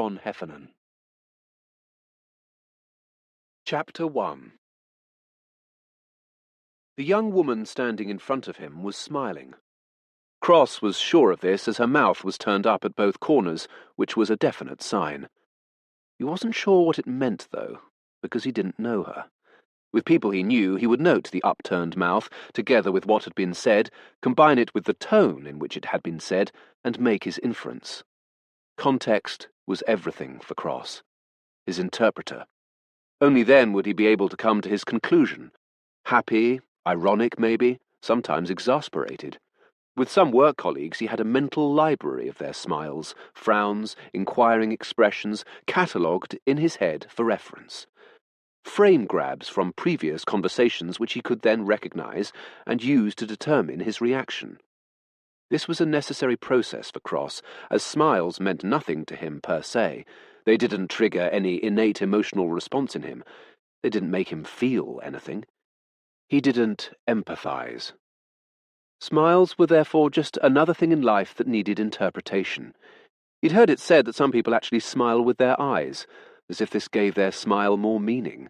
von Heffernan. Chapter 1. The young woman standing in front of him was smiling. Cross was sure of this as her mouth was turned up at both corners, which was a definite sign. He wasn't sure what it meant, though, because he didn't know her. With people he knew, he would note the upturned mouth, together with what had been said, combine it with the tone in which it had been said, and make his inference. Context was everything for Cross, his interpreter. Only then would he be able to come to his conclusion. Happy, ironic maybe, sometimes exasperated. With some work colleagues he had a mental library of their smiles, frowns, inquiring expressions, catalogued in his head for reference. Frame grabs from previous conversations which he could then recognize and use to determine his reaction. This was a necessary process for Cross, as smiles meant nothing to him per se. They didn't trigger any innate emotional response in him. They didn't make him feel anything. He didn't empathize. Smiles were therefore just another thing in life that needed interpretation. He'd heard it said that some people actually smile with their eyes, as if this gave their smile more meaning,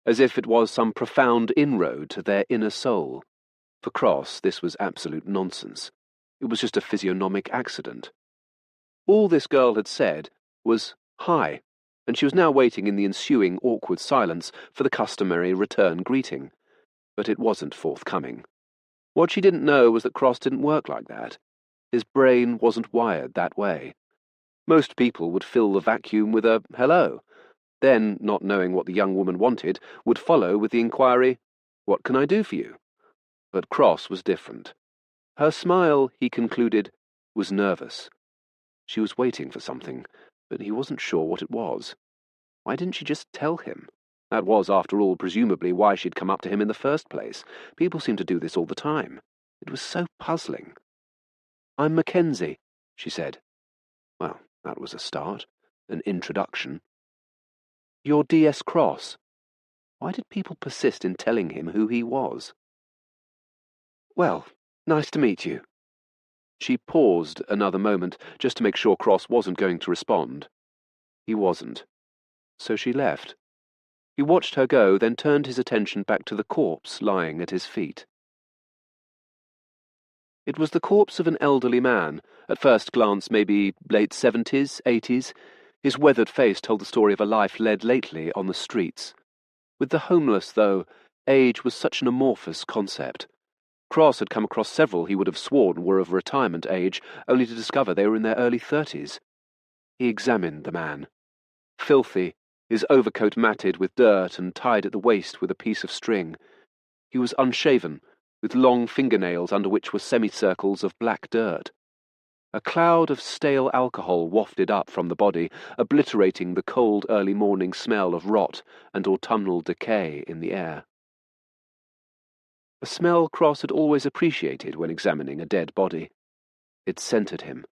as if it was some profound inroad to their inner soul. For Cross, this was absolute nonsense. It was just a physiognomic accident. All this girl had said was, "Hi," and she was now waiting in the ensuing awkward silence for the customary return greeting. But it wasn't forthcoming. What she didn't know was that Cross didn't work like that. His brain wasn't wired that way. Most people would fill the vacuum with a hello, then, not knowing what the young woman wanted, would follow with the inquiry, "What can I do for you?" But Cross was different. Her smile, he concluded, was nervous. She was waiting for something, but he wasn't sure what it was. Why didn't she just tell him? That was, after all, presumably why she'd come up to him in the first place. People seemed to do this all the time. It was so puzzling. "I'm Mackenzie," she said. Well, that was a start, an introduction. "You're D.S. Cross." Why did people persist in telling him who he was? "Well, nice to meet you." She paused another moment, just to make sure Cross wasn't going to respond. He wasn't. So she left. He watched her go, then turned his attention back to the corpse lying at his feet. It was the corpse of an elderly man, at first glance maybe late 70s, 80s. His weathered face told the story of a life led lately on the streets. With the homeless, though, age was such an amorphous concept. Cross had come across several he would have sworn were of retirement age, only to discover they were in their early 30s. He examined the man. Filthy, his overcoat matted with dirt and tied at the waist with a piece of string. He was unshaven, with long fingernails under which were semicircles of black dirt. A cloud of stale alcohol wafted up from the body, obliterating the cold early morning smell of rot and autumnal decay in the air. A smell Cross had always appreciated when examining a dead body. It scented him.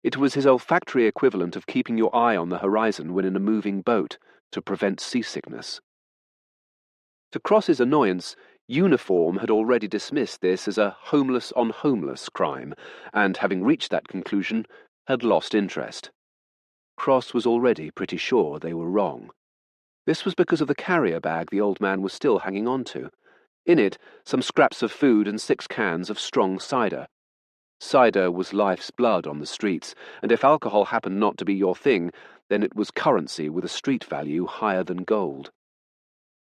It was his olfactory equivalent of keeping your eye on the horizon when in a moving boat, to prevent seasickness. To Cross's annoyance, Uniform had already dismissed this as a homeless-on-homeless crime, and, having reached that conclusion, had lost interest. Cross was already pretty sure they were wrong. This was because of the carrier bag the old man was still hanging on to. In it, some scraps of food and 6 cans of strong cider. Cider was life's blood on the streets, and if alcohol happened not to be your thing, then it was currency with a street value higher than gold.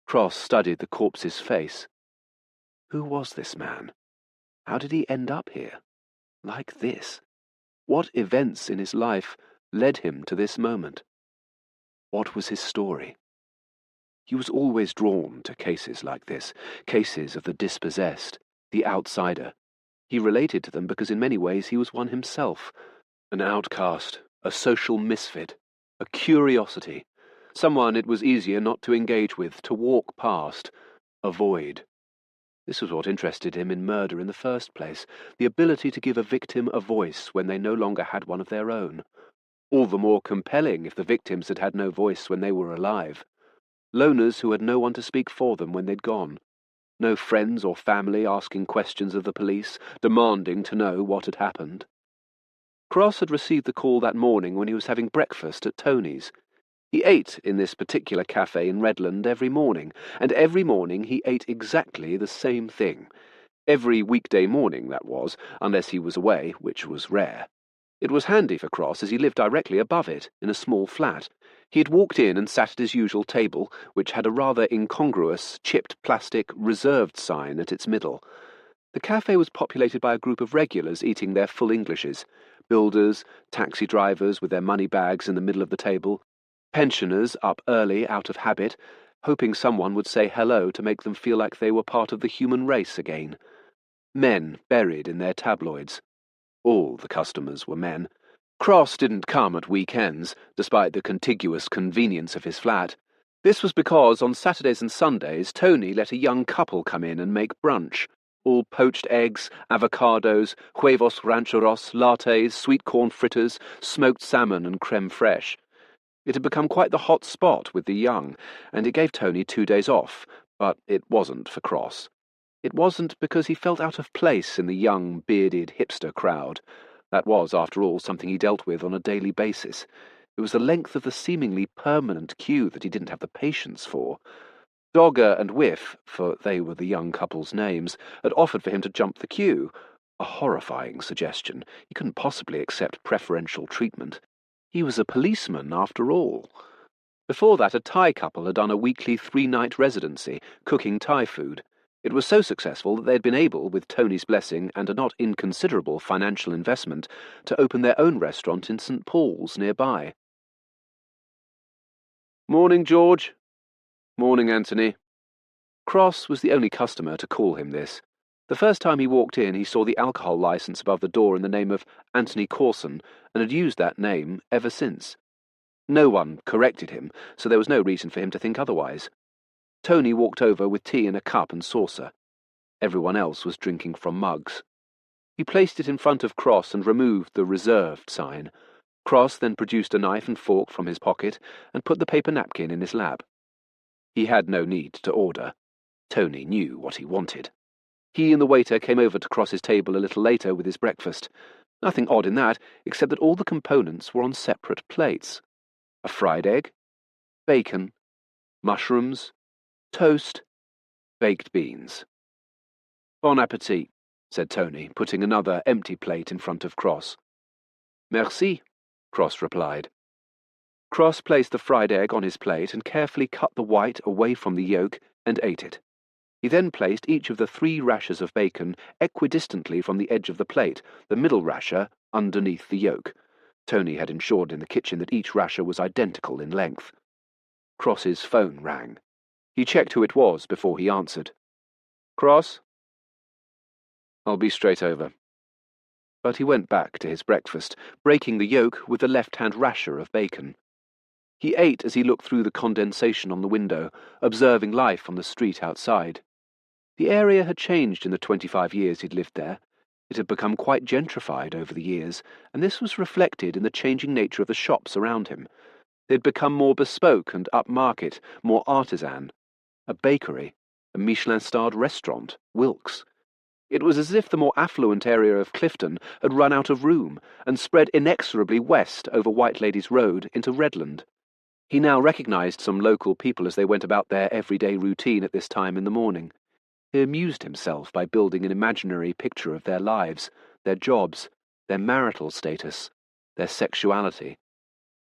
Cross studied the corpse's face. Who was this man? How did he end up here? Like this? What events in his life led him to this moment? What was his story? He was always drawn to cases like this, cases of the dispossessed, the outsider. He related to them because in many ways he was one himself, an outcast, a social misfit, a curiosity, someone it was easier not to engage with, to walk past, avoid. This was what interested him in murder in the first place, the ability to give a victim a voice when they no longer had one of their own. All the more compelling if the victims had had no voice when they were alive. Loners who had no one to speak for them when they'd gone. No friends or family asking questions of the police, demanding to know what had happened. Cross had received the call that morning when he was having breakfast at Tony's. He ate in this particular cafe in Redland every morning, and every morning he ate exactly the same thing. Every weekday morning, that was, unless he was away, which was rare. It was handy for Cross, as he lived directly above it, in a small flat. He had walked in and sat at his usual table, which had a rather incongruous, chipped plastic reserved sign at its middle. The cafe was populated by a group of regulars eating their full Englishes, builders, taxi drivers with their money bags in the middle of the table, pensioners up early out of habit, hoping someone would say hello to make them feel like they were part of the human race again. Men buried in their tabloids. All the customers were men. Cross didn't come at weekends, despite the contiguous convenience of his flat. This was because on Saturdays and Sundays Tony let a young couple come in and make brunch. All poached eggs, avocados, huevos rancheros, lattes, sweet corn fritters, smoked salmon and creme fraiche. It had become quite the hot spot with the young, and it gave Tony 2 days off, but it wasn't for Cross. It wasn't because he felt out of place in the young, bearded hipster crowd. That was, after all, something he dealt with on a daily basis. It was the length of the seemingly permanent queue that he didn't have the patience for. Dogger and Whiff, for they were the young couple's names, had offered for him to jump the queue. A horrifying suggestion. He couldn't possibly accept preferential treatment. He was a policeman, after all. Before that, a Thai couple had done a weekly 3-night residency, cooking Thai food. It was so successful that they had been able, with Tony's blessing and a not inconsiderable financial investment, to open their own restaurant in St. Paul's nearby. "Morning, George." "Morning, Anthony." Cross was the only customer to call him this. The first time he walked in, he saw the alcohol licence above the door in the name of Anthony Corson, and had used that name ever since. No one corrected him, so there was no reason for him to think otherwise. Tony walked over with tea in a cup and saucer. Everyone else was drinking from mugs. He placed it in front of Cross and removed the reserved sign. Cross then produced a knife and fork from his pocket and put the paper napkin in his lap. He had no need to order. Tony knew what he wanted. He and the waiter came over to Cross's table a little later with his breakfast. Nothing odd in that, except that all the components were on separate plates. A fried egg, bacon, mushrooms, toast, baked beans. "Bon appétit," said Tony, putting another empty plate in front of Cross. "Merci," Cross replied. Cross placed the fried egg on his plate and carefully cut the white away from the yolk and ate it. He then placed each of the 3 rashers of bacon equidistantly from the edge of the plate, the middle rasher underneath the yolk. Tony had ensured in the kitchen that each rasher was identical in length. Cross's phone rang. He checked who it was before he answered. "Cross?" "I'll be straight over." But he went back to his breakfast, breaking the yolk with the left-hand rasher of bacon. He ate as he looked through the condensation on the window, observing life on the street outside. The area had changed in the 25 years he'd lived there. It had become quite gentrified over the years, and this was reflected in the changing nature of the shops around him. They had become more bespoke and upmarket, more artisan. A bakery, a Michelin-starred restaurant, Wilkes. It was as if the more affluent area of Clifton had run out of room and spread inexorably west over White Ladies Road into Redland. He now recognised some local people as they went about their everyday routine at this time in the morning. He amused himself by building an imaginary picture of their lives, their jobs, their marital status, their sexuality.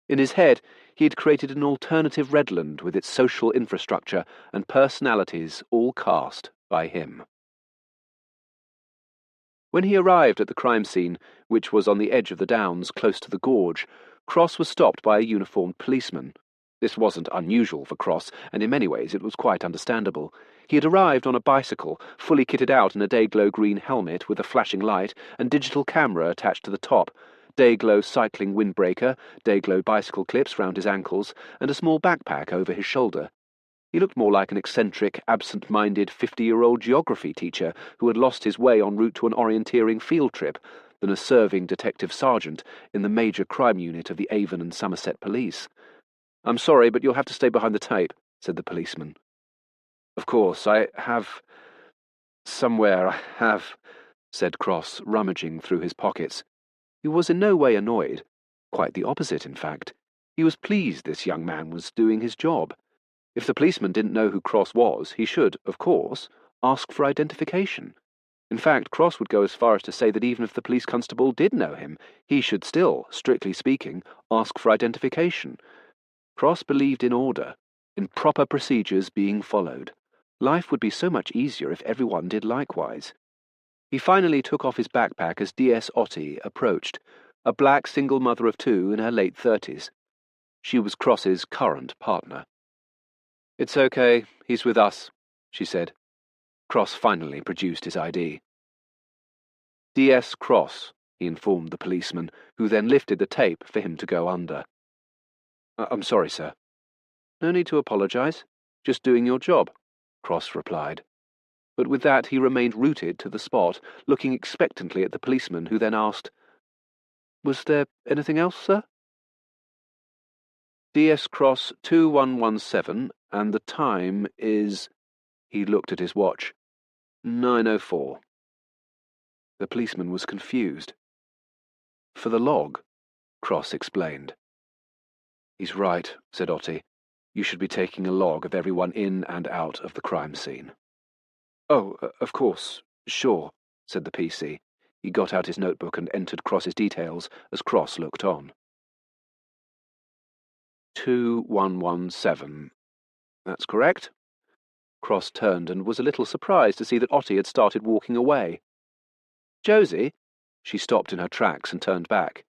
In his head, he had created an alternative Redland with its social infrastructure and personalities all cast by him. When he arrived at the crime scene, which was on the edge of the downs close to the gorge, Cross was stopped by a uniformed policeman. This wasn't unusual for Cross, and in many ways it was quite understandable. He had arrived on a bicycle, fully kitted out in a Dayglow green helmet with a flashing light and digital camera attached to the top, Dayglow cycling windbreaker, Dayglow bicycle clips round his ankles, and a small backpack over his shoulder. He looked more like an eccentric, absent-minded 50-year-old geography teacher who had lost his way en route to an orienteering field trip than a serving detective sergeant in the major crime unit of the Avon and Somerset Police. "I'm sorry, but you'll have to stay behind the tape," said the policeman. "Of course, I have... somewhere I have," said Cross, rummaging through his pockets. He was in no way annoyed. Quite the opposite, in fact. He was pleased this young man was doing his job. If the policeman didn't know who Cross was, he should, of course, ask for identification. In fact, Cross would go as far as to say that even if the police constable did know him, he should still, strictly speaking, ask for identification. Cross believed in order, in proper procedures being followed. Life would be so much easier if everyone did likewise. He finally took off his backpack as DS Otti approached, a black single mother of two in her late 30s. She was Cross's current partner. "It's okay, he's with us," she said. Cross finally produced his ID. "DS Cross," he informed the policeman, who then lifted the tape for him to go under. "I'm sorry, sir." "No need to apologize. Just doing your job," Cross replied. But with that he remained rooted to the spot, looking expectantly at the policeman, who then asked, "Was there anything else, sir?" "DS Cross 2117, and the time is—" He looked at his watch. "9:04. The policeman was confused. "For the log," Cross explained. "He's right," said Otti. "You should be taking a log of everyone in and out of the crime scene." "Oh, of course, sure," said the PC. He got out his notebook and entered Cross's details as Cross looked on. 2117. That's correct. Cross turned and was a little surprised to see that Otti had started walking away. "Josie?" She stopped in her tracks and turned back.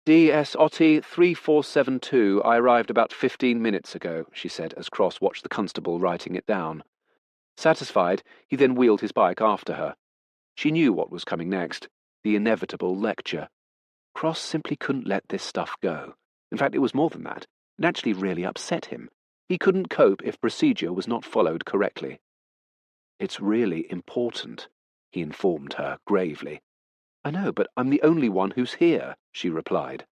"DS Otti 3472. I arrived about 15 minutes ago," she said as Cross watched the constable writing it down. Satisfied, he then wheeled his bike after her. She knew what was coming next, the inevitable lecture. Cross simply couldn't let this stuff go. In fact, it was more than that. It actually really upset him. He couldn't cope if procedure was not followed correctly. "It's really important," he informed her gravely. "I know, but I'm the only one who's here," she replied.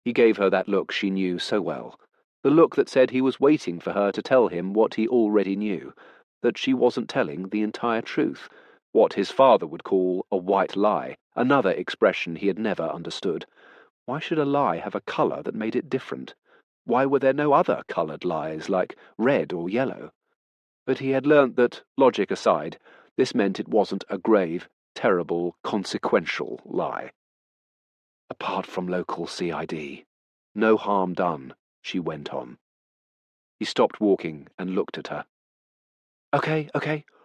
He gave her that look she knew so well, the look that said he was waiting for her to tell him what he already knew, that she wasn't telling the entire truth, what his father would call a white lie, another expression he had never understood. Why should a lie have a colour that made it different? Why were there no other coloured lies, like red or yellow? But he had learnt that, logic aside, this meant it wasn't a grave, terrible, consequential lie. "Apart from local CID. No harm done," she went on. He stopped walking and looked at her. Okay,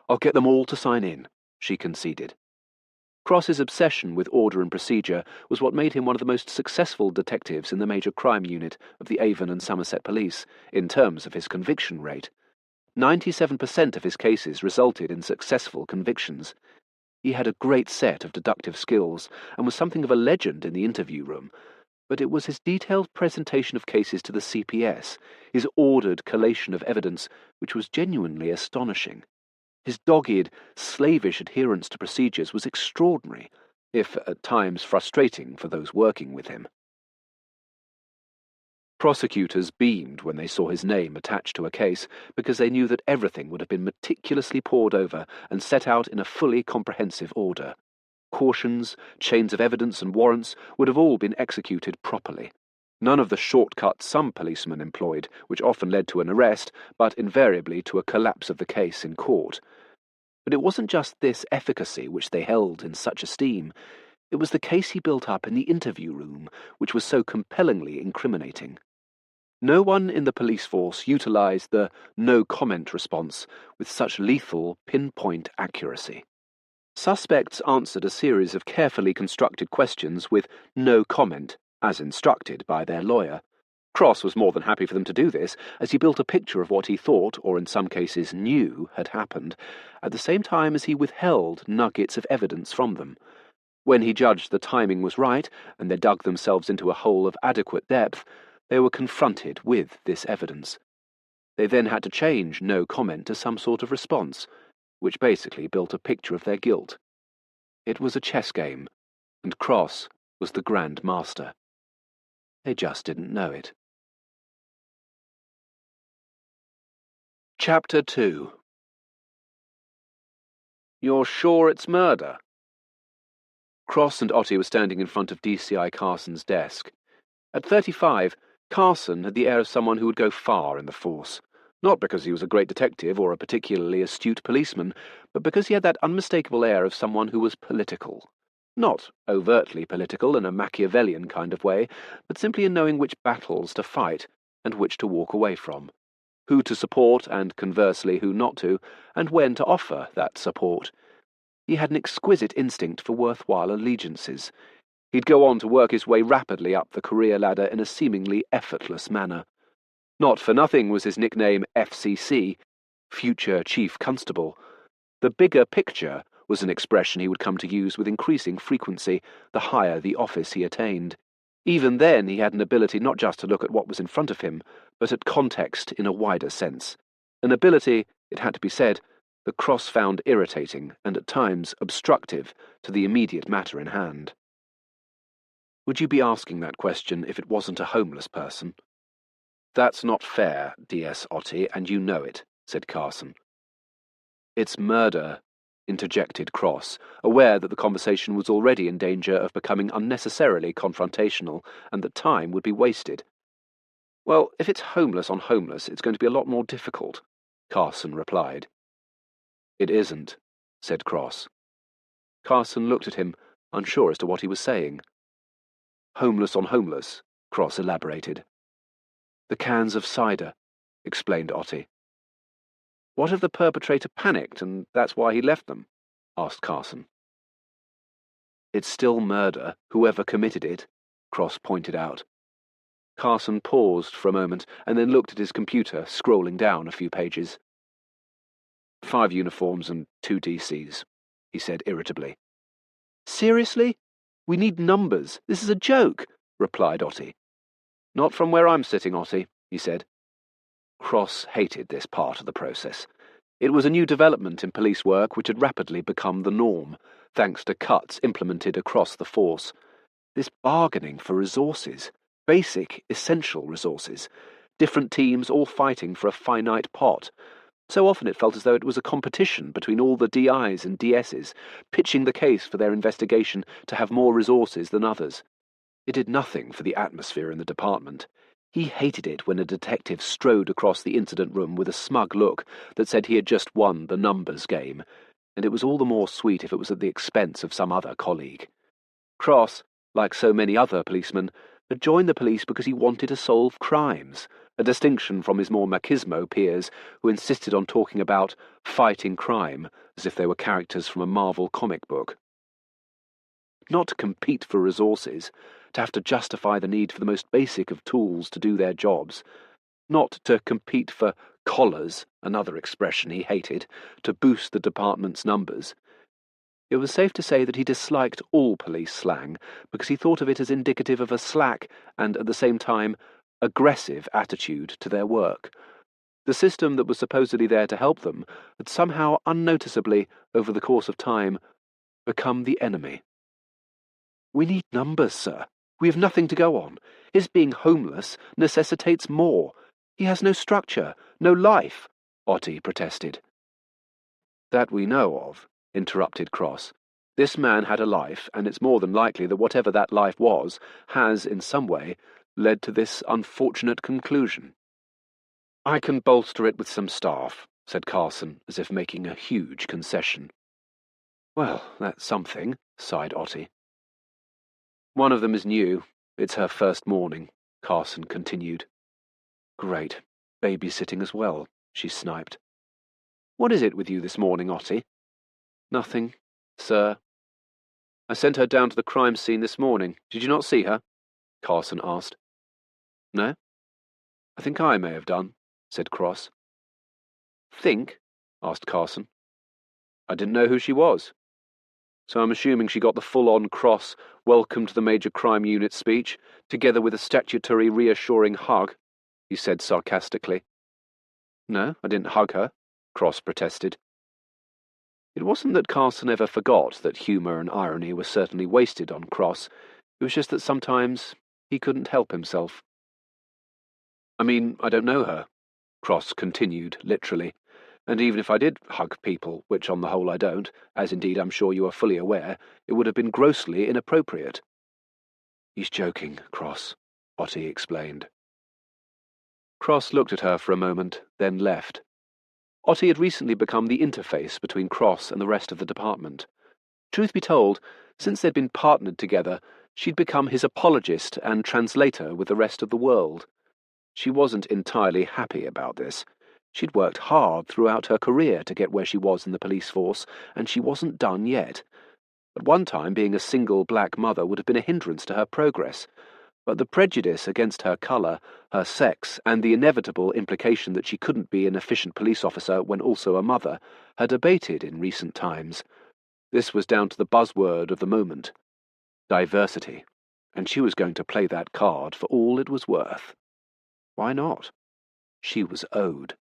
I'll get them all to sign in," she conceded. Cross's obsession with order and procedure was what made him one of the most successful detectives in the major crime unit of the Avon and Somerset Police, in terms of his conviction rate. 97% of his cases resulted in successful convictions. He had a great set of deductive skills and was something of a legend in the interview room, but it was his detailed presentation of cases to the CPS, his ordered collation of evidence, which was genuinely astonishing. His dogged, slavish adherence to procedures was extraordinary, if at times frustrating for those working with him. Prosecutors beamed when they saw his name attached to a case, because they knew that everything would have been meticulously pored over and set out in a fully comprehensive order. Cautions, chains of evidence, and warrants would have all been executed properly. None of the shortcuts some policemen employed, which often led to an arrest, but invariably to a collapse of the case in court. But it wasn't just this efficacy which they held in such esteem. It was the case he built up in the interview room which was so compellingly incriminating. No one in the police force utilized the no-comment response with such lethal, pinpoint accuracy. Suspects answered a series of carefully constructed questions with no comment, as instructed by their lawyer. Cross was more than happy for them to do this, as he built a picture of what he thought, or in some cases knew, had happened, at the same time as he withheld nuggets of evidence from them. When he judged the timing was right, and they dug themselves into a hole of adequate depth, they were confronted with this evidence. They then had to change no comment to some sort of response, which basically built a picture of their guilt. It was a chess game, and Cross was the Grand Master. They just didn't know it. Chapter 2. "You're sure it's murder?" Cross and Otti were standing in front of DCI Carson's desk. At 35, Carson had the air of someone who would go far in the force. Not because he was a great detective or a particularly astute policeman, but because he had that unmistakable air of someone who was political. Not overtly political in a Machiavellian kind of way, but simply in knowing which battles to fight and which to walk away from, who to support and, conversely, who not to, and when to offer that support. He had an exquisite instinct for worthwhile allegiances. He'd go on to work his way rapidly up the career ladder in a seemingly effortless manner. Not for nothing was his nickname FCC, Future Chief Constable. The bigger picture was an expression he would come to use with increasing frequency the higher the office he attained. Even then he had an ability not just to look at what was in front of him, but at context in a wider sense. An ability, it had to be said, that Cross found irritating and at times obstructive to the immediate matter in hand. Would you be asking that question if it wasn't a homeless person? That's not fair, DS Otti, and you know it, said Carson. It's murder, interjected Cross, aware that the conversation was already in danger of becoming unnecessarily confrontational and that time would be wasted. Well, if it's homeless on homeless, it's going to be a lot more difficult, Carson replied. It isn't, said Cross. Carson looked at him, unsure as to what he was saying. Homeless on homeless, Cross elaborated. The cans of cider, explained Otti. What if the perpetrator panicked and that's why he left them? Asked Carson. It's still murder, whoever committed it, Cross pointed out. Carson paused for a moment and then looked at his computer, scrolling down a few pages. 5 uniforms and 2 DCs, he said irritably. Seriously? We need numbers. This is a joke, replied Otti. Not from where I'm sitting, Otti, he said. Cross hated this part of the process. It was a new development in police work which had rapidly become the norm, thanks to cuts implemented across the force. This bargaining for resources, basic, essential resources, different teams all fighting for a finite pot. So often it felt as though it was a competition between all the DIs and DSs, pitching the case for their investigation to have more resources than others. It did nothing for the atmosphere in the department. He hated it when a detective strode across the incident room with a smug look that said he had just won the numbers game, and it was all the more sweet if it was at the expense of some other colleague. Cross, like so many other policemen, had joined the police because he wanted to solve crimes, a distinction from his more machismo peers who insisted on talking about fighting crime as if they were characters from a Marvel comic book. Not to compete for resources, to have to justify the need for the most basic of tools to do their jobs, not to compete for collars, another expression he hated, to boost the department's numbers. It was safe to say that he disliked all police slang because he thought of it as indicative of a slack and, at the same time, aggressive attitude to their work. The system that was supposedly there to help them had somehow unnoticeably, over the course of time, become the enemy. We need numbers, sir. We have nothing to go on. His being homeless necessitates more. He has no structure, no life, Otti protested. That we know of, interrupted Cross. This man had a life, and it's more than likely that whatever that life was has, in some way, led to this unfortunate conclusion. I can bolster it with some staff, said Carson, as if making a huge concession. Well, that's something, sighed Otti. One of them is new. It's her first morning, Carson continued. Great. Babysitting as well, she sniped. What is it with you this morning, Otti? Nothing, sir. I sent her down to the crime scene this morning. Did you not see her? Carson asked. No? I think I may have done, said Cross. Think? Asked Carson. I didn't know who she was. So I'm assuming she got the full-on Cross welcome to the major crime unit speech, together with a statutory reassuring hug, he said sarcastically. No, I didn't hug her, Cross protested. It wasn't that Carson ever forgot that humour and irony were certainly wasted on Cross. It was just that sometimes he couldn't help himself. I mean, I don't know her, Cross continued, literally. And even if I did hug people, which on the whole I don't, as indeed I'm sure you are fully aware, it would have been grossly inappropriate." "He's joking, Cross," Otti explained. Cross looked at her for a moment, then left. Otti had recently become the interface between Cross and the rest of the department. Truth be told, since they'd been partnered together, she'd become his apologist and translator with the rest of the world. She wasn't entirely happy about this. She'd worked hard throughout her career to get where she was in the police force, and she wasn't done yet. At one time, being a single black mother would have been a hindrance to her progress, but the prejudice against her colour, her sex, and the inevitable implication that she couldn't be an efficient police officer when also a mother, had abated in recent times. This was down to the buzzword of the moment: diversity, and she was going to play that card for all it was worth. Why not? She was owed.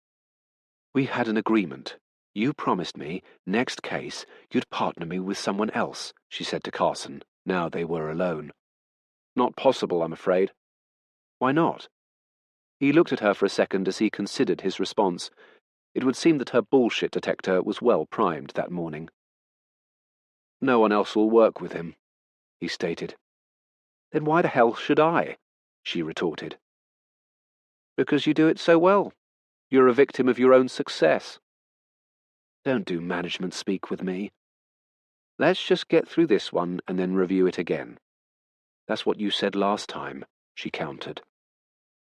"We had an agreement. You promised me, next case, you'd partner me with someone else," she said to Carson, now they were alone. "Not possible, I'm afraid." "Why not?" He looked at her for a second as he considered his response. It would seem that her bullshit detector was well primed that morning. "No one else will work with him," he stated. "Then why the hell should I?" she retorted. "Because you do it so well. You're a victim of your own success." "Don't do management speak with me." "Let's just get through this one and then review it again." "That's what you said last time," she countered.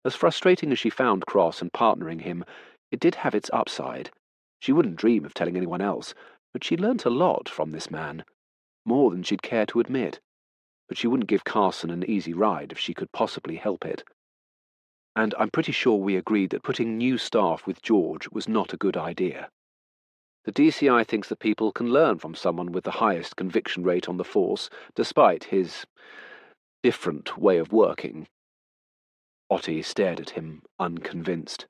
As frustrating as she found Cross and partnering him, it did have its upside. She wouldn't dream of telling anyone else, but she'd learnt a lot from this man, more than she'd care to admit. But she wouldn't give Carson an easy ride if she could possibly help it. "And I'm pretty sure we agreed that putting new staff with George was not a good idea." "The DCI thinks that people can learn from someone with the highest conviction rate on the force, despite his different way of working." Otti stared at him, unconvinced.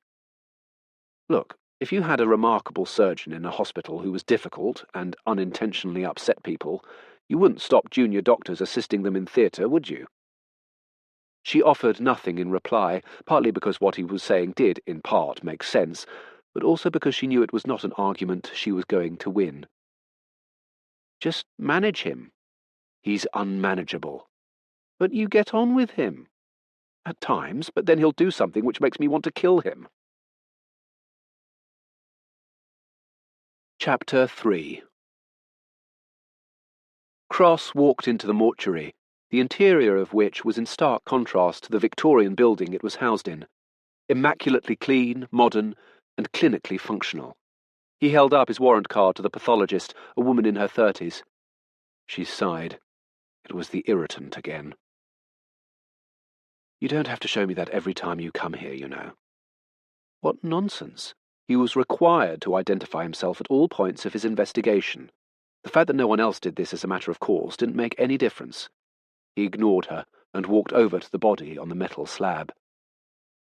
"Look, if you had a remarkable surgeon in a hospital who was difficult and unintentionally upset people, you wouldn't stop junior doctors assisting them in theatre, would you?" She offered nothing in reply, partly because what he was saying did, in part, make sense, but also because she knew it was not an argument she was going to win. "Just manage him." "He's unmanageable." "But you get on with him." "At times, but then he'll do something which makes me want to kill him." Chapter 3. Cross walked into the mortuary, the interior of which was in stark contrast to the Victorian building it was housed in. Immaculately clean, modern, and clinically functional. He held up his warrant card to the pathologist, a woman in her 30s. She sighed. It was the irritant again. "You don't have to show me that every time you come here, you know." What nonsense. He was required to identify himself at all points of his investigation. The fact that no one else did this as a matter of course didn't make any difference. He ignored her and walked over to the body on the metal slab.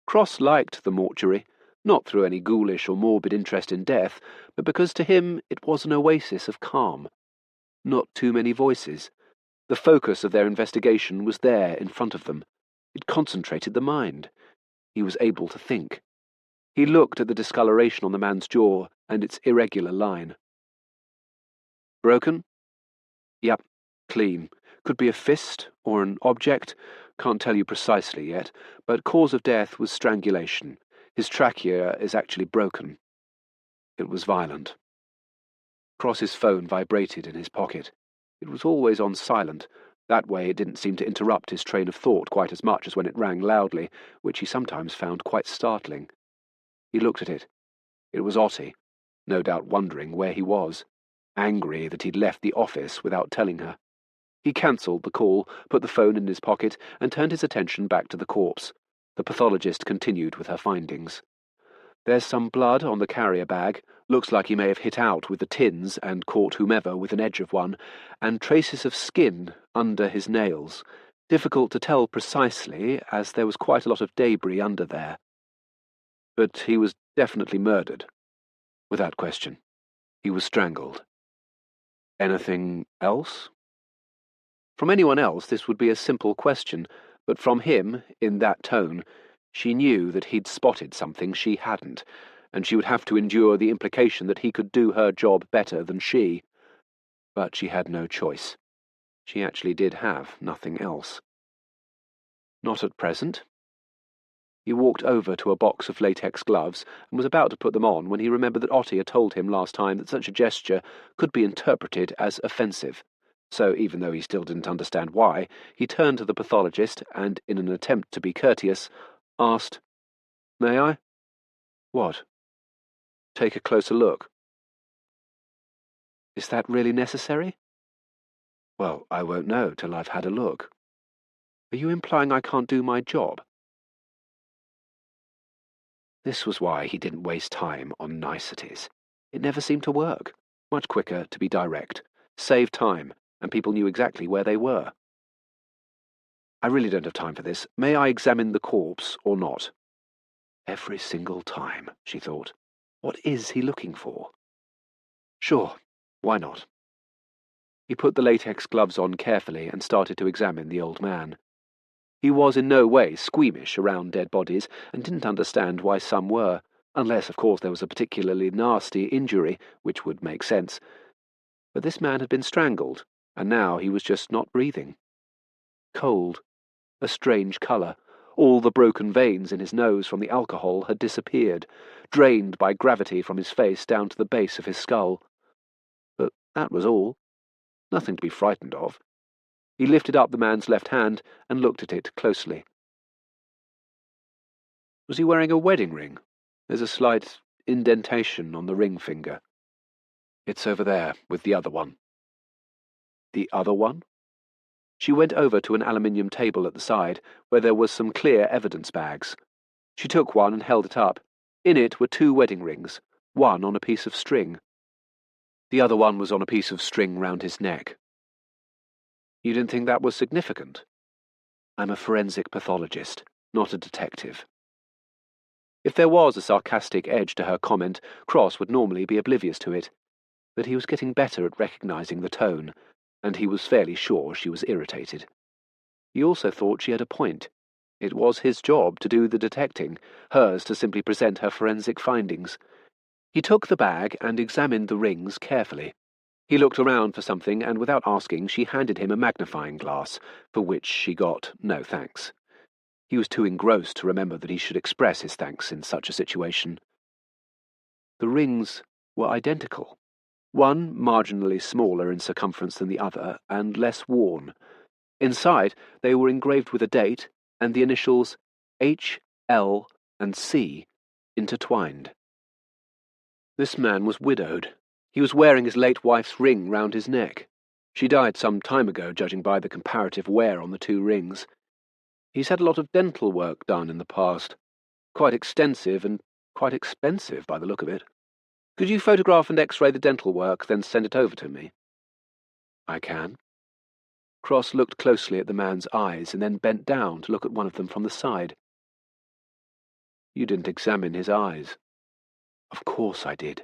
Cross liked the mortuary, not through any ghoulish or morbid interest in death, but because to him it was an oasis of calm. Not too many voices. The focus of their investigation was there in front of them. It concentrated the mind. He was able to think. He looked at the discoloration on the man's jaw and its irregular line. "Broken?" "Yep, clean. Could be a fist or an object. Can't tell you precisely yet, but cause of death was strangulation. His trachea is actually broken." It was violent. Cross's phone vibrated in his pocket. It was always on silent. That way it didn't seem to interrupt his train of thought quite as much as when it rang loudly, which he sometimes found quite startling. He looked at it. It was Otti, no doubt wondering where he was, angry that he'd left the office without telling her. He cancelled the call, put the phone in his pocket, and turned his attention back to the corpse. The pathologist continued with her findings. "There's some blood on the carrier bag. Looks like he may have hit out with the tins and caught whomever with an edge of one, and traces of skin under his nails. Difficult to tell precisely, as there was quite a lot of debris under there. But he was definitely murdered. Without question. He was strangled." "Anything else?" From anyone else this would be a simple question, but from him, in that tone, she knew that he'd spotted something she hadn't, and she would have to endure the implication that he could do her job better than she. But she had no choice. She actually did have nothing else. Not at present. He walked over to a box of latex gloves and was about to put them on when he remembered that Otti had told him last time that such a gesture could be interpreted as offensive. So, even though he still didn't understand why, he turned to the pathologist and, in an attempt to be courteous, asked, "May I?" "What?" "Take a closer look." "Is that really necessary?" "Well, I won't know till I've had a look." "Are you implying I can't do my job?" This was why he didn't waste time on niceties. It never seemed to work. Much quicker to be direct, save time, and people knew exactly where they were. "I really don't have time for this. May I examine the corpse or not?" Every single time, she thought. What is he looking for? Sure, why not? He put the latex gloves on carefully and started to examine the old man. He was in no way squeamish around dead bodies and didn't understand why some were, unless, of course, there was a particularly nasty injury, which would make sense. But this man had been strangled, and now he was just not breathing. Cold, a strange colour. All the broken veins in his nose from the alcohol had disappeared, drained by gravity from his face down to the base of his skull. But that was all. Nothing to be frightened of. He lifted up the man's left hand and looked at it closely. Was he wearing a wedding ring? There's a slight indentation on the ring finger. It's over there, with the other one. The other one? She went over to an aluminium table at the side, where there was some clear evidence bags. She took one and held it up. In it were 2 wedding rings, one on a piece of string. The other one was on a piece of string round his neck. You didn't think that was significant? I'm a forensic pathologist, not a detective. If there was a sarcastic edge to her comment, Cross would normally be oblivious to it. But he was getting better at recognizing the tone, and he was fairly sure she was irritated. He also thought she had a point. It was his job to do the detecting, hers to simply present her forensic findings. He took the bag and examined the rings carefully. He looked around for something, and without asking, she handed him a magnifying glass, for which she got no thanks. He was too engrossed to remember that he should express his thanks in such a situation. The rings were identical. One marginally smaller in circumference than the other, and less worn. Inside, they were engraved with a date, and the initials H, L, and C intertwined. This man was widowed. He was wearing his late wife's ring round his neck. She died some time ago, judging by the comparative wear on the 2 rings. He's had a lot of dental work done in the past. Quite extensive and quite expensive by the look of it. Could you photograph and X-ray the dental work, then send it over to me? I can. Cross looked closely at the man's eyes and then bent down to look at one of them from the side. You didn't examine his eyes. Of course I did.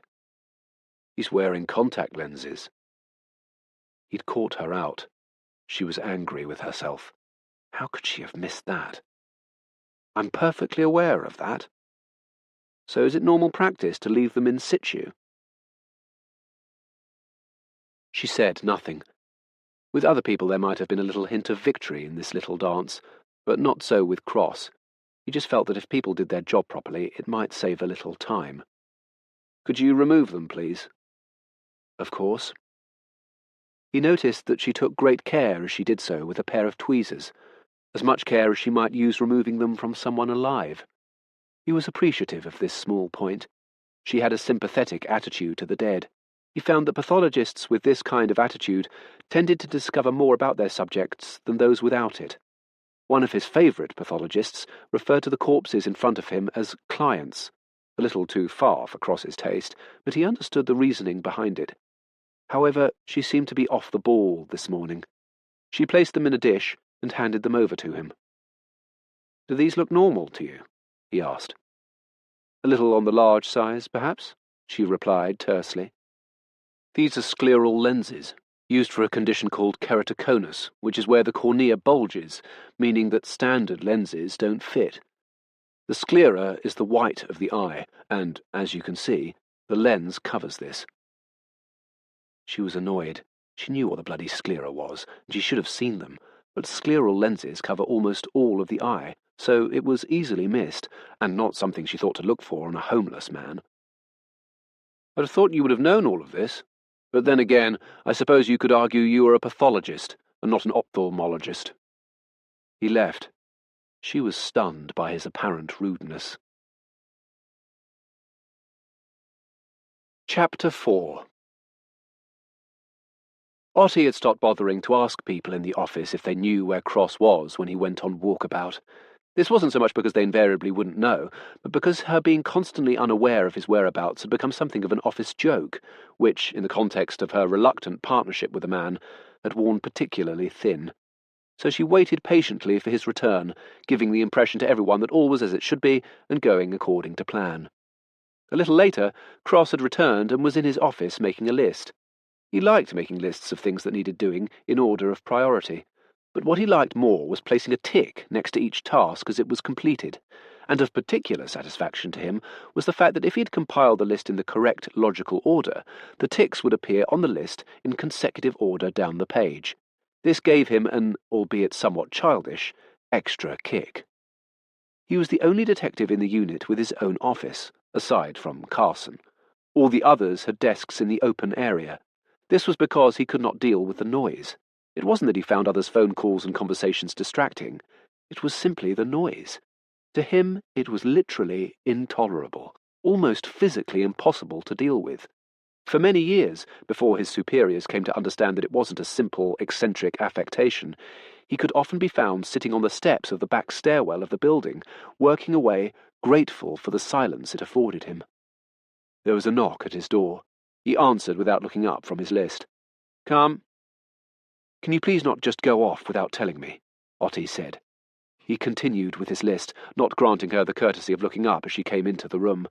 He's wearing contact lenses. He'd caught her out. She was angry with herself. How could she have missed that? I'm perfectly aware of that. So is it normal practice to leave them in situ? She said nothing. With other people there might have been a little hint of victory in this little dance, but not so with Cross. He just felt that if people did their job properly, it might save a little time. Could you remove them, please? Of course. He noticed that she took great care as she did so with a pair of tweezers, as much care as she might use removing them from someone alive. He was appreciative of this small point. She had a sympathetic attitude to the dead. He found that pathologists with this kind of attitude tended to discover more about their subjects than those without it. One of his favourite pathologists referred to the corpses in front of him as clients, a little too far for Cross's taste, but he understood the reasoning behind it. However, she seemed to be off the ball this morning. She placed them in a dish and handed them over to him. Do these look normal to you? He asked. A little on the large size, perhaps, she replied tersely. These are scleral lenses, used for a condition called keratoconus, which is where the cornea bulges, meaning that standard lenses don't fit. The sclera is the white of the eye, and, as you can see, the lens covers this. She was annoyed. She knew what the bloody sclera was, and she should have seen them, but scleral lenses cover almost all of the eye, so it was easily missed, and not something she thought to look for on a homeless man. I'd have thought you would have known all of this, but then again, I suppose you could argue you were a pathologist, and not an ophthalmologist. He left. She was stunned by his apparent rudeness. Chapter 4. Otti had stopped bothering to ask people in the office if they knew where Cross was when he went on walkabout. This wasn't so much because they invariably wouldn't know, but because her being constantly unaware of his whereabouts had become something of an office joke, which, in the context of her reluctant partnership with the man, had worn particularly thin. So she waited patiently for his return, giving the impression to everyone that all was as it should be and going according to plan. A little later, Cross had returned and was in his office making a list. He liked making lists of things that needed doing in order of priority, but what he liked more was placing a tick next to each task as it was completed, and of particular satisfaction to him was the fact that if he had compiled the list in the correct logical order, the ticks would appear on the list in consecutive order down the page. This gave him an, albeit somewhat childish, extra kick. He was the only detective in the unit with his own office, aside from Carson. All the others had desks in the open area. This was because he could not deal with the noise. It wasn't that he found others' phone calls and conversations distracting. It was simply the noise. To him, it was literally intolerable, almost physically impossible to deal with. For many years, before his superiors came to understand that it wasn't a simple, eccentric affectation, he could often be found sitting on the steps of the back stairwell of the building, working away, grateful for the silence it afforded him. There was a knock at his door. He answered without looking up from his list. "Come." "Can you please not just go off without telling me?" Otti said. He continued with his list, not granting her the courtesy of looking up as she came into the room.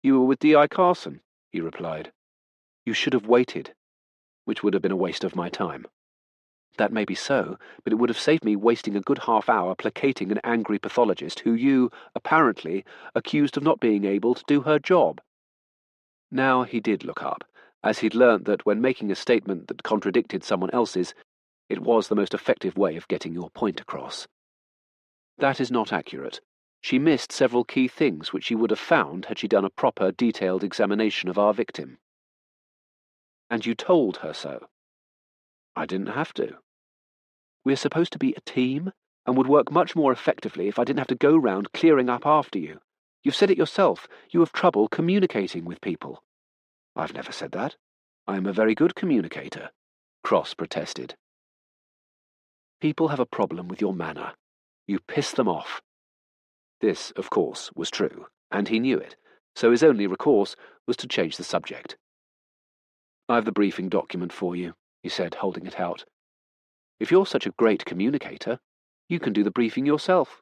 "You were with D.I. Carson," he replied. "You should have waited, which would have been a waste of my time." "That may be so, but it would have saved me wasting a good half-hour placating an angry pathologist who you, apparently, accused of not being able to do her job." Now he did look up, as he'd learnt that when making a statement that contradicted someone else's, it was the most effective way of getting your point across. That is not accurate. She missed several key things which she would have found had she done a proper, detailed examination of our victim. "And you told her so?" "I didn't have to. We're supposed to be a team, and would work much more effectively if I didn't have to go round clearing up after you. You've said it yourself. You have trouble communicating with people." "I've never said that. I am a very good communicator," Cross protested. "People have a problem with your manner. You piss them off." This, of course, was true, and he knew it, so his only recourse was to change the subject. "I've the briefing document for you," he said, holding it out. "If you're such a great communicator, you can do the briefing yourself."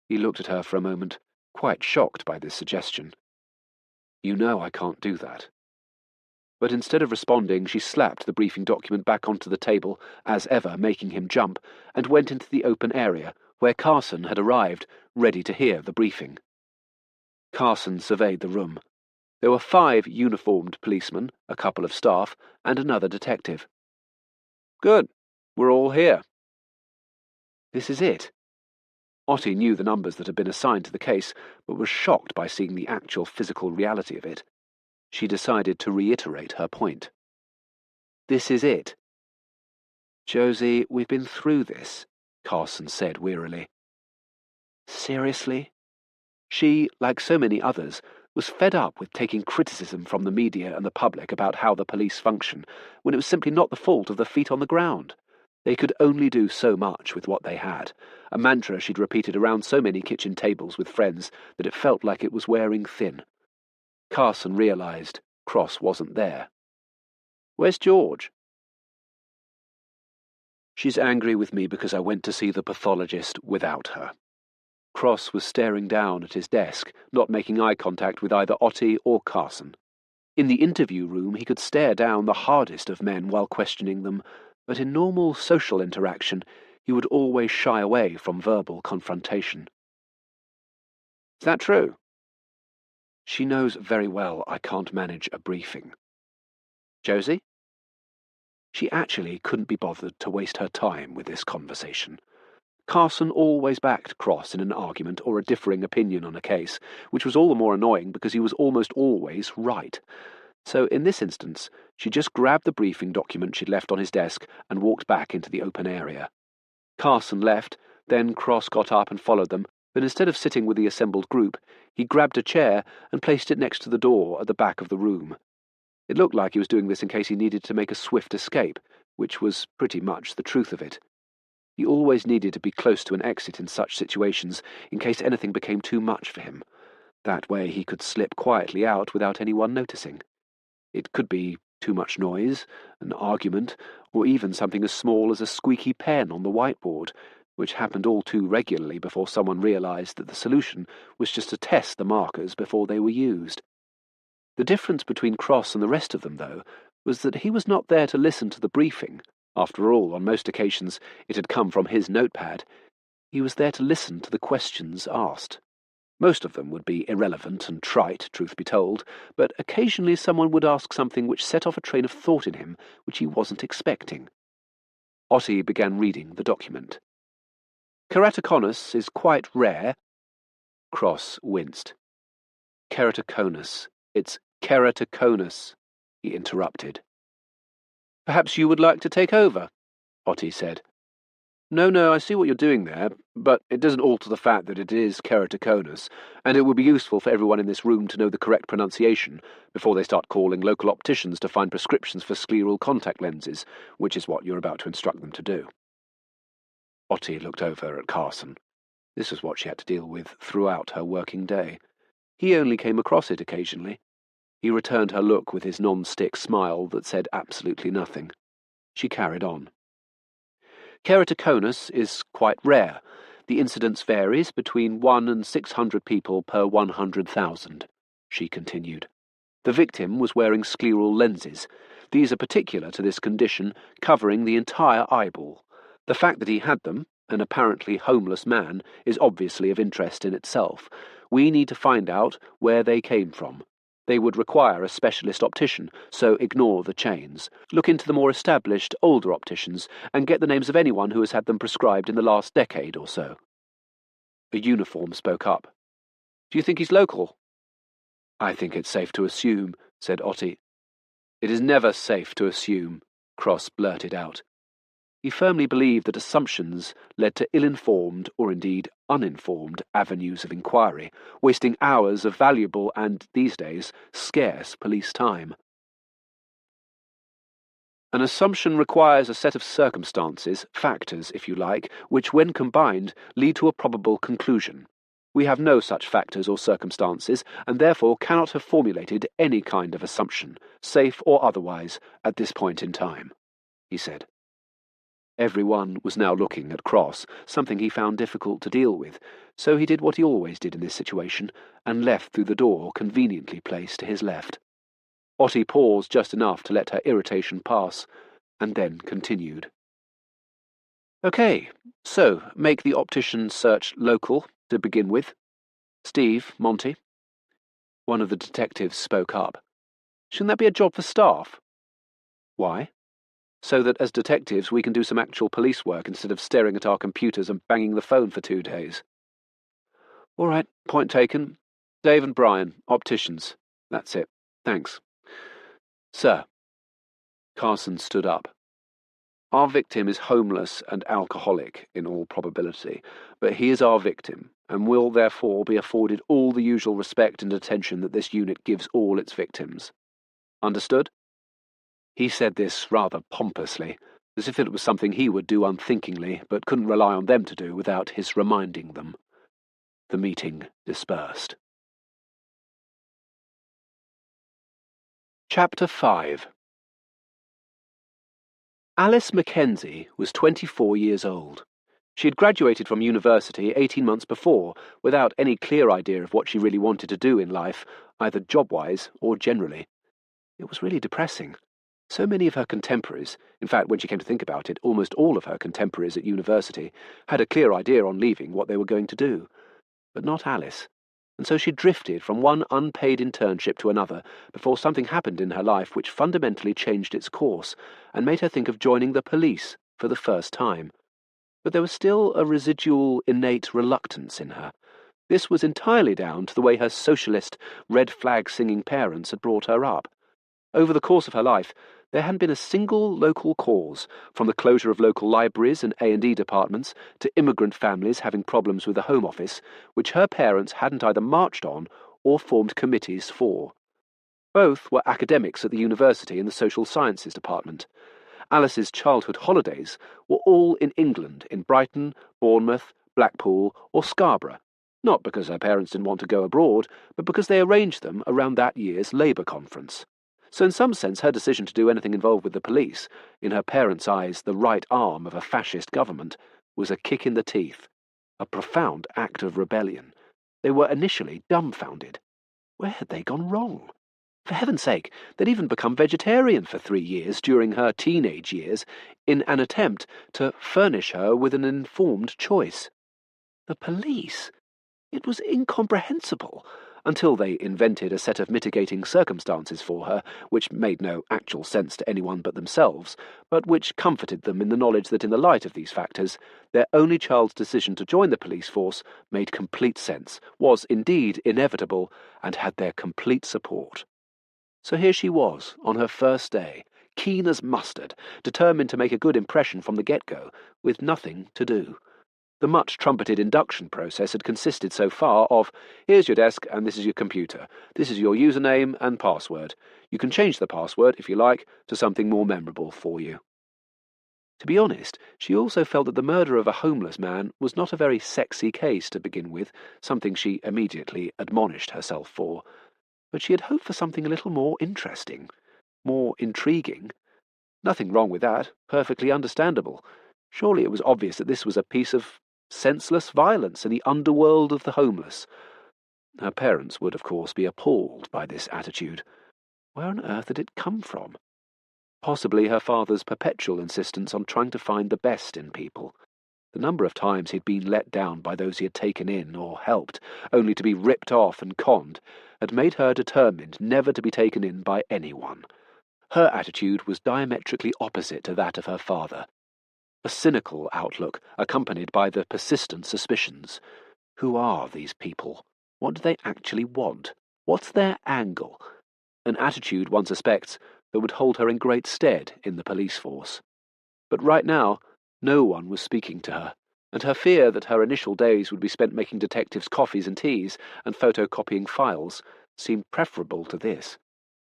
He looked at her for a moment, quite shocked by this suggestion. "You know I can't do that." But instead of responding, she slapped the briefing document back onto the table, as ever making him jump, and went into the open area, where Carson had arrived, ready to hear the briefing. Carson surveyed the room. There were 5 uniformed policemen, a couple of staff, and another detective. "Good. We're all here." This is it. Otti knew the numbers that had been assigned to the case, but was shocked by seeing the actual physical reality of it. She decided to reiterate her point. "This is it." "Josie, we've been through this," Carson said wearily. Seriously? She, like so many others, was fed up with taking criticism from the media and the public about how the police function, when it was simply not the fault of the feet on the ground. They could only do so much with what they had, a mantra she'd repeated around so many kitchen tables with friends that it felt like it was wearing thin. Carson realized Cross wasn't there. "Where's George?" "She's angry with me because I went to see the pathologist without her." Cross was staring down at his desk, not making eye contact with either Otti or Carson. In the interview room he could stare down the hardest of men while questioning them, but in normal social interaction he would always shy away from verbal confrontation. Is that true? She knows very well I can't manage a briefing. Josie? She actually couldn't be bothered to waste her time with this conversation. Carson always backed Cross in an argument or a differing opinion on a case, which was all the more annoying because he was almost always right. So in this instance, she just grabbed the briefing document she'd left on his desk and walked back into the open area. Carson left, then Cross got up and followed them, but instead of sitting with the assembled group, he grabbed a chair and placed it next to the door at the back of the room. It looked like he was doing this in case he needed to make a swift escape, which was pretty much the truth of it. He always needed to be close to an exit in such situations, in case anything became too much for him. That way he could slip quietly out without anyone noticing. It could be too much noise, an argument, or even something as small as a squeaky pen on the whiteboard, which happened all too regularly before someone realized that the solution was just to test the markers before they were used. The difference between Cross and the rest of them, though, was that he was not there to listen to the briefing. After all, on most occasions it had come from his notepad. He was there to listen to the questions asked. Most of them would be irrelevant and trite, truth be told, but occasionally someone would ask something which set off a train of thought in him which he wasn't expecting. Otti began reading the document. Keratoconus is quite rare. Cross winced. Keratoconus. It's keratoconus, he interrupted. Perhaps you would like to take over, Otti said. No, I see what you're doing there, but it doesn't alter the fact that it is keratoconus, and it would be useful for everyone in this room to know the correct pronunciation before they start calling local opticians to find prescriptions for scleral contact lenses, which is what you're about to instruct them to do. Otti looked over at Carson. This was what she had to deal with throughout her working day. He only came across it occasionally. He returned her look with his non-stick smile that said absolutely nothing. She carried on. Keratoconus is quite rare. The incidence varies between 1 and 600 people per 100,000, she continued. The victim was wearing scleral lenses. These are particular to this condition, covering the entire eyeball. The fact that he had them, an apparently homeless man, is obviously of interest in itself. We need to find out where they came from. They would require a specialist optician, so ignore the chains. Look into the more established, older opticians, and get the names of anyone who has had them prescribed in the last decade or so. A uniform spoke up. Do you think he's local? I think it's safe to assume, said Otti. It is never safe to assume, Cross blurted out. He firmly believed that assumptions led to ill-informed, or indeed uninformed, avenues of inquiry, wasting hours of valuable and, these days, scarce police time. An assumption requires a set of circumstances, factors, if you like, which, when combined, lead to a probable conclusion. We have no such factors or circumstances, and therefore cannot have formulated any kind of assumption, safe or otherwise, at this point in time, he said. Everyone was now looking at Cross, something he found difficult to deal with, so he did what he always did in this situation, and left through the door conveniently placed to his left. Otti paused just enough to let her irritation pass, and then continued. Okay, so make the optician search local, to begin with. Steve, Monty. One of the detectives spoke up. Shouldn't that be a job for staff? Why? So that as detectives we can do some actual police work instead of staring at our computers and banging the phone for 2 days. All right, point taken. Dave and Brian, opticians. That's it. Thanks. Sir. Carson stood up. Our victim is homeless and alcoholic, in all probability, but he is our victim, and will therefore be afforded all the usual respect and attention that this unit gives all its victims. Understood? He said this rather pompously, as if it was something he would do unthinkingly, but couldn't rely on them to do without his reminding them. The meeting dispersed. Chapter 5. Alice Mackenzie was 24 years old. She had graduated from university 18 months before, without any clear idea of what she really wanted to do in life, either job-wise or generally. It was really depressing. So many of her contemporaries, in fact, when she came to think about it, almost all of her contemporaries at university, had a clear idea on leaving what they were going to do. But not Alice. and so she drifted from one unpaid internship to another before something happened in her life which fundamentally changed its course and made her think of joining the police for the first time. But there was still a residual innate reluctance in her. This was entirely down to the way her socialist, red-flag-singing parents had brought her up. Over the course of her life, there hadn't been a single local cause, from the closure of local libraries and A&E departments to immigrant families having problems with the Home Office, which her parents hadn't either marched on or formed committees for. Both were academics at the university in the social sciences department. Alice's childhood holidays were all in England, in Brighton, Bournemouth, Blackpool, or Scarborough, not because her parents didn't want to go abroad, but because they arranged them around that year's Labour conference. So in some sense her decision to do anything involved with the police, in her parents' eyes the right arm of a fascist government, was a kick in the teeth, a profound act of rebellion. They were initially dumbfounded. Where had they gone wrong? For heaven's sake, they'd even become vegetarian for 3 years during her teenage years in an attempt to furnish her with an informed choice. The police? It was incomprehensible, until they invented a set of mitigating circumstances for her, which made no actual sense to anyone but themselves, but which comforted them in the knowledge that in the light of these factors, their only child's decision to join the police force made complete sense, was indeed inevitable, and had their complete support. So here she was, on her first day, keen as mustard, determined to make a good impression from the get-go, with nothing to do. The much-trumpeted induction process had consisted so far of, here's your desk and this is your computer. This is your username and password. You can change the password, if you like, to something more memorable for you. To be honest, she also felt that the murder of a homeless man was not a very sexy case to begin with, something she immediately admonished herself for. But she had hoped for something a little more interesting, more intriguing. Nothing wrong with that, perfectly understandable. Surely it was obvious that this was a piece of senseless violence in the underworld of the homeless. Her parents would, of course, be appalled by this attitude. Where on earth had it come from? Possibly her father's perpetual insistence on trying to find the best in people. The number of times he'd been let down by those he had taken in or helped, only to be ripped off and conned, had made her determined never to be taken in by anyone. Her attitude was diametrically opposite to that of her father. A cynical outlook, accompanied by the persistent suspicions. Who are these people? What do they actually want? What's their angle? An attitude, one suspects, that would hold her in great stead in the police force. But right now, no one was speaking to her, and her fear that her initial days would be spent making detectives coffees and teas and photocopying files seemed preferable to this.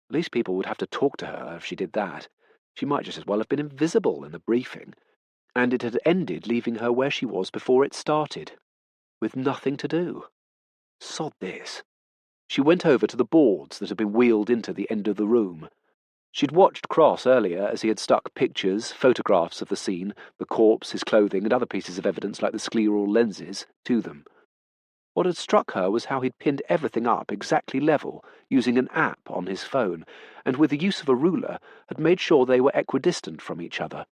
At least people would have to talk to her if she did that. She might just as well have been invisible in the briefing. And it had ended leaving her where she was before it started, with nothing to do. Sod this. She went over to the boards that had been wheeled into the end of the room. She'd watched Cross earlier as he had stuck pictures, photographs of the scene, the corpse, his clothing, and other pieces of evidence like the scleral lenses, to them. What had struck her was how he'd pinned everything up exactly level, using an app on his phone, and with the use of a ruler had made sure they were equidistant from each other.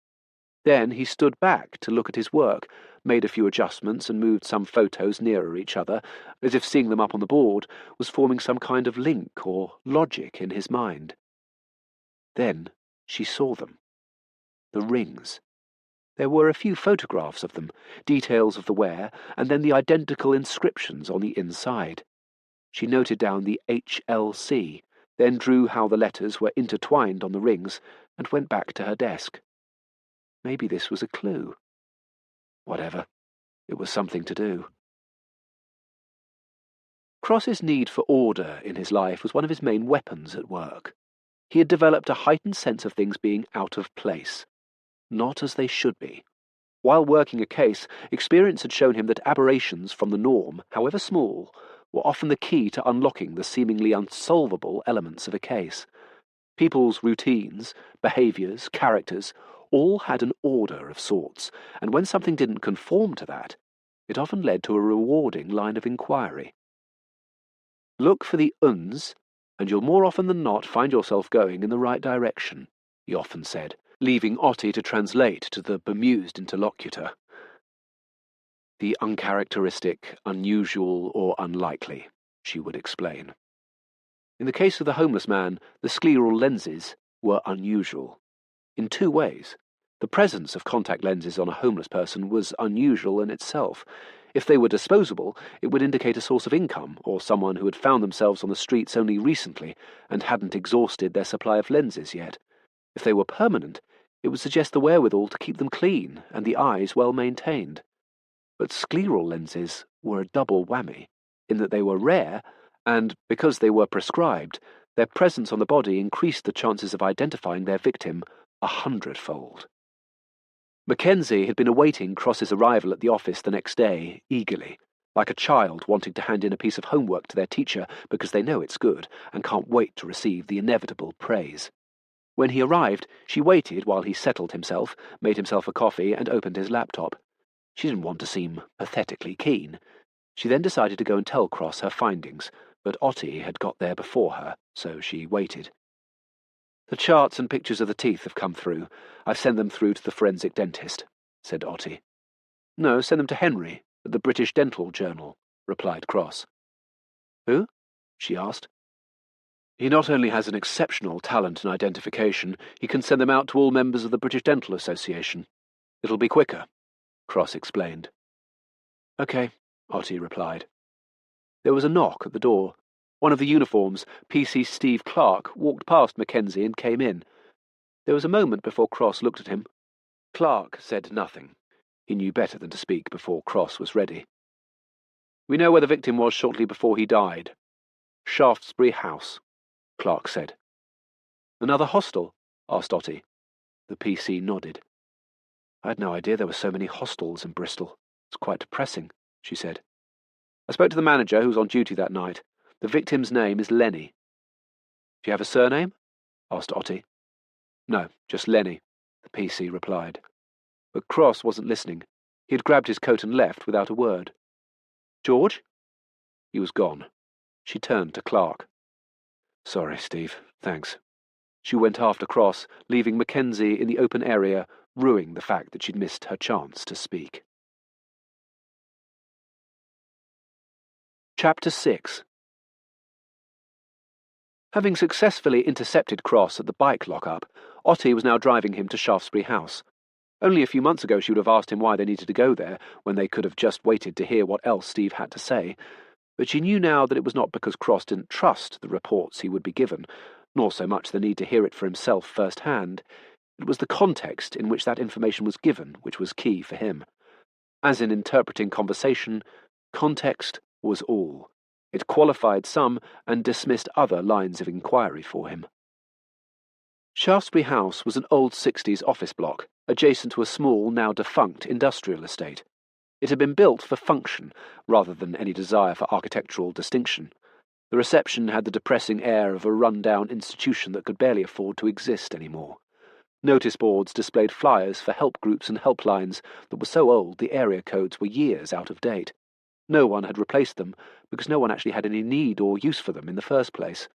Then he stood back to look at his work, made a few adjustments and moved some photos nearer each other, as if seeing them up on the board was forming some kind of link or logic in his mind. Then she saw them. The rings. There were a few photographs of them, details of the wear, and then the identical inscriptions on the inside. She noted down the HLC, then drew how the letters were intertwined on the rings, and went back to her desk. Maybe this was a clue. Whatever. It was something to do. Cross's need for order in his life was one of his main weapons at work. He had developed a heightened sense of things being out of place, not as they should be. While working a case, experience had shown him that aberrations from the norm, however small, were often the key to unlocking the seemingly unsolvable elements of a case. People's routines, behaviours, characters, all had an order of sorts, and when something didn't conform to that, it often led to a rewarding line of inquiry. Look for the uns, and you'll more often than not find yourself going in the right direction, he often said, leaving Otti to translate to the bemused interlocutor. The uncharacteristic, unusual, or unlikely. she would explain. In the case of the homeless man, the scleral lenses were unusual. In two ways. The presence of contact lenses on a homeless person was unusual in itself. If they were disposable, it would indicate a source of income, or someone who had found themselves on the streets only recently and hadn't exhausted their supply of lenses yet. If they were permanent, it would suggest the wherewithal to keep them clean and the eyes well maintained. But scleral lenses were a double whammy, in that they were rare, and, because they were prescribed, their presence on the body increased the chances of identifying their victim 100-fold. Mackenzie had been awaiting Cross's arrival at the office the next day, eagerly, like a child wanting to hand in a piece of homework to their teacher because they know it's good and can't wait to receive the inevitable praise. When he arrived, she waited while he settled himself, made himself a coffee, and opened his laptop. She didn't want to seem pathetically keen. She then decided to go and tell Cross her findings, but Otti had got there before her, so she waited. "The charts and pictures of the teeth have come through. I've sent them through to the forensic dentist," said Otti. "No, send them to Henry, at the British Dental Journal," replied Cross. "Who?" she asked. "He not only has an exceptional talent in identification, he can send them out to all members of the British Dental Association. It'll be quicker," Cross explained. "Okay," Otti replied. There was a knock at the door. One of the uniforms, PC Steve Clark, walked past Mackenzie and came in. There was a moment before Cross looked at him. Clark said nothing. He knew better than to speak before Cross was ready. "We know where the victim was shortly before he died. Shaftesbury House," Clark said. "Another hostel?" asked Otti. The PC nodded. "I had no idea there were so many hostels in Bristol. It's quite depressing," she said. "I spoke to the manager who was on duty that night. The victim's name is Lenny." "Do you have a surname?" asked Otti. "No, just Lenny," the PC replied. But Cross wasn't listening. He had grabbed his coat and left without a word. "George?" He was gone. She turned to Clark. "Sorry, Steve. Thanks." She went after Cross, leaving Mackenzie in the open area, rueing the fact that she'd missed her chance to speak. Chapter 6. Having successfully intercepted Cross at the bike lock-up, Otti was now driving him to Shaftesbury House. Only a few months ago she would have asked him why they needed to go there, when they could have just waited to hear what else Steve had to say. But she knew now that it was not because Cross didn't trust the reports he would be given, nor so much the need to hear it for himself firsthand. It was the context in which that information was given which was key for him. As in interpreting conversation, context was all. It qualified some and dismissed other lines of inquiry for him. Shaftesbury House was an old 60s office block, adjacent to a small, now defunct industrial estate. It had been built for function, rather than any desire for architectural distinction. The reception had the depressing air of a run-down institution that could barely afford to exist anymore. Notice boards displayed flyers for help groups and helplines that were so old the area codes were years out of date. No one had replaced them, because no one actually had any need or use for them in the first place.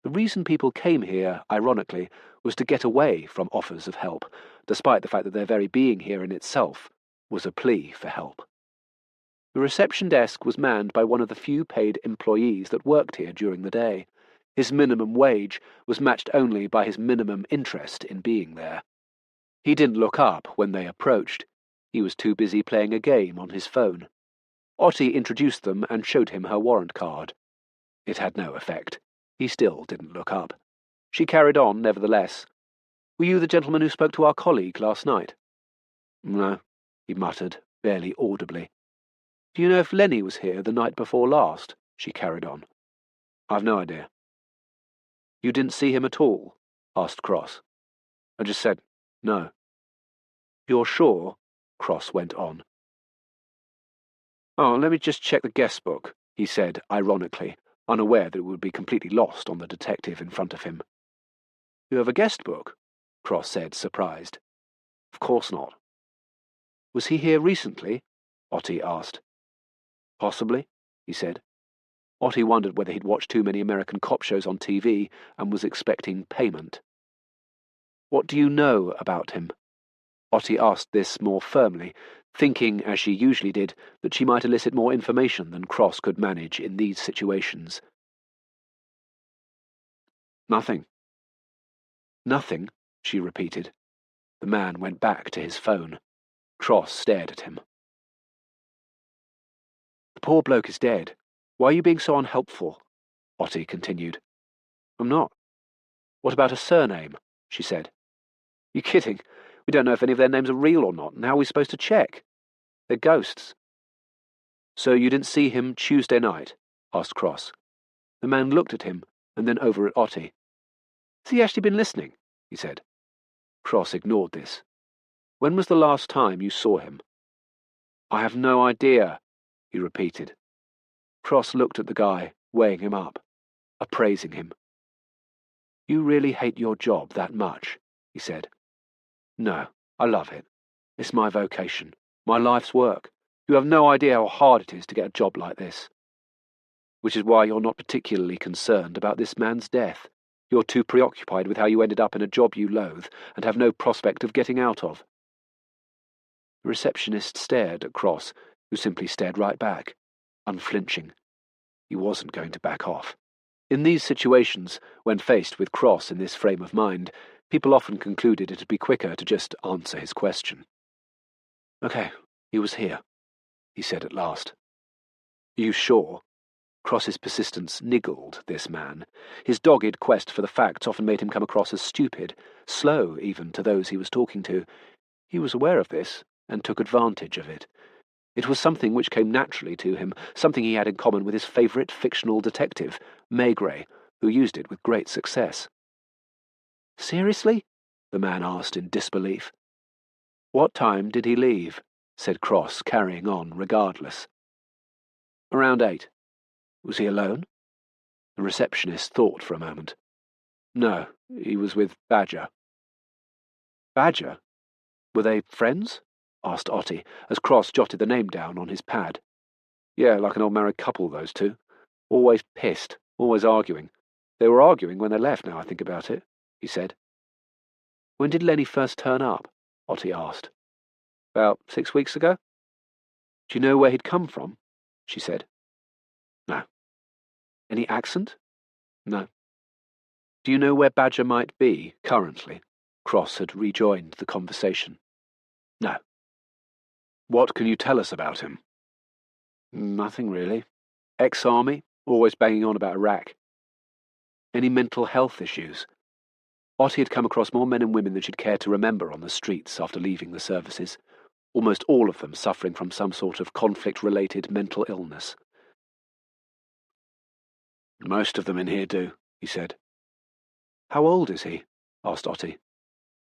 The reason people came here, ironically, was to get away from offers of help, despite the fact that their very being here in itself was a plea for help. The reception desk was manned by one of the few paid employees that worked here during the day. His minimum wage was matched only by his minimum interest in being there. He didn't look up when they approached. He was too busy playing a game on his phone. Otti introduced them and showed him her warrant card. It had no effect. He still didn't look up. She carried on, nevertheless. "Were you the gentleman who spoke to our colleague last night?" "No," he muttered, barely audibly. "Do you know if Lenny was here the night before last?" she carried on. "I've no idea." "You didn't see him at all?" asked Cross. "I just said no." "You're sure?" Cross went on. "Oh, let me just check the guest book," he said, ironically, unaware that it would be completely lost on the detective in front of him. "You have a guest book?" Cross said, surprised. "Of course not." "Was he here recently?" Otti asked. "Possibly," he said. Otti wondered whether he'd watched too many American cop shows on TV and was expecting payment. "What do you know about him?" Otti asked this more firmly, thinking, as she usually did, that she might elicit more information than Cross could manage in these situations. Nothing. Nothing, she repeated. The man went back to his phone. Cross stared at him. The poor bloke is dead. Why are you being so unhelpful? Otti continued. I'm not. What about a surname? She said. You kidding? We don't know if any of their names are real or not, and how are we supposed to check? They're ghosts. So you didn't see him Tuesday night? Asked Cross. The man looked at him, and then over at Otti. Has he actually been listening? He said. Cross ignored this. When was the last time you saw him? I have no idea, he repeated. Cross looked at the guy, weighing him up, appraising him. You really hate your job that much, he said. No, I love it. It's my vocation, my life's work. You have no idea how hard it is to get a job like this. Which is why you're not particularly concerned about this man's death. You're too preoccupied with how you ended up in a job you loathe and have no prospect of getting out of. The receptionist stared at Cross, who simply stared right back, unflinching. He wasn't going to back off. In these situations, when faced with Cross in this frame of mind, people often concluded it'd be quicker to just answer his question. Okay, he was here, he said at last. You sure? Cross's persistence niggled this man. His dogged quest for the facts often made him come across as stupid, slow even to those he was talking to. He was aware of this, and took advantage of it. It was something which came naturally to him, something he had in common with his favourite fictional detective, Maigret, who used it with great success. Seriously? The man asked in disbelief. What time did he leave? Said Cross, carrying on regardless. Around 8. Was he alone? The receptionist thought for a moment. No, he was with Badger. Badger? Were they friends? Asked Otti, as Cross jotted the name down on his pad. Yeah, like an old married couple, those two. Always pissed, always arguing. They were arguing when they left, now I think about it, he said. When did Lenny first turn up? Otti asked. About 6 weeks ago. Do you know where he'd come from? She said. No. Any accent? No. Do you know where Badger might be, currently? Cross had rejoined the conversation. No. What can you tell us about him? Nothing really. Ex-army, always banging on about Iraq. Any mental health issues? Otti had come across more men and women than she'd care to remember on the streets after leaving the services, almost all of them suffering from some sort of conflict-related mental illness. Most of them in here do, he said. How old is he? Asked Otti.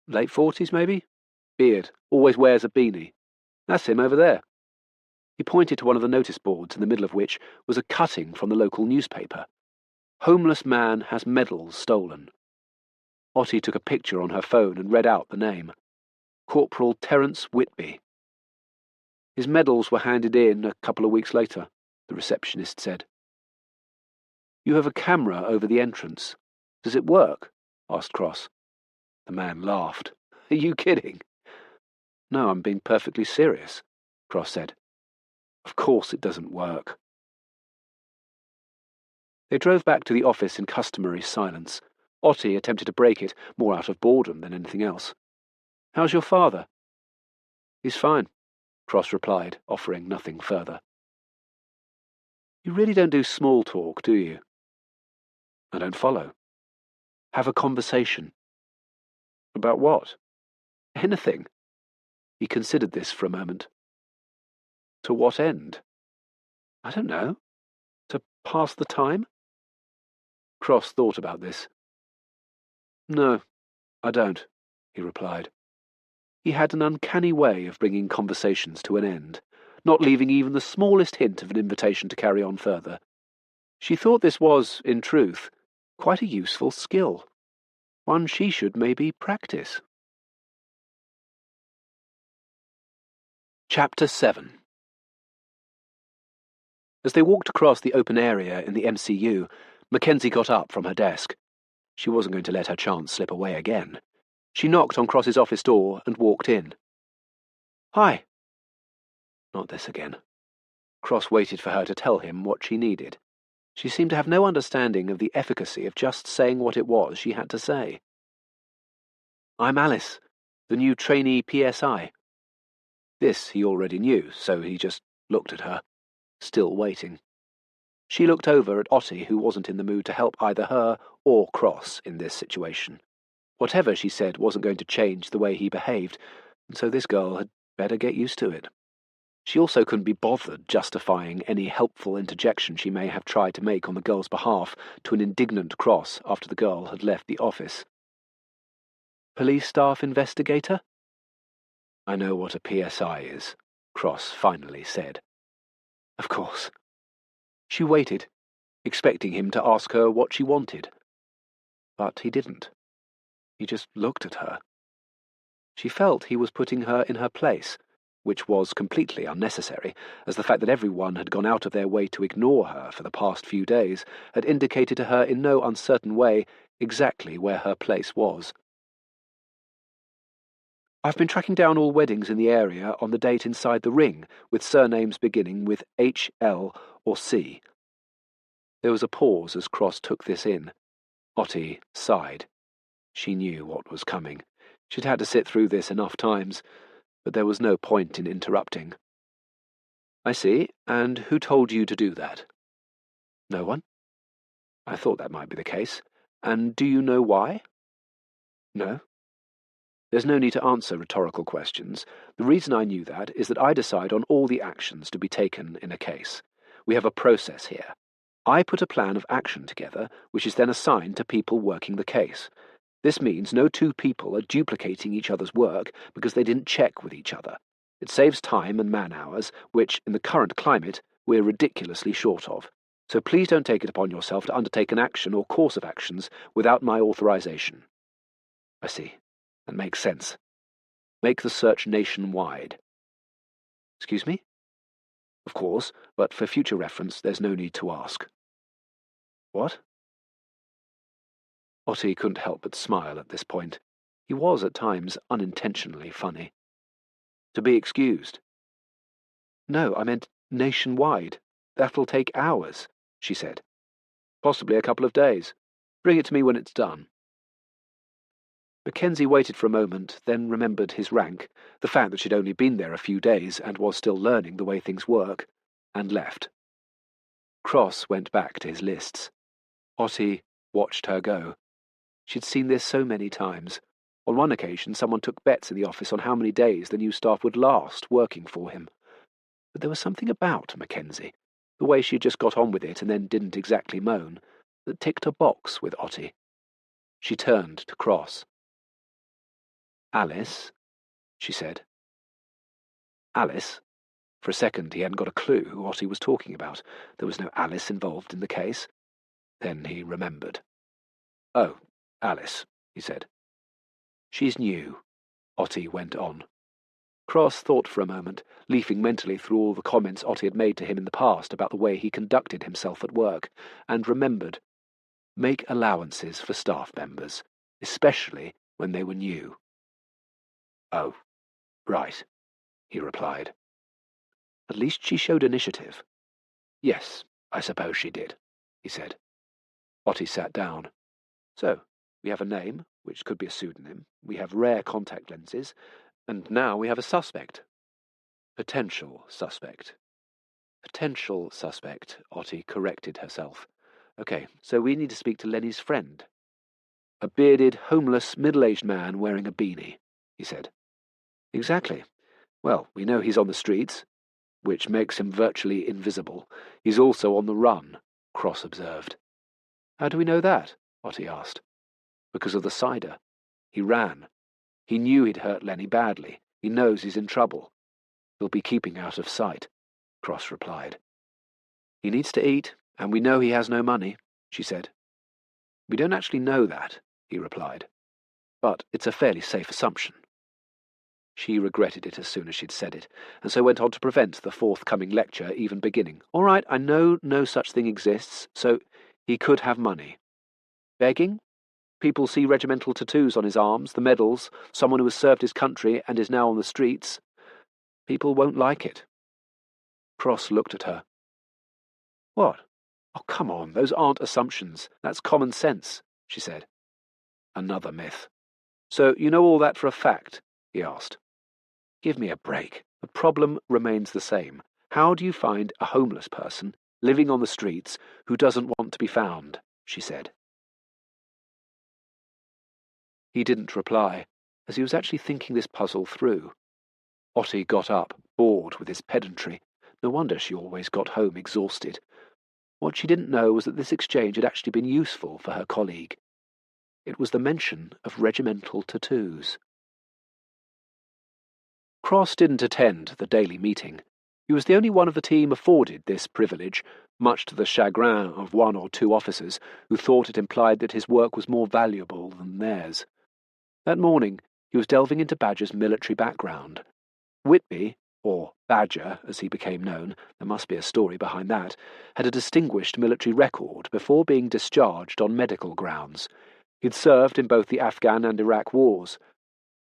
Late 40s, maybe? Beard, always wears a beanie. That's him over there. He pointed to one of the notice boards in the middle of which was a cutting from the local newspaper. Homeless man has medals stolen. Otti took a picture on her phone and read out the name. Corporal Terence Whitby. His medals were handed in a couple of weeks later, the receptionist said. You have a camera over the entrance. Does it work? Asked Cross. The man laughed. Are you kidding? No, I'm being perfectly serious, Cross said. Of course it doesn't work. They drove back to the office in customary silence. Otti attempted to break it, more out of boredom than anything else. How's your father? He's fine, Cross replied, offering nothing further. You really don't do small talk, do you? I don't follow. Have a conversation. About what? Anything. He considered this for a moment. To what end? I don't know. To pass the time? Cross thought about this. No, I don't, he replied. He had an uncanny way of bringing conversations to an end, not leaving even the smallest hint of an invitation to carry on further. She thought this was, in truth, quite a useful skill, one she should maybe practice. Chapter 7. As they walked across the open area in the MCU, Mackenzie got up from her desk. She wasn't going to let her chance slip away again. She knocked on Cross's office door and walked in. Hi. Not this again. Cross waited for her to tell him what she needed. She seemed to have no understanding of the efficacy of just saying what it was she had to say. I'm Alice, the new trainee PSI. This he already knew, so he just looked at her, still waiting. She looked over at Otti, who wasn't in the mood to help either her or Cross in this situation. Whatever she said wasn't going to change the way he behaved, and so this girl had better get used to it. She also couldn't be bothered justifying any helpful interjection she may have tried to make on the girl's behalf to an indignant Cross after the girl had left the office. Police staff investigator? I know what a PSI is, Cross finally said. Of course. She waited, expecting him to ask her what she wanted. But he didn't. He just looked at her. She felt he was putting her in her place, which was completely unnecessary, as the fact that everyone had gone out of their way to ignore her for the past few days had indicated to her in no uncertain way exactly where her place was. I've been tracking down all weddings in the area on the date inside the ring, with surnames beginning with H, L, or C. There was a pause as Cross took this in. Otti sighed. She knew what was coming. She'd had to sit through this enough times, but there was no point in interrupting. I see, and who told you to do that? No one. I thought that might be the case. And do you know why? No. There's no need to answer rhetorical questions. The reason I knew that is that I decide on all the actions to be taken in a case. We have a process here. I put a plan of action together, which is then assigned to people working the case. This means no two people are duplicating each other's work because they didn't check with each other. It saves time and man-hours, which, in the current climate, we're ridiculously short of. So please don't take it upon yourself to undertake an action or course of actions without my authorization. I see. That makes sense. Make the search nationwide. Excuse me? Of course, but for future reference, there's no need to ask. What? Otti couldn't help but smile at this point. He was at times unintentionally funny. To be excused. No, I meant nationwide. That'll take hours, she said. Possibly a couple of days. Bring it to me when it's done. Mackenzie waited for a moment, then remembered his rank, the fact that she'd only been there a few days and was still learning the way things work, and left. Cross went back to his lists. Otti watched her go. She'd seen this so many times. On one occasion, someone took bets in the office on how many days the new staff would last working for him. But there was something about Mackenzie, the way she just got on with it and then didn't exactly moan, that ticked a box with Otti. She turned to Cross. Alice, she said. Alice? For a second he hadn't got a clue who Otti was talking about. There was no Alice involved in the case. Then he remembered. Oh, Alice, he said. She's new, Otti went on. Cross thought for a moment, leafing mentally through all the comments Otti had made to him in the past about the way he conducted himself at work, and remembered. Make allowances for staff members, especially when they were new. Oh, right, he replied. At least she showed initiative. Yes, I suppose she did, he said. Otti sat down. So, we have a name, which could be a pseudonym, we have rare contact lenses, and now we have a suspect. Potential suspect. Potential suspect, Otti corrected herself. Okay, so we need to speak to Lenny's friend. A bearded, homeless, middle-aged man wearing a beanie, he said. Exactly. Well, we know he's on the streets, which makes him virtually invisible. He's also on the run, Cross observed. How do we know that? Otti asked. Because of the cider. He ran. He knew he'd hurt Lenny badly. He knows he's in trouble. He'll be keeping out of sight, Cross replied. He needs to eat, and we know he has no money, she said. We don't actually know that, he replied. But it's a fairly safe assumption. She regretted it as soon as she'd said it, and so went on to prevent the forthcoming lecture even beginning. All right, I know no such thing exists, so he could have money. Begging? People see regimental tattoos on his arms, the medals, someone who has served his country and is now on the streets. People won't like it. Cross looked at her. What? Oh, come on, those aren't assumptions. That's common sense, she said. Another myth. So you know all that for a fact? He asked. Give me a break. The problem remains the same. How do you find a homeless person living on the streets who doesn't want to be found? She said. He didn't reply, as he was actually thinking this puzzle through. Otti got up, bored with his pedantry. No wonder she always got home exhausted. What she didn't know was that this exchange had actually been useful for her colleague. It was the mention of regimental tattoos. Cross didn't attend the daily meeting. He was the only one of the team afforded this privilege, much to the chagrin of one or two officers who thought it implied that his work was more valuable than theirs. That morning he was delving into Badger's military background. Whitby, or Badger as he became known, there must be a story behind that, had a distinguished military record before being discharged on medical grounds. He'd served in both the Afghan and Iraq wars.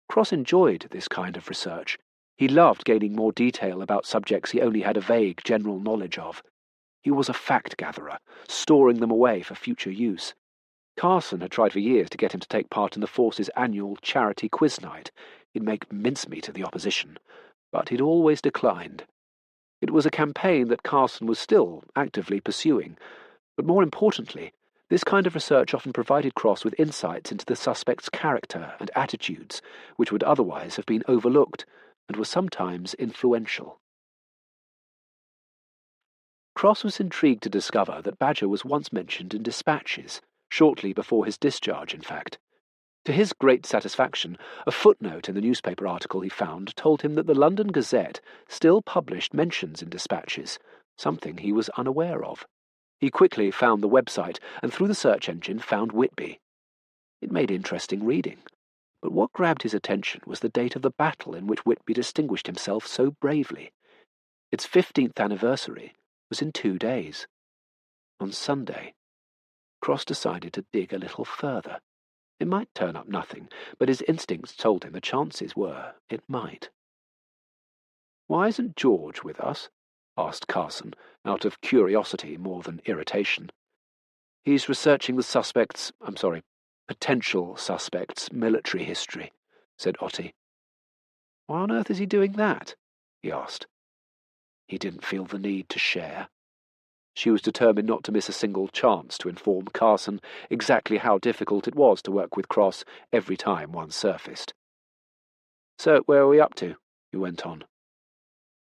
Cross enjoyed this kind of research. He loved gaining more detail about subjects he only had a vague general knowledge of. He was a fact-gatherer, storing them away for future use. Carson had tried for years to get him to take part in the force's annual charity quiz night. He'd make mincemeat of the opposition, but he'd always declined. It was a campaign that Carson was still actively pursuing, but more importantly, this kind of research often provided Cross with insights into the suspect's character and attitudes, which would otherwise have been overlooked, and were sometimes influential. Cross was intrigued to discover that Badger was once mentioned in dispatches, shortly before his discharge, in fact. To his great satisfaction, a footnote in the newspaper article he found told him that the London Gazette still published mentions in dispatches, something he was unaware of. He quickly found the website and through the search engine found Whitby. It made interesting reading, but what grabbed his attention was the date of the battle in which Whitby distinguished himself so bravely. Its 15th anniversary was in 2 days. On Sunday, Cross decided to dig a little further. It might turn up nothing, but his instincts told him the chances were it might. "Why isn't George with us?" asked Carson, out of curiosity more than irritation. "He's researching the potential suspect's military history," said Otti. "Why on earth is he doing that?" he asked. He didn't feel the need to share. She was determined not to miss a single chance to inform Carson exactly how difficult it was to work with Cross every time one surfaced. "So, where are we up to?" he went on.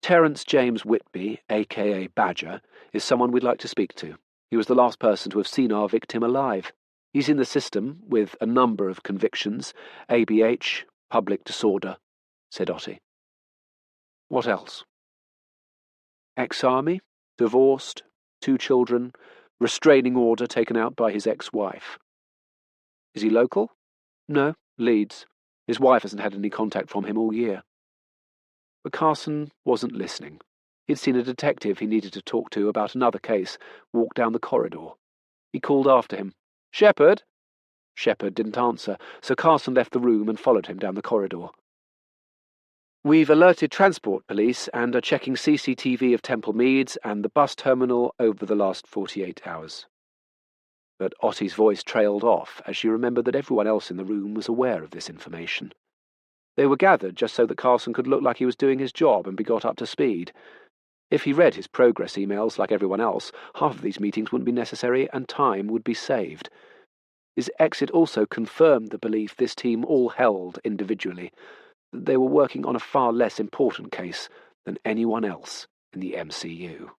"Terence James Whitby, a.k.a. Badger, is someone we'd like to speak to. He was the last person to have seen our victim alive. He's in the system, with a number of convictions, ABH, public disorder," said Otti. "What else?" "Ex-army, divorced, 2 children, restraining order taken out by his ex-wife." "Is he local?" "No, Leeds. His wife hasn't had any contact from him all year." But Carson wasn't listening. He'd seen a detective he needed to talk to about another case walk down the corridor. He called after him, "Shepherd?" Shepherd didn't answer, so Carson left the room and followed him down the corridor. "We've alerted transport police and are checking CCTV of Temple Meads and the bus terminal over the last 48 hours. But Otti's voice trailed off as she remembered that everyone else in the room was aware of this information. They were gathered just so that Carson could look like he was doing his job and be got up to speed. If he read his progress emails like everyone else, half of these meetings wouldn't be necessary and time would be saved. His exit also confirmed the belief this team all held individually, that they were working on a far less important case than anyone else in the MCU.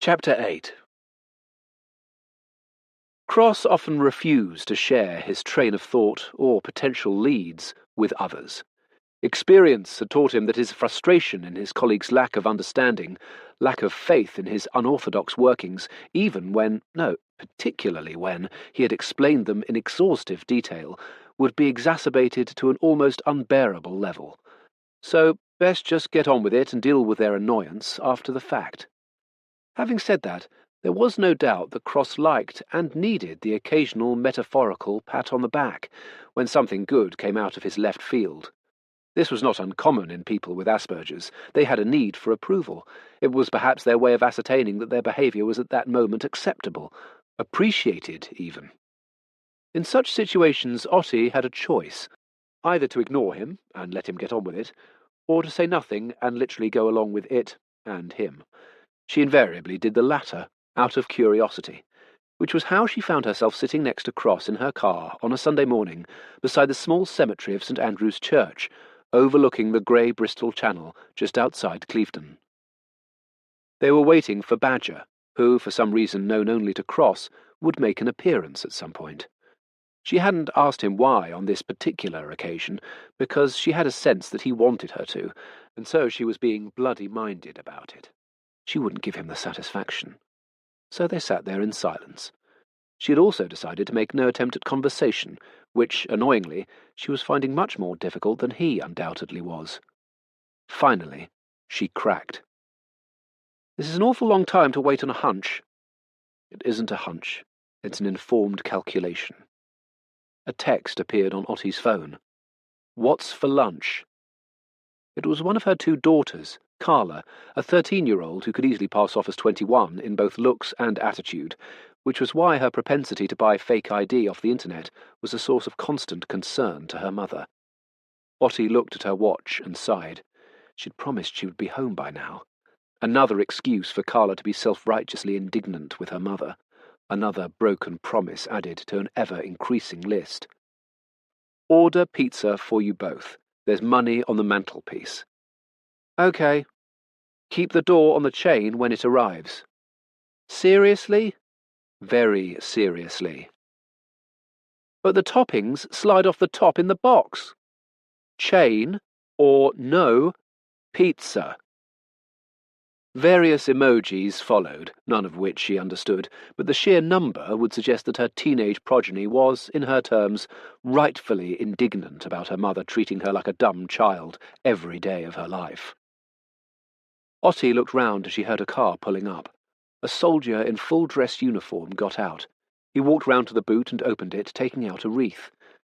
Chapter 8. Cross often refused to share his train of thought or potential leads with others. Experience had taught him that his frustration in his colleagues' lack of understanding, lack of faith in his unorthodox workings, particularly when he had explained them in exhaustive detail, would be exacerbated to an almost unbearable level. So, best just get on with it and deal with their annoyance after the fact. Having said that, there was no doubt that Cross liked and needed the occasional metaphorical pat on the back when something good came out of his left field. This was not uncommon in people with Asperger's. They had a need for approval. It was perhaps their way of ascertaining that their behaviour was at that moment acceptable, appreciated even. In such situations, Otti had a choice, either to ignore him and let him get on with it, or to say nothing and literally go along with it and him. She invariably did the latter, out of curiosity, which was how she found herself sitting next to Cross in her car on a Sunday morning beside the small cemetery of St Andrew's Church, overlooking the grey Bristol Channel just outside Clevedon. They were waiting for Badger, who, for some reason known only to Cross, would make an appearance at some point. She hadn't asked him why on this particular occasion, because she had a sense that he wanted her to, and so she was being bloody-minded about it. She wouldn't give him the satisfaction. So they sat there in silence. She had also decided to make no attempt at conversation, which, annoyingly, she was finding much more difficult than he undoubtedly was. Finally, she cracked. "This is an awful long time to wait on a hunch." "It isn't a hunch. It's an informed calculation." A text appeared on Otti's phone. "What's for lunch?" It was one of her two daughters, Carla, a 13-year-old who could easily pass off as 21 in both looks and attitude, which was why her propensity to buy fake ID off the internet was a source of constant concern to her mother. Otti looked at her watch and sighed. She'd promised she would be home by now. Another excuse for Carla to be self-righteously indignant with her mother. Another broken promise added to an ever-increasing list. "Order pizza for you both. There's money on the mantelpiece." "OK. Keep the door on the chain when it arrives." "Seriously?" "Very seriously." "But the toppings slide off the top in the box." "Chain or no pizza." Various emojis followed, none of which she understood, but the sheer number would suggest that her teenage progeny was, in her terms, rightfully indignant about her mother treating her like a dumb child every day of her life. Otti looked round as she heard a car pulling up. A soldier in full-dress uniform got out. He walked round to the boot and opened it, taking out a wreath.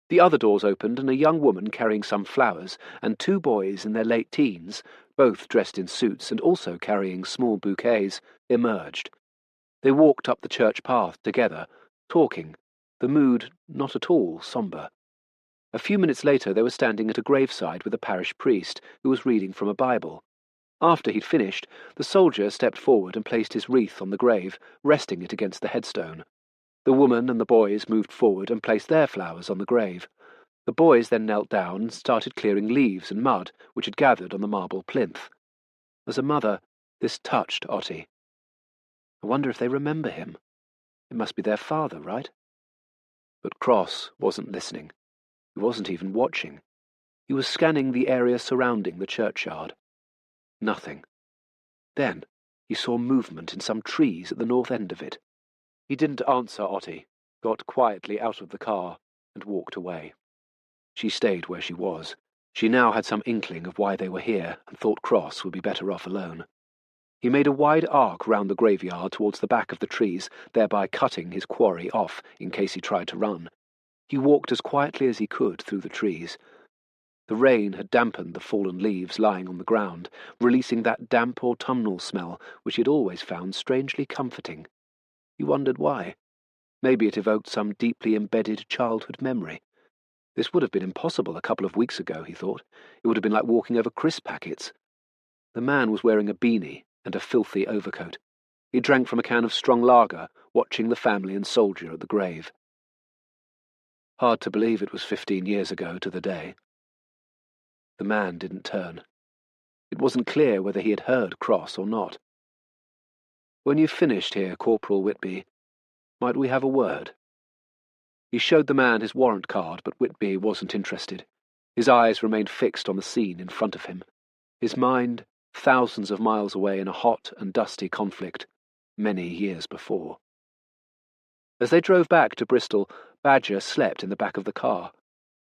The other doors opened, and a young woman carrying some flowers, and two boys in their late teens, both dressed in suits and also carrying small bouquets, emerged. They walked up the church path together, talking, the mood not at all sombre. A few minutes later they were standing at a graveside with a parish priest, who was reading from a Bible. After he'd finished, the soldier stepped forward and placed his wreath on the grave, resting it against the headstone. The woman and the boys moved forward and placed their flowers on the grave. The boys then knelt down and started clearing leaves and mud which had gathered on the marble plinth. As a mother, this touched Otti. I wonder if they remember him. It must be their father, right? But Cross wasn't listening. He wasn't even watching. He was scanning the area surrounding the churchyard. Nothing. Then he saw movement in some trees at the north end of it. He didn't answer Otti, got quietly out of the car, and walked away. She stayed where she was. She now had some inkling of why they were here, and thought Cross would be better off alone. He made a wide arc round the graveyard towards the back of the trees, thereby cutting his quarry off in case he tried to run. He walked as quietly as he could through the trees. The rain had dampened the fallen leaves lying on the ground, releasing that damp autumnal smell which he had always found strangely comforting. He wondered why. Maybe it evoked some deeply embedded childhood memory. This would have been impossible a couple of weeks ago, he thought. It would have been like walking over crisp packets. The man was wearing a beanie and a filthy overcoat. He drank from a can of strong lager, watching the family and soldier at the grave. Hard to believe it was 15 years ago to the day. The man didn't turn. It wasn't clear whether he had heard Cross or not. "When you've finished here, Corporal Whitby, might we have a word?" He showed the man his warrant card, but Whitby wasn't interested. His eyes remained fixed on the scene in front of him. His mind, thousands of miles away in a hot and dusty conflict, many years before. As they drove back to Bristol, Badger slept in the back of the car.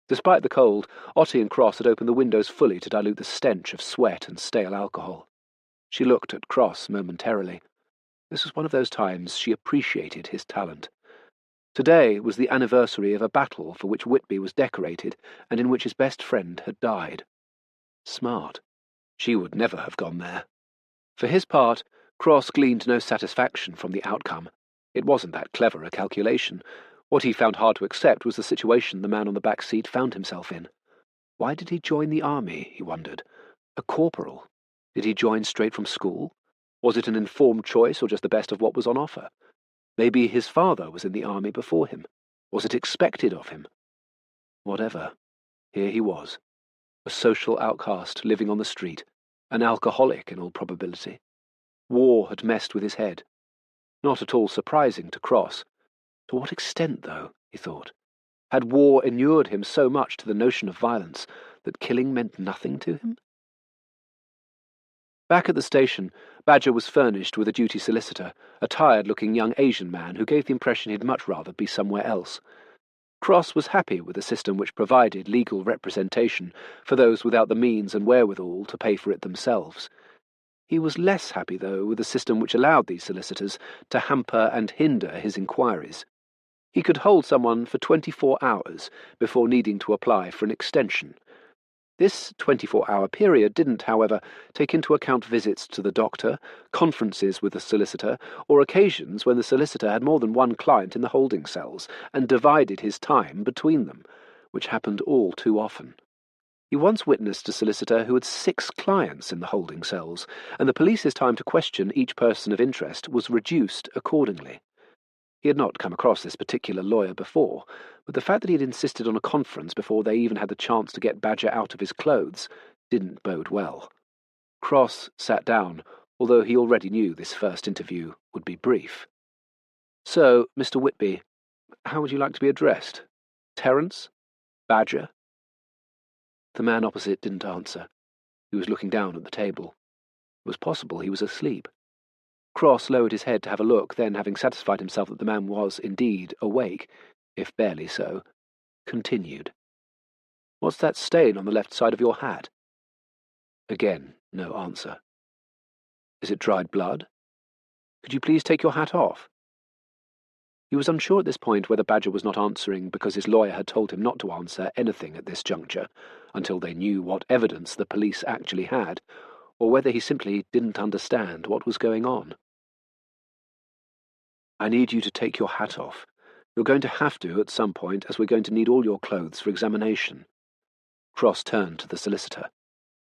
Despite the cold, Otti and Cross had opened the windows fully to dilute the stench of sweat and stale alcohol. She looked at Cross momentarily. This was one of those times she appreciated his talent. Today was the anniversary of a battle for which Whitby was decorated and in which his best friend had died. Smart. She would never have gone there. For his part, Cross gleaned no satisfaction from the outcome. It wasn't that clever a calculation. What he found hard to accept was the situation the man on the back seat found himself in. Why did he join the army, he wondered? A corporal? Did he join straight from school? Was it an informed choice or just the best of what was on offer? Maybe his father was in the army before him. Was it expected of him? Whatever. Here he was, a social outcast living on the street, an alcoholic in all probability. War had messed with his head. Not at all surprising to Cross. To what extent, though, he thought? Had war inured him so much to the notion of violence that killing meant nothing to him? Back at the station, Badger was furnished with a duty solicitor, a tired-looking young Asian man who gave the impression he'd much rather be somewhere else. Cross was happy with a system which provided legal representation for those without the means and wherewithal to pay for it themselves. He was less happy, though, with a system which allowed these solicitors to hamper and hinder his inquiries. He could hold someone for 24 hours before needing to apply for an extension. This 24-hour period didn't, however, take into account visits to the doctor, conferences with the solicitor, or occasions when the solicitor had more than one client in the holding cells and divided his time between them, which happened all too often. He once witnessed a solicitor who had 6 clients in the holding cells, and the police's time to question each person of interest was reduced accordingly. He had not come across this particular lawyer before, but the fact that he had insisted on a conference before they even had the chance to get Badger out of his clothes didn't bode well. Cross sat down, although he already knew this first interview would be brief. "So, Mr. Whitby, how would you like to be addressed? Terence? Badger?" The man opposite didn't answer. He was looking down at the table. It was possible he was asleep. Cross lowered his head to have a look, then, having satisfied himself that the man was indeed awake, if barely so, continued. "What's that stain on the left side of your hat?" Again, no answer. "Is it dried blood? Could you please take your hat off?" He was unsure at this point whether Badger was not answering because his lawyer had told him not to answer anything at this juncture, until they knew what evidence the police actually had, or whether he simply didn't understand what was going on. "I need you to take your hat off. You're going to have to at some point, as we're going to need all your clothes for examination." Cross turned to the solicitor.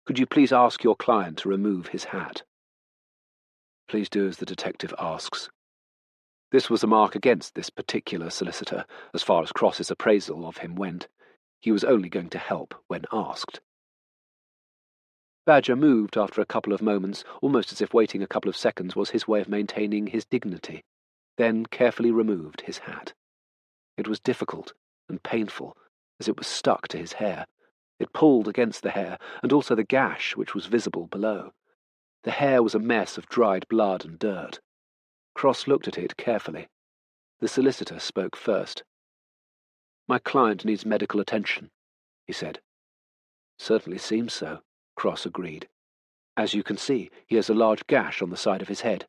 "Could you please ask your client to remove his hat?" "Please do as the detective asks." This was a mark against this particular solicitor, as far as Cross's appraisal of him went. He was only going to help when asked. Badger moved after a couple of moments, almost as if waiting a couple of seconds was his way of maintaining his dignity, then carefully removed his hat. It was difficult and painful, as it was stuck to his hair. It pulled against the hair, and also the gash which was visible below. The hair was a mess of dried blood and dirt. Cross looked at it carefully. The solicitor spoke first. "My client needs medical attention," he said. "Certainly seems so," Cross agreed. "As you can see, he has a large gash on the side of his head,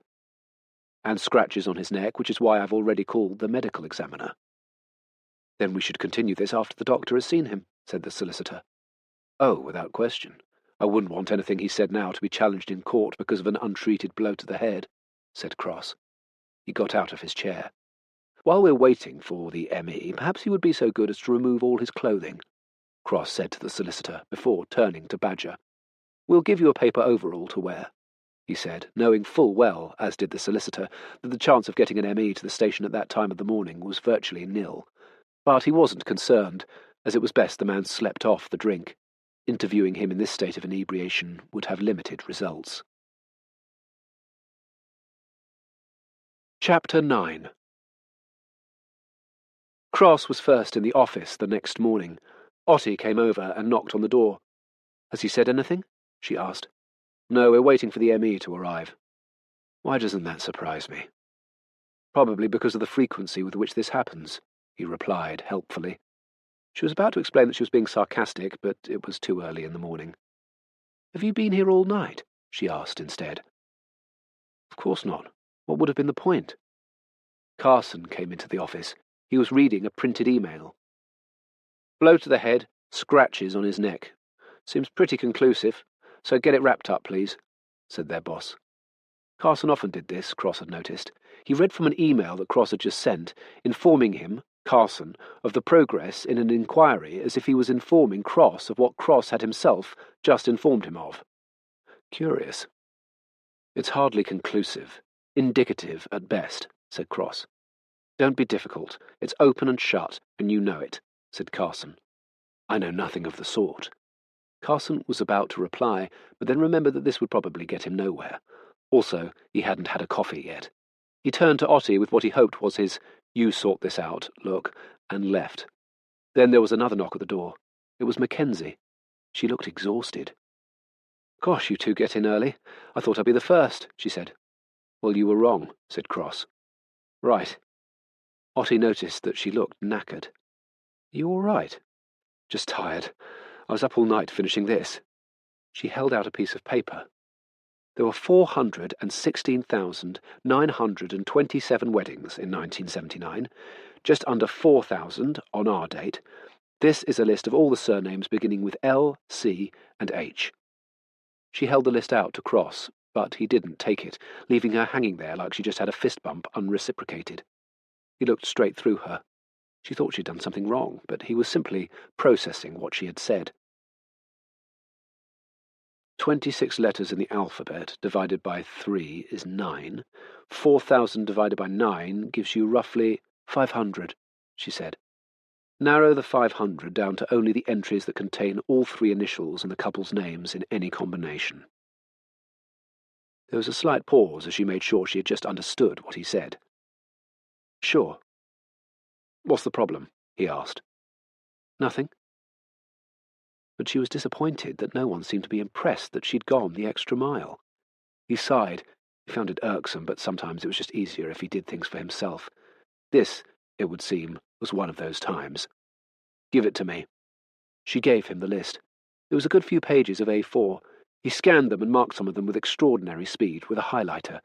and scratches on his neck, which is why I've already called the medical examiner." "Then we should continue this after the doctor has seen him," said the solicitor. "Oh, without question. I wouldn't want anything he said now to be challenged in court because of an untreated blow to the head," said Cross. He got out of his chair. "While we're waiting for the M.E., perhaps he would be so good as to remove all his clothing," Cross said to the solicitor before turning to Badger. "We'll give you a paper overall to wear," he said, knowing full well, as did the solicitor, that the chance of getting an M.E. to the station at that time of the morning was virtually nil. But he wasn't concerned, as it was best the man slept off the drink. Interviewing him in this state of inebriation would have limited results. Chapter 9. Cross was first in the office the next morning. Ottie came over and knocked on the door. "Has he said anything?" she asked. "No, we're waiting for the M.E. to arrive." "Why doesn't that surprise me?" "Probably because of the frequency with which this happens," he replied helpfully. She was about to explain that she was being sarcastic, but it was too early in the morning. "Have you been here all night?" she asked instead. "Of course not. What would have been the point?" Carson came into the office. He was reading a printed email. "Blow to the head, scratches on his neck. Seems pretty conclusive, so get it wrapped up, please, said their boss. Carson often did this, Cross had noticed. He read from an email that Cross had just sent, informing him, Carson, of the progress in an inquiry as if he was informing Cross of what Cross had himself just informed him of. Curious. It's hardly conclusive. Indicative at best, said Cross. Don't be difficult. It's open and shut, and you know it, said Carson. I know nothing of the sort. Carson was about to reply, but then remembered that this would probably get him nowhere. Also, he hadn't had a coffee yet. He turned to Otti with what he hoped was his "you sort this out" look, and left. Then there was another knock at the door. It was Mackenzie. She looked exhausted. Gosh, you two get in early. I thought I'd be the first, she said. Well, you were wrong, said Cross. Right. Otti noticed that she looked knackered. You all right? Just tired. I was up all night finishing this. She held out a piece of paper. There were 416,927 weddings in 1979, just under 4,000 on our date. This is a list of all the surnames beginning with L, C, and H. She held the list out to Cross, but he didn't take it, leaving her hanging there like she just had a fist bump unreciprocated. He looked straight through her. She thought she'd done something wrong, but he was simply processing what she had said. 26 letters in the alphabet divided by 3 is 9. 4,000 divided by 9 gives you roughly 500, she said. Narrow the 500 down to only the entries that contain all 3 initials and the couple's names in any combination. There was a slight pause as she made sure she had just understood what he said. Sure. What's the problem? He asked. Nothing. But she was disappointed that no one seemed to be impressed that she'd gone the extra mile. He sighed. He found it irksome, but sometimes it was just easier if he did things for himself. This, it would seem, was one of those times. Give it to me. She gave him the list. It was a good few pages of A4. He scanned them and marked some of them with extraordinary speed, with a highlighter.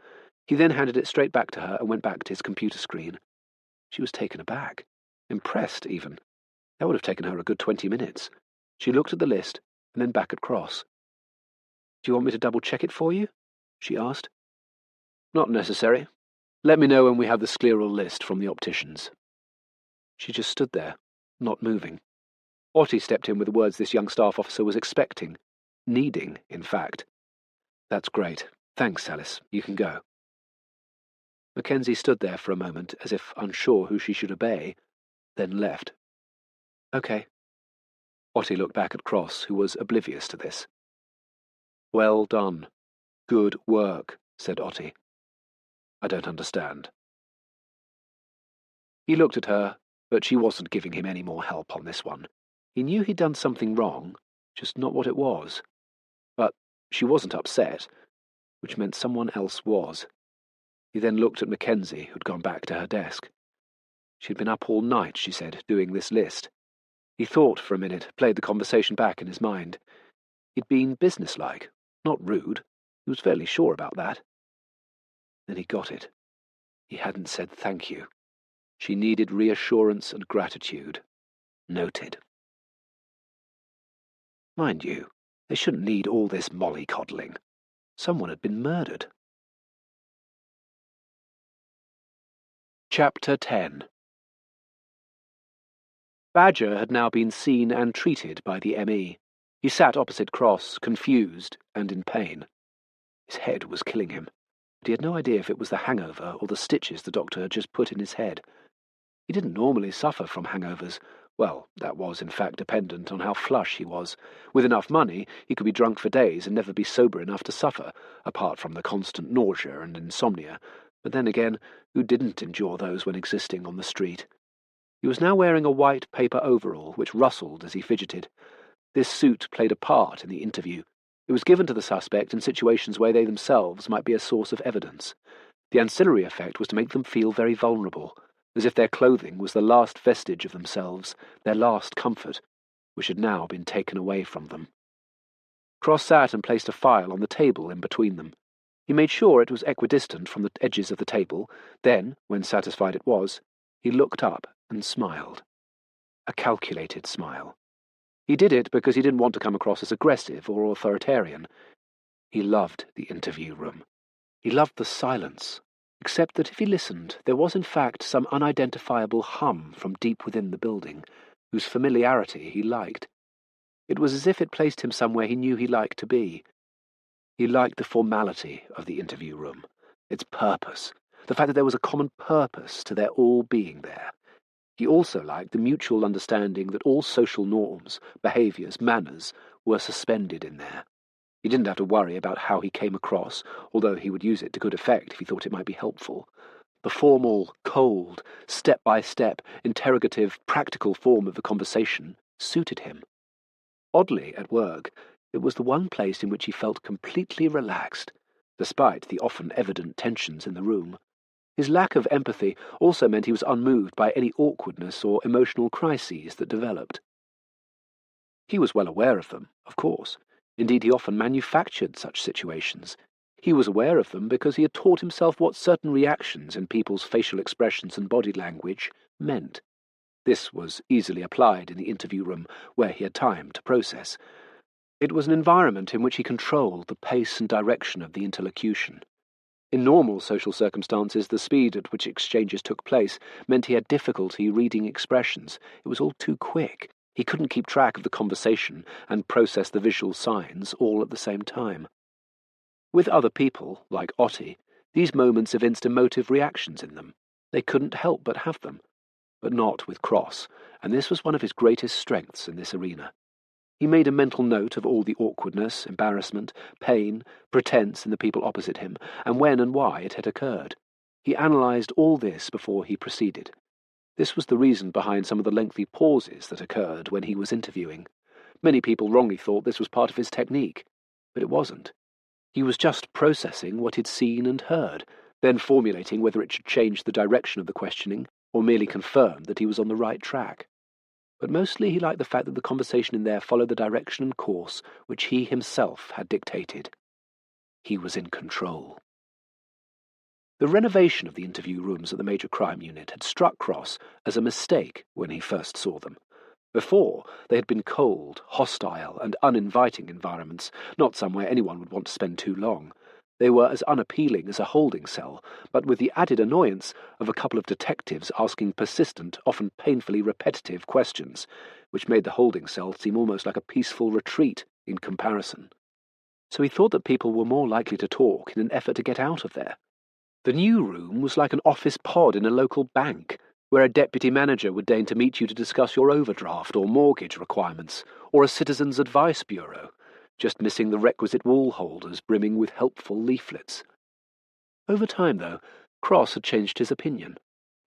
He then handed it straight back to her and went back to his computer screen. She was taken aback. Impressed, even. That would have taken her a good 20 minutes. She looked at the list, and then back at Cross. Do you want me to double-check it for you? She asked. Not necessary. Let me know when we have the scleral list from the opticians. She just stood there, not moving. Otti stepped in with the words this young staff officer was expecting. Needing, in fact. That's great. Thanks, Alice. You can go. Mackenzie stood there for a moment, as if unsure who she should obey, then left. Okay. Otti looked back at Cross, who was oblivious to this. Well done. Good work, said Otti. I don't understand. He looked at her, but she wasn't giving him any more help on this one. He knew he'd done something wrong, just not what it was. But she wasn't upset, which meant someone else was. He then looked at Mackenzie, who'd gone back to her desk. She'd been up all night, she said, doing this list. He thought for a minute, played the conversation back in his mind. He'd been businesslike, not rude. He was fairly sure about that. Then he got it. He hadn't said thank you. She needed reassurance and gratitude. Noted. Mind you, they shouldn't need all this mollycoddling. Someone had been murdered. Chapter 10. Badger had now been seen and treated by the M.E. He sat opposite Cross, confused and in pain. His head was killing him, but he had no idea if it was the hangover or the stitches the doctor had just put in his head. He didn't normally suffer from hangovers. Well, that was, in fact, dependent on how flush he was. With enough money, he could be drunk for days and never be sober enough to suffer, apart from the constant nausea and insomnia. But then again, who didn't endure those when existing on the street? He was now wearing a white paper overall, which rustled as he fidgeted. This suit played a part in the interview. It was given to the suspect in situations where they themselves might be a source of evidence. The ancillary effect was to make them feel very vulnerable, as if their clothing was the last vestige of themselves, their last comfort, which had now been taken away from them. Cross sat and placed a file on the table in between them. He made sure it was equidistant from the edges of the table. Then, when satisfied it was, he looked up and smiled. A calculated smile. He did it because he didn't want to come across as aggressive or authoritarian. He loved the interview room. He loved the silence, except that if he listened, there was in fact some unidentifiable hum from deep within the building, whose familiarity he liked. It was as if it placed him somewhere he knew he liked to be. He liked the formality of the interview room, its purpose, the fact that there was a common purpose to their all being there. He also liked the mutual understanding that all social norms, behaviours, manners were suspended in there. He didn't have to worry about how he came across, although he would use it to good effect if he thought it might be helpful. The formal, cold, step-by-step, interrogative, practical form of the conversation suited him. Oddly, at work, it was the one place in which he felt completely relaxed, despite the often evident tensions in the room. His lack of empathy also meant he was unmoved by any awkwardness or emotional crises that developed. He was well aware of them, of course. Indeed, he often manufactured such situations. He was aware of them because he had taught himself what certain reactions in people's facial expressions and body language meant. This was easily applied in the interview room, where he had time to process. It was an environment in which he controlled the pace and direction of the interlocution. In normal social circumstances, the speed at which exchanges took place meant he had difficulty reading expressions. It was all too quick. He couldn't keep track of the conversation and process the visual signs all at the same time. With other people, like Otti, these moments evinced emotive reactions in them. They couldn't help but have them. But not with Cross, and this was one of his greatest strengths in this arena. He made a mental note of all the awkwardness, embarrassment, pain, pretense in the people opposite him, and when and why it had occurred. He analysed all this before he proceeded. This was the reason behind some of the lengthy pauses that occurred when he was interviewing. Many people wrongly thought this was part of his technique, but it wasn't. He was just processing what he'd seen and heard, then formulating whether it should change the direction of the questioning or merely confirm that he was on the right track. But mostly he liked the fact that the conversation in there followed the direction and course which he himself had dictated. He was in control. The renovation of the interview rooms at the Major Crime Unit had struck Cross as a mistake when he first saw them. Before, they had been cold, hostile, and uninviting environments, not somewhere anyone would want to spend too long. They were as unappealing as a holding cell, but with the added annoyance of a couple of detectives asking persistent, often painfully repetitive questions, which made the holding cell seem almost like a peaceful retreat in comparison. So he thought that people were more likely to talk in an effort to get out of there. The new room was like an office pod in a local bank, where a deputy manager would deign to meet you to discuss your overdraft or mortgage requirements, or a citizens' advice bureau, just missing the requisite wall holders brimming with helpful leaflets. Over time, though, Cross had changed his opinion.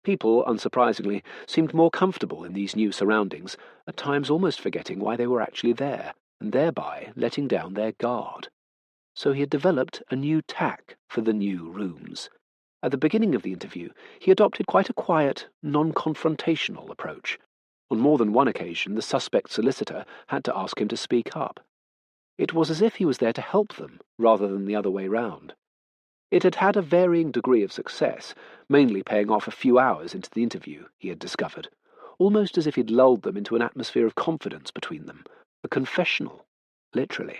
People, unsurprisingly, seemed more comfortable in these new surroundings, at times almost forgetting why they were actually there, and thereby letting down their guard. So he had developed a new tack for the new rooms. At the beginning of the interview, he adopted quite a quiet, non-confrontational approach. On more than one occasion, the suspect's solicitor had to ask him to speak up. It was as if he was there to help them, rather than the other way round. It had had a varying degree of success, mainly paying off a few hours into the interview, he had discovered, almost as if he'd lulled them into an atmosphere of confidence between them, a confessional, literally.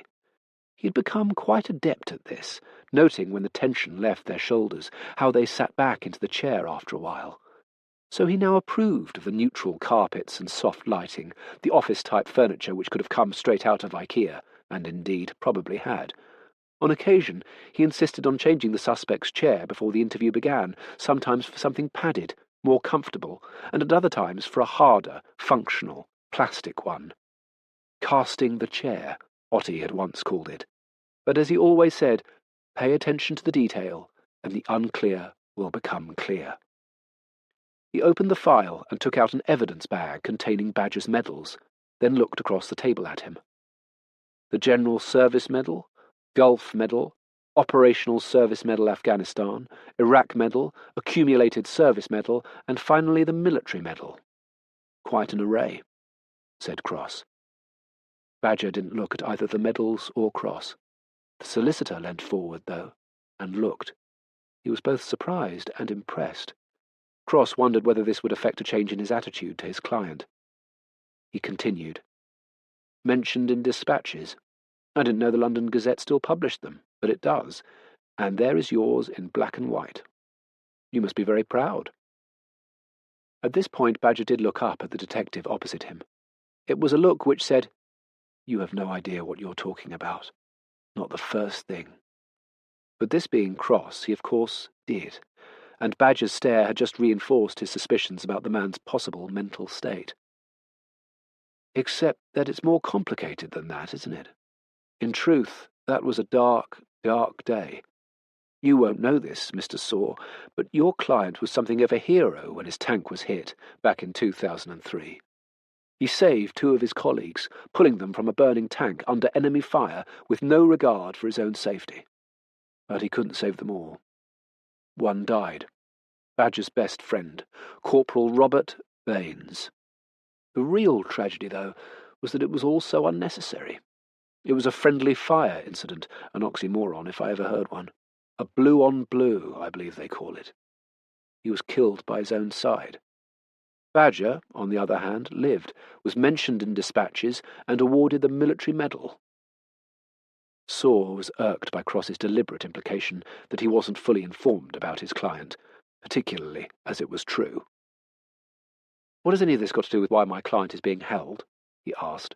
He'd become quite adept at this, noting when the tension left their shoulders, how they sat back into the chair after a while. So he now approved of the neutral carpets and soft lighting, the office-type furniture which could have come straight out of IKEA, and indeed probably had. On occasion, he insisted on changing the suspect's chair before the interview began, sometimes for something padded, more comfortable, and at other times for a harder, functional, plastic one. Casting the chair, Otti had once called it. But as he always said, pay attention to the detail, and the unclear will become clear. He opened the file and took out an evidence bag containing Badger's medals, then looked across the table at him. The General Service Medal, Gulf Medal, Operational Service Medal Afghanistan, Iraq Medal, Accumulated Service Medal, and finally the Military Medal. Quite an array, said Cross. Badger didn't look at either the medals or Cross. The solicitor leant forward, though, and looked. He was both surprised and impressed. Cross wondered whether this would effect a change in his attitude to his client. He continued. mentioned in dispatches. I didn't know the London Gazette still published them, but it does, and there is yours in black and white. You must be very proud." At this point Badger did look up at the detective opposite him. It was a look which said, "You have no idea what you're talking about. Not the first thing." But this being Cross, he of course did, and Badger's stare had just reinforced his suspicions about the man's possible mental state. "Except that it's more complicated than that, isn't it? In truth, that was a dark, dark day. You won't know this, Mr. Saw, but your client was something of a hero when his tank was hit, back in 2003. He saved 2 of his colleagues, pulling them from a burning tank under enemy fire with no regard for his own safety. But he couldn't save them all. One died. Badger's best friend, Corporal Robert Baines. The real tragedy, though, was that it was all so unnecessary. It was a friendly fire incident, an oxymoron if I ever heard one. A blue-on-blue, I believe they call it. He was killed by his own side. Badger, on the other hand, lived, was mentioned in dispatches, and awarded the military medal." Saw was irked by Cross's deliberate implication that he wasn't fully informed about his client, particularly as it was true. "What has any of this got to do with why my client is being held?" he asked.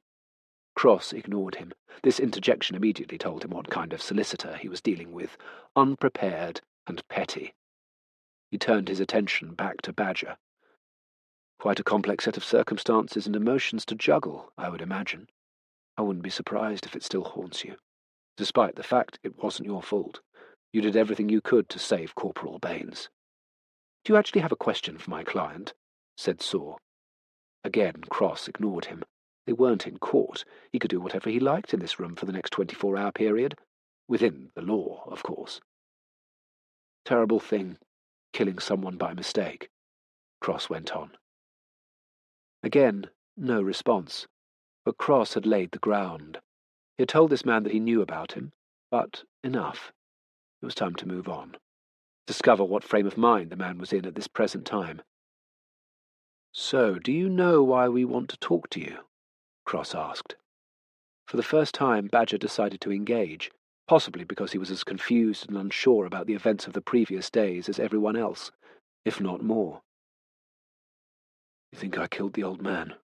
Cross ignored him. This interjection immediately told him what kind of solicitor he was dealing with, unprepared and petty. He turned his attention back to Badger. "Quite a complex set of circumstances and emotions to juggle, I would imagine. I wouldn't be surprised if it still haunts you, despite the fact it wasn't your fault. You did everything you could to save Corporal Baines." "Do you actually have a question for my client?" said Saw. Again Cross ignored him. They weren't in court. He could do whatever he liked in this room for the next 24-hour period. Within the law, of course. "Terrible thing, killing someone by mistake," Cross went on. Again, no response, but Cross had laid the ground. He had told this man that he knew about him, but enough. It was time to move on. Discover what frame of mind the man was in at this present time. "So, do you know why we want to talk to you?" Cross asked. For the first time, Badger decided to engage, possibly because he was as confused and unsure about the events of the previous days as everyone else, if not more. "You think I killed the old man?"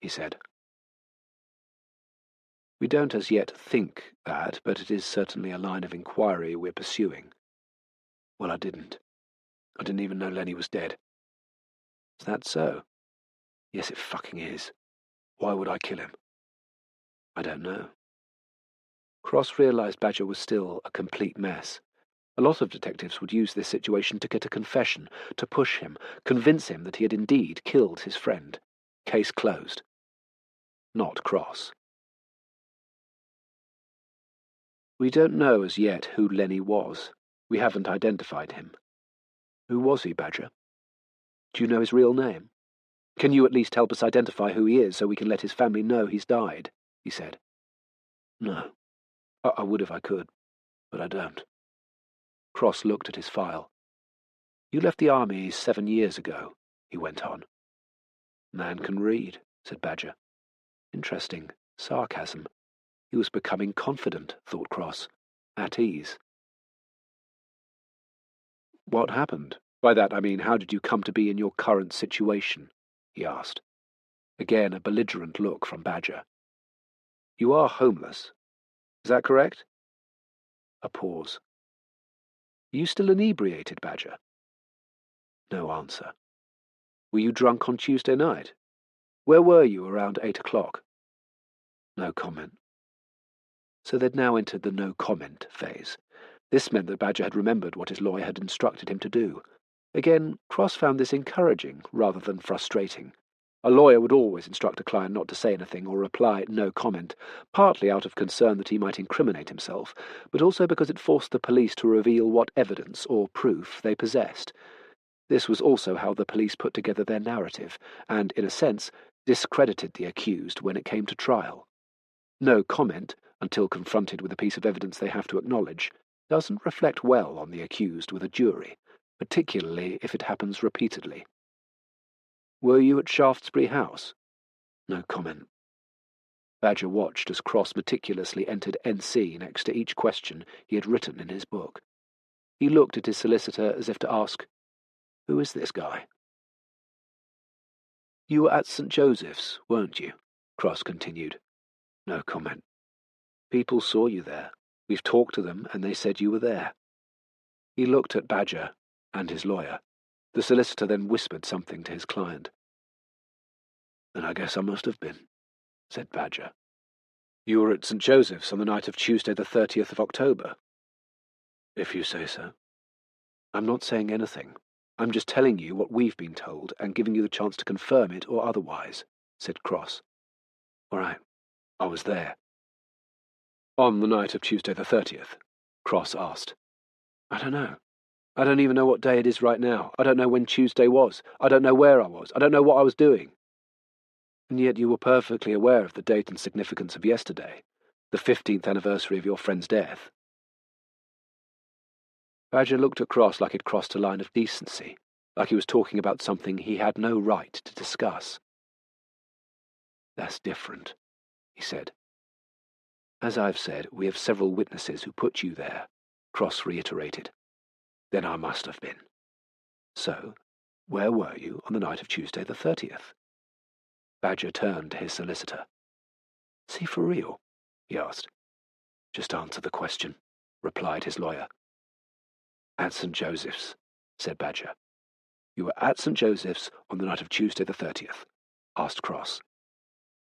he said. "We don't as yet think that, but it is certainly a line of inquiry we're pursuing." "Well, I didn't. I didn't even know Lenny was dead." "Is that so?" "Yes, it fucking is. Why would I kill him?" "I don't know." Cross realized Badger was still a complete mess. A lot of detectives would use this situation to get a confession, to push him, convince him that he had indeed killed his friend. Case closed. Not Cross. "We don't know as yet who Lenny was. We haven't identified him." "Who was he, Badger? Do you know his real name? Can you at least help us identify who he is so we can let his family know he's died?" he said. "No. I would if I could, but I don't." Cross looked at his file. "You left the army 7 years ago," he went on. "Man can read," said Badger. Interesting. Sarcasm. He was becoming confident, thought Cross. At ease. "What happened? By that I mean, how did you come to be in your current situation?" he asked. Again a belligerent look from Badger. "You are homeless. Is that correct?" A pause. "Are you still inebriated, Badger?" No answer. "Were you drunk on Tuesday night? Where were you around 8 o'clock? No comment. So they'd now entered the no-comment phase. This meant that Badger had remembered what his lawyer had instructed him to do. Again, Cross found this encouraging rather than frustrating. A lawyer would always instruct a client not to say anything or reply no comment, partly out of concern that he might incriminate himself, but also because it forced the police to reveal what evidence or proof they possessed. This was also how the police put together their narrative, and, in a sense, discredited the accused when it came to trial. No comment, until confronted with a piece of evidence they have to acknowledge, doesn't reflect well on the accused with a jury, particularly if it happens repeatedly. "Were you at Shaftesbury House?" No comment. Badger watched as Cross meticulously entered NC next to each question he had written in his book. He looked at his solicitor as if to ask, "Who is this guy?" "You were at St. Joseph's, weren't you?" Cross continued. No comment. "People saw you there. We've talked to them, and they said you were there." He looked at Badger and his lawyer. The solicitor then whispered something to his client. "Then I guess I must have been," said Badger. "You were at St. Joseph's on the night of Tuesday the 30th of October?" "If you say so." "I'm not saying anything. I'm just telling you what we've been told and giving you the chance to confirm it or otherwise," said Cross. "All right. I was there." "On the night of Tuesday the 30th? Cross asked. "I don't know. I don't even know what day it is right now. I don't know when Tuesday was. I don't know where I was. I don't know what I was doing." "And yet you were perfectly aware of the date and significance of yesterday, the 15th anniversary of your friend's death." Badger looked at Cross like he'd crossed a line of decency, like he was talking about something he had no right to discuss. "That's different," he said. "As I've said, we have several witnesses who put you there," Cross reiterated. "Then I must have been. So, where were you on the night of Tuesday the 30th? Badger turned to his solicitor. "Is he for real?" he asked. "Just answer the question," replied his lawyer. "At St. Joseph's," said Badger. "You were at St. Joseph's on the night of Tuesday the 30th, asked Cross.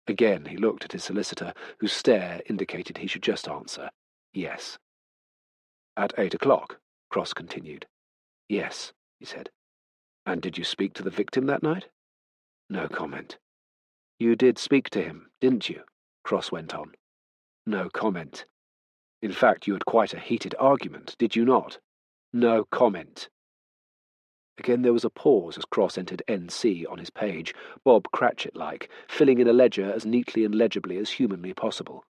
Again he looked at his solicitor, whose stare indicated he should just answer, "Yes." "At 8 o'clock, Cross continued. "Yes," he said. "And did you speak to the victim that night?" No comment. "You did speak to him, didn't you?" Cross went on. No comment. "In fact, you had quite a heated argument, did you not?" No comment. Again there was a pause as Cross entered NC on his page, Bob Cratchit-like, filling in a ledger as neatly and legibly as humanly possible.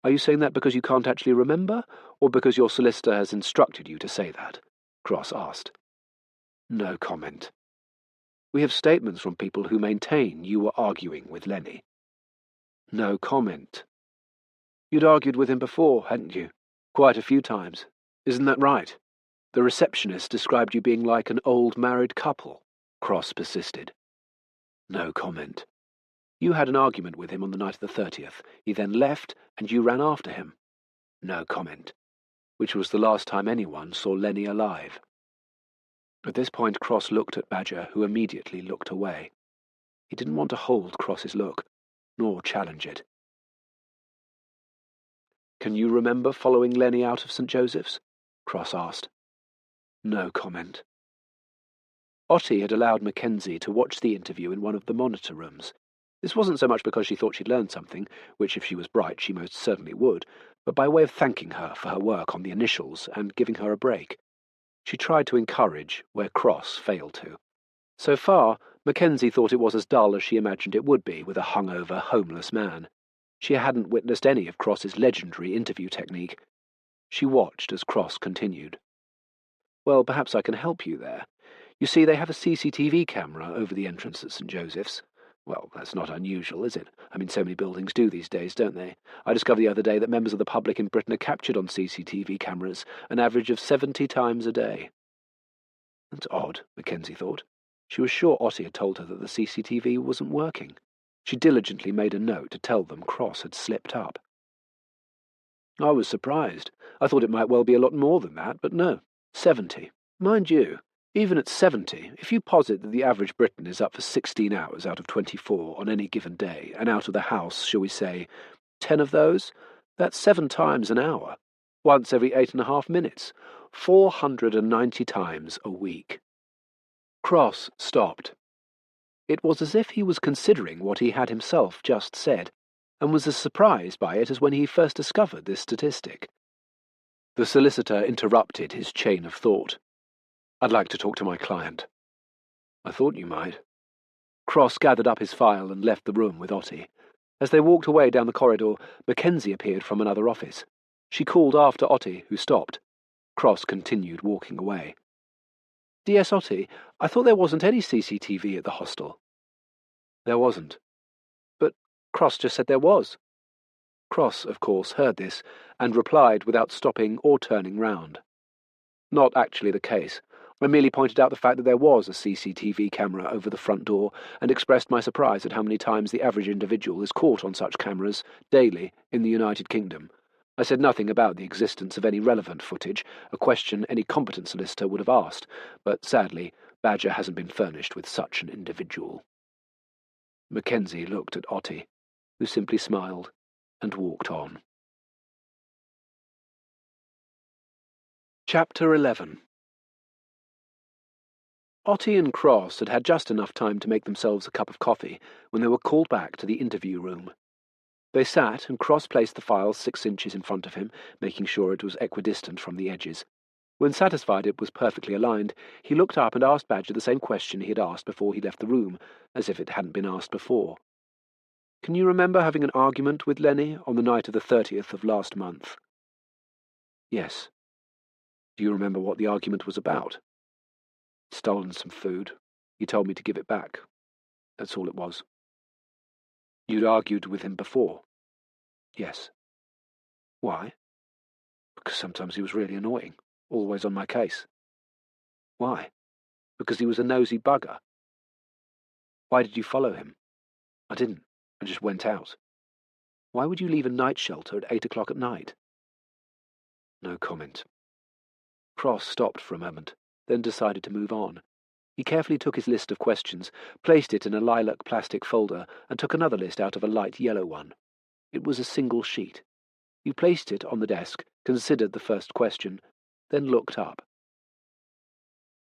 "Are you saying that because you can't actually remember, or because your solicitor has instructed you to say that?" Cross asked. No comment. "We have statements from people who maintain you were arguing with Lenny." No comment. "You'd argued with him before, hadn't you? Quite a few times. Isn't that right? The receptionist described you being like an old married couple," Cross persisted. No comment. "You had an argument with him on the night of the 30th. He then left, and you ran after him." No comment. "Which was the last time anyone saw Lenny alive." At this point Cross looked at Badger, who immediately looked away. He didn't want to hold Cross's look, nor challenge it. "Can you remember following Lenny out of St. Joseph's?" Cross asked. No comment. Otti had allowed Mackenzie to watch the interview in one of the monitor rooms. This wasn't so much because she thought she'd learned something, which if she was bright she most certainly would, but by way of thanking her for her work on the initials and giving her a break. She tried to encourage where Cross failed to. So far, Mackenzie thought it was as dull as she imagined it would be with a hungover, homeless man. She hadn't witnessed any of Cross's legendary interview technique. She watched as Cross continued. "Well, perhaps I can help you there. You see, they have a CCTV camera over the entrance at St. Joseph's. Well, that's not unusual, is it? I mean, so many buildings do these days, don't they? I discovered the other day that members of the public in Britain are captured on CCTV cameras, an average of 70 times a day." That's odd, Mackenzie thought. She was sure Otti had told her that the CCTV wasn't working. She diligently made a note to tell them Cross had slipped up. "I was surprised. I thought it might well be a lot more than that, but no, 70. Mind you, even at 70, if you posit that the average Briton is up for 16 hours out of 24 on any given day, and out of the house, shall we say, 10 of those, that's 7 times an hour, once every 8.5 minutes, 490 times a week." Cross stopped. It was as if he was considering what he had himself just said, and was as surprised by it as when he first discovered this statistic. The solicitor interrupted his chain of thought. "I'd like to talk to my client." "I thought you might." Cross gathered up his file and left the room with Otti. As they walked away down the corridor, Mackenzie appeared from another office. She called after Otti, who stopped. Cross continued walking away. "DS Otti, I thought there wasn't any CCTV at the hostel." "There wasn't. But Cross just said there was. Cross, of course, heard this, and replied without stopping or turning round. Not actually the case. I merely pointed out the fact that there was a CCTV camera over the front door, and expressed my surprise at how many times the average individual is caught on such cameras daily in the United Kingdom. I said nothing about the existence of any relevant footage, a question any competent solicitor would have asked, but sadly, Badger hasn't been furnished with such an individual. Mackenzie looked at Otti, who simply smiled and walked on. Chapter 11. Otti and Cross had had just enough time to make themselves a cup of coffee when they were called back to the interview room. They sat, and Cross placed the file 6 inches in front of him, making sure it was equidistant from the edges. When satisfied it was perfectly aligned, he looked up and asked Badger the same question he had asked before he left the room, as if it hadn't been asked before. "Can you remember having an argument with Lenny on the night of the 30th of last month?" "Yes." "Do you remember what the argument was about?" "Stolen some food. He told me to give it back. That's all it was." "You'd argued with him before?" "Yes." "Why?" "Because sometimes he was really annoying, always on my case." "Why?" "Because he was a nosy bugger." "Why did you follow him?" "I didn't. I just went out." "Why would you leave a night shelter at 8 o'clock at night?" No comment. Cross stopped for a moment, then decided to move on. He carefully took his list of questions, placed it in a lilac plastic folder, and took another list out of a light yellow one. It was a single sheet. He placed it on the desk, considered the first question, then looked up.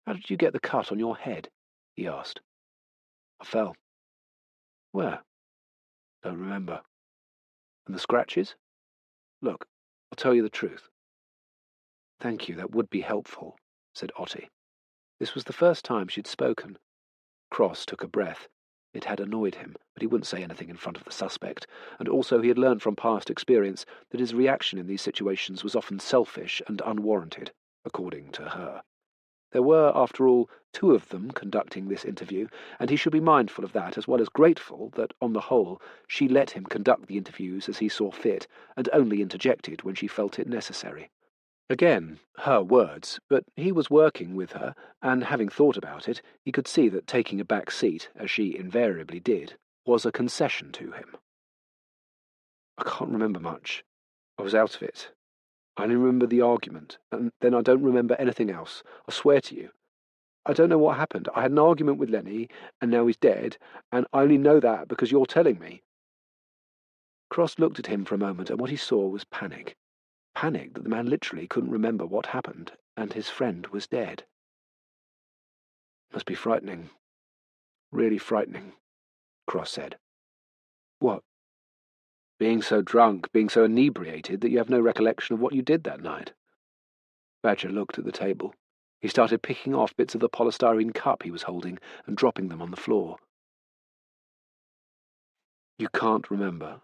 "How did you get the cut on your head?" he asked. "I fell." "Where?" "Don't remember." "And the scratches?" "Look, I'll tell you the truth." "Thank you, that would be helpful," said Otti. This was the first time she'd spoken. Cross took a breath. It had annoyed him, but he wouldn't say anything in front of the suspect, and also he had learned from past experience that his reaction in these situations was often selfish and unwarranted, according to her. There were, after all, 2 of them conducting this interview, and he should be mindful of that, as well as grateful that, on the whole, she let him conduct the interviews as he saw fit, and only interjected when she felt it necessary. Again, her words, but he was working with her, and having thought about it, he could see that taking a back seat, as she invariably did, was a concession to him. "I can't remember much. I was out of it. I only remember the argument, and then I don't remember anything else. I swear to you. I don't know what happened. I had an argument with Lenny, and now he's dead, and I only know that because you're telling me." Cross looked at him for a moment, and what he saw was panic. Panic that the man literally couldn't remember what happened, and his friend was dead. "Must be frightening. Really frightening," Cross said. "What?" "Being so drunk, being so inebriated that you have no recollection of what you did that night." Badger looked at the table. He started picking off bits of the polystyrene cup he was holding and dropping them on the floor. "You can't remember.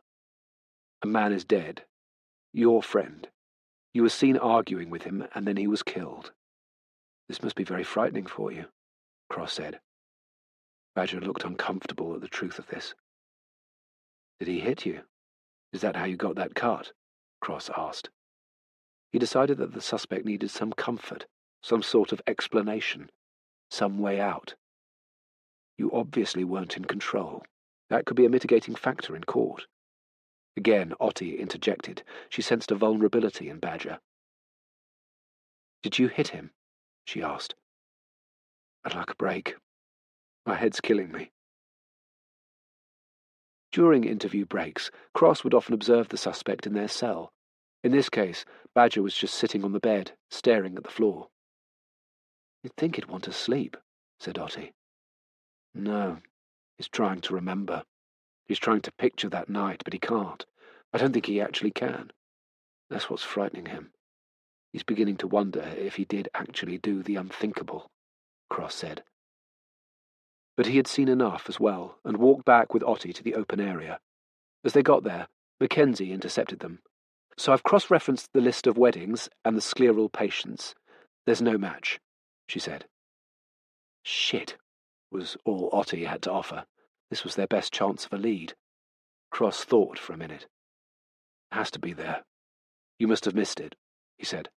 A man is dead. Your friend. You were seen arguing with him, and then he was killed. This must be very frightening for you," Cross said. Badger looked uncomfortable at the truth of this. "Did he hit you? Is that how you got that cut?" Cross asked. He decided that the suspect needed some comfort, some sort of explanation, some way out. "You obviously weren't in control. That could be a mitigating factor in court." Again, Otti interjected. She sensed a vulnerability in Badger. "Did you hit him?" she asked. "I'd like a break. My head's killing me." During interview breaks, Cross would often observe the suspect in their cell. In this case, Badger was just sitting on the bed, staring at the floor. "You'd think he'd want to sleep," said Otti. "No, he's trying to remember. He's trying to picture that night, but he can't. I don't think he actually can. That's what's frightening him. He's beginning to wonder if he did actually do the unthinkable," Cross said. But he had seen enough as well, and walked back with Otti to the open area. As they got there, Mackenzie intercepted them. "So I've cross-referenced the list of weddings and the scleral patients. There's no match," she said. "Shit," was all Otti had to offer. This was their best chance of a lead. Cross thought for a minute. Has to be there. You must have missed it, he said.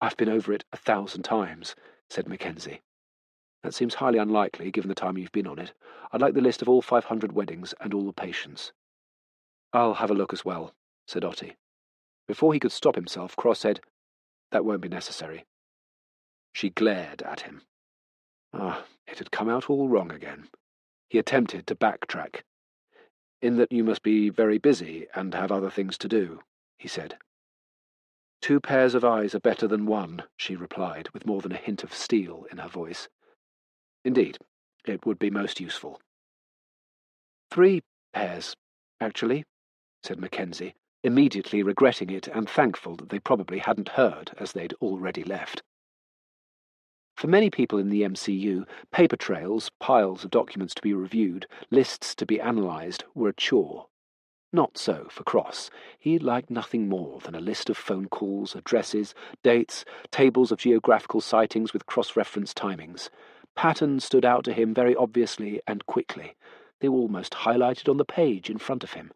I've been over it 1,000 times, said Mackenzie. That seems highly unlikely, given the time you've been on it. I'd like the list of all 500 weddings and all the patients. I'll have a look as well, said Otti. Before he could stop himself, Cross said, That won't be necessary. She glared at him. It had come out all wrong again. He attempted to backtrack. In that you must be very busy and have other things to do, he said. 2 pairs of eyes are better than 1, she replied, with more than a hint of steel in her voice. Indeed, it would be most useful. 3 pairs, actually, said Mackenzie, immediately regretting it and thankful that they probably hadn't heard, as they'd already left. For many people in the MCU, paper trails, piles of documents to be reviewed, lists to be analysed, were a chore. Not so for Cross. He liked nothing more than a list of phone calls, addresses, dates, tables of geographical sightings with cross-reference timings. Patterns stood out to him very obviously and quickly. They were almost highlighted on the page in front of him.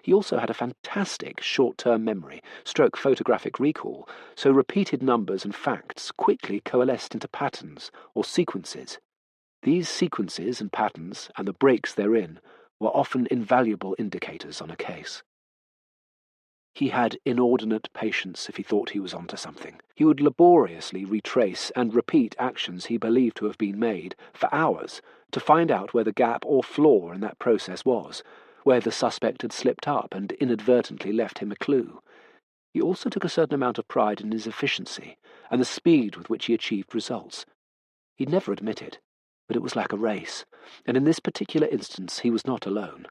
He also had a fantastic short-term memory, stroke photographic recall, so repeated numbers and facts quickly coalesced into patterns or sequences. These sequences and patterns, and the breaks therein, were often invaluable indicators on a case. He had inordinate patience if he thought he was onto something. He would laboriously retrace and repeat actions he believed to have been made for hours to find out where the gap or flaw in that process was, where the suspect had slipped up and inadvertently left him a clue. He also took a certain amount of pride in his efficiency and the speed with which he achieved results. He'd never admit it, but it was like a race, and in this particular instance he was not alone.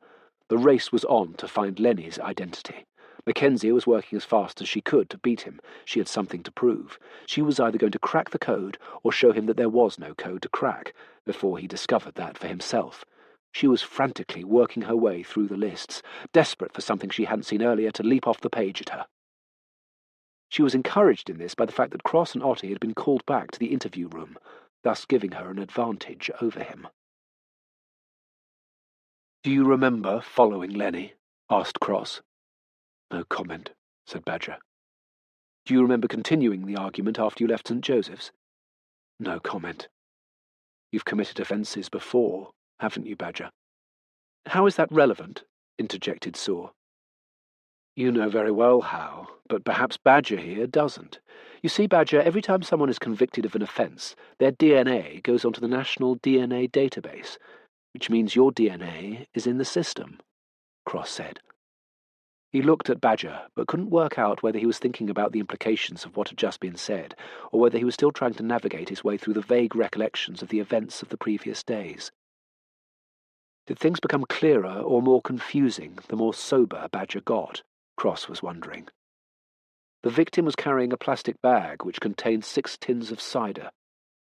The race was on to find Lenny's identity. Mackenzie was working as fast as she could to beat him. She had something to prove. She was either going to crack the code or show him that there was no code to crack, before he discovered that for himself. She was frantically working her way through the lists, desperate for something she hadn't seen earlier to leap off the page at her. She was encouraged in this by the fact that Cross and Otti had been called back to the interview room, thus giving her an advantage over him. "Do you remember following Lenny?" asked Cross. "No comment," said Badger. "Do you remember continuing the argument after you left St. Joseph's?" "No comment." "You've committed offences before, haven't you, Badger?" "How is that relevant?" interjected Saw. "You know very well how, but perhaps Badger here doesn't. You see, Badger, every time someone is convicted of an offence, their DNA goes onto the National DNA Database, which means your DNA is in the system," Cross said. He looked at Badger, but couldn't work out whether he was thinking about the implications of what had just been said, or whether he was still trying to navigate his way through the vague recollections of the events of the previous days. Did things become clearer or more confusing the more sober Badger got? Cross was wondering. The victim was carrying a plastic bag which contained 6 tins of cider.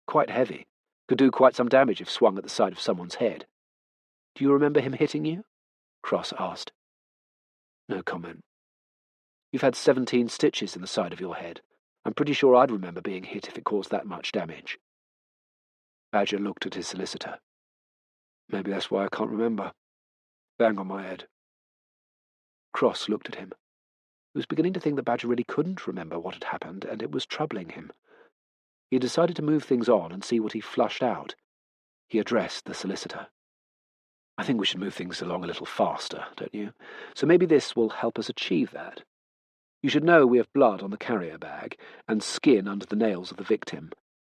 Quite heavy. Could do quite some damage if swung at the side of someone's head. "Do you remember him hitting you?" Cross asked. "No comment." "You've had 17 stitches in the side of your head. I'm pretty sure I'd remember being hit if it caused that much damage." Badger looked at his solicitor. "Maybe that's why I can't remember. Bang on my head." Cross looked at him. He was beginning to think that Badger really couldn't remember what had happened, and it was troubling him. He decided to move things on and see what he flushed out. He addressed the solicitor. "I think we should move things along a little faster, don't you? So maybe this will help us achieve that. You should know we have blood on the carrier bag and skin under the nails of the victim.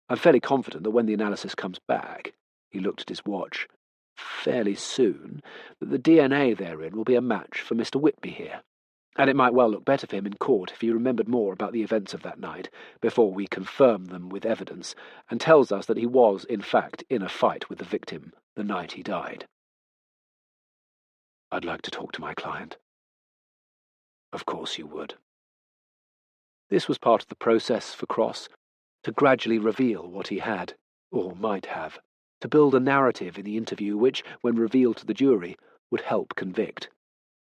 I'm fairly confident that when the analysis comes back," he looked at his watch, "fairly soon, that the DNA therein will be a match for Mr. Whitby here. And it might well look better for him in court if he remembered more about the events of that night, before we confirm them with evidence, and tells us that he was, in fact, in a fight with the victim the night he died." "I'd like to talk to my client." "Of course you would." This was part of the process for Cross, to gradually reveal what he had, or might have, to build a narrative in the interview which, when revealed to the jury, would help convict.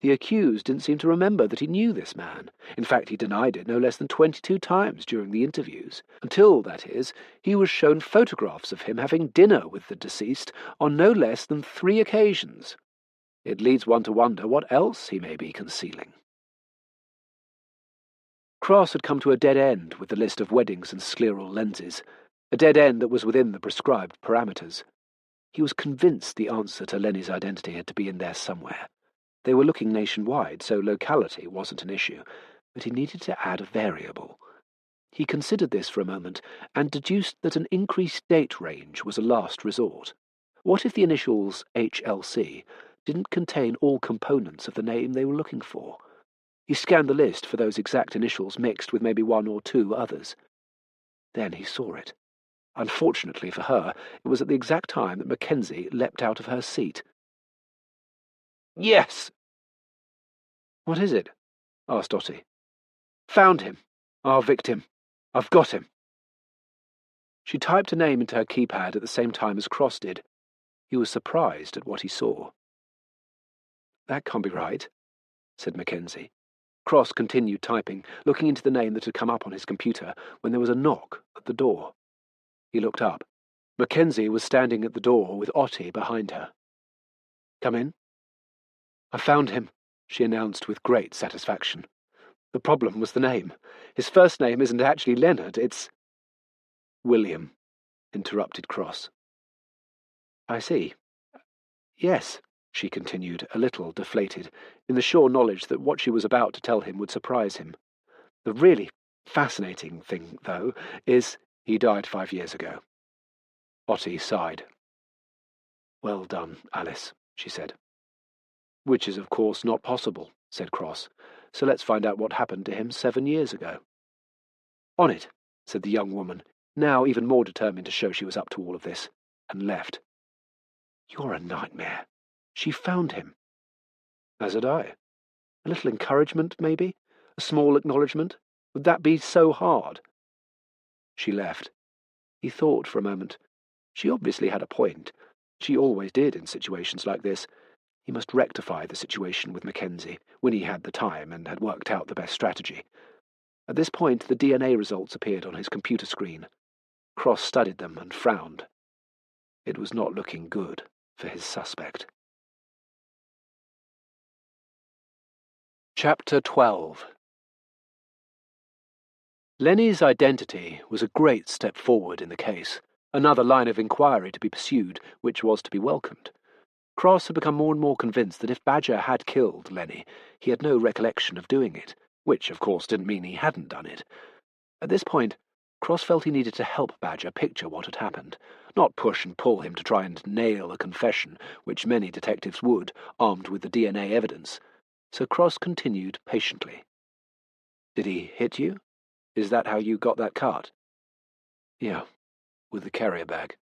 The accused didn't seem to remember that he knew this man. In fact, he denied it no less than 22 times during the interviews, until, that is, he was shown photographs of him having dinner with the deceased on no less than 3 occasions. It leads one to wonder what else he may be concealing. Cross had come to a dead end with the list of weddings and scleral lenses, a dead end that was within the prescribed parameters. He was convinced the answer to Lenny's identity had to be in there somewhere. They were looking nationwide, so locality wasn't an issue, but he needed to add a variable. He considered this for a moment and deduced that an increased date range was a last resort. What if the initials HLC didn't contain all components of the name they were looking for? He scanned the list for those exact initials mixed with maybe one or two others. Then he saw it. Unfortunately for her, it was at the exact time that Mackenzie leapt out of her seat. "Yes!" "What is it?" asked Otti. "Found him. Our victim. I've got him." She typed a name into her keypad at the same time as Cross did. He was surprised at what he saw. "That can't be right," said Mackenzie. Cross continued typing, looking into the name that had come up on his computer when there was a knock at the door. He looked up. Mackenzie was standing at the door with Otti behind her. "Come in." "I found him," she announced with great satisfaction. "The problem was the name. His first name isn't actually Leonard, it's—" "William," interrupted Cross. "I see. Yes," she continued, a little deflated, in the sure knowledge that what she was about to tell him would surprise him. "The really fascinating thing, though, is he died 5 years ago." Otti sighed. "Well done, Alice," she said. "Which is, of course, not possible," said Cross, "so let's find out what happened to him 7 years ago." "On it," said the young woman, now even more determined to show she was up to all of this, and left. "You're a nightmare. She found him." "As had I. A little encouragement, maybe? A small acknowledgement? Would that be so hard?" She left. He thought for a moment. She obviously had a point. She always did in situations like this. He must rectify the situation with Mackenzie when he had the time and had worked out the best strategy. At this point, the DNA results appeared on his computer screen. Cross studied them and frowned. It was not looking good for his suspect. Chapter 12. Lenny's identity was a great step forward in the case, another line of inquiry to be pursued, which was to be welcomed. Cross had become more and more convinced that if Badger had killed Lenny, he had no recollection of doing it, which, of course, didn't mean he hadn't done it. At this point, Cross felt he needed to help Badger picture what had happened, not push and pull him to try and nail a confession, which many detectives would, armed with the DNA evidence. So Cross continued patiently. "Did he hit you? Is that how you got that cut?" "Yeah, with the carrier bag."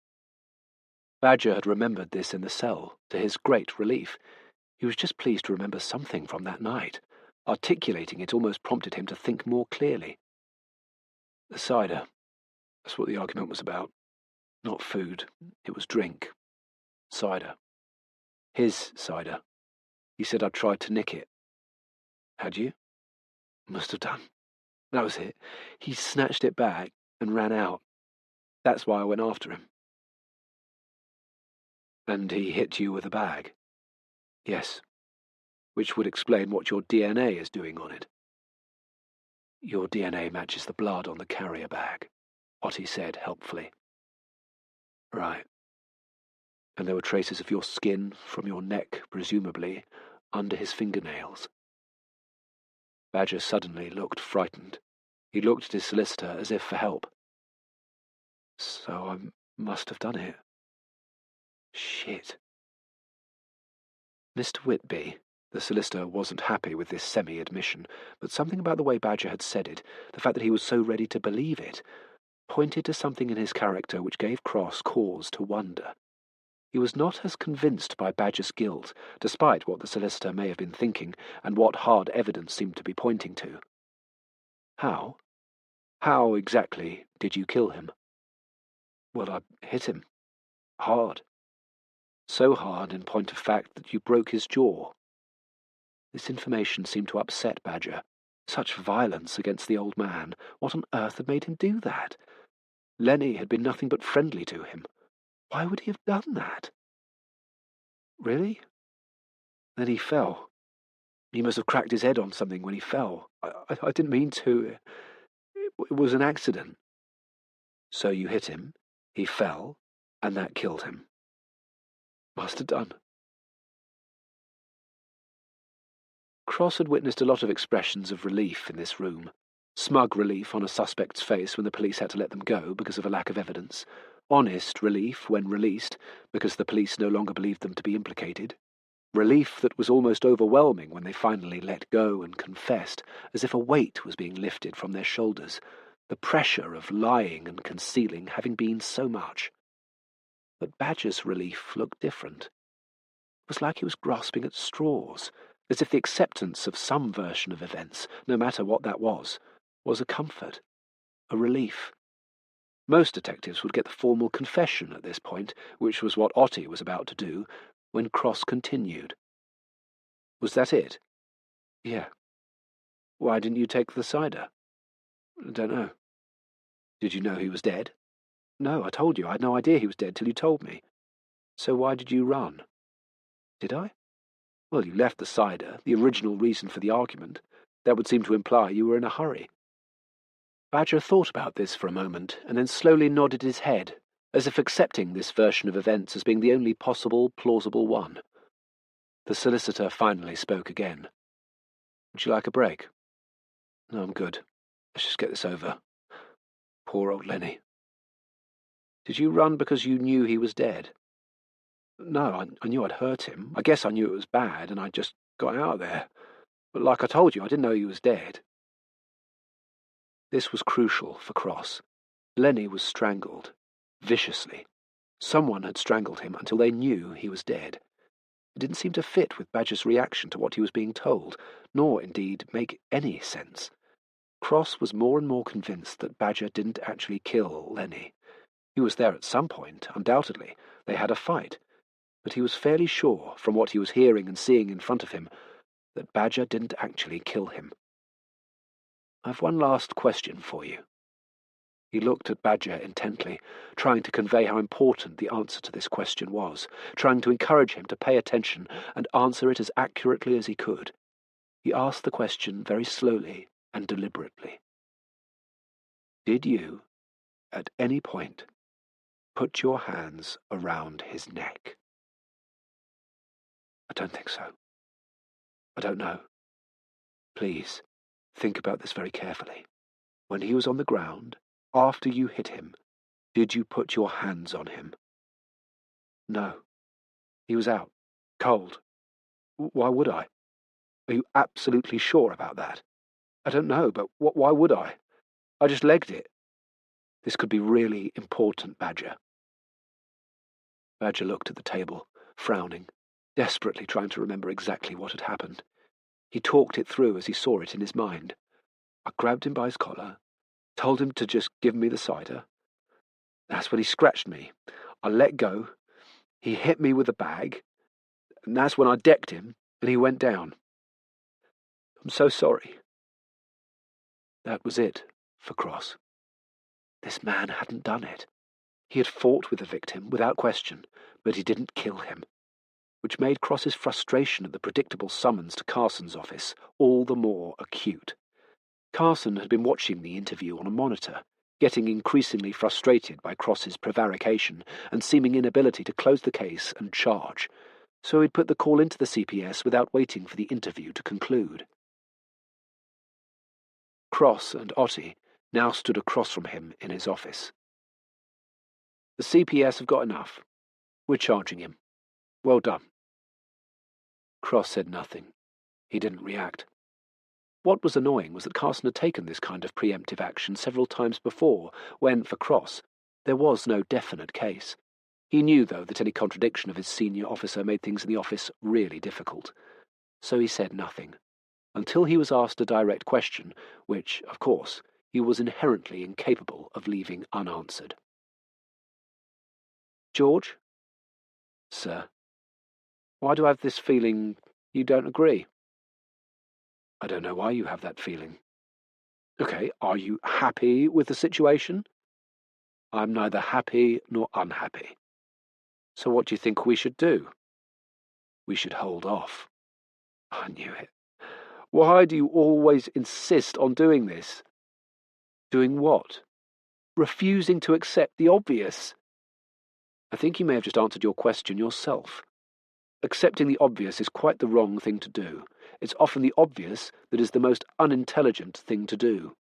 Badger had remembered this in the cell, to his great relief. He was just pleased to remember something from that night. Articulating it almost prompted him to think more clearly. "The cider. That's what the argument was about. Not food. It was drink. Cider. His cider. He said I'd tried to nick it." "Had you?" "Must have done. That was it. He snatched it back and ran out. That's why I went after him." "And he hit you with a bag?" "Yes. Which would explain what your DNA is doing on it." "Your DNA matches the blood on the carrier bag," Otti said helpfully. "Right. And there were traces of your skin, from your neck, presumably, under his fingernails." Badger suddenly looked frightened. He looked at his solicitor as if for help. "So I must have done it. Shit." Mr. Whitby, the solicitor, wasn't happy with this semi-admission, but something about the way Badger had said it, the fact that he was so ready to believe it, pointed to something in his character which gave Cross cause to wonder. He was not as convinced by Badger's guilt, despite what the solicitor may have been thinking and what hard evidence seemed to be pointing to. "How? How exactly did you kill him?" "Well, I hit him. Hard. So hard, in point of fact, that you broke his jaw." This information seemed to upset Badger. Such violence against the old man. What on earth had made him do that? Lenny had been nothing but friendly to him. Why would he have done that? "Really?" Then he fell. He must have cracked his head on something when he fell. I didn't mean to. It was an accident. So you hit him, he fell, and that killed him. Must have done. Cross had witnessed a lot of expressions of relief in this room. Smug relief on a suspect's face when the police had to let them go because of a lack of evidence. Honest relief when released because the police no longer believed them to be implicated. Relief that was almost overwhelming when they finally let go and confessed, as if a weight was being lifted from their shoulders, the pressure of lying and concealing having been so much. But Badger's relief looked different. It was like he was grasping at straws, as if the acceptance of some version of events, no matter what that was a comfort, a relief. Most detectives would get the formal confession at this point, which was what Otti was about to do, when Cross continued. Was that it? Yeah. Why didn't you take the cider? I don't know. Did you know he was dead? No, I told you. I had no idea he was dead till you told me. So why did you run? Did I? Well, you left the cider, the original reason for the argument. That would seem to imply you were in a hurry. Badger thought about this for a moment, and then slowly nodded his head, as if accepting this version of events as being the only possible, plausible one. The solicitor finally spoke again. Would you like a break? No, I'm good. Let's just get this over. Poor old Lenny. Did you run because you knew he was dead? No, I knew I'd hurt him. I guess I knew it was bad, and I just got out of there. But like I told you, I didn't know he was dead. This was crucial for Cross. Lenny was strangled. Viciously. Someone had strangled him until they knew he was dead. It didn't seem to fit with Badger's reaction to what he was being told, nor, indeed, make any sense. Cross was more and more convinced that Badger didn't actually kill Lenny. He was there at some point, undoubtedly. They had a fight. But he was fairly sure, from what he was hearing and seeing in front of him, that Badger didn't actually kill him. I've one last question for you. He looked at Badger intently, trying to convey how important the answer to this question was, trying to encourage him to pay attention and answer it as accurately as he could. He asked the question very slowly and deliberately. Did you, at any point, put your hands around his neck? I don't think so. I don't know. Please, think about this very carefully. When he was on the ground, after you hit him, did you put your hands on him? No. He was out. Cold. Why would I? Are you absolutely sure about that? I don't know, but why would I? I just legged it. This could be really important, Badger. Badger looked at the table, frowning, desperately trying to remember exactly what had happened. He talked it through as he saw it in his mind. I grabbed him by his collar, told him to just give me the cider. That's when he scratched me. I let go. He hit me with the bag, and that's when I decked him, and he went down. I'm so sorry. That was it for Cross. This man hadn't done it. He had fought with the victim, without question, but he didn't kill him, which made Cross's frustration at the predictable summons to Carson's office all the more acute. Carson had been watching the interview on a monitor, getting increasingly frustrated by Cross's prevarication and seeming inability to close the case and charge, so he'd put the call into the CPS without waiting for the interview to conclude. Cross and Otti now stood across from him in his office. The CPS have got enough. We're charging him. Well done. Cross said nothing. He didn't react. What was annoying was that Carson had taken this kind of preemptive action several times before, when, for Cross, there was no definite case. He knew, though, that any contradiction of his senior officer made things in the office really difficult. So he said nothing, until he was asked a direct question, which, of course, he was inherently incapable of leaving unanswered. George? Sir? Why do I have this feeling you don't agree? I don't know why you have that feeling. Okay, are you happy with the situation? I'm neither happy nor unhappy. So what do you think we should do? We should hold off. I knew it. Why do you always insist on doing this? Doing what? Refusing to accept the obvious. I think you may have just answered your question yourself. Accepting the obvious is quite the wrong thing to do. It's often the obvious that is the most unintelligent thing to do.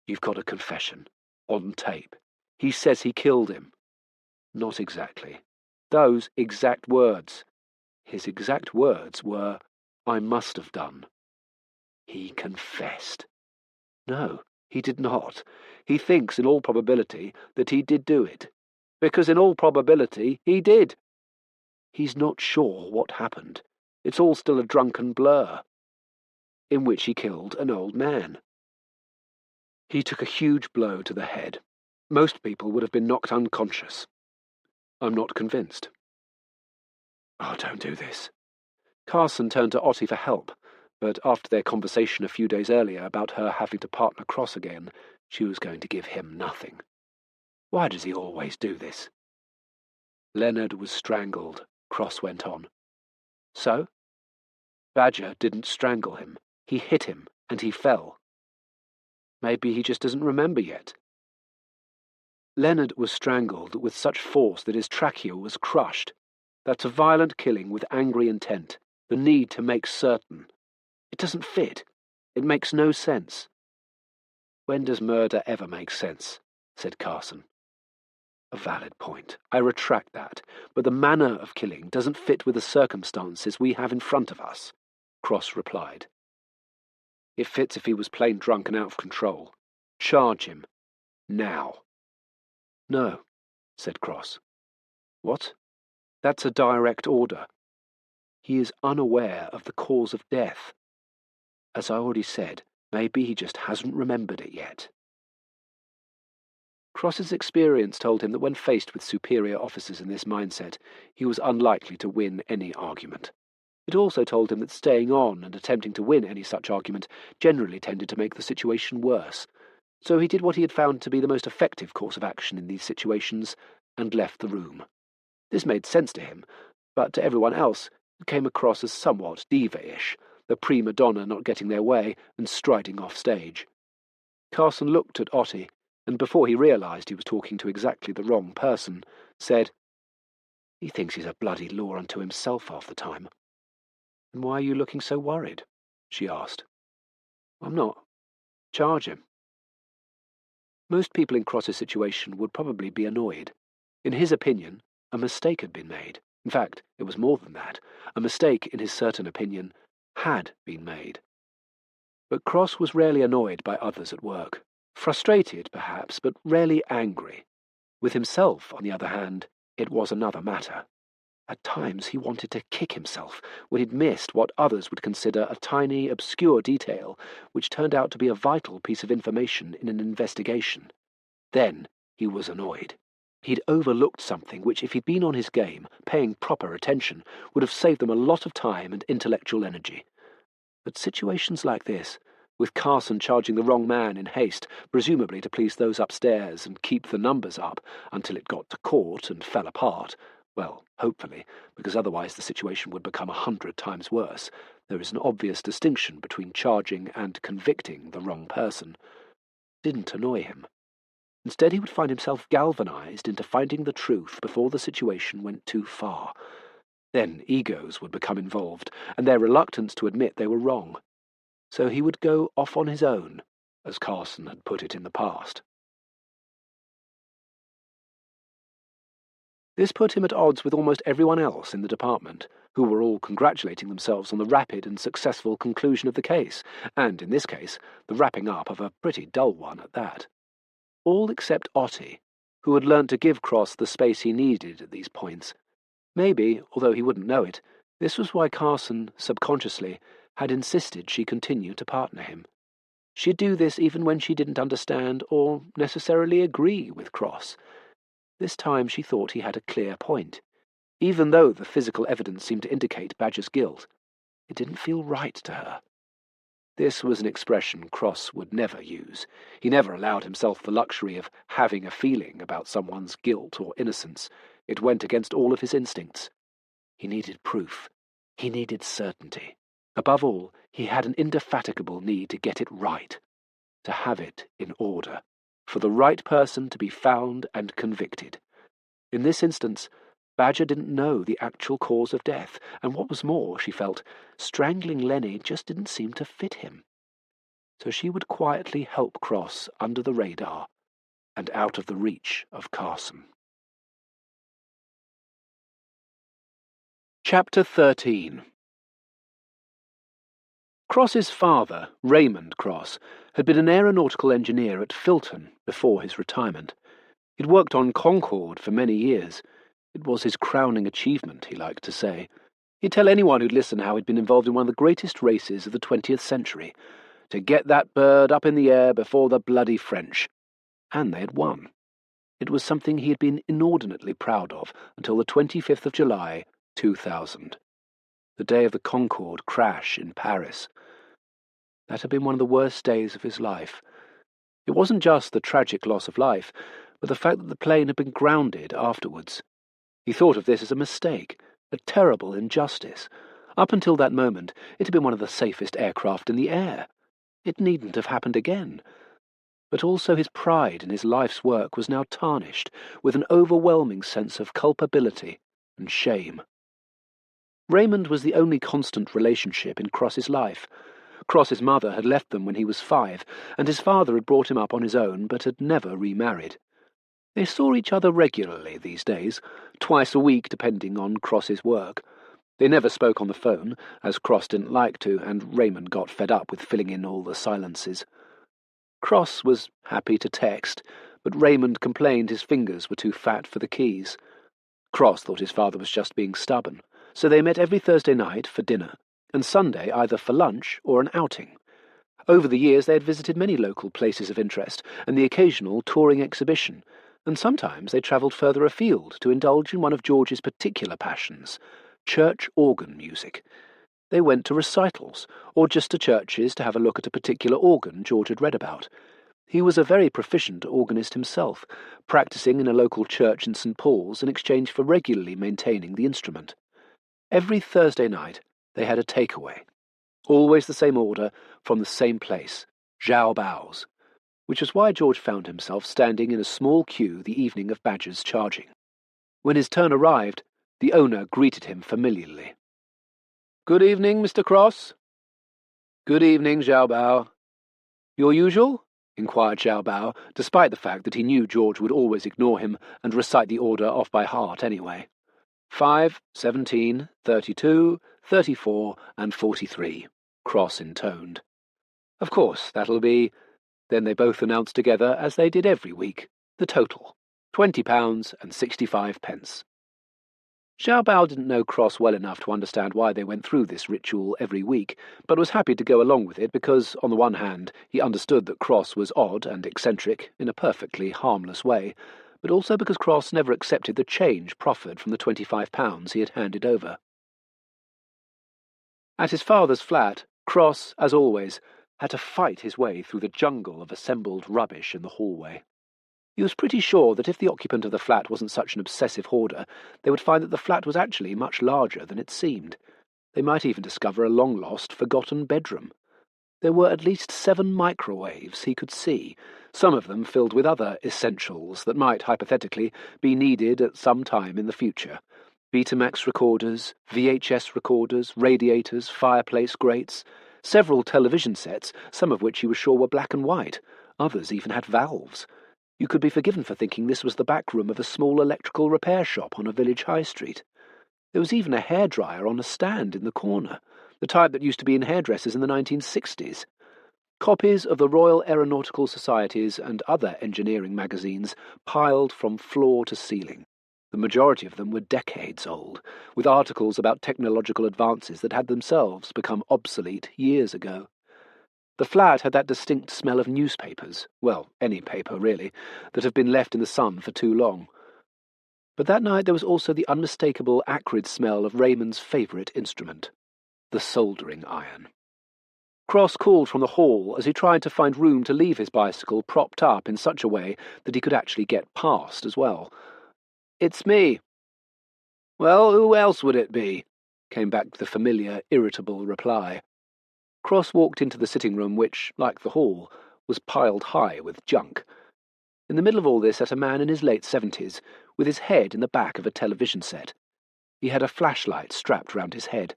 You've got a confession. On tape. He says he killed him. Not exactly. Those exact words. His exact words were, "I must have done." He confessed. No, he did not. He thinks in all probability that he did do it. Because in all probability he did. He's not sure what happened. It's all still a drunken blur, in which he killed an old man. He took a huge blow to the head. Most people would have been knocked unconscious. I'm not convinced. Oh, don't do this. Carson turned to Otti for help, but after their conversation a few days earlier about her having to partner Cross again, she was going to give him nothing. Why does he always do this? Leonard was strangled, Cross went on. So? Badger didn't strangle him. He hit him, and he fell. Maybe he just doesn't remember yet. Leonard was strangled with such force that his trachea was crushed. That's a violent killing with angry intent, the need to make certain. It doesn't fit. It makes no sense. When does murder ever make sense? Said Carson. A valid point. I retract that. But the manner of killing doesn't fit with the circumstances we have in front of us, Cross replied. It fits if he was plain drunk and out of control. Charge him. Now. No, said Cross. What? That's a direct order. He is unaware of the cause of death. As I already said, maybe he just hasn't remembered it yet. Cross's experience told him that when faced with superior officers in this mindset, he was unlikely to win any argument. It also told him that staying on and attempting to win any such argument generally tended to make the situation worse. So he did what he had found to be the most effective course of action in these situations, and left the room. This made sense to him, but to everyone else it came across as somewhat diva-ish, the prima donna not getting their way and striding off stage. Carson looked at Otti, and before he realised he was talking to exactly the wrong person, said, He thinks he's a bloody law unto himself half the time. And why are you looking so worried? She asked. I'm not. Charge him. Most people in Cross's situation would probably be annoyed. In his opinion, a mistake had been made. In fact, it was more than that. A mistake, in his certain opinion, had been made. But Cross was rarely annoyed by others at work. Frustrated, perhaps, but rarely angry. With himself, on the other hand, it was another matter. At times he wanted to kick himself when he'd missed what others would consider a tiny, obscure detail which turned out to be a vital piece of information in an investigation. Then he was annoyed. He'd overlooked something which, if he'd been on his game, paying proper attention, would have saved them a lot of time and intellectual energy. But situations like this, with Carson charging the wrong man in haste, presumably to please those upstairs and keep the numbers up until it got to court and fell apart, well, hopefully, because otherwise the situation would become 100 times worse. There is an obvious distinction between charging and convicting the wrong person. Didn't annoy him. Instead, he would find himself galvanized into finding the truth before the situation went too far. Then egos would become involved, and their reluctance to admit they were wrong. So he would go off on his own, as Carson had put it in the past. This put him at odds with almost everyone else in the department, who were all congratulating themselves on the rapid and successful conclusion of the case, and, in this case, the wrapping up of a pretty dull one at that. All except Otti, who had learnt to give Cross the space he needed at these points. Maybe, although he wouldn't know it, this was why Carson, subconsciously, had insisted she continue to partner him. She'd do this even when she didn't understand or necessarily agree with Cross. This time she thought he had a clear point. Even though the physical evidence seemed to indicate Badger's guilt, it didn't feel right to her. This was an expression Cross would never use. He never allowed himself the luxury of having a feeling about someone's guilt or innocence. It went against all of his instincts. He needed proof. He needed certainty. Above all, he had an indefatigable need to get it right, to have it in order, for the right person to be found and convicted. In this instance, Badger didn't know the actual cause of death, and what was more, she felt, strangling Lenny just didn't seem to fit him. So she would quietly help Cross under the radar and out of the reach of Carson. Chapter 13. Cross's father, Raymond Cross, had been an aeronautical engineer at Filton before his retirement. He'd worked on Concorde for many years. It was his crowning achievement, he liked to say. He'd tell anyone who'd listen how he'd been involved in one of the greatest races of the 20th century, to get that bird up in the air before the bloody French. And they had won. It was something he had been inordinately proud of until the 25th of July, 2000, the day of the Concorde crash in Paris. That had been one of the worst days of his life. It wasn't just the tragic loss of life, but the fact that the plane had been grounded afterwards. He thought of this as a mistake, a terrible injustice. Up until that moment, it had been one of the safest aircraft in the air. It needn't have happened again. But also his pride in his life's work was now tarnished with an overwhelming sense of culpability and shame. Raymond was the only constant relationship in Cross's life. Cross's mother had left them when he was 5, and his father had brought him up on his own but had never remarried. They saw each other regularly these days, twice a week depending on Cross's work. They never spoke on the phone, as Cross didn't like to, and Raymond got fed up with filling in all the silences. Cross was happy to text, but Raymond complained his fingers were too fat for the keys. Cross thought his father was just being stubborn, so they met every Thursday night for dinner, and Sunday either for lunch or an outing. Over the years they had visited many local places of interest, and the occasional touring exhibition, and sometimes they travelled further afield to indulge in one of George's particular passions, church organ music. They went to recitals, or just to churches to have a look at a particular organ George had read about. He was a very proficient organist himself, practising in a local church in St. Paul's in exchange for regularly maintaining the instrument. Every Thursday night they had a takeaway, always the same order, from the same place, Zhao Bao's, which was why George found himself standing in a small queue the evening of Badger's charging. When his turn arrived, the owner greeted him familiarly. "Good evening, Mr. Cross." "Good evening, Zhao Bao." "Your usual?" inquired Zhao Bao, despite the fact that he knew George would always ignore him and recite the order off by heart anyway. 5, 17, 32, 34, and 43, Cross intoned. "Of course, that'll be—" Then they both announced together, as they did every week, the total, £20 and 65 pence. Zhao Bao didn't know Cross well enough to understand why they went through this ritual every week, but was happy to go along with it because, on the one hand, he understood that Cross was odd and eccentric in a perfectly harmless way, but also because Cross never accepted the change proffered from the £25 he had handed over. At his father's flat, Cross, as always, had to fight his way through the jungle of assembled rubbish in the hallway. He was pretty sure that if the occupant of the flat wasn't such an obsessive hoarder, they would find that the flat was actually much larger than it seemed. They might even discover a long-lost, forgotten bedroom. There were at least 7 microwaves he could see, some of them filled with other essentials that might, hypothetically, be needed at some time in the future. Betamax recorders, VHS recorders, radiators, fireplace grates, several television sets, some of which he was sure were black and white. Others even had valves. You could be forgiven for thinking this was the back room of a small electrical repair shop on a village high street. There was even a hairdryer on a stand in the corner, the type that used to be in hairdressers in the 1960s. Copies of the Royal Aeronautical Societies and other engineering magazines piled from floor to ceiling. The majority of them were decades old, with articles about technological advances that had themselves become obsolete years ago. The flat had that distinct smell of newspapers, well, any paper really, that have been left in the sun for too long. But that night there was also the unmistakable acrid smell of Raymond's favourite instrument, the soldering iron. Cross called from the hall as he tried to find room to leave his bicycle propped up in such a way that he could actually get past as well. "It's me." "Well, who else would it be?" came back the familiar, irritable reply. Cross walked into the sitting room which, like the hall, was piled high with junk. In the middle of all this sat a man in his late 70s, with his head in the back of a television set. He had a flashlight strapped round his head.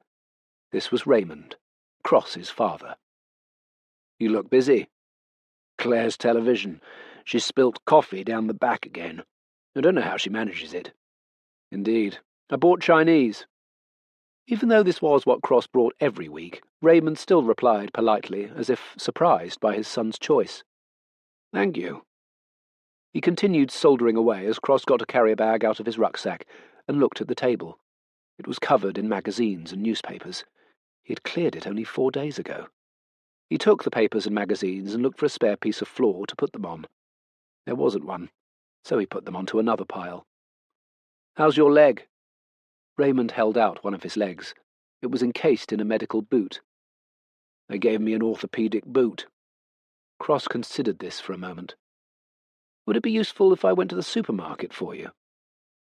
This was Raymond, Cross's father. "You look busy." "Claire's television. She spilt coffee down the back again. I don't know how she manages it." "Indeed. I bought Chinese." Even though this was what Cross brought every week, Raymond still replied politely, as if surprised by his son's choice. "Thank you." He continued soldering away as Cross got a carrier bag out of his rucksack and looked at the table. It was covered in magazines and newspapers. He had cleared it only 4 days ago. He took the papers and magazines and looked for a spare piece of floor to put them on. There wasn't one, so he put them onto another pile. "How's your leg?" Raymond held out one of his legs. It was encased in a medical boot. "They gave me an orthopedic boot." Cross considered this for a moment. "Would it be useful if I went to the supermarket for you?"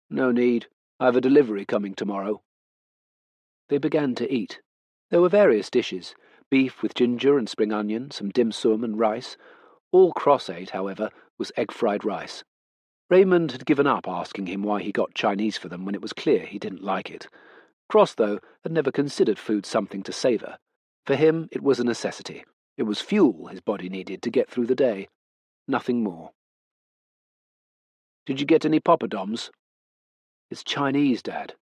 "No need. I have a delivery coming tomorrow." They began to eat. There were various dishes, beef with ginger and spring onion, some dim sum and rice. All Cross ate, however, was egg-fried rice. Raymond had given up asking him why he got Chinese for them when it was clear he didn't like it. Cross, though, had never considered food something to savour. For him, it was a necessity. It was fuel his body needed to get through the day. Nothing more. "Did you get any poppadoms?" "It's Chinese, Dad.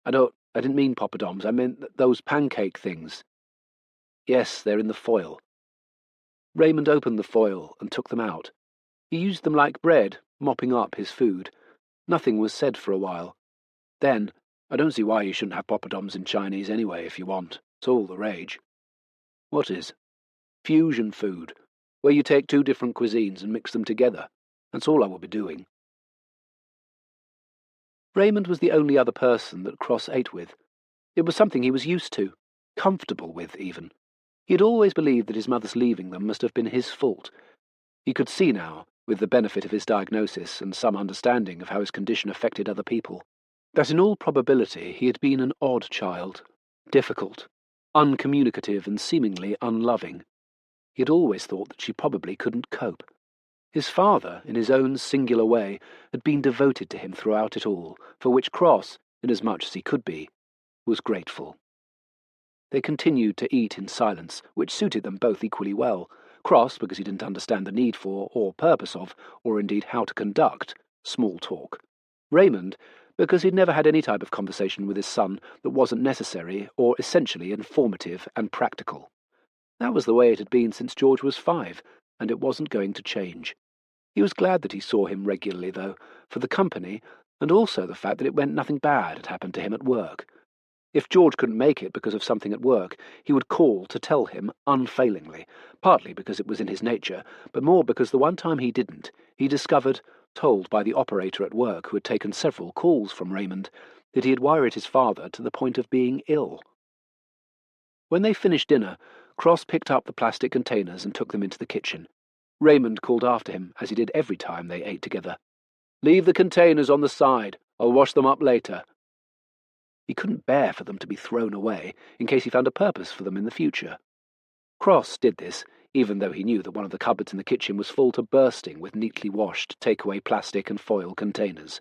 I didn't mean poppadoms. I meant those pancake things." "Yes, they're in the foil." Raymond opened the foil and took them out. He used them like bread, mopping up his food. Nothing was said for a while. Then, "I don't see why you shouldn't have poppadoms in Chinese anyway if you want. It's all the rage." "What is?" "Fusion food, where you take 2 different cuisines and mix them together. That's all I will be doing." Raymond was the only other person that Cross ate with. It was something he was used to, comfortable with even. He had always believed that his mother's leaving them must have been his fault. He could see now, with the benefit of his diagnosis and some understanding of how his condition affected other people, that in all probability he had been an odd child, difficult, uncommunicative and seemingly unloving. He had always thought that she probably couldn't cope. His father, in his own singular way, had been devoted to him throughout it all, for which Cross, inasmuch as he could be, was grateful. They continued to eat in silence, which suited them both equally well. Cross, because he didn't understand the need for, or purpose of, or indeed how to conduct, small talk. Raymond, because he'd never had any type of conversation with his son that wasn't necessary or essentially informative and practical. That was the way it had been since George was 5, and it wasn't going to change. He was glad that he saw him regularly, though, for the company, and also the fact that it meant nothing bad had happened to him at work. If George couldn't make it because of something at work, he would call to tell him unfailingly, partly because it was in his nature, but more because the one time he didn't, he discovered, told by the operator at work who had taken several calls from Raymond, that he had worried his father to the point of being ill. When they finished dinner, Cross picked up the plastic containers and took them into the kitchen. Raymond called after him, as he did every time they ate together. "Leave the containers on the side. I'll wash them up later." He couldn't bear for them to be thrown away, in case he found a purpose for them in the future. Cross did this, even though he knew that one of the cupboards in the kitchen was full to bursting with neatly washed takeaway plastic and foil containers.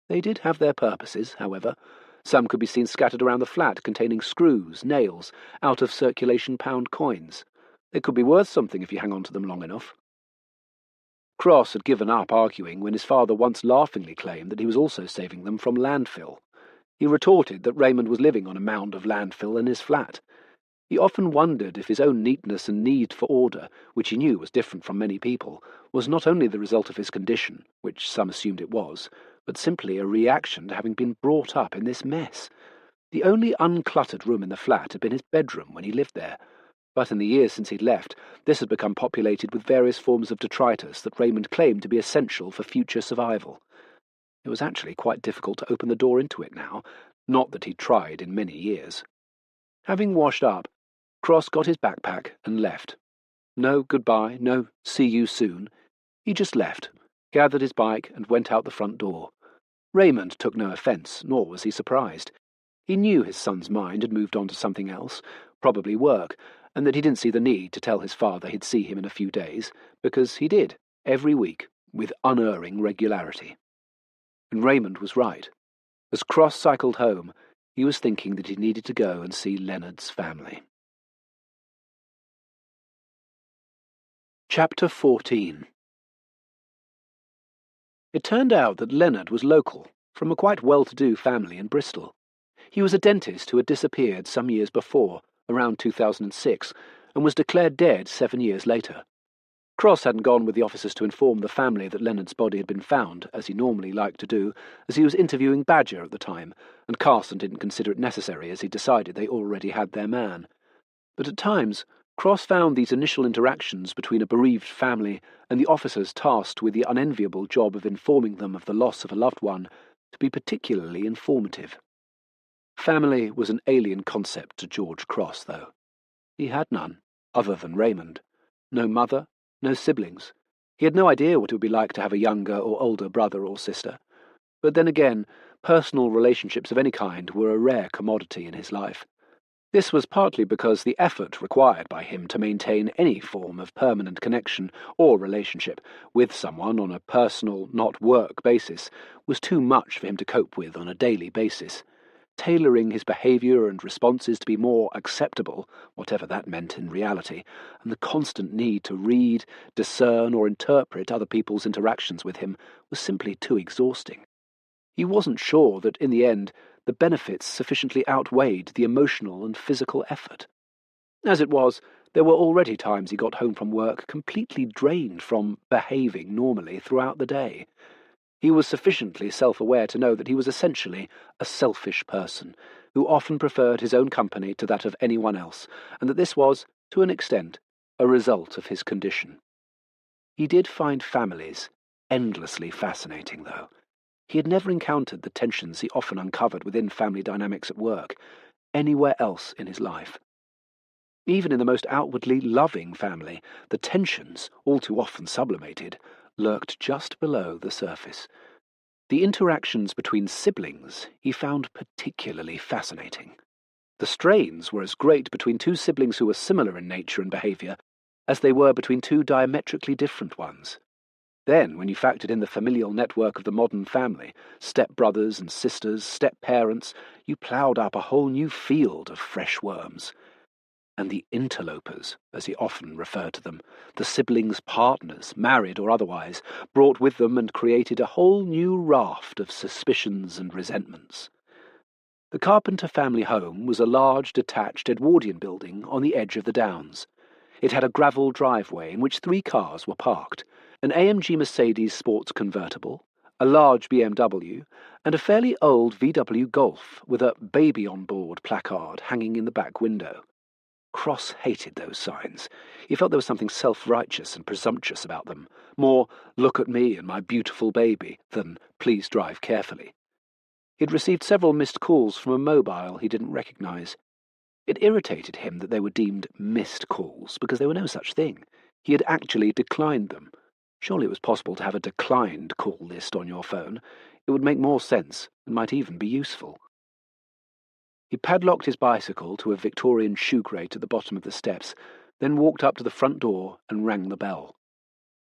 They did have their purposes, however. Some could be seen scattered around the flat, containing screws, nails, out-of-circulation pound coins. They could be worth something if you hang on to them long enough. Cross had given up arguing when his father once laughingly claimed that he was also saving them from landfill. He retorted that Raymond was living on a mound of landfill in his flat. He often wondered if his own neatness and need for order, which he knew was different from many people, was not only the result of his condition, which some assumed it was, but simply a reaction to having been brought up in this mess. The only uncluttered room in the flat had been his bedroom when he lived there, but in the years since he'd left, this had become populated with various forms of detritus that Raymond claimed to be essential for future survival. It was actually quite difficult to open the door into it now, not that he'd tried in many years. Having washed up, Cross got his backpack and left. No goodbye, no see you soon. He just left, gathered his bike and went out the front door. Raymond took no offence, nor was he surprised. He knew his son's mind had moved on to something else, probably work, and that he didn't see the need to tell his father he'd see him in a few days, because he did, every week, with unerring regularity. And Raymond was right. As Cross cycled home, he was thinking that he needed to go and see Leonard's family. Chapter 14. It turned out that Leonard was local, from a quite well-to-do family in Bristol. He was a dentist who had disappeared some years before, around 2006, and was declared dead 7 years later. Cross hadn't gone with the officers to inform the family that Leonard's body had been found, as he normally liked to do, as he was interviewing Badger at the time, and Carson didn't consider it necessary as he decided they already had their man. But at times, Cross found these initial interactions between a bereaved family and the officers tasked with the unenviable job of informing them of the loss of a loved one to be particularly informative. Family was an alien concept to George Cross, though. He had none, other than Raymond. No mother, no siblings. He had no idea what it would be like to have a younger or older brother or sister. But then again, personal relationships of any kind were a rare commodity in his life. This was partly because the effort required by him to maintain any form of permanent connection or relationship with someone on a personal, not work basis was too much for him to cope with on a daily basis. Tailoring his behaviour and responses to be more acceptable, whatever that meant in reality, and the constant need to read, discern, or interpret other people's interactions with him was simply too exhausting. He wasn't sure that, in the end, the benefits sufficiently outweighed the emotional and physical effort. As it was, there were already times he got home from work completely drained from behaving normally throughout the day. He was sufficiently self-aware to know that he was essentially a selfish person, who often preferred his own company to that of anyone else, and that this was, to an extent, a result of his condition. He did find families endlessly fascinating, though. He had never encountered the tensions he often uncovered within family dynamics at work, anywhere else in his life. Even in the most outwardly loving family, the tensions, all too often sublimated, lurked just below the surface. The interactions between siblings he found particularly fascinating. The strains were as great between two siblings who were similar in nature and behaviour as they were between two diametrically different ones. Then, when you factored in the familial network of the modern family, step-brothers and sisters, step-parents, you ploughed up a whole new field of fresh worms. And the interlopers, as he often referred to them, the siblings' partners, married or otherwise, brought with them and created a whole new raft of suspicions and resentments. The Carpenter family home was a large, detached Edwardian building on the edge of the Downs. It had a gravel driveway in which 3 cars were parked, an AMG Mercedes sports convertible, a large BMW, and a fairly old VW Golf with a "baby on board" placard hanging in the back window. Cross hated those signs. He felt there was something self-righteous and presumptuous about them, more "look at me and my beautiful baby" than "please drive carefully." He'd received several missed calls from a mobile he didn't recognise. It irritated him that they were deemed missed calls, because there were no such thing. He had actually declined them. Surely it was possible to have a declined call list on your phone. It would make more sense, and might even be useful. He padlocked his bicycle to a Victorian shoe grate at the bottom of the steps, then walked up to the front door and rang the bell.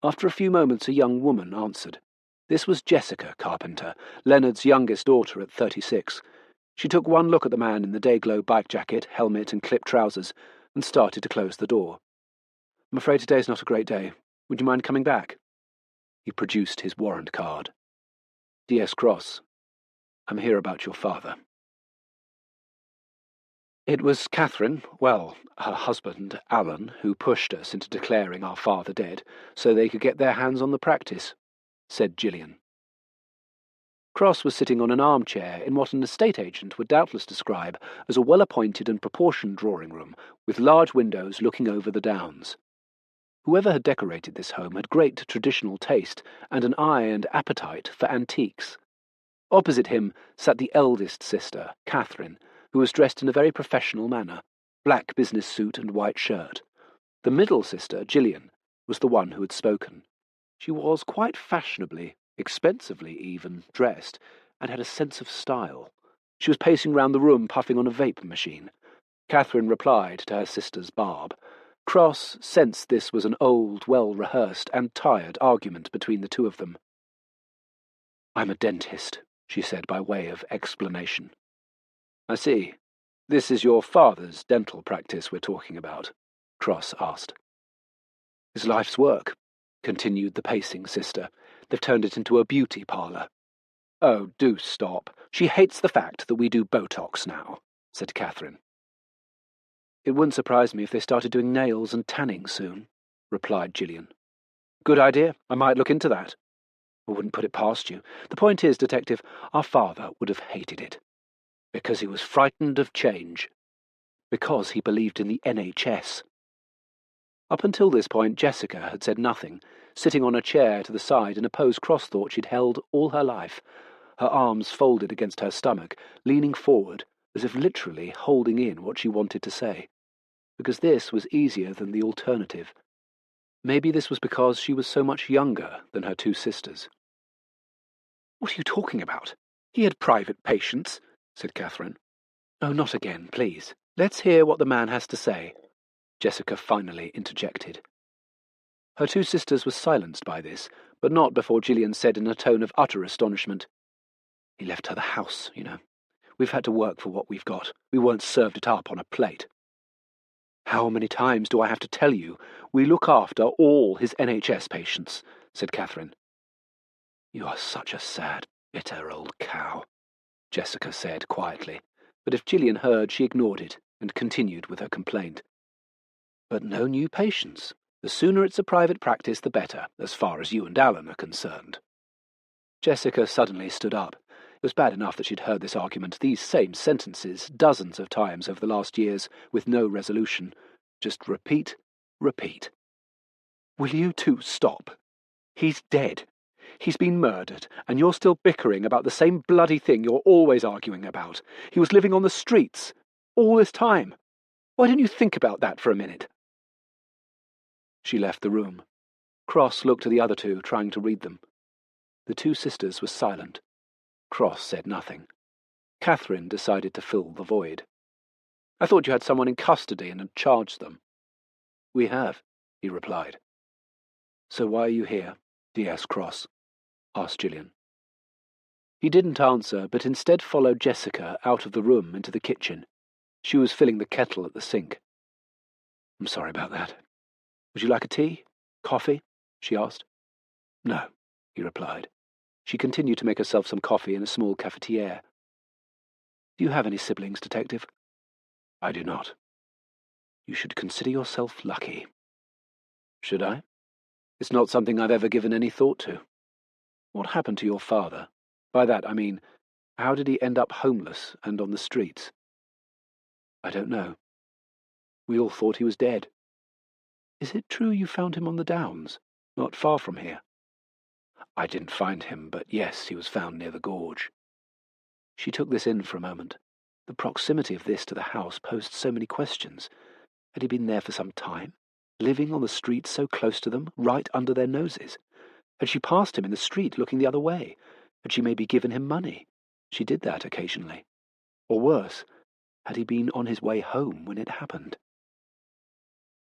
After a few moments a young woman answered. This was Jessica Carpenter, Leonard's youngest daughter at 36. She took one look at the man in the day-glow bike jacket, helmet and clipped trousers, and started to close the door. "I'm afraid today's not a great day. Would you mind coming back?" He produced his warrant card. "D.S. Cross. I'm here about your father." It was Catherine, well, her husband, Alan, who pushed us into declaring our father dead, so they could get their hands on the practice, said Gillian. Cross was sitting on an armchair in what an estate agent would doubtless describe as a well-appointed and proportioned drawing-room, with large windows looking over the Downs. Whoever had decorated this home had great traditional taste and an eye and appetite for antiques. Opposite him sat the eldest sister, Catherine, who was dressed in a very professional manner, black business suit and white shirt. The middle sister, Gillian, was the one who had spoken. She was quite fashionably, expensively even, dressed, and had a sense of style. She was pacing round the room, puffing on a vape machine. Catherine replied to her sister's barb. Cross sensed this was an old, well-rehearsed and tired argument between the two of them. "I'm a dentist," she said by way of explanation. "I see. This is your father's dental practice we're talking about?" Cross asked. "His life's work," continued the pacing sister. "They've turned it into a beauty parlour." "Oh, do stop. She hates the fact that we do Botox now," said Catherine. "It wouldn't surprise me if they started doing nails and tanning soon," replied Gillian. "Good idea. I might look into that." "I wouldn't put it past you. The point is, Detective, our father would have hated it. Because he was frightened of change. Because he believed in the NHS." Up until this point, Jessica had said nothing, sitting on a chair to the side in a pose Cross thought she'd held all her life, her arms folded against her stomach, leaning forward, as if literally holding in what she wanted to say. Because this was easier than the alternative. Maybe this was because she was so much younger than her two sisters. "What are you talking about? He had private patients," said Catherine. "Oh, not again, please. Let's hear what the man has to say," Jessica finally interjected. Her two sisters were silenced by this, but not before Gillian said in a tone of utter astonishment, "He left her the house, you know. We've had to work for what we've got. We weren't served it up on a plate." "How many times do I have to tell you? We look after all his NHS patients," said Catherine. "You are such a sad, bitter old cow," Jessica said quietly, but if Gillian heard, she ignored it and continued with her complaint. "But no new patients. The sooner it's a private practice, the better, as far as you and Alan are concerned." Jessica suddenly stood up. It was bad enough that she'd heard this argument, these same sentences, dozens of times over the last years, with no resolution. Just repeat, repeat. "Will you two stop? He's dead. He's been murdered, and you're still bickering about the same bloody thing you're always arguing about. He was living on the streets. All this time. Why didn't you think about that for a minute?" She left the room. Cross looked at the other two, trying to read them. The two sisters were silent. Cross said nothing. Catherine decided to fill the void. "I thought you had someone in custody and had charged them." "We have," he replied. "So why are you here, D.S. Cross?" asked Gillian. He didn't answer, but instead followed Jessica out of the room into the kitchen. She was filling the kettle at the sink. "I'm sorry about that. Would you like a tea? Coffee?" she asked. "No," he replied. She continued to make herself some coffee in a small cafetiere. "Do you have any siblings, Detective?" "I do not." "You should consider yourself lucky." "Should I? It's not something I've ever given any thought to. What happened to your father? By that I mean, how did he end up homeless and on the streets?" "I don't know. We all thought he was dead." "Is it true you found him on the Downs, not far from here?" "I didn't find him, but yes, he was found near the gorge." She took this in for a moment. The proximity of this to the house posed so many questions. Had he been there for some time, living on the street so close to them, right under their noses? Had she passed him in the street looking the other way? Had she maybe given him money? She did that occasionally. Or worse, had he been on his way home when it happened?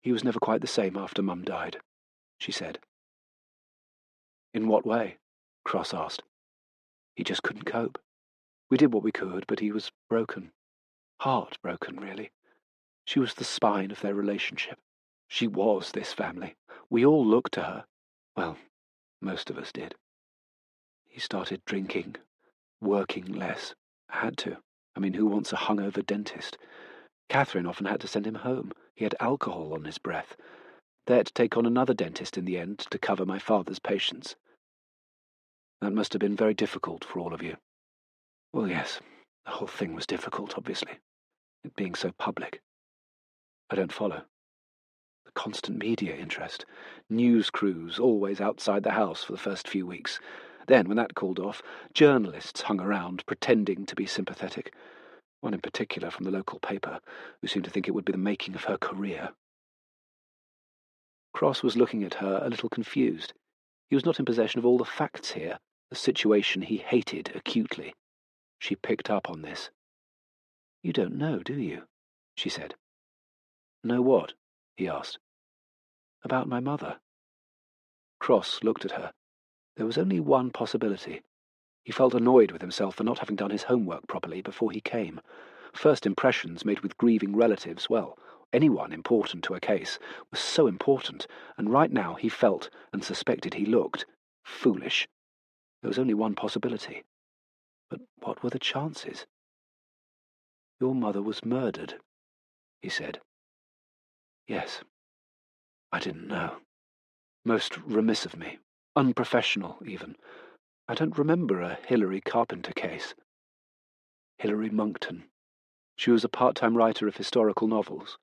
"He was never quite the same after Mum died," she said. "In what way?" Cross asked. "He just couldn't cope. We did what we could, but he was broken. Heartbroken, really. She was the spine of their relationship. She was this family. We all looked to her. Well, most of us did. He started drinking, working less. Had to. I mean, who wants a hungover dentist? Catherine often had to send him home. He had alcohol on his breath. They had to take on another dentist in the end to cover my father's patients. That must have been very difficult for all of you." "Well, yes, the whole thing was difficult, obviously. It being so public." "I don't follow." "The constant media interest. News crews always outside the house for the first few weeks. Then, when that cooled off, journalists hung around, pretending to be sympathetic. One in particular from the local paper, who seemed to think it would be the making of her career." Cross was looking at her, a little confused. He was not in possession of all the facts here, the situation he hated acutely. She picked up on this. "You don't know, do you?" she said. "Know what?" he asked. "About my mother." Cross looked at her. There was only one possibility. He felt annoyed with himself for not having done his homework properly before he came. First impressions made with grieving relatives, well, anyone important to a case, was so important, and right now he felt and suspected he looked foolish. There was only one possibility. But what were the chances? "Your mother was murdered," he said. "Yes. I didn't know. Most remiss of me. Unprofessional, even. I don't remember a Hilary Carpenter case." Hilary Monckton. She was a part-time writer of historical novels.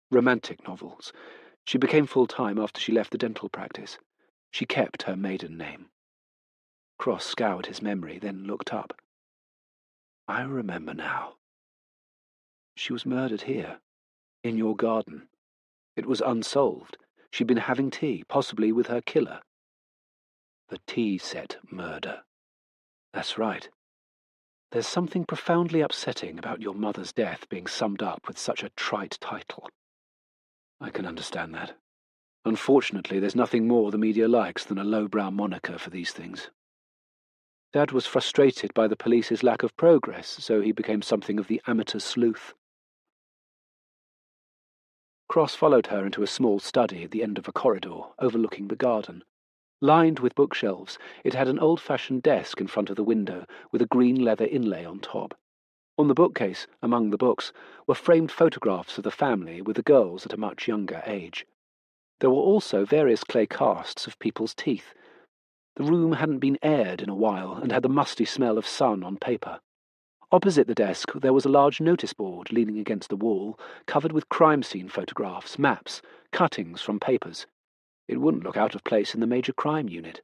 Romantic novels. She became full-time after she left the dental practice. She kept her maiden name. Cross scoured his memory, then looked up. "I remember now. She was murdered here, in your garden. It was unsolved. She'd been having tea, possibly with her killer." The tea set murder. That's right. There's something profoundly upsetting about your mother's death being summed up with such a trite title. I can understand that. Unfortunately, there's nothing more the media likes than a lowbrow moniker for these things. Dad was frustrated by the police's lack of progress, so he became something of the amateur sleuth. Cross followed her into a small study at the end of a corridor overlooking the garden. Lined with bookshelves, it had an old-fashioned desk in front of the window with a green leather inlay on top. On the bookcase, among the books, were framed photographs of the family with the girls at a much younger age. There were also various clay casts of people's teeth. The room hadn't been aired in a while and had the musty smell of sun on paper. Opposite the desk there was a large notice board leaning against the wall, covered with crime scene photographs, maps, cuttings from papers. It wouldn't look out of place in the major crime unit.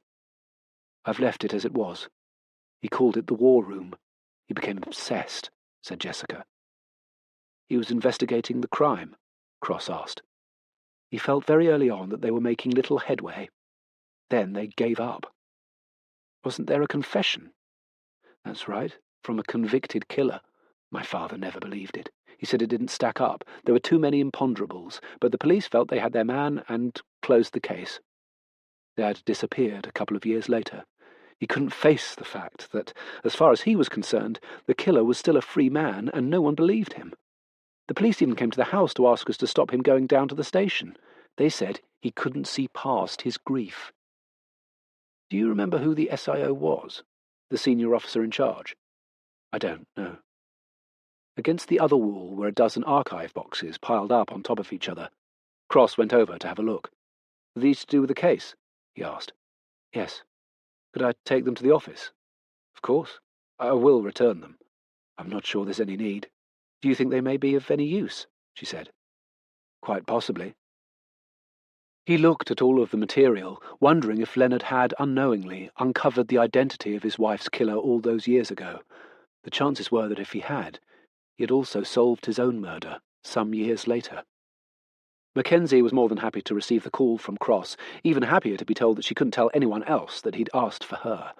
"I've left it as it was." He called it the war room. He became obsessed, said Jessica. "He was investigating the crime?" Cross asked. He felt very early on that they were making little headway. Then they gave up. "Wasn't there a confession?" "That's right, from a convicted killer. My father never believed it. He said it didn't stack up. There were too many imponderables, but the police felt they had their man and closed the case." Dad disappeared a couple of years later. He couldn't face the fact that, as far as he was concerned, the killer was still a free man and no one believed him. The police even came to the house to ask us to stop him going down to the station. They said he couldn't see past his grief. "Do you remember who the SIO was? The senior officer in charge?" "I don't know." Against the other wall were a dozen archive boxes piled up on top of each other. Cross went over to have a look. "Are these to do with the case?" he asked. "Yes." "Could I take them to the office?" "Of course. I will return them. I'm not sure there's any need." "Do you think they may be of any use?" she said. "Quite possibly." He looked at all of the material, wondering if Leonard had, unknowingly, uncovered the identity of his wife's killer all those years ago. The chances were that if he had also solved his own murder some years later. Mackenzie was more than happy to receive the call from Cross, even happier to be told that she couldn't tell anyone else that he'd asked for her.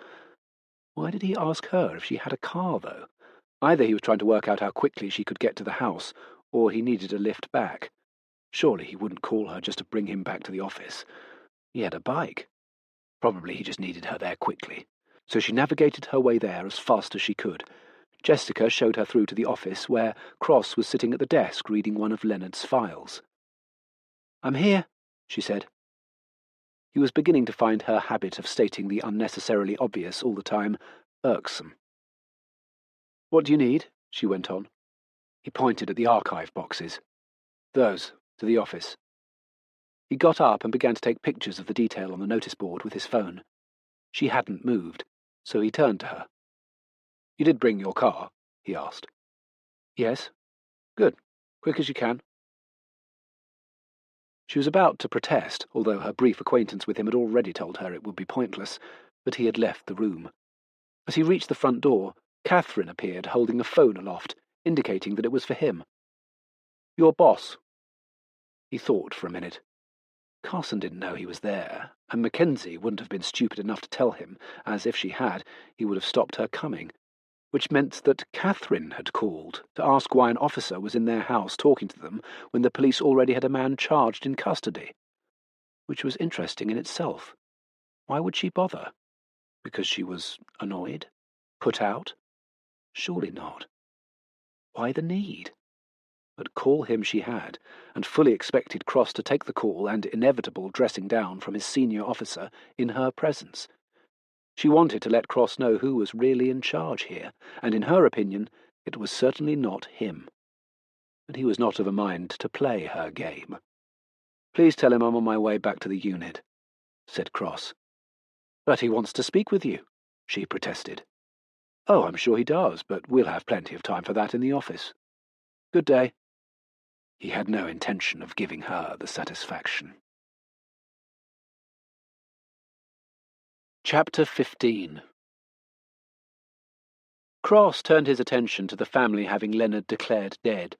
Why did he ask her if she had a car, though? Either he was trying to work out how quickly she could get to the house, or he needed a lift back. Surely he wouldn't call her just to bring him back to the office. He had a bike. Probably he just needed her there quickly. So she navigated her way there as fast as she could. Jessica showed her through to the office, where Cross was sitting at the desk reading one of Leonard's files. "I'm here," she said. He was beginning to find her habit of stating the unnecessarily obvious all the time irksome. "What do you need?" she went on. He pointed at the archive boxes. "Those, to the office." He got up and began to take pictures of the detail on the notice board with his phone. She hadn't moved, so he turned to her. "You did bring your car?" he asked. "Yes." "Good. Quick as you can." She was about to protest, although her brief acquaintance with him had already told her it would be pointless, but he had left the room. As he reached the front door, Catherine appeared holding a phone aloft, indicating that it was for him. "Your boss." He thought for a minute. Carson didn't know he was there, and Mackenzie wouldn't have been stupid enough to tell him, as if she had, he would have stopped her coming. which meant that Catherine had called to ask why an officer was in their house talking to them when the police already had a man charged in custody. Which was interesting in itself. Why would she bother? Because she was annoyed? Put out? Surely not. Why the need? But call him she had, and fully expected Cross to take the call and inevitable dressing down from his senior officer in her presence. She wanted to let Cross know who was really in charge here, and in her opinion, it was certainly not him. And he was not of a mind to play her game. "Please tell him I'm on my way back to the unit," said Cross. "But he wants to speak with you," she protested. "Oh, I'm sure he does, but we'll have plenty of time for that in the office. Good day." He had no intention of giving her the satisfaction. Chapter 15. Cross turned his attention to the family having Leonard declared dead.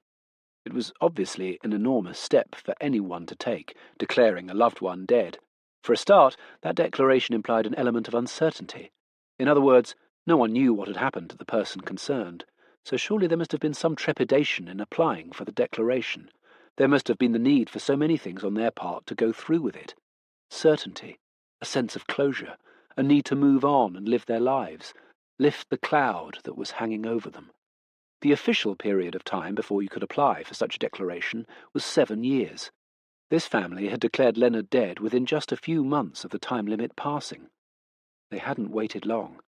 It was obviously an enormous step for anyone to take, declaring a loved one dead. For a start, that declaration implied an element of uncertainty. In other words, no one knew what had happened to the person concerned, so surely there must have been some trepidation in applying for the declaration. There must have been the need for so many things on their part to go through with it. Certainty, a sense of closure, a need to move on and live their lives, lift the cloud that was hanging over them. The official period of time before you could apply for such a declaration was 7 years. This family had declared Leonard dead within just a few months of the time limit passing. They hadn't waited long.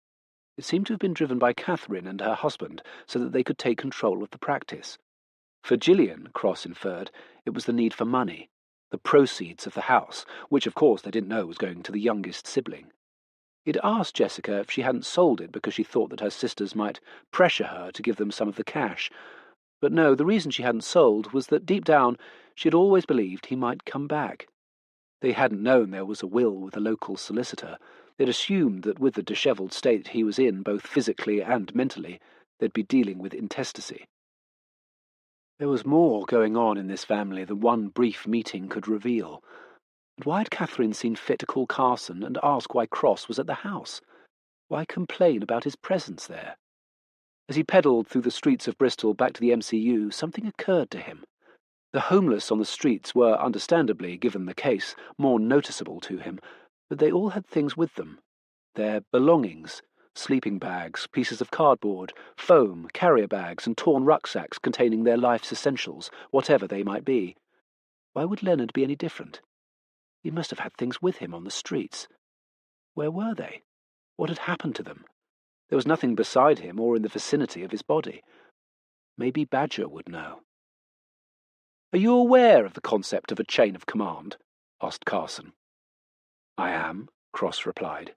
It seemed to have been driven by Catherine and her husband so that they could take control of the practice. For Gillian, Cross inferred, it was the need for money, the proceeds of the house, which of course they didn't know was going to the youngest sibling. He'd asked Jessica if she hadn't sold it because she thought that her sisters might pressure her to give them some of the cash. But no, the reason she hadn't sold was that deep down she had always believed he might come back. They hadn't known there was a will with a local solicitor. They'd assumed that with the dishevelled state he was in, both physically and mentally, they'd be dealing with intestacy. There was more going on in this family than one brief meeting could reveal. And why had Catherine seen fit to call Carson and ask why Cross was at the house? Why complain about his presence there? As he pedalled through the streets of Bristol back to the MCU, something occurred to him. The homeless on the streets were, understandably, given the case, more noticeable to him, but they all had things with them. Their belongings, sleeping bags, pieces of cardboard, foam, carrier bags, and torn rucksacks containing their life's essentials, whatever they might be. Why would Leonard be any different? He must have had things with him on the streets. Where were they? What had happened to them? There was nothing beside him or in the vicinity of his body. Maybe Badger would know. "Are you aware of the concept of a chain of command?" asked Carson. "I am," Cross replied.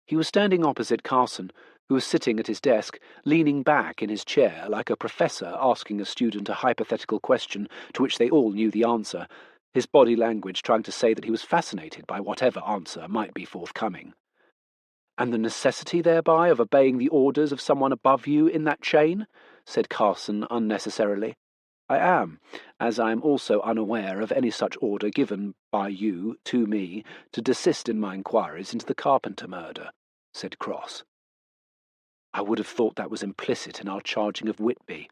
He was standing opposite Carson, who was sitting at his desk, leaning back in his chair like a professor asking a student a hypothetical question to which they all knew the answer, his body language trying to say that he was fascinated by whatever answer might be forthcoming. "And the necessity thereby of obeying the orders of someone above you in that chain?" said Carson unnecessarily. "I am, as I am also unaware of any such order given by you to me to desist in my inquiries into the Carpenter murder," said Cross. "I would have thought that was implicit in our charging of Whitby."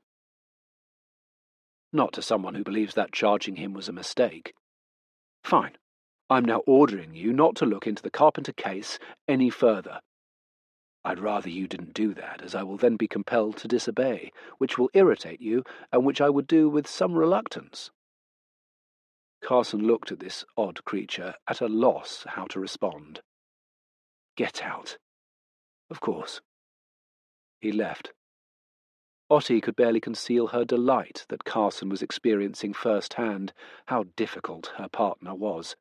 "Not to someone who believes that charging him was a mistake." "Fine. I'm now ordering you not to look into the Carpenter case any further." "I'd rather you didn't do that, as I will then be compelled to disobey, which will irritate you, and which I would do with some reluctance." Carson looked at this odd creature, at a loss how to respond. "Get out." "Of course." He left. Ottie could barely conceal her delight that Carson was experiencing firsthand how difficult her partner was.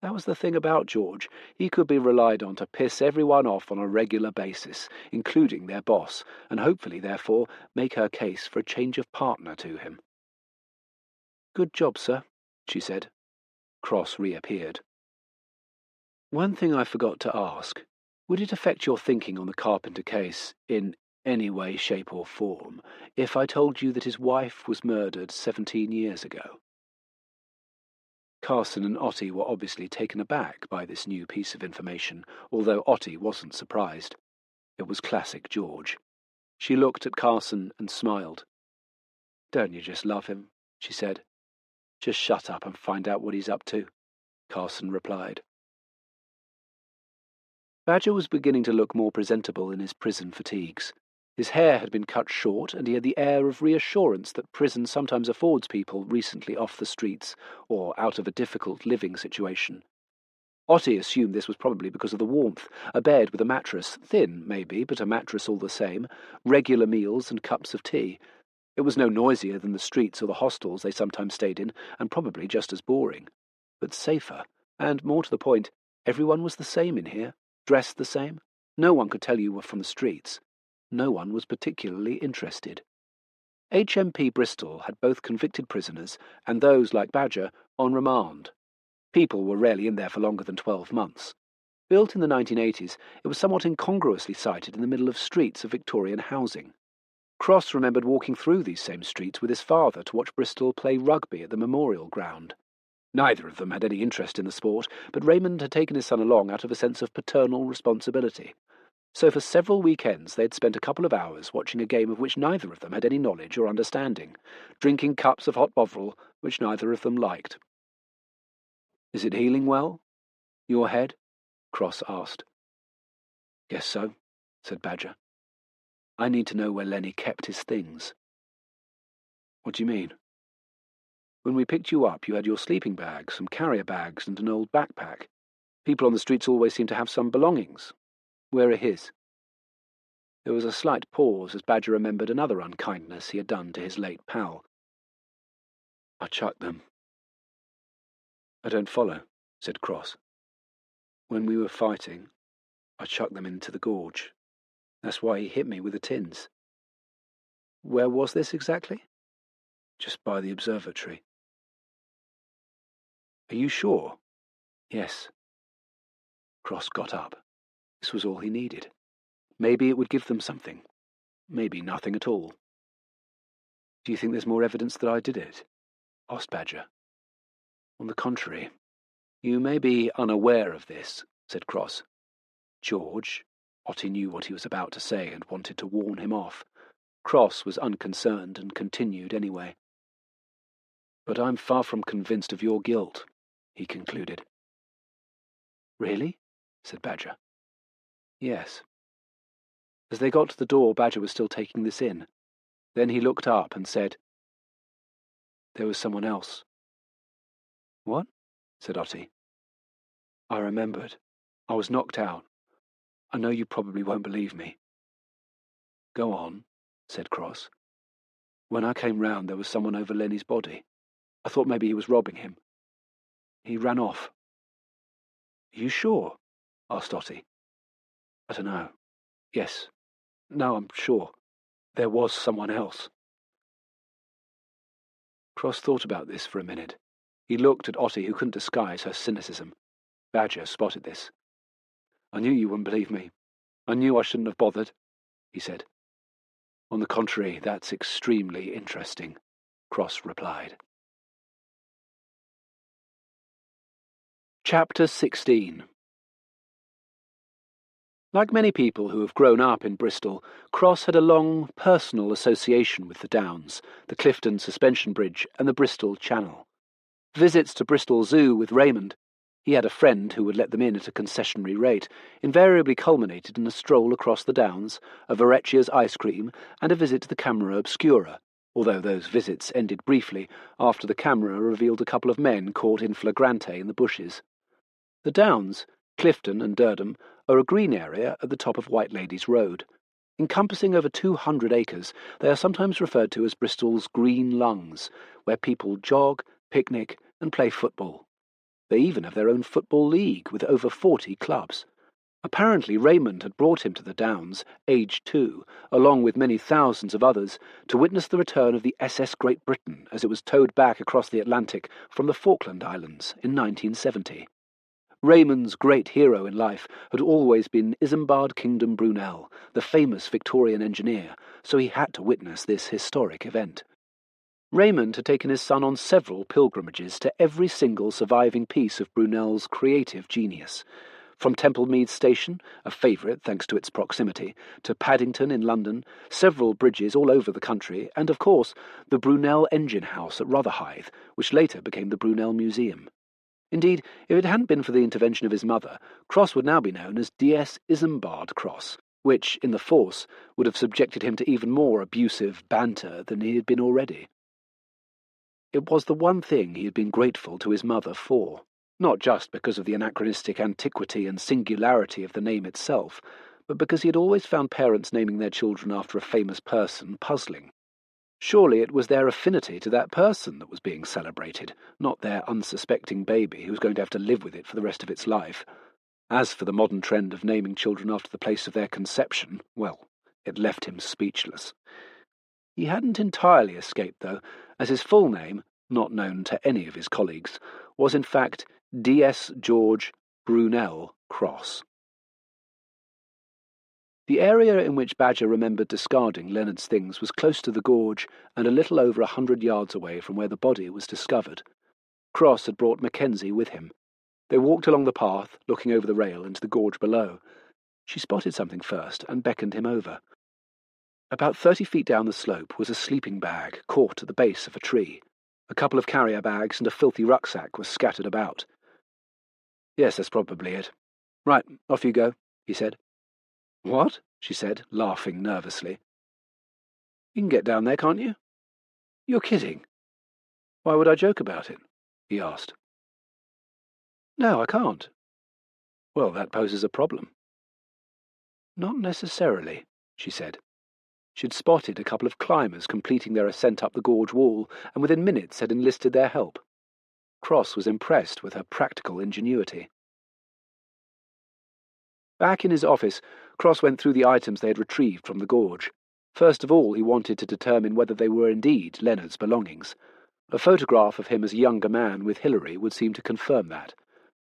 That was the thing about George. He could be relied on to piss everyone off on a regular basis, including their boss, and hopefully, therefore, make her case for a change of partner to him. "Good job, sir," she said. Cross reappeared. "One thing I forgot to ask. Would it affect your thinking on the Carpenter case, in any way, shape, or form, if I told you that his wife was murdered 17 years ago?" Carson and Ottie were obviously taken aback by this new piece of information, although Ottie wasn't surprised. It was classic George. She looked at Carson and smiled. "Don't you just love him?" she said. "Just shut up and find out what he's up to," Carson replied. Badger was beginning to look more presentable in his prison fatigues. His hair had been cut short, and he had the air of reassurance that prison sometimes affords people recently off the streets or out of a difficult living situation. Otti assumed this was probably because of the warmth, a bed with a mattress, thin maybe, but a mattress all the same, regular meals and cups of tea. It was no noisier than the streets or the hostels they sometimes stayed in, and probably just as boring. But safer, and more to the point, everyone was the same in here, dressed the same. No one could tell you were from the streets. No one was particularly interested. HMP Bristol had both convicted prisoners and those, like Badger, on remand. People were rarely in there for longer than 12 months. Built in the 1980s, it was somewhat incongruously sited in the middle of streets of Victorian housing. Cross remembered walking through these same streets with his father to watch Bristol play rugby at the Memorial Ground. Neither of them had any interest in the sport, but Raymond had taken his son along out of a sense of paternal responsibility. So for several weekends they had spent a couple of hours watching a game of which neither of them had any knowledge or understanding, drinking cups of hot bovril which neither of them liked. "Is it healing well? Your head?" Cross asked. "Guess so," said Badger. "I need to know where Lenny kept his things." "What do you mean?" "When we picked you up, you had your sleeping bag, some carrier bags, and an old backpack. People on the streets always seem to have some belongings. Where are his?" There was a slight pause as Badger remembered another unkindness he had done to his late pal. "I chucked them." "I don't follow," said Cross. "When we were fighting, I chucked them into the gorge. That's why he hit me with the tins." "Where was this exactly?" "Just by the observatory." "Are you sure?" "Yes." Cross got up. This was all he needed. Maybe it would give them something. Maybe nothing at all. "Do you think there's more evidence that I did it?" asked Badger. "On the contrary. You may be unaware of this," said Cross. George, Otti knew what he was about to say and wanted to warn him off. Cross was unconcerned and continued anyway. "But I'm far from convinced of your guilt," he concluded. "Really?" said Badger. "Yes." As they got to the door, Badger was still taking this in. Then he looked up and said, "There was someone else." "What?" said Otti. "I remembered. I was knocked out. I know you probably won't believe me." "Go on," said Cross. "When I came round, there was someone over Lenny's body. I thought maybe he was robbing him. He ran off." "Are you sure?" asked Otti. "I don't know. Yes. No, I'm sure. There was someone else." Cross thought about this for a minute. He looked at Otti, who couldn't disguise her cynicism. Badger spotted this. "I knew you wouldn't believe me. I knew I shouldn't have bothered," he said. "On the contrary, that's extremely interesting," Cross replied. Chapter 16. Like many people who have grown up in Bristol, Cross had a long personal association with the Downs, the Clifton Suspension Bridge, and the Bristol Channel. Visits to Bristol Zoo with Raymond — he had a friend who would let them in at a concessionary rate — invariably culminated in a stroll across the Downs, a Varecchia's ice cream, and a visit to the Camera Obscura, although those visits ended briefly after the camera revealed a couple of men caught in flagrante in the bushes. The Downs, Clifton and Durdham, are a green area at the top of White Ladies Road. Encompassing over 200 acres, they are sometimes referred to as Bristol's green lungs, where people jog, picnic, and play football. They even have their own football league with over 40 clubs. Apparently Raymond had brought him to the Downs, aged 2, along with many thousands of others, to witness the return of the SS Great Britain as it was towed back across the Atlantic from the Falkland Islands in 1970. Raymond's great hero in life had always been Isambard Kingdom Brunel, the famous Victorian engineer, so he had to witness this historic event. Raymond had taken his son on several pilgrimages to every single surviving piece of Brunel's creative genius, From Temple Meads Station, a favourite thanks to its proximity, to Paddington in London, several bridges all over the country, and, of course, the Brunel engine house at Rotherhithe, which later became the Brunel Museum. Indeed, if it hadn't been for the intervention of his mother, Cross would now be known as D.S. Isambard Cross, which, in the Force, would have subjected him to even more abusive banter than he had been already. It was the one thing he had been grateful to his mother for, not just because of the anachronistic antiquity and singularity of the name itself, but because he had always found parents naming their children after a famous person puzzling. Surely it was their affinity to that person that was being celebrated, not their unsuspecting baby who was going to have to live with it for the rest of its life. As for the modern trend of naming children after the place of their conception, well, it left him speechless. He hadn't entirely escaped, though, as his full name, not known to any of his colleagues, was in fact D.S. George Brunel Cross. The area in which Badger remembered discarding Leonard's things was close to the gorge and a little over 100 yards away from where the body was discovered. Cross had brought Mackenzie with him. They walked along the path, looking over the rail into the gorge below. She spotted something first and beckoned him over. About 30 feet down the slope was a sleeping bag caught at the base of a tree. A couple of carrier bags and a filthy rucksack were scattered about. "Yes, that's probably it. Right, off you go," he said. "What?" she said, laughing nervously. "You can get down there, can't you?" "You're kidding." "Why would I joke about it?" he asked. "No, I can't." "Well, that poses a problem." "Not necessarily," she said. She'd spotted a couple of climbers completing their ascent up the gorge wall, and within minutes had enlisted their help. Cross was impressed with her practical ingenuity. Back in his office, Cross went through the items they had retrieved from the gorge. First of all, he wanted to determine whether they were indeed Leonard's belongings. A photograph of him as a younger man with Hilary would seem to confirm that.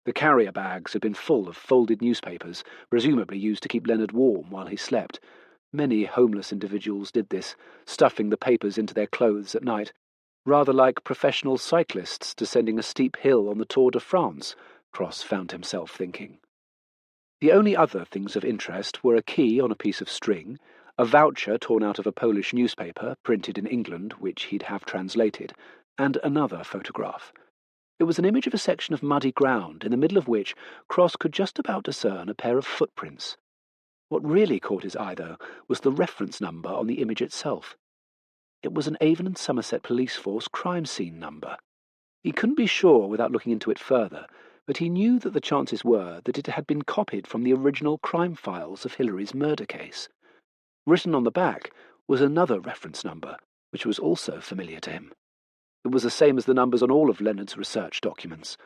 The carrier bags had been full of folded newspapers, presumably used to keep Leonard warm while he slept. Many homeless individuals did this, stuffing the papers into their clothes at night, rather like professional cyclists descending a steep hill on the Tour de France, Cross found himself thinking. The only other things of interest were a key on a piece of string, a voucher torn out of a Polish newspaper printed in England, which he'd have translated, and another photograph. It was an image of a section of muddy ground, in the middle of which Cross could just about discern a pair of footprints. What really caught his eye, though, was the reference number on the image itself. It was an Avon and Somerset Police Force crime scene number. He couldn't be sure without looking into it further, but he knew that the chances were that it had been copied from the original crime files of Hilary's murder case. Written on the back was another reference number, which was also familiar to him. It was the same as the numbers on all of Leonard's research documents.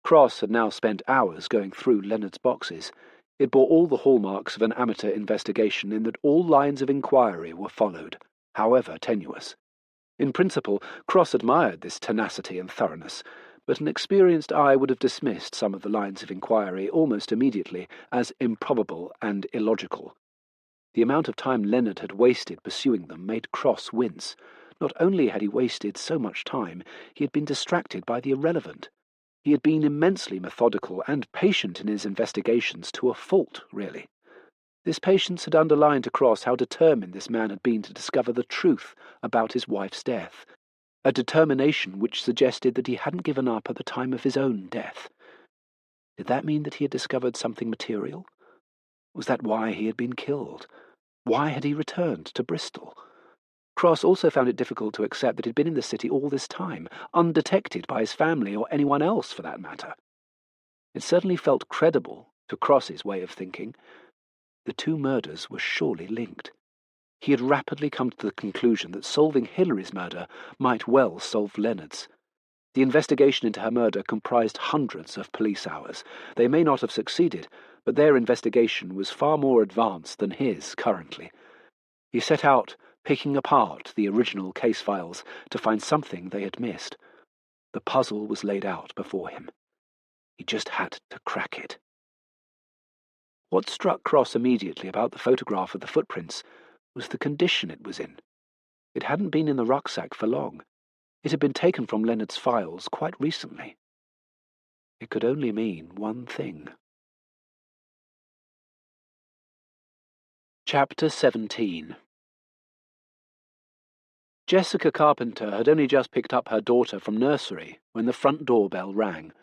Cross had now spent hours going through Leonard's boxes. It bore all the hallmarks of an amateur investigation in that all lines of inquiry were followed, however tenuous. In principle, Cross admired this tenacity and thoroughness, but an experienced eye would have dismissed some of the lines of inquiry almost immediately as improbable and illogical. The amount of time Leonard had wasted pursuing them made Cross wince. Not only had he wasted so much time, he had been distracted by the irrelevant. He had been immensely methodical and patient in his investigations to a fault, really. This patience had underlined to Cross how determined this man had been to discover the truth about his wife's death, a determination which suggested that he hadn't given up at the time of his own death. Did that mean that he had discovered something material? Was that why he had been killed? Why had he returned to Bristol? Cross also found it difficult to accept that he'd been in the city all this time, undetected by his family or anyone else for that matter. It certainly felt credible to Cross's way of thinking. The two murders were surely linked. He had rapidly come to the conclusion that solving Hilary's murder might well solve Leonard's. The investigation into her murder comprised hundreds of police hours. They may not have succeeded, but their investigation was far more advanced than his currently. He set out, picking apart the original case files to find something they had missed. The puzzle was laid out before him. He just had to crack it. What struck Cross immediately about the photograph of the footprints was the condition it was in. It hadn't been in the rucksack for long. It had been taken from Leonard's files quite recently. It could only mean one thing. Chapter 17. Jessica Carpenter had only just picked up her daughter from nursery when the front door bell rang.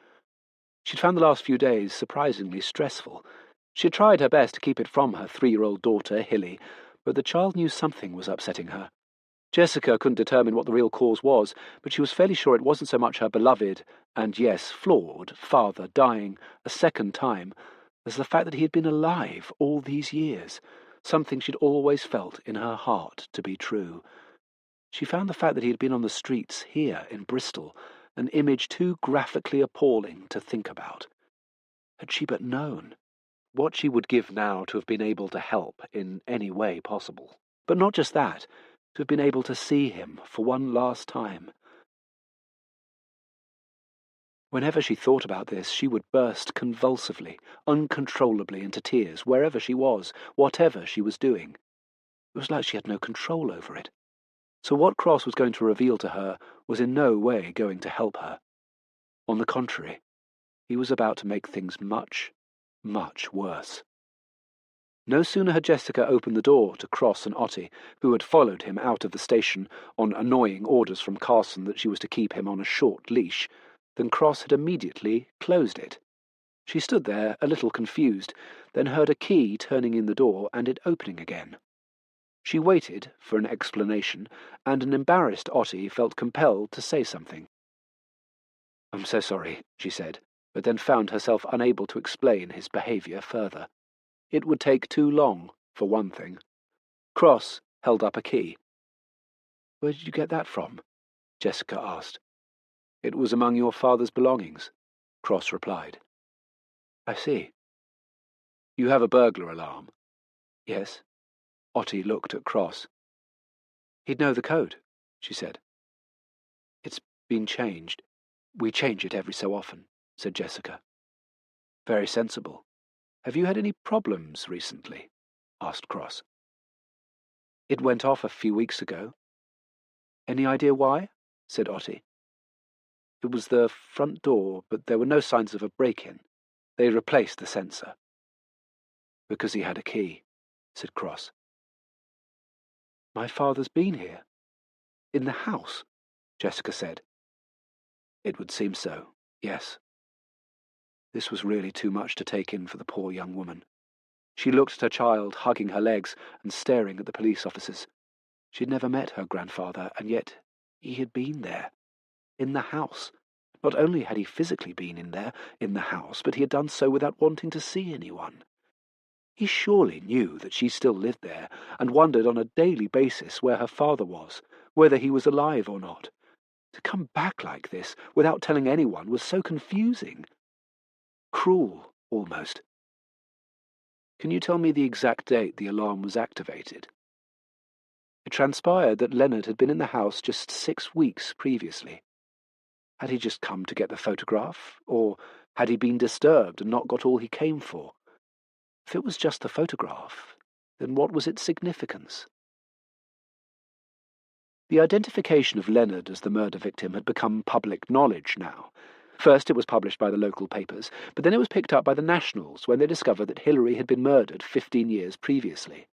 She'd found the last few days surprisingly stressful. She had tried her best to keep it from her 3-year-old daughter, Hilly, but the child knew something was upsetting her. Jessica couldn't determine what the real cause was, but she was fairly sure it wasn't so much her beloved, and yes, flawed, father dying a second time, as the fact that he had been alive all these years, something she'd always felt in her heart to be true. She found the fact that he had been on the streets here in Bristol an image too graphically appalling to think about. Had she but known what she would give now to have been able to help in any way possible. But not just that, to have been able to see him for one last time. Whenever she thought about this, she would burst convulsively, uncontrollably into tears, wherever she was, whatever she was doing. It was like she had no control over it. So what Cross was going to reveal to her was in no way going to help her. On the contrary, he was about to make things much, much worse. No sooner had Jessica opened the door to Cross and Otti, who had followed him out of the station on annoying orders from Carson that she was to keep him on a short leash, than Cross had immediately closed it. She stood there, a little confused, then heard a key turning in the door and it opening again. She waited for an explanation, and an embarrassed Otti felt compelled to say something. "I'm so sorry," she said, but then found herself unable to explain his behaviour further. It would take too long, for one thing. Cross held up a key. "Where did you get that from?" Jessica asked. "It was among your father's belongings," Cross replied. "I see. You have a burglar alarm?" "Yes." Otti looked at Cross. "He'd know the code," she said. "It's been changed. We change it every so often," said Jessica. "Very sensible. Have you had any problems recently?" asked Cross. "It went off a few weeks ago." "Any idea why?" said Otti. "It was the front door, but there were no signs of a break-in. They replaced the sensor." "Because he had a key," said Cross. "My father's been here? In the house?" Jessica said. "It would seem so, yes." This was really too much to take in for the poor young woman. She looked at her child, hugging her legs and staring at the police officers. She had never met her grandfather, and yet he had been there, in the house. Not only had he physically been in the house, but he had done so without wanting to see anyone. He surely knew that she still lived there, and wondered on a daily basis where her father was, whether he was alive or not. To come back like this, without telling anyone, was so confusing. Cruel, almost. "Can you tell me the exact date the alarm was activated?" It transpired that Leonard had been in the house just 6 weeks previously. Had he just come to get the photograph, or had he been disturbed and not got all he came for? If it was just the photograph, then what was its significance? The identification of Leonard as the murder victim had become public knowledge now. First it was published by the local papers, but then it was picked up by the nationals when they discovered that Hilary had been murdered 15 years previously.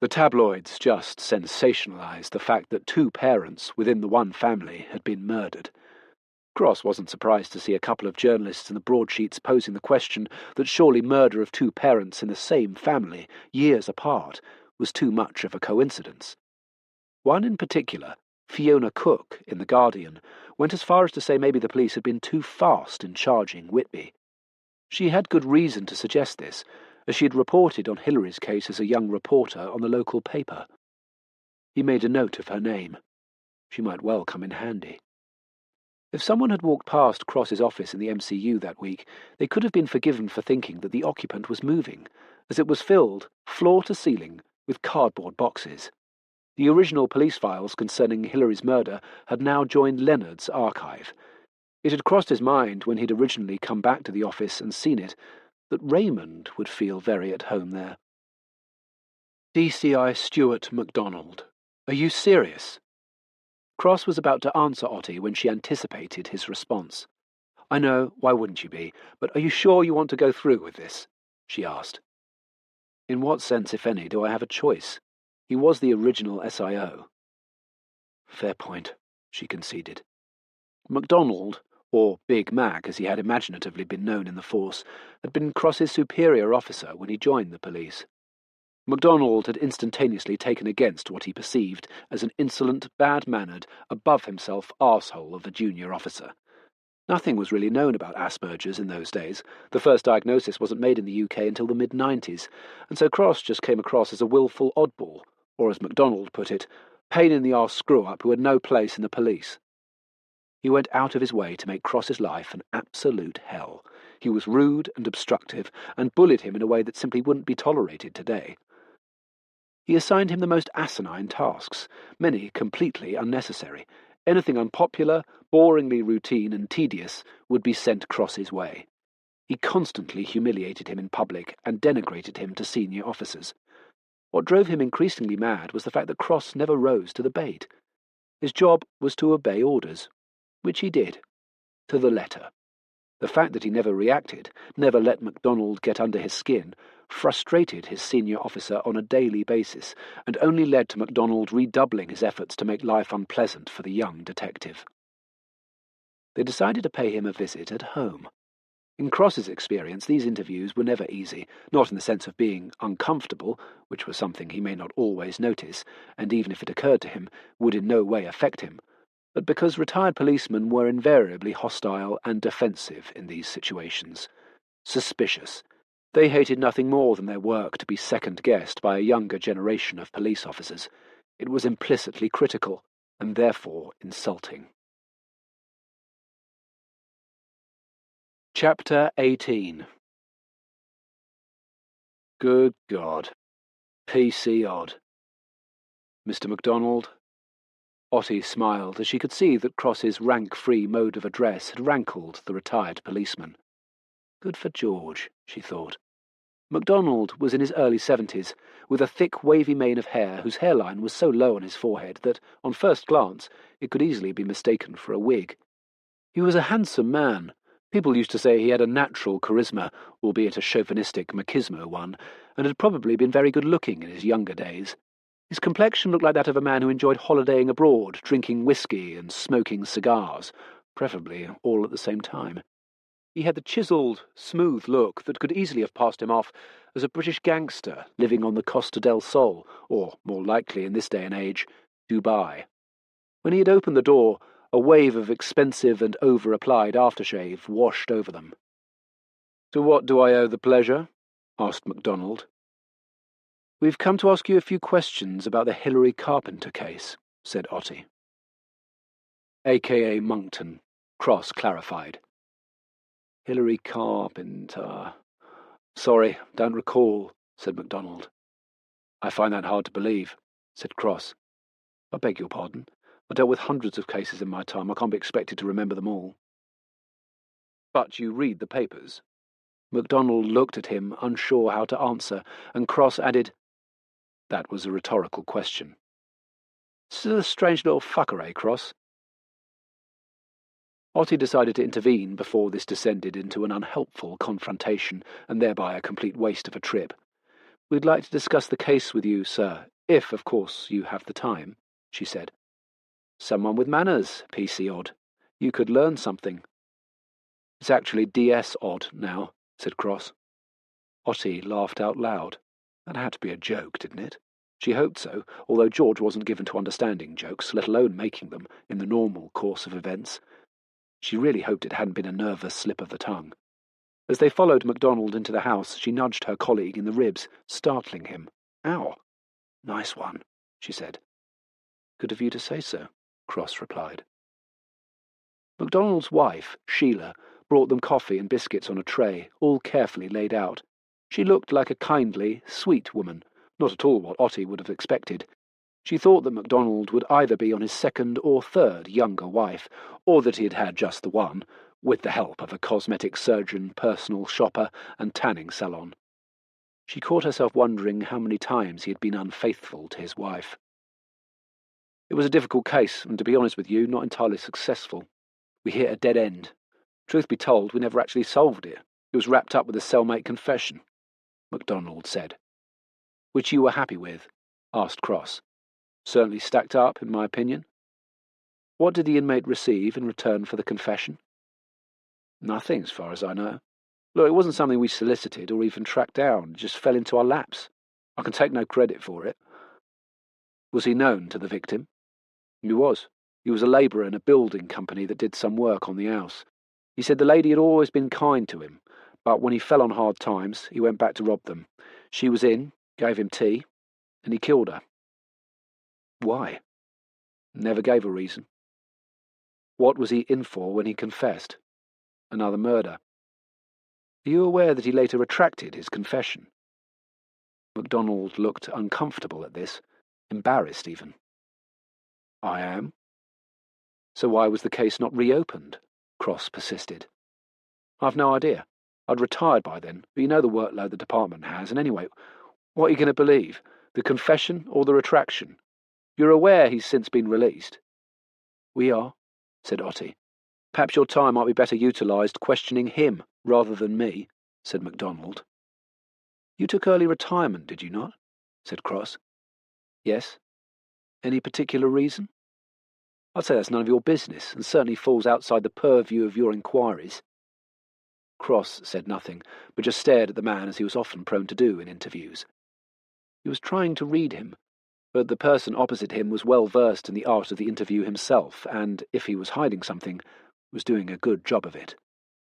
The tabloids just sensationalized the fact that 2 parents within the one family had been murdered. Cross wasn't surprised to see a couple of journalists in the broadsheets posing the question that surely murder of 2 parents in the same family, years apart, was too much of a coincidence. One in particular, Fiona Cook, in The Guardian, went as far as to say maybe the police had been too fast in charging Whitby. She had good reason to suggest this, as she had reported on Hilary's case as a young reporter on the local paper. He made a note of her name. She might well come in handy. If someone had walked past Cross's office in the MCU that week, they could have been forgiven for thinking that the occupant was moving, as it was filled, floor to ceiling, with cardboard boxes. The original police files concerning Hilary's murder had now joined Leonard's archive. It had crossed his mind when he'd originally come back to the office and seen it, that Raymond would feel very at home there. "DCI Stuart MacDonald. Are you serious?" Cross was about to answer Otti when she anticipated his response. "I know, why wouldn't you be? But are you sure you want to go through with this?" she asked. In what sense, if any, do I have a choice? He was the original SIO. Fair point, she conceded. MacDonald, or Big Mac as he had imaginatively been known in the force, had been Cross's superior officer when he joined the police. MacDonald had instantaneously taken against what he perceived as an insolent, bad-mannered, above-himself arsehole of a junior officer. Nothing was really known about Asperger's in those days. The first diagnosis wasn't made in the UK until the mid-90s, and so Cross just came across as a willful oddball, or as MacDonald put it, pain-in-the-arse screw-up who had no place in the police. He went out of his way to make Cross's life an absolute hell. He was rude and obstructive, and bullied him in a way that simply wouldn't be tolerated today. He assigned him the most asinine tasks, many completely unnecessary. Anything unpopular, boringly routine and tedious would be sent Cross's way. He constantly humiliated him in public and denigrated him to senior officers. What drove him increasingly mad was the fact that Cross never rose to the bait. His job was to obey orders, which he did, to the letter. The fact that he never reacted, never let MacDonald get under his skin, frustrated his senior officer on a daily basis, and only led to MacDonald redoubling his efforts to make life unpleasant for the young detective. They decided to pay him a visit at home. In Cross's experience, these interviews were never easy, not in the sense of being uncomfortable, which was something he may not always notice, and even if it occurred to him, would in no way affect him, but because retired policemen were invariably hostile and defensive in these situations. Suspicious. They hated nothing more than their work to be second-guessed by a younger generation of police officers. It was implicitly critical, and therefore insulting. Chapter 18. Good God. PC odd. Mr. MacDonald. Otti smiled as she could see that Cross's rank-free mode of address had rankled the retired policeman. Good for George, she thought. MacDonald was in his early 70s, with a thick, wavy mane of hair whose hairline was so low on his forehead that, on first glance, it could easily be mistaken for a wig. He was a handsome man. People used to say he had a natural charisma, albeit a chauvinistic machismo one, and had probably been very good-looking in his younger days. His complexion looked like that of a man who enjoyed holidaying abroad, drinking whiskey and smoking cigars, preferably all at the same time. He had the chiselled, smooth look that could easily have passed him off as a British gangster living on the Costa del Sol, or, more likely in this day and age, Dubai. When he had opened the door, a wave of expensive and over-applied aftershave washed over them. "To what do I owe the pleasure?" asked MacDonald. "We've come to ask you a few questions about the Hilary Carpenter case," said Otti. "A.K.A. Monkton," Cross clarified. "Hilary Carpenter. Sorry, don't recall," said MacDonald. "I find that hard to believe," said Cross. "I beg your pardon. I dealt with hundreds of cases in my time. I can't be expected to remember them all." "But you read the papers?" MacDonald looked at him, unsure how to answer, and Cross added, "That was a rhetorical question." "This is a strange little fucker, eh, Cross?" Otti decided to intervene before this descended into an unhelpful confrontation, and thereby a complete waste of a trip. "We'd like to discuss the case with you, sir, if, of course, you have the time," she said. "Someone with manners, PC odd. You could learn something." "It's actually DS odd now," said Cross. Otti laughed out loud. That had to be a joke, didn't it? She hoped so, although George wasn't given to understanding jokes, let alone making them, in the normal course of events. She really hoped it hadn't been a nervous slip of the tongue. As they followed MacDonald into the house, she nudged her colleague in the ribs, startling him. "Ow! Nice one," she said. "Good of you to say so," Cross replied. MacDonald's wife, Sheila, brought them coffee and biscuits on a tray, all carefully laid out. She looked like a kindly, sweet woman, not at all what Otti would have expected. She thought that MacDonald would either be on his second or third younger wife, or that he had had just the one, with the help of a cosmetic surgeon, personal shopper, and tanning salon. She caught herself wondering how many times he had been unfaithful to his wife. "It was a difficult case, and to be honest with you, not entirely successful. We hit a dead end. Truth be told, we never actually solved it. It was wrapped up with a cellmate confession," MacDonald said. which you were happy with?" asked Cross. "Certainly stacked up, in my opinion." "What did the inmate receive in return for the confession?" "Nothing, as far as I know. Look, it wasn't something we solicited or even tracked down. It just fell into our laps. I can take no credit for it." "Was he known to the victim?" "He was. He was a labourer in a building company that did some work on the house. He said the lady had always been kind to him, but when he fell on hard times, he went back to rob them. She was in, gave him tea, and he killed her." "Why?" "Never gave a reason." "What was he in for when he confessed?" "Another murder." "Are you aware that he later retracted his confession?" MacDonald looked uncomfortable at this, embarrassed even. "I am." "So why was the case not reopened?" Cross persisted. "I've no idea. I'd retired by then, but you know the workload the department has, and anyway, what are you going to believe, the confession or the retraction? You're aware he's since been released?" "We are," said Otti. "Perhaps your time might be better utilised questioning him rather than me," said MacDonald. "You took early retirement, did you not?" said Cross. "Yes." "Any particular reason?" "I'd say that's none of your business, and certainly falls outside the purview of your inquiries." Cross said nothing, but just stared at the man as he was often prone to do in interviews. He was trying to read him, but the person opposite him was well versed in the art of the interview himself, and, if he was hiding something, was doing a good job of it.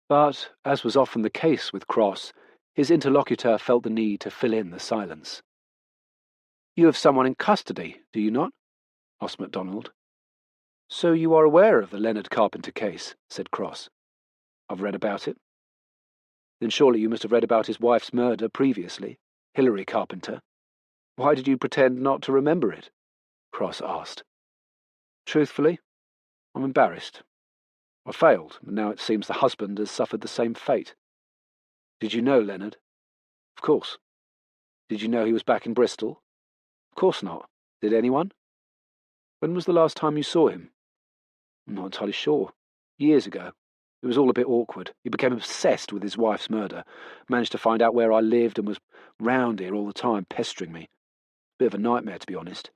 But, as was often the case with Cross, his interlocutor felt the need to fill in the silence. "You have someone in custody, do you not?" asked MacDonald. "So you are aware of the Leonard Carpenter case," said Cross. "I've read about it." "Then surely you must have read about his wife's murder previously, Hilary Carpenter. Why did you pretend not to remember it?" Cross asked. "Truthfully, I'm embarrassed. I failed, and now it seems the husband has suffered the same fate." "Did you know Leonard?" "Of course." "Did you know he was back in Bristol?" "Of course not. Did anyone?" "When was the last time you saw him?" "I'm not entirely sure. Years ago. It was all a bit awkward. He became obsessed with his wife's murder, managed to find out where I lived and was round here all the time, pestering me. Bit of a nightmare, to be honest."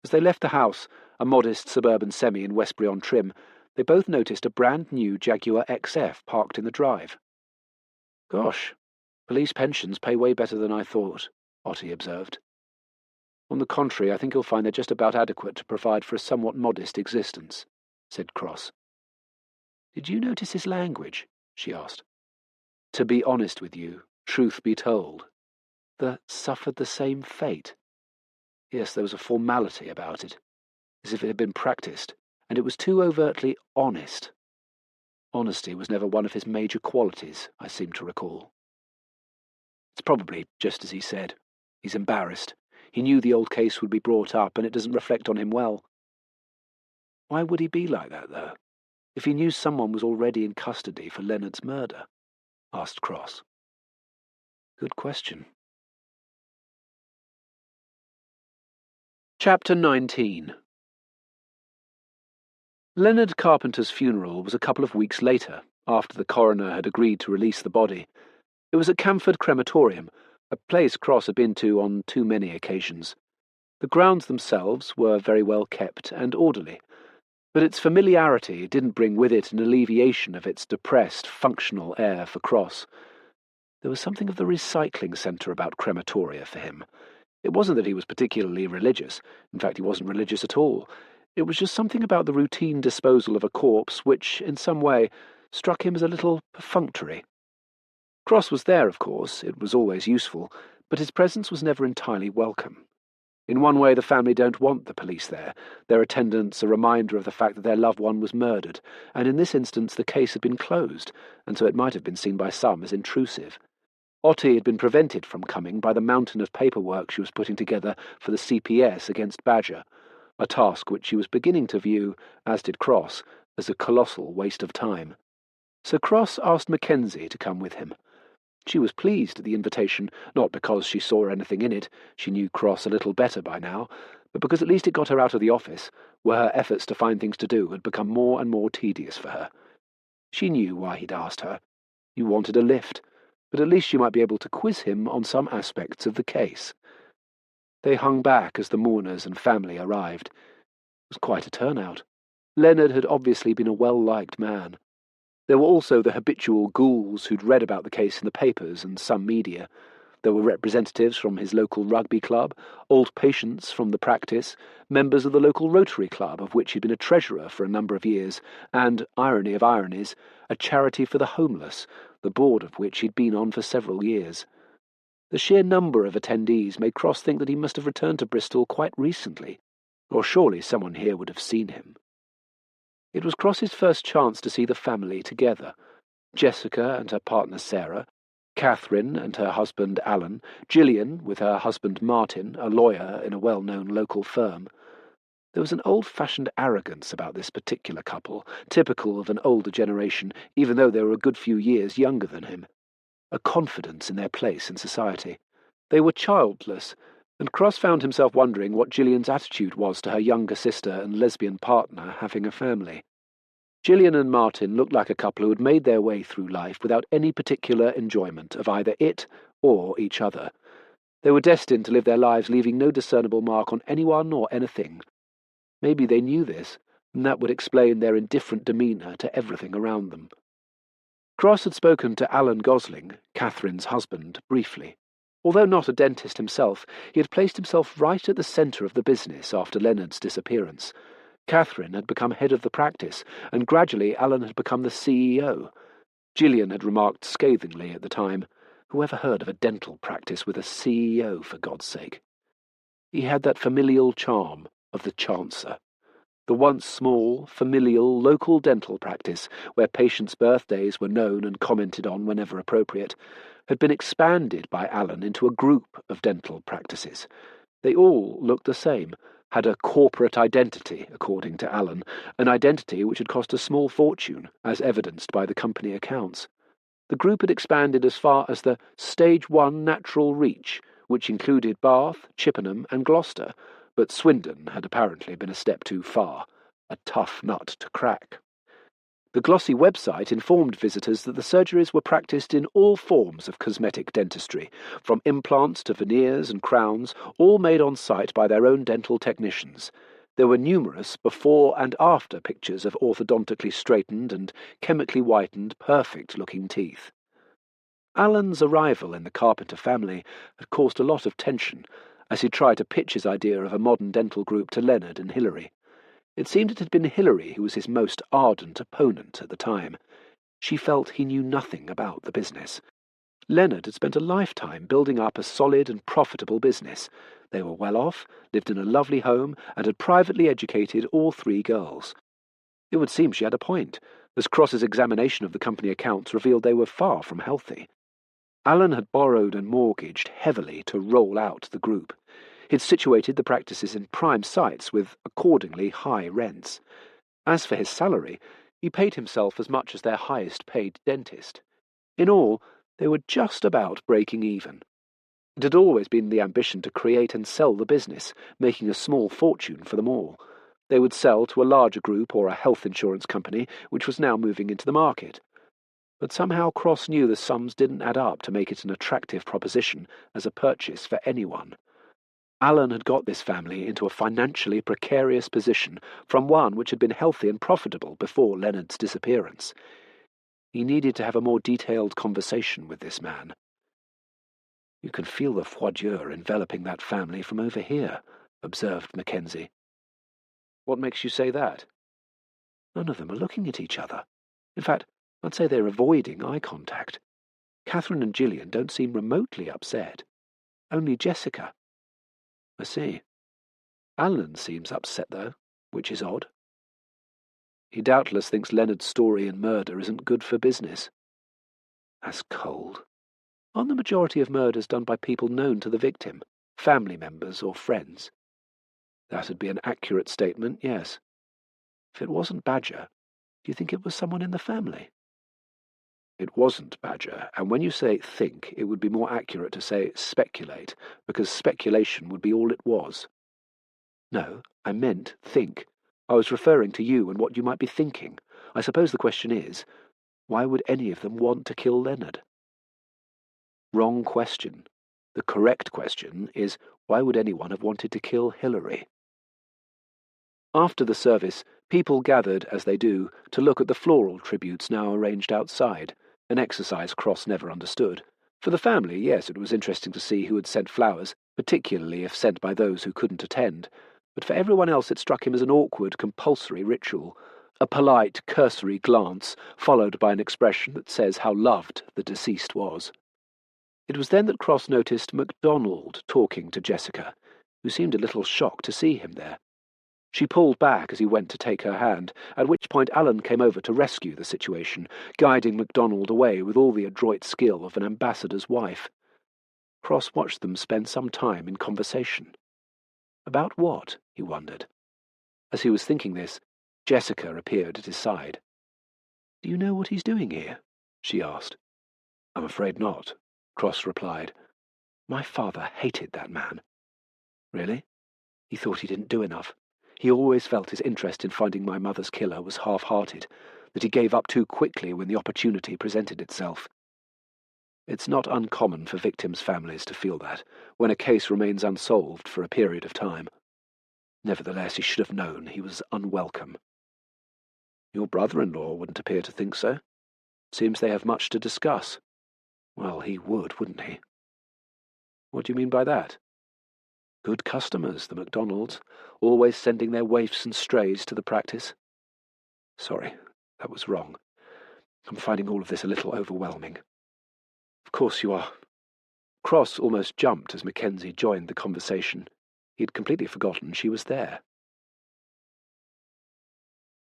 As they left the house, a modest suburban semi in Westbury-on-Trim, they both noticed a brand-new Jaguar XF parked in the drive. "Gosh, police pensions pay way better than I thought," Otti observed. "On the contrary, I think you'll find they're just about adequate to provide for a somewhat modest existence," said Cross. "Did you notice his language?" she asked. "To be honest with you, truth be told, suffered the same fate. Yes, there was a formality about it, as if it had been practised, and it was too overtly honest. Honesty was never one of his major qualities, I seem to recall." "It's probably just as he said. He's embarrassed. He knew the old case would be brought up, and it doesn't reflect on him well." "Why would he be like that, though, if he knew someone was already in custody for Leonard's murder?" asked Cross. "Good question." Chapter 19. Leonard Carpenter's funeral was a couple of weeks later, after the coroner had agreed to release the body. It was at Camford Crematorium, a place Cross had been to on too many occasions. The grounds themselves were very well kept and orderly, but its familiarity didn't bring with it an alleviation of its depressed, functional air for Cross. There was something of the recycling centre about crematoria for him. It wasn't that he was particularly religious. In fact, he wasn't religious at all. It was just something about the routine disposal of a corpse which, in some way, struck him as a little perfunctory. Cross was there, of course. It was always useful, but his presence was never entirely welcome. In one way, the family don't want the police there, their attendance a reminder of the fact that their loved one was murdered, and in this instance the case had been closed, and so it might have been seen by some as intrusive. Otti had been prevented from coming by the mountain of paperwork she was putting together for the CPS against Badger, a task which she was beginning to view, as did Cross, as a colossal waste of time. So Cross asked Mackenzie to come with him. She was pleased at the invitation, not because she saw anything in it, she knew Cross a little better by now, but because at least it got her out of the office, where her efforts to find things to do had become more and more tedious for her. She knew why he'd asked her. He wanted a lift, but at least she might be able to quiz him on some aspects of the case. They hung back as the mourners and family arrived. It was quite a turnout. Leonard had obviously been a well-liked man. There were also the habitual ghouls who'd read about the case in the papers and some media. There were representatives from his local rugby club, old patients from the practice, members of the local Rotary Club, of which he'd been a treasurer for a number of years, and, irony of ironies, a charity for the homeless, the board of which he'd been on for several years. The sheer number of attendees made Cross think that he must have returned to Bristol quite recently, or surely someone here would have seen him. It was Cross's first chance to see the family together. Jessica and her partner Sarah, Catherine and her husband Alan, Gillian with her husband Martin, a lawyer in a well-known local firm. There was an old-fashioned arrogance about this particular couple, typical of an older generation, even though they were a good few years younger than him. A confidence in their place in society. They were childless, and Cross found himself wondering what Gillian's attitude was to her younger sister and lesbian partner having a family. Gillian and Martin looked like a couple who had made their way through life without any particular enjoyment of either it or each other. They were destined to live their lives leaving no discernible mark on anyone or anything. Maybe they knew this, and that would explain their indifferent demeanour to everything around them. Cross had spoken to Alan Gosling, Catherine's husband, briefly. Although not a dentist himself, he had placed himself right at the centre of the business after Leonard's disappearance. Catherine had become head of the practice, and gradually Alan had become the CEO. Gillian had remarked scathingly at the time, "Whoever heard of a dental practice with a CEO, for God's sake?" He had that familial charm of the chancer. The once small, familial, local dental practice, where patients' birthdays were known and commented on whenever appropriate, had been expanded by Alan into a group of dental practices. They all looked the same, had a corporate identity, according to Alan, an identity which had cost a small fortune, as evidenced by the company accounts. The group had expanded as far as the Stage 1 Natural Reach, which included Bath, Chippenham and Gloucester, but Swindon had apparently been a step too far, a tough nut to crack. The glossy website informed visitors that the surgeries were practised in all forms of cosmetic dentistry, from implants to veneers and crowns, all made on site by their own dental technicians. There were numerous before and after pictures of orthodontically straightened and chemically whitened, perfect-looking teeth. Alan's arrival in the Carpenter family had caused a lot of tension, as he tried to pitch his idea of a modern dental group to Leonard and Hilary. It seemed it had been Hilary who was his most ardent opponent at the time. She felt he knew nothing about the business. Leonard had spent a lifetime building up a solid and profitable business. They were well off, lived in a lovely home, and had privately educated all three girls. It would seem she had a point, as Cross's examination of the company accounts revealed they were far from healthy. Alan had borrowed and mortgaged heavily to roll out the group. He'd situated the practices in prime sites with accordingly high rents. As for his salary, he paid himself as much as their highest-paid dentist. In all, they were just about breaking even. It had always been the ambition to create and sell the business, making a small fortune for them all. They would sell to a larger group or a health insurance company, which was now moving into the market. But somehow Cross knew the sums didn't add up to make it an attractive proposition as a purchase for anyone. Alan had got this family into a financially precarious position from one which had been healthy and profitable before Leonard's disappearance. He needed to have a more detailed conversation with this man. "You can feel the froidure enveloping that family from over here," observed Mackenzie. "What makes you say that?" "None of them are looking at each other. In fact, I'd say they're avoiding eye contact. Catherine and Gillian don't seem remotely upset. Only Jessica." "I see. Alan seems upset, though, which is odd. He doubtless thinks Leonard's story and murder isn't good for business." "That's cold. Aren't the majority of murders done by people known to the victim, family members or friends?" "That'd be an accurate statement, yes. If it wasn't Badger, do you think it was someone in the family?" "It wasn't Badger, and when you say think, it would be more accurate to say speculate, because speculation would be all it was." "No, I meant think. I was referring to you and what you might be thinking. I suppose the question is, why would any of them want to kill Leonard?" "Wrong question. The correct question is, why would anyone have wanted to kill Hillary? After the service, people gathered, as they do, to look at the floral tributes now arranged outside, an exercise Cross never understood. For the family, yes, it was interesting to see who had sent flowers, particularly if sent by those who couldn't attend, but for everyone else it struck him as an awkward, compulsory ritual, a polite, cursory glance, followed by an expression that says how loved the deceased was. It was then that Cross noticed MacDonald talking to Jessica, who seemed a little shocked to see him there. She pulled back as he went to take her hand, at which point Alan came over to rescue the situation, guiding MacDonald away with all the adroit skill of an ambassador's wife. Cross watched them spend some time in conversation. About what? He wondered. As he was thinking this, Jessica appeared at his side. "Do you know what he's doing here?" she asked. "I'm afraid not," Cross replied. "My father hated that man." "Really?" "He thought he didn't do enough. He always felt his interest in finding my mother's killer was half-hearted, that he gave up too quickly when the opportunity presented itself. It's not uncommon for victims' families to feel that, when a case remains unsolved for a period of time. Nevertheless, he should have known he was unwelcome." "Your brother-in-law wouldn't appear to think so. Seems they have much to discuss." "Well, he would, wouldn't he?" "What do you mean by that?" "Good customers, the MacDonalds, always sending their waifs and strays to the practice." "Sorry, that was wrong. I'm finding all of this a little overwhelming." "Of course you are." Cross almost jumped as Mackenzie joined the conversation. He had completely forgotten she was there.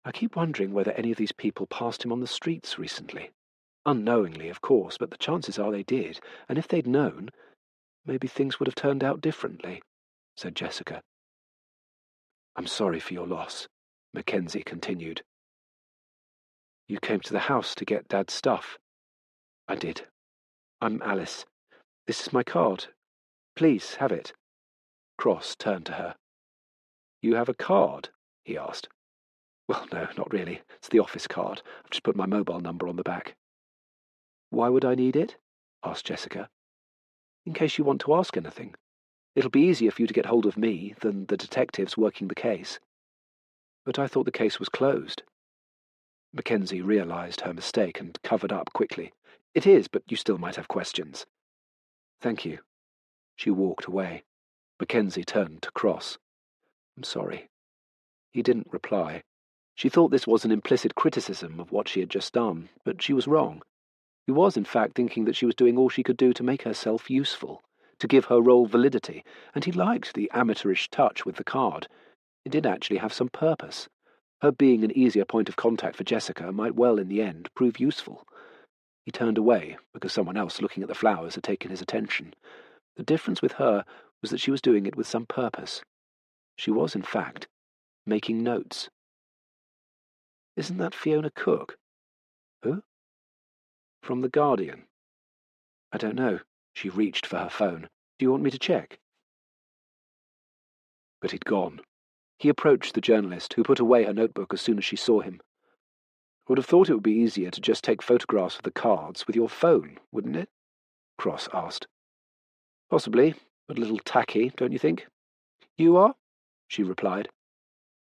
"I keep wondering whether any of these people passed him on the streets recently. Unknowingly, of course, but the chances are they did, and if they'd known, maybe things would have turned out differently," said Jessica. "I'm sorry for your loss," Mackenzie continued. "You came to the house to get Dad's stuff." "I did. I'm Alice. This is my card. Please, have it." Cross turned to her. "You have a card?" he asked. "Well, no, not really. It's the office card. I've just put my mobile number on the back." "Why would I need it?" asked Jessica. "In case you want to ask anything. It'll be easier for you to get hold of me than the detectives working the case." "But I thought the case was closed." Mackenzie realized her mistake and covered up quickly. "It is, but you still might have questions." "Thank you." She walked away. Mackenzie turned to Cross. "I'm sorry." He didn't reply. She thought this was an implicit criticism of what she had just done, but she was wrong. He was, in fact, thinking that she was doing all she could do to make herself useful, to give her role validity, and he liked the amateurish touch with the card. It did actually have some purpose. Her being an easier point of contact for Jessica might well, in the end, prove useful. He turned away because someone else looking at the flowers had taken his attention. The difference with her was that she was doing it with some purpose. She was, in fact, making notes. "Isn't that Fiona Cook?" "Who?" "From The Guardian." "I don't know." She reached for her phone. "Do you want me to check?" But he'd gone. He approached the journalist, who put away her notebook as soon as she saw him. "I would have thought it would be easier to just take photographs of the cards with your phone, wouldn't it?" Cross asked. "Possibly, but a little tacky, don't you think?" "You are?" she replied.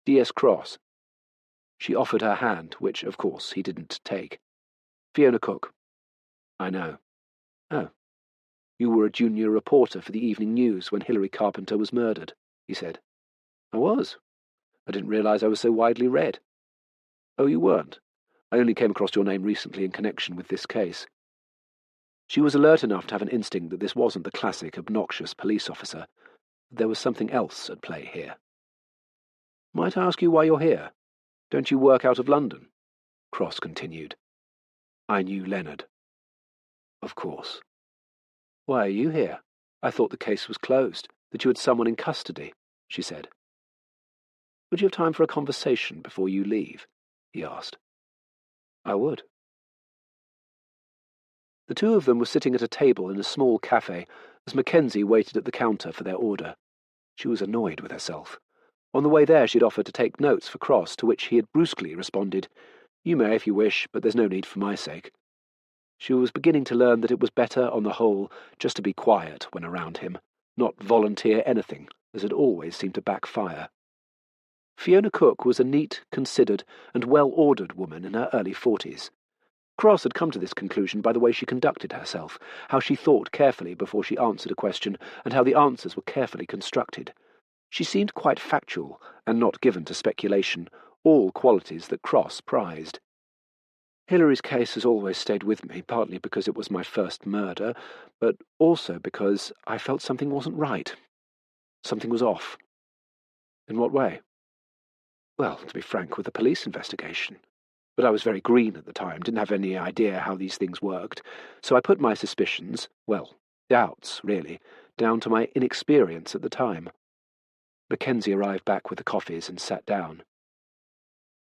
"D.S. Cross." She offered her hand, which, of course, he didn't take. "Fiona Cook." "I know." "Oh. You were a junior reporter for the Evening News when Hilary Carpenter was murdered," he said. "I was. I didn't realize I was so widely read." "Oh, you weren't? I only came across your name recently in connection with this case." She was alert enough to have an instinct that this wasn't the classic obnoxious police officer. There was something else at play here. "Might I ask you why you're here? Don't you work out of London?" Cross continued. "I knew Leonard." "Of course." "Why are you here? I thought the case was closed, that you had someone in custody," she said. "Would you have time for a conversation before you leave?" he asked. "I would." The two of them were sitting at a table in a small cafe as Mackenzie waited at the counter for their order. She was annoyed with herself. On the way there she'd offered to take notes for Cross, to which he had brusquely responded, "You may if you wish, but there's no need for my sake." She was beginning to learn that it was better, on the whole, just to be quiet when around him, not volunteer anything, as had always seemed to backfire. Fiona Cook was a neat, considered, and well-ordered woman in her early 40s. Cross had come to this conclusion by the way she conducted herself, how she thought carefully before she answered a question, and how the answers were carefully constructed. She seemed quite factual, and not given to speculation, all qualities that Cross prized. Hillary's case has always stayed with me, partly because it was my first murder, but also because I felt something wasn't right. Something was off. In what way? Well, to be frank, with the police investigation. But I was very green at the time, didn't have any idea how these things worked, so I put my suspicions, well, doubts, really, down to my inexperience at the time. Mackenzie arrived back with the coffees and sat down.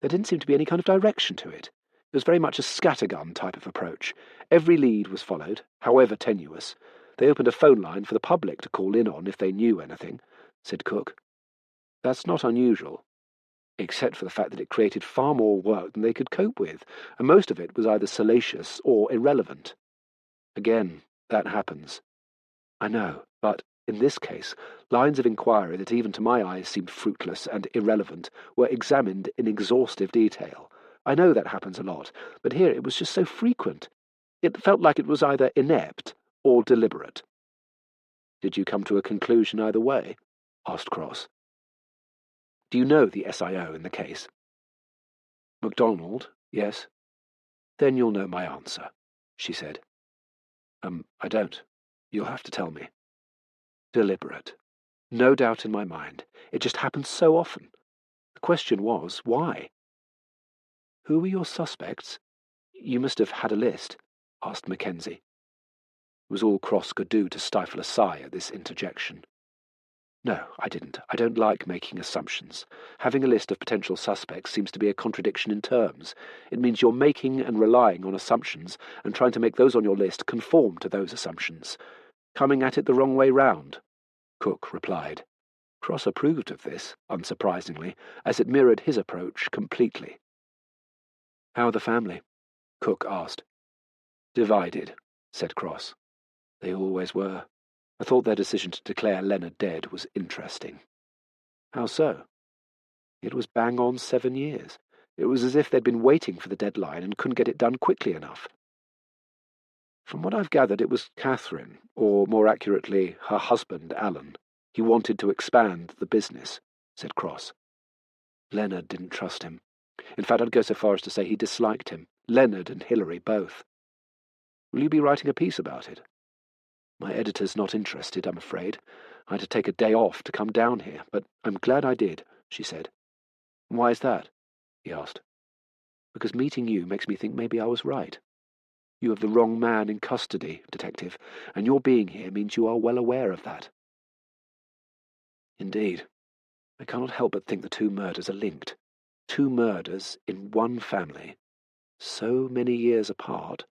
There didn't seem to be any kind of direction to it. It was very much a scattergun type of approach. Every lead was followed, however tenuous. They opened a phone line for the public to call in on if they knew anything, said Cook. That's not unusual, except for the fact that it created far more work than they could cope with, and most of it was either salacious or irrelevant. Again, that happens. I know, but in this case, lines of inquiry that even to my eyes seemed fruitless and irrelevant were examined in exhaustive detail. I know that happens a lot, but here it was just so frequent. It felt like it was either inept or deliberate. Did you come to a conclusion either way? Asked Cross. Do you know the SIO in the case? MacDonald, yes. Then you'll know my answer, she said. I don't. You'll have to tell me. Deliberate. No doubt in my mind. It just happens so often. The question was, why? Who were your suspects? You must have had a list, asked Mackenzie. It was all Cross could do to stifle a sigh at this interjection. No, I didn't. I don't like making assumptions. Having a list of potential suspects seems to be a contradiction in terms. It means you're making and relying on assumptions and trying to make those on your list conform to those assumptions. Coming at it the wrong way round, Cook replied. Cross approved of this, unsurprisingly, as it mirrored his approach completely. How are the family? Cook asked. Divided, said Cross. They always were. I thought their decision to declare Leonard dead was interesting. How so? It was bang on 7 years. It was as if they'd been waiting for the deadline and couldn't get it done quickly enough. From what I've gathered, it was Catherine, or more accurately, her husband, Alan. He wanted to expand the business, said Cross. Leonard didn't trust him. In fact, I'd go so far as to say he disliked him, Leonard and Hillary both. Will you be writing a piece about it? My editor's not interested, I'm afraid. I had to take a day off to come down here, but I'm glad I did, she said. Why is that? He asked. Because meeting you makes me think maybe I was right. You have the wrong man in custody, Detective, and your being here means you are well aware of that. Indeed. I cannot help but think the two murders are linked. 2 murders in one family. So many years apart.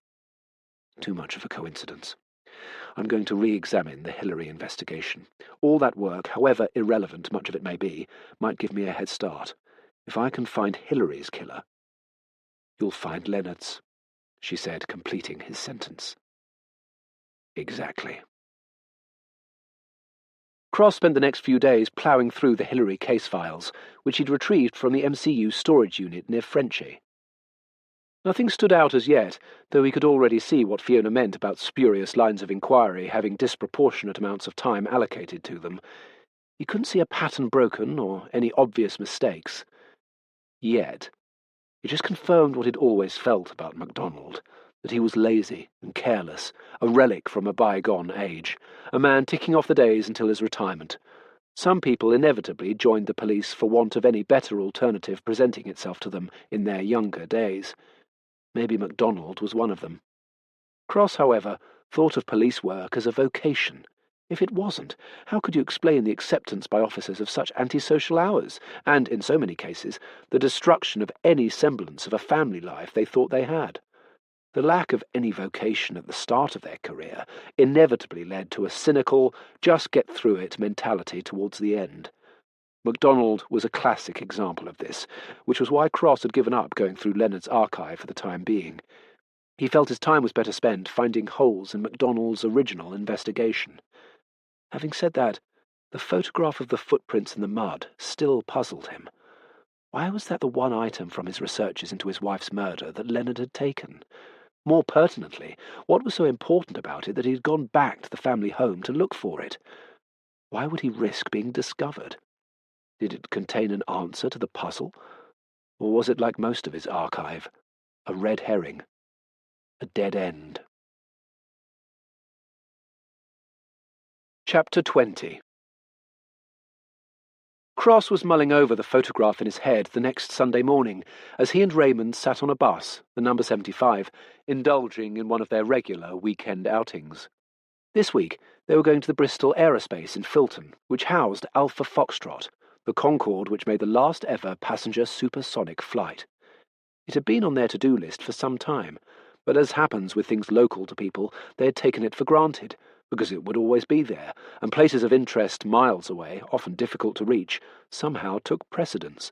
Too much of a coincidence. I'm going to re-examine the Hillary investigation. All that work, however irrelevant much of it may be, might give me a head start. If I can find Hillary's killer, you'll find Leonard's, she said, completing his sentence. Exactly. Cross spent the next few days ploughing through the Hillary case files, which he'd retrieved from the MCU storage unit near Frenchy. Nothing stood out as yet, though he could already see what Fiona meant about spurious lines of inquiry having disproportionate amounts of time allocated to them. He couldn't see a pattern broken or any obvious mistakes. Yet. It just confirmed what he'd always felt about MacDonald, that he was lazy and careless, a relic from a bygone age, a man ticking off the days until his retirement. Some people inevitably joined the police for want of any better alternative presenting itself to them in their younger days. Maybe MacDonald was one of them. Cross, however, thought of police work as a vocation. If it wasn't, how could you explain the acceptance by officers of such antisocial hours, and, in so many cases, the destruction of any semblance of a family life they thought they had? The lack of any vocation at the start of their career inevitably led to a cynical, just-get-through-it mentality towards the end. MacDonald was a classic example of this, which was why Cross had given up going through Leonard's archive for the time being. He felt his time was better spent finding holes in MacDonald's original investigation. Having said that, the photograph of the footprints in the mud still puzzled him. Why was that the one item from his researches into his wife's murder that Leonard had taken? More pertinently, what was so important about it that he had gone back to the family home to look for it? Why would he risk being discovered? Did it contain an answer to the puzzle? Or was it like most of his archive, a red herring, a dead end? Chapter 20. Cross was mulling over the photograph in his head the next Sunday morning as he and Raymond sat on a bus, the number 75, indulging in one of their regular weekend outings. This week, they were going to the Bristol Aerospace in Filton, which housed Alpha Foxtrot, the Concorde which made the last ever passenger supersonic flight. It had been on their to-do list for some time, but as happens with things local to people, they had taken it for granted, because it would always be there, and places of interest miles away, often difficult to reach, somehow took precedence.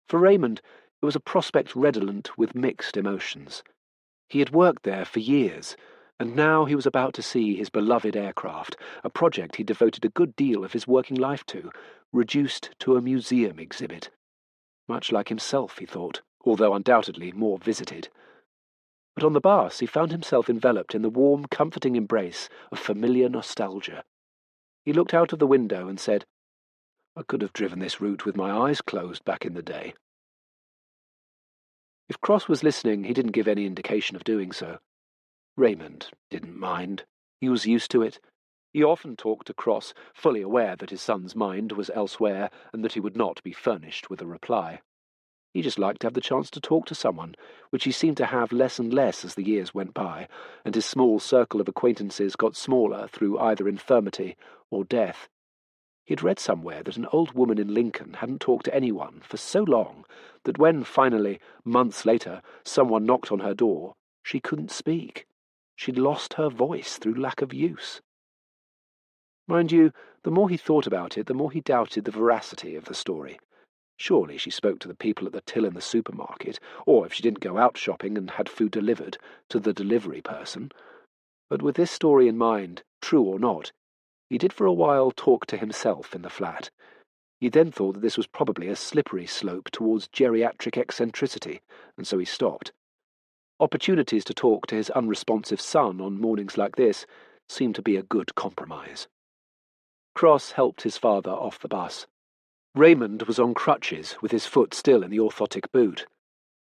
For Raymond, it was a prospect redolent with mixed emotions. He had worked there for years, and now he was about to see his beloved aircraft, a project he devoted a good deal of his working life to, reduced to a museum exhibit. Much like himself, he thought, although undoubtedly more visited. But on the bus he found himself enveloped in the warm, comforting embrace of familiar nostalgia. He looked out of the window and said, "I could have driven this route with my eyes closed back in the day." If Cross was listening, he didn't give any indication of doing so. Raymond didn't mind. He was used to it. He often talked to Cross, fully aware that his son's mind was elsewhere and that he would not be furnished with a reply. He just liked to have the chance to talk to someone, which he seemed to have less and less as the years went by, and his small circle of acquaintances got smaller through either infirmity or death. He had read somewhere that an old woman in Lincoln hadn't talked to anyone for so long that when, finally, months later, someone knocked on her door, she couldn't speak. She'd lost her voice through lack of use. Mind you, the more he thought about it, the more he doubted the veracity of the story. Surely she spoke to the people at the till in the supermarket, or if she didn't go out shopping and had food delivered, to the delivery person. But with this story in mind, true or not, he did for a while talk to himself in the flat. He then thought that this was probably a slippery slope towards geriatric eccentricity, and so he stopped. Opportunities to talk to his unresponsive son on mornings like this seemed to be a good compromise. Cross helped his father off the bus. Raymond was on crutches, with his foot still in the orthotic boot.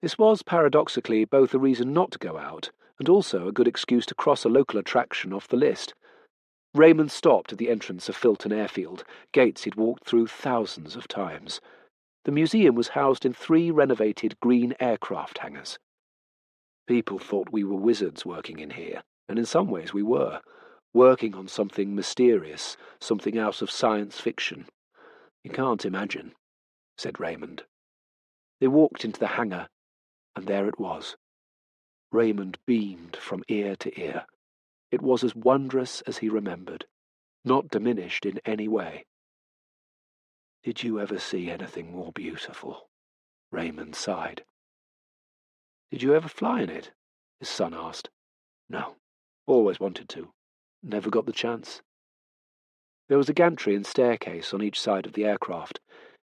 This was, paradoxically, both a reason not to go out, and also a good excuse to cross a local attraction off the list. Raymond stopped at the entrance of Filton Airfield, gates he'd walked through thousands of times. The museum was housed in 3 renovated green aircraft hangars. People thought we were wizards working in here, and in some ways we were, working on something mysterious, something out of science fiction. "You can't imagine," said Raymond. They walked into the hangar, and there it was. Raymond beamed from ear to ear. It was as wondrous as he remembered, not diminished in any way. "Did you ever see anything more beautiful?" Raymond sighed. "Did you ever fly in it?" his son asked. "No. Always wanted to. Never got the chance." There was a gantry and staircase on each side of the aircraft.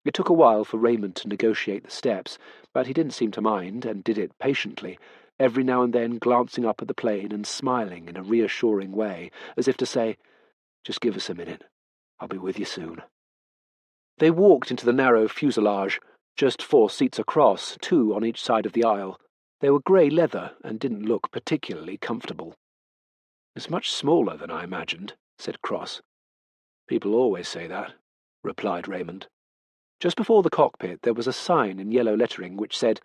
It took a while for Raymond to negotiate the steps, but he didn't seem to mind, and did it patiently, every now and then glancing up at the plane and smiling in a reassuring way, as if to say, "Just give us a minute. I'll be with you soon." They walked into the narrow fuselage, just 4 seats across, 2 on each side of the aisle. They were grey leather and didn't look particularly comfortable. "It's much smaller than I imagined," said Cross. "People always say that," replied Raymond. Just before the cockpit there was a sign in yellow lettering which said,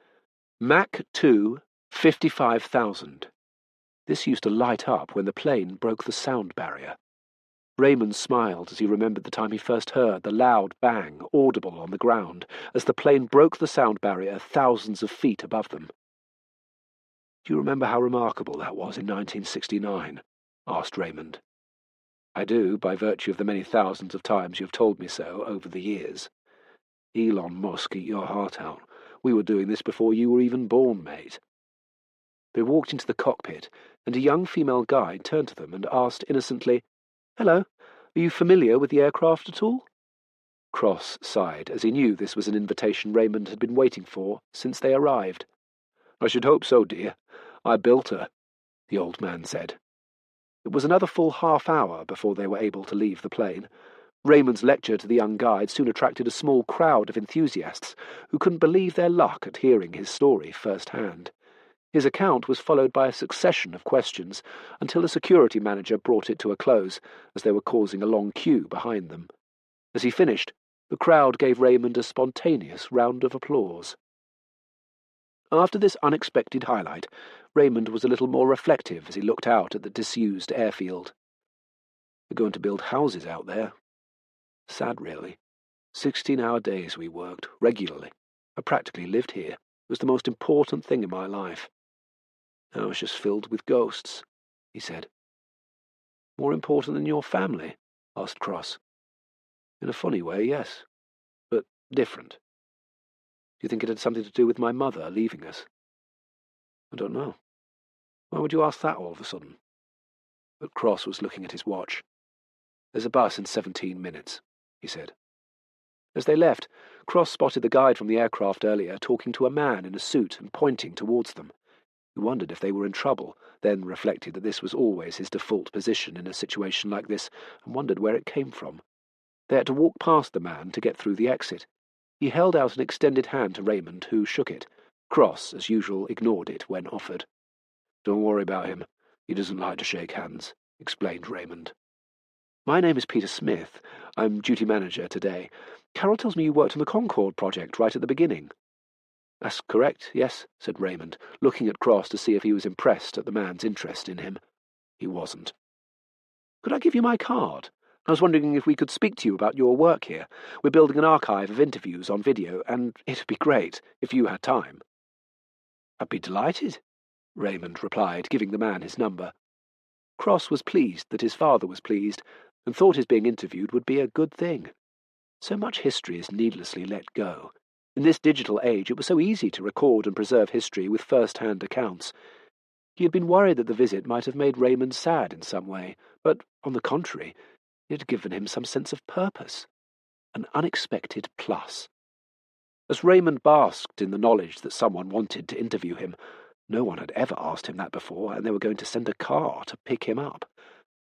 "Mach 2, 55,000. This used to light up when the plane broke the sound barrier. Raymond smiled as he remembered the time he first heard the loud bang audible on the ground as the plane broke the sound barrier thousands of feet above them. "Do you remember how remarkable that was in 1969? Asked Raymond. "I do, by virtue of the many thousands of times you have told me so over the years. Elon Musk, eat your heart out. We were doing this before you were even born, mate." They walked into the cockpit, and a young female guide turned to them and asked innocently, "Hello, are you familiar with the aircraft at all?" Cross sighed, as he knew this was an invitation Raymond had been waiting for since they arrived. "I should hope so, dear. I built her," the old man said. It was another full half-hour before they were able to leave the plane. Raymond's lecture to the young guide soon attracted a small crowd of enthusiasts who couldn't believe their luck at hearing his story firsthand. His account was followed by a succession of questions until a security manager brought it to a close, as they were causing a long queue behind them. As he finished, the crowd gave Raymond a spontaneous round of applause. After this unexpected highlight, Raymond was a little more reflective as he looked out at the disused airfield. "They're going to build houses out there. Sad, really. 16-hour days we worked, regularly. I practically lived here. It was the most important thing in my life. Now it's just filled with ghosts," he said. "More important than your family?" asked Cross. "In a funny way, yes. But different. Do you think it had something to do with my mother leaving us?" "I don't know. Why would you ask that all of a sudden?" But Cross was looking at his watch. "There's a bus in 17 minutes, he said. As they left, Cross spotted the guide from the aircraft earlier talking to a man in a suit and pointing towards them. He wondered if they were in trouble, then reflected that this was always his default position in a situation like this, and wondered where it came from. They had to walk past the man to get through the exit. He held out an extended hand to Raymond, who shook it. Cross, as usual, ignored it when offered. "Don't worry about him. He doesn't like to shake hands," explained Raymond. "My name is Peter Smith. I'm duty manager today. Carol tells me you worked on the Concorde project right at the beginning." "That's correct, yes," said Raymond, looking at Cross to see if he was impressed at the man's interest in him. He wasn't. "Could I give you my card? I was wondering if we could speak to you about your work here. We're building an archive of interviews on video, and it'd be great if you had time." "I'd be delighted," Raymond replied, giving the man his number. Cross was pleased that his father was pleased, and thought his being interviewed would be a good thing. So much history is needlessly let go. In this digital age, it was so easy to record and preserve history with first-hand accounts. He had been worried that the visit might have made Raymond sad in some way, but, on the contrary, it had given him some sense of purpose. An unexpected plus. As Raymond basked in the knowledge that someone wanted to interview him, no one had ever asked him that before, and they were going to send a car to pick him up.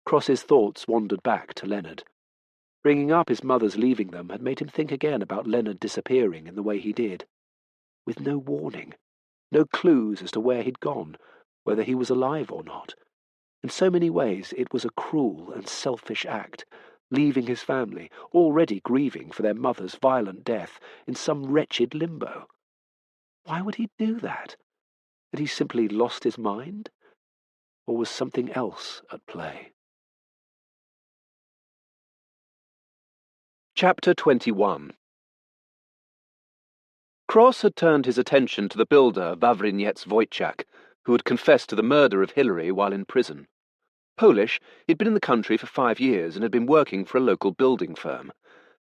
Cross's thoughts wandered back to Leonard. Bringing up his mother's leaving them had made him think again about Leonard disappearing in the way he did. With no warning, no clues as to where he'd gone, whether he was alive or not. In so many ways it was a cruel and selfish act, leaving his family, already grieving for their mother's violent death, in some wretched limbo. Why would he do that? Had he simply lost his mind? Or was something else at play? Chapter 21. Cross had turned his attention to the builder Wawrzyniec Wojciak, who had confessed to the murder of Hilary while in prison. Polish, he'd been in the country for 5 years and had been working for a local building firm.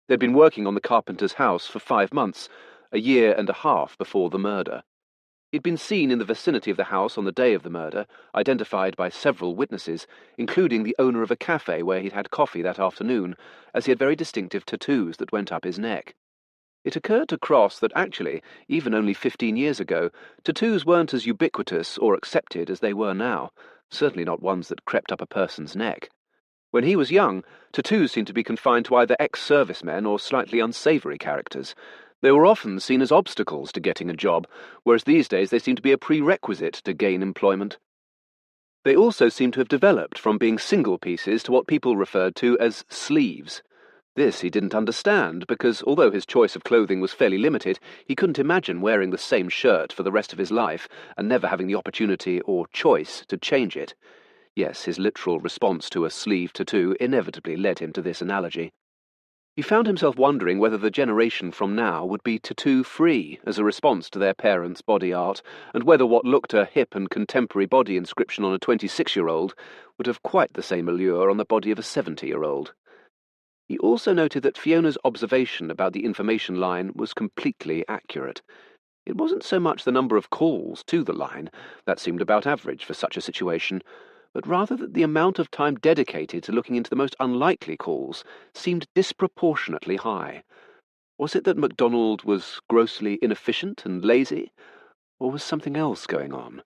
They'd been working on the carpenter's house for 5 months, a year and a half before the murder. He'd been seen in the vicinity of the house on the day of the murder, identified by several witnesses, including the owner of a cafe where he'd had coffee that afternoon, as he had very distinctive tattoos that went up his neck. It occurred to Cross that actually, even only 15 years ago, tattoos weren't as ubiquitous or accepted as they were now, certainly not ones that crept up a person's neck. When he was young, tattoos seemed to be confined to either ex-servicemen or slightly unsavoury characters. They were often seen as obstacles to getting a job, whereas these days they seem to be a prerequisite to gain employment. They also seem to have developed from being single pieces to what people referred to as sleeves. This he didn't understand, because although his choice of clothing was fairly limited, he couldn't imagine wearing the same shirt for the rest of his life and never having the opportunity or choice to change it. Yes, his literal response to a sleeve tattoo inevitably led him to this analogy. He found himself wondering whether the generation from now would be tattoo-free as a response to their parents' body art, and whether what looked a hip and contemporary body inscription on a 26-year-old would have quite the same allure on the body of a 70-year-old. He also noted that Fiona's observation about the information line was completely accurate. It wasn't so much the number of calls to the line, that seemed about average for such a situation, but rather that the amount of time dedicated to looking into the most unlikely calls seemed disproportionately high. Was it that MacDonald was grossly inefficient and lazy, or was something else going on?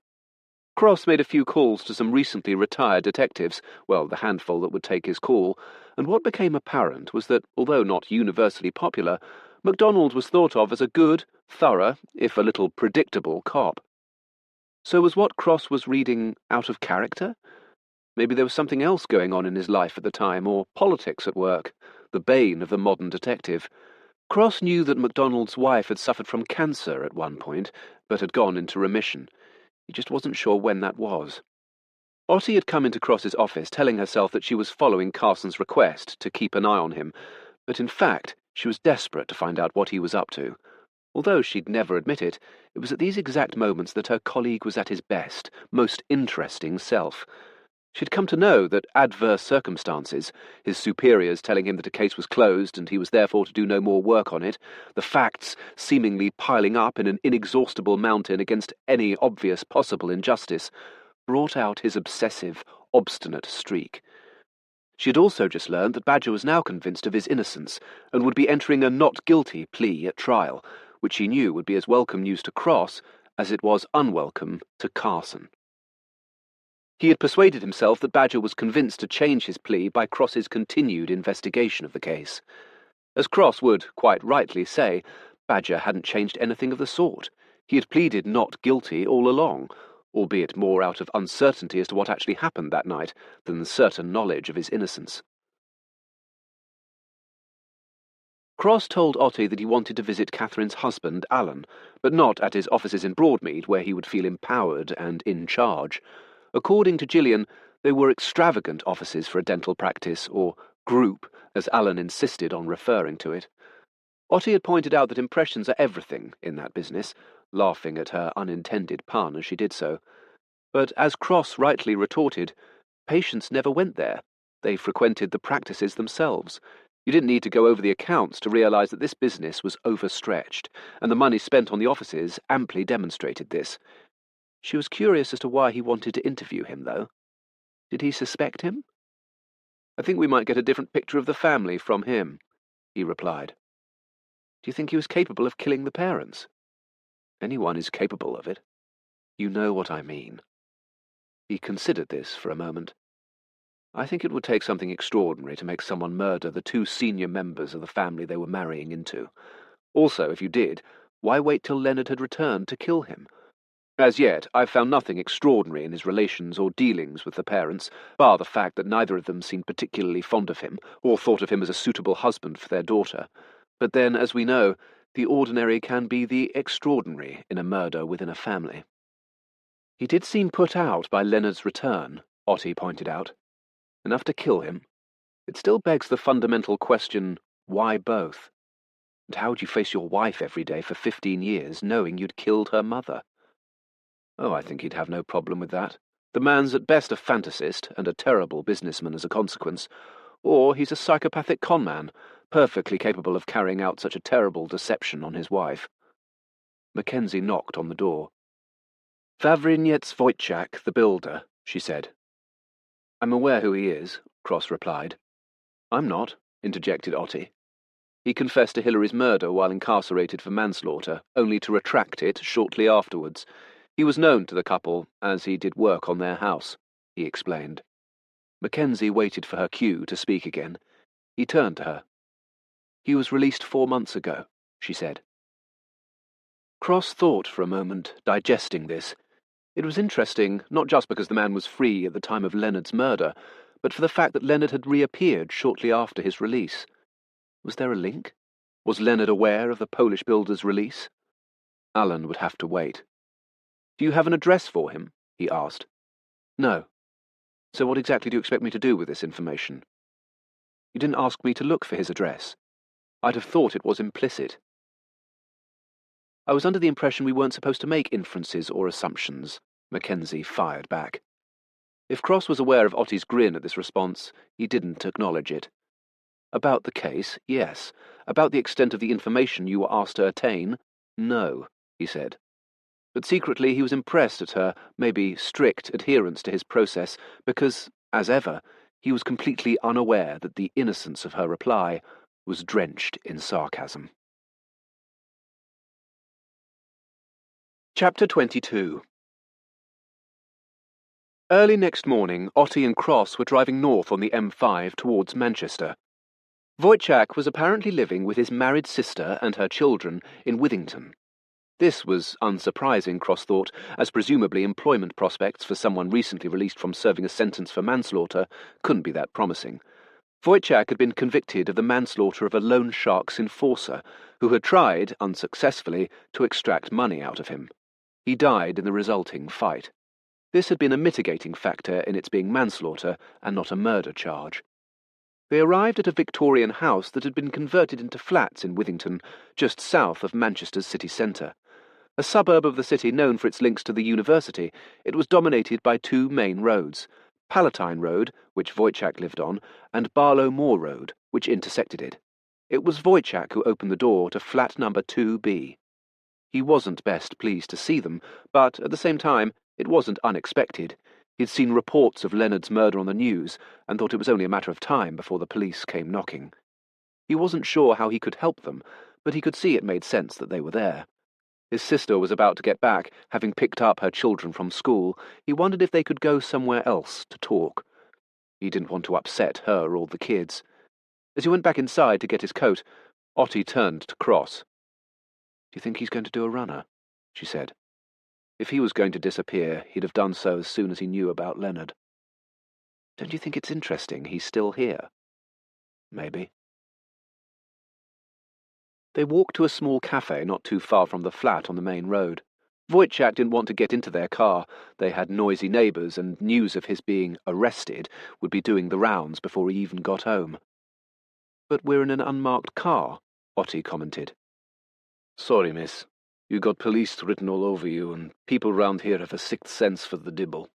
Cross made a few calls to some recently retired detectives, well, the handful that would take his call, and what became apparent was that, although not universally popular, MacDonald was thought of as a good, thorough, if a little predictable cop. So was what Cross was reading out of character? Maybe there was something else going on in his life at the time, or politics at work, the bane of the modern detective. Cross knew that MacDonald's wife had suffered from cancer at one point, but had gone into remission. He just wasn't sure when that was. Ottie had come into Cross's office telling herself that she was following Carson's request to keep an eye on him, but in fact she was desperate to find out what he was up to. Although she'd never admit it, it was at these exact moments that her colleague was at his best, most interesting self. She'd come to know that adverse circumstances, his superiors telling him that a case was closed and he was therefore to do no more work on it, the facts seemingly piling up in an inexhaustible mountain against any obvious possible injustice, brought out his obsessive, obstinate streak. She had also just learned that Badger was now convinced of his innocence and would be entering a not guilty plea at trial, which she knew would be as welcome news to Cross as it was unwelcome to Carson. He had persuaded himself that Badger was convinced to change his plea by Cross's continued investigation of the case. As Cross would quite rightly say, Badger hadn't changed anything of the sort. He had pleaded not guilty all along, albeit more out of uncertainty as to what actually happened that night than certain knowledge of his innocence. Cross told Ottie that he wanted to visit Catherine's husband, Alan, but not at his offices in Broadmead, where he would feel empowered and in charge. According to Gillian, they were extravagant offices for a dental practice, or group, as Alan insisted on referring to it. Ottie had pointed out that impressions are everything in that business, laughing at her unintended pun as she did so. But as Cross rightly retorted, patients never went there. They frequented the practices themselves. You didn't need to go over the accounts to realise that this business was overstretched, and the money spent on the offices amply demonstrated this. She was curious as to why he wanted to interview him, though. Did he suspect him? "I think we might get a different picture of the family from him," he replied. "Do you think he was capable of killing the parents?" "Anyone is capable of it. You know what I mean." He considered this for a moment. "I think it would take something extraordinary to make someone murder the two senior members of the family they were marrying into. Also, if you did, why wait till Leonard had returned to kill him? As yet, I've found nothing extraordinary in his relations or dealings with the parents, bar the fact that neither of them seemed particularly fond of him, or thought of him as a suitable husband for their daughter. But then, as we know, the ordinary can be the extraordinary in a murder within a family." "He did seem put out by Leonard's return," Ottie pointed out. "Enough to kill him. It still begs the fundamental question, why both? And how would you face your wife every day for 15 years, knowing you'd killed her mother?" "Oh, I think he'd have no problem with that. The man's at best a fantasist, and a terrible businessman as a consequence, or he's a psychopathic conman, perfectly capable of carrying out such a terrible deception on his wife." Mackenzie knocked on the door. "Vavrinets Wojciak, the builder," she said. "I'm aware who he is," Cross replied. "I'm not," interjected Ottie. "He confessed to Hilary's murder while incarcerated for manslaughter, only to retract it shortly afterwards. He was known to the couple, as he did work on their house," he explained. Mackenzie waited for her cue to speak again. He turned to her. "He was released 4 months ago," she said. Cross thought for a moment, digesting this. It was interesting, not just because the man was free at the time of Leonard's murder, but for the fact that Leonard had reappeared shortly after his release. Was there a link? Was Leonard aware of the Polish builder's release? Alan would have to wait. "Do you have an address for him?" he asked. "No. So what exactly do you expect me to do with this information?" "You didn't ask me to look for his address. I'd have thought it was implicit." "I was under the impression we weren't supposed to make inferences or assumptions," Mackenzie fired back. If Cross was aware of Ottie's grin at this response, he didn't acknowledge it. "About the case, yes. About the extent of the information you were asked to attain, no. he said. But secretly he was impressed at her, maybe strict adherence to his process, because, as ever, he was completely unaware that the innocence of her reply was drenched in sarcasm. Chapter 22. Early next morning, Otti and Cross were driving north on the M5 towards Manchester. Wojciech was apparently living with his married sister and her children in Withington. This was unsurprising, Cross thought, as presumably employment prospects for someone recently released from serving a sentence for manslaughter couldn't be that promising. Wojciech had been convicted of the manslaughter of a loan shark's enforcer, who had tried, unsuccessfully, to extract money out of him. He died in the resulting fight. This had been a mitigating factor in its being manslaughter and not a murder charge. They arrived at a Victorian house that had been converted into flats in Withington, just south of Manchester's city centre. A suburb of the city known for its links to the university, it was dominated by two main roads, Palatine Road, which Wojciech lived on, and Barlow Moor Road, which intersected it. It was Wojciech who opened the door to flat number 2B. He wasn't best pleased to see them, but at the same time, it wasn't unexpected. He'd seen reports of Leonard's murder on the news and thought it was only a matter of time before the police came knocking. He wasn't sure how he could help them, but he could see it made sense that they were there. His sister was about to get back, having picked up her children from school. He wondered if they could go somewhere else to talk. He didn't want to upset her or the kids. As he went back inside to get his coat, Otti turned to Cross. "Do you think he's going to do a runner?" she said. If he was going to disappear, he'd have done so as soon as he knew about Leonard. "Don't you think it's interesting he's still here?" "Maybe." They walked to a small cafe not too far from the flat on the main road. Wojciech didn't want to get into their car. They had noisy neighbours, and news of his being arrested would be doing the rounds before he even got home. "But we're in an unmarked car," Otti commented. "Sorry, miss. You got police written all over you, and people round here have a sixth sense for the dibble."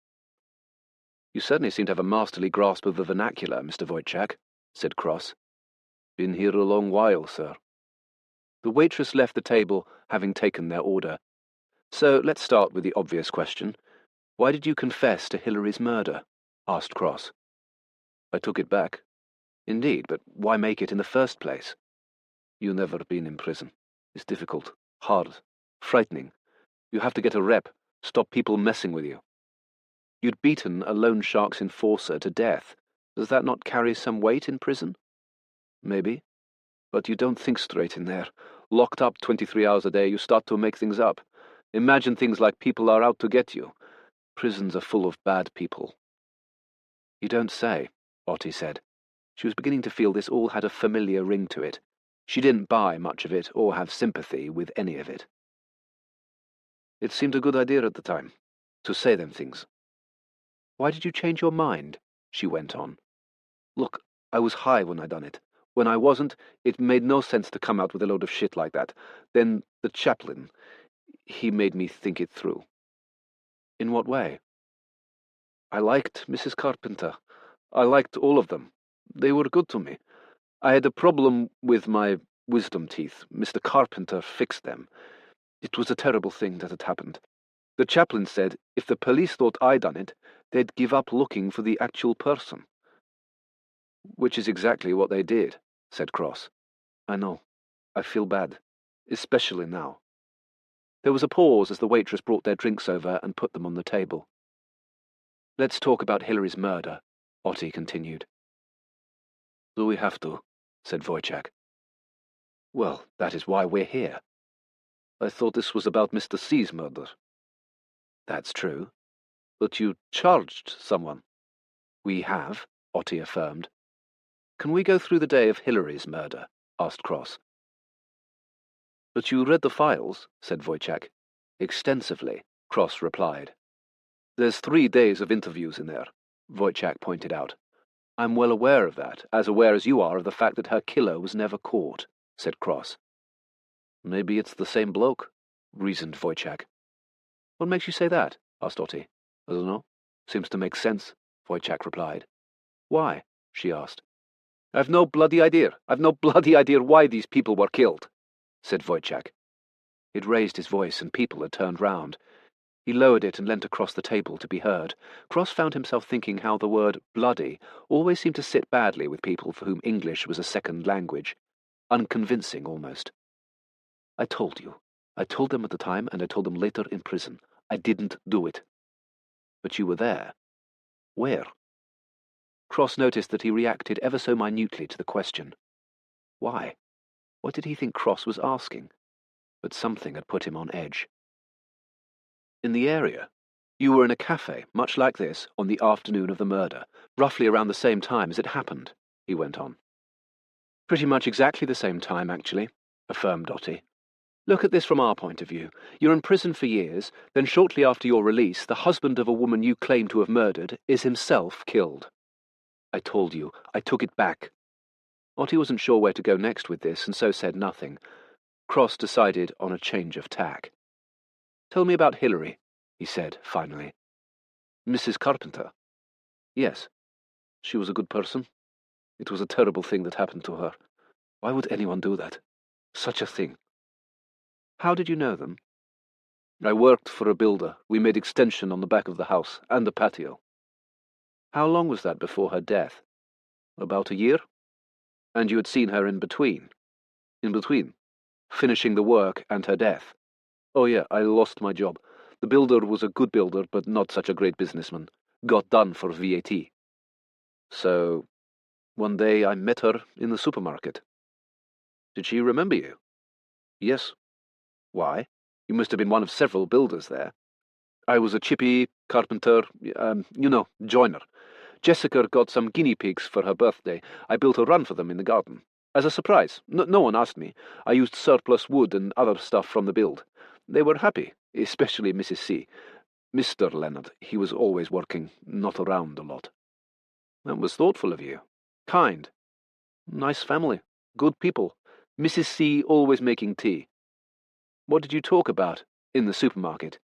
"You certainly seem to have a masterly grasp of the vernacular, Mr. Wojciech," said Cross. "Been here a long while, sir." The waitress left the table, having taken their order. "So let's start with the obvious question. Why did you confess to Hilary's murder?" asked Cross. "I took it back." "Indeed, but why make it in the first place?" "You never been in prison. It's difficult, hard, frightening. You have to get a rep, stop people messing with you." "You'd beaten a loan shark's enforcer to death. Does that not carry some weight in prison?" "Maybe. But you don't think straight in there. Locked up 23 hours a day, you start to make things up. Imagine things like people are out to get you. Prisons are full of bad people." "You don't say," Otti said. She was beginning to feel this all had a familiar ring to it. She didn't buy much of it or have sympathy with any of it. "It seemed a good idea at the time, to say them things." "Why did you change your mind?" she went on. "Look, I was high when I done it. When I wasn't, it made no sense to come out with a load of shit like that. Then the chaplain, he made me think it through." "In what way?" "I liked Mrs. Carpenter. I liked all of them. They were good to me. I had a problem with my wisdom teeth. Mr. Carpenter fixed them. It was a terrible thing that had happened. The chaplain said if the police thought I done it, they'd give up looking for the actual person." "Which is exactly what they did," said Cross. "I know. I feel bad, especially now." There was a pause as the waitress brought their drinks over and put them on the table. "Let's talk about Hilary's murder," Otti continued. "Do we have to?" said Wojciech. "Well, that is why we're here." "I thought this was about Mr. C's murder." "That's true." "But you charged someone." "We have," Otti affirmed. "Can we go through the day of Hilary's murder?" asked Cross. "But you read the files," said Wojciech. "Extensively," Cross replied. "There's 3 days of interviews in there," Wojciech pointed out. "I'm well aware of that, as aware as you are of the fact that her killer was never caught," said Cross. "Maybe it's the same bloke," reasoned Wojciech. "What makes you say that?" asked Otti. "I don't know. Seems to make sense," Wojciech replied. "Why?" she asked. "I've no bloody idea. I've no bloody idea why these people were killed," said Wojciech. He'd raised his voice, and people had turned round. He lowered it and leant across the table to be heard. Cross found himself thinking how the word bloody always seemed to sit badly with people for whom English was a second language. Unconvincing, almost. I told you. I told them at the time, and I told them later in prison. I didn't do it. But you were there. Where? Cross noticed that he reacted ever so minutely to the question. Why? What did he think Cross was asking? But something had put him on edge. In the area. You were in a cafe, much like this, on the afternoon of the murder, roughly around the same time as it happened, he went on. Pretty much exactly the same time, actually, affirmed Dotty. Look at this from our point of view. You're in prison for years, then shortly after your release, the husband of a woman you claim to have murdered is himself killed. I told you. I took it back. Otti wasn't sure where to go next with this, and so said nothing. Cross decided on a change of tack. Tell me about Hilary, he said, finally. Mrs. Carpenter? Yes. She was a good person. It was a terrible thing that happened to her. Why would anyone do that? Such a thing. How did you know them? I worked for a builder. We made extension on the back of the house, and the patio. How long was that before her death? About a year? And you had seen her in between? In between? Finishing the work and her death? Oh yeah, I lost my job. The builder was a good builder, but not such a great businessman. Got done for VAT. So, one day I met her in the supermarket. Did she remember you? Yes. Why? You must have been one of several builders there. I was a chippy, carpenter, joiner. Jessica got some guinea pigs for her birthday. I built a run for them in the garden. As a surprise. No one asked me. I used surplus wood and other stuff from the build. They were happy, especially Mrs. C. Mr. Leonard, he was always working, not around a lot. That was thoughtful of you. Kind. Nice family. Good people. Mrs. C. always making tea. What did you talk about in the supermarket?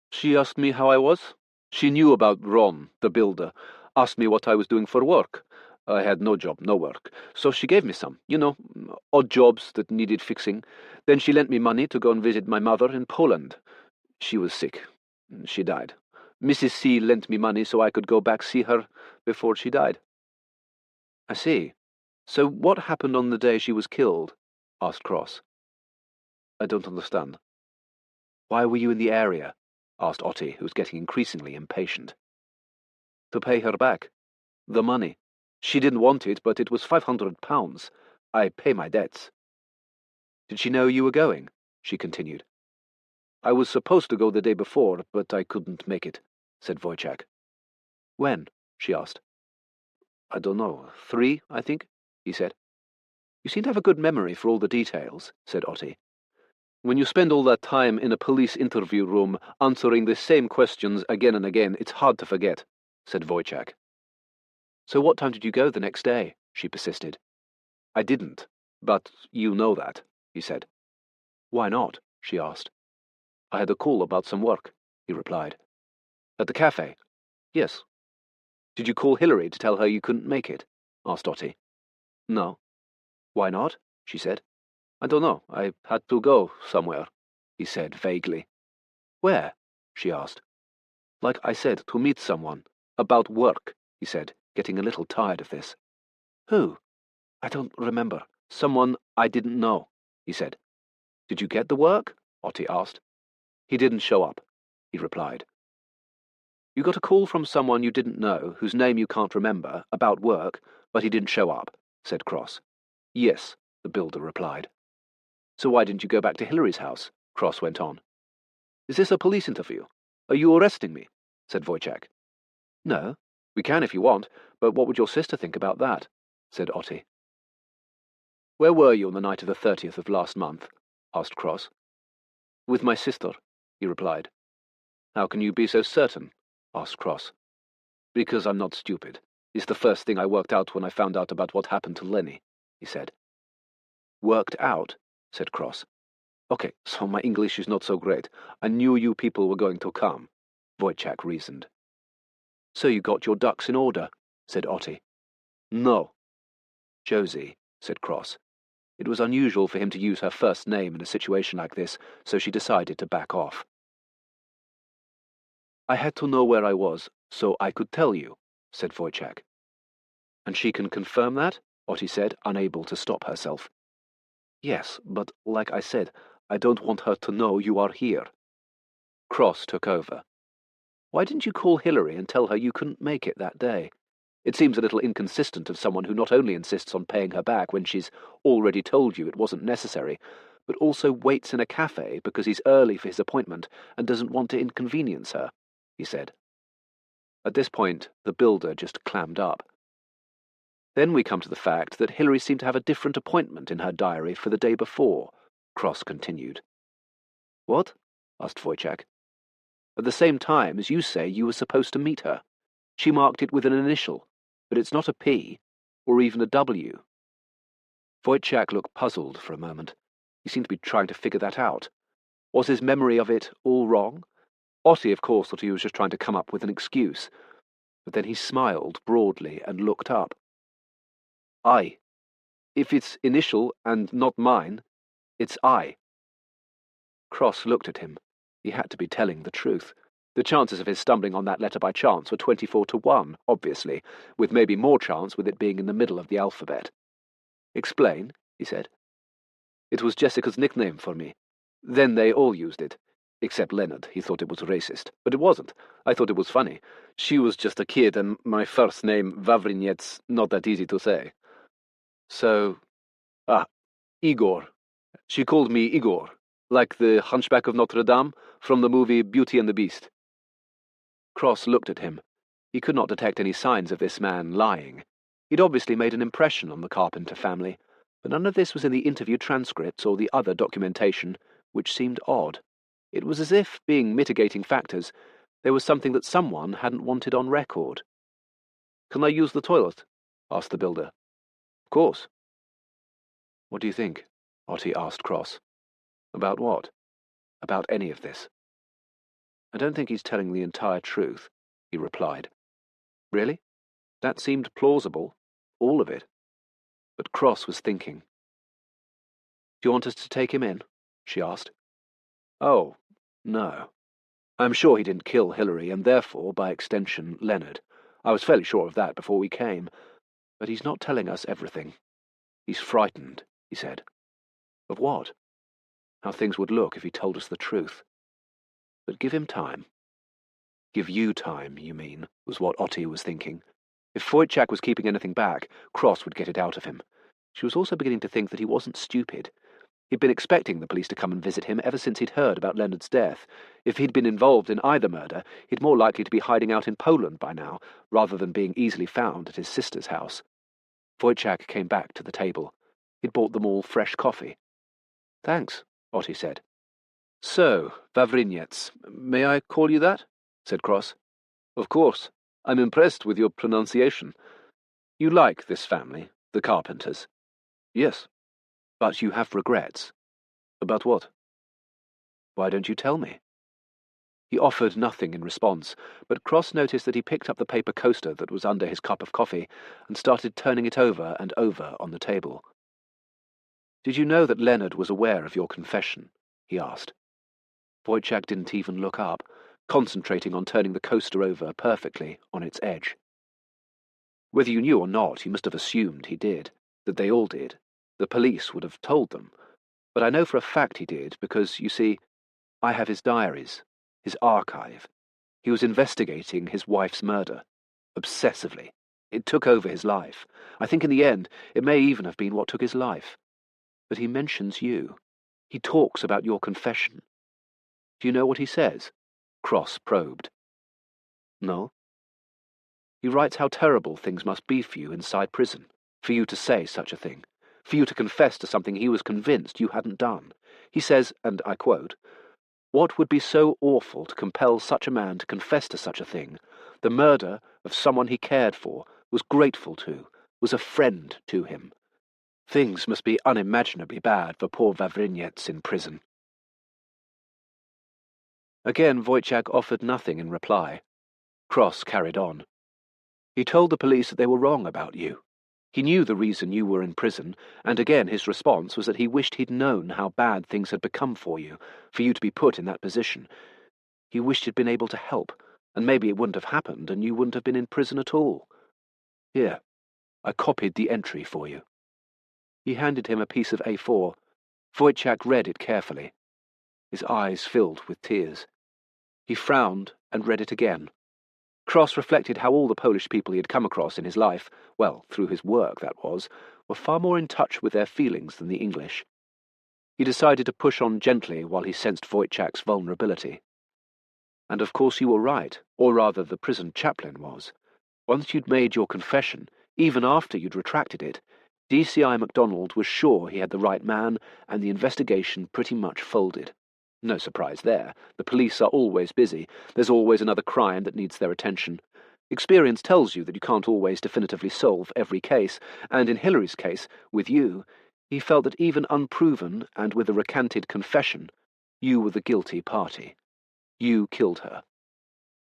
She asked me how I was. She knew about Ron, the builder. Asked me what I was doing for work. I had no job, no work. So she gave me some, odd jobs that needed fixing. Then she lent me money to go and visit my mother in Poland. She was sick. She died. Mrs. C. lent me money so I could go back see her before she died. I see. So what happened on the day she was killed? Asked Cross. I don't understand. Why were you in the area? Asked Otti, who was getting increasingly impatient. To pay her back. The money. She didn't want it, but it was £500. I pay my debts. Did she know you were going? She continued. I was supposed to go the day before, but I couldn't make it, said Wojciech. When? She asked. I don't know. 3, I think, he said. You seem to have a good memory for all the details, said Otti. When you spend all that time in a police interview room answering the same questions again and again, it's hard to forget, said Wojciech. So what time did you go the next day? She persisted. I didn't, but you know that, he said. Why not? She asked. I had a call about some work, he replied. At the cafe? Yes. Did you call Hilary to tell her you couldn't make it? Asked Otti. No. Why not? She said. I don't know. I had to go somewhere, he said vaguely. Where? She asked. Like I said, to meet someone. About work, he said, getting a little tired of this. Who? I don't remember. Someone I didn't know, he said. Did you get the work? Otti asked. He didn't show up, he replied. You got a call from someone you didn't know, whose name you can't remember, about work, but he didn't show up, said Cross. Yes, the builder replied. So why didn't you go back to Hilary's house? Cross went on. Is this a police interview? Are you arresting me? Said Wojciech. No, we can if you want, but what would your sister think about that? Said Otti. Where were you on the night of the 30th of last month? Asked Cross. With my sister, he replied. How can you be so certain? Asked Cross. Because I'm not stupid. It's the first thing I worked out when I found out about what happened to Lenny, he said. Worked out? Said Cross. Okay, so my English is not so great. I knew you people were going to come, Wojciech reasoned. So you got your ducks in order, said Otti. No. Josie, said Cross. It was unusual for him to use her first name in a situation like this, so she decided to back off. "I had to know where I was, so I could tell you," said Wojciech. "And she can confirm that?" Otti said, unable to stop herself. "Yes, but like I said, I don't want her to know you are here." Cross took over. "Why didn't you call Hillary and tell her you couldn't make it that day? It seems a little inconsistent of someone who not only insists on paying her back when she's already told you it wasn't necessary, but also waits in a cafe because he's early for his appointment and doesn't want to inconvenience her," he said. At this point, the builder just clammed up. "Then we come to the fact that Hillary seemed to have a different appointment in her diary for the day before," Cross continued. "What?" asked Wojciech. "At the same time as you say you were supposed to meet her. She marked it with an initial, but it's not a P, or even a W." Wojciech looked puzzled for a moment. He seemed to be trying to figure that out. Was his memory of it all wrong? Otti, of course, thought he was just trying to come up with an excuse. But then he smiled broadly and looked up. "I. If it's initial and not mine, it's I." Cross looked at him. He had to be telling the truth. The chances of his stumbling on that letter by chance were 24-1, obviously, with maybe more chance with it being in the middle of the alphabet. "Explain," he said. "It was Jessica's nickname for me. Then they all used it. Except Leonard. He thought it was racist. But it wasn't. I thought it was funny. She was just a kid, and my first name, Vavrinets, not that easy to say. So... Igor. She called me Igor, like the Hunchback of Notre Dame from the movie Beauty and the Beast." Cross looked at him. He could not detect any signs of this man lying. He'd obviously made an impression on the Carpenter family, but none of this was in the interview transcripts or the other documentation, which seemed odd. It was as if, being mitigating factors, there was something that someone hadn't wanted on record. "Can I use the toilet?" asked the builder. "Of course." "What do you think?" Otti asked Cross. "About what?" "About any of this." "I don't think he's telling the entire truth," he replied. "Really? That seemed plausible. All of it." But Cross was thinking. "Do you want us to take him in?" she asked. "Oh, no. I'm sure he didn't kill Hillary, and therefore, by extension, Leonard. I was fairly sure of that before we came. But he's not telling us everything. He's frightened," he said. "Of what?" "How things would look if he told us the truth. But give him time." "Give you time, you mean," was what Otti was thinking. If Wojciech was keeping anything back, Cross would get it out of him. She was also beginning to think that he wasn't stupid. He'd been expecting the police to come and visit him ever since he'd heard about Leonard's death. If he'd been involved in either murder, he'd more likely to be hiding out in Poland by now, rather than being easily found at his sister's house. Wojciech came back to the table. He'd bought them all fresh coffee. "Thanks," Otti said. "So, Vavrinets, may I call you that?" said Cross. "Of course. I'm impressed with your pronunciation. You like this family, the Carpenters?" "Yes." "But you have regrets." "About what?" "Why don't you tell me?" He offered nothing in response, but Cross noticed that he picked up the paper coaster that was under his cup of coffee and started turning it over and over on the table. "Did you know that Leonard was aware of your confession?" he asked. Wojciech didn't even look up, concentrating on turning the coaster over perfectly on its edge. "Whether you knew or not, you must have assumed he did, that they all did. The police would have told them. But I know for a fact he did, because, you see, I have his diaries, his archive. He was investigating his wife's murder. Obsessively. It took over his life. I think in the end, it may even have been what took his life. But he mentions you. He talks about your confession. Do you know what he says?" Cross probed. "No." "He writes how terrible things must be for you inside prison, for you to say such a thing, for you to confess to something he was convinced you hadn't done. He says, and I quote, 'What would be so awful to compel such a man to confess to such a thing? The murder of someone he cared for, was grateful to, was a friend to him. Things must be unimaginably bad for poor Vavrinets in prison.'" Again Wojciech offered nothing in reply. Cross carried on. "He told the police that they were wrong about you. He knew the reason you were in prison, and again his response was that he wished he'd known how bad things had become for you to be put in that position. He wished he'd been able to help, and maybe it wouldn't have happened, and you wouldn't have been in prison at all. Here, I copied the entry for you. He handed him a piece of A4. Wojciech read it carefully. His eyes filled with tears. He frowned and read it again. Cross reflected how all the Polish people he had come across in his life, well, through his work, that was, were far more in touch with their feelings than the English. He decided to push on gently while he sensed Wojciech's vulnerability. And of course you were right, or rather the prison chaplain was. Once you'd made your confession, even after you'd retracted it, DCI MacDonald was sure he had the right man, and the investigation pretty much folded. No surprise there. The police are always busy. There's always another crime that needs their attention. Experience tells you that you can't always definitively solve every case, and in Hillary's case, with you, he felt that even unproven and with a recanted confession, you were the guilty party. You killed her.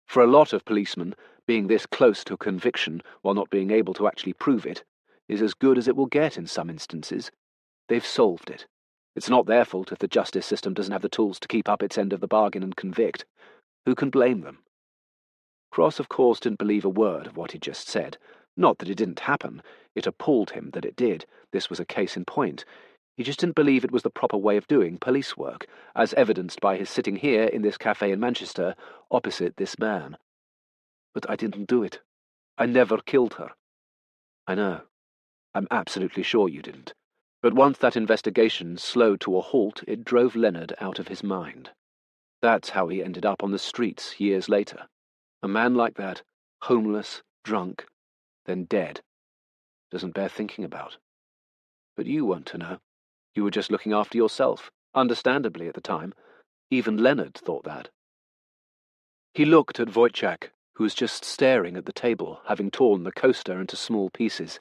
For a lot of policemen, being this close to a conviction while not being able to actually prove it is as good as it will get in some instances. They've solved it. It's not their fault if the justice system doesn't have the tools to keep up its end of the bargain and convict. Who can blame them? Cross, of course, didn't believe a word of what he'd just said. Not that it didn't happen. It appalled him that it did. This was a case in point. He just didn't believe it was the proper way of doing police work, as evidenced by his sitting here in this cafe in Manchester, opposite this man. But I didn't do it. I never killed her. I know. I'm absolutely sure you didn't. But once that investigation slowed to a halt, it drove Leonard out of his mind. That's how he ended up on the streets years later. A man like that, homeless, drunk, then dead. Doesn't bear thinking about. But you weren't to know. You were just looking after yourself, understandably at the time. Even Leonard thought that. He looked at Wojciech, who was just staring at the table, having torn the coaster into small pieces.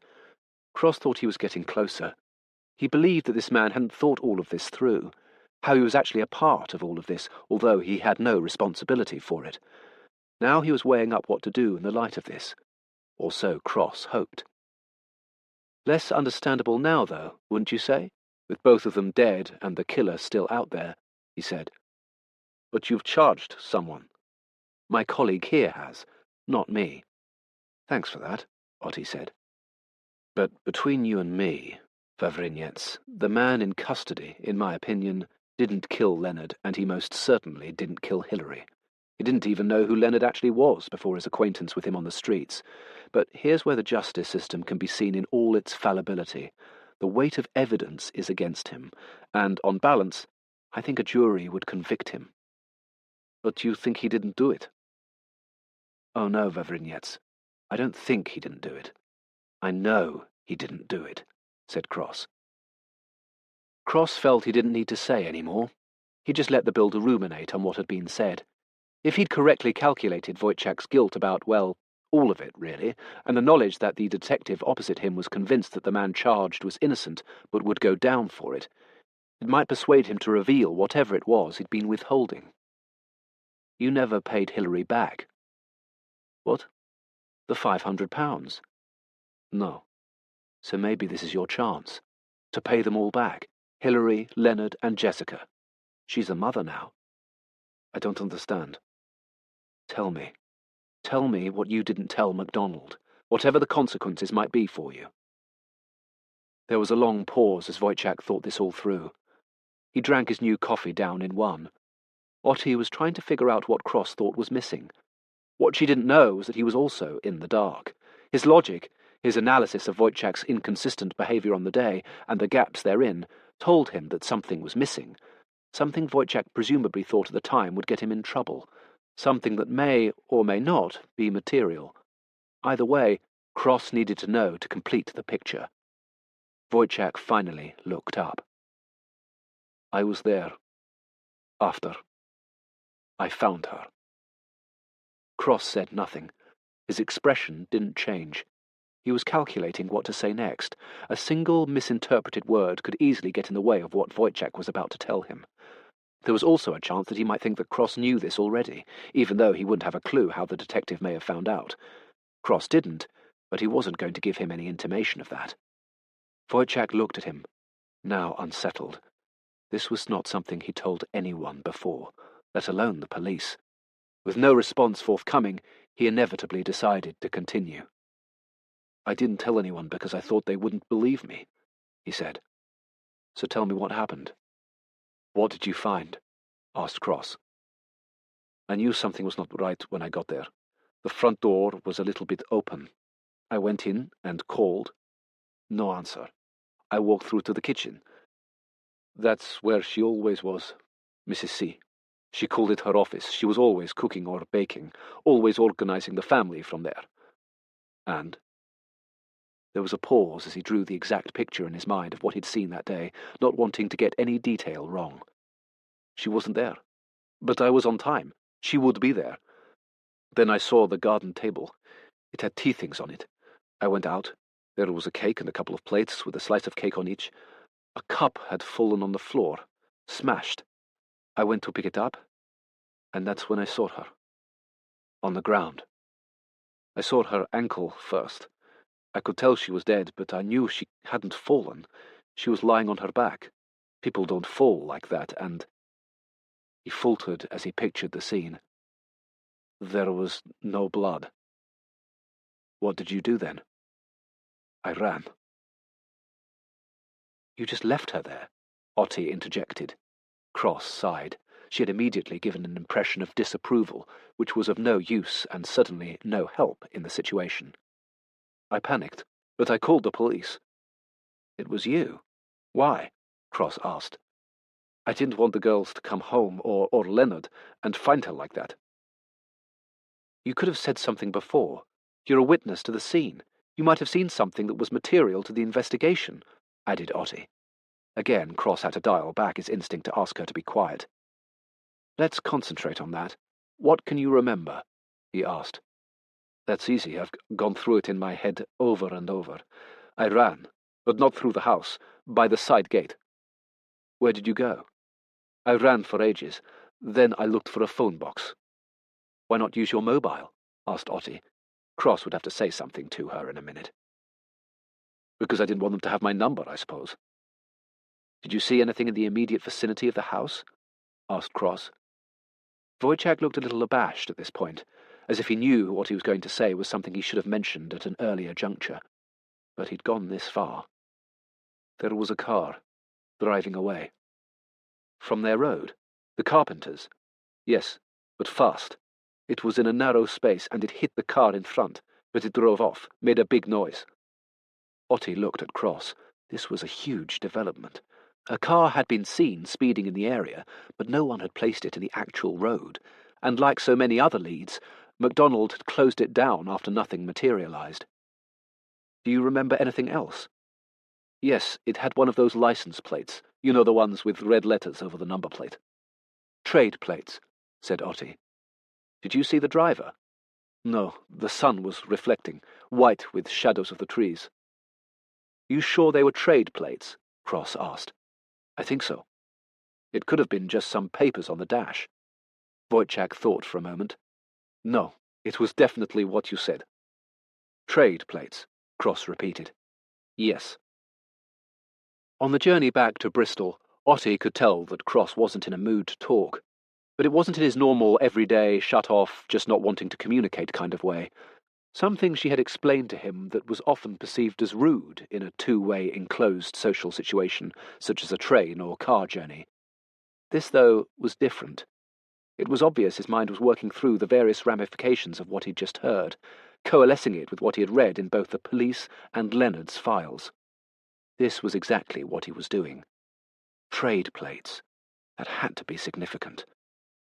Cross thought he was getting closer. He believed that this man hadn't thought all of this through, how he was actually a part of all of this, although he had no responsibility for it. Now he was weighing up what to do in the light of this, or so Cross hoped. Less understandable now, though, wouldn't you say? With both of them dead and the killer still out there, he said. But you've charged someone. My colleague here has, not me. Thanks for that, Otti said. But between you and me, Wawrzyniec, the man in custody, in my opinion, didn't kill Leonard, and he most certainly didn't kill Hillary. He didn't even know who Leonard actually was before his acquaintance with him on the streets. But here's where the justice system can be seen in all its fallibility. The weight of evidence is against him, and, on balance, I think a jury would convict him. But you think he didn't do it? Oh no, Wawrzyniec. I don't think he didn't do it. I know he didn't do it, said Cross. Cross felt he didn't need to say any more. He just let the builder ruminate on what had been said. If he'd correctly calculated Wojciech's guilt about, well, all of it, really, and the knowledge that the detective opposite him was convinced that the man charged was innocent but would go down for it, it might persuade him to reveal whatever it was he'd been withholding. You never paid Hillary back. What? The £500? No. So maybe this is your chance. To pay them all back. Hillary, Leonard, and Jessica. She's a mother now. I don't understand. Tell me. Tell me what you didn't tell MacDonald, whatever the consequences might be for you. There was a long pause as Wojciech thought this all through. He drank his new coffee down in one. Otti was trying to figure out what Cross thought was missing. What she didn't know was that he was also in the dark. His logic, his analysis of Wojciech's inconsistent behaviour on the day, and the gaps therein, told him that something was missing, something Wojciech presumably thought at the time would get him in trouble, something that may or may not be material. Either way, Cross needed to know to complete the picture. Wojciech finally looked up. I was there. After. I found her. Cross said nothing. His expression didn't change. He was calculating what to say next. A single misinterpreted word could easily get in the way of what Wojciech was about to tell him. There was also a chance that he might think that Cross knew this already, even though he wouldn't have a clue how the detective may have found out. Cross didn't, but he wasn't going to give him any intimation of that. Wojciech looked at him, now unsettled. This was not something he told anyone before, let alone the police. With no response forthcoming, he inevitably decided to continue. "I didn't tell anyone because I thought they wouldn't believe me," he said. "So tell me what happened." "What did you find?" asked Cross. "I knew something was not right when I got there. The front door was a little bit open. I went in and called. No answer. I walked through to the kitchen. That's where she always was, Mrs. C. She called it her office. She was always cooking or baking, always organizing the family from there. And?" There was a pause as he drew the exact picture in his mind of what he'd seen that day, not wanting to get any detail wrong. "She wasn't there. But I was on time. She would be there. Then I saw the garden table. It had tea things on it. I went out. There was a cake and a couple of plates with a slice of cake on each. A cup had fallen on the floor, smashed. I went to pick it up, and that's when I saw her. On the ground. I saw her ankle first. I could tell she was dead, but I knew she hadn't fallen. She was lying on her back. People don't fall like that, and—" He faltered as he pictured the scene. "There was no blood." "What did you do then?" "I ran." "You just left her there?" Otti interjected. Cross sighed. She had immediately given an impression of disapproval, which was of no use and certainly no help in the situation. "I panicked, but I called the police." "It was you? Why?" Cross asked. "I didn't want the girls to come home, or Leonard, and find her like that." "You could have said something before. You're a witness to the scene. You might have seen something that was material to the investigation," added Otti. Again, Cross had to dial back his instinct to ask her to be quiet. "Let's concentrate on that. What can you remember?" he asked. "That's easy. I've gone through it in my head over and over. I ran, but not through the house, by the side gate." "Where did you go?" "I ran for ages. Then I looked for a phone box." "Why not use your mobile?" asked Otti. Cross would have to say something to her in a minute. "Because I didn't want them to have my number, I suppose." "Did you see anything in the immediate vicinity of the house?" asked Cross. Wojciech looked a little abashed at this point, as if he knew what he was going to say was something he should have mentioned at an earlier juncture. But he'd gone this far. "There was a car, driving away." "From their road? The carpenters?" "Yes, but fast. It was in a narrow space, and it hit the car in front, but it drove off, made a big noise." Otti looked at Cross. This was a huge development. A car had been seen speeding in the area, but no one had placed it in the actual road, and like so many other leads, MacDonald had closed it down after nothing materialized. "Do you remember anything else?" "Yes, it had one of those license plates. You know, the ones with red letters over the number plate." "Trade plates," said Otti. "Did you see the driver?" "No, the sun was reflecting, white with shadows of the trees." "You sure they were trade plates?" Cross asked. "I think so. It could have been just some papers on the dash." Wojciech thought for a moment. "No, it was definitely what you said." "Trade plates," Cross repeated. "Yes." On the journey back to Bristol, Otti could tell that Cross wasn't in a mood to talk. But it wasn't in his normal, everyday, shut-off, just not wanting to communicate kind of way. Something she had explained to him that was often perceived as rude in a two-way enclosed social situation, such as a train or car journey. This, though, was different. It was obvious his mind was working through the various ramifications of what he'd just heard, coalescing it with what he had read in both the police and Leonard's files. This was exactly what he was doing. Trade plates. That had to be significant.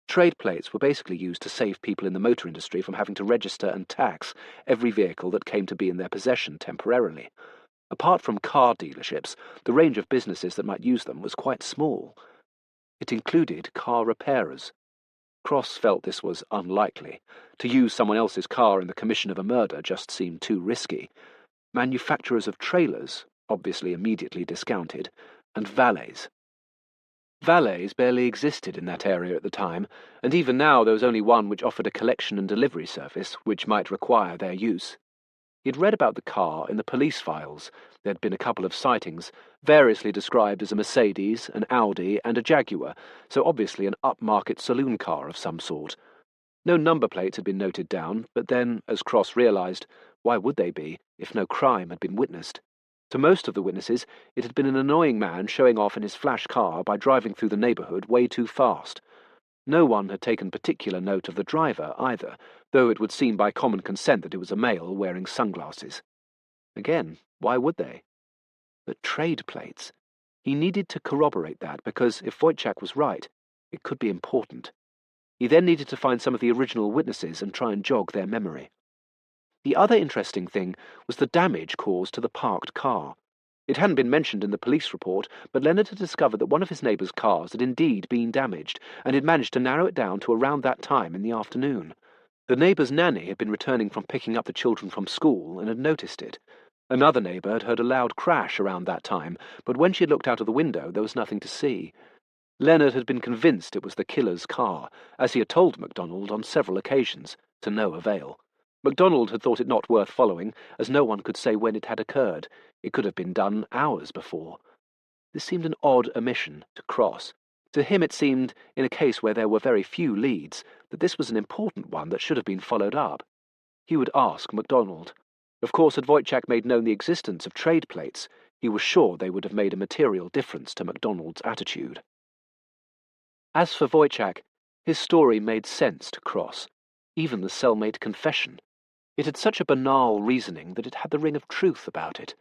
Trade plates were basically used to save people in the motor industry from having to register and tax every vehicle that came to be in their possession temporarily. Apart from car dealerships, the range of businesses that might use them was quite small. It included car repairers. Cross felt this was unlikely. To use someone else's car in the commission of a murder just seemed too risky. Manufacturers of trailers, obviously immediately discounted, and valets. Valets barely existed in that area at the time, and even now there was only one which offered a collection and delivery service, which might require their use. He'd read about the car in the police files. There'd been a couple of sightings, variously described as a Mercedes, an Audi, and a Jaguar, so obviously an upmarket saloon car of some sort. No number plates had been noted down, but then, as Cross realised, why would they be, if no crime had been witnessed? To most of the witnesses, it had been an annoying man showing off in his flash car by driving through the neighbourhood way too fast. No one had taken particular note of the driver, either, though it would seem by common consent that it was a male wearing sunglasses. Again, why would they? But trade plates. He needed to corroborate that, because if Wojciech was right, it could be important. He then needed to find some of the original witnesses and try and jog their memory. The other interesting thing was the damage caused to the parked car. It hadn't been mentioned in the police report, but Leonard had discovered that one of his neighbour's cars had indeed been damaged, and had managed to narrow it down to around that time in the afternoon. The neighbour's nanny had been returning from picking up the children from school and had noticed it. Another neighbour had heard a loud crash around that time, but when she had looked out of the window there was nothing to see. Leonard had been convinced it was the killer's car, as he had told MacDonald on several occasions, to no avail. MacDonald had thought it not worth following, as no one could say when it had occurred. It could have been done hours before. This seemed an odd omission to Cross. To him it seemed, in a case where there were very few leads, that this was an important one that should have been followed up. He would ask MacDonald. Of course, had Wojciech made known the existence of trade plates, he was sure they would have made a material difference to MacDonald's attitude. As for Wojciech, his story made sense to Cross, even the cellmate confession. It had such a banal reasoning that it had the ring of truth about it.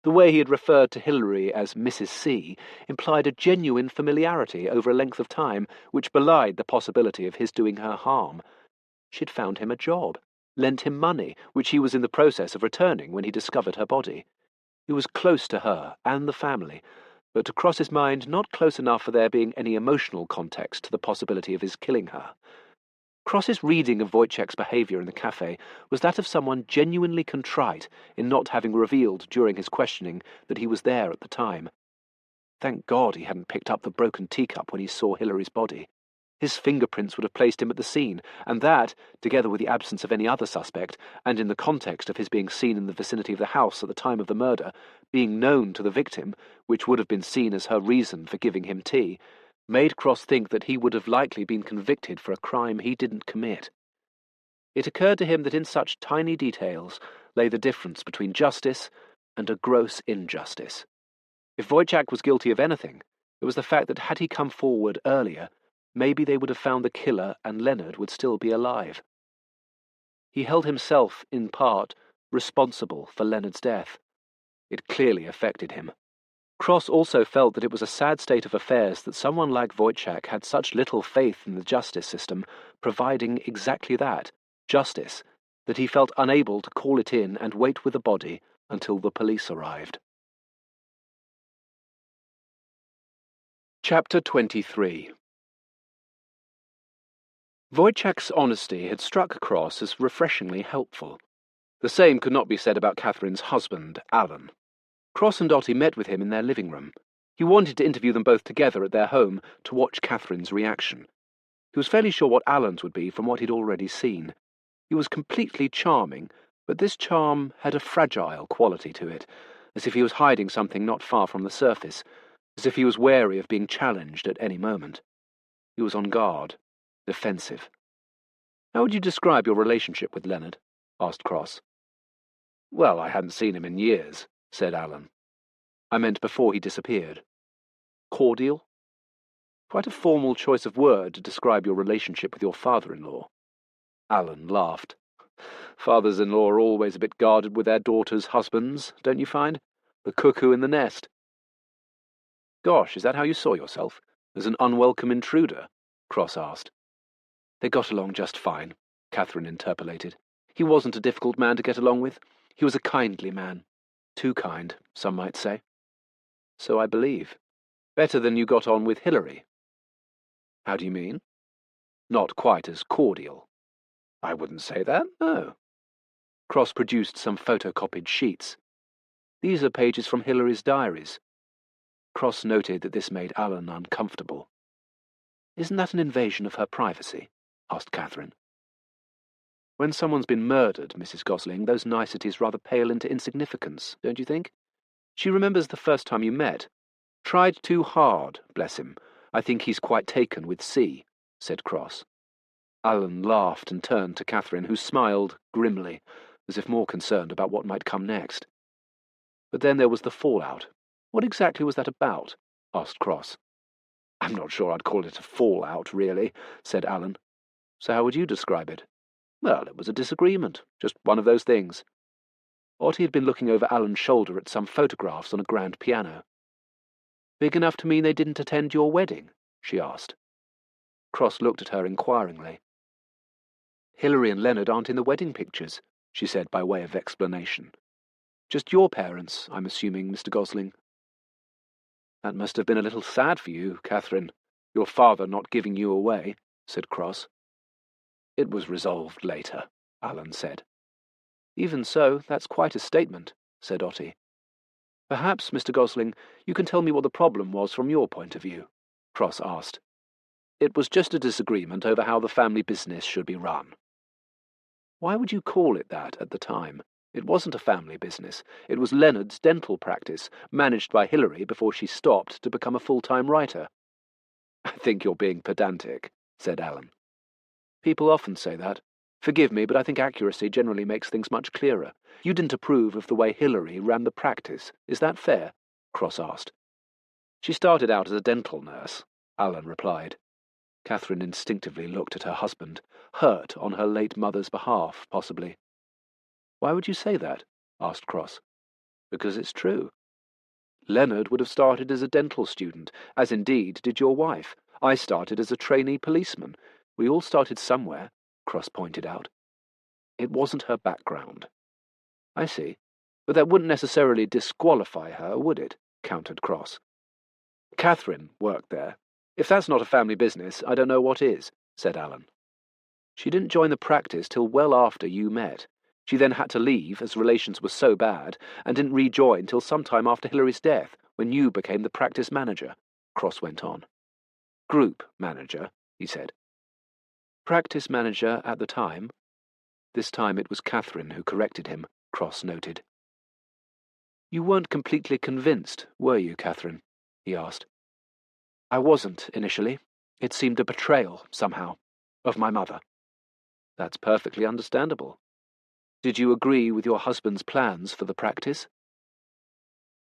The way he had referred to Hilary as Mrs. C implied a genuine familiarity over a length of time which belied the possibility of his doing her harm. She'd found him a job, lent him money, which he was in the process of returning when he discovered her body. He was close to her and the family, but to Cross's mind not close enough for there being any emotional context to the possibility of his killing her. Cross's reading of Wojciech's behaviour in the cafe was that of someone genuinely contrite in not having revealed during his questioning that he was there at the time. Thank God he hadn't picked up the broken teacup when he saw Hilary's body. His fingerprints would have placed him at the scene, and that, together with the absence of any other suspect, and in the context of his being seen in the vicinity of the house at the time of the murder, being known to the victim, which would have been seen as her reason for giving him tea, made Cross think that he would have likely been convicted for a crime he didn't commit. It occurred to him that in such tiny details lay the difference between justice and a gross injustice. If Wojciech was guilty of anything, it was the fact that had he come forward earlier, maybe they would have found the killer and Leonard would still be alive. He held himself, in part, responsible for Leonard's death. It clearly affected him. Cross also felt that it was a sad state of affairs that someone like Wojciech had such little faith in the justice system, providing exactly that, justice, that he felt unable to call it in and wait with the body until the police arrived. Chapter 23. Wojciech's honesty had struck Cross as refreshingly helpful. The same could not be said about Catherine's husband, Alan. Cross and Dotty met with him in their living room. He wanted to interview them both together at their home to watch Catherine's reaction. He was fairly sure what Alan's would be from what he'd already seen. He was completely charming, but this charm had a fragile quality to it, as if he was hiding something not far from the surface, as if he was wary of being challenged at any moment. He was on guard, defensive. "How would you describe your relationship with Leonard?" asked Cross. "Well, I hadn't seen him in years," said Alan. "I meant before he disappeared." "Cordial?" "Quite a formal choice of word to describe your relationship with your father-in-law." Alan laughed. "Fathers-in-law are always a bit guarded with their daughters' husbands, don't you find? The cuckoo in the nest." "Gosh, is that how you saw yourself? As an unwelcome intruder?" Cross asked. "They got along just fine," Catherine interpolated. "He wasn't a difficult man to get along with. He was a kindly man. Too kind, some might say." "So I believe. Better than you got on with Hilary." "How do you mean?" "Not quite as cordial." "I wouldn't say that, no." Cross produced some photocopied sheets. "These are pages from Hilary's diaries." Cross noted that this made Alan uncomfortable. "Isn't that an invasion of her privacy?" asked Catherine. When someone's been murdered, Mrs. Gosling, those niceties rather pale into insignificance, don't you think? She remembers the first time you met. Tried too hard, bless him. I think he's quite taken with C, said Cross. Alan laughed and turned to Catherine, who smiled grimly, as if more concerned about what might come next. But then there was the fallout. What exactly was that about? Asked Cross. I'm not sure I'd call it a fallout, really, said Alan. So how would you describe it? Well, it was a disagreement, just one of those things. Ottie had been looking over Alan's shoulder at some photographs on a grand piano. Big enough to mean they didn't attend your wedding? She asked. Cross looked at her inquiringly. Hilary and Leonard aren't in the wedding pictures, she said by way of explanation. Just your parents, I'm assuming, Mr. Gosling. That must have been a little sad for you, Catherine, your father not giving you away, said Cross. It was resolved later, Alan said. Even so, that's quite a statement, said Ottie. Perhaps, Mr. Gosling, you can tell me what the problem was from your point of view, Cross asked. It was just a disagreement over how the family business should be run. Why would you call it that at the time? It wasn't a family business. It was Leonard's dental practice, managed by Hilary before she stopped to become a full-time writer. I think you're being pedantic, said Alan. People often say that. Forgive me, but I think accuracy generally makes things much clearer. You didn't approve of the way Hilary ran the practice. Is that fair? Cross asked. She started out as a dental nurse, Alan replied. Catherine instinctively looked at her husband, hurt on her late mother's behalf, possibly. Why would you say that? Asked Cross. Because it's true. Leonard would have started as a dental student, as indeed did your wife. I started as a trainee policeman. We all started somewhere, Cross pointed out. It wasn't her background. I see. But that wouldn't necessarily disqualify her, would it? Countered Cross. Catherine worked there. If that's not a family business, I don't know what is, said Alan. She didn't join the practice till well after you met. She then had to leave, as relations were so bad, and didn't rejoin till some time after Hilary's death, when you became the practice manager, Cross went on. Group manager, he said. Practice manager at the time. This time it was Catherine who corrected him, Cross noted. You weren't completely convinced, were you, Catherine? He asked. I wasn't, initially. It seemed a betrayal, somehow, of my mother. That's perfectly understandable. Did you agree with your husband's plans for the practice?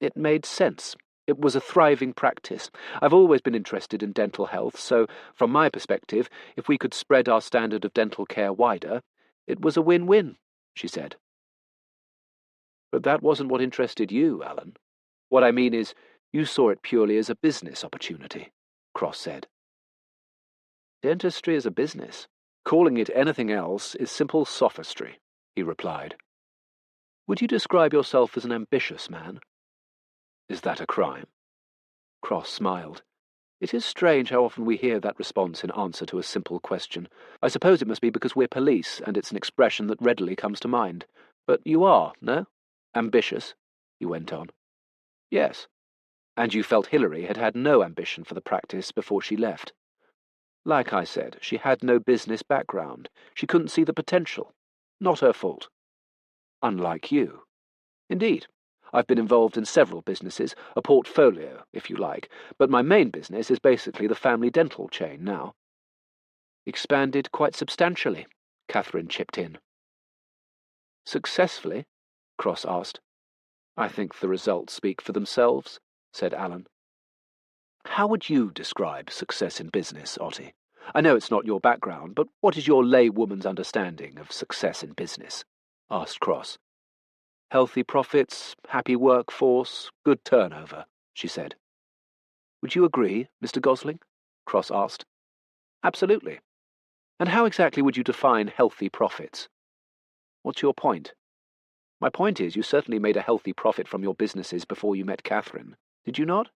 It made sense. It was a thriving practice. I've always been interested in dental health, so, from my perspective, if we could spread our standard of dental care wider, it was a win-win, she said. But that wasn't what interested you, Alan. What I mean is, you saw it purely as a business opportunity, Cross said. Dentistry is a business. Calling it anything else is simple sophistry, he replied. Would you describe yourself as an ambitious man? Is that a crime? Cross smiled. It is strange how often we hear that response in answer to a simple question. I suppose it must be because we're police, and it's an expression that readily comes to mind. But you are, no? Ambitious, he went on. Yes. And you felt Hilary had had no ambition for the practice before she left. Like I said, she had no business background. She couldn't see the potential. Not her fault. Unlike you. Indeed. I've been involved in several businesses, a portfolio, if you like, but my main business is basically the family dental chain now. Expanded quite substantially, Catherine chipped in. Successfully? Cross asked. I think the results speak for themselves, said Alan. How would you describe success in business, Ottie? I know it's not your background, but what is your laywoman's understanding of success in business? Asked Cross. Healthy profits, happy workforce, good turnover, she said. Would you agree, Mr. Gosling? Cross asked. Absolutely. And how exactly would you define healthy profits? What's your point? My point is, you certainly made a healthy profit from your businesses before you met Catherine, did you not?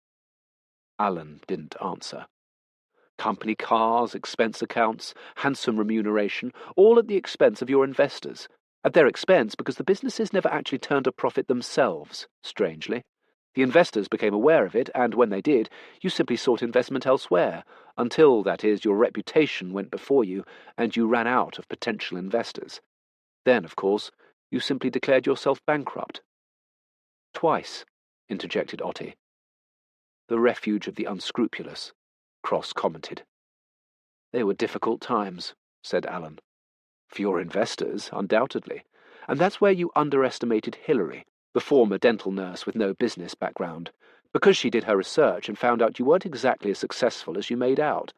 Alan didn't answer. Company cars, expense accounts, handsome remuneration, all at the expense of your investors. At their expense because the businesses never actually turned a profit themselves, strangely. The investors became aware of it, and when they did, you simply sought investment elsewhere, until, that is, your reputation went before you, and you ran out of potential investors. Then, of course, you simply declared yourself bankrupt. Twice, interjected Otti. The refuge of the unscrupulous, Cross commented. They were difficult times, said Alan. For your investors, undoubtedly. And that's where you underestimated Hilary, the former dental nurse with no business background, because she did her research and found out you weren't exactly as successful as you made out.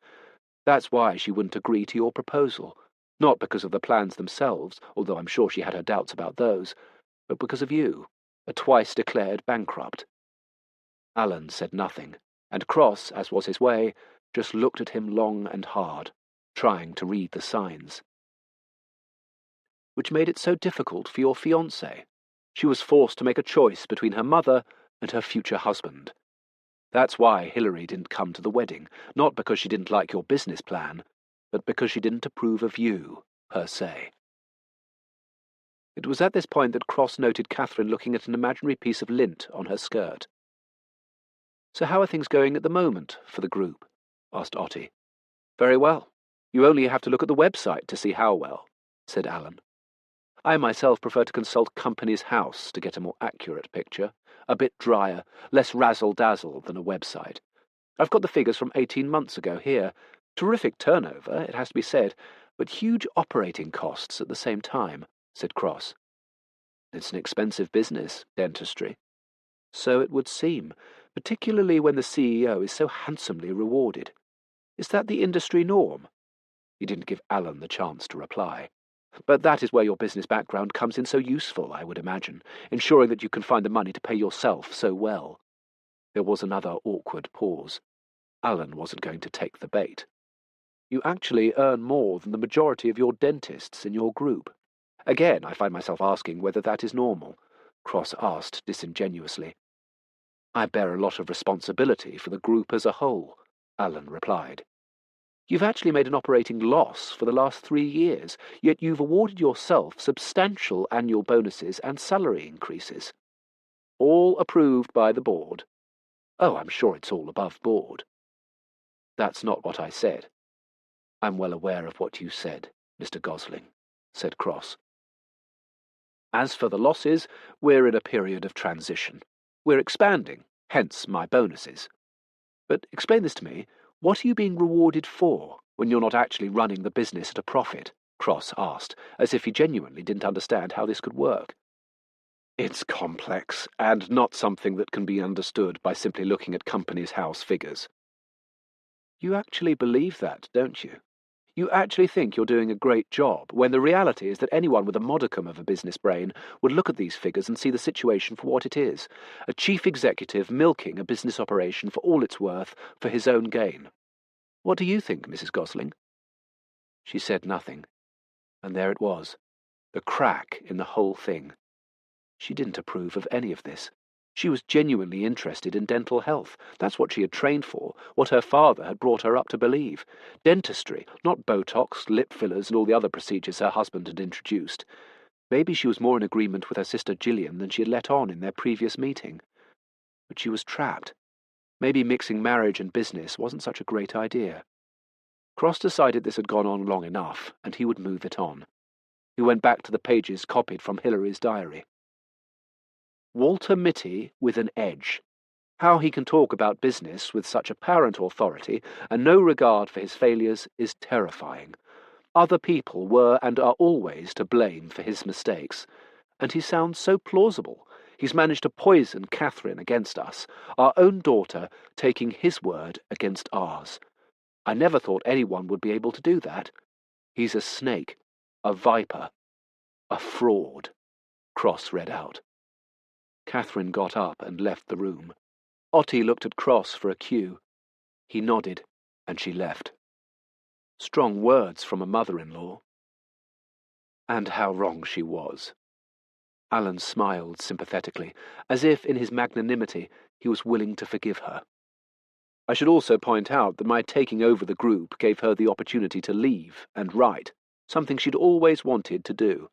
That's why she wouldn't agree to your proposal, not because of the plans themselves, although I'm sure she had her doubts about those, but because of you, a twice-declared bankrupt. Alan said nothing, and Cross, as was his way, just looked at him long and hard, trying to read the signs. Which made it so difficult for your fiancée. She was forced to make a choice between her mother and her future husband. That's why Hilary didn't come to the wedding, not because she didn't like your business plan, but because she didn't approve of you, per se. It was at this point that Cross noted Catherine looking at an imaginary piece of lint on her skirt. So how are things going at the moment for the group? Asked Otti. Very well. You only have to look at the website to see how well, said Alan. I myself prefer to consult Company's House to get a more accurate picture, a bit drier, less razzle-dazzle than a website. I've got the figures from 18 months ago here. Terrific turnover, it has to be said, but huge operating costs at the same time, said Cross. It's an expensive business, dentistry. So it would seem, particularly when the CEO is so handsomely rewarded. Is that the industry norm? He didn't give Alan the chance to reply. But that is where your business background comes in so useful, I would imagine, ensuring that you can find the money to pay yourself so well. There was another awkward pause. Alan wasn't going to take the bait. You actually earn more than the majority of your dentists in your group. Again, I find myself asking whether that is normal, Cross asked disingenuously. I bear a lot of responsibility for the group as a whole, Alan replied. You've actually made an operating loss for the last 3 years, yet you've awarded yourself substantial annual bonuses and salary increases. All approved by the board. Oh, I'm sure it's all above board. That's not what I said. I'm well aware of what you said, Mr. Gosling, said Cross. As for the losses, we're in a period of transition. We're expanding, hence my bonuses. But explain this to me. What are you being rewarded for when you're not actually running the business at a profit? Cross asked, as if he genuinely didn't understand how this could work. It's complex, and not something that can be understood by simply looking at Company's House figures. You actually believe that, don't you? You actually think you're doing a great job, when the reality is that anyone with a modicum of a business brain would look at these figures and see the situation for what it is, a chief executive milking a business operation for all it's worth for his own gain. What do you think, Mrs. Gosling? She said nothing, and there it was, the crack in the whole thing. She didn't approve of any of this. She was genuinely interested in dental health. That's what she had trained for, what her father had brought her up to believe. Dentistry, not Botox, lip fillers, and all the other procedures her husband had introduced. Maybe she was more in agreement with her sister Gillian than she had let on in their previous meeting. But she was trapped. Maybe mixing marriage and business wasn't such a great idea. Cross decided this had gone on long enough, and he would move it on. He went back to the pages copied from Hilary's diary. Walter Mitty with an edge. How he can talk about business with such apparent authority and no regard for his failures is terrifying. Other people were and are always to blame for his mistakes, and he sounds so plausible. He's managed to poison Catherine against us, our own daughter taking his word against ours. I never thought anyone would be able to do that. He's a snake, a viper, a fraud, Cross read out. Catherine got up and left the room. Otti looked at Cross for a cue. He nodded, and she left. Strong words from a mother-in-law. And how wrong she was. Alan smiled sympathetically, as if in his magnanimity he was willing to forgive her. I should also point out that my taking over the group gave her the opportunity to leave and write, something she'd always wanted to do.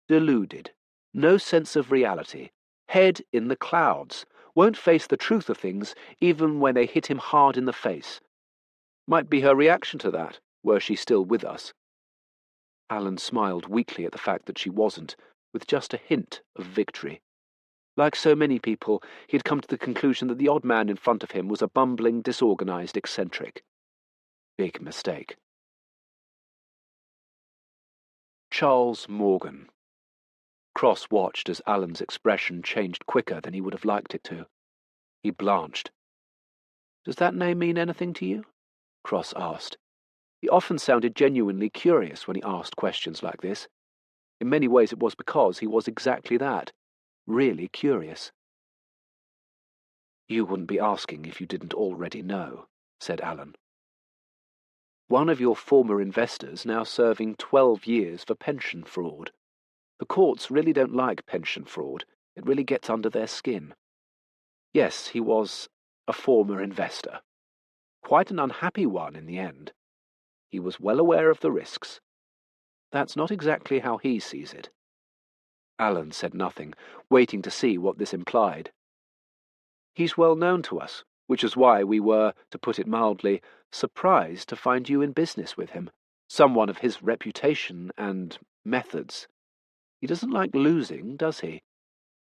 Deluded. No sense of reality. Head in the clouds. Won't face the truth of things even when they hit him hard in the face. Might be her reaction to that, were she still with us. Alan smiled weakly at the fact that she wasn't, with just a hint of victory. Like so many people, he had come to the conclusion that the odd man in front of him was a bumbling, disorganized eccentric. Big mistake. Charles Morgan. Cross watched as Alan's expression changed quicker than he would have liked it to. He blanched. "Does that name mean anything to you?" Cross asked. He often sounded genuinely curious when he asked questions like this. In many ways it was because he was exactly that, really curious. "You wouldn't be asking if you didn't already know," said Alan. "One of your former investors now serving 12 years for pension fraud. The courts really don't like pension fraud. It really gets under their skin. Yes, he was a former investor. Quite an unhappy one in the end. He was well aware of the risks. That's not exactly how he sees it." Alan said nothing, waiting to see what this implied. "He's well known to us, which is why we were, to put it mildly, surprised to find you in business with him, someone of his reputation and methods. He doesn't like losing, does he?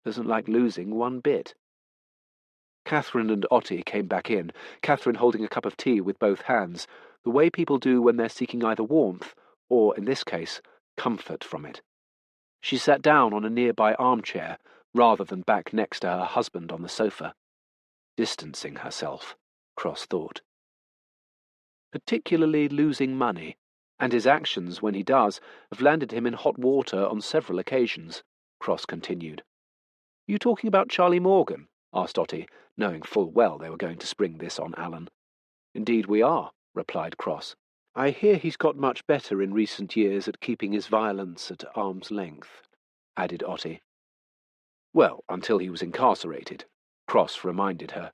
Doesn't like losing one bit." Catherine and Otti came back in, Catherine holding a cup of tea with both hands, the way people do when they're seeking either warmth, or, in this case, comfort from it. She sat down on a nearby armchair, rather than back next to her husband on the sofa. Distancing herself, Cross thought. Particularly losing money, and his actions, when he does, have landed him in hot water on several occasions, Cross continued. "You talking about Charlie Morgan?" asked Otti, knowing full well they were going to spring this on Alan. "Indeed we are," replied Cross. "I hear he's got much better in recent years at keeping his violence at arm's length," added Otti. "Well, until he was incarcerated," Cross reminded her.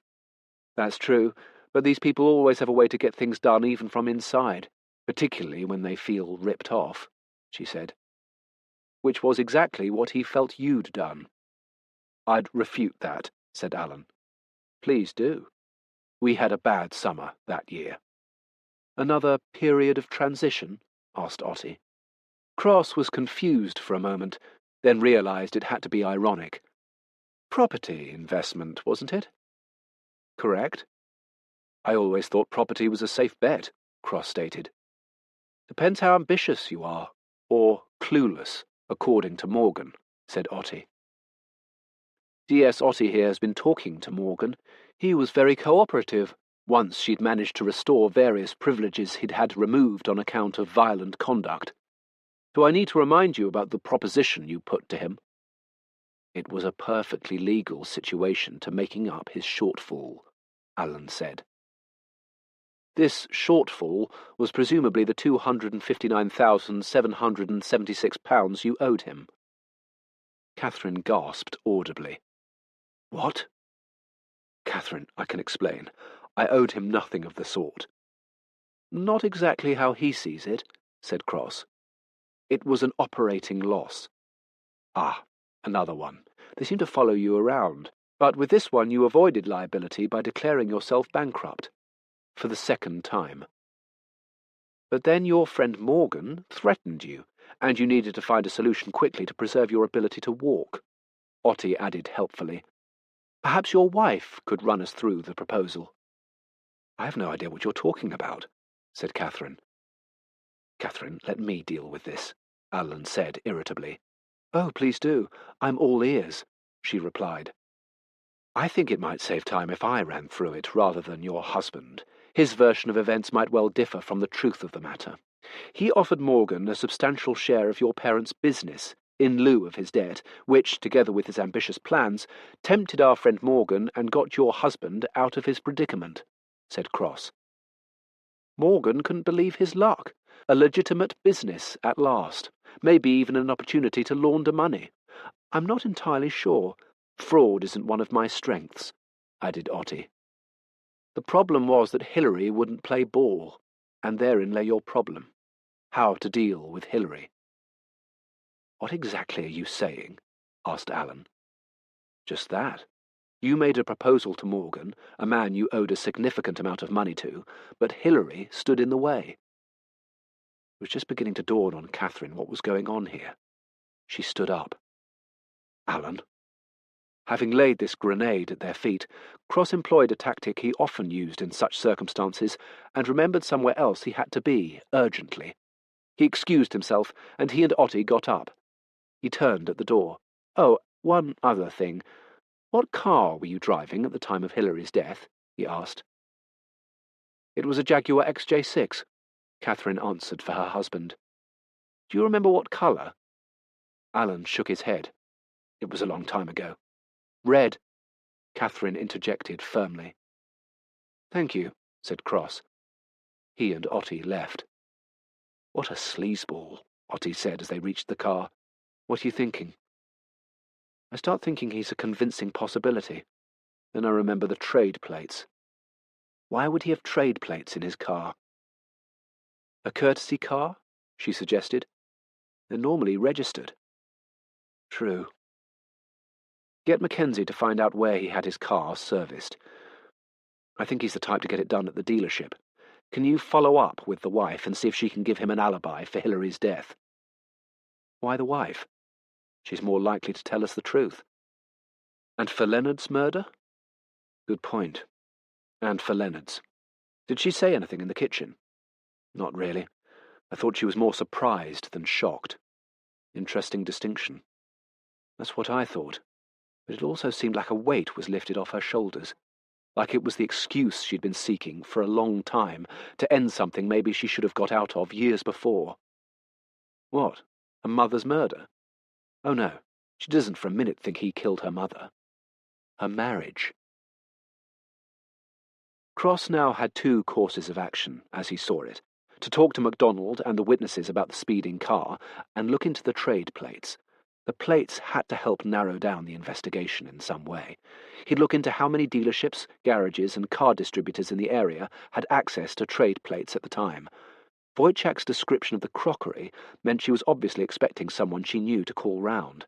"That's true, but these people always have a way to get things done even from inside, particularly when they feel ripped off," she said. "Which was exactly what he felt you'd done." "I'd refute that," said Alan. "Please do. We had a bad summer that year." "Another period of transition?" asked Otti. Cross was confused for a moment, then realized it had to be ironic. "Property investment, wasn't it?" "Correct." "I always thought property was a safe bet," Cross stated. "Depends how ambitious you are, or clueless, according to Morgan," said Otti. "DS Otti here has been talking to Morgan. He was very cooperative, once she'd managed to restore various privileges he'd had removed on account of violent conduct. Do I need to remind you about the proposition you put to him?" "It was a perfectly legal situation to making up his shortfall," Alan said. "This shortfall was presumably the £259,776 you owed him." Catherine gasped audibly. "What?" "Catherine, I can explain. I owed him nothing of the sort." "Not exactly how he sees it," said Cross. "It was an operating loss." "Ah, another one. They seem to follow you around. But with this one you avoided liability by declaring yourself bankrupt. For the second time. But then your friend Morgan threatened you, and you needed to find a solution quickly to preserve your ability to walk," Otti added helpfully. "Perhaps your wife could run us through the proposal." "I have no idea what you're talking about," said Catherine. "Catherine, let me deal with this," Alan said irritably. "Oh, please do. I'm all ears," she replied. "I think it might save time if I ran through it rather than your husband. His version of events might well differ from the truth of the matter. He offered Morgan a substantial share of your parents' business in lieu of his debt, which, together with his ambitious plans, tempted our friend Morgan and got your husband out of his predicament," said Cross. "Morgan couldn't believe his luck. A legitimate business at last. Maybe even an opportunity to launder money. I'm not entirely sure. Fraud isn't one of my strengths," added Otti. "The problem was that Hillary wouldn't play ball, and therein lay your problem. How to deal with Hillary." "What exactly are you saying?" asked Alan. "Just that. You made a proposal to Morgan, a man you owed a significant amount of money to, but Hillary stood in the way." It was just beginning to dawn on Catherine what was going on here. She stood up. Alan? Having laid this grenade at their feet, Cross employed a tactic he often used in such circumstances, and remembered somewhere else he had to be, urgently. He excused himself, and he and Otti got up. He turned at the door. "Oh, one other thing. What car were you driving at the time of Hilary's death?" he asked. "It was a Jaguar XJ6, Catherine answered for her husband. "Do you remember what colour?" Alan shook his head. "It was a long time ago." "Red," Catherine interjected firmly. "Thank you," said Cross. He and Otti left. "What a sleazeball," Otti said as they reached the car. "What are you thinking?" "I start thinking he's a convincing possibility. Then I remember the trade plates. Why would he have trade plates in his car?" "A courtesy car?" she suggested. "They're normally registered." "True. Get Mackenzie to find out where he had his car serviced. I think he's the type to get it done at the dealership. Can you follow up with the wife and see if she can give him an alibi for Hilary's death?" "Why the wife?" "She's more likely to tell us the truth." "And for Leonard's murder?" "Good point. And for Leonard's. Did she say anything in the kitchen?" "Not really. I thought she was more surprised than shocked." "Interesting distinction." "That's what I thought. But it also seemed like a weight was lifted off her shoulders. Like it was the excuse she'd been seeking for a long time to end something maybe she should have got out of years before." "What? A mother's murder?" "Oh no, she doesn't for a minute think he killed her mother. Her marriage." Cross now had two courses of action, as he saw it: to talk to MacDonald and the witnesses about the speeding car, and look into the trade plates. The plates had to help narrow down the investigation in some way. He'd look into how many dealerships, garages, and car distributors in the area had access to trade plates at the time. Wojciech's description of the crockery meant she was obviously expecting someone she knew to call round.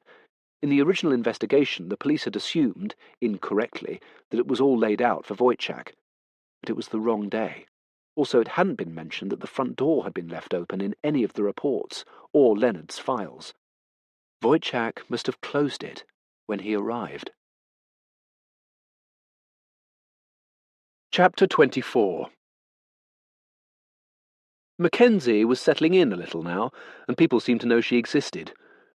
In the original investigation, the police had assumed, incorrectly, that it was all laid out for Wojciech. But it was the wrong day. Also, it hadn't been mentioned that the front door had been left open in any of the reports, or Leonard's files. Wojciech must have closed it when he arrived. Chapter 24. Mackenzie was settling in a little now, and people seemed to know she existed.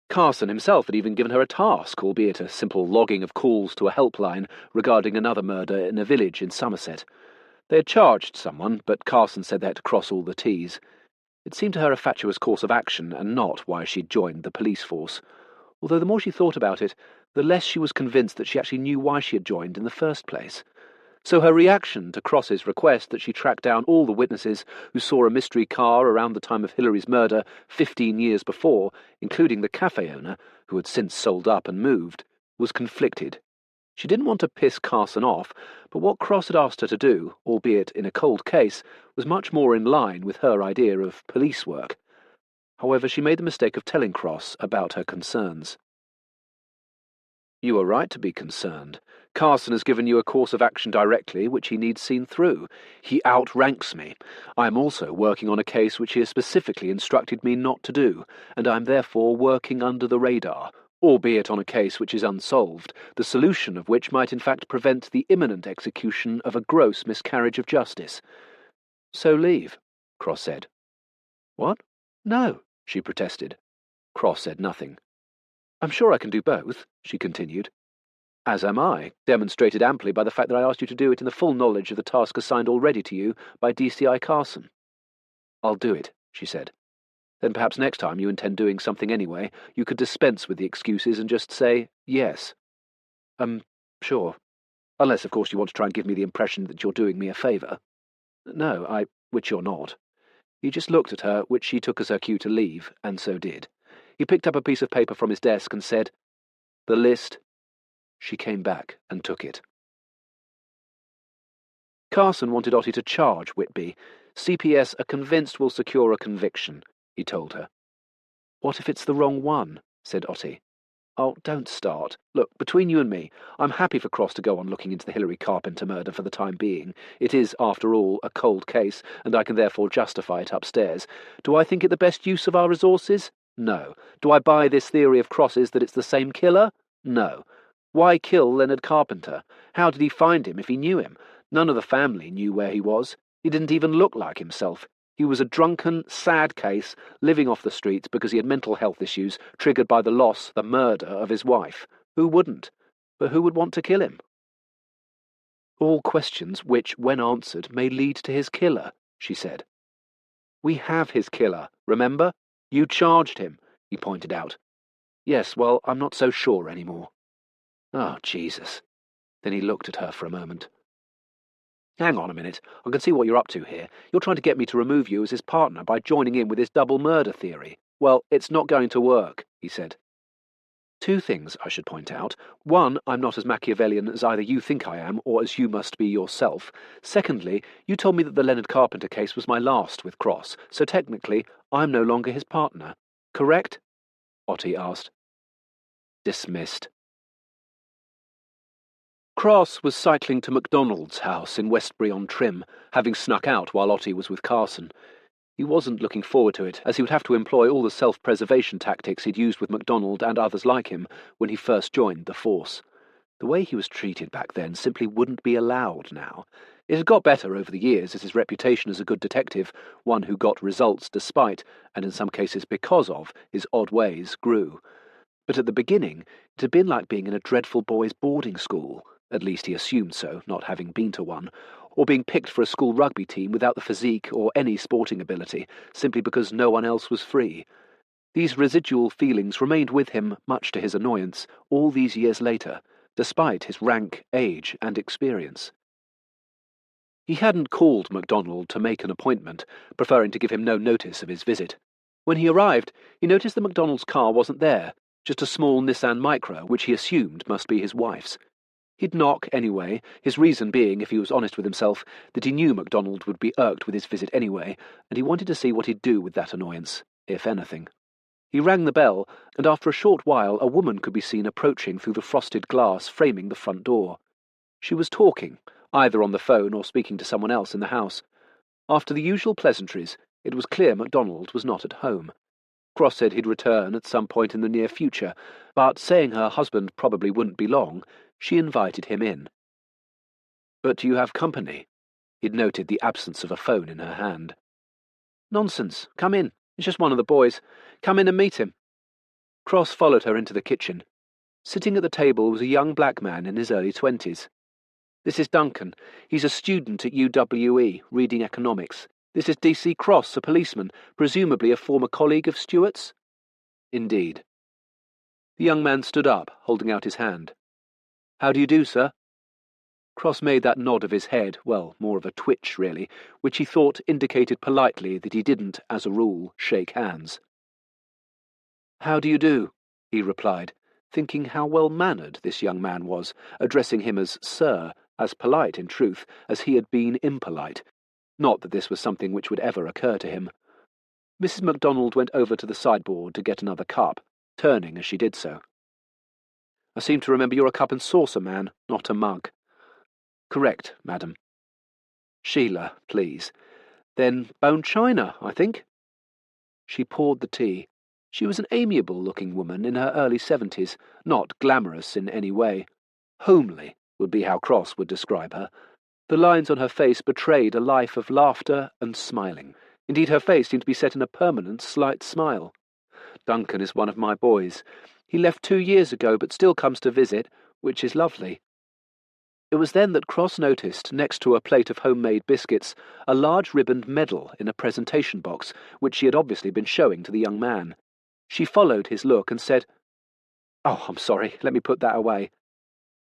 Carson himself had even given her a task, albeit a simple logging of calls to a helpline regarding another murder in a village in Somerset. They had charged someone, but Carson said they had to cross all the T's. It seemed to her a fatuous course of action, and not why she'd joined the police force. Although the more she thought about it, the less she was convinced that she actually knew why she had joined in the first place. So her reaction to Cross's request that she track down all the witnesses who saw a mystery car around the time of Hilary's murder 15 years before, including the cafe owner, who had since sold up and moved, was conflicted. She didn't want to piss Carson off, but what Cross had asked her to do, albeit in a cold case, was much more in line with her idea of police work. However, she made the mistake of telling Cross about her concerns. "You are right to be concerned. Carson has given you a course of action directly which he needs seen through. He outranks me. I am also working on a case which he has specifically instructed me not to do, and I am therefore working under the radar, albeit on a case which is unsolved, the solution of which might in fact prevent the imminent execution of a gross miscarriage of justice." "So leave," Cross said. "What? No," she protested. Cross said nothing. "I'm sure I can do both," she continued. "As am I, demonstrated amply by the fact that I asked you to do it in the full knowledge of the task assigned already to you by DCI Carson." "I'll do it," she said. "Then perhaps next time you intend doing something anyway, you could dispense with the excuses and just say yes." Sure. Unless, of course, you want to try and give me the impression that you're doing me a favour." "No, which you're not." He just looked at her, which she took as her cue to leave, and so did. He picked up a piece of paper from his desk and said, "The list." She came back and took it. Carson wanted Otti to charge Whitby. CPS are convinced will secure a conviction, he told her. "What if it's the wrong one?" said Otti. Oh, don't start. Look, between you and me, I'm happy for Cross to go on looking into the Hilary Carpenter murder for the time being. It is, after all, a cold case, and I can therefore justify it upstairs. Do I think it the best use of our resources? No. Do I buy this theory of Cross's that it's the same killer? No. Why kill Leonard Carpenter? How did he find him if he knew him? None of the family knew where he was. He didn't even look like himself. He was a drunken, sad case, living off the streets because he had mental health issues triggered by the loss, the murder of his wife. Who wouldn't? But who would want to kill him? All questions which, when answered, may lead to his killer, she said. We have his killer, remember? You charged him, he pointed out. Yes, well, I'm not so sure anymore. Oh, Jesus. Then he looked at her for a moment. Hang on a minute. I can see what you're up to here. You're trying to get me to remove you as his partner by joining in with his double murder theory. Well, it's not going to work, he said. Two things I should point out. One, I'm not as Machiavellian as either you think I am or as you must be yourself. Secondly, you told me that the Leonard Carpenter case was my last with Cross, so technically I'm no longer his partner. Correct? Otti asked. Dismissed. Cross was cycling to MacDonald's house in Westbury-on-Trim, having snuck out while Otti was with Carson. He wasn't looking forward to it, as he would have to employ all the self-preservation tactics he'd used with MacDonald and others like him when he first joined the force. The way he was treated back then simply wouldn't be allowed now. It had got better over the years as his reputation as a good detective, one who got results despite, and in some cases because of, his odd ways, grew. But at the beginning, it had been like being in a dreadful boys' boarding school. At least he assumed so, not having been to one, or being picked for a school rugby team without the physique or any sporting ability, simply because no one else was free. These residual feelings remained with him, much to his annoyance, all these years later, despite his rank, age, and experience. He hadn't called MacDonald to make an appointment, preferring to give him no notice of his visit. When he arrived, he noticed that MacDonald's car wasn't there, just a small Nissan Micra, which he assumed must be his wife's. He'd knock anyway, his reason being, if he was honest with himself, that he knew MacDonald would be irked with his visit anyway, and he wanted to see what he'd do with that annoyance, if anything. He rang the bell, and after a short while a woman could be seen approaching through the frosted glass framing the front door. She was talking, either on the phone or speaking to someone else in the house. After the usual pleasantries, it was clear MacDonald was not at home. Cross said he'd return at some point in the near future, but saying her husband probably wouldn't be long, she invited him in. But you have company? He'd noted the absence of a phone in her hand. Nonsense. Come in. It's just one of the boys. Come in and meet him. Cross followed her into the kitchen. Sitting at the table was a young black man in his early 20s. This is Duncan. He's a student at UWE, reading economics. This is D.C. Cross, a policeman, presumably a former colleague of Stuart's? Indeed. The young man stood up, holding out his hand. How do you do, sir? Cross made that nod of his head, well, more of a twitch, really, which he thought indicated politely that he didn't, as a rule, shake hands. How do you do? He replied, thinking how well-mannered this young man was, addressing him as sir, as polite, in truth, as he had been impolite. Not that this was something which would ever occur to him. Mrs. MacDonald went over to the sideboard to get another cup, turning as she did so. I seem to remember you're a cup and saucer man, not a mug. Correct, madam. Sheila, please. Then bone china, I think. She poured the tea. She was an amiable-looking woman in her early 70s, not glamorous in any way. Homely would be how Cross would describe her. The lines on her face betrayed a life of laughter and smiling. Indeed, her face seemed to be set in a permanent, slight smile. Duncan is one of my boys. He left 2 years ago, but still comes to visit, which is lovely. It was then that Cross noticed, next to a plate of homemade biscuits, a large ribboned medal in a presentation box, which she had obviously been showing to the young man. She followed his look and said, "Oh, I'm sorry, let me put that away."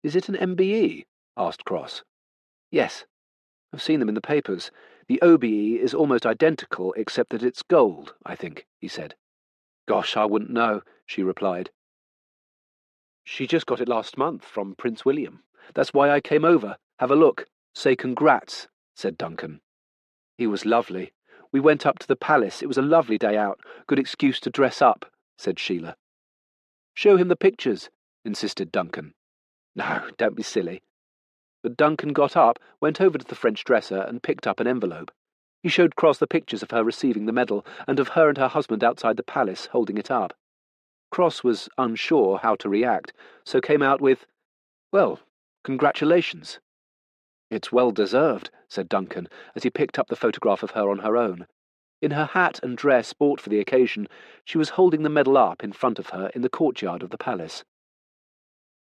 "Is it an MBE?" asked Cross. "Yes. I've seen them in the papers. The OBE is almost identical, except that it's gold, I think," he said. "Gosh, I wouldn't know," she replied. "She just got it last month from Prince William. That's why I came over. Have a look. Say congrats," said Duncan. "He was lovely. We went up to the palace. It was a lovely day out. Good excuse to dress up," said Sheila. "Show him the pictures," insisted Duncan. "No, don't be silly." But Duncan got up, went over to the French dresser, and picked up an envelope. He showed Cross the pictures of her receiving the medal, and of her and her husband outside the palace holding it up. Cross was unsure how to react, so came out with, "Well, congratulations." "It's well deserved," said Duncan, as he picked up the photograph of her on her own. In her hat and dress bought for the occasion, she was holding the medal up in front of her in the courtyard of the palace.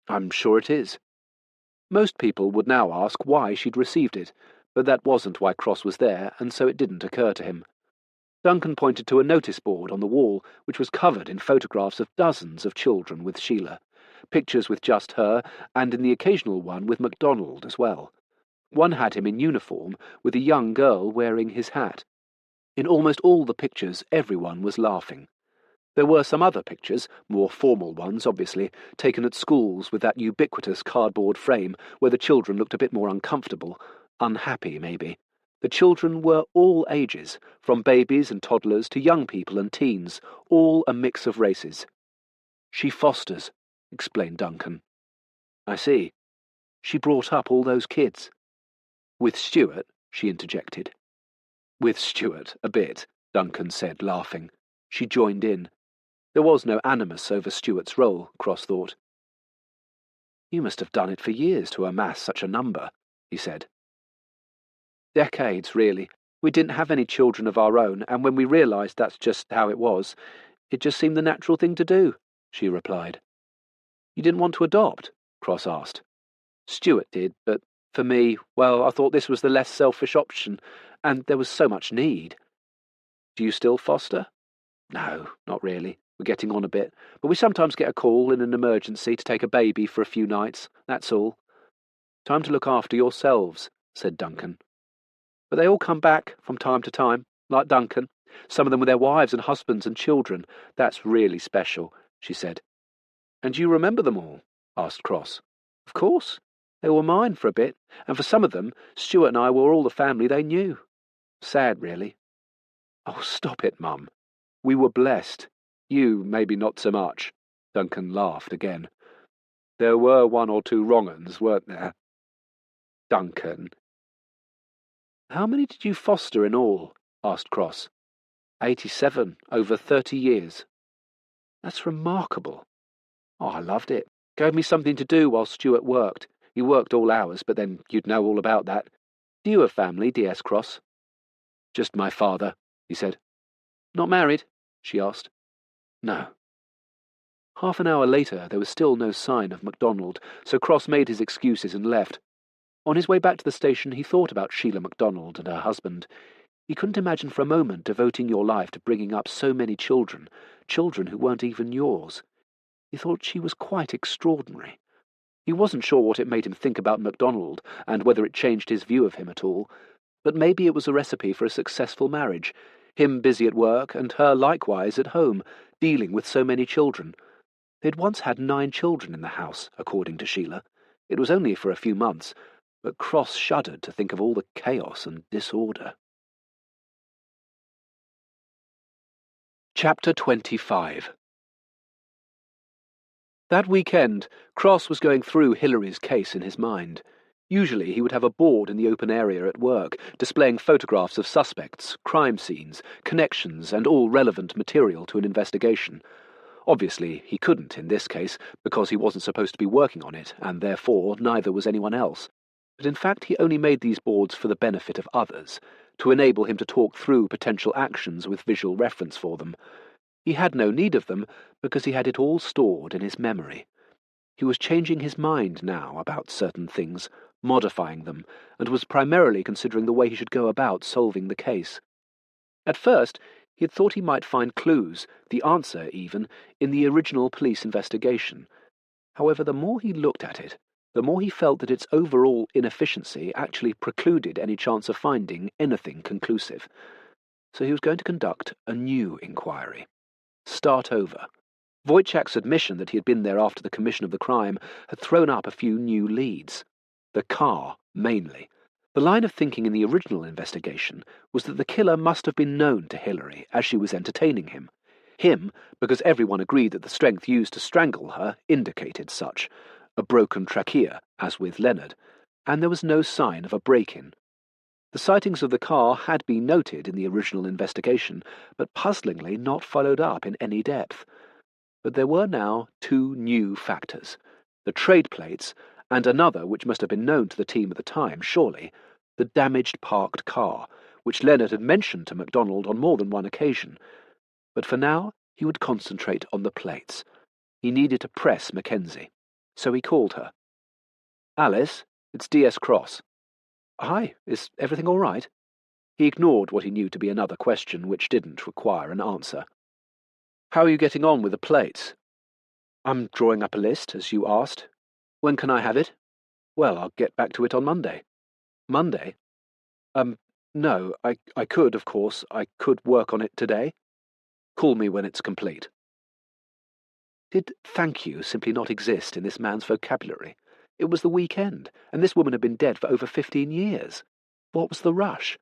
"I'm sure it is." Most people would now ask why she'd received it, but that wasn't why Cross was there, and so it didn't occur to him. Duncan pointed to a notice board on the wall, which was covered in photographs of dozens of children with Sheila, pictures with just her, and in the occasional one with MacDonald as well. One had him in uniform, with a young girl wearing his hat. In almost all the pictures, everyone was laughing. There were some other pictures, more formal ones, obviously, taken at schools with that ubiquitous cardboard frame where the children looked a bit more uncomfortable, unhappy maybe. The children were all ages, from babies and toddlers to young people and teens, all a mix of races. "She fosters," explained Duncan. "I see. She brought up all those kids." "With Stuart?" she interjected. "With Stuart, a bit," Duncan said, laughing. She joined in. There was no animus over Stuart's role, Cross thought. "You must have done it for years to amass such a number," he said. "Decades, really. We didn't have any children of our own, and when we realised that's just how it was, it just seemed the natural thing to do," she replied. "You didn't want to adopt?" Cross asked. "Stuart did, but for me, well, I thought this was the less selfish option, and there was so much need." "Do you still foster?" "No, not really. We're getting on a bit, but we sometimes get a call in an emergency to take a baby for a few nights, that's all." "Time to look after yourselves," said Duncan. "But they all come back from time to time, like Duncan, some of them with their wives and husbands and children. That's really special," she said. "And you remember them all?" asked Cross. "Of course. They were mine for a bit, and for some of them, Stuart and I were all the family they knew. Sad, really." "Oh, stop it, Mum. We were blessed. You, maybe not so much." Duncan laughed again. "There were one or two wrong uns, weren't there?" "Duncan." "How many did you foster in all?" asked Cross. 87, over 30 years. "That's remarkable." "Oh, I loved it. Gave me something to do while Stuart worked. He worked all hours, but then you'd know all about that. Do you have family, D.S. Cross?" "Just my father," he said. "Not married?" she asked. "No." Half an hour later there was still no sign of MacDonald, so Cross made his excuses and left. On his way back to the station he thought about Sheila MacDonald and her husband. He couldn't imagine for a moment devoting your life to bringing up so many children, children who weren't even yours. He thought she was quite extraordinary. He wasn't sure what it made him think about MacDonald, and whether it changed his view of him at all, but maybe it was a recipe for a successful marriage, him busy at work, and her likewise at home, dealing with so many children. They'd once had 9 children in the house, according to Sheila. It was only for a few months, but Cross shuddered to think of all the chaos and disorder. Chapter 25. That weekend, Cross was going through Hillary's case in his mind. Usually he would have a board in the open area at work, displaying photographs of suspects, crime scenes, connections, and all relevant material to an investigation. Obviously, he couldn't in this case, because he wasn't supposed to be working on it, and therefore neither was anyone else. But in fact he only made these boards for the benefit of others, to enable him to talk through potential actions with visual reference for them. He had no need of them, because he had it all stored in his memory. He was changing his mind now about certain things, modifying them, and was primarily considering the way he should go about solving the case. At first, he had thought he might find clues, the answer even, in the original police investigation. However, the more he looked at it, the more he felt that its overall inefficiency actually precluded any chance of finding anything conclusive. So he was going to conduct a new inquiry. Start over. Wojciech's admission that he had been there after the commission of the crime had thrown up a few new leads. The car, mainly. The line of thinking in the original investigation was that the killer must have been known to Hillary as she was entertaining him. Him, because everyone agreed that the strength used to strangle her indicated such, a broken trachea, as with Leonard, and there was no sign of a break-in. The sightings of the car had been noted in the original investigation, but puzzlingly not followed up in any depth. But there were now two new factors: the trade plates, and another which must have been known to the team at the time, surely, the damaged parked car, which Leonard had mentioned to MacDonald on more than one occasion. But for now he would concentrate on the plates. He needed to press Mackenzie, so he called her. "Alice, it's DS Cross." "Hi, is everything all right?" He ignored what he knew to be another question which didn't require an answer. "How are you getting on with the plates?" "I'm drawing up a list, as you asked. When can I have it?" "Well, I'll get back to it on Monday." "Monday?" No, I could, of course, I could work on it today." "Call me when it's complete." Did "thank you" simply not exist in this man's vocabulary? It was the weekend, and this woman had been dead for over 15 years. What was the rush?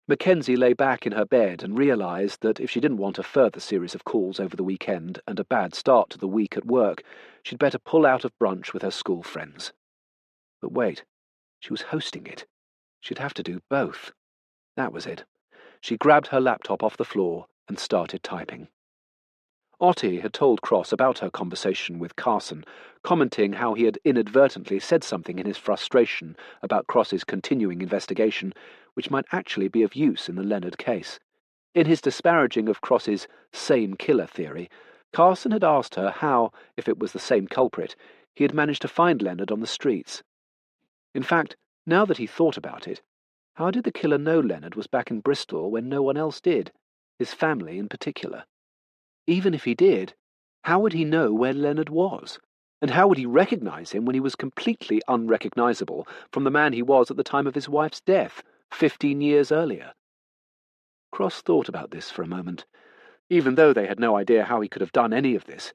Mackenzie lay back in her bed and realised that if she didn't want a further series of calls over the weekend and a bad start to the week at work, she'd better pull out of brunch with her school friends. But wait, she was hosting it. She'd have to do both. That was it. She grabbed her laptop off the floor and started typing. Otti had told Cross about her conversation with Carson, commenting how he had inadvertently said something in his frustration about Cross's continuing investigation, which might actually be of use in the Leonard case. In his disparaging of Cross's same killer theory, Carson had asked her how, if it was the same culprit, he had managed to find Leonard on the streets. In fact, now that he thought about it, how did the killer know Leonard was back in Bristol when no one else did, his family in particular? Even if he did, how would he know where Leonard was? And how would he recognise him when he was completely unrecognisable from the man he was at the time of his wife's death, 15 years earlier? Cross thought about this for a moment. Even though they had no idea how he could have done any of this,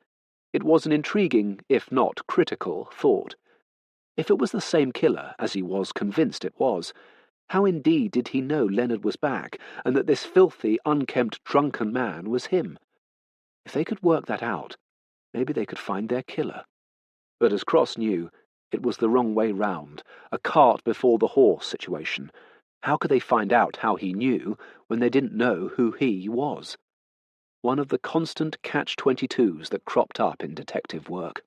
it was an intriguing, if not critical, thought. If it was the same killer, as he was convinced it was, how indeed did he know Leonard was back, and that this filthy, unkempt, drunken man was him? If they could work that out, maybe they could find their killer. But as Cross knew, it was the wrong way round, a cart before the horse situation. How could they find out how he knew when they didn't know who he was? One of the constant catch-22s that cropped up in detective work.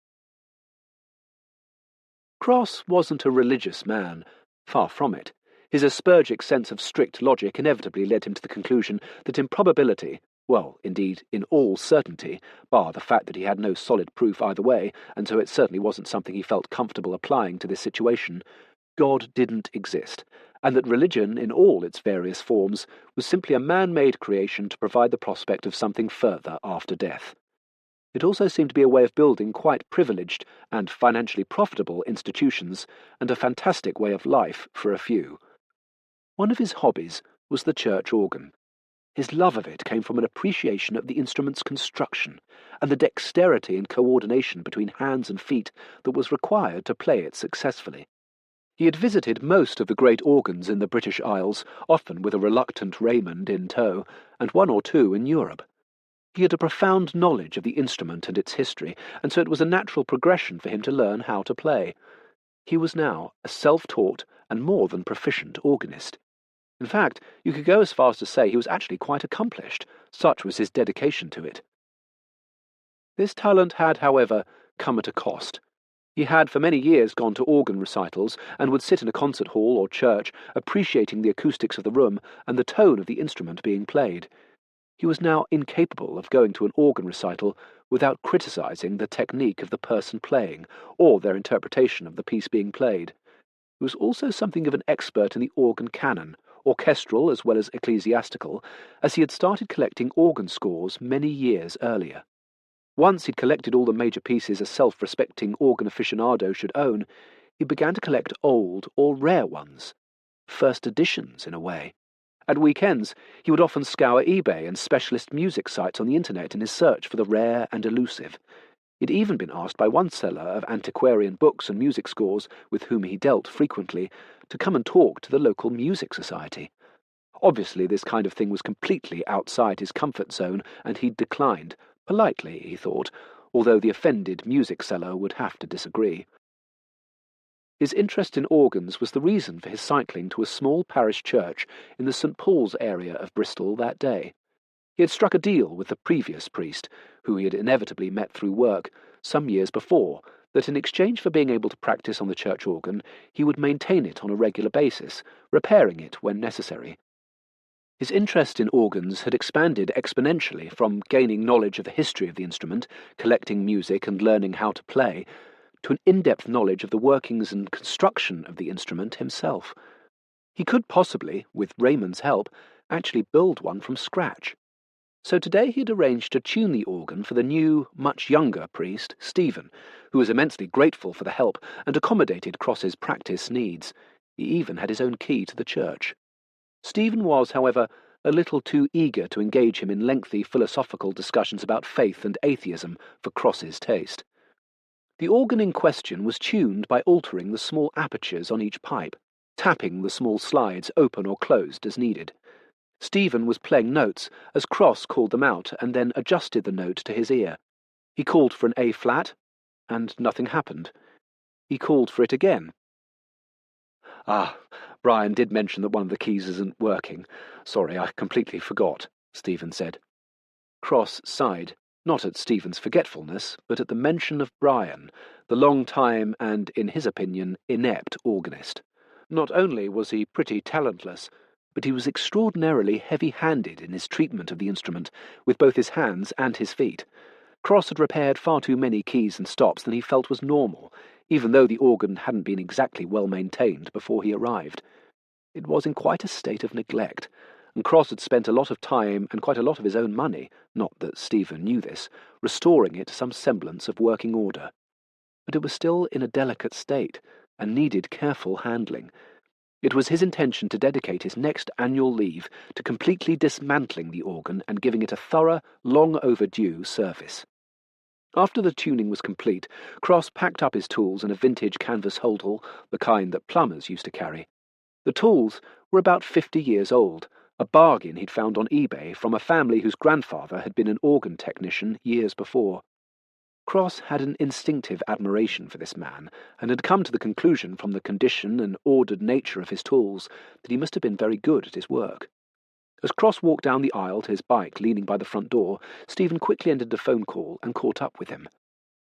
Cross wasn't a religious man, far from it. His aspergic sense of strict logic inevitably led him to the conclusion that in probability, well, indeed, in all certainty, bar the fact that he had no solid proof either way, and so it certainly wasn't something he felt comfortable applying to this situation, God didn't exist, and that religion, in all its various forms, was simply a man-made creation to provide the prospect of something further after death. It also seemed to be a way of building quite privileged and financially profitable institutions, and a fantastic way of life for a few. One of his hobbies was the church organ. His love of it came from an appreciation of the instrument's construction and the dexterity and coordination between hands and feet that was required to play it successfully. He had visited most of the great organs in the British Isles, often with a reluctant Raymond in tow, and one or two in Europe. He had a profound knowledge of the instrument and its history, and so it was a natural progression for him to learn how to play. He was now a self-taught and more than proficient organist. In fact, you could go as far as to say he was actually quite accomplished, such was his dedication to it. This talent had, however, come at a cost. He had for many years gone to organ recitals and would sit in a concert hall or church, appreciating the acoustics of the room and the tone of the instrument being played. He was now incapable of going to an organ recital without criticising the technique of the person playing, or their interpretation of the piece being played. He was also something of an expert in the organ canon, orchestral as well as ecclesiastical, as he had started collecting organ scores many years earlier. Once he'd collected all the major pieces a self-respecting organ aficionado should own, he began to collect old or rare ones, first editions in a way. At weekends, he would often scour eBay and specialist music sites on the internet in his search for the rare and elusive. He'd even been asked by one seller of antiquarian books and music scores, with whom he dealt frequently, to come and talk to the local music society. Obviously, this kind of thing was completely outside his comfort zone, and he'd declined. Politely, he thought, although the offended music seller would have to disagree. His interest in organs was the reason for his cycling to a small parish church in the St. Paul's area of Bristol that day. He had struck a deal with the previous priest, who he had inevitably met through work, some years before, that in exchange for being able to practice on the church organ, he would maintain it on a regular basis, repairing it when necessary. His interest in organs had expanded exponentially from gaining knowledge of the history of the instrument, collecting music and learning how to play, to an in-depth knowledge of the workings and construction of the instrument himself. He could possibly, with Raymond's help, actually build one from scratch. So today he had arranged to tune the organ for the new, much younger priest, Stephen, who was immensely grateful for the help and accommodated Cross's practice needs. He even had his own key to the church. Stephen was, however, a little too eager to engage him in lengthy philosophical discussions about faith and atheism for Cross's taste. The organ in question was tuned by altering the small apertures on each pipe, tapping the small slides open or closed as needed. Stephen was playing notes as Cross called them out and then adjusted the note to his ear. He called for an A-flat, and nothing happened. He called for it again. "Ah, Brian did mention that one of the keys isn't working. Sorry, I completely forgot," Stephen said. Cross sighed, not at Stephen's forgetfulness, but at the mention of Brian, the long-time and, in his opinion, inept organist. Not only was he pretty talentless, but he was extraordinarily heavy-handed in his treatment of the instrument, with both his hands and his feet. Cross had repaired far too many keys and stops than he felt was normal, even though the organ hadn't been exactly well maintained before he arrived. It was in quite a state of neglect, and Cross had spent a lot of time and quite a lot of his own money, not that Stephen knew this, restoring it to some semblance of working order. But it was still in a delicate state, and needed careful handling. It was his intention to dedicate his next annual leave to completely dismantling the organ and giving it a thorough, long-overdue service. After the tuning was complete, Cross packed up his tools in a vintage canvas holdall, the kind that plumbers used to carry. The tools were about 50 years old, a bargain he'd found on eBay from a family whose grandfather had been an organ technician years before. Cross had an instinctive admiration for this man, and had come to the conclusion from the condition and ordered nature of his tools that he must have been very good at his work. As Cross walked down the aisle to his bike leaning by the front door, Stephen quickly ended the phone call and caught up with him.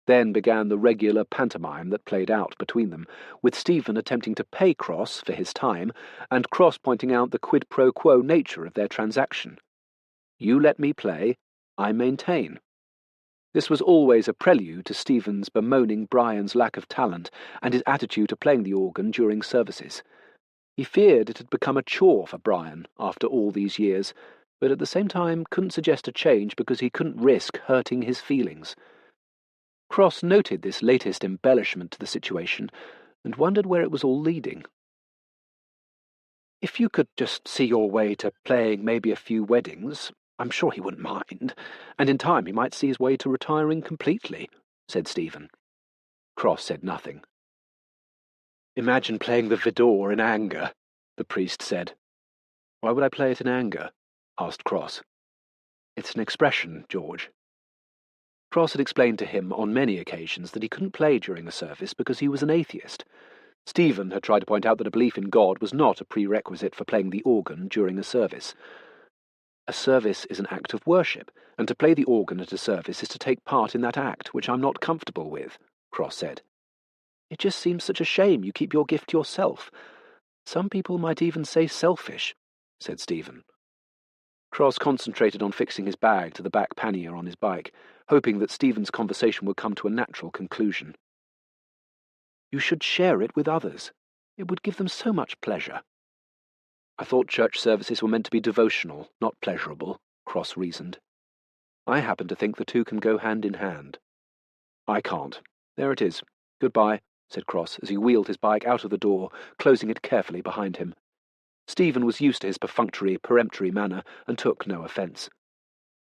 Then began the regular pantomime that played out between them, with Stephen attempting to pay Cross for his time, and Cross pointing out the quid pro quo nature of their transaction. "You let me play, I maintain." This was always a prelude to Stephen's bemoaning Brian's lack of talent and his attitude to playing the organ during services. He feared it had become a chore for Brian after all these years, but at the same time couldn't suggest a change because he couldn't risk hurting his feelings. Cross noted this latest embellishment to the situation and wondered where it was all leading. "If you could just see your way to playing maybe a few weddings, I'm sure he wouldn't mind, and in time he might see his way to retiring completely," said Stephen. Cross said nothing. "Imagine playing the Vidor in anger," the priest said. "Why would I play it in anger?" asked Cross. "It's an expression, George." Cross had explained to him on many occasions that he couldn't play during a service because he was an atheist. Stephen had tried to point out that a belief in God was not a prerequisite for playing the organ during a service. "A service is an act of worship, and to play the organ at a service is to take part in that act, which I'm not comfortable with," Cross said. "It just seems such a shame you keep your gift to yourself. Some people might even say selfish," said Stephen. Cross concentrated on fixing his bag to the back pannier on his bike, hoping that Stephen's conversation would come to a natural conclusion. "You should share it with others. It would give them so much pleasure." "I thought church services were meant to be devotional, not pleasurable," Cross reasoned. "I happen to think the two can go hand in hand." "I can't. There it is. Goodbye," said Cross as he wheeled his bike out of the door, closing it carefully behind him. Stephen was used to his perfunctory, peremptory manner and took no offence.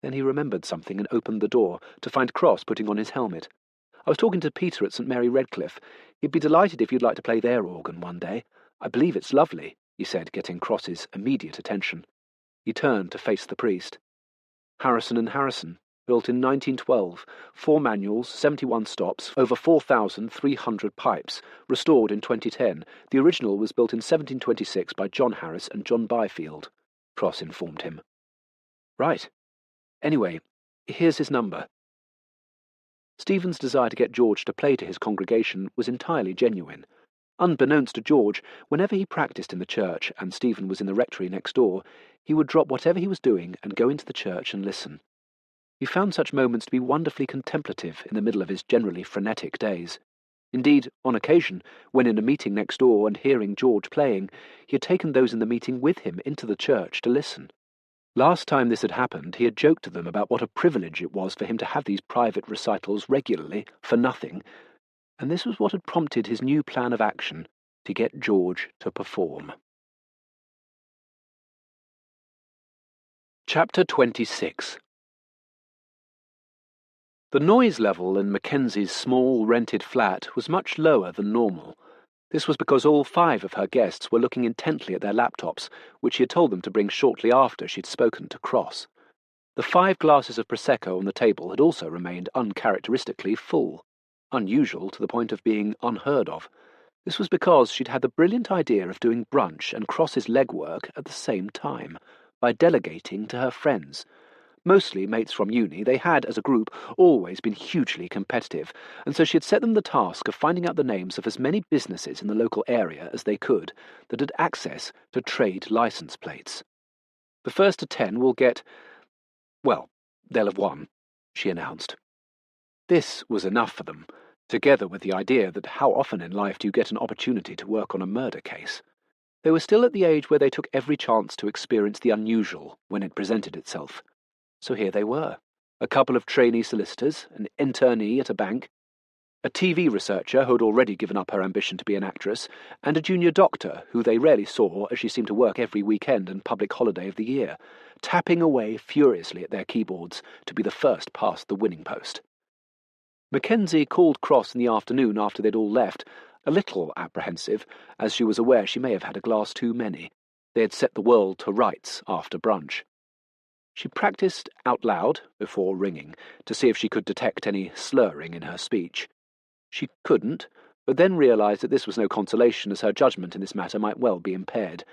Then he remembered something and opened the door, to find Cross putting on his helmet. "I was talking to Peter at St. Mary Redcliffe. He'd be delighted if you'd like to play their organ one day. I believe it's lovely. he said, getting Cross's immediate attention. He turned to face the priest. Harrison and Harrison, built in 1912, 4 manuals, 71 stops, over 4,300 pipes, restored in 2010. The original was built in 1726 by John Harris and John Byfield, Cross informed him. Right. Anyway, here's his number. Stephen's desire to get George to play to his congregation was entirely genuine. Unbeknownst to George, whenever he practiced in the church and Stephen was in the rectory next door, he would drop whatever he was doing and go into the church and listen. He found such moments to be wonderfully contemplative in the middle of his generally frenetic days. Indeed, on occasion, when in a meeting next door and hearing George playing, he had taken those in the meeting with him into the church to listen. Last time this had happened, he had joked to them about what a privilege it was for him to have these private recitals regularly, for nothing, and this was what had prompted his new plan of action, to get George to perform. Chapter 26. The noise level in Mackenzie's small rented flat was much lower than normal. This was because all 5 of her guests were looking intently at their laptops, which she had told them to bring shortly after she'd spoken to Cross. The 5 glasses of Prosecco on the table had also remained uncharacteristically full, unusual to the point of being unheard of. This was because she'd had the brilliant idea of doing brunch and Cross's legwork at the same time, by delegating to her friends. Mostly mates from uni, they had, as a group, always been hugely competitive, and so she had set them the task of finding out the names of as many businesses in the local area as they could that had access to trade license plates. The first to 10 will get... well, they'll have won, she announced. This was enough for them, together with the idea that how often in life do you get an opportunity to work on a murder case? They were still at the age where they took every chance to experience the unusual when it presented itself. So here they were, a couple of trainee solicitors, an internee at a bank, a TV researcher who had already given up her ambition to be an actress, and a junior doctor who they rarely saw as she seemed to work every weekend and public holiday of the year, tapping away furiously at their keyboards to be the first past the winning post. Mackenzie called Cross in the afternoon after they'd all left, a little apprehensive, as she was aware she may have had a glass too many. They had set the world to rights after brunch. She practiced out loud, before ringing, to see if she could detect any slurring in her speech. She couldn't, but then realised that this was no consolation, as her judgment in this matter might well be impaired.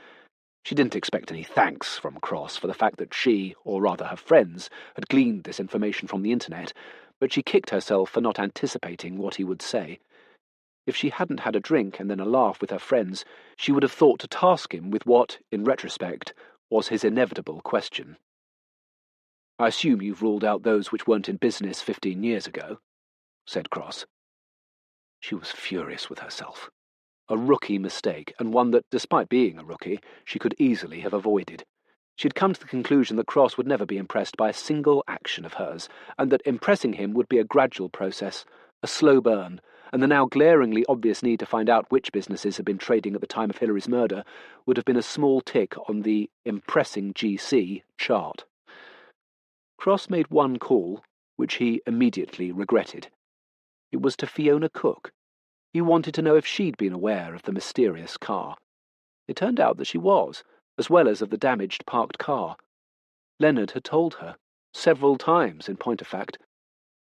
She didn't expect any thanks from Cross for the fact that she, or rather her friends, had gleaned this information from the internet, but she kicked herself for not anticipating what he would say. If she hadn't had a drink and then a laugh with her friends, she would have thought to task him with what, in retrospect, was his inevitable question. "I assume you've ruled out those which weren't in business 15 years ago," said Cross. She was furious with herself. A rookie mistake, and one that, despite being a rookie, she could easily have avoided. She had come to the conclusion that Cross would never be impressed by a single action of hers, and that impressing him would be a gradual process, a slow burn, and the now glaringly obvious need to find out which businesses had been trading at the time of Hillary's murder would have been a small tick on the impressing GC chart. Cross made one call, which he immediately regretted. It was to Fiona Cook. He wanted to know if she'd been aware of the mysterious car. It turned out that she was, as well as of the damaged parked car. Leonard had told her, several times in point of fact.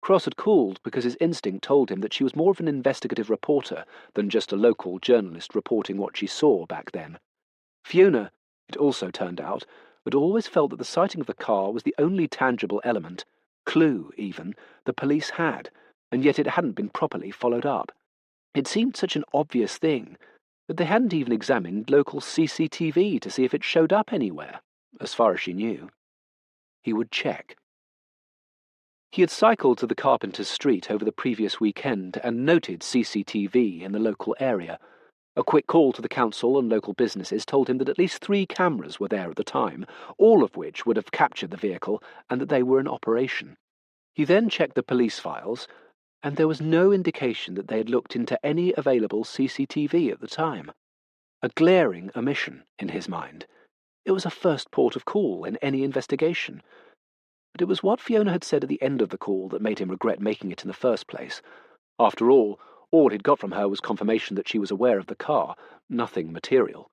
Cross had called because his instinct told him that she was more of an investigative reporter than just a local journalist reporting what she saw back then. Fiona, it also turned out, had always felt that the sighting of the car was the only tangible element, clue even, the police had, and yet it hadn't been properly followed up. It seemed such an obvious thing that they hadn't even examined local CCTV to see if it showed up anywhere, as far as she knew. He would check. He had cycled to the Carpenter's Street over the previous weekend and noted CCTV in the local area. A quick call to the council and local businesses told him that at least 3 cameras were there at the time, all of which would have captured the vehicle, and that they were in operation. He then checked the police files, and there was no indication that they had looked into any available CCTV at the time. A glaring omission, in his mind. It was a first port of call in any investigation. But it was what Fiona had said at the end of the call that made him regret making it in the first place. After all he'd got from her was confirmation that she was aware of the car, nothing material.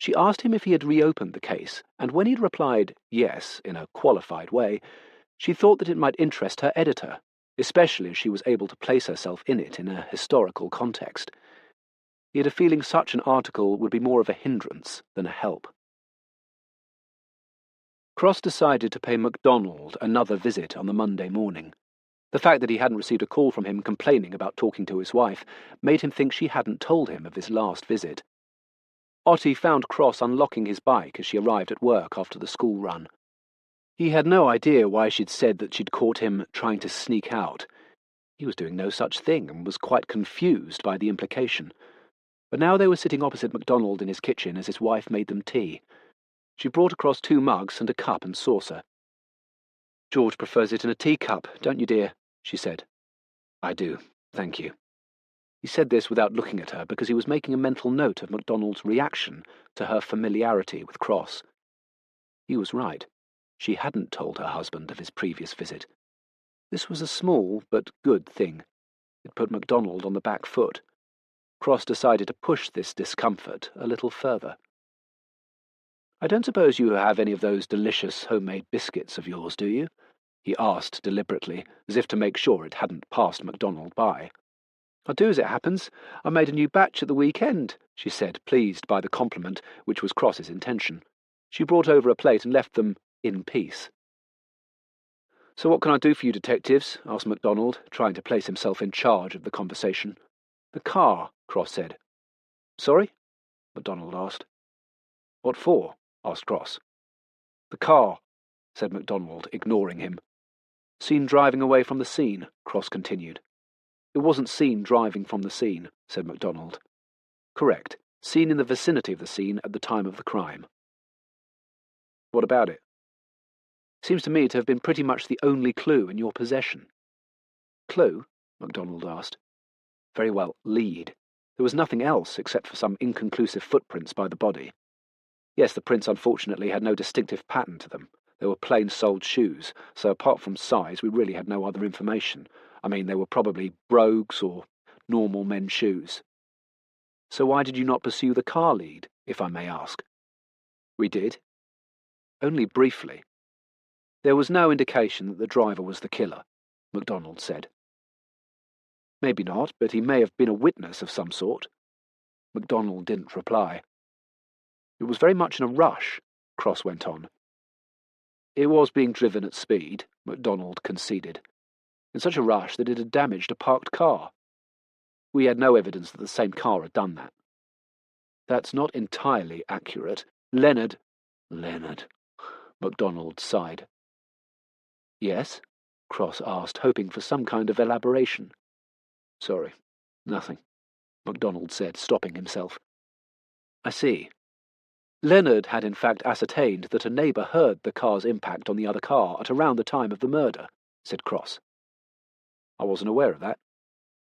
She asked him if he had reopened the case, and when he'd replied yes in a qualified way, she thought that it might interest her editor, especially as she was able to place herself in it in a historical context. He had a feeling such an article would be more of a hindrance than a help. Cross decided to pay MacDonald another visit on the Monday morning. The fact that he hadn't received a call from him complaining about talking to his wife made him think she hadn't told him of his last visit. Otti found Cross unlocking his bike as she arrived at work after the school run. He had no idea why she'd said that she'd caught him trying to sneak out. He was doing no such thing and was quite confused by the implication. But now they were sitting opposite MacDonald in his kitchen as his wife made them tea. She brought across 2 mugs and a cup and saucer. "George prefers it in a teacup, don't you, dear?" she said. "I do, thank you." He said this without looking at her because he was making a mental note of MacDonald's reaction to her familiarity with Cross. He was right. She hadn't told her husband of his previous visit. This was a small but good thing. It put MacDonald on the back foot. Cross decided to push this discomfort a little further. "I don't suppose you have any of those delicious homemade biscuits of yours, do you?" he asked deliberately, as if to make sure it hadn't passed MacDonald by. "I do, as it happens. I made a new batch at the weekend," she said, pleased by the compliment, which was Cross's intention. She brought over a plate and left them in peace. "So what can I do for you detectives?" asked MacDonald, trying to place himself in charge of the conversation. "The car," Cross said. "Sorry?" MacDonald asked. "What for?" asked Cross. "The car," said MacDonald, ignoring him. "Seen driving away from the scene," Cross continued. "It wasn't seen driving from the scene," said MacDonald. "Correct. Seen in the vicinity of the scene at the time of the crime." "What about it?" "Seems to me to have been pretty much the only clue in your possession." "Clue?" MacDonald asked. "Very well, lead. There was nothing else except for some inconclusive footprints by the body. Yes, the prints unfortunately had no distinctive pattern to them. They were plain-soled shoes, so apart from size we really had no other information. I mean, they were probably brogues or normal men's shoes." "So why did you not pursue the car lead, if I may ask?" "We did. Only briefly. There was no indication that the driver was the killer," MacDonald said. "Maybe not, but he may have been a witness of some sort." MacDonald didn't reply. "It was very much in a rush," Cross went on. "It was being driven at speed," MacDonald conceded. "In such a rush that it had damaged a parked car. We had no evidence that the same car had done that." "That's not entirely accurate. Leonard, MacDonald sighed. "Yes?" Cross asked, hoping for some kind of elaboration. "Sorry, nothing," MacDonald said, stopping himself. "I see. Leonard had in fact ascertained that a neighbour heard the car's impact on the other car at around the time of the murder," said Cross. "I wasn't aware of that.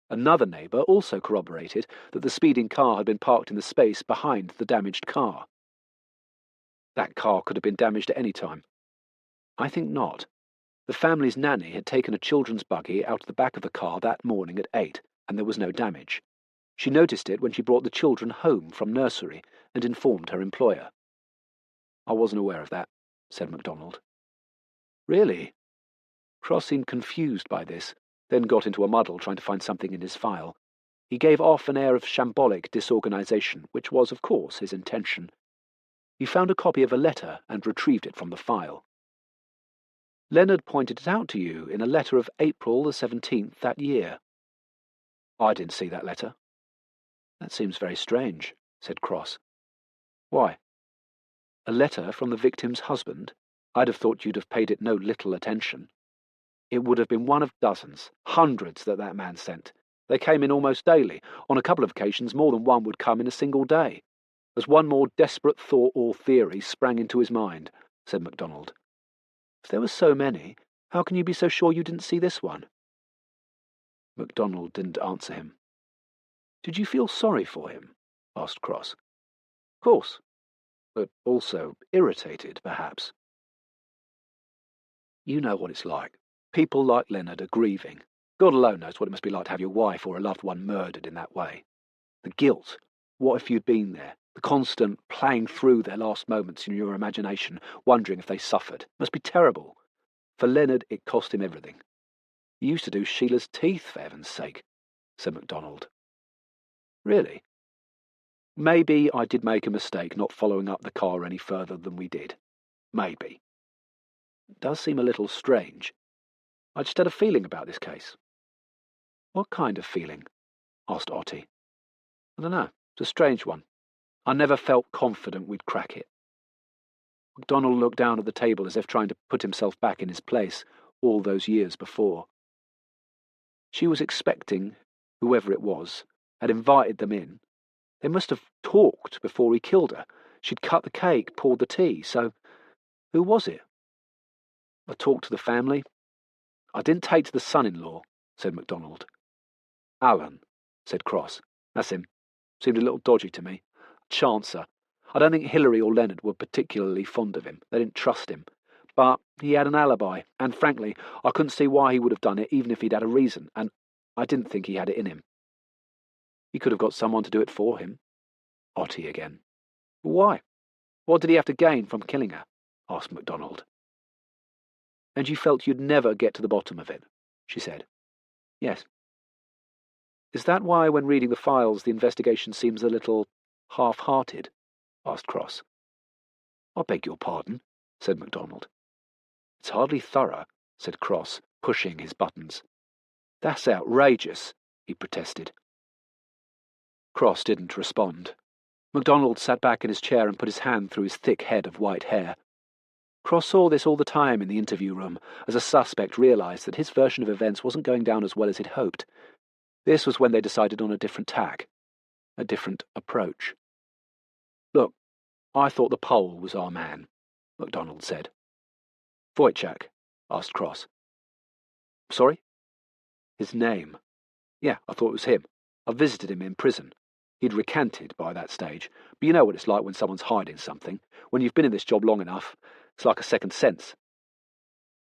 Another neighbour also corroborated that the speeding car had been parked in the space behind the damaged car." "That car could have been damaged at any time." "I think not. The family's nanny had taken a children's buggy out of the back of the car that morning at 8, and there was no damage. She noticed it when she brought the children home from nursery and informed her employer." "I wasn't aware of that," said MacDonald. "Really?" Cross seemed confused by this, then got into a muddle trying to find something in his file. He gave off an air of shambolic disorganization, which was, of course, his intention. He found a copy of a letter and retrieved it from the file. "Leonard pointed it out to you in a letter of April the 17th that year." "I didn't see that letter." "That seems very strange," said Cross. "Why?" "A letter from the victim's husband? I'd have thought you'd have paid it no little attention." "It would have been one of dozens, hundreds that man sent. They came in almost daily. On a couple of occasions more than one would come in a single day. As one more desperate thought or theory sprang into his mind," said MacDonald. "If there were so many, how can you be so sure you didn't see this one?" MacDonald didn't answer him. "Did you feel sorry for him?" asked Cross. "Of course, but also irritated, perhaps." "You know what it's like. People like Leonard are grieving. God alone knows what it must be like to have your wife or a loved one murdered in that way. The guilt. What if you'd been there? The constant playing through their last moments in your imagination, wondering if they suffered, must be terrible. For Leonard, it cost him everything. He used to do Sheila's teeth, for heaven's sake, said MacDonald. Really? Maybe I did make a mistake not following up the car any further than we did. Maybe. It does seem a little strange. I just had a feeling about this case. What kind of feeling? Asked Otti. I don't know. It's a strange one. I never felt confident we'd crack it. MacDonald looked down at the table as if trying to put himself back in his place all those years before. She was expecting, whoever it was, had invited them in. They must have talked before he killed her. She'd cut the cake, poured the tea, so who was it? I talked to the family. I didn't take to the son-in-law, said MacDonald. Alan, said Cross. That's him. Seemed a little dodgy to me. Chancer. I don't think Hilary or Leonard were particularly fond of him. They didn't trust him. But he had an alibi, and frankly, I couldn't see why he would have done it even if he'd had a reason, and I didn't think he had it in him. He could have got someone to do it for him. Otti again. Why? What did he have to gain from killing her? Asked MacDonald. And you felt you'd never get to the bottom of it, she said. Yes. Is that why, when reading the files, the investigation seems a little half-hearted? Asked Cross. I beg your pardon, said MacDonald. It's hardly thorough, said Cross, pushing his buttons. That's outrageous, he protested. Cross didn't respond. MacDonald sat back in his chair and put his hand through his thick head of white hair. Cross saw this all the time in the interview room, as a suspect realised that his version of events wasn't going down as well as he'd hoped. This was when they decided on a different tack, a different approach. Look, I thought the Pole was our man, MacDonald said. Wojciech, asked Cross. Sorry? His name. Yeah, I thought it was him. I visited him in prison. He'd recanted by that stage, but you know what it's like when someone's hiding something. When you've been in this job long enough, it's like a second sense.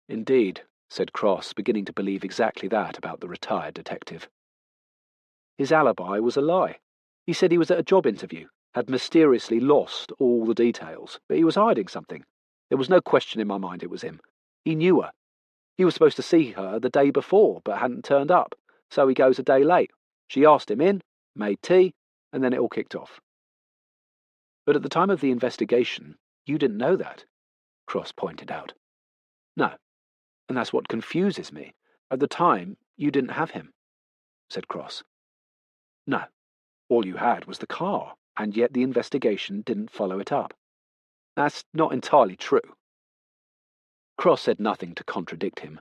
Indeed, said Cross, beginning to believe exactly that about the retired detective. His alibi was a lie. He said he was at a job interview, had mysteriously lost all the details, but he was hiding something. There was no question in my mind it was him. He knew her. He was supposed to see her the day before, but hadn't turned up, so he goes a day late. She asked him in, made tea, and then it all kicked off. But at the time of the investigation, you didn't know that, Cross pointed out. No, and that's what confuses me. At the time, you didn't have him, said Cross. No, all you had was the car, and yet the investigation didn't follow it up. That's not entirely true. Cross said nothing to contradict him.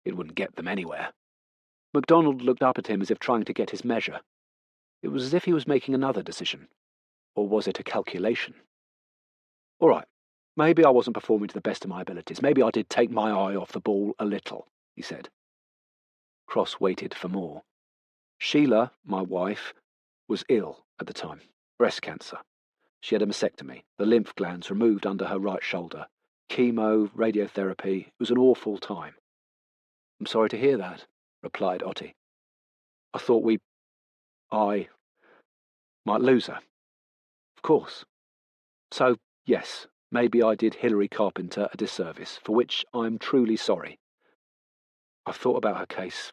It wouldn't get them anywhere. MacDonald looked up at him as if trying to get his measure. It was as if he was making another decision. Or was it a calculation? All right, maybe I wasn't performing to the best of my abilities. Maybe I did take my eye off the ball a little, he said. Cross waited for more. Sheila, my wife, was ill at the time. Breast cancer. She had a mastectomy, the lymph glands removed under her right shoulder. Chemo, radiotherapy. It was an awful time. I'm sorry to hear that, replied Otti. I thought I might lose her. Of course. So, yes, maybe I did Hilary Carpenter a disservice, for which I'm truly sorry. I've thought about her case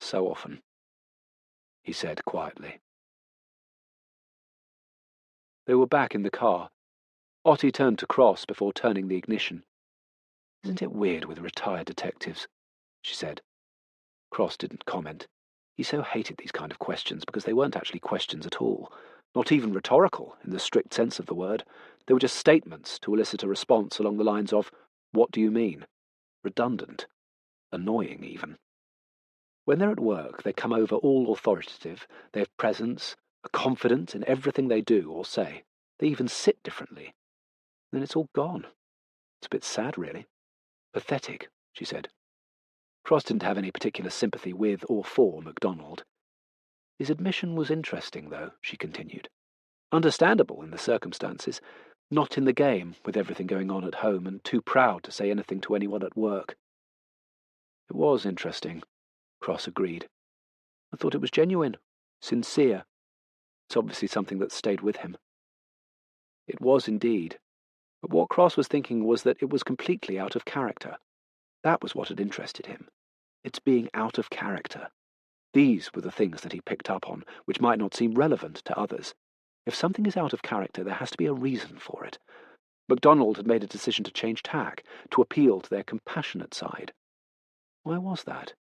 so often, he said quietly. They were back in the car. Otti turned to Cross before turning the ignition. Isn't it weird with retired detectives? She said. Cross didn't comment. He so hated these kind of questions because they weren't actually questions at all, not even rhetorical in the strict sense of the word. They were just statements to elicit a response along the lines of, what do you mean? Redundant. Annoying, even. When they're at work, they come over all authoritative, they have presence, are confident in everything they do or say. They even sit differently. Then it's all gone. It's a bit sad, really. Pathetic, she said. Cross didn't have any particular sympathy with or for MacDonald. His admission was interesting, though, she continued. Understandable in the circumstances, not in the game with everything going on at home and too proud to say anything to anyone at work. It was interesting, Cross agreed. I thought it was genuine, sincere. It's obviously something that stayed with him. It was indeed. But what Cross was thinking was that it was completely out of character. That was what had interested him. Its being out of character. These were the things that he picked up on, which might not seem relevant to others. If something is out of character, there has to be a reason for it. MacDonald had made a decision to change tack, to appeal to their compassionate side. Why was that?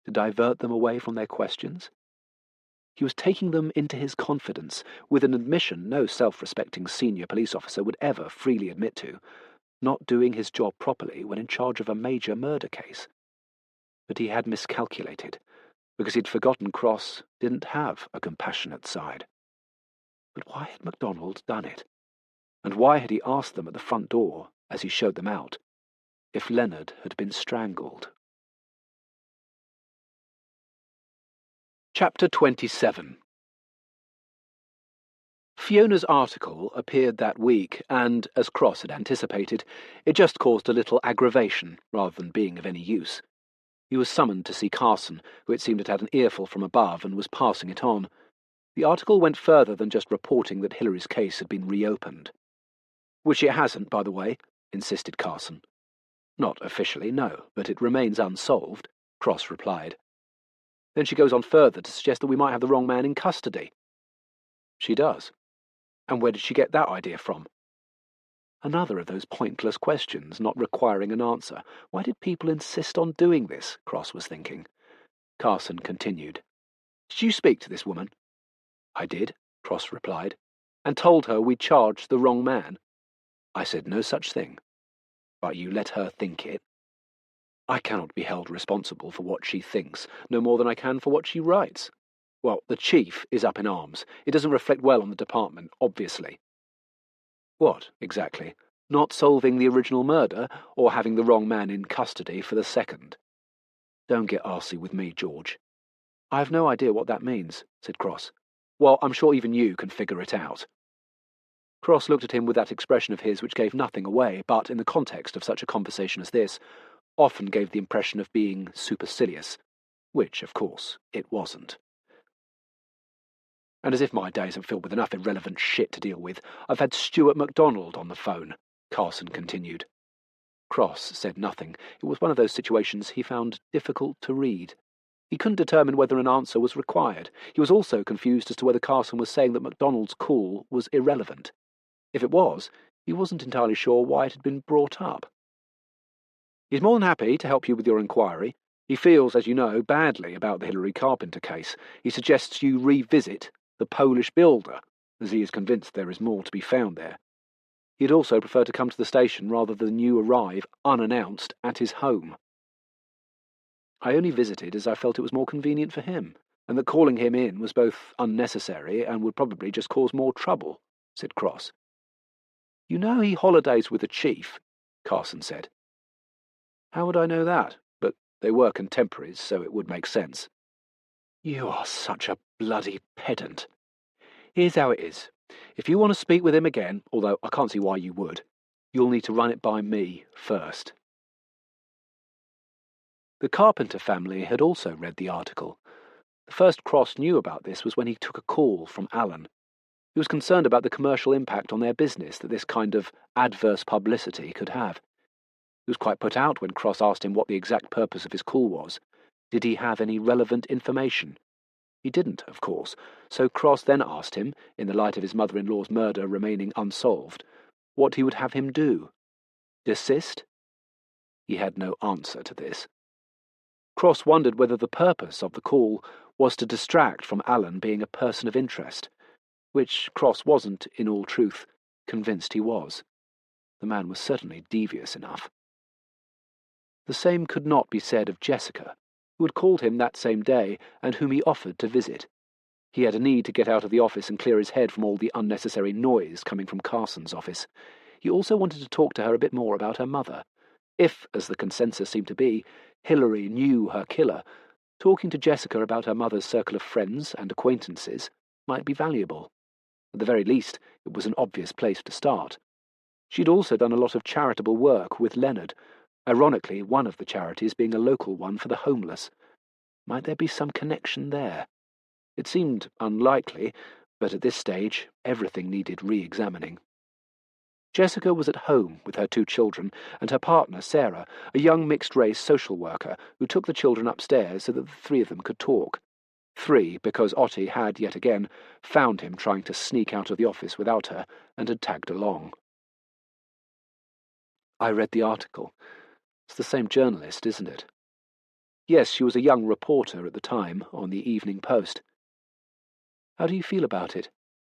To divert them away from their questions? He was taking them into his confidence, with an admission no self-respecting senior police officer would ever freely admit to, not doing his job properly when in charge of a major murder case. But he had miscalculated, because he'd forgotten Cross didn't have a compassionate side. But why had MacDonald done it? And why had he asked them at the front door, as he showed them out, if Leonard had been strangled? Chapter 27. Fiona's article appeared that week, and, as Cross had anticipated, it just caused a little aggravation rather than being of any use. He was summoned to see Carson, who it seemed had had an earful from above and was passing it on. The article went further than just reporting that Hillary's case had been reopened. "Which it hasn't, by the way," insisted Carson. "Not officially, no, but it remains unsolved," Cross replied. Then she goes on further to suggest that we might have the wrong man in custody. She does. And where did she get that idea from? Another of those pointless questions, not requiring an answer. Why did people insist on doing this? Cross was thinking. Carson continued. "Did you speak to this woman?" "I did," Cross replied, "and told her we'd charged the wrong man." "I said no such thing." "But you let her think it." "I cannot be held responsible for what she thinks, no more than I can for what she writes." "Well, the chief is up in arms. It doesn't reflect well on the department, obviously." "What, exactly? Not solving the original murder, or having the wrong man in custody for the second?" "Don't get arsey with me, George." "I have no idea what that means," said Cross. "Well, I'm sure even you can figure it out." Cross looked at him with that expression of his which gave nothing away, but, in the context of such a conversation as this, often gave the impression of being supercilious, which, of course, it wasn't. "And as if my days aren't filled with enough irrelevant shit to deal with, I've had Stuart MacDonald on the phone," Carson continued. Cross said nothing. It was one of those situations he found difficult to read. He couldn't determine whether an answer was required. He was also confused as to whether Carson was saying that MacDonald's call was irrelevant. If it was, he wasn't entirely sure why it had been brought up. "He's more than happy to help you with your inquiry. He feels, as you know, badly about the Hillary Carpenter case. He suggests you revisit the Polish builder, as he is convinced there is more to be found there. He'd also prefer to come to the station rather than you arrive, unannounced, at his home." "I only visited as I felt it was more convenient for him, and that calling him in was both unnecessary and would probably just cause more trouble," said Cross. "You know he holidays with the chief," Carson said. "How would I know that? But they were contemporaries, so it would make sense." "You are such a bloody pedant. Here's how it is. If you want to speak with him again, although I can't see why you would, you'll need to run it by me first." The Carpenter family had also read the article. The first Cross knew about this was when he took a call from Alan. He was concerned about the commercial impact on their business that this kind of adverse publicity could have. He was quite put out when Cross asked him what the exact purpose of his call was. Did he have any relevant information? He didn't, of course, so Cross then asked him, in the light of his mother-in-law's murder remaining unsolved, what he would have him do. Desist? He had no answer to this. Cross wondered whether the purpose of the call was to distract from Alan being a person of interest, which Cross wasn't, in all truth, convinced he was. The man was certainly devious enough. The same could not be said of Jessica, who had called him that same day and whom he offered to visit. He had a need to get out of the office and clear his head from all the unnecessary noise coming from Carson's office. He also wanted to talk to her a bit more about her mother. If, as the consensus seemed to be, Hillary knew her killer, talking to Jessica about her mother's circle of friends and acquaintances might be valuable. At the very least, it was an obvious place to start. She'd also done a lot of charitable work with Leonard, ironically one of the charities being a local one for the homeless. Might there be some connection there? It seemed unlikely, but at this stage everything needed re-examining. Jessica was at home with her 2 children and her partner, Sarah, a young mixed-race social worker who took the children upstairs so that the 3 of them could talk. 3, because Otti had, yet again, found him trying to sneak out of the office without her and had tagged along. I read the article. It's the same journalist, isn't it? Yes, she was a young reporter at the time, on the Evening Post. How do you feel about it?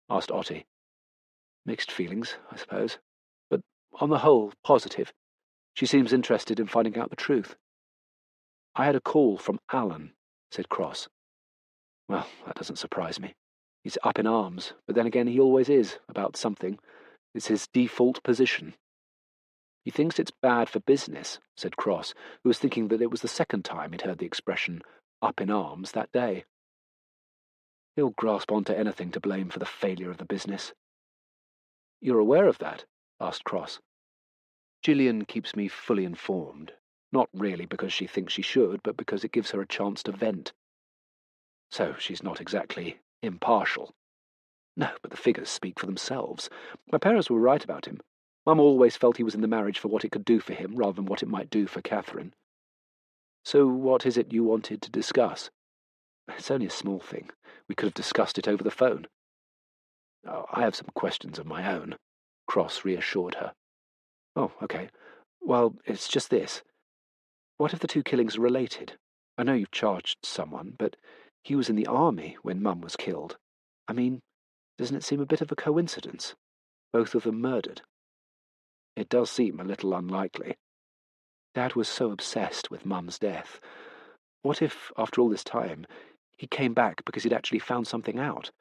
Asked Otti. Mixed feelings, I suppose, but on the whole, positive. She seems interested in finding out the truth. I had a call from Alan, said Cross. Well, that doesn't surprise me. He's up in arms, but then again he always is, about something. It's his default position. He thinks it's bad for business, said Cross, who was thinking that it was the second time he'd heard the expression up in arms that day. He'll grasp onto anything to blame for the failure of the business. You're aware of that? Asked Cross. Gillian keeps me fully informed, not really because she thinks she should, but because it gives her a chance to vent. So she's not exactly impartial. No, but the figures speak for themselves. My parents were right about him. Mum always felt he was in the marriage for what it could do for him rather than what it might do for Catherine. So what is it you wanted to discuss? It's only a small thing. We could have discussed it over the phone. Oh, I have some questions of my own, Cross reassured her. Oh, okay. Well, it's just this. What if the 2 killings are related? I know you've charged someone, but he was in the army when Mum was killed. I mean, doesn't it seem a bit of a coincidence? Both of them murdered. It does seem a little unlikely. Dad was so obsessed with Mum's death. What if, after all this time, he came back because he'd actually found something out?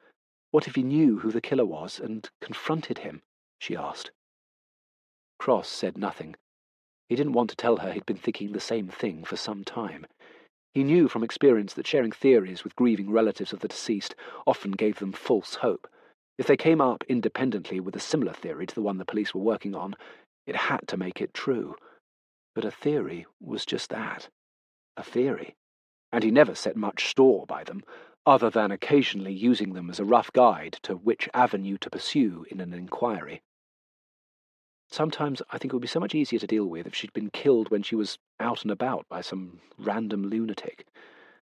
What if he knew who the killer was and confronted him? She asked. Cross said nothing. He didn't want to tell her he'd been thinking the same thing for some time. He knew from experience that sharing theories with grieving relatives of the deceased often gave them false hope. If they came up independently with a similar theory to the one the police were working on, it had to make it true. But a theory was just that, a theory, and he never set much store by them, other than occasionally using them as a rough guide to which avenue to pursue in an inquiry. Sometimes I think it would be so much easier to deal with if she'd been killed when she was out and about by some random lunatic.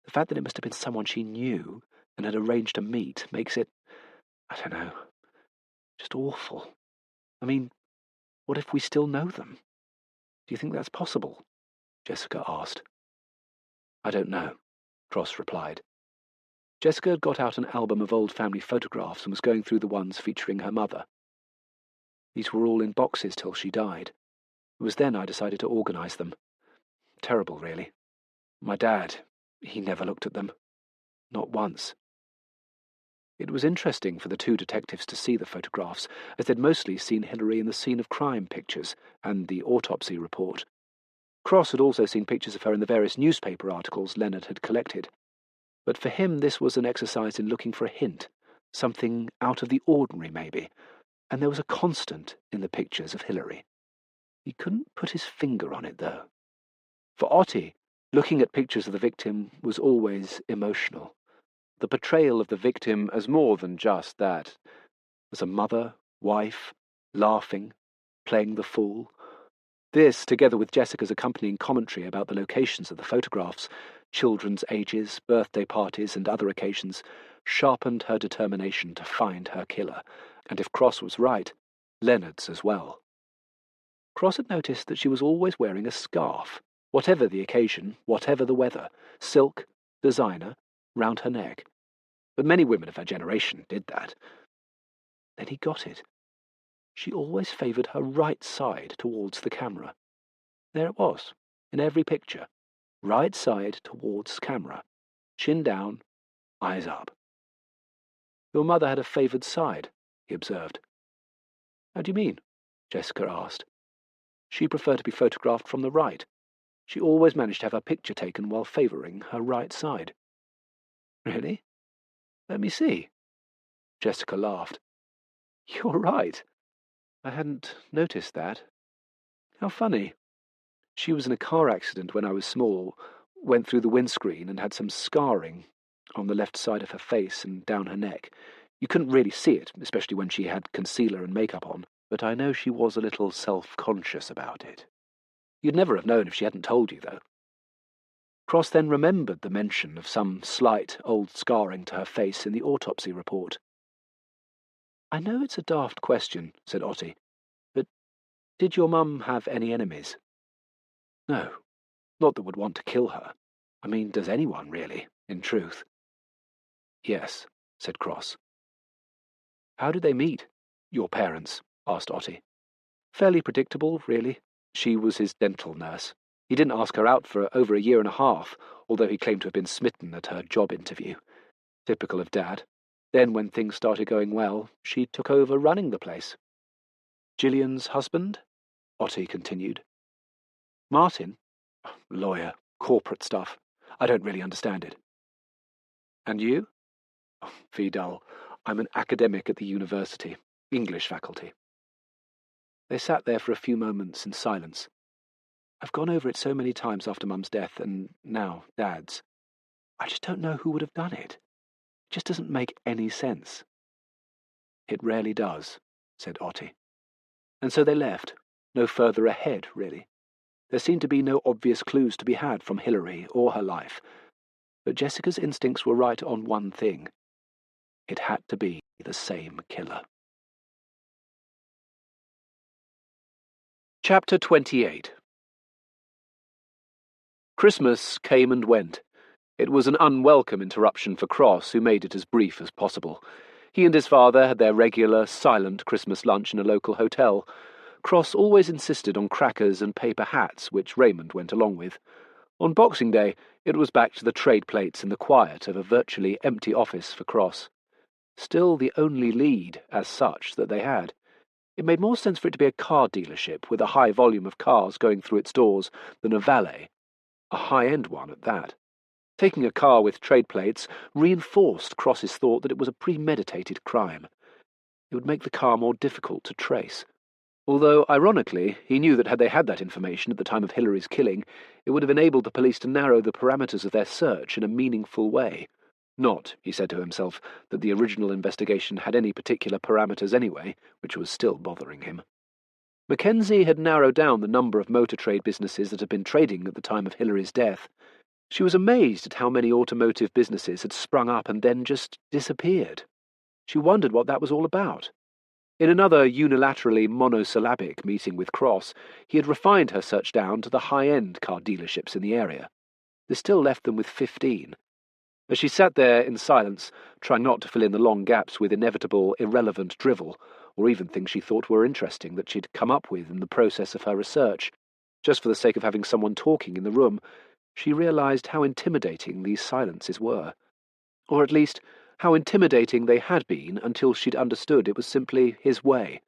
The fact that it must have been someone she knew and had arranged to meet makes it, I don't know, just awful. I mean, what if we still know them? Do you think that's possible? Jessica asked. I don't know, Cross replied. Jessica had got out an album of old family photographs and was going through the ones featuring her mother. These were all in boxes till she died. It was then I decided to organise them. Terrible, really. My dad, he never looked at them. Not once. It was interesting for the 2 detectives to see the photographs, as they'd mostly seen Hilary in the scene of crime pictures and the autopsy report. Cross had also seen pictures of her in the various newspaper articles Leonard had collected. But for him this was an exercise in looking for a hint, something out of the ordinary maybe, and there was a constant in the pictures of Hilary. He couldn't put his finger on it, though. For Otti, looking at pictures of the victim was always emotional. The portrayal of the victim as more than just that, as a mother, wife, laughing, playing the fool. This, together with Jessica's accompanying commentary about the locations of the photographs, children's ages, birthday parties, and other occasions, sharpened her determination to find her killer, and if Cross was right, Leonard's as well. Cross had noticed that she was always wearing a scarf, whatever the occasion, whatever the weather, silk, designer, round her neck. But many women of her generation did that. Then he got it. She always favoured her right side towards the camera. There it was, in every picture. Right side towards camera. Chin down, eyes up. Your mother had a favoured side, he observed. How do you mean? Jessica asked. She preferred to be photographed from the right. She always managed to have her picture taken while favouring her right side. Really? Let me see. Jessica laughed. You're right. I hadn't noticed that. How funny. She was in a car accident when I was small, went through the windscreen and had some scarring on the left side of her face and down her neck. You couldn't really see it, especially when she had concealer and makeup on, but I know she was a little self-conscious about it. You'd never have known if she hadn't told you, though. Cross then remembered the mention of some slight old scarring to her face in the autopsy report. "I know it's a daft question," said Otti, "but did your mum have any enemies?" "No, not that would want to kill her. I mean, does anyone, really, in truth?" "Yes," said Cross. "How did they meet, your parents?" asked Otti. "Fairly predictable, really. She was his dental nurse. He didn't ask her out for over a year and a half, although he claimed to have been smitten at her job interview. Typical of Dad. Then, when things started going well, she took over running the place." "Gillian's husband?" Otti continued. "Martin? Lawyer, corporate stuff. I don't really understand it." "And you?" "Vidal. I'm an academic at the university, English faculty." They sat there for a few moments in silence. "I've gone over it so many times after Mum's death, and now Dad's. I just don't know who would have done it. It just doesn't make any sense." "It rarely does," said Otti. And so they left, no further ahead, really. There seemed to be no obvious clues to be had from Hilary or her life, but Jessica's instincts were right on one thing. It had to be the same killer. Chapter 28. Christmas came and went. It was an unwelcome interruption for Cross, who made it as brief as possible. He and his father had their regular, silent Christmas lunch in a local hotel. Cross always insisted on crackers and paper hats, which Raymond went along with. On Boxing Day, it was back to the trade plates and the quiet of a virtually empty office for Cross. Still the only lead, as such, that they had. It made more sense for it to be a car dealership with a high volume of cars going through its doors than a valet, a high-end one at that. Taking a car with trade plates reinforced Cross's thought that it was a premeditated crime. It would make the car more difficult to trace. Although, ironically, he knew that had they had that information at the time of Hilary's killing, it would have enabled the police to narrow the parameters of their search in a meaningful way. Not, he said to himself, that the original investigation had any particular parameters anyway, which was still bothering him. Mackenzie had narrowed down the number of motor trade businesses that had been trading at the time of Hilary's death. She was amazed at how many automotive businesses had sprung up and then just disappeared. She wondered what that was all about. In another unilaterally monosyllabic meeting with Cross, he had refined her search down to the high-end car dealerships in the area. This still left them with 15. As she sat there in silence, trying not to fill in the long gaps with inevitable, irrelevant drivel, or even things she thought were interesting that she'd come up with in the process of her research, just for the sake of having someone talking in the room, she realized how intimidating these silences were. Or at least, how intimidating they had been until she'd understood it was simply his way.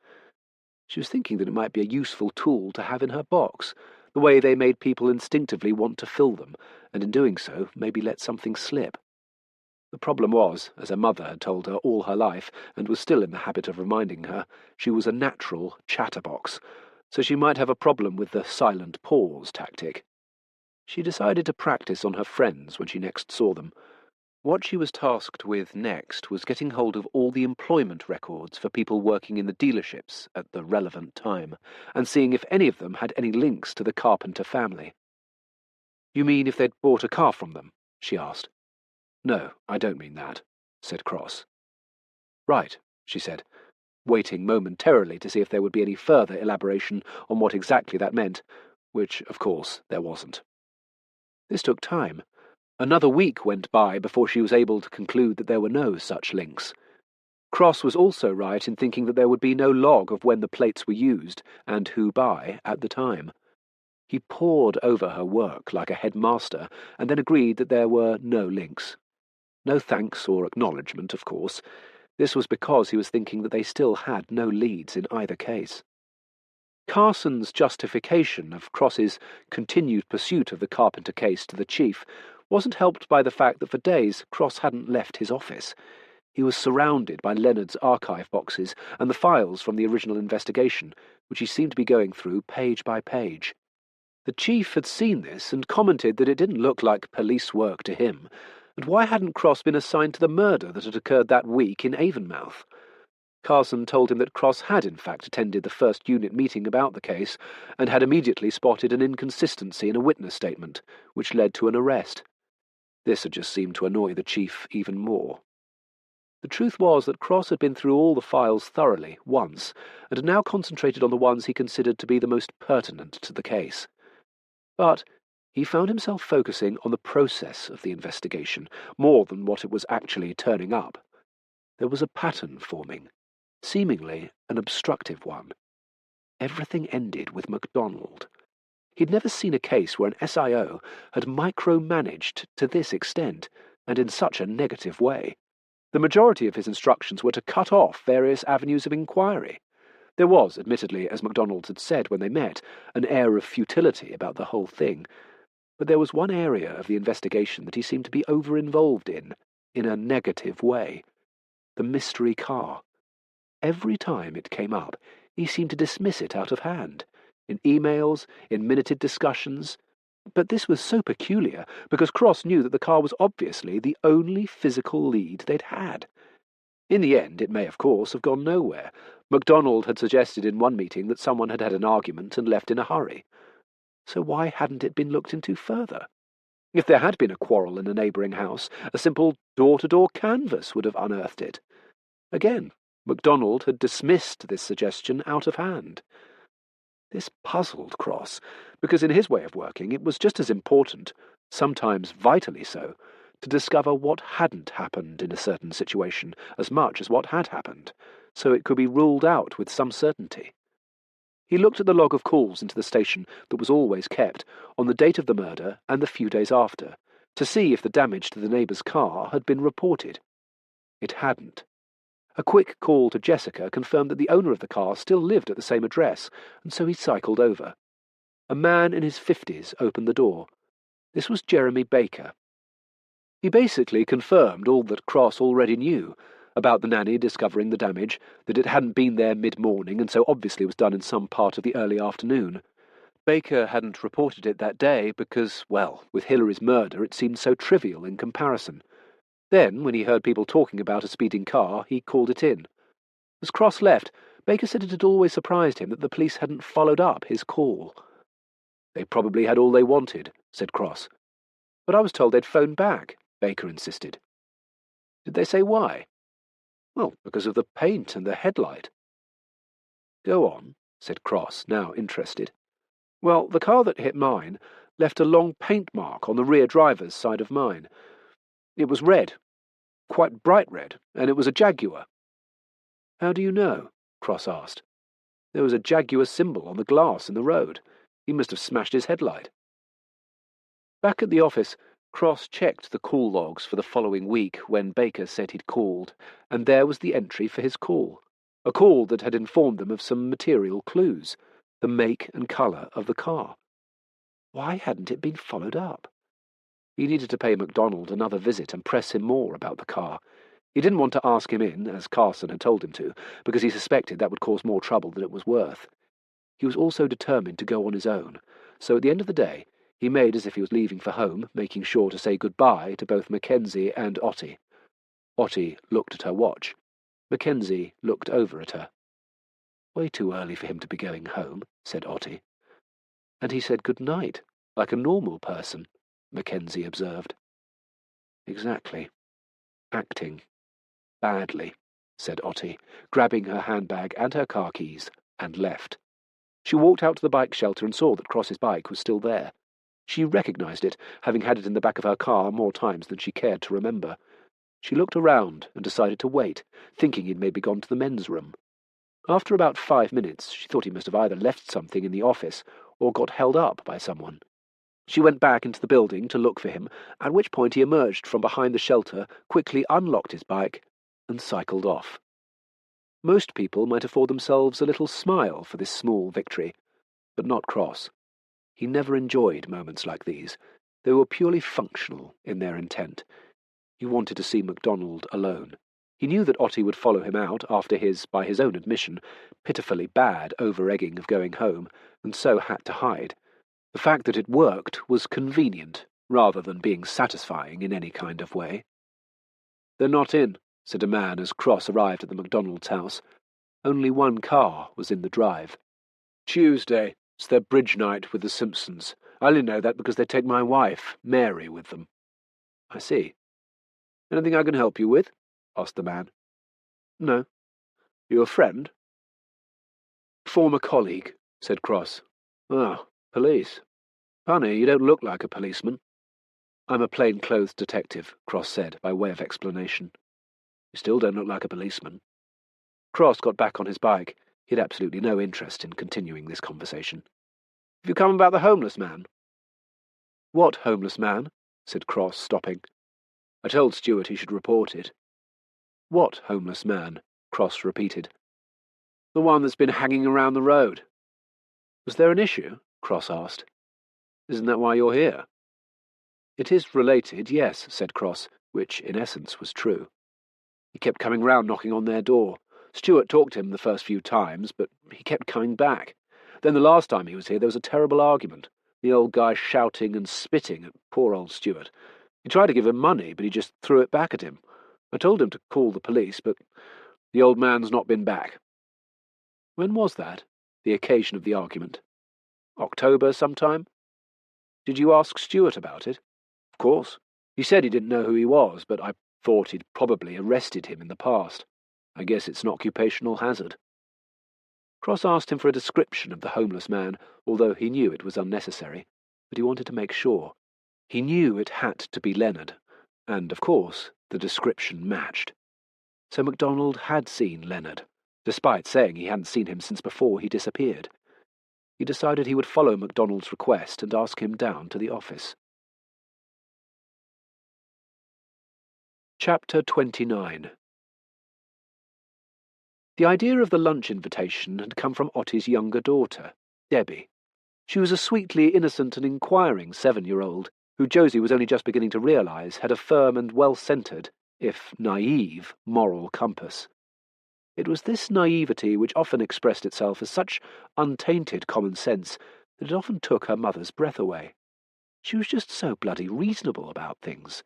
She was thinking that it might be a useful tool to have in her box, the way they made people instinctively want to fill them, and in doing so, maybe let something slip. The problem was, as her mother had told her all her life, and was still in the habit of reminding her, she was a natural chatterbox, so she might have a problem with the silent pause tactic. She decided to practice on her friends when she next saw them. What she was tasked with next was getting hold of all the employment records for people working in the dealerships at the relevant time, and seeing if any of them had any links to the Carpenter family. "You mean if they'd bought a car from them?" she asked. "No, I don't mean that," said Cross. "Right," she said, waiting momentarily to see if there would be any further elaboration on what exactly that meant, which, of course, there wasn't. This took time. Another week went by before she was able to conclude that there were no such links. Cross was also right in thinking that there would be no log of when the plates were used, and who by, at the time. He pored over her work like a headmaster, and then agreed that there were no links. No thanks or acknowledgement, of course. This was because he was thinking that they still had no leads in either case. Carson's justification of Cross's continued pursuit of the Carpenter case to the chief wasn't helped by the fact that for days Cross hadn't left his office. He was surrounded by Leonard's archive boxes and the files from the original investigation, which he seemed to be going through page by page. The chief had seen this and commented that it didn't look like police work to him, and why hadn't Cross been assigned to the murder that had occurred that week in Avonmouth? Carson told him that Cross had in fact attended the first unit meeting about the case and had immediately spotted an inconsistency in a witness statement, which led to an arrest. This had just seemed to annoy the chief even more. The truth was that Cross had been through all the files thoroughly, once, and had now concentrated on the ones he considered to be the most pertinent to the case. But he found himself focusing on the process of the investigation, more than what it was actually turning up. There was a pattern forming, seemingly an obstructive one. Everything ended with MacDonald. He'd never seen a case where an SIO had micromanaged to this extent, and in such a negative way. The majority of his instructions were to cut off various avenues of inquiry. There was, admittedly, as MacDonald had said when they met, an air of futility about the whole thing, but there was one area of the investigation that he seemed to be over-involved in a negative way. The mystery car. Every time it came up, he seemed to dismiss it out of hand, in emails, in minuted discussions. But this was so peculiar, because Cross knew that the car was obviously the only physical lead they'd had. In the end, it may, of course, have gone nowhere. MacDonald had suggested in one meeting that someone had had an argument and left in a hurry. So why hadn't it been looked into further? If there had been a quarrel in a neighbouring house, a simple door-to-door canvass would have unearthed it. Again, MacDonald had dismissed this suggestion out of hand. This puzzled Cross, because in his way of working it was just as important, sometimes vitally so, to discover what hadn't happened in a certain situation as much as what had happened, so it could be ruled out with some certainty. He looked at the log of calls into the station that was always kept, on the date of the murder and the few days after, to see if the damage to the neighbour's car had been reported. It hadn't. A quick call to Jessica confirmed that the owner of the car still lived at the same address, and so he cycled over. A man in his 50s opened the door. This was Jeremy Baker. He basically confirmed all that Cross already knew, about the nanny discovering the damage, that it hadn't been there mid-morning and so obviously was done in some part of the early afternoon. Baker hadn't reported it that day because, well, with Hillary's murder it seemed so trivial in comparison. Then, when he heard people talking about a speeding car, he called it in. As Cross left, Baker said it had always surprised him that the police hadn't followed up his call. "They probably had all they wanted," said Cross. "But I was told they'd phone back," Baker insisted. "Did they say why?" "Well, because of the paint and the headlight." "Go on," said Cross, now interested. "Well, the car that hit mine left a long paint mark on the rear driver's side of mine. It was red, quite bright red, and it was a Jaguar." "How do you know?" Cross asked. "There was a Jaguar symbol on the glass in the road. He must have smashed his headlight." Back at the office, Cross checked the call logs for the following week when Baker said he'd called, and there was the entry for his call, a call that had informed them of some material clues, the make and colour of the car. Why hadn't it been followed up? He needed to pay MacDonald another visit and press him more about the car. He didn't want to ask him in, as Carson had told him to, because he suspected that would cause more trouble than it was worth. He was also determined to go on his own, so at the end of the day he made as if he was leaving for home, making sure to say goodbye to both Mackenzie and Otti. Otti looked at her watch. Mackenzie looked over at her. "Way too early for him to be going home," said Otti. "And he said good night, like a normal person," Mackenzie observed. "Exactly. Acting. Badly," said Otti, grabbing her handbag and her car keys, and left. She walked out to the bike shelter and saw that Cross's bike was still there. She recognised it, having had it in the back of her car more times than she cared to remember. She looked around and decided to wait, thinking he'd maybe gone to the men's room. After about 5 minutes, she thought he must have either left something in the office or got held up by someone. She went back into the building to look for him, at which point he emerged from behind the shelter, quickly unlocked his bike, and cycled off. Most people might afford themselves a little smile for this small victory, but not Cross. He never enjoyed moments like these. They were purely functional in their intent. He wanted to see MacDonald alone. He knew that Otti would follow him out after his, by his own admission, pitifully bad over-egging of going home, and so had to hide. The fact that it worked was convenient, rather than being satisfying in any kind of way. "They're not in," said a man as Cross arrived at the McDonald's house. Only one car was in the drive. "Tuesday. It's their bridge night with the Simpsons. I only know that because they take my wife, Mary, with them." "I see. Anything I can help you with?" asked the man. "No. You a friend?" "Former colleague," said Cross. "Oh, police. Funny, you don't look like a policeman." "I'm a plain-clothes detective," Cross said, by way of explanation. "You still don't look like a policeman." Cross got back on his bike. He had absolutely no interest in continuing this conversation. "Have you come about the homeless man?" "What homeless man?" said Cross, stopping. "I told Stewart he should report it." "What homeless man?" Cross repeated. "The one that's been hanging around the road." "Was there an issue?" Cross asked. "Isn't that why you're here?" "It is related, yes," said Cross, which in essence was true. "He kept coming round knocking on their door. Stewart talked to him the first few times, but he kept coming back. Then the last time he was here there was a terrible argument, the old guy shouting and spitting at poor old Stewart. He tried to give him money, but he just threw it back at him. I told him to call the police, but the old man's not been back." "When was that, the occasion of the argument?" "October sometime." "Did you ask Stewart about it?" "Of course. He said he didn't know who he was, but I thought he'd probably arrested him in the past. I guess it's an occupational hazard." Cross asked him for a description of the homeless man, although he knew it was unnecessary, but he wanted to make sure. He knew it had to be Leonard, and, of course, the description matched. So MacDonald had seen Leonard, despite saying he hadn't seen him since before he disappeared. He decided he would follow MacDonald's request and ask him down to the office. Chapter 29. The idea of the lunch invitation had come from Ottie's younger daughter, Debbie. She was a sweetly innocent and inquiring 7-year-old, who Josie was only just beginning to realise had a firm and well-centred, if naive, moral compass. It was this naivety which often expressed itself as such untainted common sense that it often took her mother's breath away. She was just so bloody reasonable about things.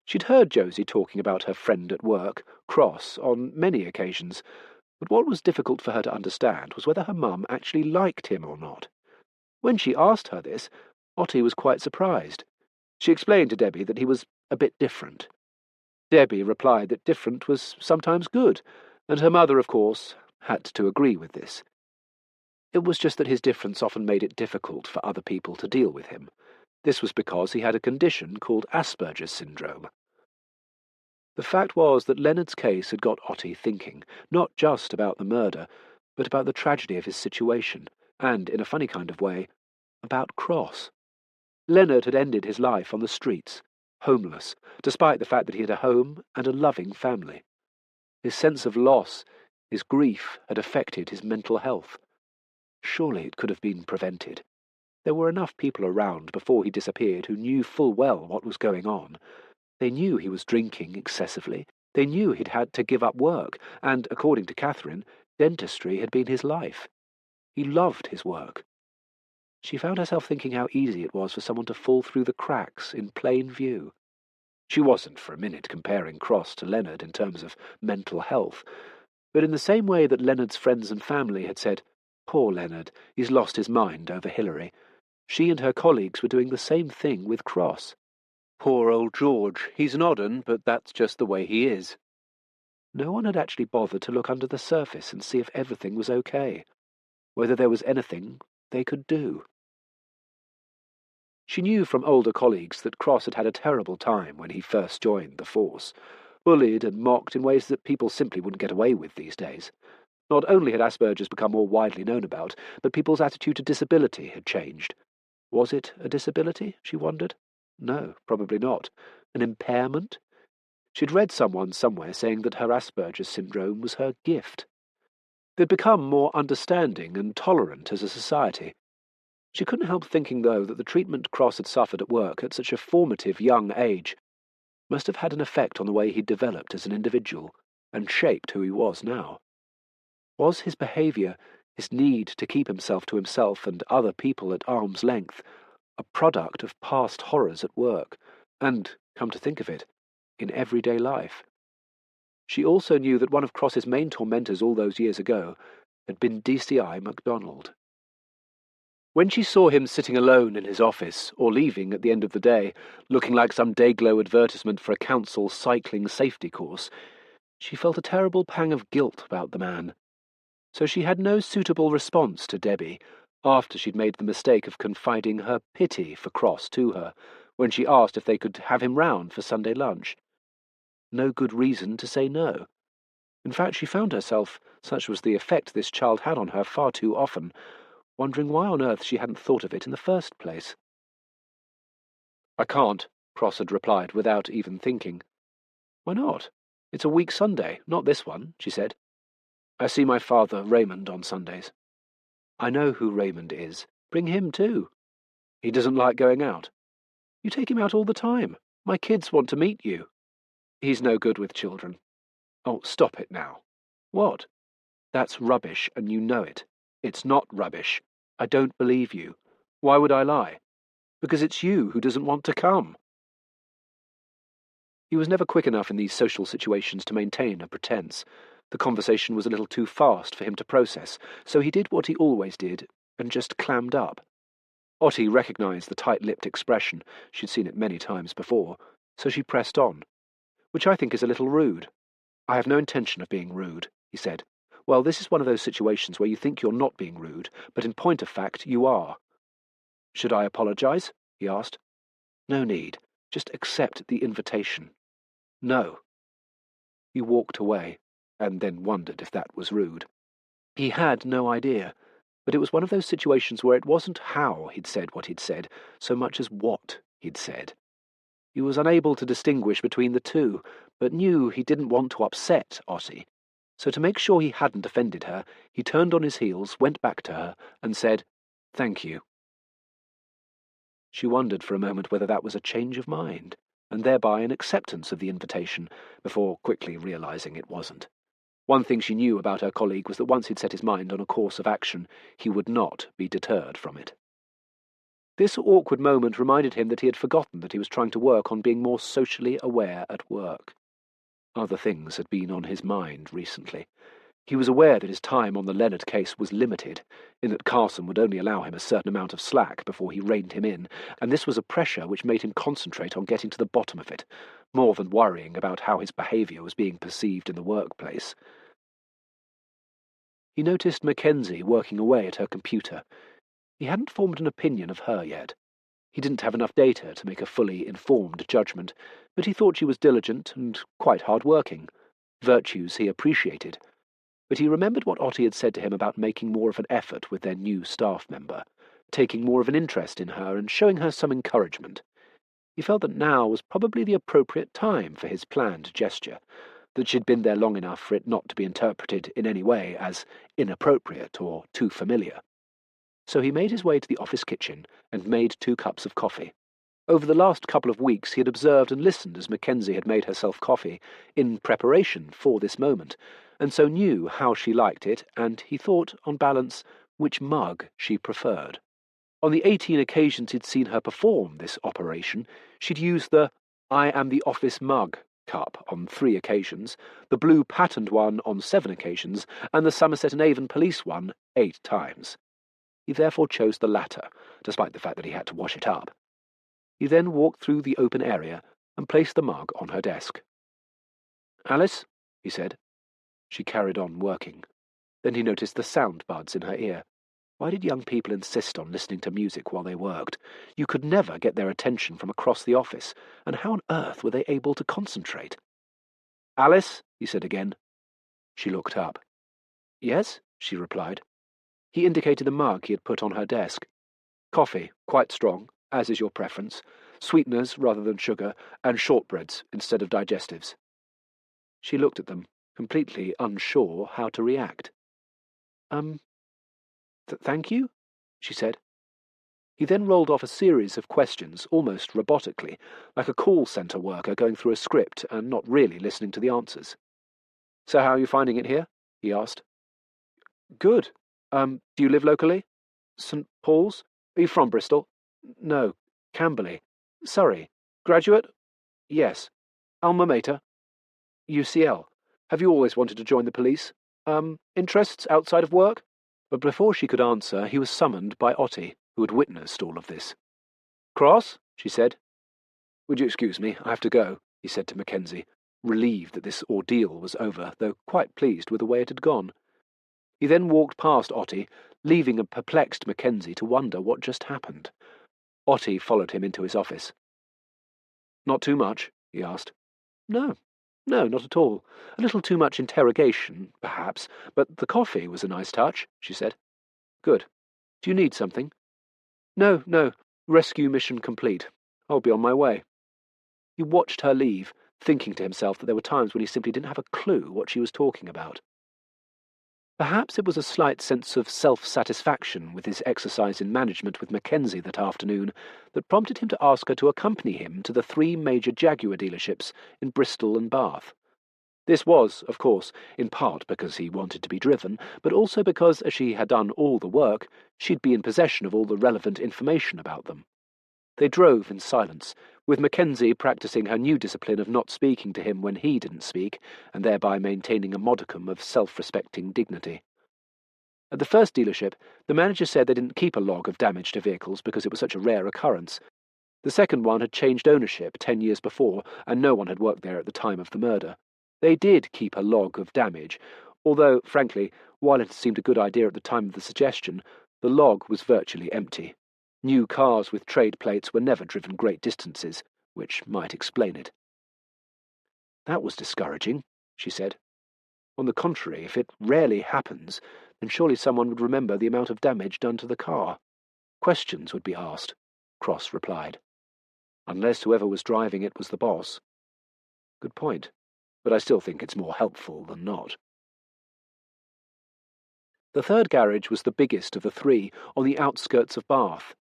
She'd heard Josie talking about her friend at work, Cross, on many occasions, but what was difficult for her to understand was whether her mum actually liked him or not. When she asked her this, Ottie was quite surprised. She explained to Debbie that he was a bit different. Debbie replied that different was sometimes good, and her mother, of course, had to agree with this. It was just that his difference often made it difficult for other people to deal with him. This was because he had a condition called Asperger's syndrome. The fact was that Leonard's case had got Ottie thinking, not just about the murder, but about the tragedy of his situation, and, in a funny kind of way, about Cross. Leonard had ended his life on the streets, homeless, despite the fact that he had a home and a loving family. His sense of loss, his grief, had affected his mental health. Surely it could have been prevented. There were enough people around before he disappeared who knew full well what was going on. They knew he was drinking excessively. They knew he'd had to give up work, and, according to Catherine, dentistry had been his life. He loved his work. She found herself thinking how easy it was for someone to fall through the cracks in plain view. She wasn't for a minute comparing Cross to Leonard in terms of mental health, but in the same way that Leonard's friends and family had said, "Poor Leonard, he's lost his mind over Hilary," she and her colleagues were doing the same thing with Cross. "Poor old George, he's an odd 'un, but that's just the way he is." No one had actually bothered to look under the surface and see if everything was okay, whether there was anything they could do. She knew from older colleagues that Cross had had a terrible time when he first joined the force, bullied and mocked in ways that people simply wouldn't get away with these days. Not only had Asperger's become more widely known about, but people's attitude to disability had changed. Was it a disability, she wondered? No, probably not. An impairment? She'd read someone somewhere saying that her Asperger's syndrome was her gift. They'd become more understanding and tolerant as a society. She couldn't help thinking, though, that the treatment Cross had suffered at work at such a formative young age must have had an effect on the way he'd developed as an individual and shaped who he was now. Was his behaviour, his need to keep himself to himself and other people at arm's length, a product of past horrors at work, and, come to think of it, in everyday life? She also knew that one of Cross's main tormentors all those years ago had been DCI MacDonald. When she saw him sitting alone in his office, or leaving at the end of the day, looking like some Dayglow advertisement for a council cycling safety course, she felt a terrible pang of guilt about the man. So she had no suitable response to Debbie, after she'd made the mistake of confiding her pity for Cross to her, when she asked if they could have him round for Sunday lunch. No good reason to say no. In fact, she found herself, such was the effect this child had on her far too often, wondering why on earth she hadn't thought of it in the first place. "I can't," Cross had replied, without even thinking. "Why not? It's a week Sunday, not this one," she said. "I see my father, Raymond, on Sundays." "I know who Raymond is. Bring him too." "He doesn't like going out." "You take him out all the time. My kids want to meet you." "He's no good with children." "Oh, stop it now." "What?" "That's rubbish, and you know it." "It's not rubbish. I don't believe you." "Why would I lie?" "Because it's you who doesn't want to come." He was never quick enough in these social situations to maintain a pretense. The conversation was a little too fast for him to process, so he did what he always did, and just clammed up. Ottie recognised the tight-lipped expression. She'd seen it many times before, so she pressed on. "Which I think is a little rude." "I have no intention of being rude," he said. "Well, this is one of those situations where you think you're not being rude, but in point of fact you are." "Should I apologise?" he asked. "No need. Just accept the invitation." "No." He walked away, and then wondered if that was rude. He had no idea, but it was one of those situations where it wasn't how he'd said what he'd said, so much as what he'd said. He was unable to distinguish between the two, but knew he didn't want to upset Ottie. So to make sure he hadn't offended her, he turned on his heels, went back to her, and said, "Thank you." She wondered for a moment whether that was a change of mind, and thereby an acceptance of the invitation, before quickly realising it wasn't. One thing she knew about her colleague was that once he'd set his mind on a course of action, he would not be deterred from it. This awkward moment reminded him that he had forgotten that he was trying to work on being more socially aware at work. Other things had been on his mind recently. He was aware that his time on the Leonard case was limited, in that Carson would only allow him a certain amount of slack before he reined him in, and this was a pressure which made him concentrate on getting to the bottom of it, more than worrying about how his behaviour was being perceived in the workplace. He noticed Mackenzie working away at her computer. He hadn't formed an opinion of her yet. He didn't have enough data to make a fully informed judgment, but he thought she was diligent and quite hard-working, virtues he appreciated. But he remembered what Ottie had said to him about making more of an effort with their new staff member, taking more of an interest in her and showing her some encouragement. He felt that now was probably the appropriate time for his planned gesture, that she'd been there long enough for it not to be interpreted in any way as inappropriate or too familiar. So he made his way to the office kitchen and made 2 cups of coffee. Over the last couple of weeks he had observed and listened as Mackenzie had made herself coffee, in preparation for this moment, and so knew how she liked it, and, he thought, on balance, which mug she preferred. On the 18 occasions he'd seen her perform this operation, she'd used the "I am the office mug" cup on 3 occasions, the blue patterned one on 7 occasions, and the Somerset and Avon police one 8 times. He therefore chose the latter, despite the fact that he had to wash it up. He then walked through the open area and placed the mug on her desk. "Alice?" he said. She carried on working. Then he noticed the sound buds in her ear. Why did young people insist on listening to music while they worked? You could never get their attention from across the office, and how on earth were they able to concentrate? "Alice?" he said again. She looked up. "Yes?" she replied. He indicated the mug he had put on her desk. "Coffee, quite strong, as is your preference, sweeteners rather than sugar, and shortbreads instead of digestives." She looked at them, completely unsure how to react. Thank you?" she said. He then rolled off a series of questions, almost robotically, like a call centre worker going through a script and not really listening to the answers. "So how are you finding it here?" he asked. "Good. Do you live locally?" "St. Paul's? Are you from Bristol?" "No, Camberley. Surrey. Graduate?" "Yes. Alma mater?" "UCL. Have you always wanted to join the police? Interests outside of work?" But before she could answer, he was summoned by Otti, who had witnessed all of this. "Cross," she said. "Would you excuse me? I have to go," he said to Mackenzie, relieved that this ordeal was over, though quite pleased with the way it had gone. He then walked past Otti, leaving a perplexed Mackenzie to wonder what just happened. Otti followed him into his office. "Not too much?" he asked. No, not at all. A little too much interrogation, perhaps, but the coffee was a nice touch," she said. "Good. Do you need something?" No. Rescue mission complete. I'll be on my way." He watched her leave, thinking to himself that there were times when he simply didn't have a clue what she was talking about. Perhaps it was a slight sense of self-satisfaction with his exercise in management with Mackenzie that afternoon that prompted him to ask her to accompany him to the 3 major Jaguar dealerships in Bristol and Bath. This was, of course, in part because he wanted to be driven, but also because, as she had done all the work, she'd be in possession of all the relevant information about them. They drove in silence, with Mackenzie practicing her new discipline of not speaking to him when he didn't speak, and thereby maintaining a modicum of self-respecting dignity. At the first dealership, the manager said they didn't keep a log of damage to vehicles because it was such a rare occurrence. The second one had changed ownership 10 years before, and no one had worked there at the time of the murder. They did keep a log of damage, although, frankly, while it seemed a good idea at the time of the suggestion, the log was virtually empty. New cars with trade plates were never driven great distances, which might explain it. "That was discouraging," she said. "On the contrary, if it rarely happens, then surely someone would remember the amount of damage done to the car. Questions would be asked," Cross replied. "Unless whoever was driving it was the boss." "Good point, but I still think it's more helpful than not." The third garage was the biggest of the 3, on the outskirts of Bath.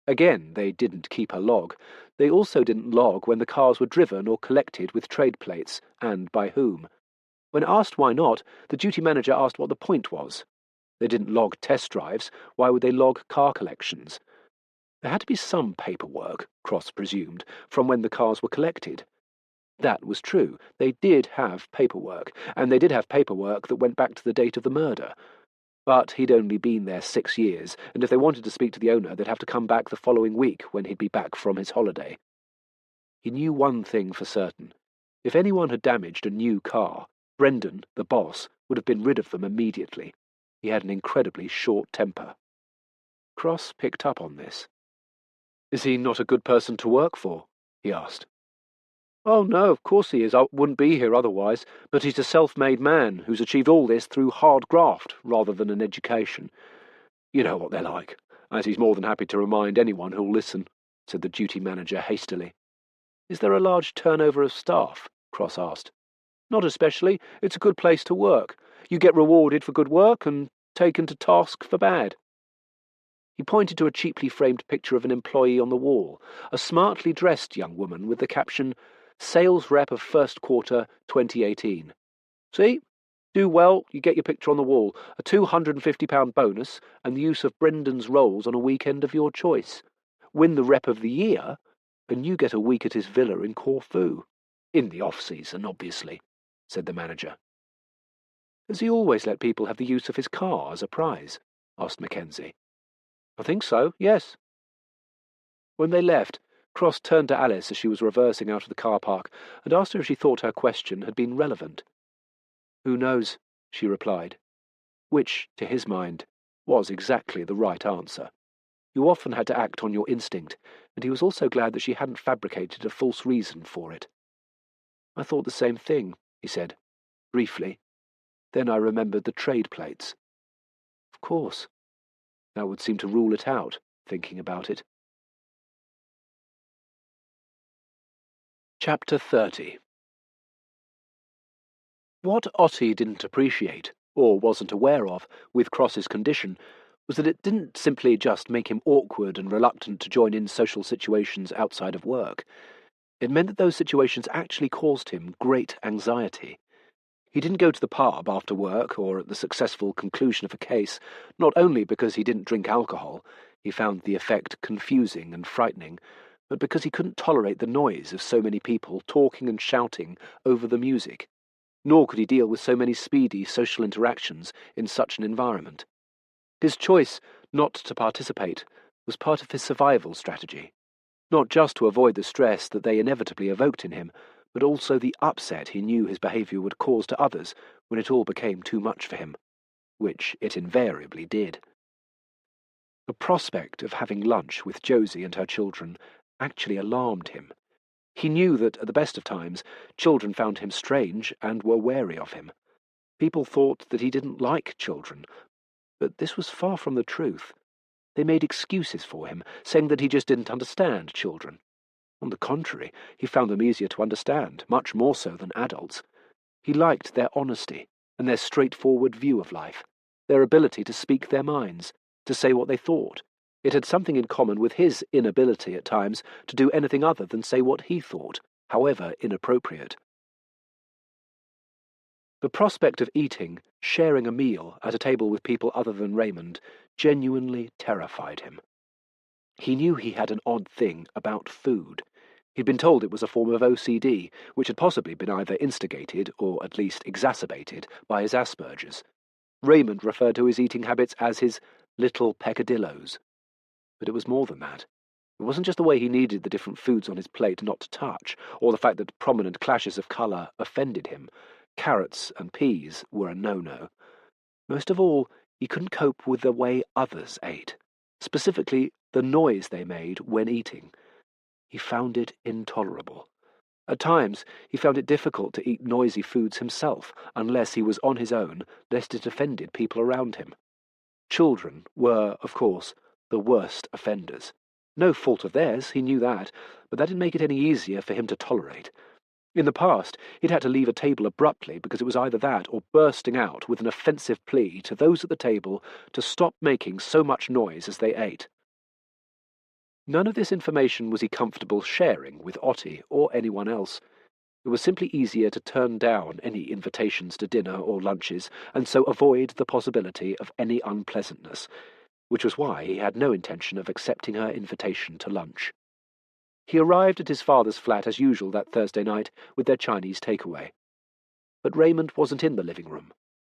Again, they didn't keep a log. They also didn't log when the cars were driven or collected with trade plates, and by whom. When asked why not, the duty manager asked what the point was. They didn't log test drives. Why would they log car collections? There had to be some paperwork, Cross presumed, from when the cars were collected. That was true. They did have paperwork, and they did have paperwork that went back to the date of the murder. But he'd only been there 6 years, and if they wanted to speak to the owner, they'd have to come back the following week when he'd be back from his holiday. He knew one thing for certain. If anyone had damaged a new car, Brendan, the boss, would have been rid of them immediately. He had an incredibly short temper. Cross picked up on this. "Is he not a good person to work for?" he asked. "Oh, no, of course he is. I wouldn't be here otherwise. But he's a self-made man who's achieved all this through hard graft rather than an education. You know what they're like, as he's more than happy to remind anyone who'll listen," said the duty manager hastily. "Is there a large turnover of staff?" Cross asked. "Not especially. It's a good place to work. You get rewarded for good work and taken to task for bad." He pointed to a cheaply framed picture of an employee on the wall, a smartly dressed young woman with the caption, "Sales Rep of First Quarter, 2018. See? Do well, you get your picture on the wall, a £250 bonus, and the use of Brendan's rolls on a weekend of your choice. Win the Rep of the Year, and you get a week at his villa in Corfu. In the off-season, obviously," said the manager. "Does he always let people have the use of his car as a prize?" asked Mackenzie. "I think so, yes." When they left, Cross turned to Alice as she was reversing out of the car park and asked her if she thought her question had been relevant. "Who knows?" she replied, which, to his mind, was exactly the right answer. You often had to act on your instinct, and he was also glad that she hadn't fabricated a false reason for it. "I thought the same thing," he said, briefly. "Then I remembered the trade plates." Of course. That would seem to rule it out, thinking about it. Chapter 30. What Otti didn't appreciate, or wasn't aware of, with Cross's condition, was that it didn't simply just make him awkward and reluctant to join in social situations outside of work. It meant that those situations actually caused him great anxiety. He didn't go to the pub after work or at the successful conclusion of a case, not only because he didn't drink alcohol, he found the effect confusing and frightening, but because he couldn't tolerate the noise of so many people talking and shouting over the music. nor could he deal with so many speedy social interactions in such an environment. His choice not to participate was part of his survival strategy, not just to avoid the stress that they inevitably evoked in him, but also the upset he knew his behaviour would cause to others when it all became too much for him, which it invariably did. The prospect of having lunch with Josie and her children actually alarmed him. He knew that, at the best of times, children found him strange and were wary of him. People thought that he didn't like children, but this was far from the truth. They made excuses for him, saying that he just didn't understand children. On the contrary, he found them easier to understand, much more so than adults. He liked their honesty and their straightforward view of life, their ability to speak their minds, to say what they thought. It had something in common with his inability at times to do anything other than say what he thought, however inappropriate. The prospect of eating, sharing a meal at a table with people other than Raymond, genuinely terrified him. He knew he had an odd thing about food. He'd been told it was a form of OCD, which had possibly been either instigated or at least exacerbated by his Asperger's. Raymond referred to his eating habits as his little peccadillos. But it was more than that. It wasn't just the way he needed the different foods on his plate not to touch, or the fact that prominent clashes of colour offended him. Carrots and peas were a no-no. Most of all, he couldn't cope with the way others ate, specifically the noise they made when eating. He found it intolerable. At times, he found it difficult to eat noisy foods himself, unless he was on his own, lest it offended people around him. Children were, of course, the worst offenders. No fault of theirs, he knew that, but that didn't make it any easier for him to tolerate. In the past, he'd had to leave a table abruptly because it was either that or bursting out with an offensive plea to those at the table to stop making so much noise as they ate. None of this information was he comfortable sharing with Otti or anyone else. It was simply easier to turn down any invitations to dinner or lunches, and so avoid the possibility of any unpleasantness, which was why he had no intention of accepting her invitation to lunch. He arrived at his father's flat as usual that Thursday night with their Chinese takeaway. But Raymond wasn't in the living room.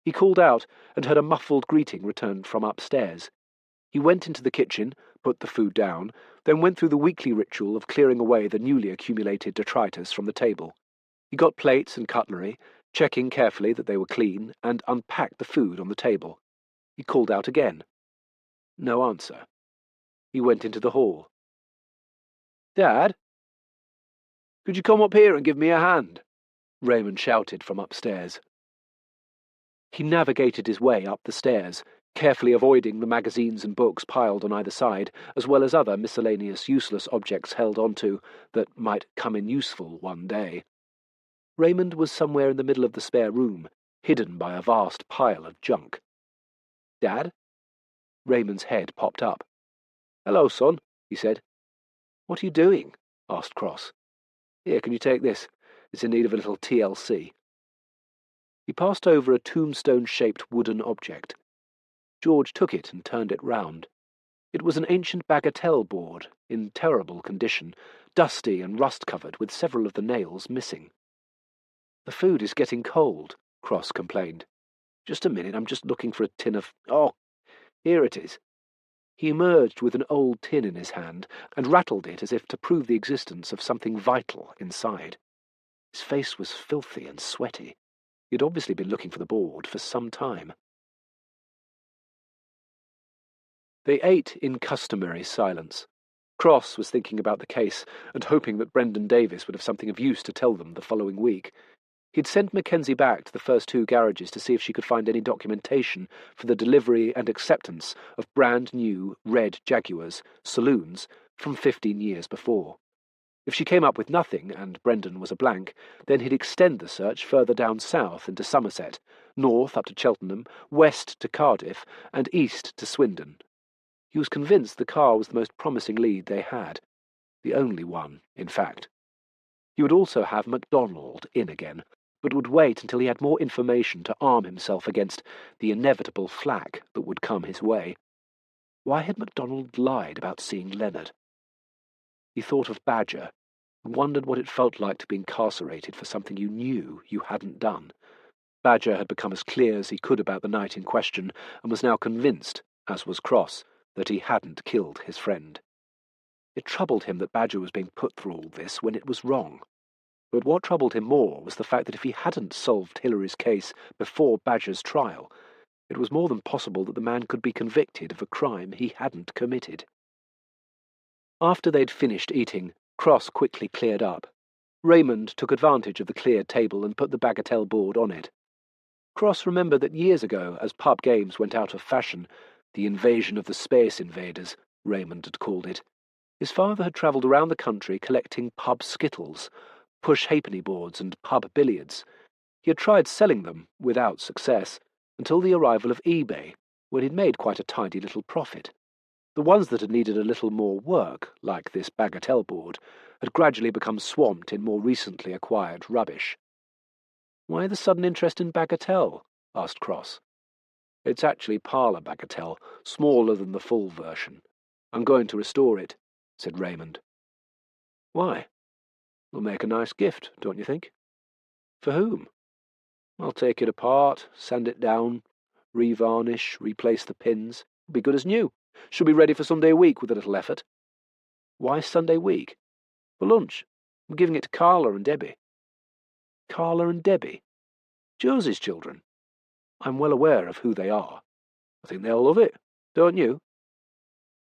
He called out and heard a muffled greeting returned from upstairs. He went into the kitchen, put the food down, then went through the weekly ritual of clearing away the newly accumulated detritus from the table. He got plates and cutlery, checking carefully that they were clean, and unpacked the food on the table. He called out again. No answer. He went into the hall. "Dad? Could you come up here and give me a hand?" Raymond shouted from upstairs. He navigated his way up the stairs, carefully avoiding the magazines and books piled on either side, as well as other miscellaneous useless objects held onto that might come in useful one day. Raymond was somewhere in the middle of the spare room, hidden by a vast pile of junk. "Dad?" Raymond's head popped up. "Hello, son," he said. "What are you doing?" asked Cross. "Here, can you take this? It's in need of a little TLC." He passed over a tombstone-shaped wooden object. George took it and turned it round. It was an ancient bagatelle board, in terrible condition, dusty and rust-covered, with several of the nails missing. "The food is getting cold," Cross complained. "Just a minute, I'm just looking for a tin of— Oh, here it is." He emerged with an old tin in his hand and rattled it as if to prove the existence of something vital inside. His face was filthy and sweaty. He had obviously been looking for the board for some time. They ate in customary silence. Cross was thinking about the case and hoping that Brendan Davis would have something of use to tell them the following week. He'd sent Mackenzie back to the first two garages to see if she could find any documentation for the delivery and acceptance of brand-new red Jaguars, saloons, from 15 years before. If she came up with nothing, and Brendan was a blank, then he'd extend the search further down south into Somerset, north up to Cheltenham, west to Cardiff, and east to Swindon. He was convinced the car was the most promising lead they had. The only one, in fact. He would also have MacDonald in again, but would wait until he had more information to arm himself against the inevitable flack that would come his way. Why had MacDonald lied about seeing Leonard? He thought of Badger, and wondered what it felt like to be incarcerated for something you knew you hadn't done. Badger had become as clear as he could about the night in question, and was now convinced, as was Cross, that he hadn't killed his friend. It troubled him that Badger was being put through all this when it was wrong. But what troubled him more was the fact that if he hadn't solved Hillary's case before Badger's trial, it was more than possible that the man could be convicted of a crime he hadn't committed. After they'd finished eating, Cross quickly cleared up. Raymond took advantage of the cleared table and put the bagatelle board on it. Cross remembered that years ago, as pub games went out of fashion, the invasion of the Space Invaders, Raymond had called it, his father had travelled around the country collecting pub skittles, push halfpenny boards and pub billiards. He had tried selling them, without success, until the arrival of eBay, when he'd made quite a tidy little profit. The ones that had needed a little more work, like this bagatelle board, had gradually become swamped in more recently acquired rubbish. "Why the sudden interest in bagatelle?" asked Cross. "It's actually parlour bagatelle, smaller than the full version. I'm going to restore it," said Raymond. "Why? It'll make a nice gift, don't you think?" "For whom?" "I'll take it apart, sand it down, revarnish, replace the pins. It'll be good as new. Should be ready for Sunday week with a little effort." "Why Sunday week?" "For lunch. I'm giving it to Carla and Debbie." "Carla and Debbie? Josie's children?" "I'm well aware of who they are." "I think they'll love it, don't you?"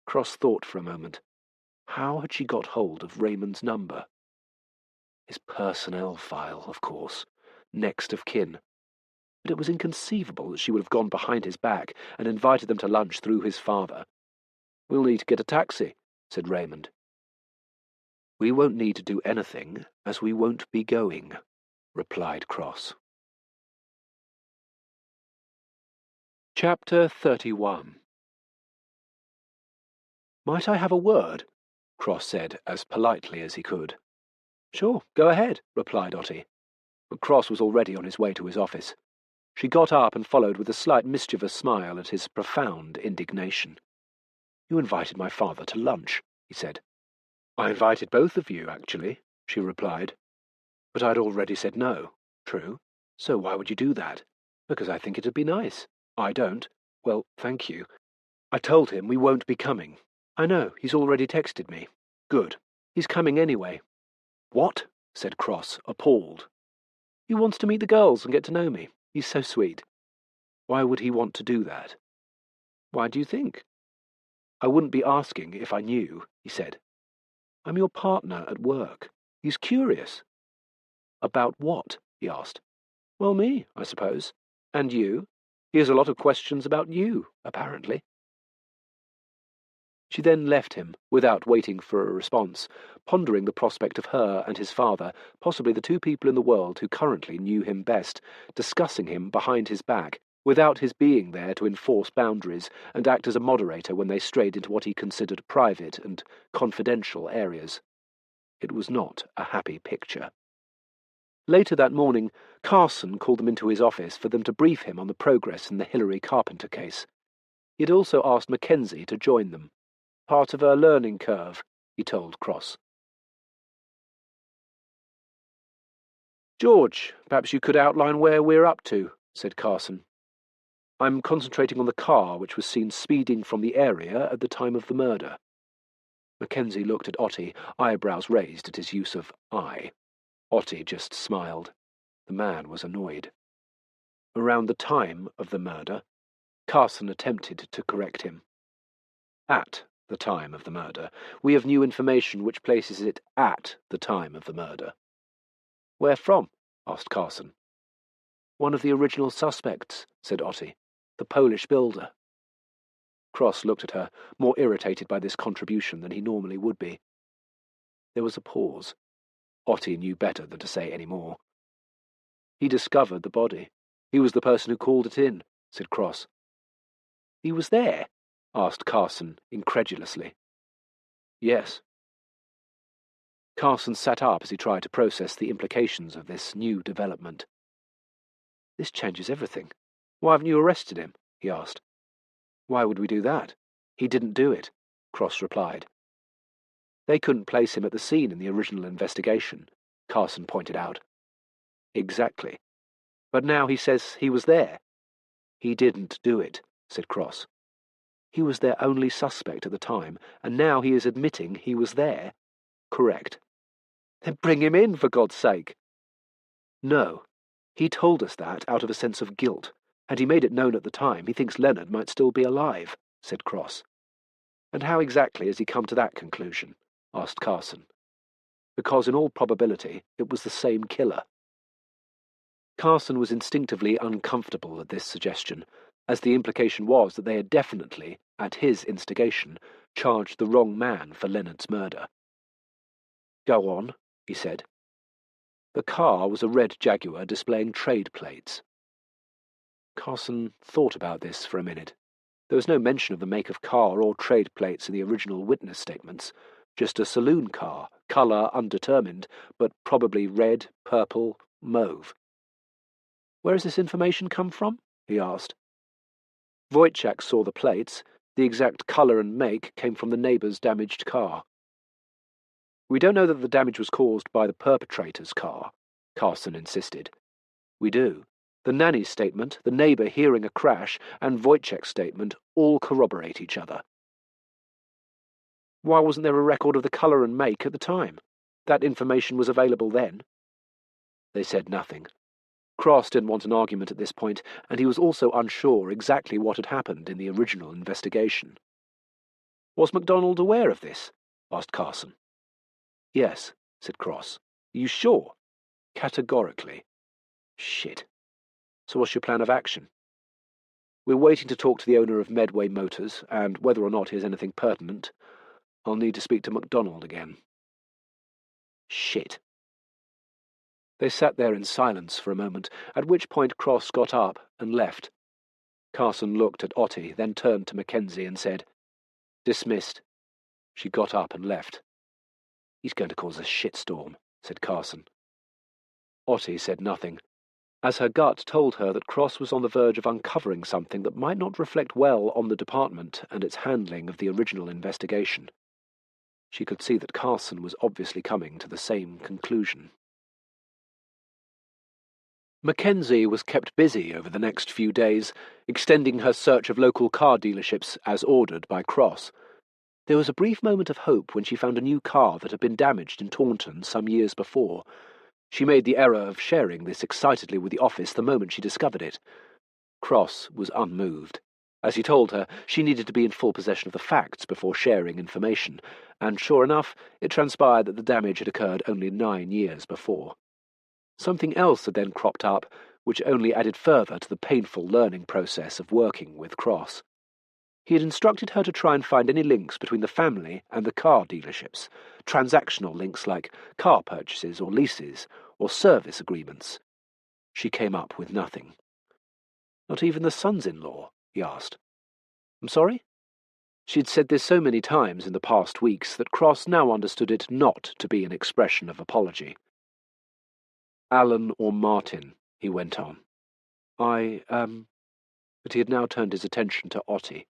Cross thought for a moment. How had she got hold of Raymond's number? His personnel file, of course. Next of kin. But it was inconceivable that she would have gone behind his back and invited them to lunch through his father. "We'll need to get a taxi," said Raymond. "We won't need to do anything, as we won't be going," replied Cross. Chapter 31. "Might I have a word?" Cross said, as politely as he could. "Sure, go ahead," replied Otti. But Cross was already on his way to his office. She got up and followed with a slight mischievous smile at his profound indignation. "You invited my father to lunch," he said. "I invited both of you, actually," she replied. "But I'd already said no." "True. So why would you do that?" "Because I think it'd be nice." "I don't." "Well, thank you. I told him we won't be coming." "I know, he's already texted me." "Good. He's coming anyway." "What?" said Cross, appalled. "He wants to meet the girls and get to know me. He's so sweet." "Why would he want to do that?" "Why do you think?" "I wouldn't be asking if I knew," he said. "I'm your partner at work. He's curious." "About what?" he asked. "Well, me, I suppose. And you. He has a lot of questions about you, apparently." She then left him, without waiting for a response, pondering the prospect of her and his father, possibly the two people in the world who currently knew him best, discussing him behind his back, without his being there to enforce boundaries and act as a moderator when they strayed into what he considered private and confidential areas. It was not a happy picture. Later that morning, Carson called them into his office for them to brief him on the progress in the Hillary Carpenter case. He had also asked Mackenzie to join them. "Part of her learning curve," he told Cross. "George, perhaps you could outline where we're up to," said Carson. "I'm concentrating on the car which was seen speeding from the area at the time of the murder." Mackenzie looked at Otti, eyebrows raised at his use of "I." Otti just smiled. The man was annoyed. "Around the time of the murder?" Carson attempted to correct him. "At the time of the murder. We have new information which places it at the time of the murder." "Where from?" asked Carson. "One of the original suspects," said Otti. "The Polish builder." Cross looked at her, more irritated by this contribution than he normally would be. There was a pause. Otti knew better than to say any more. "He discovered the body. He was the person who called it in," said Cross. "He was there?" asked Carson, incredulously. "Yes." Carson sat up as he tried to process the implications of this new development. "This changes everything. Why haven't you arrested him?" he asked. "Why would we do that? He didn't do it," Cross replied. "They couldn't place him at the scene in the original investigation," Carson pointed out. "Exactly. But now he says he was there. He didn't do it, said Cross. He was their only suspect at the time, and now he is admitting he was there. Correct. Then bring him in, for God's sake. No. He told us that out of a sense of guilt, and he made it known at the time he thinks Leonard might still be alive, said Cross. And how exactly has he come to that conclusion? Asked Carson. Because in all probability it was the same killer. Carson was instinctively uncomfortable at this suggestion, as the implication was that they had definitely, at his instigation, charged the wrong man for Leonard's murder. Go on, he said. The car was a red Jaguar displaying trade plates. Carson thought about this for a minute. There was no mention of the make of car or trade plates in the original witness statements, just a saloon car, colour undetermined, but probably red, purple, mauve. Where has this information come from? He asked. Wojciech saw the plates. The exact colour and make came from the neighbour's damaged car. We don't know that the damage was caused by the perpetrator's car, Carson insisted. We do. The nanny's statement, the neighbour hearing a crash, and Wojciech's statement all corroborate each other. Why wasn't there a record of the colour and make at the time? That information was available then. They said nothing. Cross didn't want an argument at this point, and he was also unsure exactly what had happened in the original investigation. Was MacDonald aware of this? Asked Carson. Yes, said Cross. You sure? Categorically. Shit. So what's your plan of action? We're waiting to talk to the owner of Medway Motors, and whether or not he has anything pertinent, I'll need to speak to MacDonald again. Shit. They sat there in silence for a moment, at which point Cross got up and left. Carson looked at Otti, then turned to Mackenzie and said, Dismissed. She got up and left. He's going to cause a shitstorm, said Carson. Otti said nothing, as her gut told her that Cross was on the verge of uncovering something that might not reflect well on the department and its handling of the original investigation. She could see that Carson was obviously coming to the same conclusion. Mackenzie was kept busy over the next few days, extending her search of local car dealerships as ordered by Cross. There was a brief moment of hope when she found a new car that had been damaged in Taunton some years before. She made the error of sharing this excitedly with the office the moment she discovered it. Cross was unmoved. As he told her, she needed to be in full possession of the facts before sharing information, and sure enough, it transpired that the damage had occurred only 9 years before. Something else had then cropped up, which only added further to the painful learning process of working with Cross. He had instructed her to try and find any links between the family and the car dealerships, transactional links like car purchases or leases or service agreements. She came up with nothing. Not even the sons-in-law, he asked. I'm sorry? She'd said this so many times in the past weeks that Cross now understood it not to be an expression of apology. Alan or Martin, he went on. But he had now turned his attention to Otti.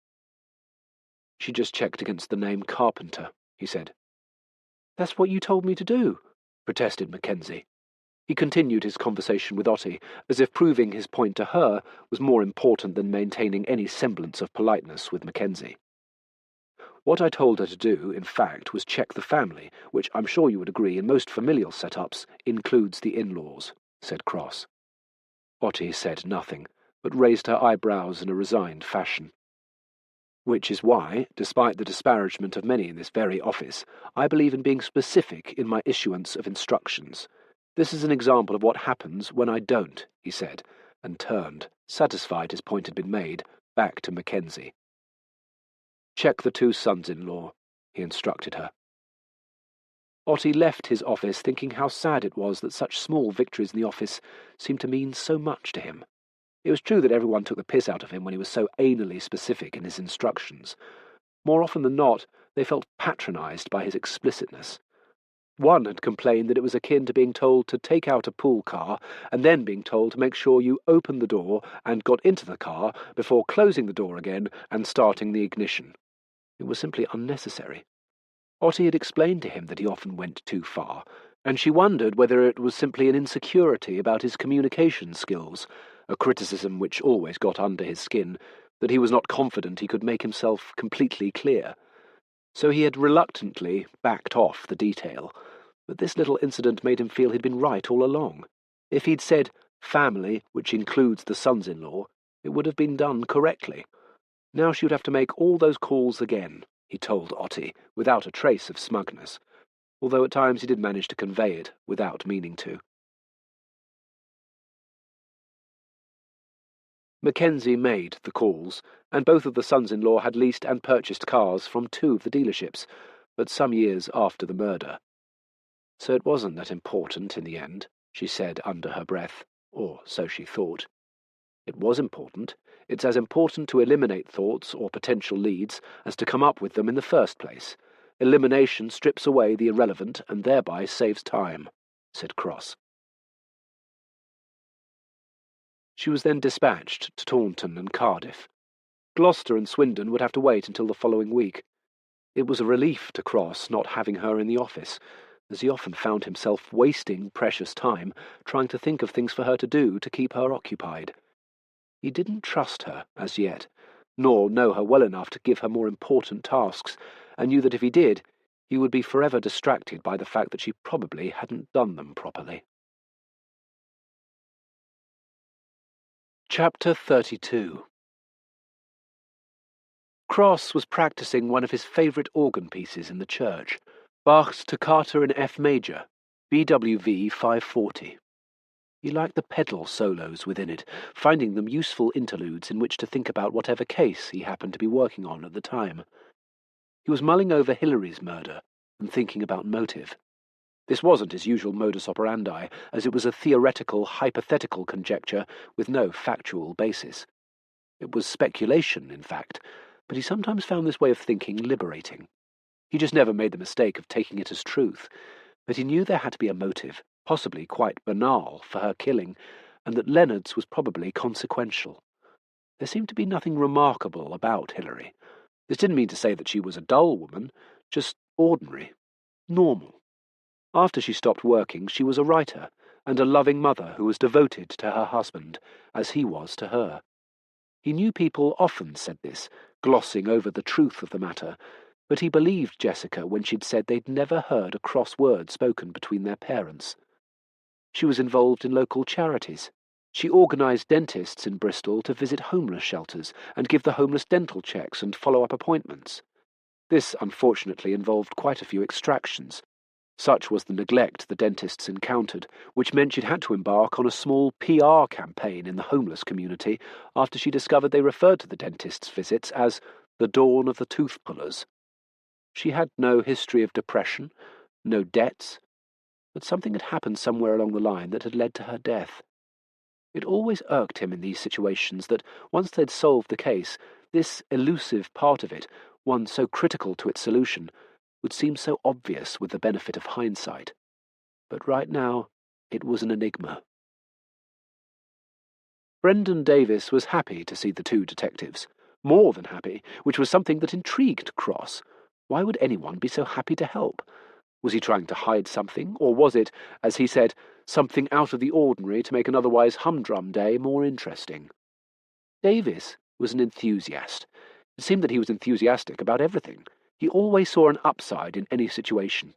She just checked against the name Carpenter, he said. That's what you told me to do, protested Mackenzie. He continued his conversation with Otti, as if proving his point to her was more important than maintaining any semblance of politeness with Mackenzie. What I told her to do, in fact, was check the family, which I'm sure you would agree in most familial setups includes the in-laws, said Cross. Otti said nothing, but raised her eyebrows in a resigned fashion. Which is why, despite the disparagement of many in this very office, I believe in being specific in my issuance of instructions. This is an example of what happens when I don't, he said, and turned, satisfied his point had been made, back to Mackenzie. Check the 2 sons-in-law, he instructed her. Otti left his office thinking how sad it was that such small victories in the office seemed to mean so much to him. It was true that everyone took the piss out of him when he was so anally specific in his instructions. More often than not, they felt patronised by his explicitness. One had complained that it was akin to being told to take out a pool car and then being told to make sure you opened the door and got into the car before closing the door again and starting the ignition. It was simply unnecessary. Otti had explained to him that he often went too far, and she wondered whether it was simply an insecurity about his communication skills, a criticism which always got under his skin, that he was not confident he could make himself completely clear. So he had reluctantly backed off the detail, but this little incident made him feel he'd been right all along. If he'd said family, which includes the sons-in-law, it would have been done correctly. Now she would have to make all those calls again, he told Otti, without a trace of smugness, although at times he did manage to convey it without meaning to. Mackenzie made the calls, and both of the sons-in-law had leased and purchased cars from 2 of the dealerships, but some years after the murder. So it wasn't that important in the end, she said under her breath, or so she thought. It was important. It's as important to eliminate thoughts or potential leads as to come up with them in the first place. Elimination strips away the irrelevant and thereby saves time, said Cross. She was then dispatched to Taunton and Cardiff. Gloucester and Swindon would have to wait until the following week. It was a relief to Cross not having her in the office, as he often found himself wasting precious time trying to think of things for her to do to keep her occupied. He didn't trust her as yet, nor know her well enough to give her more important tasks, and knew that if he did, he would be forever distracted by the fact that she probably hadn't done them properly. Chapter 32. Cross was practicing one of his favourite organ pieces in the church, Bach's Toccata in F major, BWV 540. He liked the pedal solos within it, finding them useful interludes in which to think about whatever case he happened to be working on at the time. He was mulling over Hilary's murder and thinking about motive. This wasn't his usual modus operandi, as it was a theoretical, hypothetical conjecture with no factual basis. It was speculation, in fact, but he sometimes found this way of thinking liberating. He just never made the mistake of taking it as truth, but he knew there had to be a motive, possibly quite banal, for her killing, and that Leonard's was probably consequential. There seemed to be nothing remarkable about Hilary. This didn't mean to say that she was a dull woman, just ordinary, normal. After she stopped working, she was a writer, and a loving mother who was devoted to her husband, as he was to her. He knew people often said this, glossing over the truth of the matter, but he believed Jessica when she'd said they'd never heard a cross word spoken between their parents. She was involved in local charities. She organised dentists in Bristol to visit homeless shelters and give the homeless dental checks and follow-up appointments. This, unfortunately, involved quite a few extractions. Such was the neglect the dentists encountered, which meant she'd had to embark on a small PR campaign in the homeless community after she discovered they referred to the dentist's visits as the dawn of the tooth pullers. She had no history of depression, no debts, but something had happened somewhere along the line that had led to her death. It always irked him in these situations that, once they'd solved the case, this elusive part of it, one so critical to its solution, would seem so obvious with the benefit of hindsight. But right now, it was an enigma. Brendan Davis was happy to see the 2 detectives. More than happy, which was something that intrigued Cross. Why would anyone be so happy to help? Was he trying to hide something, or was it, as he said, something out of the ordinary to make an otherwise humdrum day more interesting? Davis was an enthusiast. It seemed that he was enthusiastic about everything. He always saw an upside in any situation.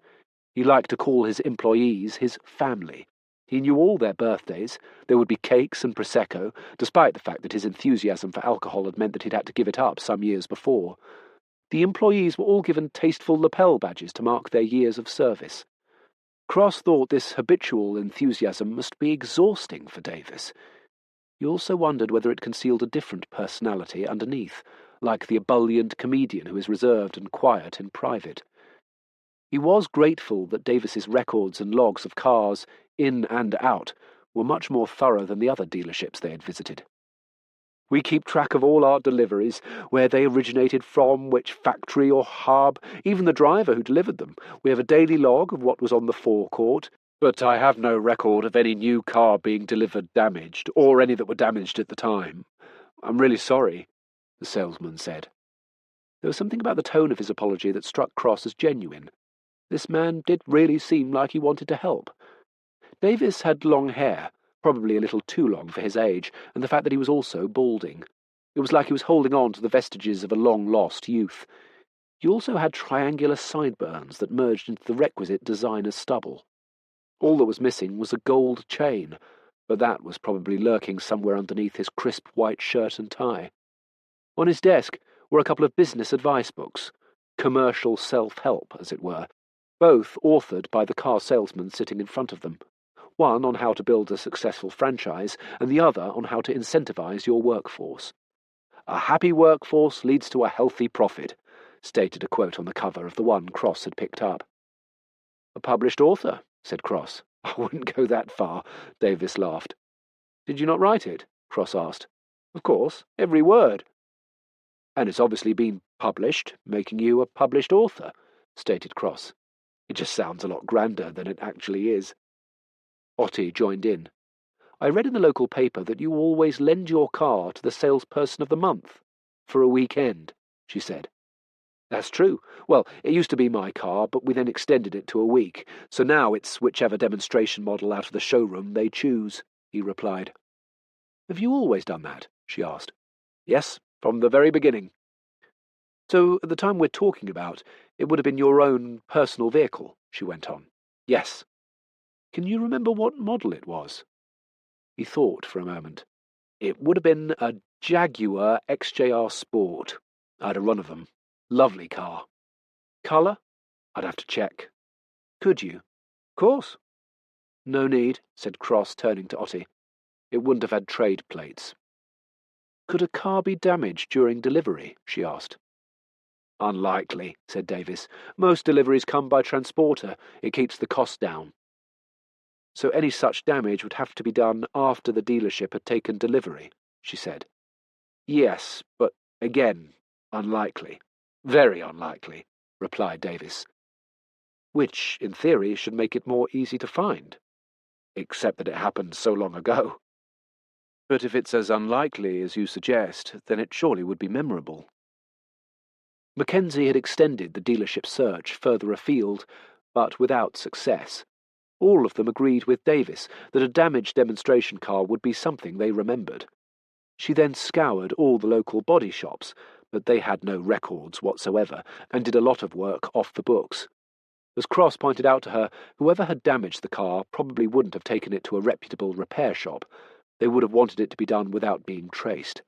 He liked to call his employees his family. He knew all their birthdays. There would be cakes and Prosecco, despite the fact that his enthusiasm for alcohol had meant that he'd had to give it up some years before. The employees were all given tasteful lapel badges to mark their years of service. Cross thought this habitual enthusiasm must be exhausting for Davis. He also wondered whether it concealed a different personality underneath, like the ebullient comedian who is reserved and quiet in private. He was grateful that Davis's records and logs of cars, in and out, were much more thorough than the other dealerships they had visited. We keep track of all our deliveries, where they originated from, which factory or hub, even the driver who delivered them. We have a daily log of what was on the forecourt, but I have no record of any new car being delivered damaged, or any that were damaged at the time. I'm really sorry, the salesman said. There was something about the tone of his apology that struck Cross as genuine. This man did really seem like he wanted to help. Davis had long hair, probably a little too long for his age, and the fact that he was also balding. It was like he was holding on to the vestiges of a long-lost youth. He also had triangular sideburns that merged into the requisite designer's stubble. All that was missing was a gold chain, but that was probably lurking somewhere underneath his crisp white shirt and tie. On his desk were a couple of business advice books, commercial self-help, as it were, both authored by the car salesman sitting in front of them. One on how to build a successful franchise, and the other on how to incentivize your workforce. "A happy workforce leads to a healthy profit," stated a quote on the cover of the one Cross had picked up. "A published author," said Cross. "I wouldn't go that far," Davis laughed. "Did you not write it?" Cross asked. "Of course, every word." "And it's obviously been published, making you a published author," stated Cross. "It just sounds a lot grander than it actually is." Otti joined in. "I read in the local paper that you always lend your car to the salesperson of the month, for a weekend," she said. "That's true. Well, it used to be my car, but we then extended it to a week, so now it's whichever demonstration model out of the showroom they choose," he replied. "Have you always done that?" she asked. "Yes, from the very beginning." "So, at the time we're talking about, it would have been your own personal vehicle," she went on. "Yes." "Can you remember what model it was?" He thought for a moment. "It would have been a Jaguar XJR Sport. I had a run of them. Lovely car." "Colour?" "I'd have to check." "Could you?" "Course." "No need," said Cross, turning to Otti. "It wouldn't have had trade plates." "Could a car be damaged during delivery?" she asked. "Unlikely," said Davis. "Most deliveries come by transporter. It keeps the cost down." "So any such damage would have to be done after the dealership had taken delivery," she said. "Yes, but again, unlikely. Very unlikely," replied Davis. "Which, in theory, should make it more easy to find. Except that it happened so long ago." "But if it's as unlikely as you suggest, then it surely would be memorable." Mackenzie had extended the dealership search further afield, but without success. All of them agreed with Davis that a damaged demonstration car would be something they remembered. She then scoured all the local body shops, but they had no records whatsoever, and did a lot of work off the books. As Cross pointed out to her, whoever had damaged the car probably wouldn't have taken it to a reputable repair shop. They would have wanted it to be done without being traced.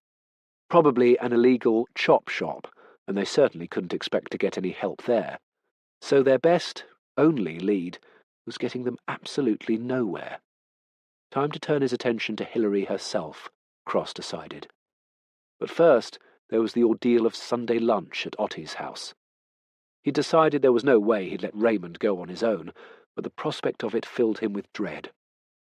Probably an illegal chop shop, and they certainly couldn't expect to get any help there. So their best, only lead was getting them absolutely nowhere. Time to turn his attention to Hilary herself, Cross decided. But first, there was the ordeal of Sunday lunch at Otti's house. He decided there was no way he'd let Raymond go on his own, but the prospect of it filled him with dread.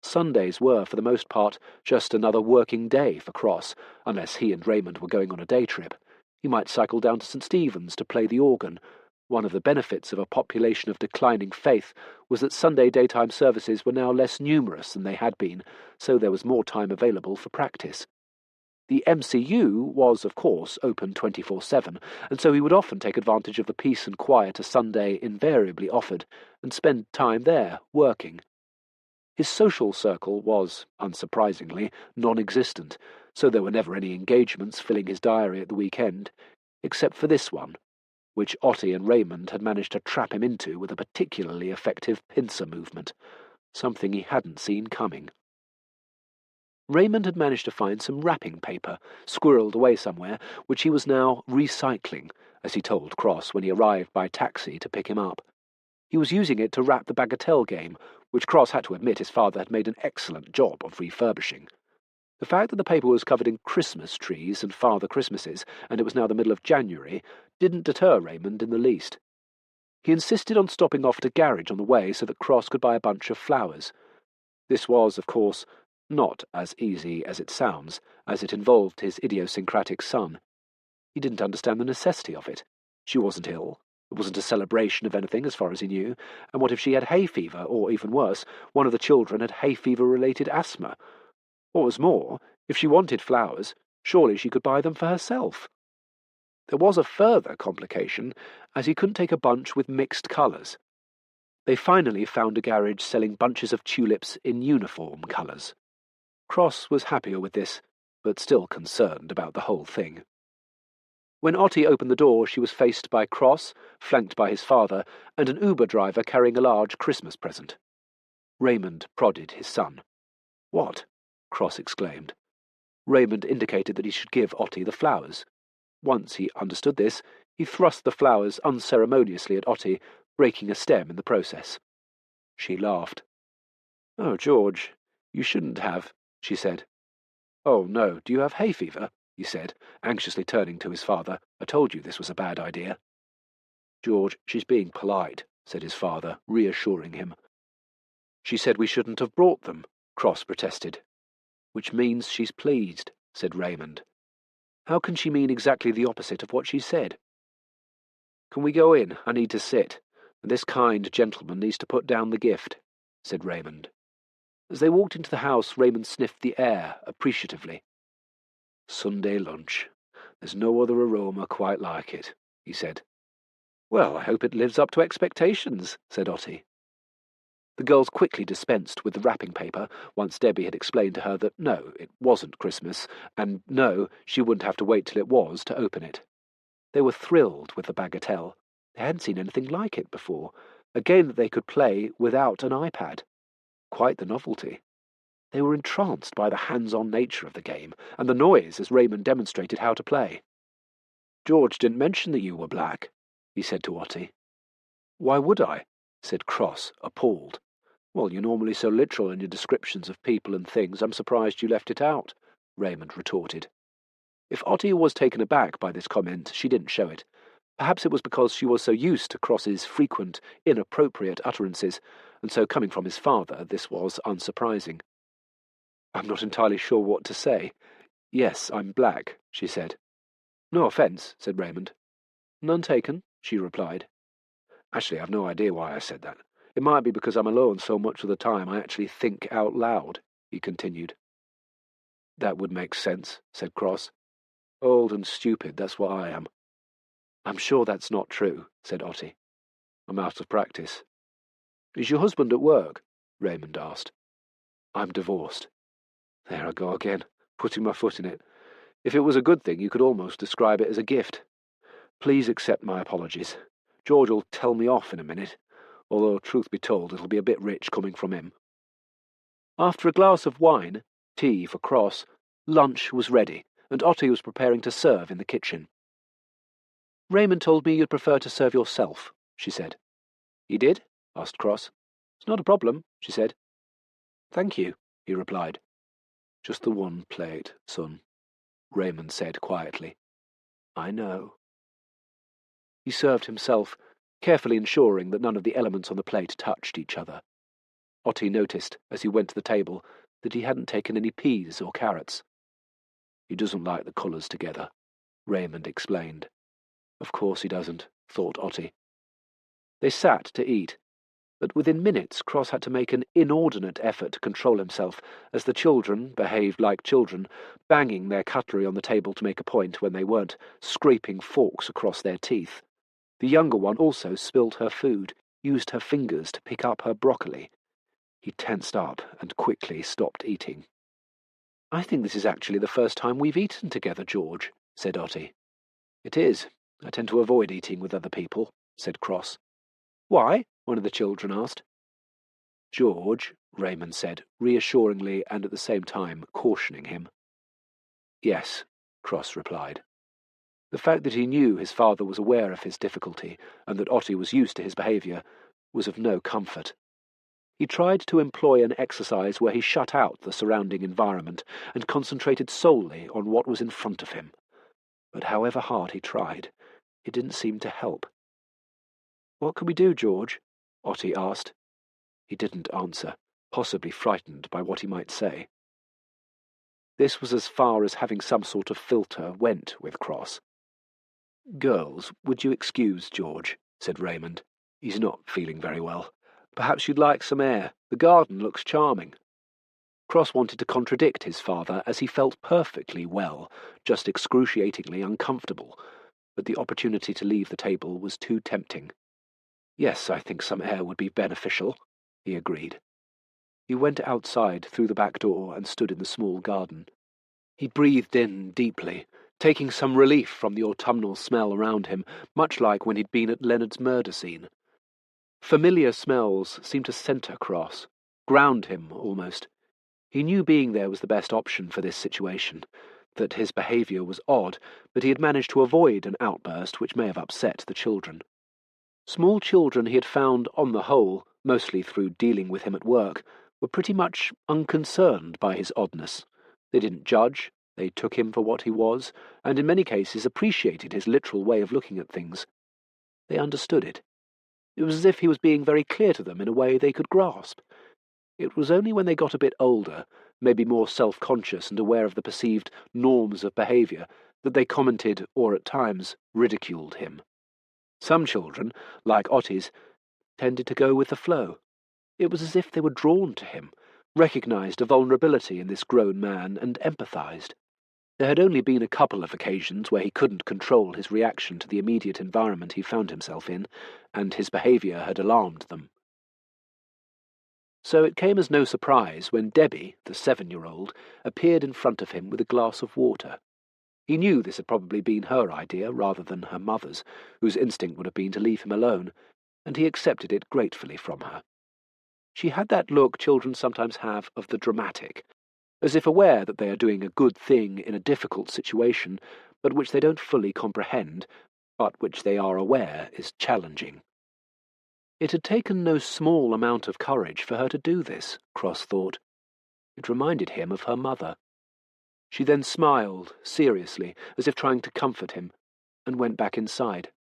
Sundays were, for the most part, just another working day for Cross, unless he and Raymond were going on a day trip. He might cycle down to St. Stephen's to play the organ. One of the benefits of a population of declining faith was that Sunday daytime services were now less numerous than they had been, so there was more time available for practice. The MCU was, of course, open 24/7, and so he would often take advantage of the peace and quiet a Sunday invariably offered, and spend time there, working. His social circle was, unsurprisingly, non-existent, so there were never any engagements filling his diary at the weekend, except for this one, which Otti and Raymond had managed to trap him into with a particularly effective pincer movement, something he hadn't seen coming. Raymond had managed to find some wrapping paper, squirreled away somewhere, which he was now recycling, as he told Cross when he arrived by taxi to pick him up. He was using it to wrap the Bagatelle game, which Cross had to admit his father had made an excellent job of refurbishing. The fact that the paper was covered in Christmas trees and Father Christmases, and it was now the middle of January, didn't deter Raymond in the least. He insisted on stopping off at a garage on the way so that Cross could buy a bunch of flowers. This was, of course, not as easy as it sounds, as it involved his idiosyncratic son. He didn't understand the necessity of it. She wasn't ill. It wasn't a celebration of anything, as far as he knew. And what if she had hay fever, or, even worse, one of the children had hay fever-related asthma? What was more, if she wanted flowers, surely she could buy them for herself. There was a further complication, as he couldn't take a bunch with mixed colours. They finally found a garage selling bunches of tulips in uniform colours. Cross was happier with this, but still concerned about the whole thing. When Otti opened the door, she was faced by Cross, flanked by his father, and an Uber driver carrying a large Christmas present. Raymond prodded his son. "What?" Cross exclaimed. Raymond indicated that he should give Otti the flowers. Once he understood this, he thrust the flowers unceremoniously at Otti, breaking a stem in the process. She laughed. "Oh, George, you shouldn't have," she said. "Oh, no, do you have hay fever?" he said, anxiously turning to his father. "I told you this was a bad idea." "George, she's being polite," said his father, reassuring him. "She said we shouldn't have brought them," Cross protested. "Which means she's pleased," said Raymond. "How can she mean exactly the opposite of what she said?" "Can we go in? I need to sit, and this kind gentleman needs to put down the gift," said Raymond. As they walked into the house, Raymond sniffed the air appreciatively. "Sunday lunch. There's no other aroma quite like it," he said. "Well, I hope it lives up to expectations," said Otti. The girls quickly dispensed with the wrapping paper once Debbie had explained to her that no, it wasn't Christmas, and no, she wouldn't have to wait till it was to open it. They were thrilled with the bagatelle. They hadn't seen anything like it before, a game that they could play without an iPad. Quite the novelty. They were entranced by the hands-on nature of the game, and the noise as Raymond demonstrated how to play. "George didn't mention that you were black," he said to Otti. "Why would I?" said Cross, appalled. "Well, you're normally so literal in your descriptions of people and things, I'm surprised you left it out," Raymond retorted. If Otti was taken aback by this comment, she didn't show it. Perhaps it was because she was so used to Cross's frequent, inappropriate utterances, and so coming from his father, this was unsurprising. "I'm not entirely sure what to say. Yes, I'm black," she said. "No offence," said Raymond. "None taken," she replied. "Actually, I've no idea why I said that. It might be because I'm alone so much of the time I actually think out loud," he continued. "That would make sense," said Cross. "Old and stupid, that's what I am." "I'm sure that's not true," said Otti. "I'm out of practice." "Is your husband at work?" Raymond asked. "I'm divorced." There I go again, putting my foot in it. If it was a good thing, you could almost describe it as a gift. Please accept my apologies. George will tell me off in a minute, although, truth be told, it'll be a bit rich coming from him. After a glass of wine, tea for Cross, lunch was ready, and Otti was preparing to serve in the kitchen. "Raymond told me you'd prefer to serve yourself," she said. "He did?" asked Cross. "It's not a problem," she said. "Thank you," he replied. "Just the one plate, son," Raymond said quietly. "I know." He served himself, carefully ensuring that none of the elements on the plate touched each other. Otti noticed, as he went to the table, that he hadn't taken any peas or carrots. "He doesn't like the colours together," Raymond explained. Of course he doesn't, thought Otti. They sat to eat, but within minutes Cross had to make an inordinate effort to control himself as the children behaved like children, banging their cutlery on the table to make a point when they weren't, scraping forks across their teeth. The younger one also spilled her food, used her fingers to pick up her broccoli. He tensed up and quickly stopped eating. "I think this is actually the first time we've eaten together, George," said Otti. "It is. I tend to avoid eating with other people," said Cross. "Why?" one of the children asked. "George," Raymond said, reassuringly and at the same time cautioning him. "Yes," Cross replied. The fact that he knew his father was aware of his difficulty and that Otti was used to his behaviour was of no comfort. He tried to employ an exercise where he shut out the surrounding environment and concentrated solely on what was in front of him. But however hard he tried, it didn't seem to help. "What can we do, George?" Otti asked. He didn't answer, possibly frightened by what he might say. This was as far as having some sort of filter went with Cross. "Girls, would you excuse George?" said Raymond. "He's not feeling very well. Perhaps you'd like some air. The garden looks charming." Cross wanted to contradict his father, as he felt perfectly well, just excruciatingly uncomfortable, but the opportunity to leave the table was too tempting. Yes, I think some air would be beneficial, he agreed. He went outside through the back door and stood in the small garden. He breathed in deeply, taking some relief from the autumnal smell around him, much like when he'd been at Leonard's murder scene. Familiar smells seemed to centre Cross, ground him almost. He knew being there was the best option for this situation, that his behaviour was odd, but he had managed to avoid an outburst which may have upset the children. Small children he had found, on the whole, mostly through dealing with him at work, were pretty much unconcerned by his oddness. They didn't judge, they took him for what he was, and in many cases appreciated his literal way of looking at things. They understood it. It was as if he was being very clear to them in a way they could grasp. It was only when they got a bit older, maybe more self-conscious and aware of the perceived norms of behaviour, that they commented, or at times ridiculed him. Some children, like Ottie's, tended to go with the flow. It was as if they were drawn to him, recognised a vulnerability in this grown man, and empathised. There had only been a couple of occasions where he couldn't control his reaction to the immediate environment he found himself in, and his behaviour had alarmed them. So it came as no surprise when Debbie, the 7-year-old, appeared in front of him with a glass of water. He knew this had probably been her idea rather than her mother's, whose instinct would have been to leave him alone, and he accepted it gratefully from her. She had that look children sometimes have of the dramatic, as if aware that they are doing a good thing in a difficult situation, but which they don't fully comprehend, but which they are aware is challenging. It had taken no small amount of courage for her to do this, Cross thought. It reminded him of her mother. She then smiled, seriously, as if trying to comfort him, and went back inside.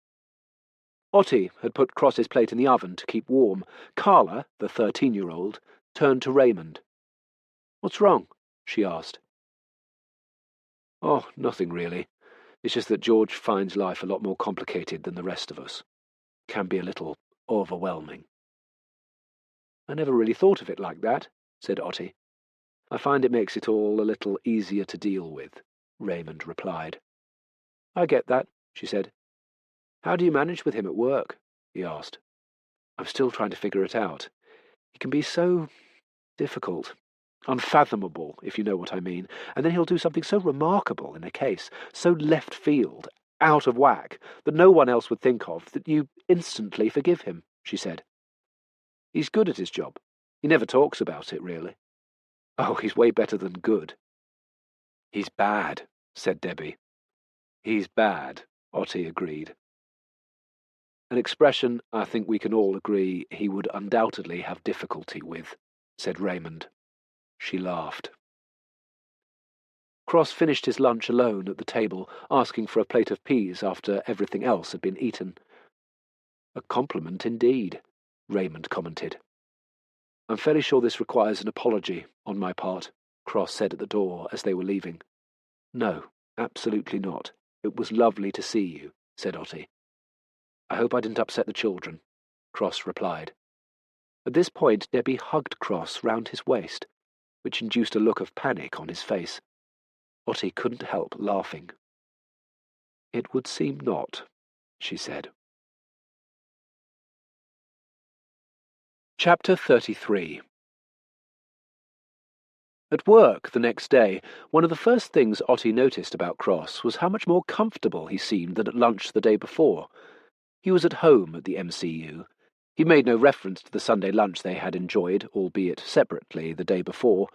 Ottie had put Cross's plate in the oven to keep warm. Carla, the 13-year-old, turned to Raymond. "What's wrong?" she asked. "Oh, nothing really. It's just that George finds life a lot more complicated than the rest of us. It can be a little overwhelming." "I never really thought of it like that," said Ottie. "I find it makes it all a little easier to deal with," Raymond replied. "I get that," she said. "How do you manage with him at work?" he asked. "I'm still trying to figure it out. He can be so difficult, unfathomable, if you know what I mean, and then he'll do something so remarkable in a case, so left field, out of whack, that no one else would think of, that you instantly forgive him," she said. "He's good at his job. He never talks about it, really." "Oh, he's way better than good." "He's bad," said Debbie. "He's bad," Ottie agreed. "An expression I think we can all agree he would undoubtedly have difficulty with," said Raymond. She laughed. Cross finished his lunch alone at the table, asking for a plate of peas after everything else had been eaten. "A compliment indeed," Raymond commented. "I'm fairly sure this requires an apology on my part," Cross said at the door as they were leaving. "No, absolutely not. It was lovely to see you," said Ottie. "I hope I didn't upset the children," Cross replied. At this point Debbie hugged Cross round his waist, which induced a look of panic on his face. Ottie couldn't help laughing. "It would seem not," she said. Chapter 33. At work the next day, one of the first things Ottie noticed about Cross was how much more comfortable he seemed than at lunch the day before. He was at home at the MCU. He made no reference to the Sunday lunch they had enjoyed, albeit separately, the day before.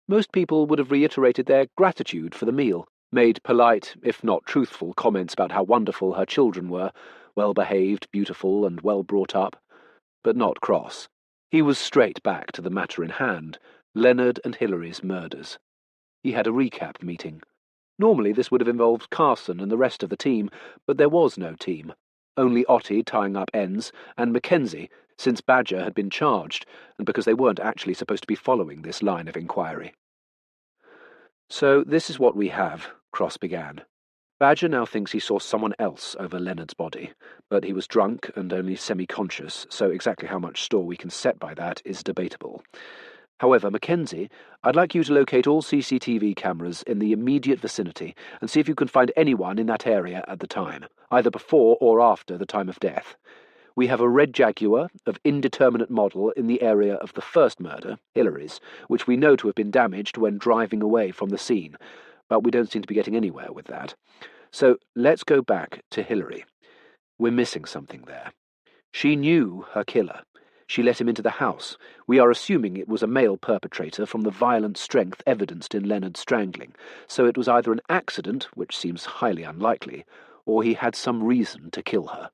Most people would have reiterated their gratitude for the meal, made polite, if not truthful, comments about how wonderful her children were, well-behaved, beautiful, and well brought up. But not Cross. He was straight back to the matter in hand, Leonard and Hilary's murders. He had a recap meeting. Normally this would have involved Carson and the rest of the team, but there was no team. Only Ottie tying up ends, and Mackenzie, since Badger had been charged, and because they weren't actually supposed to be following this line of inquiry. "So this is what we have," Cross began. "Badger now thinks he saw someone else over Leonard's body, but he was drunk and only semi-conscious, so exactly how much store we can set by that is debatable. However, Mackenzie, I'd like you to locate all CCTV cameras in the immediate vicinity and see if you can find anyone in that area at the time, either before or after the time of death. We have a red Jaguar of indeterminate model in the area of the first murder, Hillary's, which we know to have been damaged when driving away from the scene, but we don't seem to be getting anywhere with that. So let's go back to Hillary. We're missing something there. She knew her killer. She let him into the house. We are assuming it was a male perpetrator from the violent strength evidenced in Leonard's strangling, so it was either an accident, which seems highly unlikely, or he had some reason to kill her.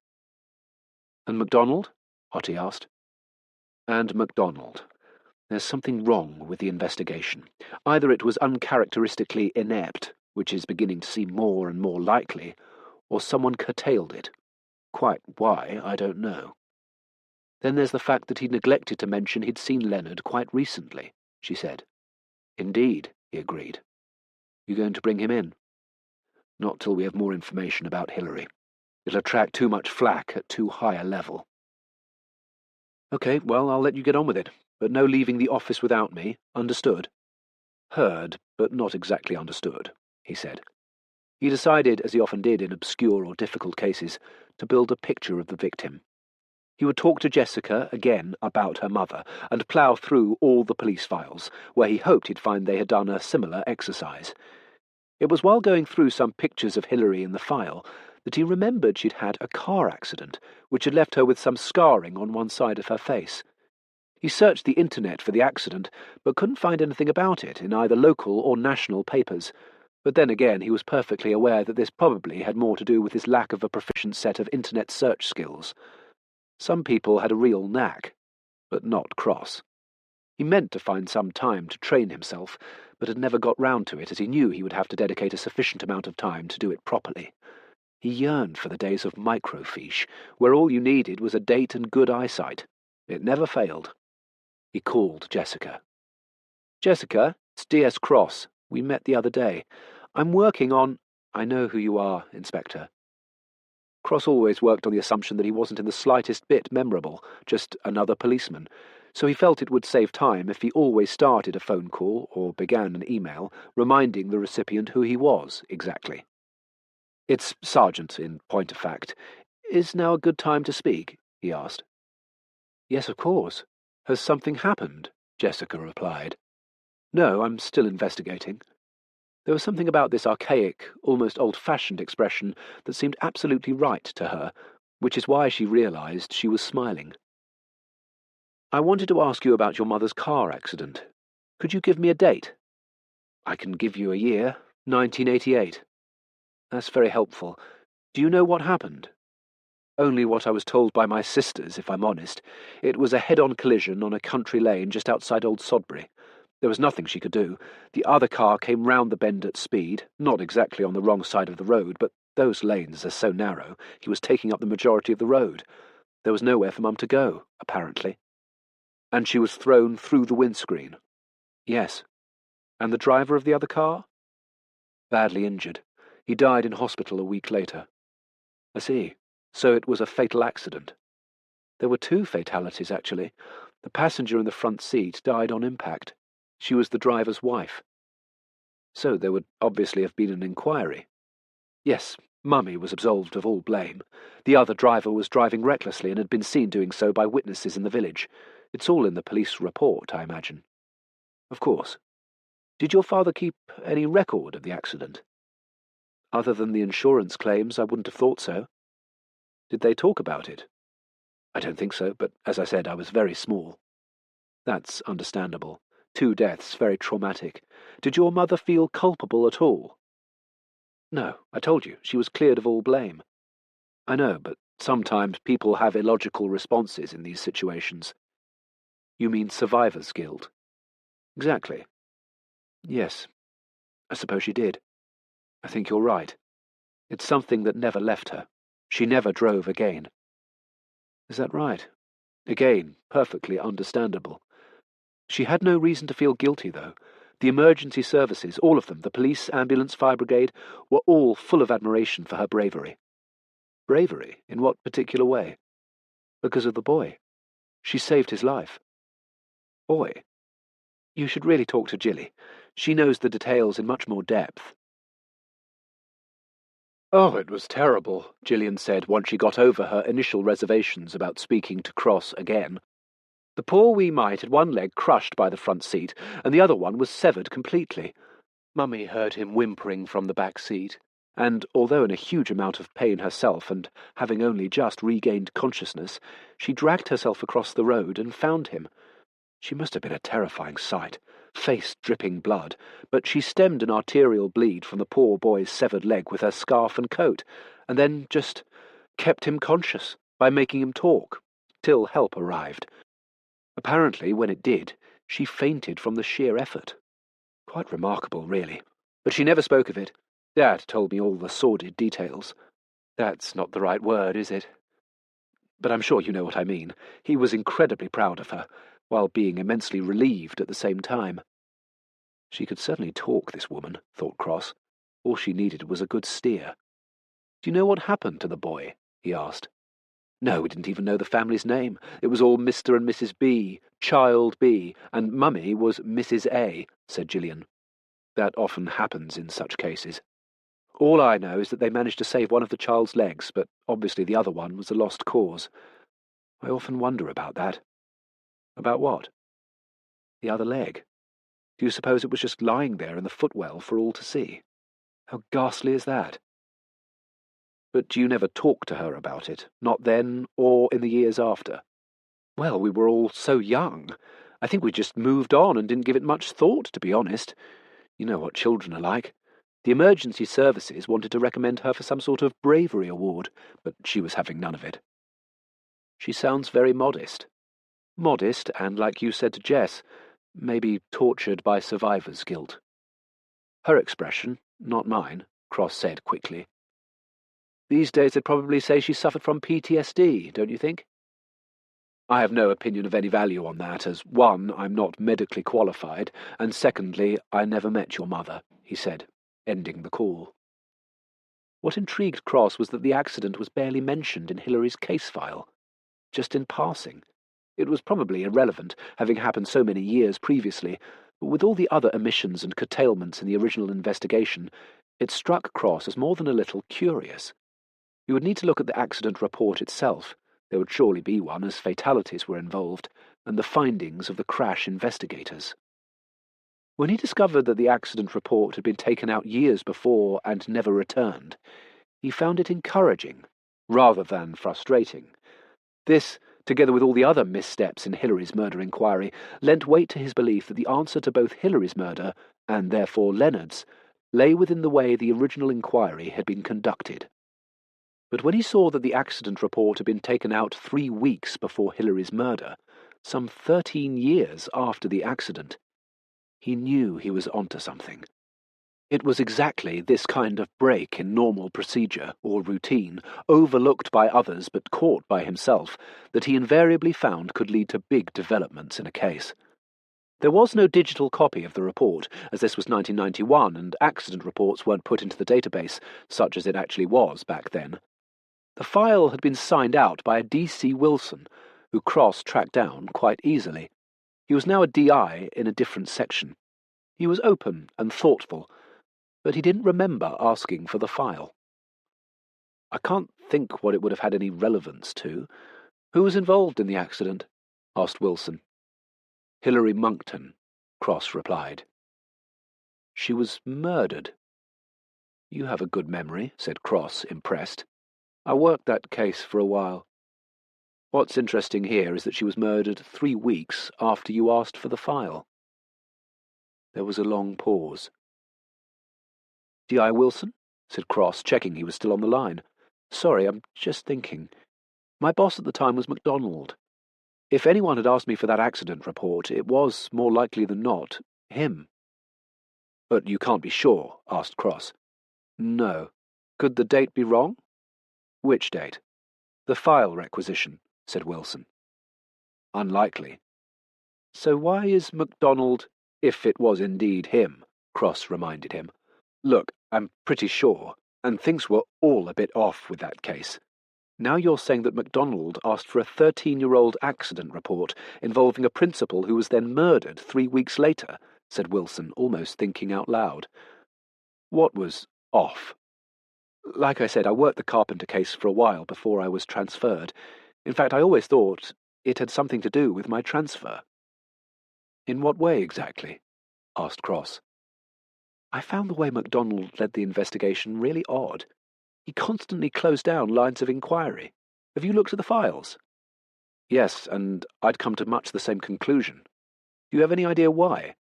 And MacDonald? Otti asked. And MacDonald. There's something wrong with the investigation. Either it was uncharacteristically inept, which is beginning to seem more and more likely, or someone curtailed it. Quite why, I don't know. Then there's the fact that he neglected to mention he'd seen Leonard quite recently, she said. Indeed, he agreed. You going to bring him in? Not till we have more information about Hillary. It'll attract too much flack at too high a level. Okay, well, I'll let you get on with it, but no leaving the office without me, understood? Heard, but not exactly understood, he said. He decided, as he often did in obscure or difficult cases, to build a picture of the victim. He would talk to Jessica again about her mother, and plough through all the police files, where he hoped he'd find they had done a similar exercise. It was while going through some pictures of Hillary in the file that he remembered she'd had a car accident, which had left her with some scarring on one side of her face. He searched the internet for the accident, but couldn't find anything about it in either local or national papers. But then again, he was perfectly aware that this probably had more to do with his lack of a proficient set of internet search skills. Some people had a real knack, but not Cross. He meant to find some time to train himself, but had never got round to it, as he knew he would have to dedicate a sufficient amount of time to do it properly. He yearned for the days of microfiche, where all you needed was a date and good eyesight. It never failed. He called Jessica. Jessica, it's DS Cross. We met the other day. I'm working on— I know who you are, Inspector. Cross always worked on the assumption that he wasn't in the slightest bit memorable, just another policeman, so he felt it would save time if he always started a phone call or began an email reminding the recipient who he was exactly. It's Sergeant, in point of fact. Is now a good time to speak? He asked. Yes, of course. Has something happened? Jessica replied. No, I'm still investigating. There was something about this archaic, almost old-fashioned expression that seemed absolutely right to her, which is why she realized she was smiling. I wanted to ask you about your mother's car accident. Could you give me a date? I can give you a year, 1988. That's very helpful. Do you know what happened? Only what I was told by my sisters, if I'm honest. It was a head-on collision on a country lane just outside Old Sodbury. There was nothing she could do. The other car came round the bend at speed, not exactly on the wrong side of the road, but those lanes are so narrow, he was taking up the majority of the road. There was nowhere for Mum to go, apparently. And she was thrown through the windscreen. Yes. And the driver of the other car? Badly injured. He died in hospital a week later. I see. So it was a fatal accident. There were 2 fatalities, actually. The passenger in the front seat died on impact. She was the driver's wife. So there would obviously have been an inquiry. Yes, Mummy was absolved of all blame. The other driver was driving recklessly and had been seen doing so by witnesses in the village. It's all in the police report, I imagine. Of course. Did your father keep any record of the accident? Other than the insurance claims, I wouldn't have thought so. Did they talk about it? I don't think so, but as I said, I was very small. That's understandable. 2 deaths, very traumatic. Did your mother feel culpable at all? No, I told you, she was cleared of all blame. I know, but sometimes people have illogical responses in these situations. You mean survivor's guilt? Exactly. Yes, I suppose she did. I think you're right. It's something that never left her. She never drove again. Is that right? Again, perfectly understandable. She had no reason to feel guilty, though. The emergency services, all of them, the police, ambulance, fire brigade, were all full of admiration for her bravery. Bravery? In what particular way? Because of the boy. She saved his life. Boy? You should really talk to Jilly. She knows the details in much more depth. Oh, it was terrible, Gillian said once she got over her initial reservations about speaking to Cross again. The poor wee mite had one leg crushed by the front seat, and the other one was severed completely. Mummy heard him whimpering from the back seat, and although in a huge amount of pain herself and having only just regained consciousness, she dragged herself across the road and found him. She must have been a terrifying sight, face dripping blood, but she stemmed an arterial bleed from the poor boy's severed leg with her scarf and coat, and then just kept him conscious by making him talk, till help arrived. Apparently, when it did, she fainted from the sheer effort. Quite remarkable, really. But she never spoke of it. Dad told me all the sordid details. That's not the right word, is it? But I'm sure you know what I mean. He was incredibly proud of her, while being immensely relieved at the same time. She could certainly talk, this woman, thought Cross. All she needed was a good steer. Do you know what happened to the boy? He asked. No, we didn't even know the family's name. It was all Mr. and Mrs. B, Child B, and Mummy was Mrs. A, said Gillian. That often happens in such cases. All I know is that they managed to save one of the child's legs, but obviously the other one was a lost cause. I often wonder about that. About what? The other leg. Do you suppose it was just lying there in the footwell for all to see? How ghastly is that? But you never talked to her about it, not then or in the years after? Well, we were all so young. I think we just moved on and didn't give it much thought, to be honest. You know what children are like. The emergency services wanted to recommend her for some sort of bravery award, but she was having none of it. She sounds very modest. Modest, and like you said to Jess, maybe tortured by survivor's guilt. Her expression, not mine, Cross said quickly. These days they'd probably say she suffered from PTSD, don't you think? I have no opinion of any value on that, as one, I'm not medically qualified, and secondly, I never met your mother, he said, ending the call. What intrigued Cross was that the accident was barely mentioned in Hillary's case file, just in passing. It was probably irrelevant, having happened so many years previously, but with all the other omissions and curtailments in the original investigation, it struck Cross as more than a little curious. You would need to look at the accident report itself. There would surely be one, as fatalities were involved, and the findings of the crash investigators. When he discovered that the accident report had been taken out years before and never returned, he found it encouraging, rather than frustrating. This, together with all the other missteps in Hillary's murder inquiry, lent weight to his belief that the answer to both Hillary's murder, and therefore Leonard's, lay within the way the original inquiry had been conducted. But when he saw that the accident report had been taken out 3 weeks before Hillary's murder, some 13 years after the accident, he knew he was onto something. It was exactly this kind of break in normal procedure or routine, overlooked by others but caught by himself, that he invariably found could lead to big developments in a case. There was no digital copy of the report, as this was 1991 and accident reports weren't put into the database, such as it actually was back then. The file had been signed out by a D.C. Wilson, who Cross tracked down quite easily. He was now a D.I. in a different section. He was open and thoughtful, but he didn't remember asking for the file. I can't think what it would have had any relevance to. Who was involved in the accident? Asked Wilson. Hilary Monckton, Cross replied. She was murdered. You have a good memory, said Cross, impressed. I worked that case for a while. What's interesting here is that she was murdered 3 weeks after you asked for the file. There was a long pause. D.I. Wilson? Said Cross, checking he was still on the line. Sorry, I'm just thinking. My boss at the time was MacDonald. If anyone had asked me for that accident report, it was, more likely than not, him. But you can't be sure, asked Cross. No. Could the date be wrong? Which date? The file requisition, said Wilson. Unlikely. So why is MacDonald, if it was indeed him, Cross reminded him. Look, I'm pretty sure, and things were all a bit off with that case. Now you're saying that MacDonald asked for a 13-year-old accident report involving a principal who was then murdered 3 weeks later, said Wilson, almost thinking out loud. What was off? Like I said, I worked the Carpenter case for a while before I was transferred. In fact, I always thought it had something to do with my transfer. In what way exactly? Asked Cross. I found the way MacDonald led the investigation really odd. He constantly closed down lines of inquiry. Have you looked at the files? Yes, and I'd come to much the same conclusion. Do you have any idea why?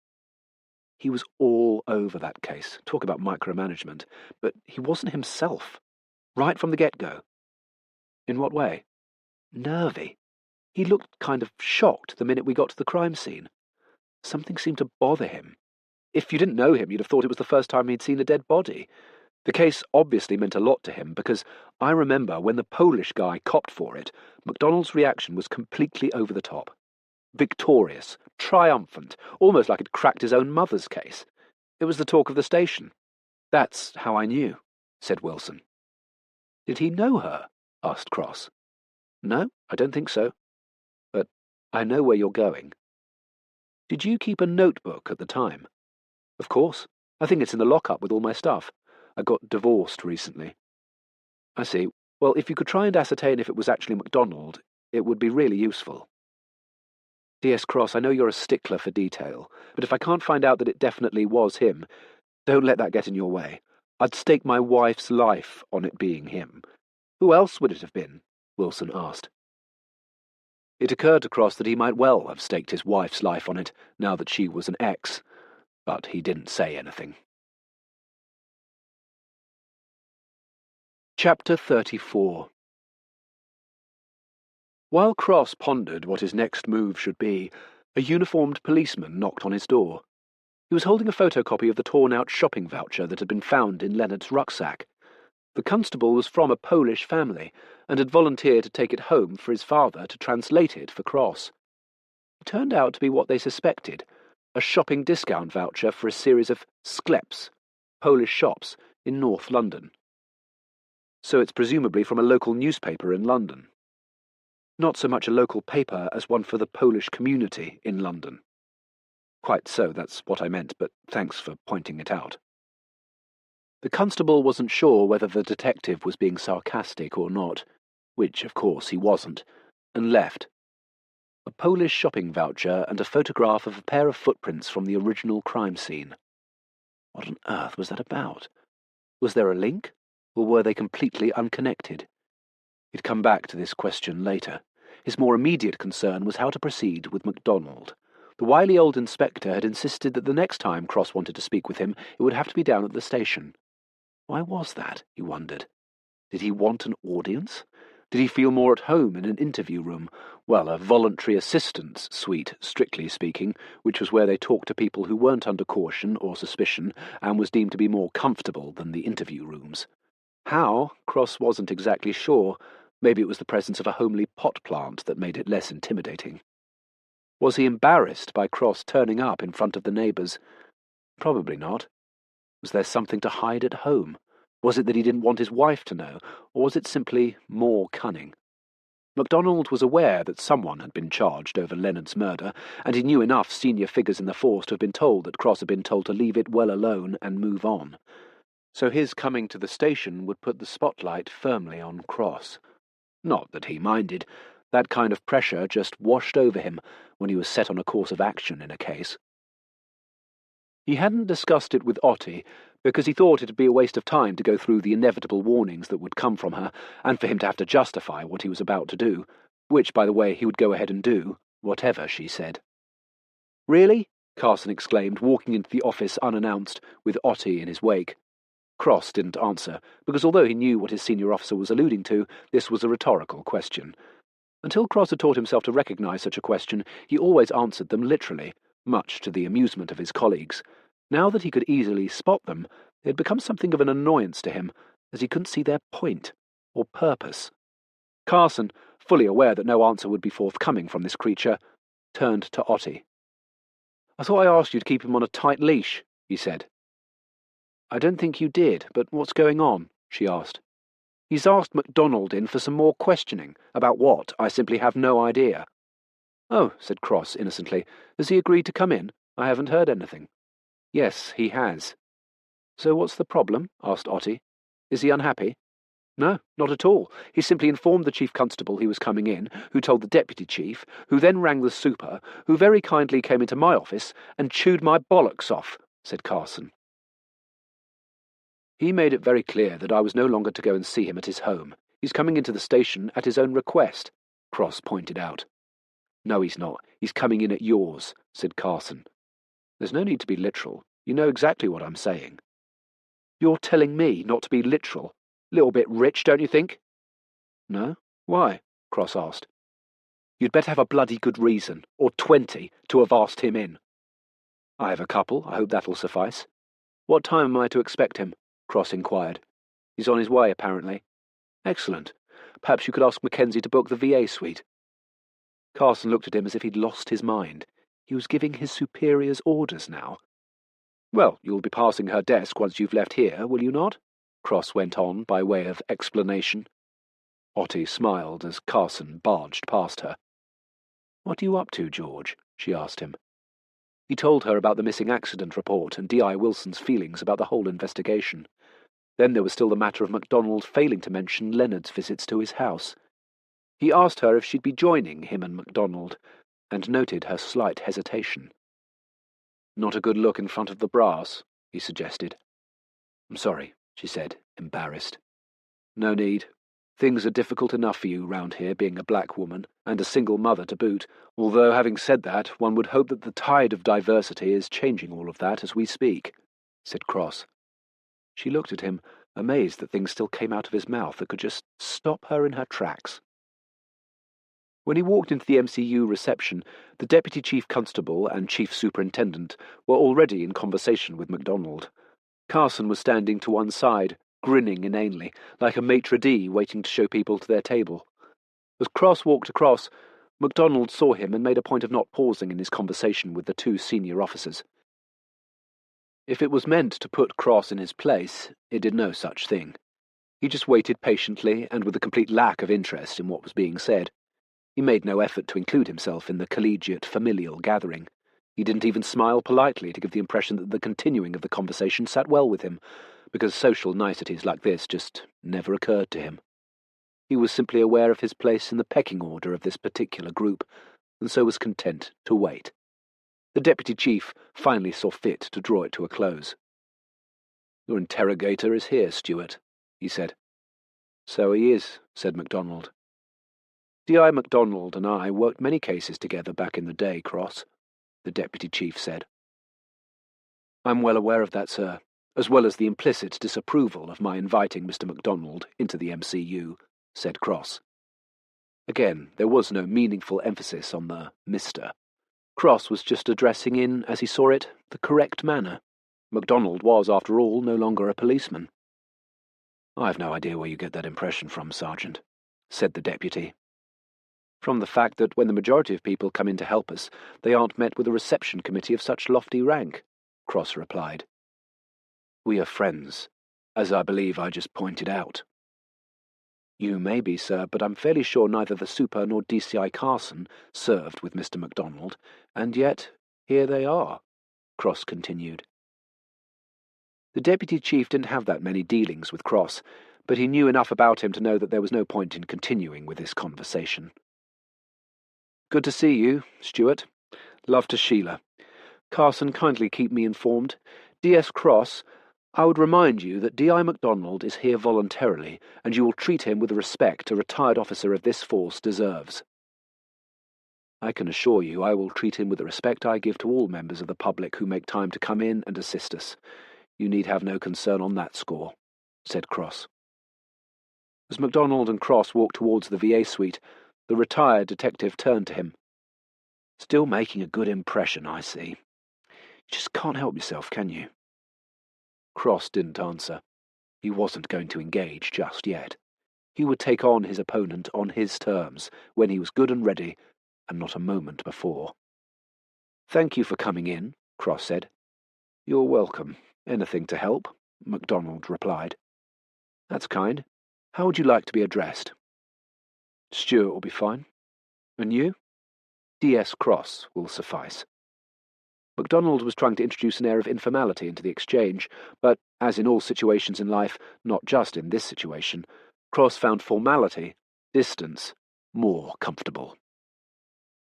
He was all over that case. Talk about micromanagement. But he wasn't himself. Right from the get-go. In what way? Nervy. He looked kind of shocked the minute we got to the crime scene. Something seemed to bother him. If you didn't know him, you'd have thought it was the first time he'd seen a dead body. The case obviously meant a lot to him, because I remember when the Polish guy copped for it, MacDonald's reaction was completely over the top. Victorious, triumphant, almost like he'd cracked his own mother's case. It was the talk of the station. That's how I knew, said Wilson. Did he know her? Asked Cross. No, I don't think so. But I know where you're going. Did you keep a notebook at the time? Of course. I think it's in the lockup with all my stuff. I got divorced recently. I see. Well, if you could try and ascertain if it was actually MacDonald, it would be really useful. D.S. Cross, I know you're a stickler for detail, but if I can't find out that it definitely was him, don't let that get in your way. I'd stake my wife's life on it being him. Who else would it have been? Wilson asked. It occurred to Cross that he might well have staked his wife's life on it, now that she was an ex, but he didn't say anything. Chapter 34. While Cross pondered what his next move should be, a uniformed policeman knocked on his door. He was holding a photocopy of the torn-out shopping voucher that had been found in Leonard's rucksack. The constable was from a Polish family, and had volunteered to take it home for his father to translate it for Cross. It turned out to be what they suspected, a shopping discount voucher for a series of skleps, Polish shops, in North London. So it's presumably from a local newspaper in London. Not so much a local paper as one for the Polish community in London. Quite so, that's what I meant, but thanks for pointing it out. The constable wasn't sure whether the detective was being sarcastic or not, which, of course, he wasn't, and left. A Polish shopping voucher and a photograph of a pair of footprints from the original crime scene. What on earth was that about? Was there a link, or were they completely unconnected? He'd come back to this question later. His more immediate concern was how to proceed with MacDonald. The wily old inspector had insisted that the next time Cross wanted to speak with him, it would have to be down at the station. Why was that, he wondered. Did he want an audience? Did he feel more at home in an interview room? Well, a voluntary assistant's suite, strictly speaking, which was where they talked to people who weren't under caution or suspicion, and was deemed to be more comfortable than the interview rooms. How? Cross wasn't exactly sure. Maybe it was the presence of a homely pot plant that made it less intimidating. Was he embarrassed by Cross turning up in front of the neighbours? Probably not. Was there something to hide at home? Was it that he didn't want his wife to know, or was it simply more cunning? MacDonald was aware that someone had been charged over Leonard's murder, and he knew enough senior figures in the force to have been told that Cross had been told to leave it well alone and move on. So his coming to the station would put the spotlight firmly on Cross. Not that he minded. That kind of pressure just washed over him when he was set on a course of action in a case. He hadn't discussed it with Otti, because he thought it'd be a waste of time to go through the inevitable warnings that would come from her, and for him to have to justify what he was about to do, which, by the way, he would go ahead and do, whatever she said. Really? Carson exclaimed, walking into the office unannounced, with Otti in his wake. Cross didn't answer, because although he knew what his senior officer was alluding to, this was a rhetorical question. Until Cross had taught himself to recognize such a question, he always answered them literally, much to the amusement of his colleagues. Now that he could easily spot them, they had become something of an annoyance to him, as he couldn't see their point, or purpose. Carson, fully aware that no answer would be forthcoming from this creature, turned to Otti. "I thought I asked you to keep him on a tight leash," he said. "I don't think you did, but what's going on?" she asked. "He's asked MacDonald in for some more questioning. About what, I simply have no idea." "Oh," said Cross innocently. "Has he agreed to come in? I haven't heard anything." "Yes, he has." "So what's the problem?" asked Otti. Is he unhappy? No, not at all. He simply informed the chief constable he was coming in, who told the deputy chief, who then rang the super, who very kindly came into my office and chewed my bollocks off, said Carson. He made it very clear that I was no longer to go and see him at his home. He's coming into the station at his own request, Cross pointed out. No, he's not. He's coming in at yours, said Carson. There's no need to be literal. You know exactly what I'm saying. You're telling me not to be literal? Little bit rich, don't you think? No? Why? Cross asked. You'd better have a bloody good reason, or 20, to have asked him in. I have a couple. I hope that'll suffice. What time am I to expect him? Cross inquired. He's on his way, apparently. Excellent. Perhaps you could ask Mackenzie to book the VA suite. Carson looked at him as if he'd lost his mind. He was giving his superior's orders now. Well, you'll be passing her desk once you've left here, will you not? Cross went on by way of explanation. Ottie smiled as Carson barged past her. What are you up to, George? She asked him. He told her about the missing accident report and D.I. Wilson's feelings about the whole investigation. Then there was still the matter of MacDonald failing to mention Leonard's visits to his house. He asked her if she'd be joining him and MacDonald, and noted her slight hesitation. Not a good look in front of the brass, he suggested. I'm sorry, she said, embarrassed. No need. Things are difficult enough for you round here, being a black woman, and a single mother to boot, although, having said that, one would hope that the tide of diversity is changing all of that as we speak, said Cross. She looked at him, amazed that things still came out of his mouth that could just stop her in her tracks. When he walked into the MCU reception, the Deputy Chief Constable and Chief Superintendent were already in conversation with MacDonald. Carson was standing to one side, grinning inanely, like a maitre d' waiting to show people to their table. As Cross walked across, MacDonald saw him and made a point of not pausing in his conversation with the two senior officers. If it was meant to put Cross in his place, it did no such thing. He just waited patiently and with a complete lack of interest in what was being said. He made no effort to include himself in the collegiate, familial gathering. He didn't even smile politely to give the impression that the continuing of the conversation sat well with him, because social niceties like this just never occurred to him. He was simply aware of his place in the pecking order of this particular group, and so was content to wait. The deputy chief finally saw fit to draw it to a close. Your interrogator is here, Stuart, he said. So he is, said MacDonald. D.I. MacDonald and I worked many cases together back in the day, Cross, the deputy chief said. I'm well aware of that, sir, as well as the implicit disapproval of my inviting Mr. MacDonald into the MCU, said Cross. Again, there was no meaningful emphasis on the Mr. Cross was just addressing in, as he saw it, the correct manner. MacDonald was, after all, no longer a policeman. I've no idea where you get that impression from, Sergeant, said the deputy. From the fact that when the majority of people come in to help us, they aren't met with a reception committee of such lofty rank, Cross replied. We are friends, as I believe I just pointed out. You may be, sir, but I'm fairly sure neither the super nor DCI Carson served with Mr. MacDonald, and yet here they are, Cross continued. The deputy chief didn't have that many dealings with Cross, but he knew enough about him to know that there was no point in continuing with this conversation. Good to see you, Stuart. Love to Sheila. Carson, kindly keep me informed. D.S. Cross, I would remind you that D.I. MacDonald is here voluntarily, and you will treat him with the respect a retired officer of this force deserves. I can assure you I will treat him with the respect I give to all members of the public who make time to come in and assist us. You need have no concern on that score, said Cross. As MacDonald and Cross walked towards the VA suite, the retired detective turned to him. Still making a good impression, I see. You just can't help yourself, can you? Cross didn't answer. He wasn't going to engage just yet. He would take on his opponent on his terms, when he was good and ready, and not a moment before. Thank you for coming in, Cross said. You're welcome. Anything to help, MacDonald replied. That's kind. How would you like to be addressed? Stuart will be fine. And you? D.S. Cross will suffice. MacDonald was trying to introduce an air of informality into the exchange, but, as in all situations in life, not just in this situation, Cross found formality, distance, more comfortable.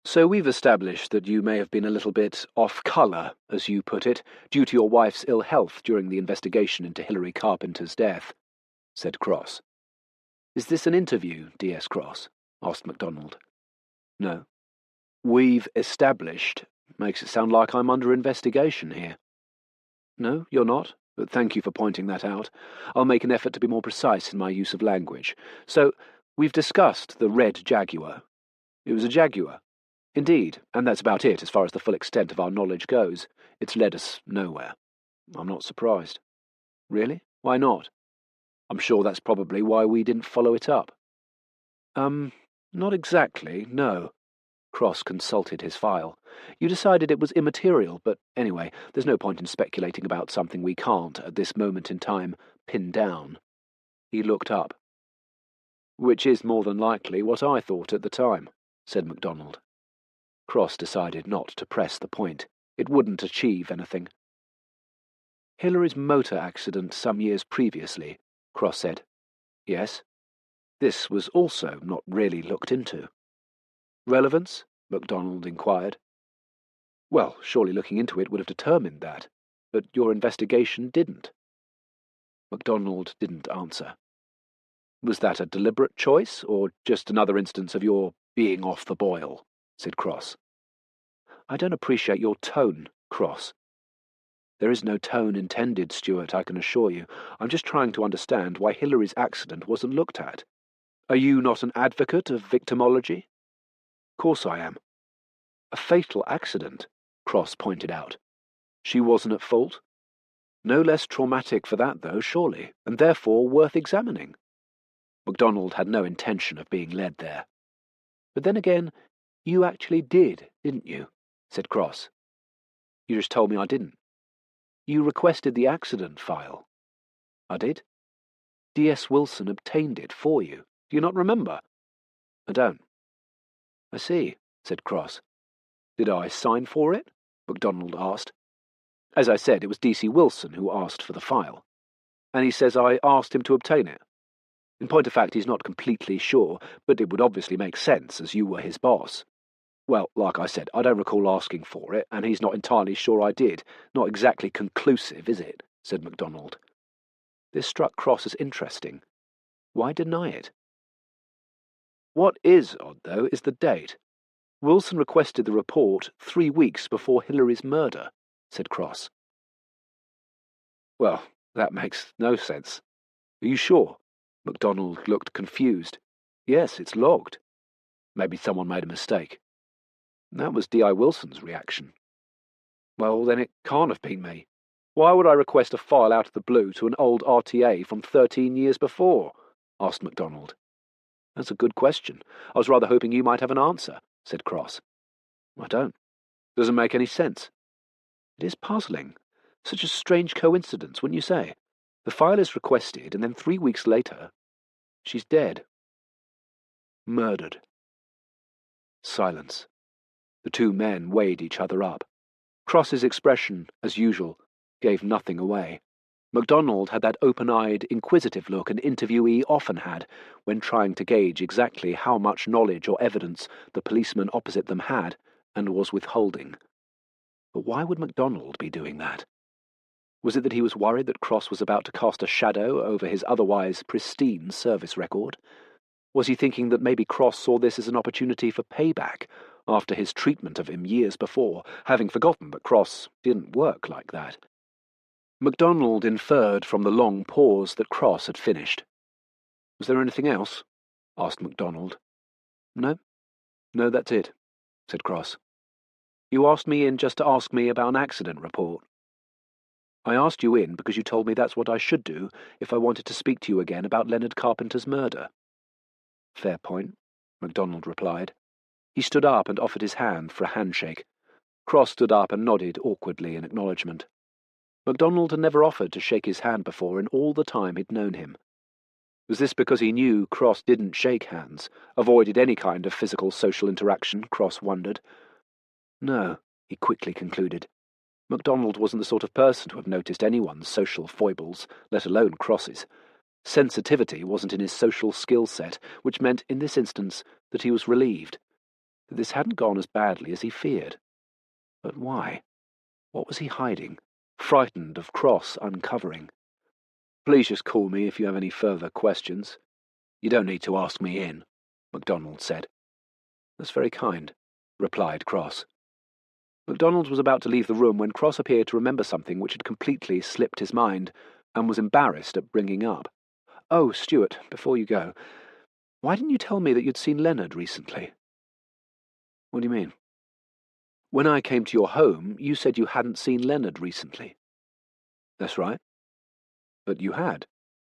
So we've established that you may have been a little bit off-colour, as you put it, due to your wife's ill health during the investigation into Hilary Carpenter's death, said Cross. Is this an interview, D.S. Cross? Asked MacDonald. No. We've established makes it sound like I'm under investigation here. No, you're not, but thank you for pointing that out. I'll make an effort to be more precise in my use of language. So, we've discussed the red Jaguar. It was a Jaguar. Indeed, and that's about it as far as the full extent of our knowledge goes. It's led us nowhere. I'm not surprised. Really? Why not? I'm sure that's probably why we didn't follow it up. Not exactly, no. Cross consulted his file. You decided it was immaterial, but anyway, there's no point in speculating about something we can't, at this moment in time, pin down. He looked up. Which is more than likely what I thought at the time, said MacDonald. Cross decided not to press the point. It wouldn't achieve anything. Hilary's motor accident some years previously, Cross said. Yes. This was also not really looked into. Relevance? MacDonald inquired. Well, surely looking into it would have determined that, but your investigation didn't. MacDonald didn't answer. Was that a deliberate choice, or just another instance of your being off the boil? Said Cross. I don't appreciate your tone, Cross. There is no tone intended, Stuart, I can assure you. I'm just trying to understand why Hilary's accident wasn't looked at. Are you not an advocate of victimology? Course I am. A fatal accident, Cross pointed out. She wasn't at fault? No less traumatic for that, though, surely, and therefore worth examining. MacDonald had no intention of being led there. But then again, you actually did, didn't you? Said Cross. You just told me I didn't. You requested the accident file. I did? D.S. Wilson obtained it for you. Do you not remember? I don't. I see, said Cross. Did I sign for it? MacDonald asked. As I said, it was D.C. Wilson who asked for the file. And he says I asked him to obtain it. In point of fact, he's not completely sure, but it would obviously make sense, as you were his boss. Well, like I said, I don't recall asking for it, and he's not entirely sure I did. Not exactly conclusive, is it? Said MacDonald. This struck Cross as interesting. Why deny it? What is odd, though, is the date. Wilson requested the report 3 weeks before Hilary's murder, said Cross. Well, that makes no sense. Are you sure? MacDonald looked confused. Yes, it's logged. Maybe someone made a mistake. That was D.I. Wilson's reaction. Well, then it can't have been me. Why would I request a file out of the blue to an old RTA from 13 years before? Asked MacDonald. That's a good question. I was rather hoping you might have an answer, said Cross. I don't. Doesn't make any sense. It is puzzling. Such a strange coincidence, wouldn't you say? The file is requested, and then 3 weeks later, she's dead. Murdered. Silence. The two men weighed each other up. Cross's expression, as usual, gave nothing away. MacDonald had that open-eyed, inquisitive look an interviewee often had when trying to gauge exactly how much knowledge or evidence the policeman opposite them had and was withholding. But why would MacDonald be doing that? Was it that he was worried that Cross was about to cast a shadow over his otherwise pristine service record? Was he thinking that maybe Cross saw this as an opportunity for payback after his treatment of him years before, having forgotten that Cross didn't work like that? MacDonald inferred from the long pause that Cross had finished. Was there anything else? Asked MacDonald. No, that's it, said Cross. You asked me in just to ask me about an accident report. I asked you in because you told me that's what I should do if I wanted to speak to you again about Leonard Carpenter's murder. Fair point, MacDonald replied. He stood up and offered his hand for a handshake. Cross stood up and nodded awkwardly in acknowledgement. MacDonald had never offered to shake his hand before in all the time he'd known him. Was this because he knew Cross didn't shake hands, avoided any kind of physical social interaction, Cross wondered? No, he quickly concluded. MacDonald wasn't the sort of person to have noticed anyone's social foibles, let alone Cross's. Sensitivity wasn't in his social skill set, which meant, in this instance, that he was relieved, that this hadn't gone as badly as he feared. But why? What was he hiding? Frightened of Cross uncovering. "Please just call me if you have any further questions. You don't need to ask me in," MacDonald said. "That's very kind," replied Cross. MacDonald was about to leave the room when Cross appeared to remember something which had completely slipped his mind, and was embarrassed at bringing up. "Oh, Stuart, before you go, why didn't you tell me that you'd seen Leonard recently?" "What do you mean?" "When I came to your home, you said you hadn't seen Leonard recently." "That's right." "But you had.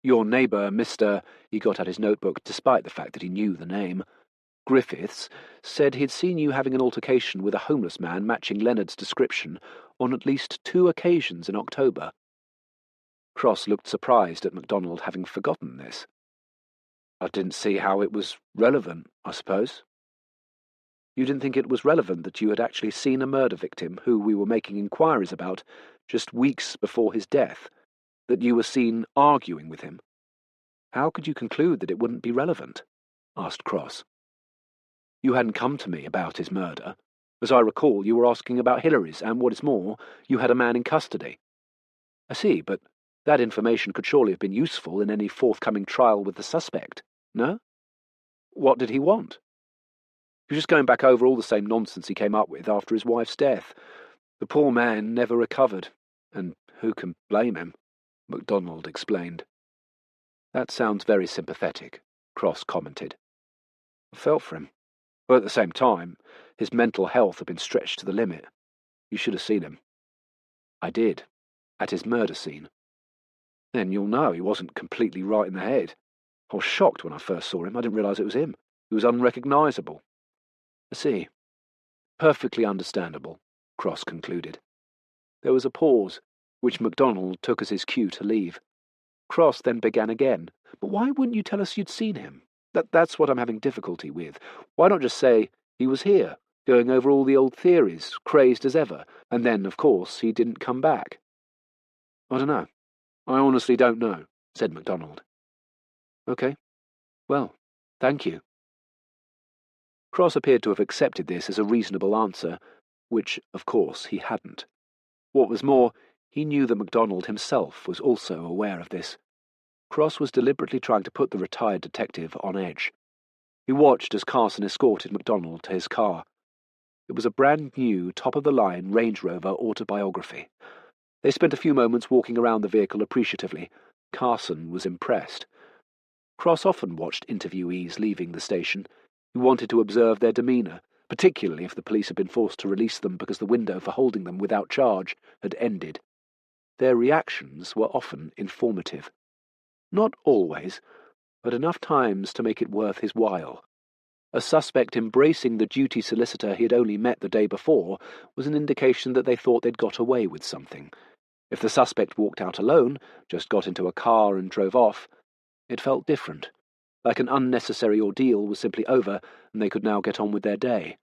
Your neighbour, Mr. He got out his notebook, despite the fact that he knew the name. Griffiths said he'd seen you having an altercation with a homeless man matching Leonard's description on at least 2 occasions in October." Cross looked surprised at MacDonald having forgotten this. "I didn't see how it was relevant, I suppose." "You didn't think it was relevant that you had actually seen a murder victim who we were making inquiries about just weeks before his death, that you were seen arguing with him? How could you conclude that it wouldn't be relevant?" asked Cross. "You hadn't come to me about his murder. As I recall, you were asking about Hillary's, and what is more, you had a man in custody." "I see, but that information could surely have been useful in any forthcoming trial with the suspect, no? What did he want?" "He was just going back over all the same nonsense he came up with after his wife's death. The poor man never recovered, and who can blame him?" MacDonald explained. "That sounds very sympathetic," Cross commented. "I felt for him. But at the same time, his mental health had been stretched to the limit. You should have seen him." "I did, at his murder scene." "Then you'll know he wasn't completely right in the head. I was shocked when I first saw him. I didn't realise it was him. He was unrecognisable." "I see. Perfectly understandable," Cross concluded. There was a pause, which MacDonald took as his cue to leave. Cross then began again. "But why wouldn't you tell us you'd seen him? That's what I'm having difficulty with. Why not just say he was here, going over all the old theories, crazed as ever, and then, of course, he didn't come back?" "I don't know. I honestly don't know," said MacDonald. "Okay. Well, thank you." Cross appeared to have accepted this as a reasonable answer, which, of course, he hadn't. What was more, he knew that MacDonald himself was also aware of this. Cross was deliberately trying to put the retired detective on edge. He watched as Carson escorted MacDonald to his car. It was a brand-new, top-of-the-line Range Rover autobiography. They spent a few moments walking around the vehicle appreciatively. Carson was impressed. Cross often watched interviewees leaving the station. He wanted to observe their demeanour, particularly if the police had been forced to release them because the window for holding them without charge had ended. Their reactions were often informative. Not always, but enough times to make it worth his while. A suspect embracing the duty solicitor he had only met the day before was an indication that they thought they'd got away with something. If the suspect walked out alone, just got into a car and drove off, it felt different, like an unnecessary ordeal was simply over and they could now get on with their day.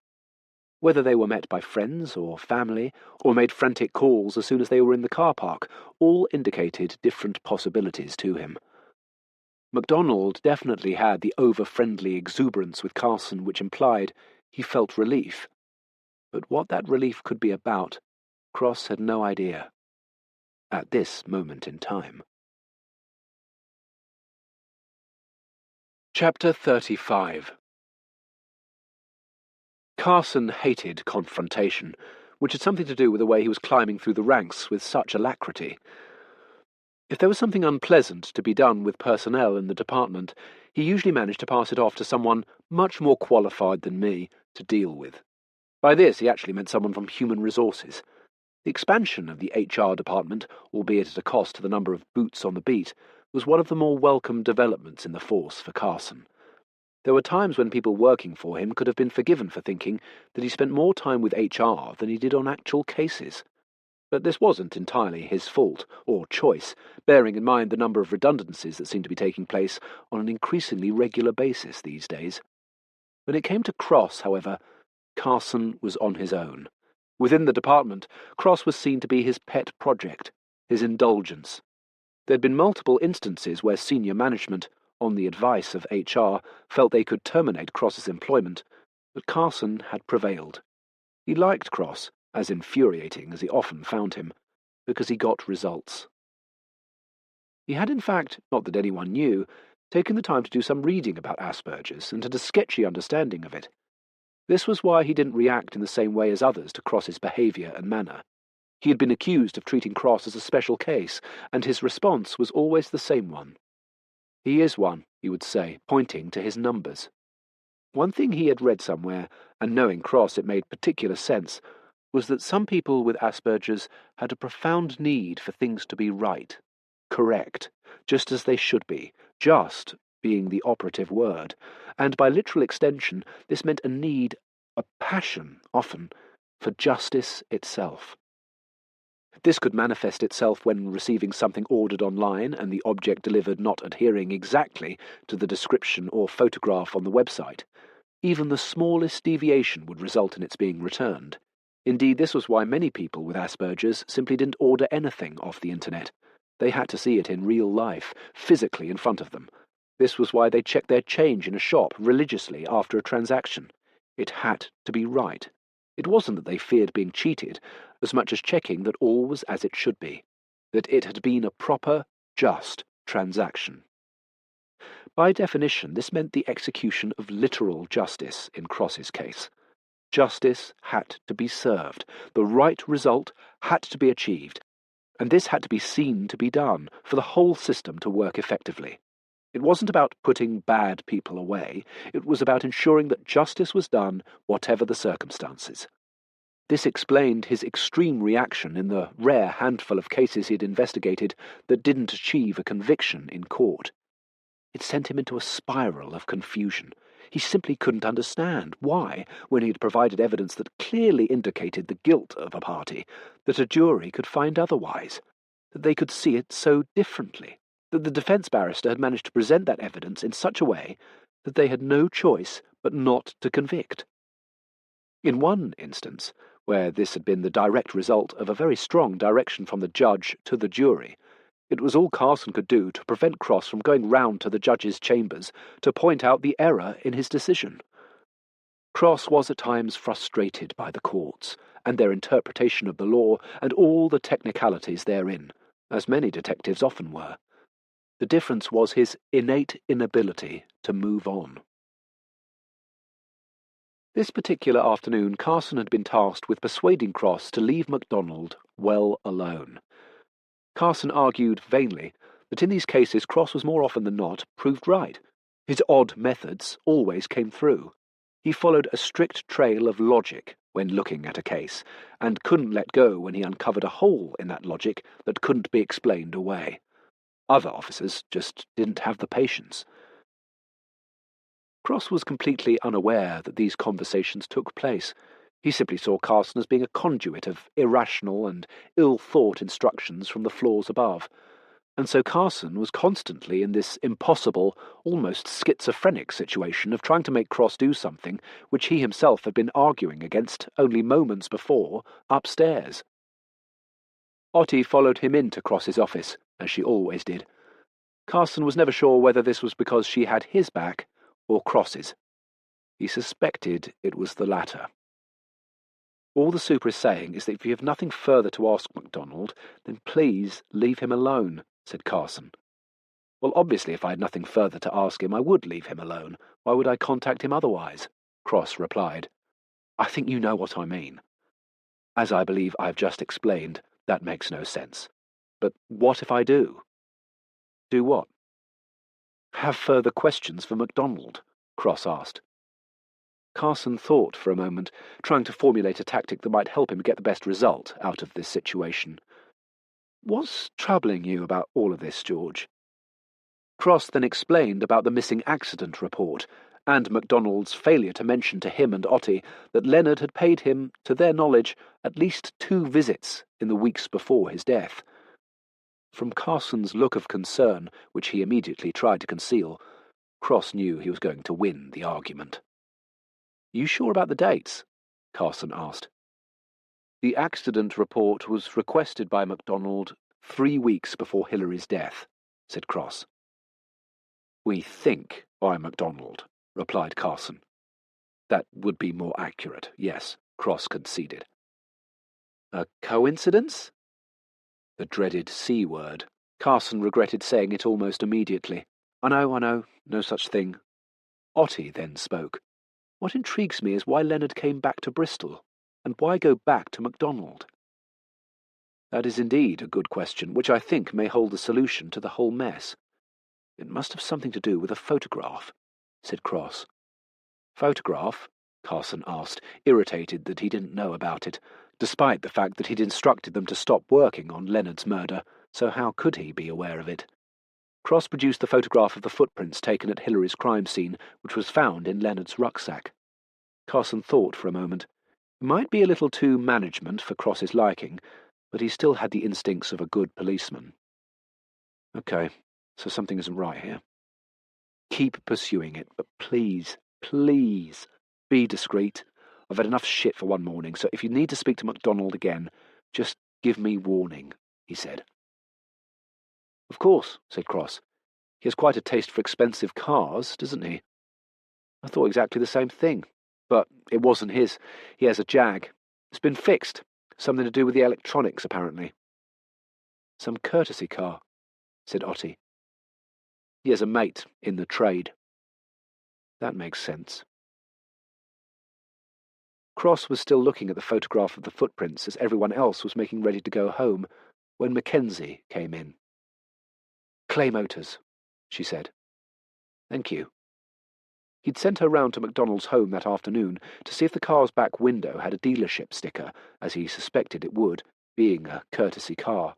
Whether they were met by friends or family, or made frantic calls as soon as they were in the car park, all indicated different possibilities to him. MacDonald definitely had the over-friendly exuberance with Carson which implied he felt relief. But what that relief could be about, Cross had no idea. At this moment in time. Chapter 35. Carson hated confrontation, which had something to do with the way he was climbing through the ranks with such alacrity. If there was something unpleasant to be done with personnel in the department, he usually managed to pass it off to someone much more qualified than me to deal with. By this he actually meant someone from human resources. The expansion of the HR department, albeit at a cost to the number of boots on the beat, was one of the more welcome developments in the force for Carson. There were times when people working for him could have been forgiven for thinking that he spent more time with HR than he did on actual cases. But this wasn't entirely his fault, or choice, bearing in mind the number of redundancies that seemed to be taking place on an increasingly regular basis these days. When it came to Cross, however, Carson was on his own. Within the department, Cross was seen to be his pet project, his indulgence. There'd been multiple instances where senior management, on the advice of HR, felt they could terminate Cross's employment, but Carson had prevailed. He liked Cross, as infuriating as he often found him, because he got results. He had, in fact, not that anyone knew, taken the time to do some reading about Asperger's and had a sketchy understanding of it. This was why he didn't react in the same way as others to Cross's behaviour and manner. He had been accused of treating Cross as a special case, and his response was always the same one. "He is one," he would say, pointing to his numbers. One thing he had read somewhere, and knowing Cross it made particular sense, was that some people with Asperger's had a profound need for things to be right, correct, just as they should be, just being the operative word, and by literal extension this meant a need, a passion, often, for justice itself. This could manifest itself when receiving something ordered online and the object delivered not adhering exactly to the description or photograph on the website. Even the smallest deviation would result in its being returned. Indeed, this was why many people with Asperger's simply didn't order anything off the internet. They had to see it in real life, physically in front of them. This was why they checked their change in a shop religiously after a transaction. It had to be right. It wasn't that they feared being cheated, as much as checking that all was as it should be, that it had been a proper, just transaction. By definition, this meant the execution of literal justice in Cross's case. Justice had to be served, the right result had to be achieved, and this had to be seen to be done for the whole system to work effectively. It wasn't about putting bad people away, it was about ensuring that justice was done, whatever the circumstances. This explained his extreme reaction in the rare handful of cases he'd investigated that didn't achieve a conviction in court. It sent him into a spiral of confusion. He simply couldn't understand why, when he'd provided evidence that clearly indicated the guilt of a party, that a jury could find otherwise, that they could see it so differently, that the defence barrister had managed to present that evidence in such a way that they had no choice but not to convict. In one instance, where this had been the direct result of a very strong direction from the judge to the jury, it was all Carson could do to prevent Cross from going round to the judge's chambers to point out the error in his decision. Cross was at times frustrated by the courts and their interpretation of the law and all the technicalities therein, as many detectives often were. The difference was his innate inability to move on. This particular afternoon, Carson had been tasked with persuading Cross to leave MacDonald well alone. Carson argued vainly that in these cases Cross was more often than not proved right. His odd methods always came through. He followed a strict trail of logic when looking at a case, and couldn't let go when he uncovered a hole in that logic that couldn't be explained away. Other officers just didn't have the patience. Cross was completely unaware that these conversations took place. He simply saw Carson as being a conduit of irrational and ill-thought instructions from the floors above, and so Carson was constantly in this impossible, almost schizophrenic situation of trying to make Cross do something which he himself had been arguing against only moments before upstairs. Otti followed him into Cross's office, as she always did. Carson was never sure whether this was because she had his back or Cross's. He suspected it was the latter. "All the super is saying is that if you have nothing further to ask MacDonald, then please leave him alone," said Carson. "Well, obviously if I had nothing further to ask him, I would leave him alone. Why would I contact him otherwise?" Cross replied. "I think you know what I mean. As I believe I've just explained, that makes no sense. But what if I do?" "Do what?" "Have further questions for MacDonald?" Cross asked. Carson thought for a moment, trying to formulate a tactic that might help him get the best result out of this situation. "What's troubling you about all of this, George?" Cross then explained about the missing accident report, and MacDonald's failure to mention to him and Otti that Leonard had paid him, to their knowledge, at least 2 visits in the weeks before his death. From Carson's look of concern, which he immediately tried to conceal, Cross knew he was going to win the argument. "You sure about the dates?" Carson asked. The accident report was requested by MacDonald 3 weeks before Hillary's death, said Cross. We think by MacDonald, replied Carson. That would be more accurate, yes, Cross conceded. A coincidence? The dreaded C word. Carson regretted saying it almost immediately. I know, no such thing. Otti then spoke. What intrigues me is why Leonard came back to Bristol, and why go back to MacDonald? That is indeed a good question, which I think may hold the solution to the whole mess. It must have something to do with a photograph, said Cross. Photograph? Carson asked, irritated that he didn't know about it, despite the fact that he'd instructed them to stop working on Leonard's murder, so how could he be aware of it? Cross produced the photograph of the footprints taken at Hillary's crime scene, which was found in Leonard's rucksack. Carson thought for a moment. It might be a little too management for Cross's liking, but he still had the instincts of a good policeman. Okay, so something isn't right here. Keep pursuing it, but please, be discreet. I've had enough shit for one morning, so if you need to speak to MacDonald again, just give me warning, he said. Of course, said Cross. He has quite a taste for expensive cars, doesn't he? I thought exactly the same thing, but it wasn't his. He has a Jag. It's been fixed. Something to do with the electronics, apparently. Some courtesy car, said Otti. He has a mate in the trade. That makes sense. Cross was still looking at the photograph of the footprints as everyone else was making ready to go home when Mackenzie came in. Clay Motors, she said. Thank you. He'd sent her round to MacDonald's home that afternoon to see if the car's back window had a dealership sticker, as he suspected it would, being a courtesy car.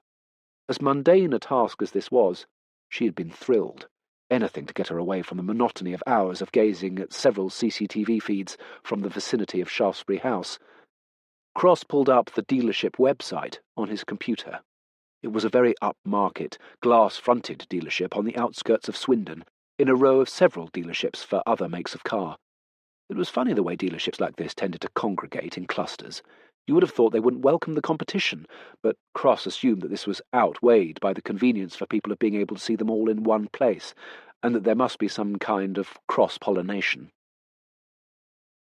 As mundane a task as this was, she had been thrilled. Anything to get her away from the monotony of hours of gazing at several CCTV feeds from the vicinity of Shaftesbury House. Cross pulled up the dealership website on his computer. It was a very upmarket, glass-fronted dealership on the outskirts of Swindon, in a row of several dealerships for other makes of car. It was funny the way dealerships like this tended to congregate in clusters. You would have thought they wouldn't welcome the competition, but Cross assumed that this was outweighed by the convenience for people of being able to see them all in one place, and that there must be some kind of cross-pollination.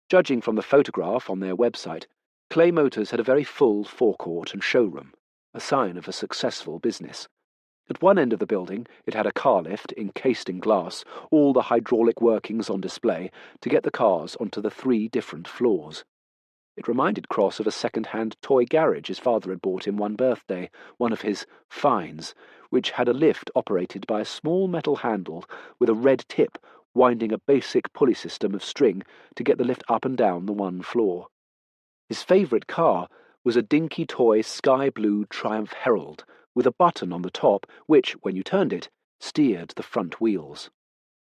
Judging from the photograph on their website, Clay Motors had a very full forecourt and showroom, a sign of a successful business. At one end of the building, it had a car lift encased in glass, all the hydraulic workings on display to get the cars onto the 3 different floors. It reminded Cross of a second-hand toy garage his father had bought him one birthday, one of his finds, which had a lift operated by a small metal handle with a red tip winding a basic pulley system of string to get the lift up and down the one floor. His favourite car was a dinky toy sky-blue Triumph Herald, with a button on the top which, when you turned it, steered the front wheels.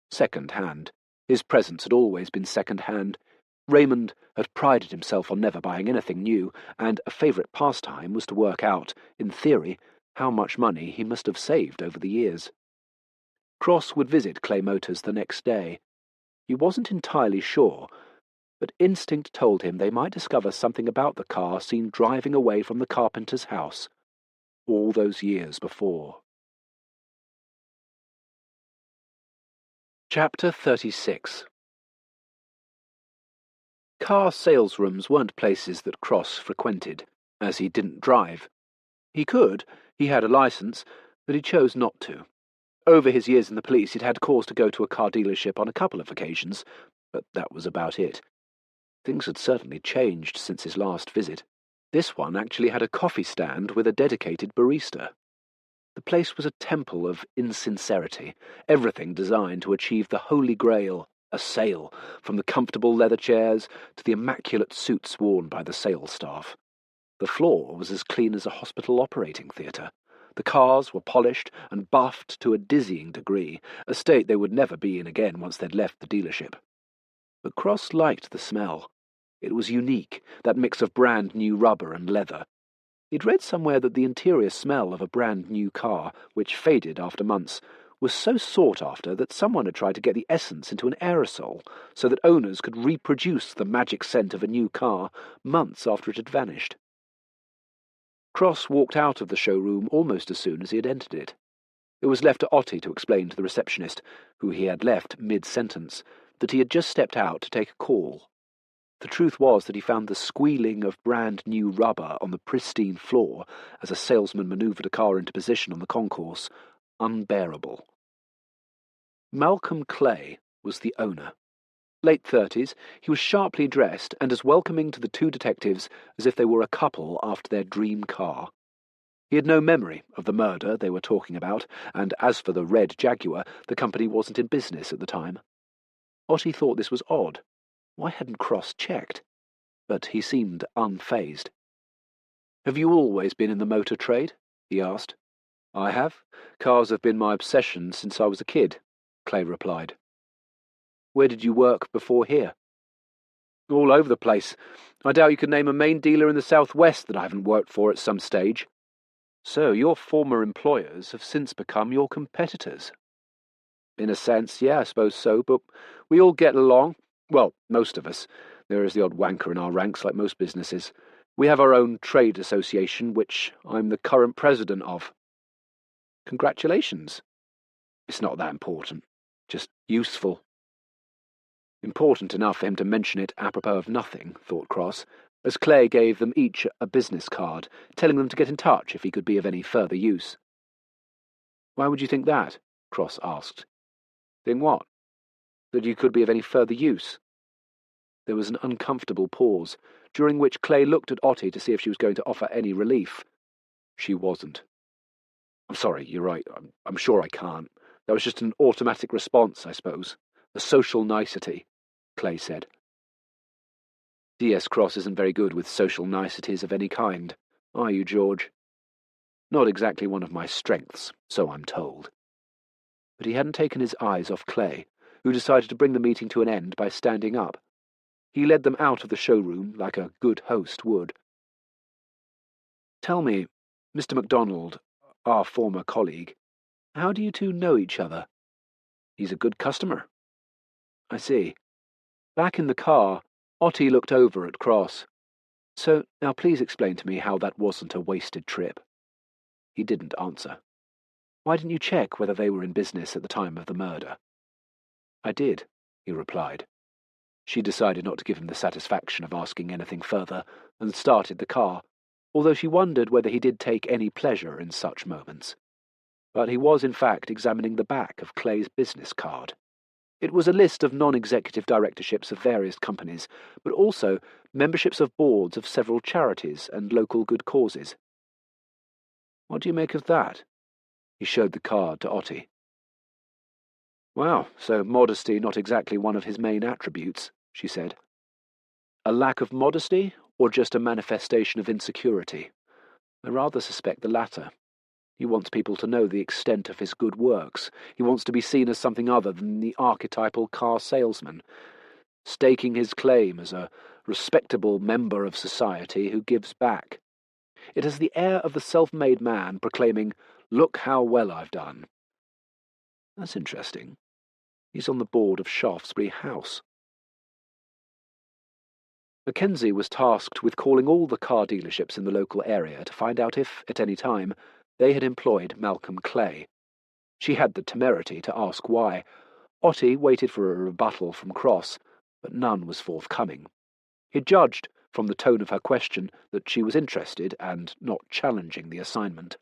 Second-hand. His presents had always been second-hand. Raymond had prided himself on never buying anything new, and a favourite pastime was to work out, in theory, how much money he must have saved over the years. Cross would visit Clay Motors the next day. He wasn't entirely sure, but instinct told him they might discover something about the car seen driving away from the carpenter's house all those years before. Chapter 36. Car sales rooms weren't places that Cross frequented, as he didn't drive. He could, he had a licence, but he chose not to. Over his years in the police he'd had cause to go to a car dealership on a couple of occasions, but that was about it. Things had certainly changed since his last visit. This one actually had a coffee stand with a dedicated barista. The place was a temple of insincerity, everything designed to achieve the holy grail, a sale, from the comfortable leather chairs to the immaculate suits worn by the sales staff. The floor was as clean as a hospital operating theatre. The cars were polished and buffed to a dizzying degree, a state they would never be in again once they'd left the dealership. But Cross liked the smell. It was unique, that mix of brand-new rubber and leather. He'd read somewhere that the interior smell of a brand-new car, which faded after months, was so sought after that someone had tried to get the essence into an aerosol so that owners could reproduce the magic scent of a new car months after it had vanished. Cross walked out of the showroom almost as soon as he had entered it. It was left to Otti to explain to the receptionist, who he had left mid-sentence, that he had just stepped out to take a call. The truth was that he found the squealing of brand-new rubber on the pristine floor as a salesman manoeuvred a car into position on the concourse unbearable. Malcolm Clay was the owner. Late 30s, he was sharply dressed and as welcoming to the two detectives as if they were a couple after their dream car. He had no memory of the murder they were talking about, and as for the red Jaguar, the company wasn't in business at the time. Otti thought this was odd. Why hadn't Cross checked? But he seemed unfazed. "Have you always been in the motor trade?" he asked. "I have. Cars have been my obsession since I was a kid," Clay replied. "Where did you work before here?" "All over the place. I doubt you could name a main dealer in the southwest that I haven't worked for at some stage." "So your former employers have since become your competitors?" "In a sense, yeah, I suppose so, but we all get along. Well, most of us. There is the odd wanker in our ranks, like most businesses. We have our own trade association, which I'm the current president of." "Congratulations." "It's not that important. Just useful." Important enough for him to mention it apropos of nothing, thought Cross, as Clay gave them each a business card, telling them to get in touch if he could be of any further use. "Why would you think that?" Cross asked. "Think what?" "That you could be of any further use." There was an uncomfortable pause, during which Clay looked at Otti to see if she was going to offer any relief. She wasn't. "I'm sorry, you're right. I'm sure I can't. That was just an automatic response, I suppose. A social nicety," Clay said. "D.S. Cross isn't very good with social niceties of any kind, are you, George?" "Not exactly one of my strengths, so I'm told." But he hadn't taken his eyes off Clay, who decided to bring the meeting to an end by standing up. He led them out of the showroom like a good host would. "Tell me, Mr. MacDonald, our former colleague, how do you two know each other?" "He's a good customer." "I see." Back in the car, Otti looked over at Cross. "So, now please explain to me how that wasn't a wasted trip." He didn't answer. "Why didn't you check whether they were in business at the time of the murder?" "I did," he replied. She decided not to give him the satisfaction of asking anything further, and started the car, although she wondered whether he did take any pleasure in such moments. But he was in fact examining the back of Clay's business card. It was a list of non-executive directorships of various companies, but also memberships of boards of several charities and local good causes. "What do you make of that?" He showed the card to Otti. "Wow, so modesty not exactly one of his main attributes," she said. "A lack of modesty, or just a manifestation of insecurity? I rather suspect the latter. He wants people to know the extent of his good works. He wants to be seen as something other than the archetypal car salesman, staking his claim as a respectable member of society who gives back. It has the air of the self-made man proclaiming, 'Look how well I've done.' That's interesting. He's on the board of Shaftesbury House." Mackenzie was tasked with calling all the car dealerships in the local area to find out if, at any time, they had employed Malcolm Clay. She had the temerity to ask why. Otti waited for a rebuttal from Cross, but none was forthcoming. He judged, from the tone of her question, that she was interested and not challenging the assignment.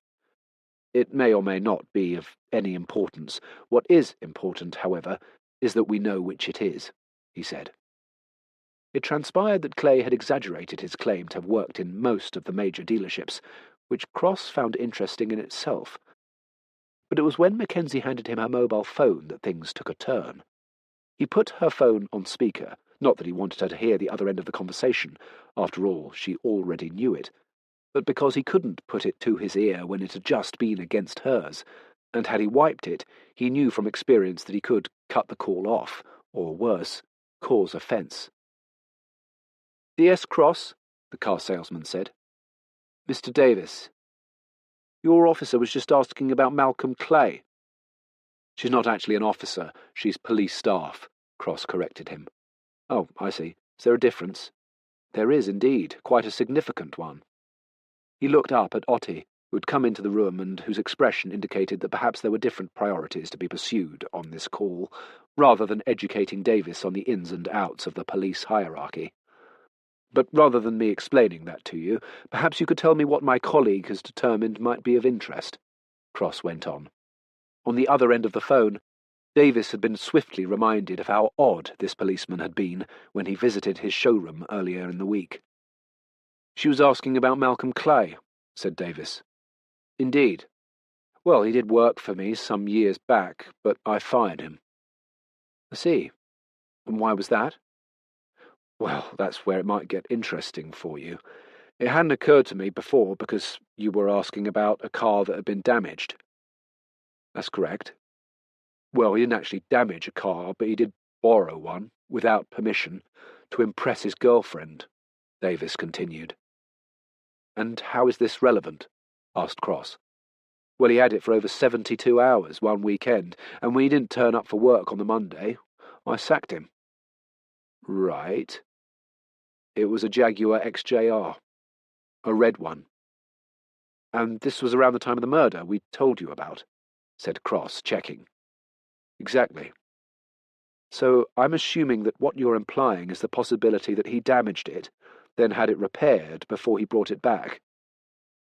"It may or may not be of any importance. What is important, however, is that we know which it is," he said. It transpired that Clay had exaggerated his claim to have worked in most of the major dealerships, which Cross found interesting in itself. But it was when Mackenzie handed him her mobile phone that things took a turn. He put her phone on speaker, not that he wanted her to hear the other end of the conversation, after all, she already knew it, but because he couldn't put it to his ear when it had just been against hers, and had he wiped it, he knew from experience that he could cut the call off, or worse, cause offence. "D.S. Cross," the car salesman said. "Mr. Davis. Your officer was just asking about Malcolm Clay." "She's not actually an officer, she's police staff," Cross corrected him. "Oh, I see. Is there a difference?" "There is, indeed, quite a significant one." He looked up at Otti, who had come into the room and whose expression indicated that perhaps there were different priorities to be pursued on this call, rather than educating Davis on the ins and outs of the police hierarchy. "But rather than me explaining that to you, perhaps you could tell me what my colleague has determined might be of interest," Cross went on. On the other end of the phone, Davis had been swiftly reminded of how odd this policeman had been when he visited his showroom earlier in the week. "She was asking about Malcolm Clay," said Davis. "Indeed. Well, he did work for me some years back, but I fired him." "I see. And why was that?" "Well, that's where it might get interesting for you. It hadn't occurred to me before because you were asking about a car that had been damaged." "That's correct." "Well, he didn't actually damage a car, but he did borrow one, without permission, to impress his girlfriend," Davis continued. "And how is this relevant?" asked Cross. "Well, he had it for over 72 hours one weekend, and when he didn't turn up for work on the Monday, I sacked him." "Right." "It was a Jaguar XJR. A red one." "And this was around the time of the murder we told you about," said Cross, checking. "Exactly. So I'm assuming that what you're implying is the possibility that he damaged it, then had it repaired before he brought it back."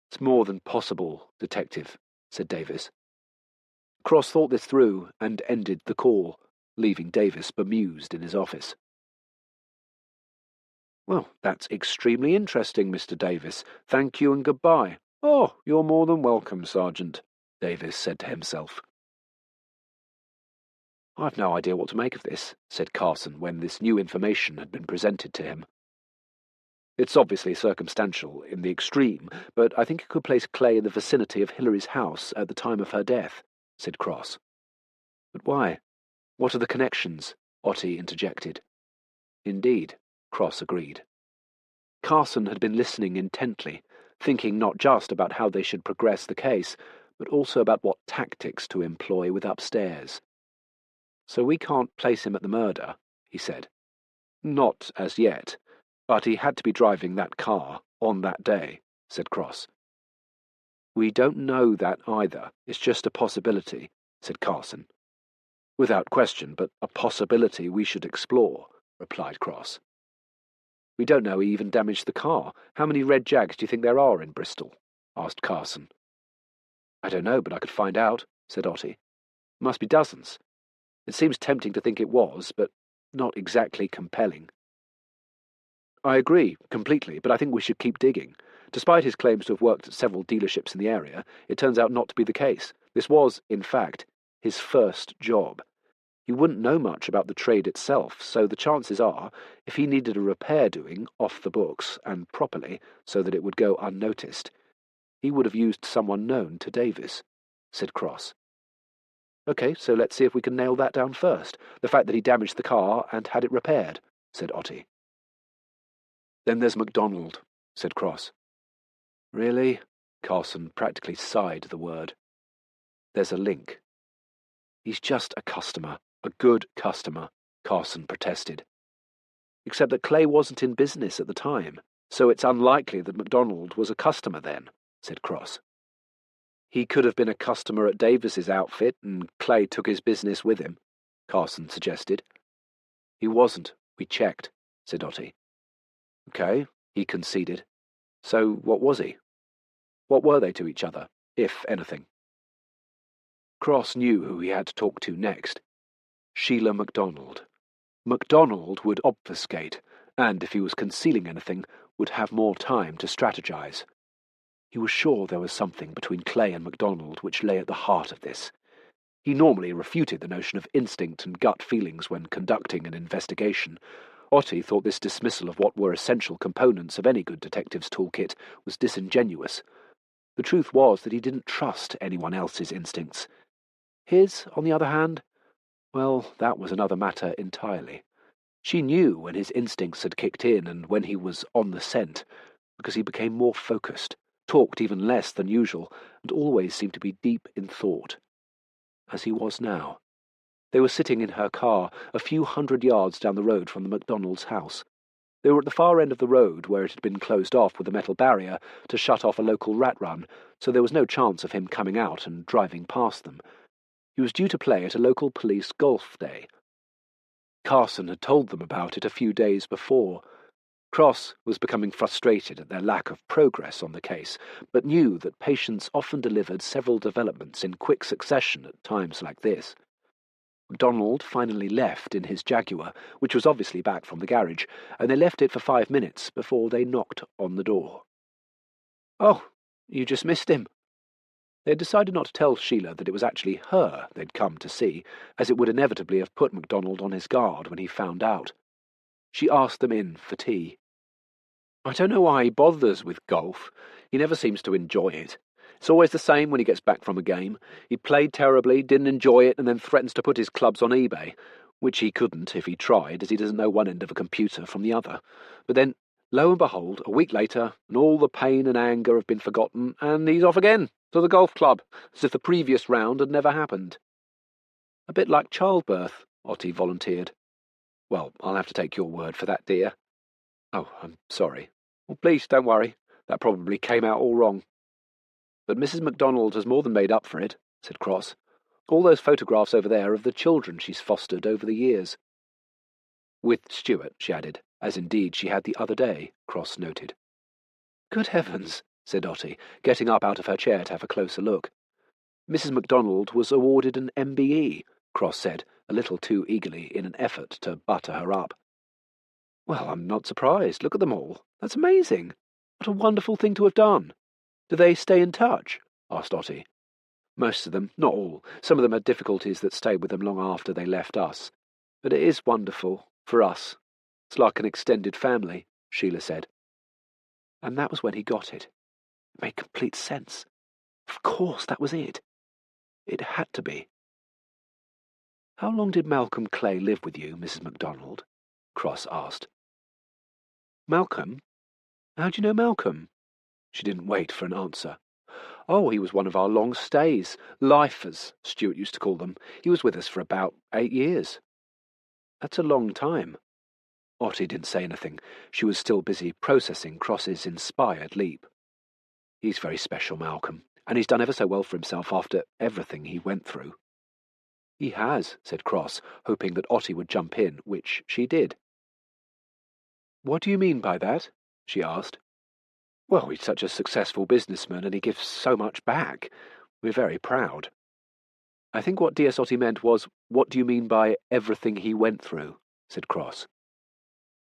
"It's more than possible, Detective," said Davis. Cross thought this through and ended the call, leaving Davis bemused in his office. "Well, that's extremely interesting, Mr. Davis. Thank you and goodbye." "Oh, you're more than welcome, Sergeant," Davis said to himself. "I've no idea what to make of this," said Carson when this new information had been presented to him. "It's obviously circumstantial in the extreme, but I think it could place Clay in the vicinity of Hillary's house at the time of her death," said Cross. "But why? What are the connections?" Otti interjected. "Indeed," Cross agreed. Carson had been listening intently, thinking not just about how they should progress the case, but also about what tactics to employ with upstairs. "So we can't place him at the murder," he said. "Not as yet, but he had to be driving that car on that day," said Cross. "We don't know that either. It's just a possibility," said Carson. "Without question, but a possibility we should explore," replied Cross. "We don't know he even damaged the car. How many red Jags do you think there are in Bristol?" asked Carson. "I don't know, but I could find out," said Otti. "Must be dozens. It seems tempting to think it was, but not exactly compelling." "I agree, completely, but I think we should keep digging. Despite his claims to have worked at several dealerships in the area, it turns out not to be the case. This was, in fact, his first job. He wouldn't know much about the trade itself, so the chances are, if he needed a repair doing off the books and properly so that it would go unnoticed, he would have used someone known to Davis," said Cross. "Okay, so let's see if we can nail that down first. The fact that he damaged the car and had it repaired," said Otti. "Then there's MacDonald," said Cross. "Really?" Carson practically sighed the word. "There's a link." "He's just a customer, a good customer," Carson protested. "Except that Clay wasn't in business at the time, so it's unlikely that MacDonald was a customer then," said Cross. "He could have been a customer at Davis's outfit and Clay took his business with him," Carson suggested. "He wasn't. We checked," said Otti. "Okay," he conceded. "So what was he? What were they to each other, if anything?" Cross knew who he had to talk to next. Sheila MacDonald. MacDonald would obfuscate, and if he was concealing anything, would have more time to strategize. He was sure there was something between Clay and MacDonald which lay at the heart of this. He normally refuted the notion of instinct and gut feelings when conducting an investigation. Otti thought this dismissal of what were essential components of any good detective's toolkit was disingenuous. The truth was that he didn't trust anyone else's instincts. His, on the other hand, well, that was another matter entirely. She knew when his instincts had kicked in and when he was on the scent, because he became more focused, talked even less than usual, and always seemed to be deep in thought. As he was now. They were sitting in her car, a few hundred yards down the road from the MacDonald's house. They were at the far end of the road where it had been closed off with a metal barrier to shut off a local rat run, so there was no chance of him coming out and driving past them. He was due to play at a local police golf day. Carson had told them about it a few days before. Cross was becoming frustrated at their lack of progress on the case, but knew that patients often delivered several developments in quick succession at times like this. MacDonald finally left in his Jaguar, which was obviously back from the garage, and they left it for 5 minutes before they knocked on the door. "Oh, you just missed him." They had decided not to tell Sheila that it was actually her they'd come to see, as it would inevitably have put MacDonald on his guard when he found out. She asked them in for tea. "I don't know why he bothers with golf. He never seems to enjoy it. It's always the same when he gets back from a game. He played terribly, didn't enjoy it, and then threatens to put his clubs on eBay, which he couldn't if he tried, as he doesn't know one end of a computer from the other. But then, lo and behold, a week later, and all the pain and anger have been forgotten, and he's off again, to the golf club, as if the previous round had never happened." "A bit like childbirth," Otti volunteered. "Well, I'll have to take your word for that, dear." "Oh, I'm sorry." "Well, please, don't worry. That probably came out all wrong." "But Mrs. MacDonald has more than made up for it," said Cross. "All those photographs over there of the children she's fostered over the years." "With Stuart," she added, as indeed she had the other day, Cross noted. "Good heavens," said Otti, getting up out of her chair to have a closer look. "Mrs. MacDonald was awarded an MBE, Cross said, a little too eagerly in an effort to butter her up. "Well, I'm not surprised. Look at them all. That's amazing. What a wonderful thing to have done. Do they stay in touch?" asked Otti. "Most of them, not all. Some of them had difficulties that stayed with them long after they left us. But it is wonderful, for us. It's like an extended family," Sheila said. And that was when he got it. It made complete sense. Of course, that was it. It had to be. "How long did Malcolm Clay live with you, Mrs. MacDonald?" Cross asked. "Malcolm? How do you know Malcolm?" She didn't wait for an answer. "Oh, he was one of our long stays, lifers, Stuart used to call them. He was with us for about 8 years. "That's a long time." Otti didn't say anything. She was still busy processing Cross's inspired leap. "He's very special, Malcolm, and he's done ever so well for himself after everything he went through." "He has," said Cross, hoping that Otti would jump in, which she did. "What do you mean by that?" she asked. "Well, he's such a successful businessman, and he gives so much back. We're very proud." "I think what D.S. Otti meant was, what do you mean by everything he went through?" said Cross.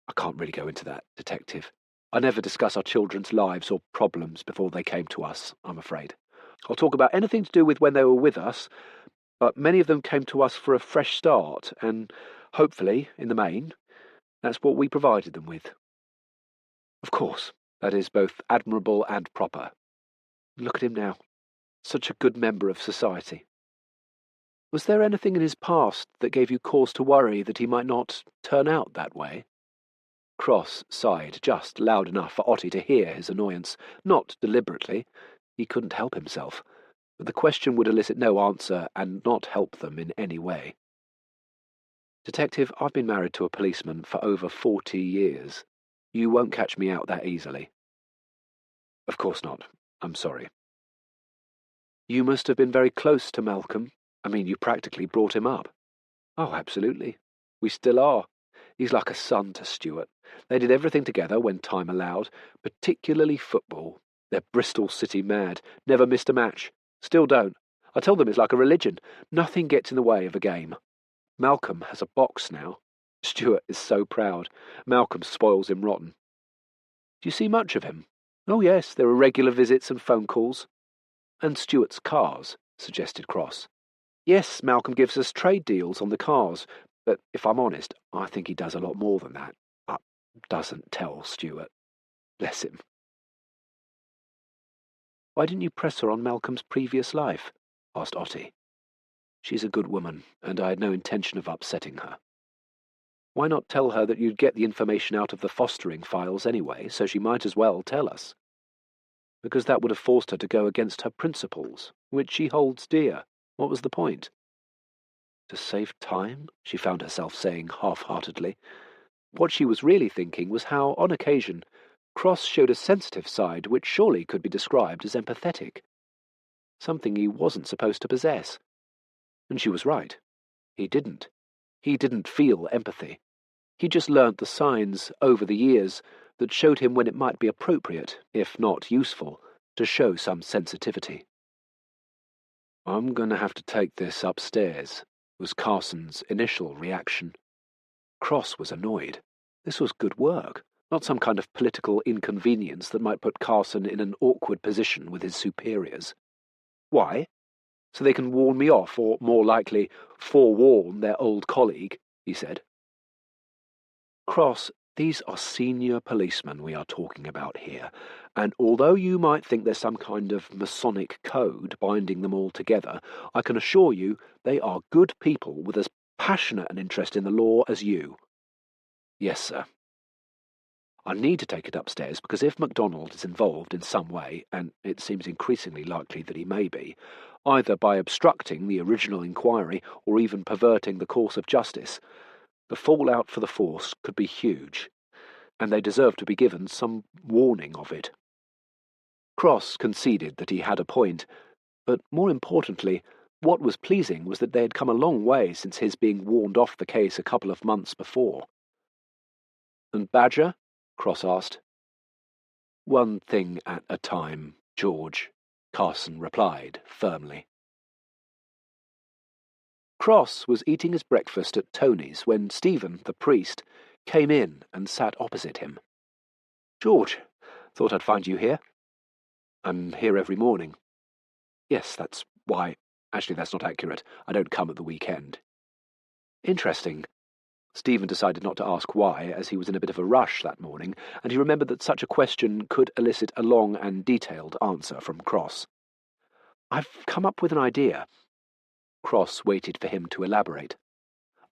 "I can't really go into that, Detective. I never discuss our children's lives or problems before they came to us, I'm afraid. I'll talk about anything to do with when they were with us, but many of them came to us for a fresh start, and hopefully, in the main, that's what we provided them with. Of course, that is both admirable and proper. Look at him now. Such a good member of society." "Was there anything in his past that gave you cause to worry that he might not turn out that way?" Cross sighed just loud enough for Otti to hear his annoyance, not deliberately. He couldn't help himself. But the question would elicit no answer and not help them in any way. "Detective, I've been married to a policeman for over 40 years. You won't catch me out that easily." "Of course not. I'm sorry." "You must have been very close to Malcolm. I mean, you practically brought him up." "Oh, absolutely. We still are. He's like a son to Stuart. They did everything together when time allowed, particularly football. They're Bristol City mad, never missed a match. Still don't. I tell them it's like a religion. Nothing gets in the way of a game. Malcolm has a box now. Stuart is so proud. Malcolm spoils him rotten." "Do you see much of him?" "Oh, yes, there are regular visits and phone calls." "And Stuart's cars," suggested Cross. "Yes, Malcolm gives us trade deals on the cars, but if I'm honest, I think he does a lot more than that. But doesn't tell Stuart. Bless him." "Why didn't you press her on Malcolm's previous life?" asked Otti. "She's a good woman, and I had no intention of upsetting her." "Why not tell her that you'd get the information out of the fostering files anyway, so she might as well tell us?" "Because that would have forced her to go against her principles, which she holds dear. What was the point?" "To save time," she found herself saying half-heartedly. What she was really thinking was how, on occasion, Cross showed a sensitive side which surely could be described as empathetic. Something he wasn't supposed to possess. And she was right. He didn't. He didn't feel empathy. He just learnt the signs over the years that showed him when it might be appropriate, if not useful, to show some sensitivity. "I'm going to have to take this upstairs," was Carson's initial reaction. Cross was annoyed. This was good work, not some kind of political inconvenience that might put Carson in an awkward position with his superiors. Why? So they can warn me off, or more likely, forewarn their old colleague, he said. Cross, these are senior policemen we are talking about here, and although you might think there's some kind of Masonic code binding them all together, I can assure you they are good people with as passionate an interest in the law as you. Yes, sir. I need to take it upstairs because if MacDonald is involved in some way, and it seems increasingly likely that he may be, either by obstructing the original inquiry or even perverting the course of justice, the fallout for the force could be huge, and they deserve to be given some warning of it. Cross conceded that he had a point, but more importantly, what was pleasing was that they had come a long way since his being warned off the case a couple of months before. "And Badger?" Cross asked. "One thing at a time, George," Carson replied firmly. Cross was eating his breakfast at Tony's when Stephen, the priest, came in and sat opposite him. "George, thought I'd find you here." "I'm here every morning." "Yes, that's why. Actually, that's not accurate. I don't come at the weekend." "Interesting." Stephen decided not to ask why, as he was in a bit of a rush that morning, and he remembered that such a question could elicit a long and detailed answer from Cross. "I've come up with an idea." Cross waited for him to elaborate.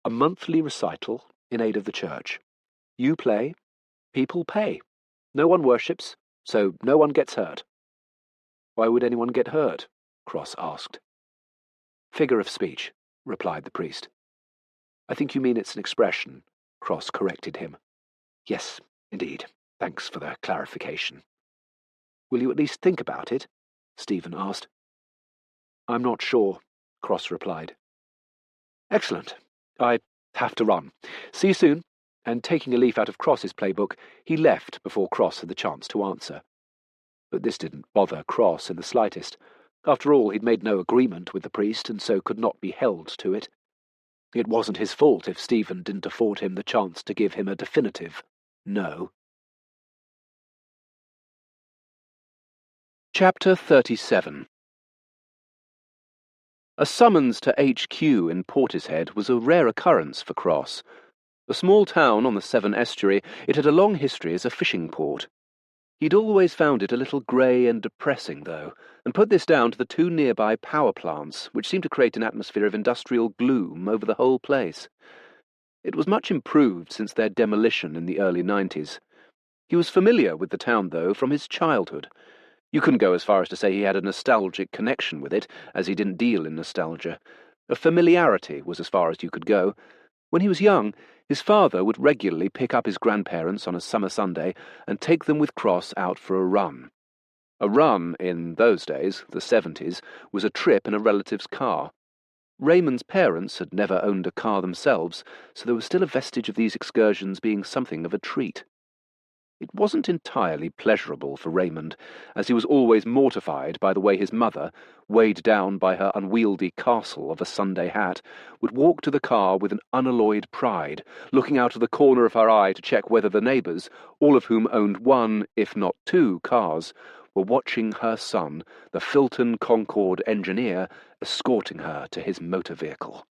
"A monthly recital in aid of the church. You play, people pay. No one worships, so no one gets hurt." "Why would anyone get hurt?" Cross asked. "Figure of speech," replied the priest. "I think you mean it's an expression," Cross corrected him. "Yes, indeed. Thanks for the clarification." "Will you at least think about it?" Stephen asked. "I'm not sure," Cross replied. "Excellent. I have to run. See you soon." And taking a leaf out of Cross's playbook, he left before Cross had the chance to answer. But this didn't bother Cross in the slightest. After all, he'd made no agreement with the priest, and so could not be held to it. It wasn't his fault if Stephen didn't afford him the chance to give him a definitive no. Chapter 37. A summons to HQ in Portishead was a rare occurrence for Cross. A small town on the Severn estuary, it had a long history as a fishing port. He'd always found it a little grey and depressing, though, and put this down to the two nearby power plants, which seemed to create an atmosphere of industrial gloom over the whole place. It was much improved since their demolition in the early 90s. He was familiar with the town, though, from his childhood. You couldn't go as far as to say he had a nostalgic connection with it, as he didn't deal in nostalgia. A familiarity was as far as you could go. When he was young, his father would regularly pick up his grandparents on a summer Sunday and take them with Cross out for a run. A run, in those days, the 70s, was a trip in a relative's car. Raymond's parents had never owned a car themselves, so there was still a vestige of these excursions being something of a treat. It wasn't entirely pleasurable for Raymond, as he was always mortified by the way his mother, weighed down by her unwieldy castle of a Sunday hat, would walk to the car with an unalloyed pride, looking out of the corner of her eye to check whether the neighbours, all of whom owned one, if not two, cars, were watching her son, the Filton Concord engineer, escorting her to his motor vehicle.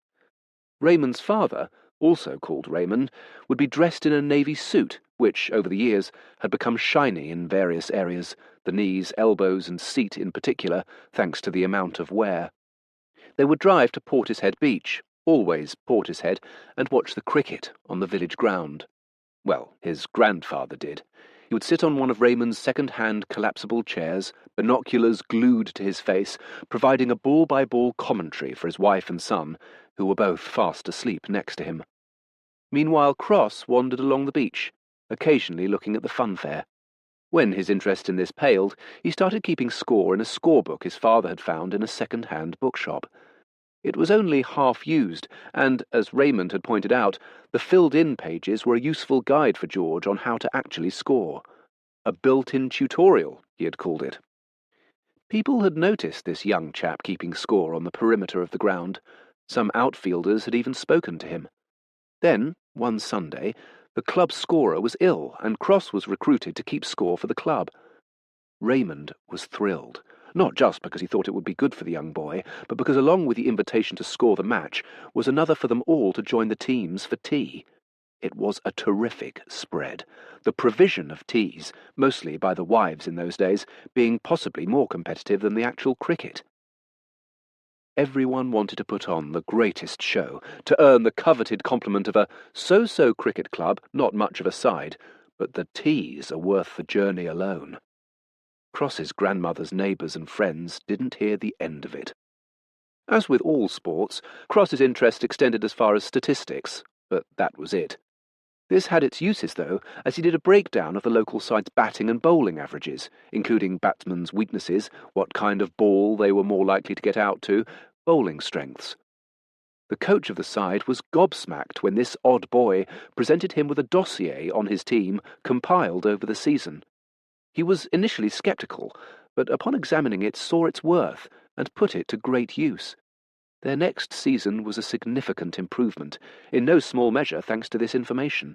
Raymond's father, also called Raymond, would be dressed in a navy suit, which, over the years, had become shiny in various areas, the knees, elbows, and seat in particular, thanks to the amount of wear. They would drive to Portishead Beach, always Portishead, and watch the cricket on the village ground. Well, his grandfather did. He would sit on one of Raymond's second-hand collapsible chairs, binoculars glued to his face, providing a ball-by-ball commentary for his wife and son, who were both fast asleep next to him. Meanwhile, Cross wandered along the beach, occasionally looking at the funfair. When his interest in this paled, he started keeping score in a scorebook his father had found in a second-hand bookshop. It was only half used, and, as Raymond had pointed out, the filled-in pages were a useful guide for George on how to actually score. A built-in tutorial, he had called it. People had noticed this young chap keeping score on the perimeter of the ground. Some outfielders had even spoken to him. Then, one Sunday, the club scorer was ill, and Cross was recruited to keep score for the club. Raymond was thrilled, not just because he thought it would be good for the young boy, but because along with the invitation to score the match was another for them all to join the teams for tea. It was a terrific spread, the provision of teas, mostly by the wives in those days, being possibly more competitive than the actual cricket. Everyone wanted to put on the greatest show, to earn the coveted compliment of a so-so cricket club, not much of a side, but the teas are worth the journey alone. Cross's grandmother's neighbours and friends didn't hear the end of it. As with all sports, Cross's interest extended as far as statistics, but that was it. This had its uses, though, as he did a breakdown of the local side's batting and bowling averages, including batsmen's weaknesses, what kind of ball they were more likely to get out to, bowling strengths. The coach of the side was gobsmacked when this odd boy presented him with a dossier on his team compiled over the season. He was initially sceptical, but upon examining it saw its worth and put it to great use. Their next season was a significant improvement, in no small measure thanks to this information.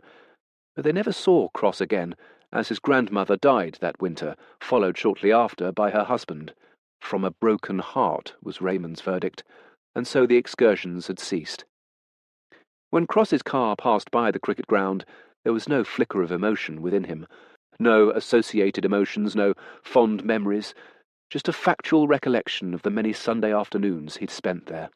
But they never saw Cross again, as his grandmother died that winter, followed shortly after by her husband. From a broken heart, was Raymond's verdict, and so the excursions had ceased. When Cross's car passed by the cricket ground, there was no flicker of emotion within him, no associated emotions, no fond memories, just a factual recollection of the many Sunday afternoons he'd spent there.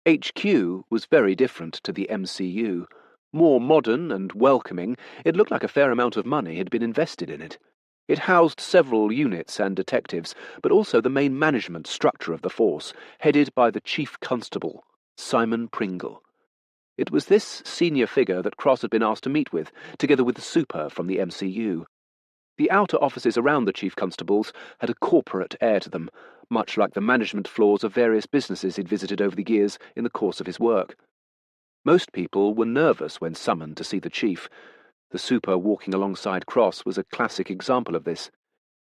HQ was very different to the MCU. More modern and welcoming, it looked like a fair amount of money had been invested in it. It housed several units and detectives, but also the main management structure of the force, headed by the Chief Constable, Simon Pringle. It was this senior figure that Cross had been asked to meet with, together with the super from the MCU. The outer offices around the Chief Constables had a corporate air to them, much like the management floors of various businesses he'd visited over the years in the course of his work. Most people were nervous when summoned to see the Chief. The super walking alongside Cross was a classic example of this.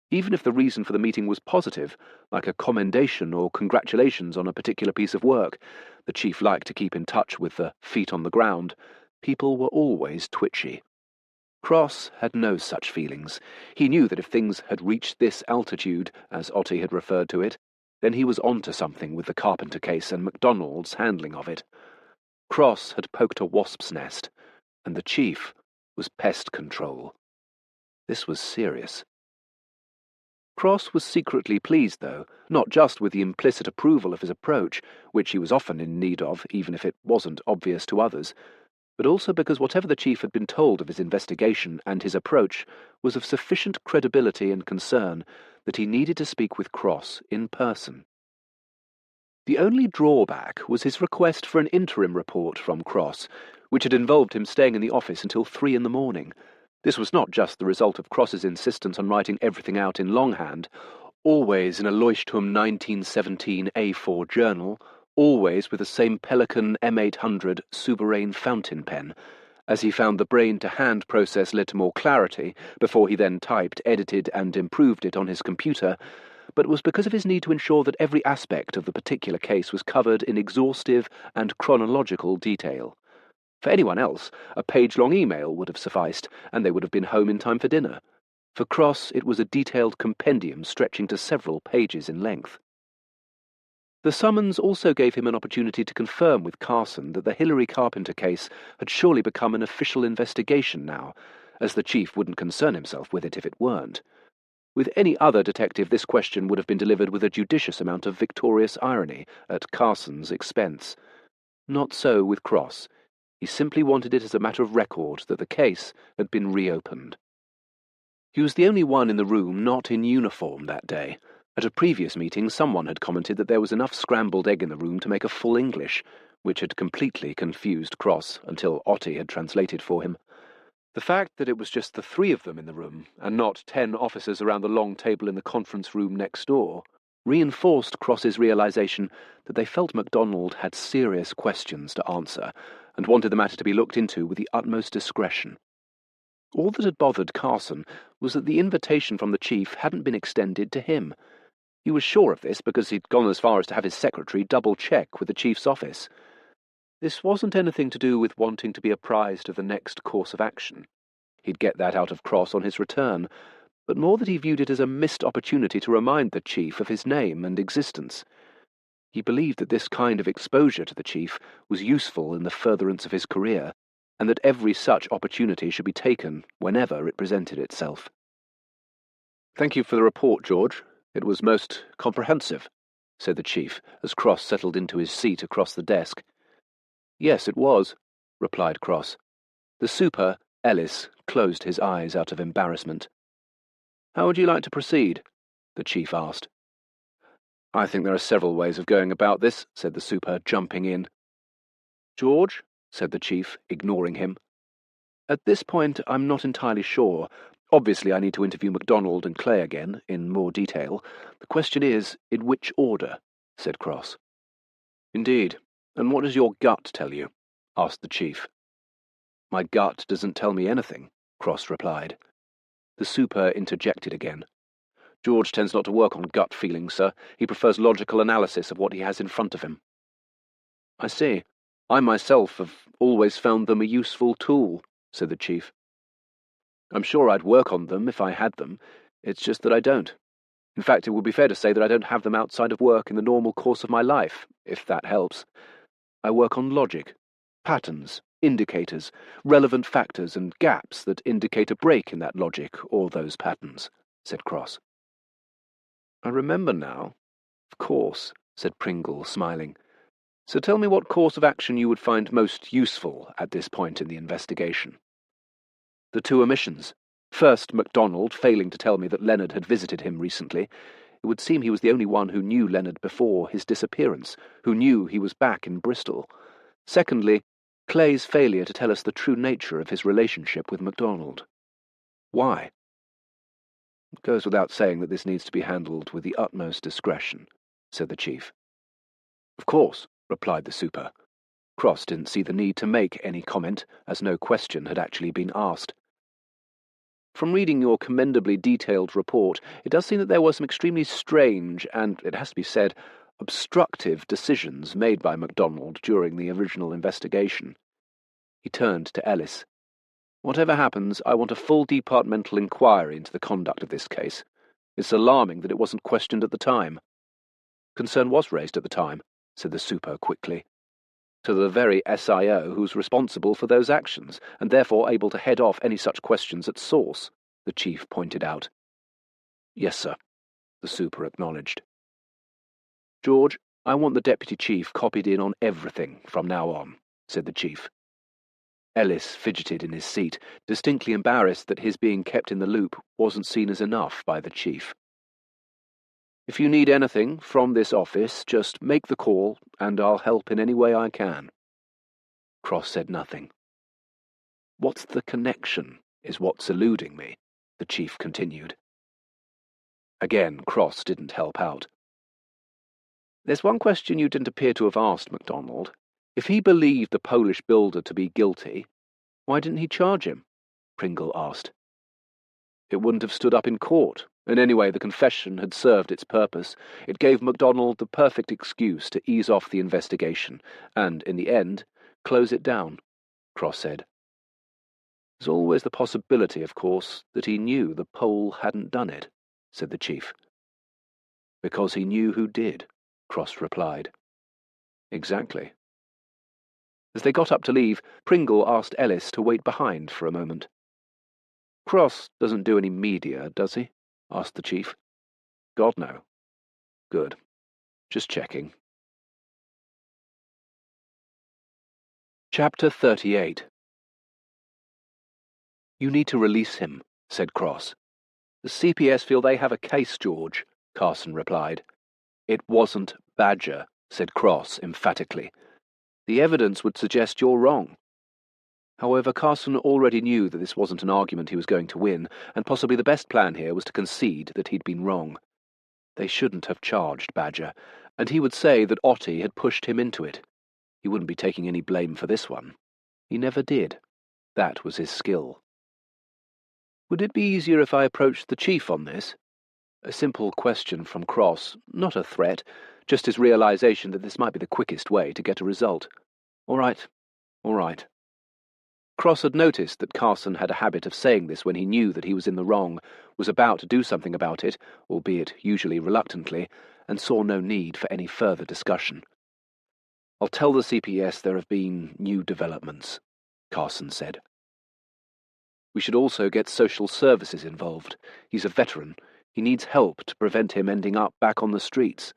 Even if the reason for the meeting was positive, like a commendation or congratulations on a particular piece of work, the Chief liked to keep in touch with the feet on the ground, people were always twitchy. Cross had no such feelings. He knew that if things had reached this altitude, as Otti had referred to it, then he was on to something with the Carpenter case and MacDonald's handling of it. Cross had poked a wasp's nest, and the Chief was pest control. This was serious. Cross was secretly pleased, though, not just with the implicit approval of his approach, which he was often in need of, even if it wasn't obvious to others, but also because whatever the Chief had been told of his investigation and his approach was of sufficient credibility and concern that he needed to speak with Cross in person. The only drawback was his request for an interim report from Cross, which had involved him staying in the office until 3 a.m. This was not just the result of Cross's insistence on writing everything out in longhand, always in a Leuchtturm 1917 A4 journal, always with the same Pelican M800 Souverain fountain pen, as he found the brain-to-hand process led to more clarity before he then typed, edited, and improved it on his computer, but was because of his need to ensure that every aspect of the particular case was covered in exhaustive and chronological detail. For anyone else, a page-long email would have sufficed, and they would have been home in time for dinner. For Cross, it was a detailed compendium stretching to several pages in length. The summons also gave him an opportunity to confirm with Carson that the Hillary Carpenter case had surely become an official investigation now, as the Chief wouldn't concern himself with it if it weren't. With any other detective, this question would have been delivered with a judicious amount of victorious irony at Carson's expense. Not so with Cross. He simply wanted it as a matter of record that the case had been reopened. He was the only one in the room not in uniform that day. At a previous meeting, someone had commented that there was enough scrambled egg in the room to make a full English, which had completely confused Cross until Otti had translated for him. The fact that it was just the three of them in the room, and not 10 officers around the long table in the conference room next door, reinforced Cross's realization that they felt MacDonald had serious questions to answer, and wanted the matter to be looked into with the utmost discretion. All that had bothered Carson was that the invitation from the chief hadn't been extended to him. He was sure of this because he'd gone as far as to have his secretary double-check with the chief's office. This wasn't anything to do with wanting to be apprised of the next course of action. He'd get that out of Cross on his return, but more that he viewed it as a missed opportunity to remind the chief of his name and existence. He believed that this kind of exposure to the chief was useful in the furtherance of his career, and that every such opportunity should be taken whenever it presented itself. "Thank you for the report, George. It was most comprehensive," said the chief, as Cross settled into his seat across the desk. "Yes, it was," replied Cross. The super, Ellis, closed his eyes out of embarrassment. "How would you like to proceed?" the chief asked. "I think there are several ways of going about this," said the super, jumping in. "George," said the chief, ignoring him. "At this point, I'm not entirely sure. Obviously, I need to interview MacDonald and Clay again, in more detail. The question is, in which order?" said Cross. "Indeed. And what does your gut tell you?" asked the chief. "My gut doesn't tell me anything," Cross replied. The super interjected again. "George tends not to work on gut feelings, sir. He prefers logical analysis of what he has in front of him." "I see. I myself have always found them a useful tool," said the chief. "I'm sure I'd work on them if I had them. It's just that I don't. In fact, it would be fair to say that I don't have them outside of work in the normal course of my life, if that helps. I work on logic, patterns, indicators, relevant factors and gaps that indicate a break in that logic or those patterns," said Cross. "I remember now. Of course," said Pringle, smiling. "So tell me what course of action you would find most useful at this point in the investigation." "The two omissions. First, MacDonald failing to tell me that Leonard had visited him recently. It would seem he was the only one who knew Leonard before his disappearance, who knew he was back in Bristol. Secondly, Clay's failure to tell us the true nature of his relationship with MacDonald. Why?" "It goes without saying that this needs to be handled with the utmost discretion," said the chief. "Of course," replied the super. Cross didn't see the need to make any comment, as no question had actually been asked. "From reading your commendably detailed report, it does seem that there were some extremely strange and, it has to be said, obstructive decisions made by MacDonald during the original investigation." He turned to Ellis. "Whatever happens, I want a full departmental inquiry into the conduct of this case. It's alarming that it wasn't questioned at the time." "Concern was raised at the time," said the super quickly. "To the very SIO who's responsible for those actions, and therefore able to head off any such questions at source," the chief pointed out. "Yes, sir," the super acknowledged. "George, I want the deputy chief copied in on everything from now on," said the chief. Ellis fidgeted in his seat, distinctly embarrassed that his being kept in the loop wasn't seen as enough by the chief. "If you need anything from this office, just make the call, and I'll help in any way I can." Cross said nothing. "What's the connection, is what's eluding me," the chief continued. Again, Cross didn't help out. "There's one question you didn't appear to have asked MacDonald. If he believed the Polish builder to be guilty, why didn't he charge him?" Pringle asked. "It wouldn't have stood up in court, and anyway the confession had served its purpose. It gave MacDonald the perfect excuse to ease off the investigation, and, in the end, close it down," Cross said. "There's always the possibility, of course, that he knew the Pole hadn't done it," said the chief. "Because he knew who did," Cross replied. "Exactly." As they got up to leave, Pringle asked Ellis to wait behind for a moment. "Cross doesn't do any media, does he?" asked the chief. "God, no." "Good. Just checking." Chapter 38. "You need to release him," said Cross. "The CPS feel they have a case, George," Carson replied. "It wasn't Badger," said Cross emphatically. The evidence would suggest you're wrong. However, Carson already knew that this wasn't an argument he was going to win, and possibly the best plan here was to concede that he'd been wrong. They shouldn't have charged Badger, and he would say that Otti had pushed him into it. He wouldn't be taking any blame for this one. He never did. That was his skill. Would it be easier if I approached the chief on this? A simple question from Cross, not a threat, just his realization that this might be the quickest way to get a result. All right. Cross had noticed that Carson had a habit of saying this when he knew that he was in the wrong, was about to do something about it, albeit usually reluctantly, and saw no need for any further discussion. I'll tell the CPS there have been new developments, Carson said. We should also get social services involved. He's a veteran. He needs help to prevent him ending up back on the streets.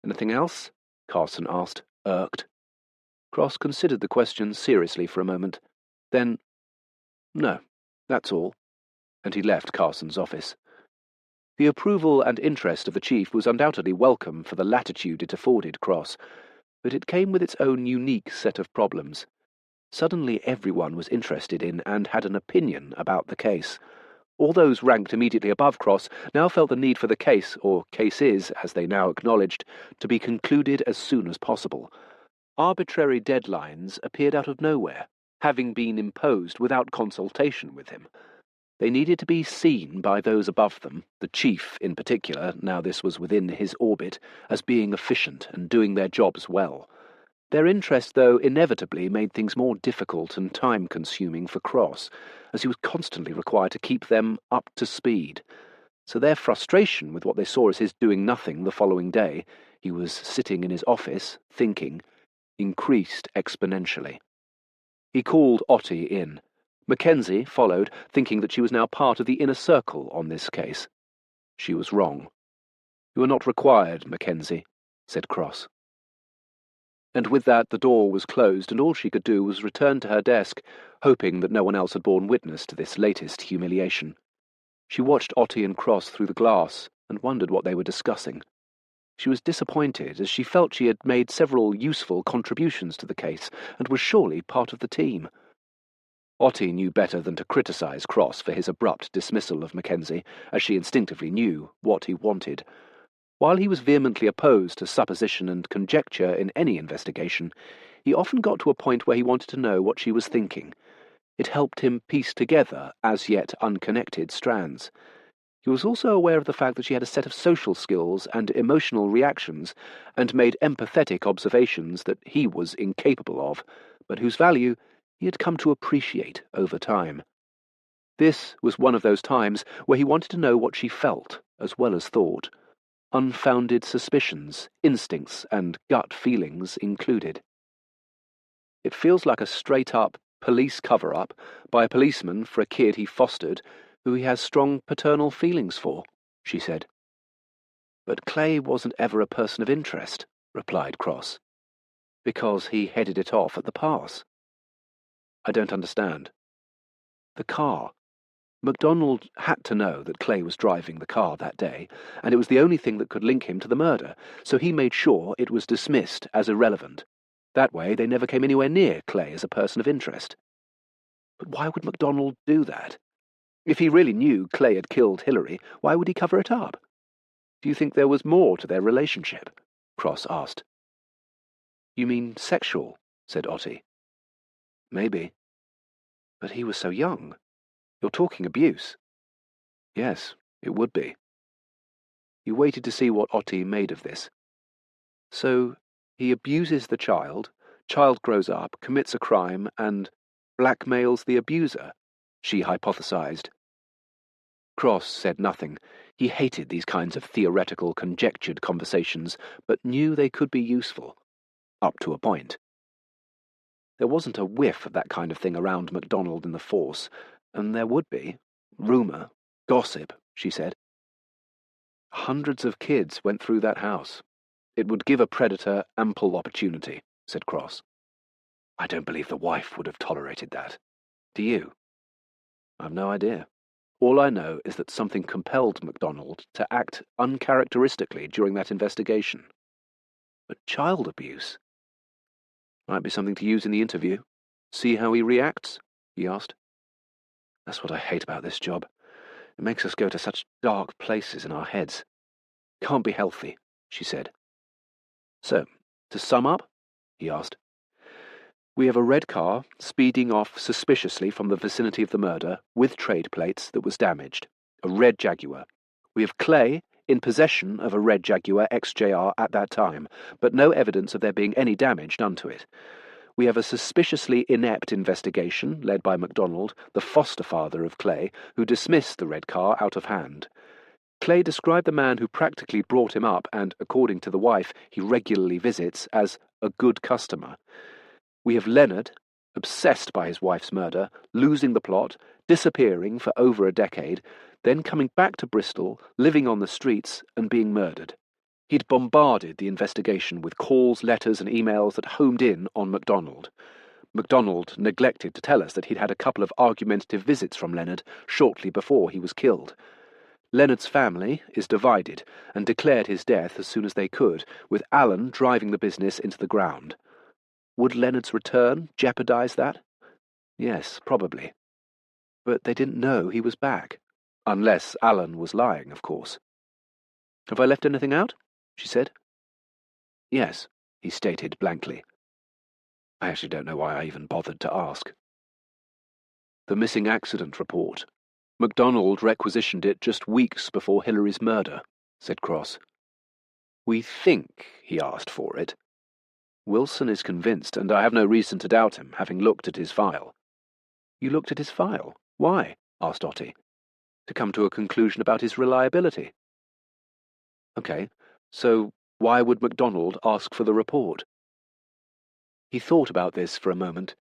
Anything else? Carson asked, irked. Cross considered the question seriously for a moment. Then, no, that's all, and he left Carson's office. The approval and interest of the chief was undoubtedly welcome for the latitude it afforded Cross, but it came with its own unique set of problems. Suddenly everyone was interested in and had an opinion about the case. All those ranked immediately above Cross now felt the need for the case, or cases, as they now acknowledged, to be concluded as soon as possible. Arbitrary deadlines appeared out of nowhere, having been imposed without consultation with him. They needed to be seen by those above them, the chief in particular, now this was within his orbit, as being efficient and doing their jobs well. Their interest, though, inevitably made things more difficult and time-consuming for Cross, as he was constantly required to keep them up to speed. So their frustration with what they saw as his doing nothing the following day, he was sitting in his office, thinking, increased exponentially. He called Otti in. Mackenzie followed, thinking that she was now part of the inner circle on this case. She was wrong. You are not required, Mackenzie, said Cross. And with that the door was closed, and all she could do was return to her desk, hoping that no one else had borne witness to this latest humiliation. She watched Otti and Cross through the glass, and wondered what they were discussing. She was disappointed, as she felt she had made several useful contributions to the case, and was surely part of the team. Otti knew better than to criticize Cross for his abrupt dismissal of Mackenzie, as she instinctively knew what he wanted. While he was vehemently opposed to supposition and conjecture in any investigation, he often got to a point where he wanted to know what she was thinking. It helped him piece together as yet unconnected strands. He was also aware of the fact that she had a set of social skills and emotional reactions, and made empathetic observations that he was incapable of, but whose value he had come to appreciate over time. This was one of those times where he wanted to know what she felt, as well as thought. Unfounded suspicions, instincts, and gut feelings included. It feels like a straight-up police cover-up by a policeman for a kid he fostered who he has strong paternal feelings for, she said. But Clay wasn't ever a person of interest, replied Cross. Because he headed it off at the pass. I don't understand. The car. MacDonald had to know that Clay was driving the car that day, and it was the only thing that could link him to the murder, so he made sure it was dismissed as irrelevant. That way they never came anywhere near Clay as a person of interest. But why would MacDonald do that? If he really knew Clay had killed Hillary, why would he cover it up? Do you think there was more to their relationship? Cross asked. You mean sexual, said Otti. Maybe. But he was so young. You're talking abuse. Yes, it would be. He waited to see what Otti made of this. So, he abuses the child grows up, commits a crime, and blackmails the abuser, she hypothesized. Cross said nothing. He hated these kinds of theoretical, conjectured conversations, but knew they could be useful. Up to a point. There wasn't a whiff of that kind of thing around MacDonald in the force, and there would be. Rumour, gossip, she said. Hundreds of kids went through that house. It would give a predator ample opportunity, said Cross. I don't believe the wife would have tolerated that. Do you? I've no idea. All I know is that something compelled MacDonald to act uncharacteristically during that investigation. But child abuse? Might be something to use in the interview. See how he reacts? He asked. That's what I hate about this job. It makes us go to such dark places in our heads. Can't be healthy, she said. So, to sum up? He asked. We have a red car speeding off suspiciously from the vicinity of the murder with trade plates that was damaged. A red Jaguar. We have Clay in possession of a red Jaguar XJR at that time, but no evidence of there being any damage done to it. We have a suspiciously inept investigation led by MacDonald, the foster father of Clay, who dismissed the red car out of hand. Clay described the man who practically brought him up and, according to the wife he regularly visits, as a good customer. We have Leonard, obsessed by his wife's murder, losing the plot, disappearing for over a decade, then coming back to Bristol, living on the streets, and being murdered. He'd bombarded the investigation with calls, letters, and emails that homed in on MacDonald. MacDonald neglected to tell us that he'd had a couple of argumentative visits from Leonard shortly before he was killed. Leonard's family is divided and declared his death as soon as they could, with Alan driving the business into the ground. Would Leonard's return jeopardize that? Yes, probably. But they didn't know he was back. Unless Alan was lying, of course. Have I left anything out? She said. Yes, he stated blankly. I actually don't know why I even bothered to ask. The missing accident report. MacDonald requisitioned it just weeks before Hillary's murder, said Cross. We think he asked for it. Wilson is convinced, and I have no reason to doubt him, having looked at his file. You looked at his file? Why? Asked Otti. To come to a conclusion about his reliability. Okay, so why would MacDonald ask for the report? He thought about this for a moment.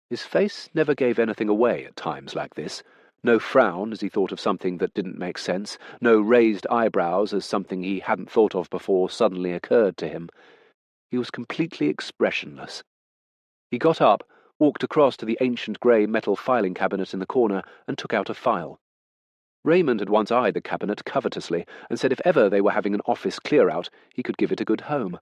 His face never gave anything away at times like this. No frown as he thought of something that didn't make sense, no raised eyebrows as something he hadn't thought of before suddenly occurred to him. He was completely expressionless. He got up, walked across to the ancient grey metal filing cabinet in the corner, and took out a file. Raymond had once eyed the cabinet covetously, and said if ever they were having an office clear-out, he could give it a good home.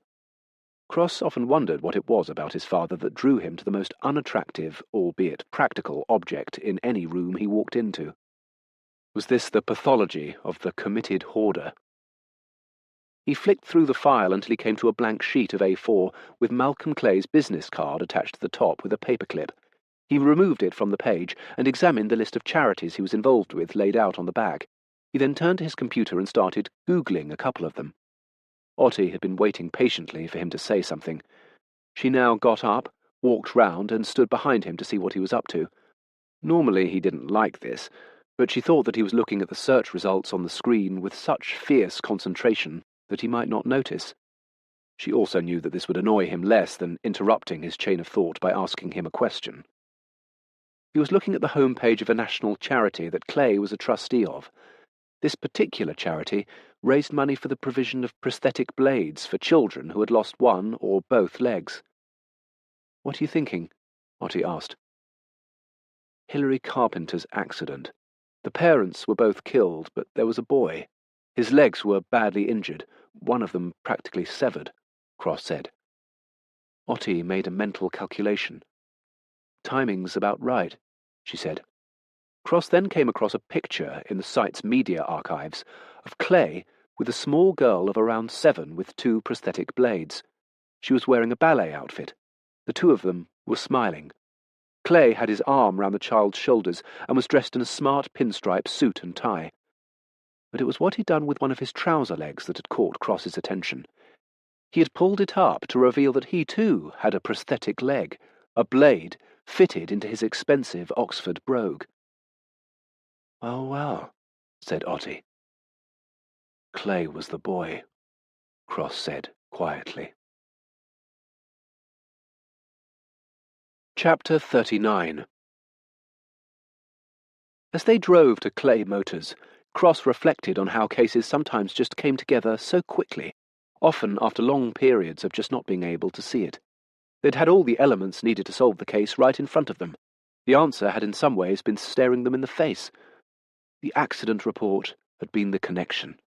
Cross often wondered what it was about his father that drew him to the most unattractive, albeit practical, object in any room he walked into. Was this the pathology of the committed hoarder? He flicked through the file until he came to a blank sheet of A4 with Malcolm Clay's business card attached to the top with a paperclip. He removed it from the page and examined the list of charities he was involved with laid out on the back. He then turned to his computer and started Googling a couple of them. Otti had been waiting patiently for him to say something. She now got up, walked round, and stood behind him to see what he was up to. Normally he didn't like this, but she thought that he was looking at the search results on the screen with such fierce concentration that he might not notice. She also knew that this would annoy him less than interrupting his chain of thought by asking him a question. He was looking at the home page of a national charity that Clay was a trustee of. This particular charity raised money for the provision of prosthetic blades for children who had lost one or both legs. "What are you thinking?" Otti asked. Hilary Carpenter's accident. The parents were both killed, but there was a boy. His legs were badly injured, one of them practically severed, Cross said. Otti made a mental calculation. Timing's about right, she said. Cross then came across a picture in the site's media archives of Clay with a small girl of around 7 with 2 prosthetic blades. She was wearing a ballet outfit. The two of them were smiling. Clay had his arm round the child's shoulders and was dressed in a smart pinstripe suit and tie. But it was what he'd done with one of his trouser legs that had caught Cross's attention. He had pulled it up to reveal that he too had a prosthetic leg, a blade fitted into his expensive Oxford brogue. "Well, well," said Otti. Clay was the boy, Cross said quietly. Chapter 39. As they drove to Clay Motors, Cross reflected on how cases sometimes just came together so quickly, often after long periods of just not being able to see it. They'd had all the elements needed to solve the case right in front of them. The answer had in some ways been staring them in the face. The accident report had been the connection.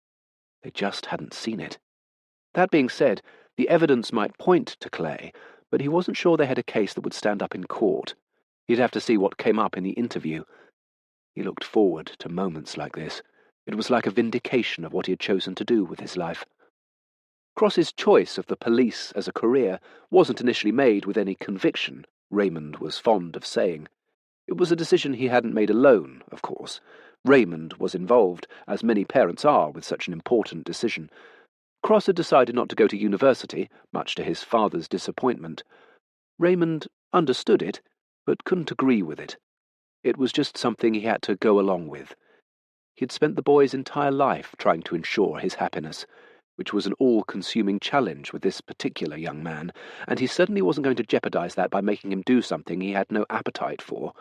They just hadn't seen it. That being said, the evidence might point to Clay, but he wasn't sure they had a case that would stand up in court. He'd have to see what came up in the interview. He looked forward to moments like this. It was like a vindication of what he had chosen to do with his life. Cross's choice of the police as a career wasn't initially made with any conviction, Raymond was fond of saying. It was a decision he hadn't made alone, of course. Raymond was involved, as many parents are with such an important decision. Cross had decided not to go to university, much to his father's disappointment. Raymond understood it, but couldn't agree with it. It was just something he had to go along with. He had spent the boy's entire life trying to ensure his happiness, which was an all-consuming challenge with this particular young man, and he certainly wasn't going to jeopardize that by making him do something he had no appetite for.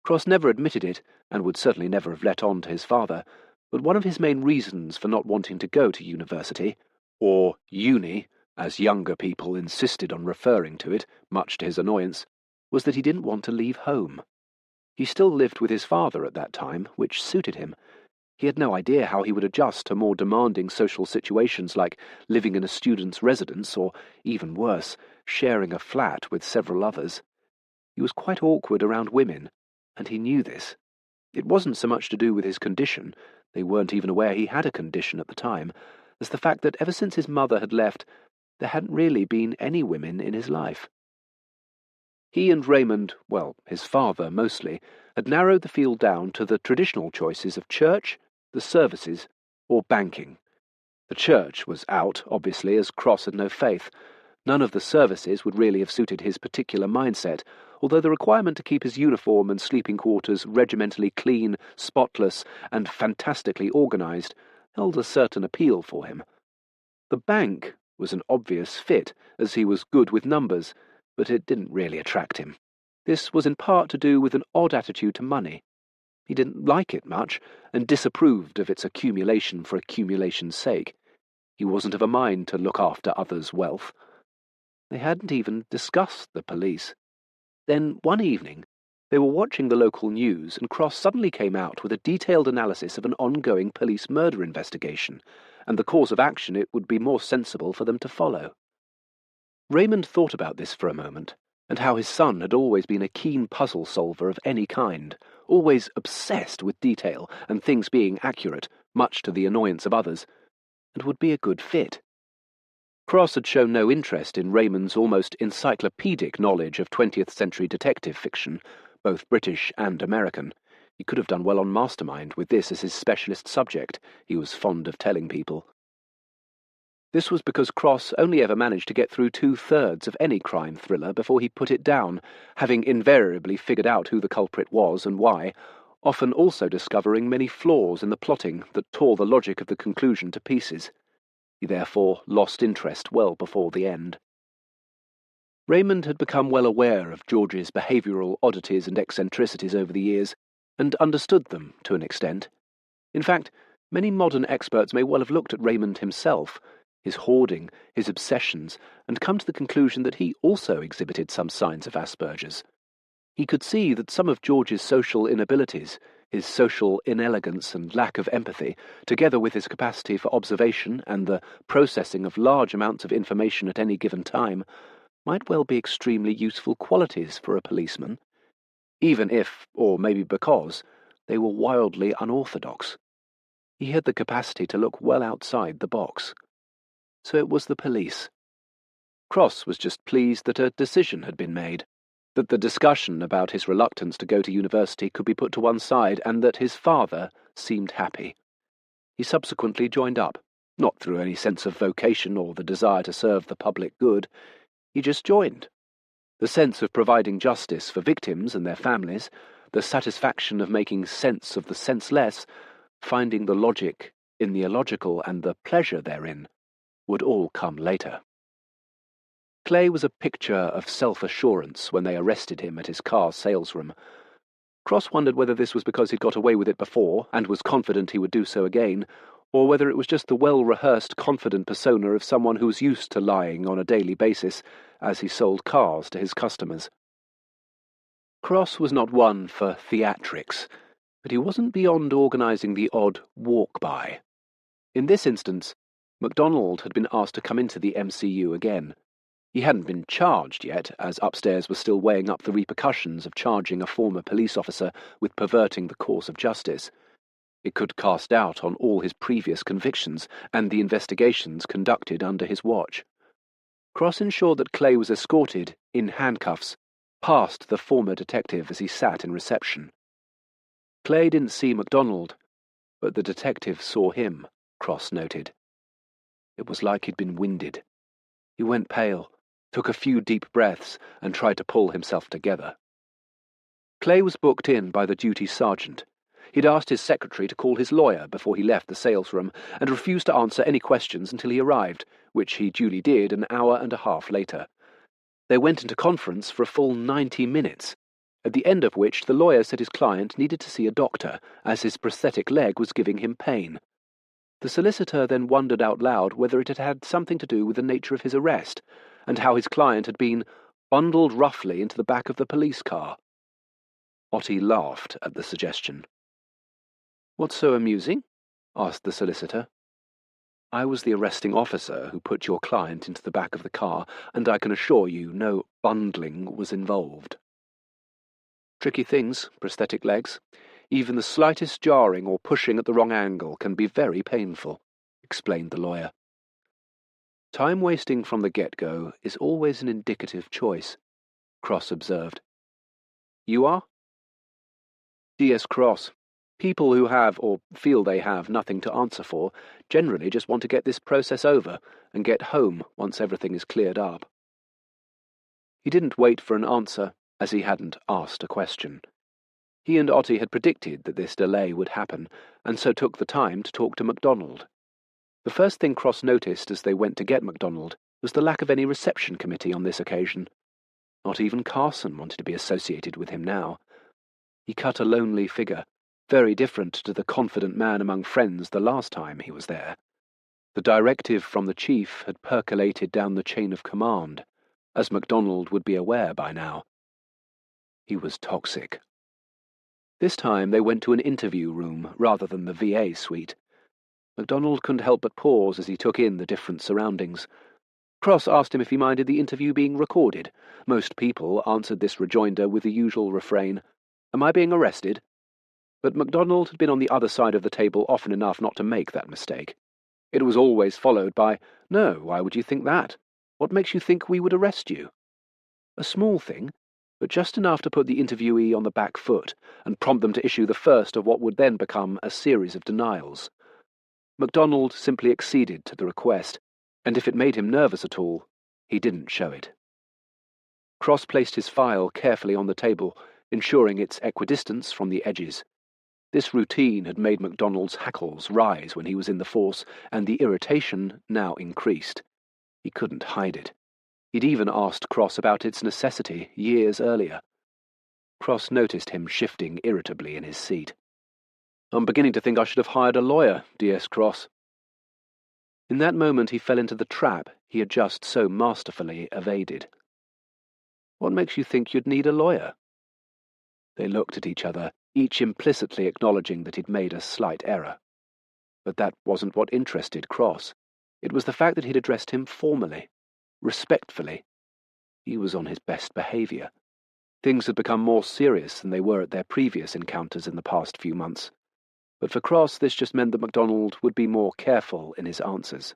Cross never admitted it, and would certainly never have let on to his father, but one of his main reasons for not wanting to go to university, or uni, as younger people insisted on referring to it, much to his annoyance, was that he didn't want to leave home. He still lived with his father at that time, which suited him. He had no idea how he would adjust to more demanding social situations like living in a student's residence or, even worse, sharing a flat with several others. He was quite awkward around women, and he knew this. It wasn't so much to do with his condition, they weren't even aware he had a condition at the time, as the fact that ever since his mother had left, there hadn't really been any women in his life. He and Raymond, well, his father mostly, had narrowed the field down to the traditional choices of church, the services, or banking. The church was out, obviously, as Cross had no faith. None of the services would really have suited his particular mindset, although the requirement to keep his uniform and sleeping quarters regimentally clean, spotless, and fantastically organised held a certain appeal for him. The bank was an obvious fit, as he was good with numbers, but it didn't really attract him. This was in part to do with an odd attitude to money. He didn't like it much, and disapproved of its accumulation for accumulation's sake. He wasn't of a mind to look after others' wealth. They hadn't even discussed the police. Then, one evening, they were watching the local news, and Cross suddenly came out with a detailed analysis of an ongoing police murder investigation, and the course of action it would be more sensible for them to follow. Raymond thought about this for a moment, and how his son had always been a keen puzzle solver of any kind, always obsessed with detail and things being accurate, much to the annoyance of others, and would be a good fit. Cross had shown no interest in Raymond's almost encyclopedic knowledge of 20th-century detective fiction, both British and American. He could have done well on Mastermind with this as his specialist subject, he was fond of telling people. This was because Cross only ever managed to get through 2/3 of any crime thriller before he put it down, having invariably figured out who the culprit was and why, often also discovering many flaws in the plotting that tore the logic of the conclusion to pieces. He therefore lost interest well before the end. Raymond had become well aware of George's behavioural oddities and eccentricities over the years, and understood them to an extent. In fact, many modern experts may well have looked at Raymond himself, his hoarding, his obsessions, and come to the conclusion that he also exhibited some signs of Asperger's. He could see that some of George's social inabilities, his social inelegance and lack of empathy, together with his capacity for observation and the processing of large amounts of information at any given time, might well be extremely useful qualities for a policeman, even if, or maybe because, they were wildly unorthodox. He had the capacity to look well outside the box. So it was the police. Cross was just pleased that a decision had been made, that the discussion about his reluctance to go to university could be put to one side, and that his father seemed happy. He subsequently joined up, not through any sense of vocation or the desire to serve the public good. He just joined. The sense of providing justice for victims and their families, the satisfaction of making sense of the senseless, finding the logic in the illogical and the pleasure therein, would all come later. Clay was a picture of self-assurance when they arrested him at his car salesroom. Cross wondered whether this was because he'd got away with it before and was confident he would do so again, or whether it was just the well-rehearsed, confident persona of someone who was used to lying on a daily basis as he sold cars to his customers. Cross was not one for theatrics, but he wasn't beyond organising the odd walk-by. In this instance, MacDonald had been asked to come into the MCU again. He hadn't been charged yet, as upstairs was still weighing up the repercussions of charging a former police officer with perverting the course of justice. It could cast doubt on all his previous convictions and the investigations conducted under his watch. Cross ensured that Clay was escorted, in handcuffs, past the former detective as he sat in reception. Clay didn't see MacDonald, but the detective saw him, Cross noted. It was like he'd been winded. He went pale, took a few deep breaths, and tried to pull himself together. Clay was booked in by the duty sergeant. He'd asked his secretary to call his lawyer before he left the salesroom, and refused to answer any questions until he arrived, which he duly did an hour and a half later. They went into conference for a full 90 minutes, at the end of which the lawyer said his client needed to see a doctor, as his prosthetic leg was giving him pain. The solicitor then wondered out loud whether it had had something to do with the nature of his arrest, and how his client had been bundled roughly into the back of the police car. Otti laughed at the suggestion. "What's so amusing?" asked the solicitor. "I was the arresting officer who put your client into the back of the car, and I can assure you no bundling was involved." "Tricky things, prosthetic legs. Even the slightest jarring or pushing at the wrong angle can be very painful," explained the lawyer. "Time-wasting from the get-go is always an indicative choice," Cross observed. "You are?" "DS Cross. People who have, or feel they have, nothing to answer for generally just want to get this process over and get home once everything is cleared up." He didn't wait for an answer, as he hadn't asked a question. He and Otti had predicted that this delay would happen, and so took the time to talk to MacDonald. The first thing Cross noticed as they went to get MacDonald was the lack of any reception committee on this occasion. Not even Carson wanted to be associated with him now. He cut a lonely figure, very different to the confident man among friends the last time he was there. The directive from the chief had percolated down the chain of command, as MacDonald would be aware by now. He was toxic. This time they went to an interview room rather than the VA suite. MacDonald couldn't help but pause as he took in the different surroundings. Cross asked him if he minded the interview being recorded. Most people answered this rejoinder with the usual refrain, "Am I being arrested?" But MacDonald had been on the other side of the table often enough not to make that mistake. It was always followed by, "No, why would you think that? What makes you think we would arrest you?" A small thing, but just enough to put the interviewee on the back foot and prompt them to issue the first of what would then become a series of denials. MacDonald simply acceded to the request, and if it made him nervous at all, he didn't show it. Cross placed his file carefully on the table, ensuring its equidistance from the edges. This routine had made MacDonald's hackles rise when he was in the force, and the irritation now increased. He couldn't hide it. He'd even asked Cross about its necessity years earlier. Cross noticed him shifting irritably in his seat. "I'm beginning to think I should have hired a lawyer, DS Cross." In that moment he fell into the trap he had just so masterfully evaded. "What makes you think you'd need a lawyer?" They looked at each other, each implicitly acknowledging that he'd made a slight error. But that wasn't what interested Cross. It was the fact that he'd addressed him formally, respectfully. He was on his best behaviour. Things had become more serious than they were at their previous encounters in the past few months. But for Cross this just meant that MacDonald would be more careful in his answers.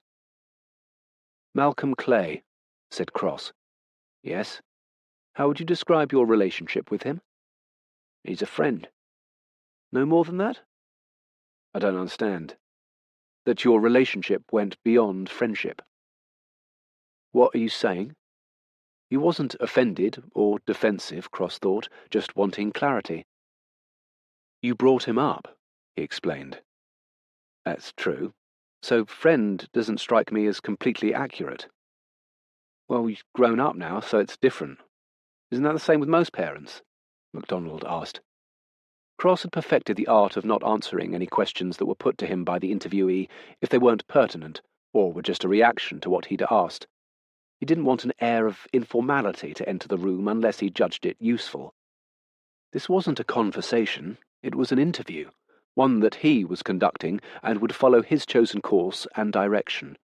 "Malcolm Clay," said Cross. "Yes? How would you describe your relationship with him?" "He's a friend." "No more than that?" "I don't understand." "That your relationship went beyond friendship." "What are you saying?" He wasn't offended or defensive, Cross thought, just wanting clarity. "You brought him up," he explained. "That's true. So friend doesn't strike me as completely accurate." "Well, he's grown up now, so it's different. Isn't that the same with most parents?" MacDonald asked. Cross had perfected the art of not answering any questions that were put to him by the interviewee if they weren't pertinent, or were just a reaction to what he'd asked. He didn't want an air of informality to enter the room unless he judged it useful. This wasn't a conversation, it was an interview, one that he was conducting and would follow his chosen course and direction.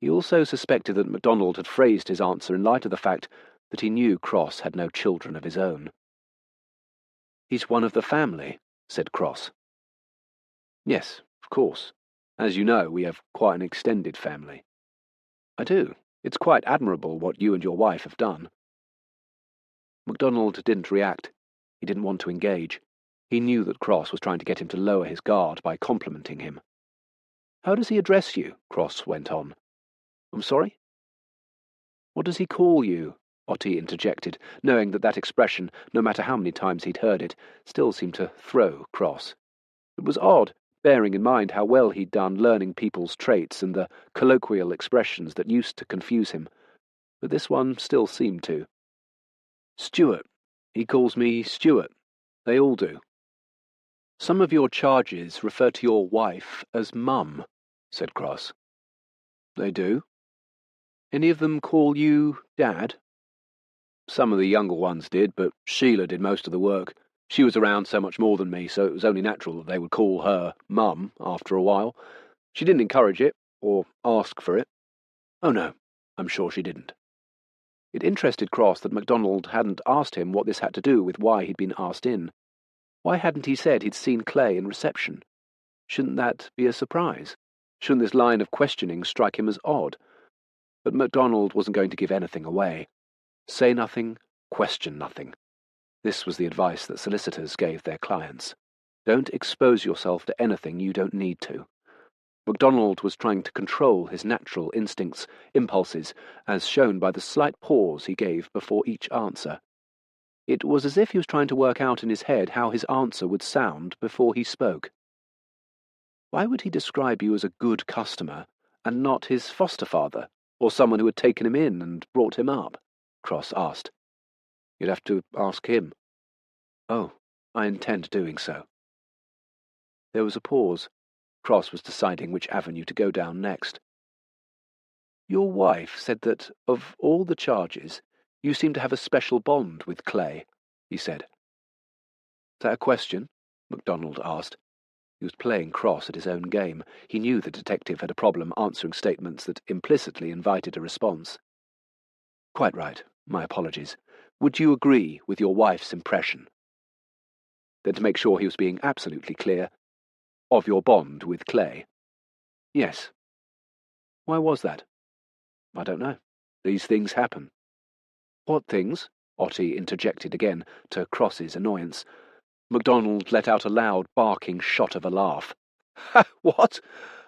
He also suspected that MacDonald had phrased his answer in light of the fact that he knew Cross had no children of his own. "He's one of the family," said Cross. "Yes, of course. As you know, we have quite an extended family." "I do. It's quite admirable what you and your wife have done." MacDonald didn't react. He didn't want to engage. He knew that Cross was trying to get him to lower his guard by complimenting him. "How does he address you?" Cross went on. "I'm sorry?" "What does he call you?" Otti interjected, knowing that expression, no matter how many times he'd heard it, still seemed to throw Cross. It was odd, bearing in mind how well he'd done learning people's traits and the colloquial expressions that used to confuse him, but this one still seemed to. "Stuart. He calls me Stuart. They all do." "Some of your charges refer to your wife as Mum," said Cross. "They do." "Any of them call you Dad?" "Some of the younger ones did, but Sheila did most of the work. She was around so much more than me, so it was only natural that they would call her Mum after a while. She didn't encourage it, or ask for it. Oh no, I'm sure she didn't." It interested Cross that MacDonald hadn't asked him what this had to do with why he'd been asked in. Why hadn't he said he'd seen Clay in reception? Shouldn't that be a surprise? Shouldn't this line of questioning strike him as odd? But MacDonald wasn't going to give anything away. Say nothing, question nothing. This was the advice that solicitors gave their clients. Don't expose yourself to anything you don't need to. MacDonald was trying to control his natural instincts, impulses, as shown by the slight pause he gave before each answer. It was as if he was trying to work out in his head how his answer would sound before he spoke. Why would he describe you as a good customer and not his foster father, or someone who had taken him in and brought him up? Cross asked. You'd have to ask him. Oh, I intend doing so. There was a pause. Cross was deciding which avenue to go down next. Your wife said that, of all the charges, you seem to have a special bond with Clay, he said. Is that a question? MacDonald asked. He was playing Cross at his own game. He knew the detective had a problem answering statements that implicitly invited a response. Quite right. My apologies. Would you agree with your wife's impression? Then, to make sure he was being absolutely clear, of your bond with Clay? Yes. Why was that? I don't know. These things happen. What things? Otti interjected again, to Cross's annoyance. MacDonald let out a loud, barking shot of a laugh. Ha! What?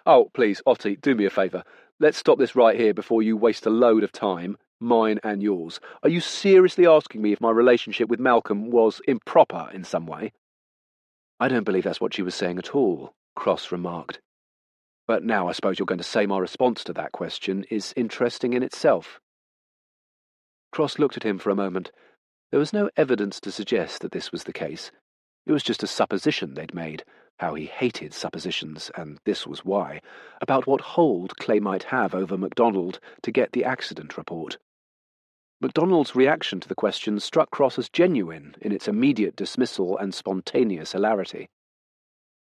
Oh, please, Otti, do me a favour. Let's stop this right here before you waste a load of time, mine and yours. Are you seriously asking me if my relationship with Malcolm was improper in some way? I don't believe that's what she was saying at all, Cross remarked. But now I suppose you're going to say my response to that question is interesting in itself. Cross looked at him for a moment. There was no evidence to suggest that this was the case. It was just a supposition they'd made, how he hated suppositions, and this was why, about what hold Clay might have over MacDonald to get the accident report. MacDonald's reaction to the question struck Cross as genuine in its immediate dismissal and spontaneous hilarity.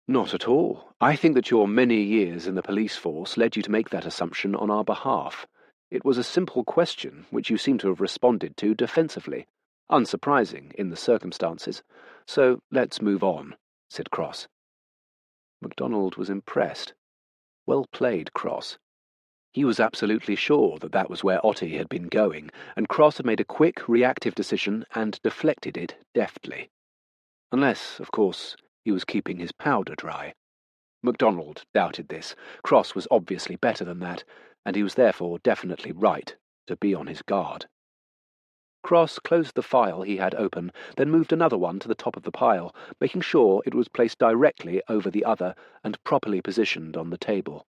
Not at all. I think that your many years in the police force led you to make that assumption on our behalf. It was a simple question which you seem to have responded to defensively. Unsurprising in the circumstances. So let's move on, said Cross. MacDonald was impressed. Well played, Cross. He was absolutely sure that that was where Otti had been going, and Cross had made a quick, reactive decision and deflected it deftly. Unless, of course, he was keeping his powder dry. MacDonald doubted this. Cross was obviously better than that, and he was therefore definitely right to be on his guard. Cross closed the file he had open, then moved another one to the top of the pile, making sure it was placed directly over the other and properly positioned on the table.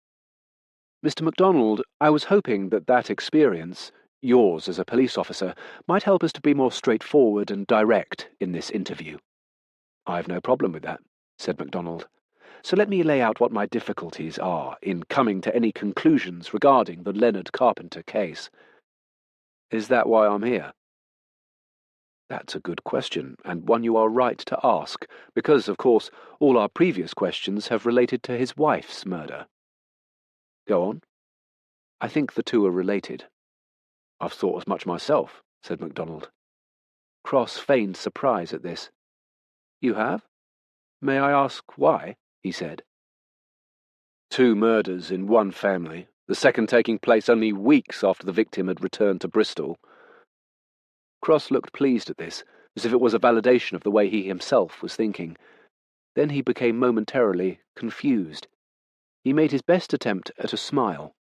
Mr. MacDonald, I was hoping that experience, yours as a police officer, might help us to be more straightforward and direct in this interview. I've no problem with that, said MacDonald. So let me lay out what my difficulties are in coming to any conclusions regarding the Leonard Carpenter case. Is that why I'm here? That's a good question, and one you are right to ask, because, of course, all our previous questions have related to his wife's murder. Go on. I think the two are related. I've thought as much myself, said MacDonald. Cross feigned surprise at this. You have? May I ask why? He said. 2 murders in one family, the second taking place only weeks after the victim had returned to Bristol. Cross looked pleased at this, as if it was a validation of the way he himself was thinking. Then he became momentarily confused. He made his best attempt at a smile.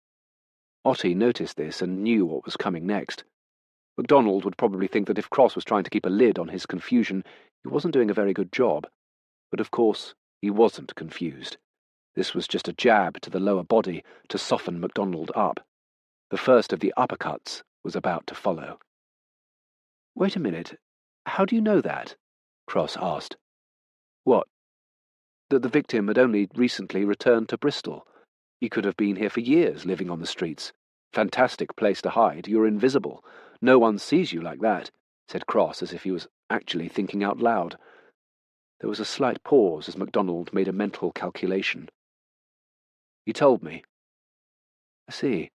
Otti noticed this and knew what was coming next. MacDonald would probably think that if Cross was trying to keep a lid on his confusion, he wasn't doing a very good job. But of course, he wasn't confused. This was just a jab to the lower body to soften MacDonald up. The first of the uppercuts was about to follow. Wait a minute. How do you know that? Cross asked. What? That the victim had only recently returned to Bristol. He could have been here for years, living on the streets. Fantastic place to hide. You're invisible. No one sees you like that, said Cross, as if he was actually thinking out loud. There was a slight pause as MacDonald made a mental calculation. He told me. I see.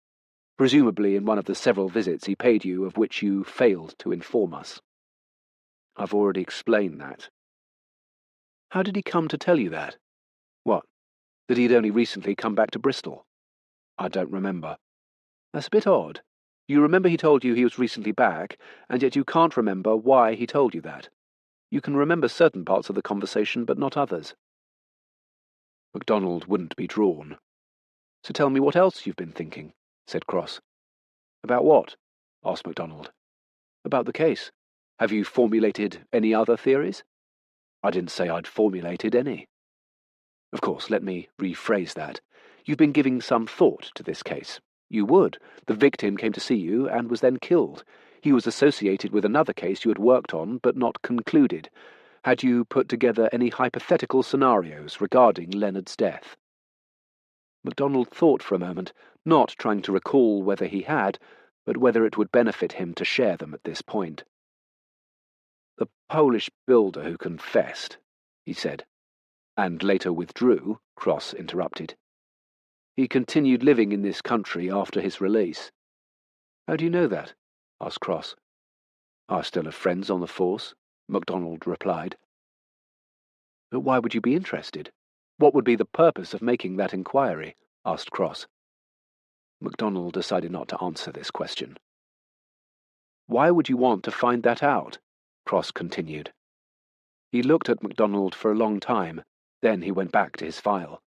Presumably in one of the several visits he paid you of which you failed to inform us. I've already explained that. How did he come to tell you that? What? That he'd only recently come back to Bristol? I don't remember. That's a bit odd. You remember he told you he was recently back, and yet you can't remember why he told you that. You can remember certain parts of the conversation, but not others. MacDonald wouldn't be drawn. So tell me what else you've been thinking, said Cross. About what? Asked MacDonald. About the case. Have you formulated any other theories? I didn't say I'd formulated any. Of course, let me rephrase that. You've been giving some thought to this case. You would. The victim came to see you and was then killed. He was associated with another case you had worked on but not concluded. Had you put together any hypothetical scenarios regarding Leonard's death? MacDonald thought for a moment, not trying to recall whether he had, but whether it would benefit him to share them at this point. The Polish builder who confessed, he said, and later withdrew, Cross interrupted. He continued living in this country after his release. How do you know that? Asked Cross. I still have friends on the force, MacDonald replied. But why would you be interested? What would be the purpose of making that inquiry? Asked Cross. MacDonald decided not to answer this question. Why would you want to find that out? Cross continued. He looked at MacDonald for a long time, then he went back to his file.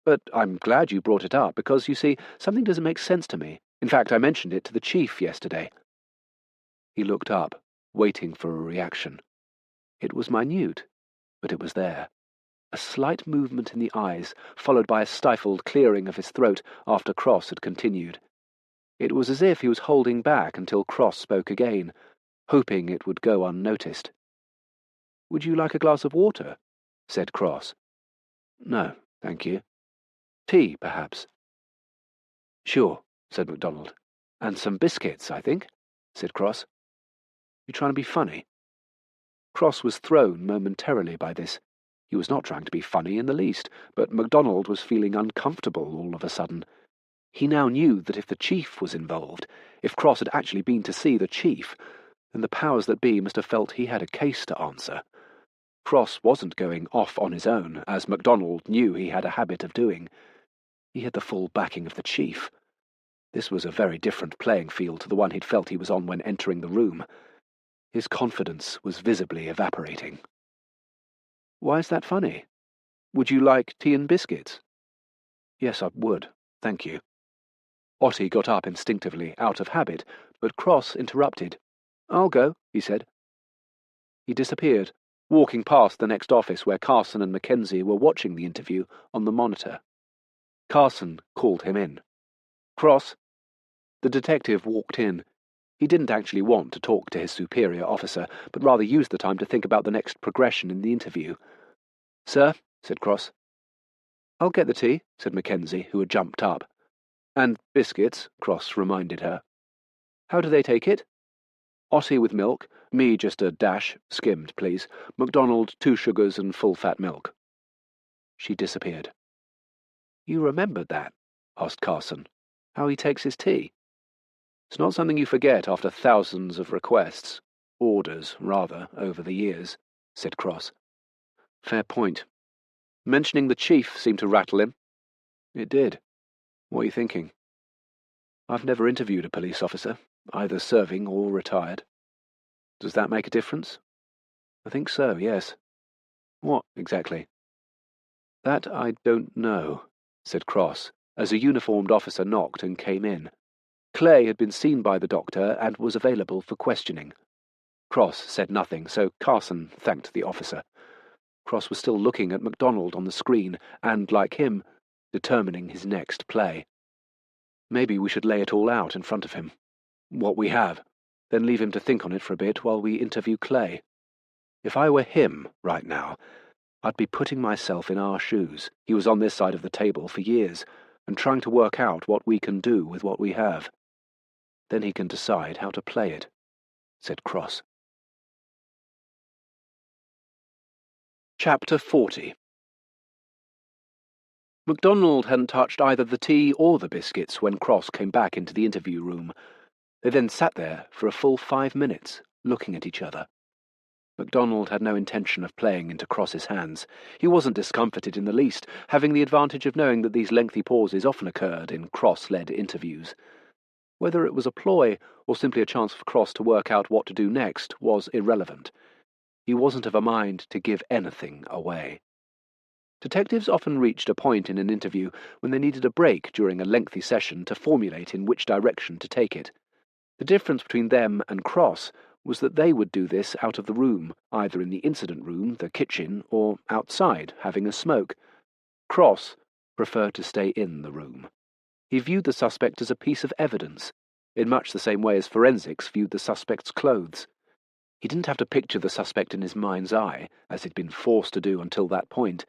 But I'm glad you brought it up, because, you see, something doesn't make sense to me. In fact, I mentioned it to the chief yesterday. He looked up, waiting for a reaction. It was minute, but it was there. A slight movement in the eyes, followed by a stifled clearing of his throat after Cross had continued. It was as if he was holding back until Cross spoke again, hoping it would go unnoticed. Would you like a glass of water? Said Cross. No, thank you. Tea, perhaps? Sure, said MacDonald. And some biscuits, I think, said Cross. You trying to be funny? Cross was thrown momentarily by this. He was not trying to be funny in the least, but MacDonald was feeling uncomfortable all of a sudden. He now knew that if the chief was involved, if Cross had actually been to see the chief, then the powers that be must have felt he had a case to answer. Cross wasn't going off on his own, as MacDonald knew he had a habit of doing. He had the full backing of the chief. This was a very different playing field to the one he'd felt he was on when entering the room. His confidence was visibly evaporating. Why is that funny? Would you like tea and biscuits? Yes, I would, thank you. Otti got up instinctively, out of habit, but Cross interrupted. I'll go, he said. He disappeared, walking past the next office where Carson and Mackenzie were watching the interview on the monitor. Carson called him in. Cross. The detective walked in. He didn't actually want to talk to his superior officer, but rather used the time to think about the next progression in the interview. Sir, said Cross. I'll get the tea, said Mackenzie, who had jumped up. And biscuits, Cross reminded her. How do they take it? Otti with milk, me just a dash, skimmed, please. MacDonald 2 sugars and full-fat milk. She disappeared. You remembered that? Asked Carson. How he takes his tea? It's not something you forget after thousands of requests, orders, rather, over the years, said Cross. Fair point. Mentioning the chief seemed to rattle him. It did. What are you thinking? I've never interviewed a police officer, either serving or retired. Does that make a difference? I think so, yes. What, exactly? That I don't know, said Cross, as a uniformed officer knocked and came in. Clay had been seen by the doctor and was available for questioning. Cross said nothing, so Carson thanked the officer. Cross was still looking at MacDonald on the screen and, like him, determining his next play. Maybe we should lay it all out in front of him. What we have, then leave him to think on it for a bit while we interview Clay. If I were him right now, I'd be putting myself in our shoes. He was on this side of the table for years, and trying to work out what we can do with what we have. Then he can decide how to play it, said Cross. Chapter 40. MacDonald hadn't touched either the tea or the biscuits when Cross came back into the interview room. They then sat there for a full 5 minutes, looking at each other. MacDonald had no intention of playing into Cross's hands. He wasn't discomfited in the least, having the advantage of knowing that these lengthy pauses often occurred in Cross-led interviews. Whether it was a ploy or simply a chance for Cross to work out what to do next was irrelevant. He wasn't of a mind to give anything away. Detectives often reached a point in an interview when they needed a break during a lengthy session to formulate in which direction to take it. The difference between them and Cross was that they would do this out of the room, either in the incident room, the kitchen, or outside, having a smoke. Cross preferred to stay in the room. He viewed the suspect as a piece of evidence, in much the same way as forensics viewed the suspect's clothes. He didn't have to picture the suspect in his mind's eye, as he'd been forced to do until that point.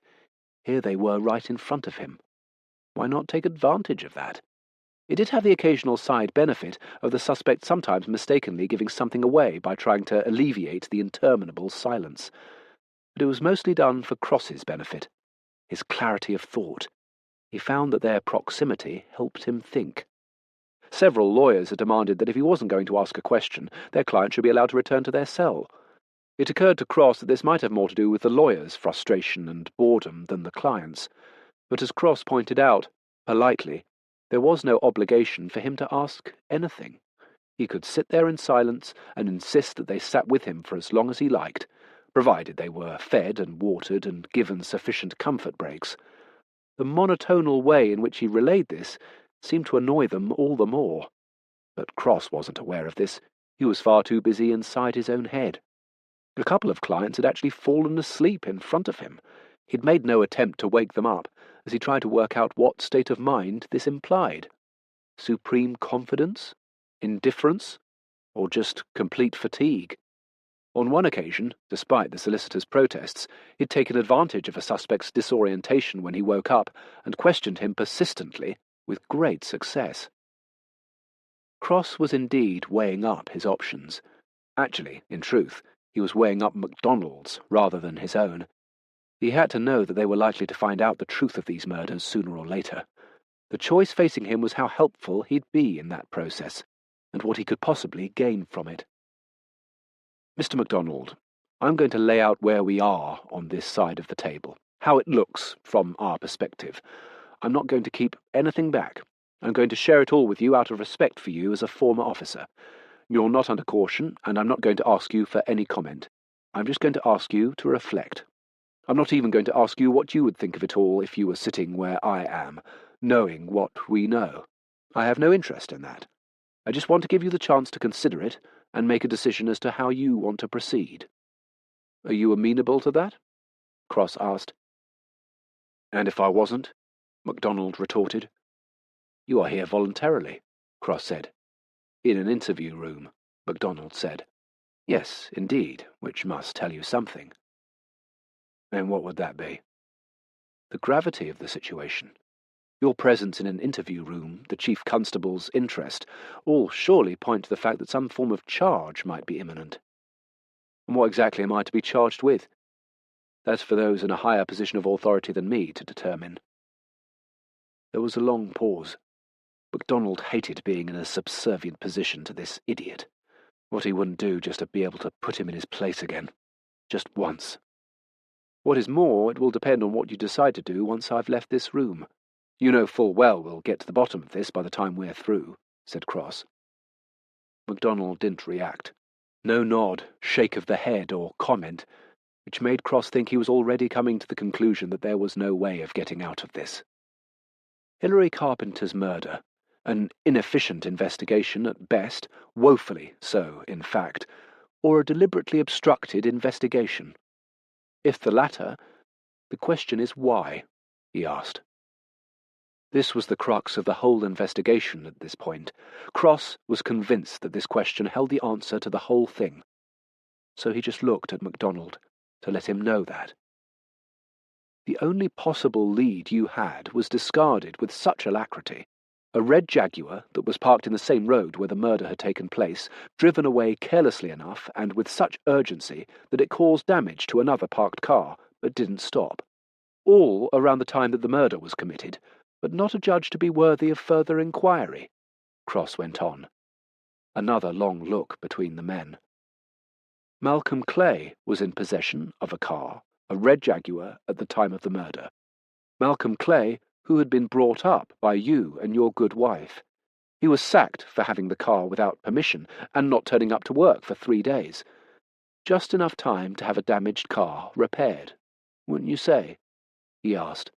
Here they were right in front of him. Why not take advantage of that? It did have the occasional side benefit of the suspect sometimes mistakenly giving something away by trying to alleviate the interminable silence. But it was mostly done for Cross's benefit, his clarity of thought. He found that their proximity helped him think. Several lawyers had demanded that if he wasn't going to ask a question, their client should be allowed to return to their cell. It occurred to Cross that this might have more to do with the lawyer's frustration and boredom than the client's. But as Cross pointed out, politely, there was no obligation for him to ask anything. He could sit there in silence and insist that they sat with him for as long as he liked, provided they were fed and watered and given sufficient comfort breaks. The monotonal way in which he relayed this seemed to annoy them all the more. But Cross wasn't aware of this. He was far too busy inside his own head. A couple of clients had actually fallen asleep in front of him. He'd made no attempt to wake them up, as he tried to work out what state of mind this implied. Supreme confidence? Indifference? Or just complete fatigue? On one occasion, despite the solicitor's protests, he'd taken advantage of a suspect's disorientation when he woke up and questioned him persistently with great success. Cross was indeed weighing up his options. Actually, in truth, he was weighing up MacDonald's rather than his own. He had to know that they were likely to find out the truth of these murders sooner or later. The choice facing him was how helpful he'd be in that process, and what he could possibly gain from it. Mr. MacDonald, I'm going to lay out where we are on this side of the table, how it looks from our perspective. I'm not going to keep anything back. I'm going to share it all with you out of respect for you as a former officer. You're not under caution, and I'm not going to ask you for any comment. I'm just going to ask you to reflect. I'm not even going to ask you what you would think of it all if you were sitting where I am, knowing what we know. I have no interest in that. I just want to give you the chance to consider it and make a decision as to how you want to proceed. Are you amenable to that? Cross asked. And if I wasn't? MacDonald retorted. You are here voluntarily, Cross said. In an interview room, MacDonald said. Yes, indeed, which must tell you something. And what would that be? The gravity of the situation. Your presence in an interview room, the chief constable's interest, all surely point to the fact that some form of charge might be imminent. And what exactly am I to be charged with? That's for those in a higher position of authority than me to determine. There was a long pause. MacDonald hated being in a subservient position to this idiot. What he wouldn't do just to be able to put him in his place again. Just once. What is more, it will depend on what you decide to do once I've left this room. You know full well we'll get to the bottom of this by the time we're through, said Cross. MacDonald didn't react. No nod, shake of the head, or comment, which made Cross think he was already coming to the conclusion that there was no way of getting out of this. Hilary Carpenter's murder, an inefficient investigation at best, woefully so, in fact, or a deliberately obstructed investigation? If the latter, the question is why, he asked. This was the crux of the whole investigation at this point. Cross was convinced that this question held the answer to the whole thing. So he just looked at MacDonald to let him know that. The only possible lead you had was discarded with such alacrity. A red Jaguar that was parked in the same road where the murder had taken place, driven away carelessly enough and with such urgency that it caused damage to another parked car, but didn't stop. All around the time that the murder was committed, but not adjudged to be worthy of further inquiry, Cross went on. Another long look between the men. Malcolm Clay was in possession of a car, a red Jaguar, at the time of the murder. Malcolm Clay, who had been brought up by you and your good wife. He was sacked for having the car without permission and not turning up to work for 3 days. Just enough time to have a damaged car repaired, wouldn't you say? He asked.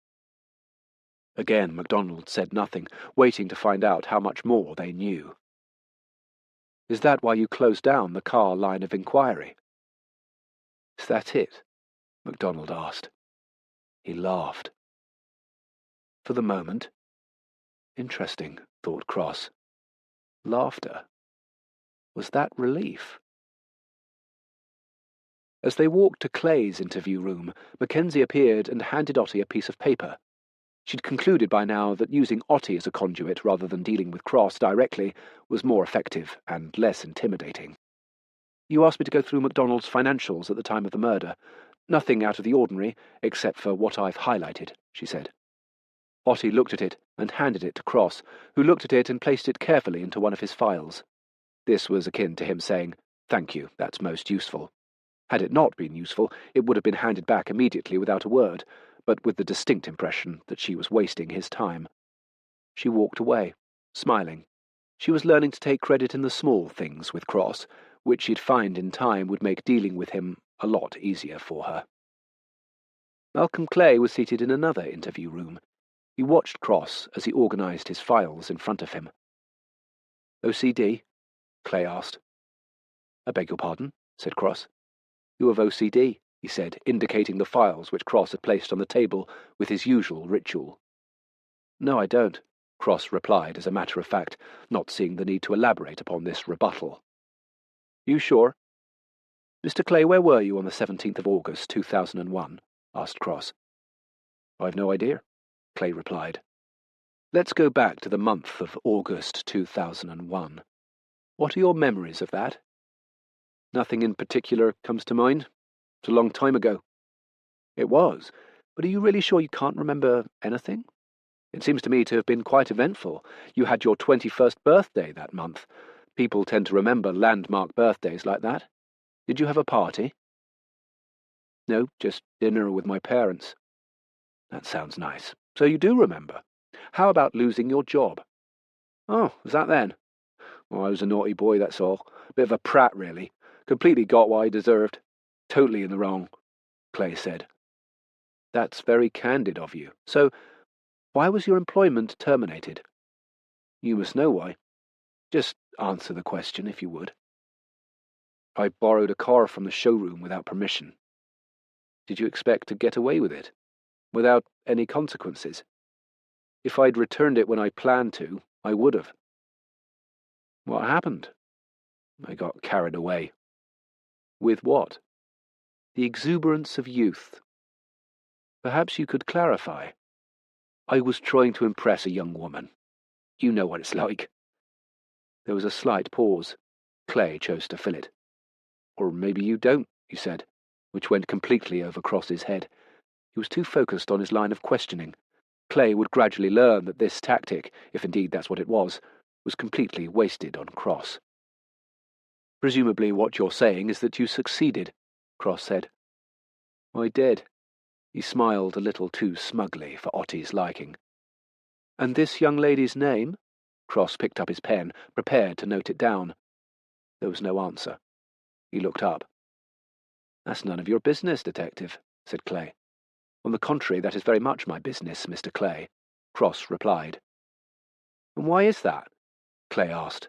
Again MacDonald said nothing, waiting to find out how much more they knew. Is that why you closed down the car line of inquiry? Is that it? MacDonald asked. He laughed. For the moment. Interesting, thought Cross. Laughter. Was that relief? As they walked to Clay's interview room, Mackenzie appeared and handed Otti a piece of paper. She'd concluded by now that using Otti as a conduit rather than dealing with Cross directly was more effective and less intimidating. You asked me to go through MacDonald's financials at the time of the murder. Nothing out of the ordinary, except for what I've highlighted, she said. Otti looked at it and handed it to Cross, who looked at it and placed it carefully into one of his files. This was akin to him saying, "Thank you, that's most useful." Had it not been useful, it would have been handed back immediately without a word, but with the distinct impression that she was wasting his time. She walked away, smiling. She was learning to take credit in the small things with Cross, which she'd find in time would make dealing with him a lot easier for her. Malcolm Clay was seated in another interview room. He watched Cross as he organised his files in front of him. OCD? Clay asked. I beg your pardon, said Cross. You have OCD, he said, indicating the files which Cross had placed on the table with his usual ritual. No, I don't, Cross replied as a matter of fact, not seeing the need to elaborate upon this rebuttal. You sure? Mr. Clay, where were you on the 17th of August, 2001? Asked Cross. I've no idea, Clay replied. Let's go back to the month of August 2001. What are your memories of that? Nothing in particular comes to mind. It's a long time ago. It was, but are you really sure you can't remember anything? It seems to me to have been quite eventful. You had your 21st birthday that month. People tend to remember landmark birthdays like that. Did you have a party? No, just dinner with my parents. That sounds nice. So you do remember. How about losing your job? Oh, was that then? Well, I was a naughty boy, that's all. Bit of a prat, really. Completely got what I deserved. Totally in the wrong, Clay said. That's very candid of you. So, why was your employment terminated? You must know why. Just answer the question, if you would. I borrowed a car from the showroom without permission. Did you expect to get away with it? Without any consequences? If I'd returned it when I planned to, I would have. What happened? I got carried away. With what? The exuberance of youth. Perhaps you could clarify. I was trying to impress a young woman. You know what it's like. There was a slight pause. Clay chose to fill it. Or maybe you don't, he said, which went completely over Cross's head. He was too focused on his line of questioning. Clay would gradually learn that this tactic, if indeed that's what it was completely wasted on Cross. "Presumably what you're saying is that you succeeded," Cross said. "I did." He smiled a little too smugly for Ottie's liking. "And this young lady's name?" Cross picked up his pen, prepared to note it down. There was no answer. He looked up. "That's none of your business, Detective," said Clay. "On the contrary, that is very much my business, Mr. Clay," Cross replied. "And why is that?" Clay asked.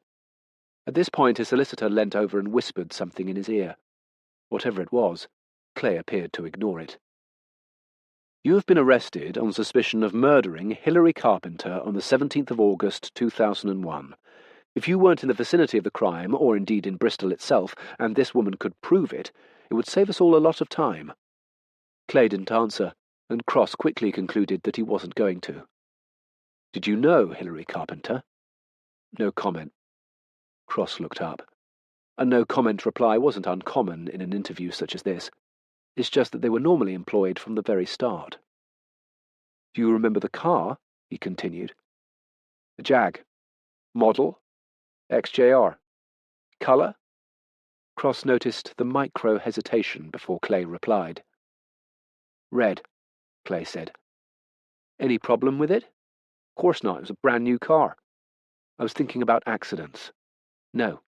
At this point his solicitor leant over and whispered something in his ear. Whatever it was, Clay appeared to ignore it. "You have been arrested on suspicion of murdering Hilary Carpenter on the 17th of August, 2001. If you weren't in the vicinity of the crime, or indeed in Bristol itself, and this woman could prove it, it would save us all a lot of time." Clay didn't answer, and Cross quickly concluded that he wasn't going to. "Did you know Hilary Carpenter?" No comment. Cross looked up. A no-comment reply wasn't uncommon in an interview such as this. It's just that they were normally employed from the very start. "Do you remember the car?" he continued. "A Jag. Model? XJR. Colour?" Cross noticed the micro-hesitation before Clay replied. "Red," Clay said. "Any problem with it?" "Of course not. It was a brand new car." "I was thinking about accidents." "No."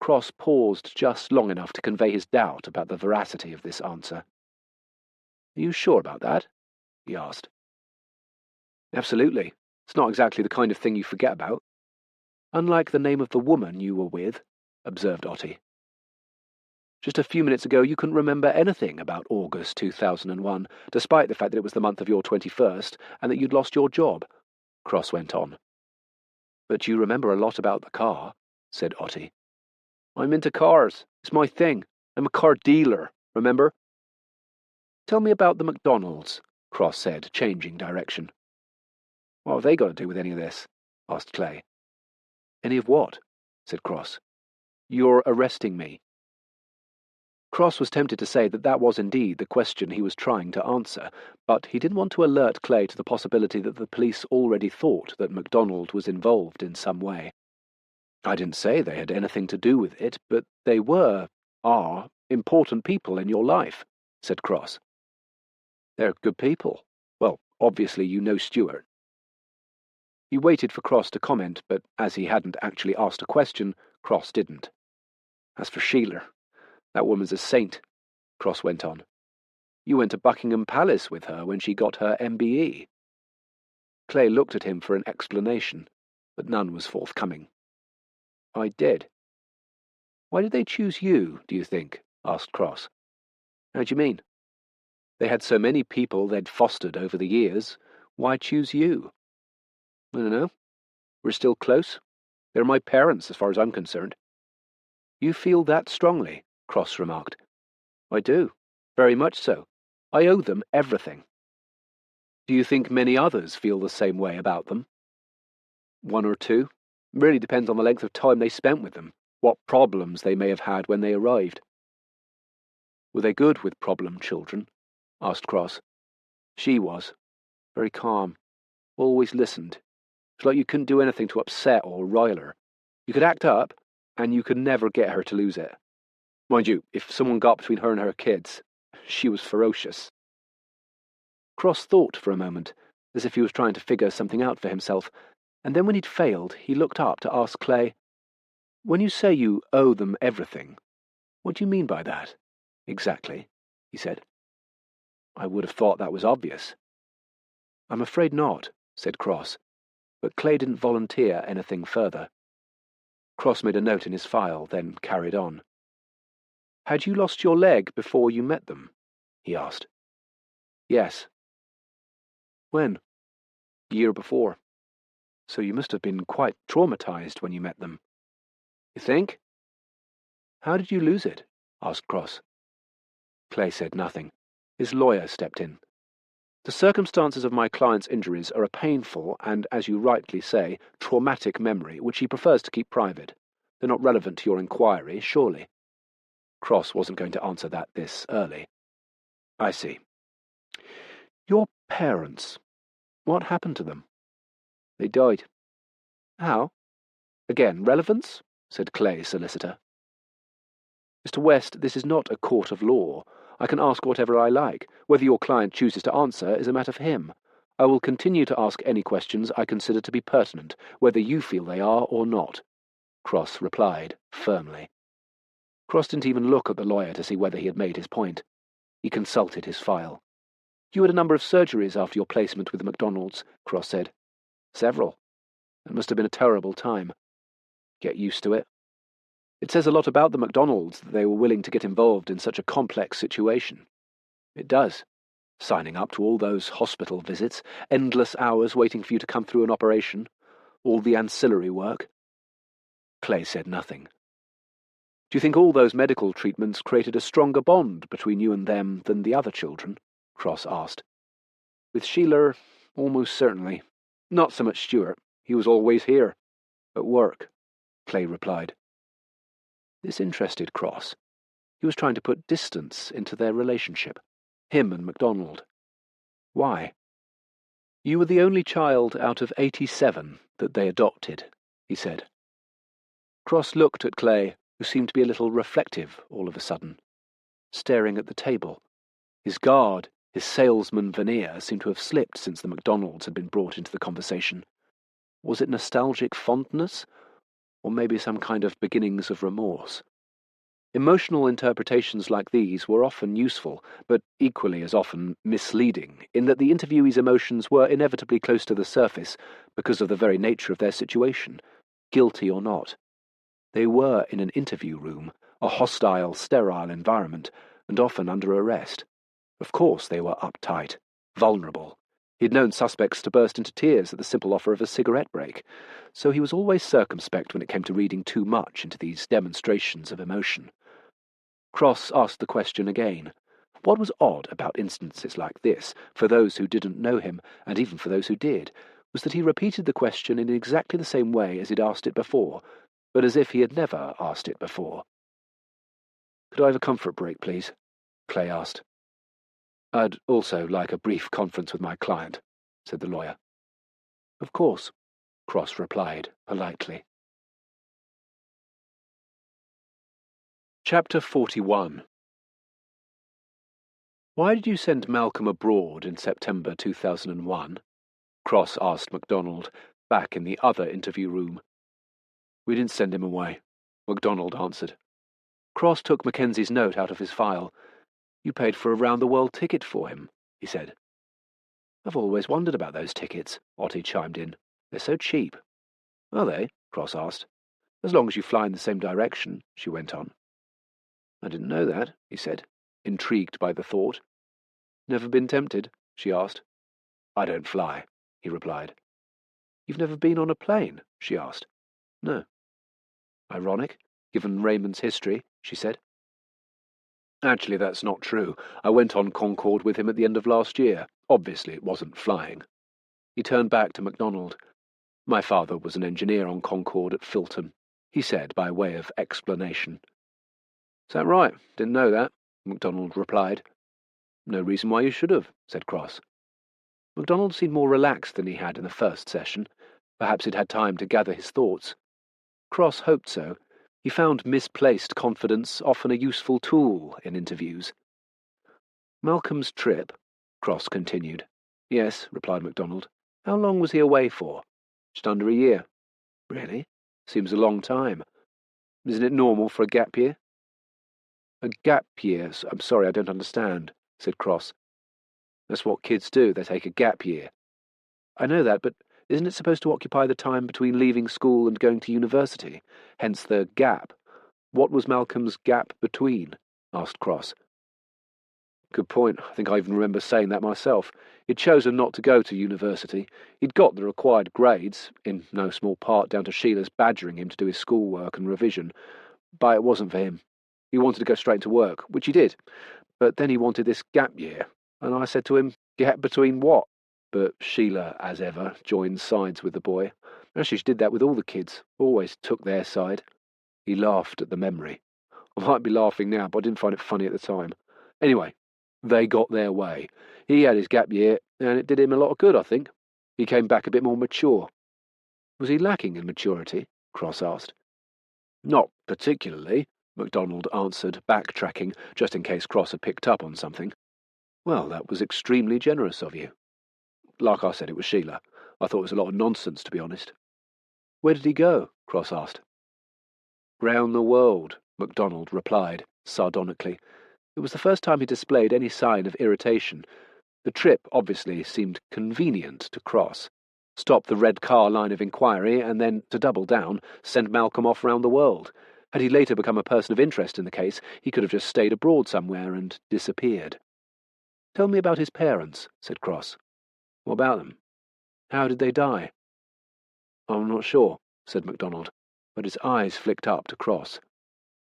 Cross paused just long enough to convey his doubt about the veracity of this answer. "Are you sure about that?" he asked. "Absolutely. It's not exactly the kind of thing you forget about." "Unlike the name of the woman you were with," observed Otti. "Just a few minutes ago you couldn't remember anything about August 2001, despite the fact that it was the month of your 21st and that you'd lost your job," Cross went on. "But you remember a lot about the car," said Otti. "I'm into cars. It's my thing. I'm a car dealer, remember?" "Tell me about the McDonald's," Cross said, changing direction. "What have they got to do with any of this?" asked Clay. "Any of what?" said Cross. "You're arresting me." Cross was tempted to say that that was indeed the question he was trying to answer, but he didn't want to alert Clay to the possibility that the police already thought that MacDonald was involved in some way. "I didn't say they had anything to do with it, but they are important people in your life," said Cross. "They're good people. Well, obviously you know Stuart." He waited for Cross to comment, but as he hadn't actually asked a question, Cross didn't. "As for Sheila, that woman's a saint," Cross went on. "You went to Buckingham Palace with her when she got her MBE." Clay looked at him for an explanation, but none was forthcoming. "I did." "Why did they choose you, do you think?" asked Cross. "How do you mean?" "They had so many people they'd fostered over the years. Why choose you?" "I don't know. We're still close. They're my parents, as far as I'm concerned." "You feel that strongly?" Cross remarked. "I do. Very much so. I owe them everything." "Do you think many others feel the same way about them?" "One or two. It really depends on the length of time they spent with them, what problems they may have had when they arrived." "Were they good with problem children?" asked Cross. "She was. Very calm. Always listened. It's like you couldn't do anything to upset or rile her. You could act up, and you could never get her to lose it. Mind you, if someone got between her and her kids, she was ferocious." Cross thought for a moment, as if he was trying to figure something out for himself, and then when he'd failed, he looked up to ask Clay, "When you say you owe them everything, what do you mean by that, exactly?" he said. "I would have thought that was obvious." "I'm afraid not," said Cross, but Clay didn't volunteer anything further. Cross made a note in his file, then carried on. "Had you lost your leg before you met them?" he asked. "Yes." "When?" "Year before. So you must have been quite traumatized when you met them." "You think?" "How did you lose it?" asked Cross. Clay said nothing. His lawyer stepped in. "The circumstances of my client's injuries are a painful and, as you rightly say, traumatic memory, which he prefers to keep private. They're not relevant to your inquiry, surely?" Cross wasn't going to answer that this early. "I see. Your parents. What happened to them? They died. How? Again, relevance? Said Clay, solicitor. Mr. West, this is not a court of law. I can ask whatever I like. Whether your client chooses to answer is a matter for him. I will continue to ask any questions I consider to be pertinent, whether you feel they are or not, Cross replied, firmly. Cross didn't even look at the lawyer to see whether he had made his point. He consulted his file. You had a number of surgeries after your placement with the McDonalds, Cross said. Several. It must have been a terrible time. Get used to it. It says a lot about the McDonalds that they were willing to get involved in such a complex situation. It does. Signing up to all those hospital visits, endless hours waiting for you to come through an operation, all the ancillary work. Clay said nothing. Do you think all those medical treatments created a stronger bond between you and them than the other children? Cross asked. With Sheila, almost certainly. Not so much Stuart. He was always here. At work, Clay replied. This interested Cross. He was trying to put distance into their relationship, him and MacDonald. Why? You were the only child out of 87 that they adopted, he said. Cross looked at Clay, who seemed to be a little reflective all of a sudden, staring at the table. His guard, his salesman veneer, seemed to have slipped since the McDonalds had been brought into the conversation. Was it nostalgic fondness, or maybe some kind of beginnings of remorse? Emotional interpretations like these were often useful, but equally as often misleading, in that the interviewee's emotions were inevitably close to the surface because of the very nature of their situation, guilty or not. They were in an interview room, a hostile, sterile environment, and often under arrest. Of course they were uptight, vulnerable. He'd known suspects to burst into tears at the simple offer of a cigarette break, so he was always circumspect when it came to reading too much into these demonstrations of emotion. Cross asked the question again. What was odd about instances like this, for those who didn't know him, and even for those who did, was that he repeated the question in exactly the same way as he'd asked it before, but as if he had never asked it before. Could I have a comfort break, please? Clay asked. I'd also like a brief conference with my client, said the lawyer. Of course, Cross replied politely. Chapter 41. Why did you send Malcolm abroad in September 2001? Cross asked MacDonald, back in the other interview room. We didn't send him away, MacDonald answered. Cross took Mackenzie's note out of his file. You paid for a round-the-world ticket for him, he said. I've always wondered about those tickets, Otti chimed in. They're so cheap. Are they? Cross asked. As long as you fly in the same direction, she went on. I didn't know that, he said, intrigued by the thought. Never been tempted? She asked. I don't fly, he replied. You've never been on a plane? She asked. No. Ironic, given Raymond's history, she said. Actually, that's not true. I went on Concorde with him at the end of last year. Obviously, it wasn't flying. He turned back to MacDonald. My father was an engineer on Concorde at Filton, he said by way of explanation. Is that right? Didn't know that, MacDonald replied. No reason why you should have, said Cross. MacDonald seemed more relaxed than he had in the first session. Perhaps he'd had time to gather his thoughts. Cross hoped so. He found misplaced confidence often a useful tool in interviews. Malcolm's trip, Cross continued. Yes, replied MacDonald. How long was he away for? Just under a year. Really? Seems a long time. Isn't it normal for a gap year? A gap year? I'm sorry, I don't understand, said Cross. That's what kids do. They take a gap year. I know that, but isn't it supposed to occupy the time between leaving school and going to university? Hence the gap. What was Malcolm's gap between? Asked Cross. Good point. I think I even remember saying that myself. He'd chosen not to go to university. He'd got the required grades, in no small part down to Sheila's badgering him to do his schoolwork and revision, but it wasn't for him. He wanted to go straight into work, which he did, but then he wanted this gap year, and I said to him, gap between what? But Sheila, as ever, joined sides with the boy. Actually, she did that with all the kids, always took their side. He laughed at the memory. I might be laughing now, but I didn't find it funny at the time. Anyway, they got their way. He had his gap year, and it did him a lot of good, I think. He came back a bit more mature. Was he lacking in maturity? Cross asked. Not particularly, MacDonald answered, backtracking, just in case Cross had picked up on something. Well, that was extremely generous of you. Like I said, it was Sheila. I thought it was a lot of nonsense, to be honest. Where did he go? Cross asked. Round the world, MacDonald replied, sardonically. It was the first time he displayed any sign of irritation. The trip obviously seemed convenient to Cross. Stop the red car line of inquiry, and then, to double down, send Malcolm off round the world. Had he later become a person of interest in the case, he could have just stayed abroad somewhere and disappeared. Tell me about his parents, said Cross. What about them? How did they die? I'm not sure, said MacDonald, but his eyes flicked up to Cross.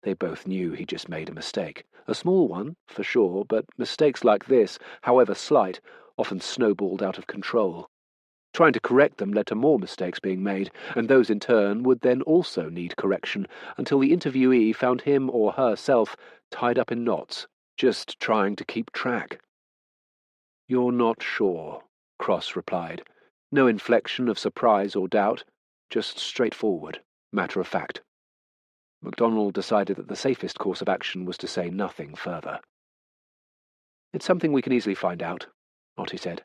They both knew he'd just made a mistake. A small one, for sure, but mistakes like this, however slight, often snowballed out of control. Trying to correct them led to more mistakes being made, and those in turn would then also need correction, until the interviewee found him or herself tied up in knots, just trying to keep track. You're not sure, Cross replied. No inflection of surprise or doubt, just straightforward, matter of fact. MacDonald decided that the safest course of action was to say nothing further. It's something we can easily find out, Otti said.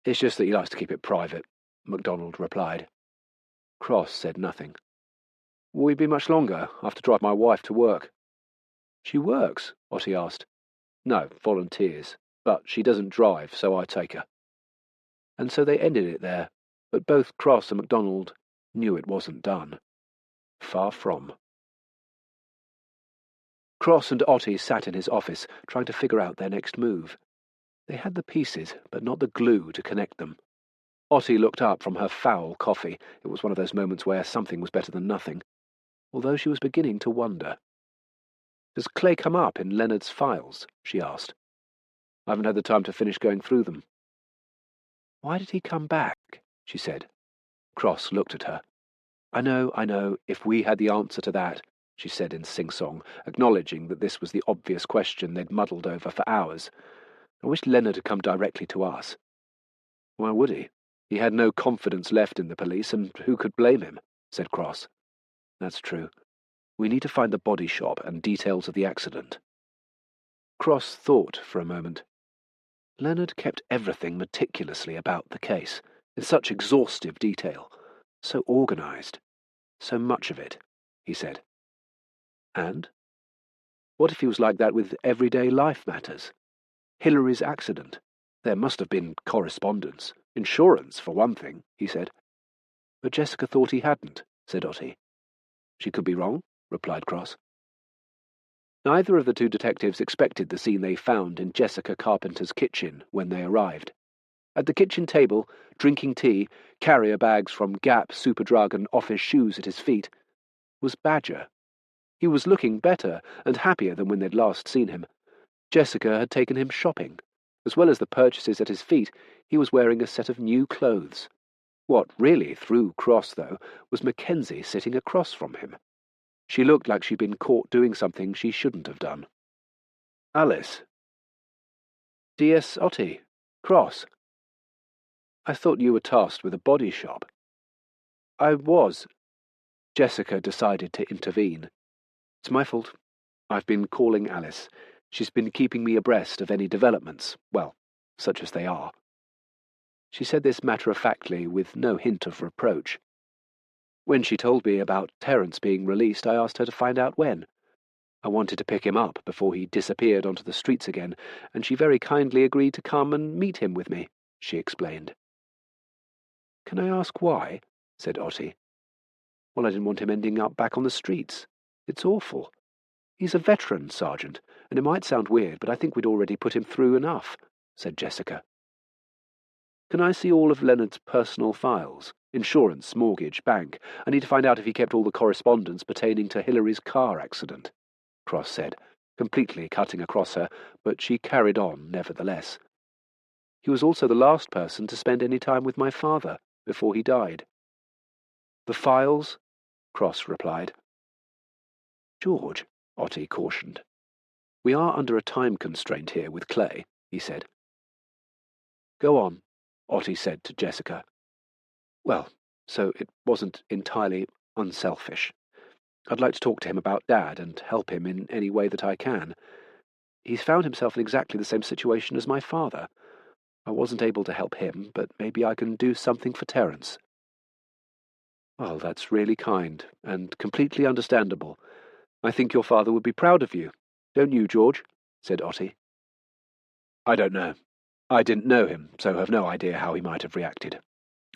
It's just that he likes to keep it private, MacDonald replied. Cross said nothing. Will we be much longer? I have to drive my wife to work. She works? Otti asked. No, volunteers. But she doesn't drive, so I take her. And so they ended it there, but both Cross and MacDonald knew it wasn't done. Far from. Cross and Otti sat in his office, trying to figure out their next move. They had the pieces, but not the glue to connect them. Otti looked up from her foul coffee. It was one of those moments where something was better than nothing, although she was beginning to wonder. Does Clay come up in Leonard's files? She asked. I haven't had the time to finish going through them. Why did he come back? She said. Cross looked at her. I know, if we had the answer to that, she said in sing-song, acknowledging that this was the obvious question they'd muddled over for hours. I wish Leonard had come directly to us. Why would he? He had no confidence left in the police, and who could blame him? Said Cross. That's true. We need to find the body shop and details of the accident. Cross thought for a moment. Leonard kept everything meticulously about the case, in such exhaustive detail, so organized, so much of it, he said. And? What if he was like that with everyday life matters? Hillary's accident. There must have been correspondence. Insurance, for one thing, he said. But Jessica thought he hadn't, said Otti. She could be wrong, replied Cross. Neither of the two detectives expected the scene they found in Jessica Carpenter's kitchen when they arrived. At the kitchen table, drinking tea, carrier bags from Gap, Superdrug, and office shoes at his feet, was Badger. He was looking better and happier than when they'd last seen him. Jessica had taken him shopping. As well as the purchases at his feet, he was wearing a set of new clothes. What really threw Cross, though, was Mackenzie sitting across from him. She looked like she'd been caught doing something she shouldn't have done. Alice. D.S. Otti. Cross. I thought you were tasked with a body shop. I was. Jessica decided to intervene. It's my fault. I've been calling Alice. She's been keeping me abreast of any developments, well, such as they are. She said this matter-of-factly, with no hint of reproach. When she told me about Terence being released, I asked her to find out when. I wanted to pick him up before he disappeared onto the streets again, and she very kindly agreed to come and meet him with me, she explained. Can I ask why? Said Otti. Well, I didn't want him ending up back on the streets. It's awful. He's a veteran, Sergeant, and it might sound weird, but I think we'd already put him through enough, said Jessica. Can I see all of Leonard's personal files? Insurance, mortgage, bank. I need to find out if he kept all the correspondence pertaining to Hillary's car accident, Cross said, completely cutting across her, but she carried on nevertheless. He was also the last person to spend any time with my father before he died. The files? Cross replied. George, Otti cautioned. We are under a time constraint here with Clay, he said. Go on, Otti said to Jessica. Well, so it wasn't entirely unselfish. I'd like to talk to him about Dad and help him in any way that I can. He's found himself in exactly the same situation as my father. I wasn't able to help him, but maybe I can do something for Terence. Well, that's really kind, and completely understandable. I think your father would be proud of you, don't you, George? Said Otti. I don't know. I didn't know him, so have no idea how he might have reacted.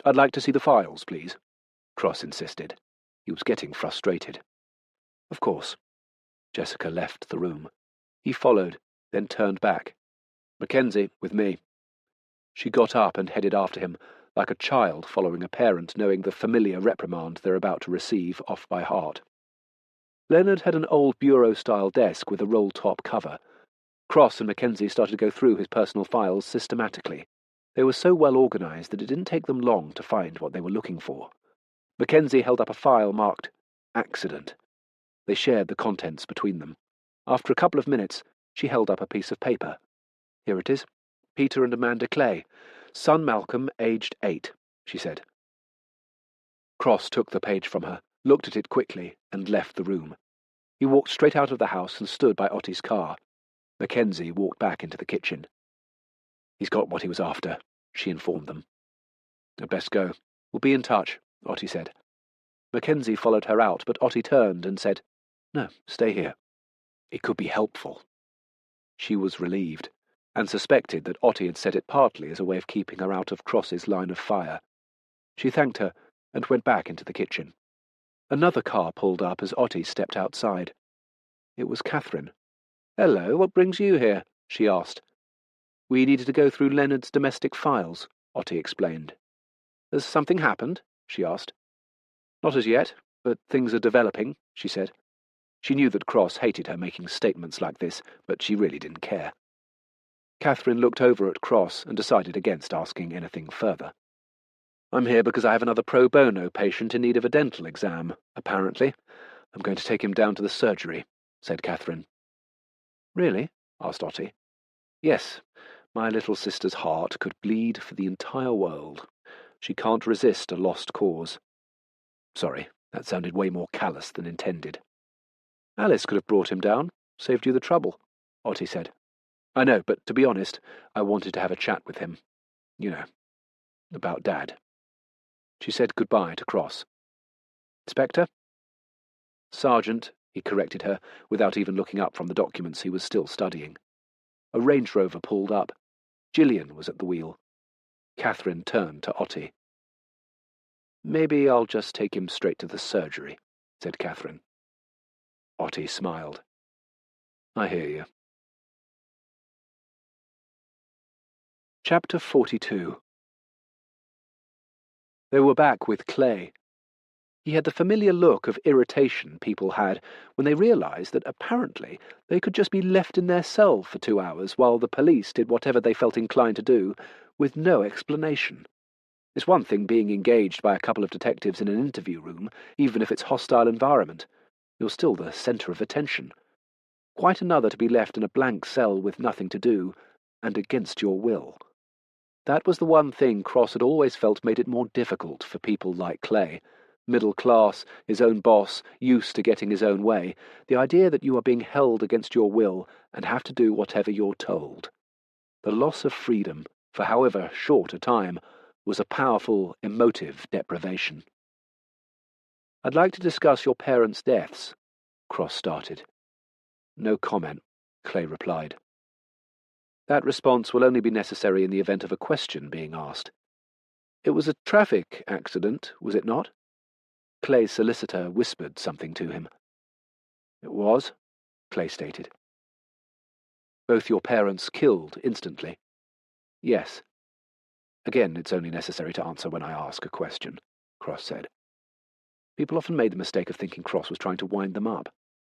I'd like to see the files, please, Cross insisted. He was getting frustrated. Of course. Jessica left the room. He followed, then turned back. Mackenzie, with me. She got up and headed after him, like a child following a parent knowing the familiar reprimand they're about to receive off by heart. Leonard had an old bureau-style desk with a roll-top cover. Cross and Mackenzie started to go through his personal files systematically. They were so well organised that it didn't take them long to find what they were looking for. Mackenzie held up a file marked Accident. They shared the contents between them. After a couple of minutes, she held up a piece of paper. Here it is. Peter and Amanda Clay. Son Malcolm, aged 8, she said. Cross took the page from her, looked at it quickly, and left the room. He walked straight out of the house and stood by Otti's car. Mackenzie walked back into the kitchen. He's got what he was after, she informed them. I'd best go. We'll be in touch, Otti said. Mackenzie followed her out, but Otti turned and said, No, stay here. It could be helpful. She was relieved, and suspected that Otti had said it partly as a way of keeping her out of Cross's line of fire. She thanked her and went back into the kitchen. Another car pulled up as Otti stepped outside. It was Catherine. Hello, what brings you here? She asked. We needed to go through Leonard's domestic files, Otti explained. Has something happened? She asked. Not as yet, but things are developing, she said. She knew that Cross hated her making statements like this, but she really didn't care. Catherine looked over at Cross and decided against asking anything further. I'm here because I have another pro bono patient in need of a dental exam, apparently. I'm going to take him down to the surgery, said Catherine. Really? Asked Otti. Yes, my little sister's heart could bleed for the entire world. She can't resist a lost cause. Sorry, that sounded way more callous than intended. Alice could have brought him down, saved you the trouble, Otti said. I know, but to be honest, I wanted to have a chat with him. You know, about Dad. She said goodbye to Cross. Inspector? Sergeant, he corrected her, without even looking up from the documents he was still studying. A Range Rover pulled up. Gillian was at the wheel. Catherine turned to Otti. Maybe I'll just take him straight to the surgery, said Catherine. Otti smiled. I hear you. Chapter 42. They were back with Clay. He had the familiar look of irritation people had when they realized that apparently they could just be left in their cell for 2 hours while the police did whatever they felt inclined to do, with no explanation. It's one thing being engaged by a couple of detectives in an interview room, even if it's hostile environment. You're still the centre of attention. Quite another to be left in a blank cell with nothing to do, and against your will. That was the one thing Cross had always felt made it more difficult for people like Clay. Middle class, his own boss, used to getting his own way, the idea that you are being held against your will and have to do whatever you're told. The loss of freedom, for however short a time, was a powerful, emotive deprivation. I'd like to discuss your parents' deaths, Cross started. No comment, Clay replied. That response will only be necessary in the event of a question being asked. It was a traffic accident, was it not? Clay's solicitor whispered something to him. It was, Clay stated. Both your parents killed instantly? Yes. Again, it's only necessary to answer when I ask a question, Cross said. People often made the mistake of thinking Cross was trying to wind them up.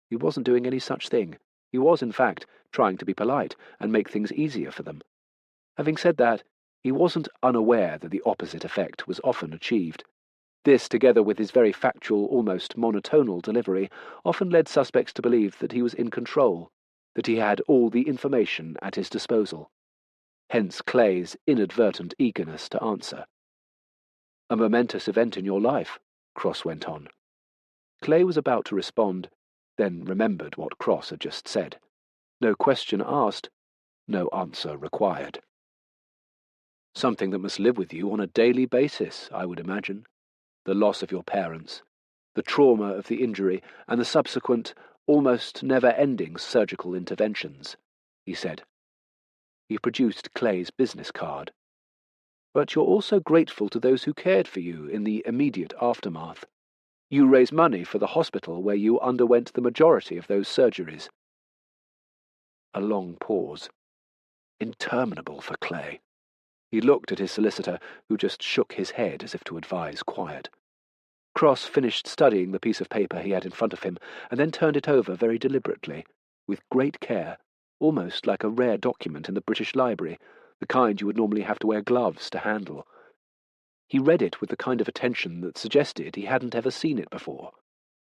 He wasn't doing any such thing. He was, in fact, trying to be polite and make things easier for them. Having said that, he wasn't unaware that the opposite effect was often achieved. This, together with his very factual, almost monotonal delivery, often led suspects to believe that he was in control, that he had all the information at his disposal. hence Clay's inadvertent eagerness to answer. "A momentous event in your life," Cross went on. Clay was about to respond, then remembered what Cross had just said. No question asked, no answer required. "Something that must live with you on a daily basis, I would imagine. The loss of your parents, the trauma of the injury, and the subsequent, almost never-ending surgical interventions," he said. He produced Clay's business card. "But you're also grateful to those who cared for you in the immediate aftermath. You raise money for the hospital where you underwent the majority of those surgeries." A long pause. Interminable for Clay. He looked at his solicitor, who just shook his head as if to advise quiet. Cross finished studying the piece of paper he had in front of him, and then turned it over very deliberately, with great care, almost like a rare document in the British Library, the kind you would normally have to wear gloves to handle. He read it with the kind of attention that suggested he hadn't ever seen it before,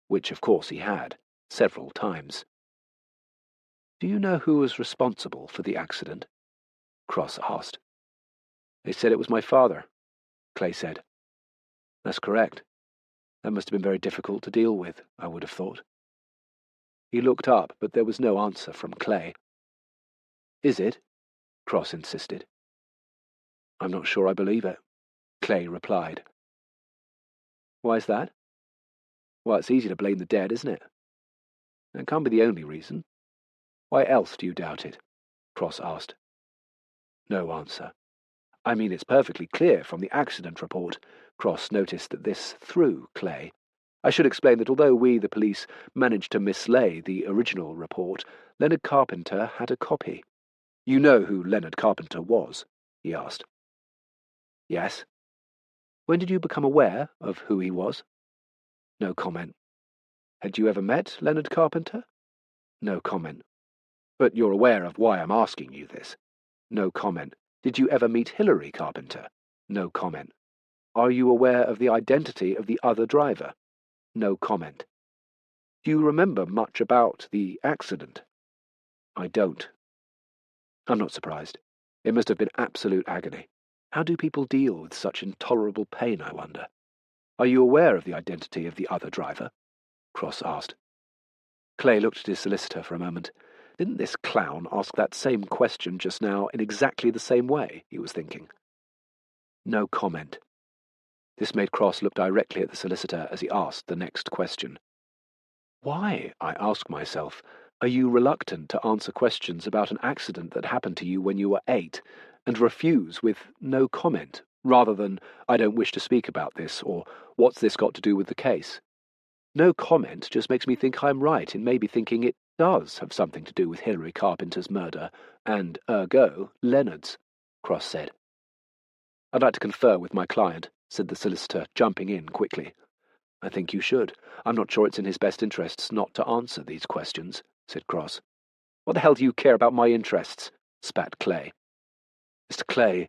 which of course he had, several times. "Do you know who was responsible for the accident?" Cross asked. "They said it was my father," Clay said. "That's correct. That must have been very difficult to deal with, I would have thought." He looked up, but there was no answer from Clay. "Is it?" Cross insisted. "I'm not sure I believe it," Clay replied. "Why's that?" "Well, it's easy to blame the dead, isn't it?" "That can't be the only reason." "Why else do you doubt it?" Cross asked. No answer. "I mean, it's perfectly clear from the accident report." Cross noticed that this threw Clay. "I should explain that although we, the police, managed to mislay the original report, Leonard Carpenter had a copy." "You know who Leonard Carpenter was?" he asked. "Yes." "When did you become aware of who he was?" No comment. "Had you ever met Leonard Carpenter?" No comment. "But you're aware of why I'm asking you this?" No comment. "Did you ever meet Hilary Carpenter?" No comment. "Are you aware of the identity of the other driver?" No comment. "Do you remember much about the accident?" "I don't." "I'm not surprised. It must have been absolute agony. How do people deal with such intolerable pain, I wonder?" "Are you aware of the identity of the other driver?" Cross asked. Clay looked at his solicitor for a moment. Didn't this clown ask that same question just now in exactly the same way, he was thinking. No comment. This made Cross look directly at the solicitor as he asked the next question. "Why, I ask myself, are you reluctant to answer questions about an accident that happened to you when you were 8, and refuse with no comment, rather than, I don't wish to speak about this, or what's this got to do with the case? No comment just makes me think I'm right in maybe thinking it does have something to do with Hilary Carpenter's murder, and, ergo, Leonard's," Cross said. "I'd like to confer with my client," said the solicitor, jumping in quickly. "I think you should. I'm not sure it's in his best interests not to answer these questions," said Cross. "What the hell do you care about my interests?" spat Clay. "Mr. Clay,"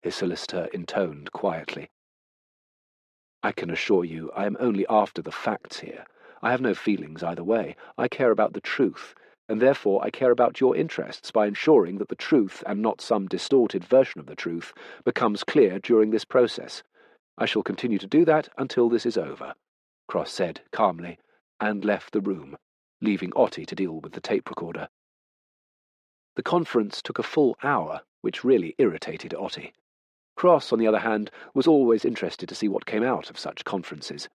his solicitor intoned quietly, "I can assure you I am only after the facts here. I have no feelings either way. I care about the truth, and therefore I care about your interests by ensuring that the truth, and not some distorted version of the truth, becomes clear during this process. I shall continue to do that until this is over," Cross said calmly, and left the room, leaving Otti to deal with the tape recorder. The conference took a full hour, which really irritated Otti. Cross, on the other hand, was always interested to see what came out of such conferences.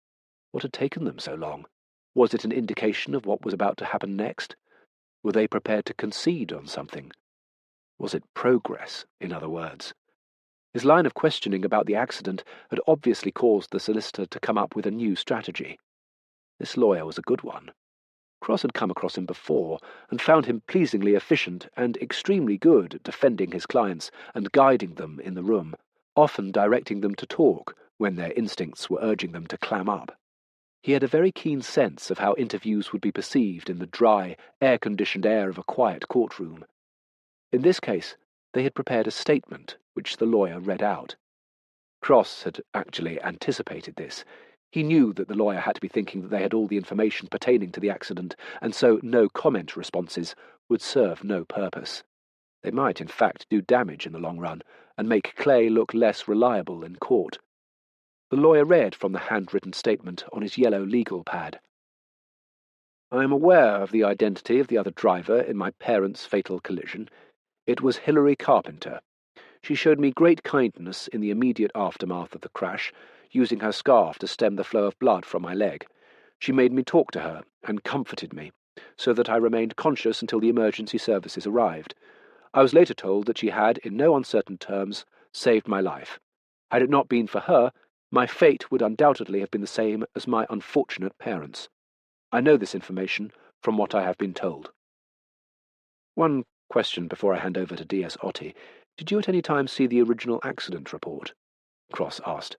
What had taken them so long? Was it an indication of what was about to happen next? Were they prepared to concede on something? Was it progress, in other words? His line of questioning about the accident had obviously caused the solicitor to come up with a new strategy. This lawyer was a good one. Cross had come across him before, and found him pleasingly efficient and extremely good at defending his clients and guiding them in the room, often directing them to talk when their instincts were urging them to clam up. He had a very keen sense of how interviews would be perceived in the dry, air-conditioned air of a quiet courtroom. In this case, they had prepared a statement, which the lawyer read out. Cross had actually anticipated this. He knew that the lawyer had to be thinking that they had all the information pertaining to the accident, and so no comment responses would serve no purpose. They might, in fact, do damage in the long run and make Clay look less reliable in court. The lawyer read from the handwritten statement on his yellow legal pad. I am aware of the identity of the other driver in my parents' fatal collision. It was Hilary Carpenter. She showed me great kindness in the immediate aftermath of the crash, using her scarf to stem the flow of blood from my leg. She made me talk to her and comforted me, so that I remained conscious until the emergency services arrived. I was later told that she had, in no uncertain terms, saved my life. Had it not been for her, my fate would undoubtedly have been the same as my unfortunate parents. I know this information from what I have been told. One question before I hand over to D.S. Otti. Did you at any time see the original accident report? Cross asked.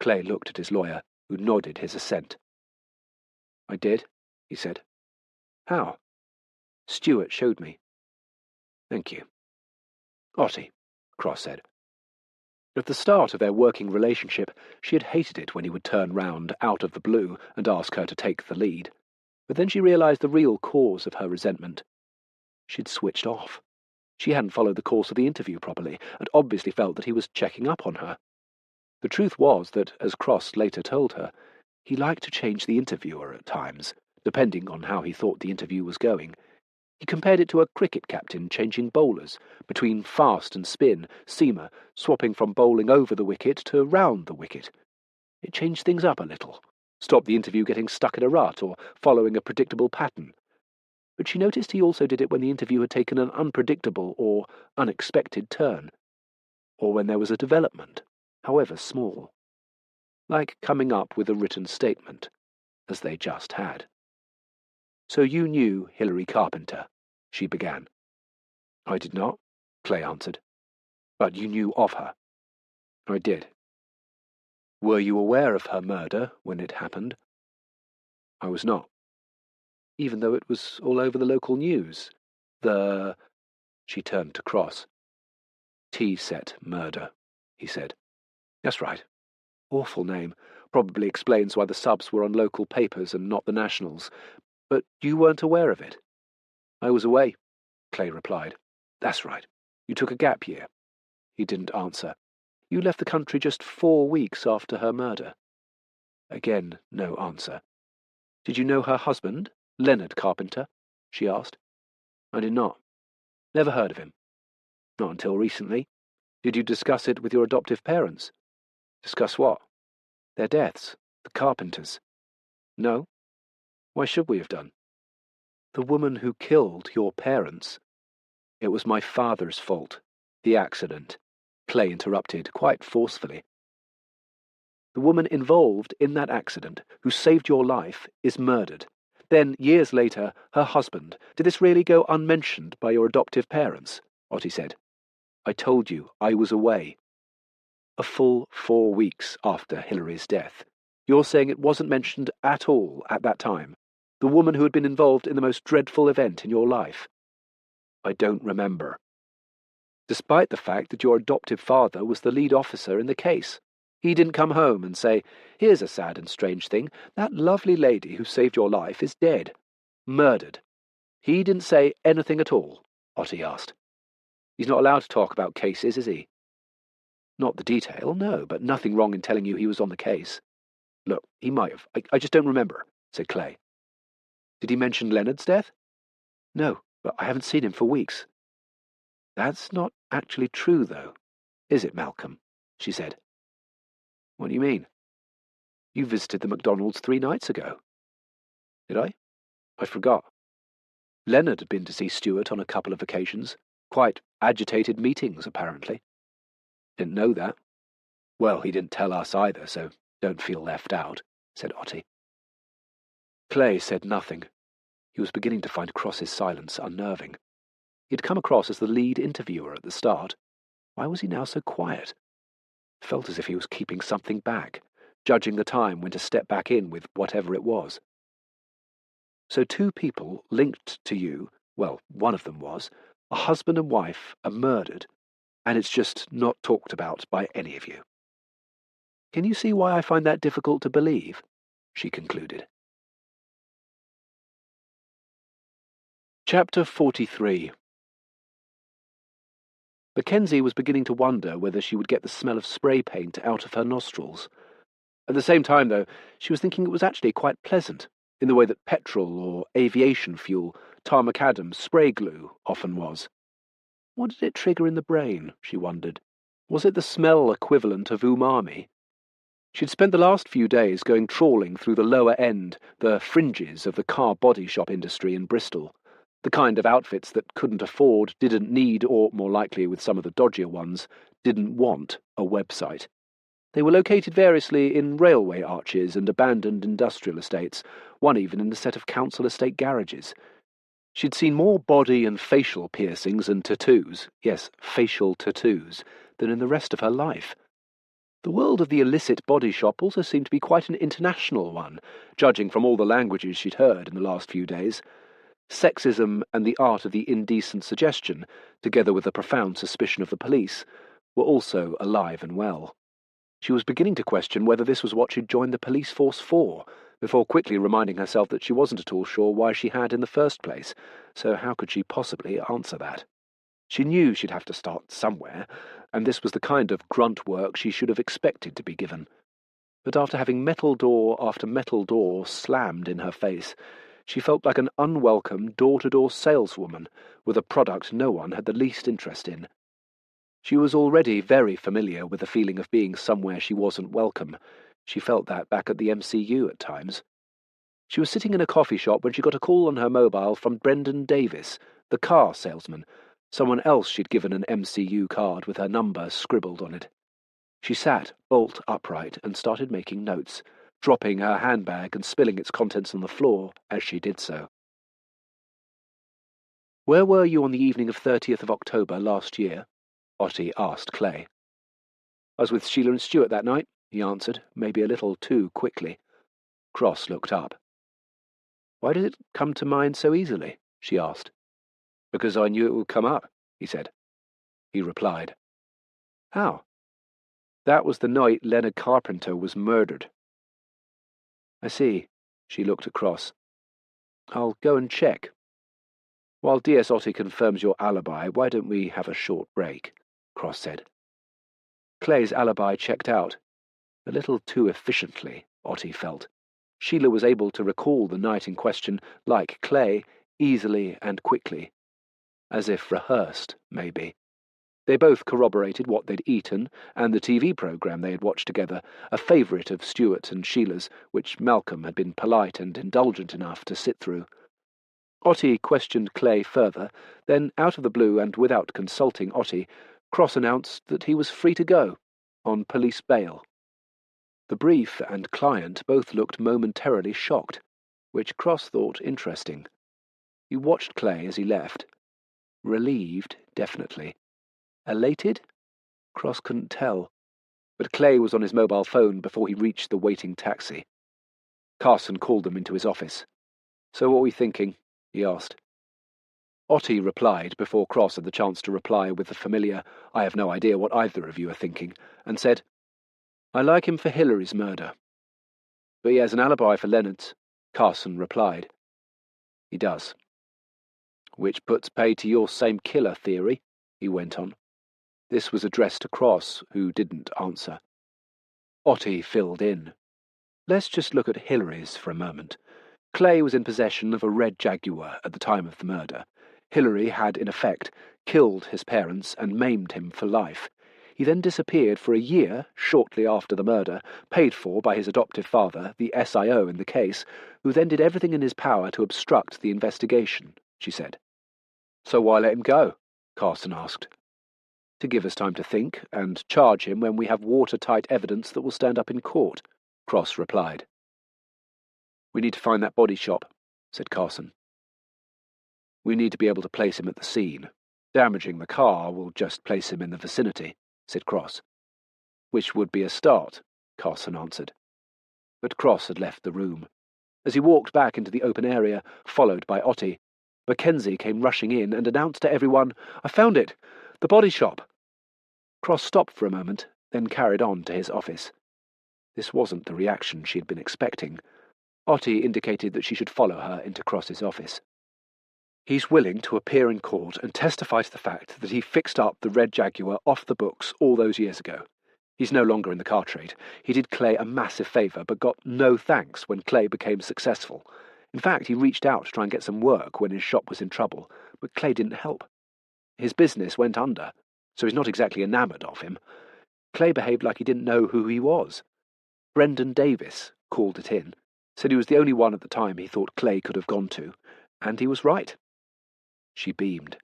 Clay looked at his lawyer, who nodded his assent. I did, he said. How? Stewart showed me. Thank you. Otti, Cross said. At the start of their working relationship, she had hated it when he would turn round out of the blue and ask her to take the lead. But then she realized the real cause of her resentment. She'd switched off. She hadn't followed the course of the interview properly, and obviously felt that he was checking up on her. The truth was that, as Cross later told her, he liked to change the interviewer at times, depending on how he thought the interview was going. He compared it to a cricket captain changing bowlers, between fast and spin, seamer, swapping from bowling over the wicket to round the wicket. It changed things up a little, stopped the interview getting stuck in a rut or following a predictable pattern. But she noticed he also did it when the interview had taken an unpredictable or unexpected turn, or when there was a development, however small, like coming up with a written statement, as they just had. So you knew Hilary Carpenter, she began. I did not, Clay answered. But you knew of her. I did. Were you aware of her murder when it happened? I was not. Even though it was all over the local news. She turned to Cross. T-set murder, he said. That's right. Awful name. Probably explains why the subs were on local papers and not the nationals. But you weren't aware of it? I was away, Clay replied. That's right. You took a gap year. He didn't answer. You left the country just 4 weeks after her murder. Again, no answer. Did you know her husband, Leonard Carpenter? She asked. I did not. Never heard of him. Not until recently. Did you discuss it with your adoptive parents? Discuss what? Their deaths. The Carpenters. No. Why should we have done? The woman who killed your parents. It was my father's fault. The accident. Clay interrupted quite forcefully. The woman involved in that accident, who saved your life, is murdered. Then, years later, her husband. Did this really go unmentioned by your adoptive parents? Otti said. I told you I was away. A full 4 weeks after Hilary's death. You're saying it wasn't mentioned at all at that time? The woman who had been involved in the most dreadful event in your life? I don't remember. Despite the fact that your adoptive father was the lead officer in the case. He didn't come home and say, here's a sad and strange thing, that lovely lady who saved your life is dead. Murdered. He didn't say anything at all, Otti asked. He's not allowed to talk about cases, is he? Not the detail, no, but nothing wrong in telling you he was on the case. Look, he might have. I just don't remember, said Clay. Did he mention Leonard's death? No, but I haven't seen him for weeks. That's not actually true, though, is it, Malcolm? She said. What do you mean? You visited the McDonald's 3 nights ago. Did I? I forgot. Leonard had been to see Stewart on a couple of occasions. Quite agitated meetings, apparently. Didn't know that. Well, he didn't tell us either, so don't feel left out, said Otti. Clay said nothing. He was beginning to find Cross's silence unnerving. He had come across as the lead interviewer at the start. Why was he now so quiet? It felt as if he was keeping something back, judging the time when to step back in with whatever it was. So 2 people linked to you, well, one of them was, a husband and wife are murdered, and it's just not talked about by any of you. Can you see why I find that difficult to believe? She concluded. Chapter 43. Mackenzie was beginning to wonder whether she would get the smell of spray paint out of her nostrils. At the same time, though, she was thinking it was actually quite pleasant, in the way that petrol or aviation fuel, tar macadam, spray glue often was. What did it trigger in the brain, she wondered? Was it the smell equivalent of umami? She'd spent the last few days going trawling through the lower end, the fringes of the car body shop industry in Bristol, the kind of outfits that couldn't afford, didn't need, or, more likely with some of the dodgier ones, didn't want a website. They were located variously in railway arches and abandoned industrial estates, one even in a set of council estate garages. She'd seen more body and facial piercings and tattoos, yes, facial tattoos, than in the rest of her life. The world of the illicit body shop also seemed to be quite an international one, judging from all the languages she'd heard in the last few days. Sexism and the art of the indecent suggestion, together with a profound suspicion of the police, were also alive and well. She was beginning to question whether this was what she'd joined the police force for, before quickly reminding herself that she wasn't at all sure why she had in the first place, so how could she possibly answer that? She knew she'd have to start somewhere, and this was the kind of grunt work she should have expected to be given. But after having metal door after metal door slammed in her face, she felt like an unwelcome door-to-door saleswoman with a product no one had the least interest in. She was already very familiar with the feeling of being somewhere she wasn't welcome. She felt that back at the MCU at times. She was sitting in a coffee shop when she got a call on her mobile from Brendan Davis, the car salesman, someone else she'd given an MCU card with her number scribbled on it. She sat bolt upright and started making notes, dropping her handbag and spilling its contents on the floor as she did so. "Where were you on the evening of 30th of October last year?" Otti asked Clay. "I was with Sheila and Stuart that night," he answered, maybe a little too quickly. Cross looked up. "Why did it come to mind so easily?" she asked. "Because I knew it would come up," he said. He replied. "How?" "That was the night Leonard Carpenter was murdered." "I see." She looked at Cross. "I'll go and check. While DS Otti confirms your alibi, why don't we have a short break?" Cross said. Clay's alibi checked out. A little too efficiently, Otti felt. Sheila was able to recall the night in question, like Clay, easily and quickly. As if rehearsed, maybe. They both corroborated what they'd eaten, and the TV programme they had watched together, a favourite of Stuart and Sheila's, which Malcolm had been polite and indulgent enough to sit through. Otti questioned Clay further, then, out of the blue and without consulting Otti, Cross announced that he was free to go, on police bail. The brief and client both looked momentarily shocked, which Cross thought interesting. He watched Clay as he left. Relieved, definitely. Elated? Cross couldn't tell. But Clay was on his mobile phone before he reached the waiting taxi. Carson called them into his office. "So what are we thinking?" he asked. Otti replied before Cross had the chance to reply with the familiar, "I have no idea what either of you are thinking," and said, "I like him for Hillary's murder." "But he has an alibi for Leonard's," Carson replied. "He does." "Which puts pay to your same killer theory," he went on. This was addressed to Cross, who didn't answer. Otti filled in. "Let's just look at Hillary's for a moment. Clay was in possession of a red Jaguar at the time of the murder. Hillary had, in effect, killed his parents and maimed him for life. He then disappeared for a year shortly after the murder, paid for by his adoptive father, the SIO in the case, who then did everything in his power to obstruct the investigation," she said. "So why let him go?" Carson asked. "To give us time to think and charge him when we have watertight evidence that will stand up in court," Cross replied. "We need to find that body shop," said Carson. "We need to be able to place him at the scene. Damaging the car will just place him in the vicinity," said Cross. "Which would be a start," Carson answered. But Cross had left the room. As he walked back into the open area, followed by Otti, Mackenzie came rushing in and announced to everyone, "I found it! The body shop!" Cross stopped for a moment, then carried on to his office. This wasn't the reaction she had been expecting. Otti indicated that she should follow her into Cross's office. He's willing to appear in court and testify to the fact that he fixed up the red Jaguar off the books all those years ago. He's no longer in the car trade. He did Clay a massive favour, but got no thanks when Clay became successful. In fact, he reached out to try and get some work when his shop was in trouble, but Clay didn't help. His business went under, so he's not exactly enamoured of him. Clay behaved like he didn't know who he was. Brendan Davis called it in, said he was the only one at the time he thought Clay could have gone to, and he was right. She beamed.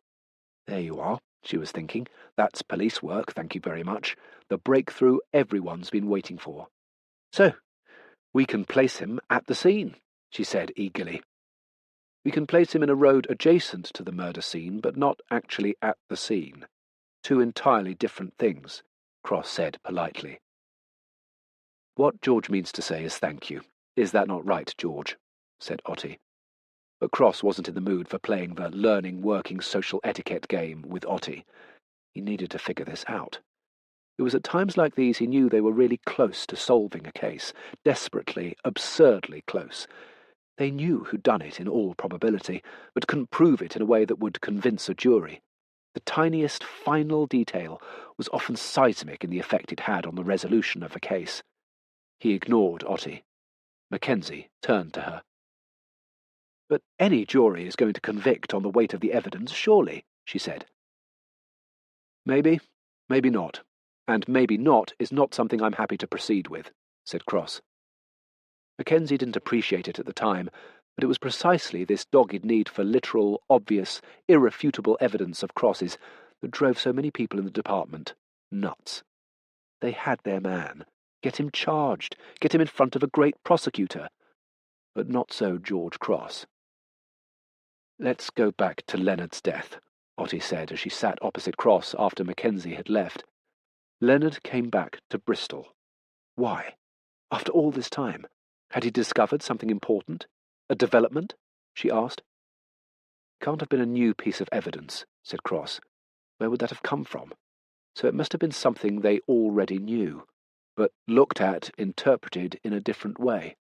There you are, she was thinking. That's police work, thank you very much. The breakthrough everyone's been waiting for. So, we can place him at the scene, she said eagerly. We can place him in a road adjacent to the murder scene, but not actually at the scene. Two entirely different things, Cross said politely. What George means to say is thank you. Is that not right, George? Said Otti. But Cross wasn't in the mood for playing the learning working social etiquette game with Otti. He needed to figure this out. It was at times like these he knew they were really close to solving a case, desperately, absurdly close. They knew who'd done it in all probability, but couldn't prove it in a way that would convince a jury. The tiniest final detail was often seismic in the effect it had on the resolution of a case. He ignored Otti. Mackenzie turned to her. But any jury is going to convict on the weight of the evidence, surely, she said. Maybe, maybe not. And maybe not is not something I'm happy to proceed with, said Cross. Mackenzie didn't appreciate it at the time, but it was precisely this dogged need for literal, obvious, irrefutable evidence of Cross's that drove so many people in the department nuts. They had their man. Get him charged. Get him in front of a great prosecutor. But not so George Cross. Let's go back to Leonard's death, Otti said as she sat opposite Cross after Mackenzie had left. Leonard came back to Bristol. Why? After all this time? Had he discovered something important? A development? She asked. Can't have been a new piece of evidence, said Cross. Where would that have come from? So it must have been something they already knew, but looked at, interpreted in a different way.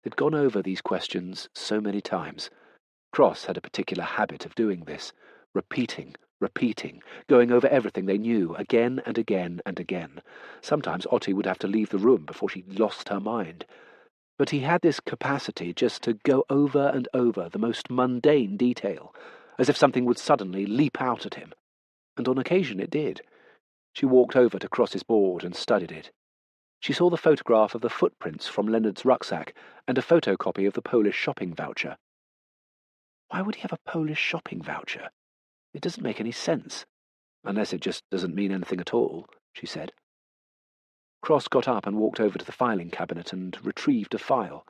They'd gone over these questions so many times. Cross had a particular habit of doing this, repeating, going over everything they knew again and again and again. Sometimes Otti would have to leave the room before she lost her mind. But he had this capacity just to go over and over the most mundane detail, as if something would suddenly leap out at him. And on occasion it did. She walked over to Cross's board and studied it. She saw the photograph of the footprints from Leonard's rucksack and a photocopy of the Polish shopping voucher. Why would he have a Polish shopping voucher? It doesn't make any sense. Unless it just doesn't mean anything at all, she said. Cross got up and walked over to the filing cabinet and retrieved a file.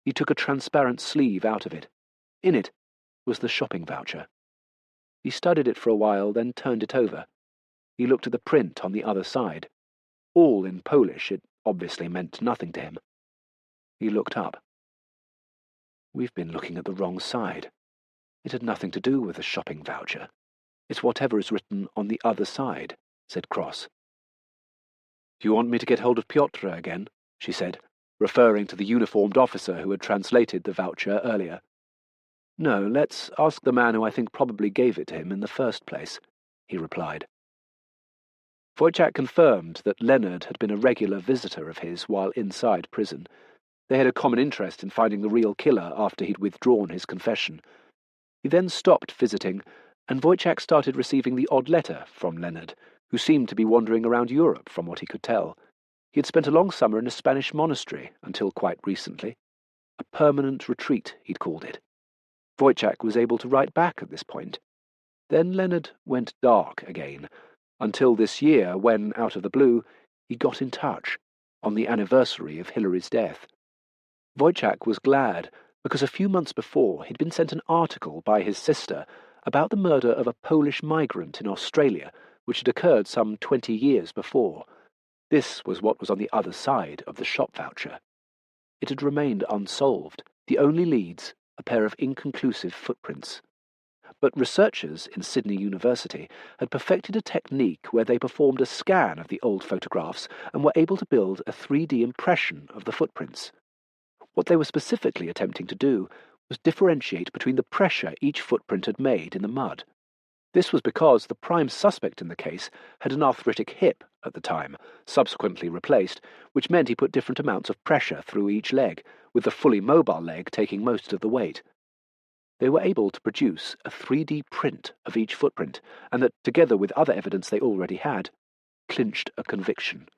He took a transparent sleeve out of it. In it was the shopping voucher. He studied it for a while, then turned it over. He looked at the print on the other side. All in Polish, it obviously meant nothing to him. He looked up. We've been looking at the wrong side. It had nothing to do with the shopping voucher. It's whatever is written on the other side, said Cross. Do you want me to get hold of Piotr again? She said, referring to the uniformed officer who had translated the voucher earlier. No, let's ask the man who I think probably gave it to him in the first place, he replied. Wojciech confirmed that Leonard had been a regular visitor of his while inside prison. They had a common interest in finding the real killer after he'd withdrawn his confession. He then stopped visiting, and Wojciech started receiving the odd letter from Leonard, who seemed to be wandering around Europe from what he could tell. He had spent a long summer in a Spanish monastery, until quite recently. A permanent retreat, he'd called it. Wojciech was able to write back at this point. Then Leonard went dark again, until this year when, out of the blue, he got in touch, on the anniversary of Hilary's death. Wojciech was glad, because a few months before he'd been sent an article by his sister about the murder of a Polish migrant in Australia, which had occurred some 20 years before. This was what was on the other side of the shop voucher. It had remained unsolved, the only leads a pair of inconclusive footprints. But researchers in Sydney University had perfected a technique where they performed a scan of the old photographs and were able to build a 3D impression of the footprints. What they were specifically attempting to do was differentiate between the pressure each footprint had made in the mud. This was because the prime suspect in the case had an arthritic hip at the time, subsequently replaced, which meant he put different amounts of pressure through each leg, with the fully mobile leg taking most of the weight. They were able to produce a 3D print of each footprint, and that, together with other evidence they already had, clinched a conviction.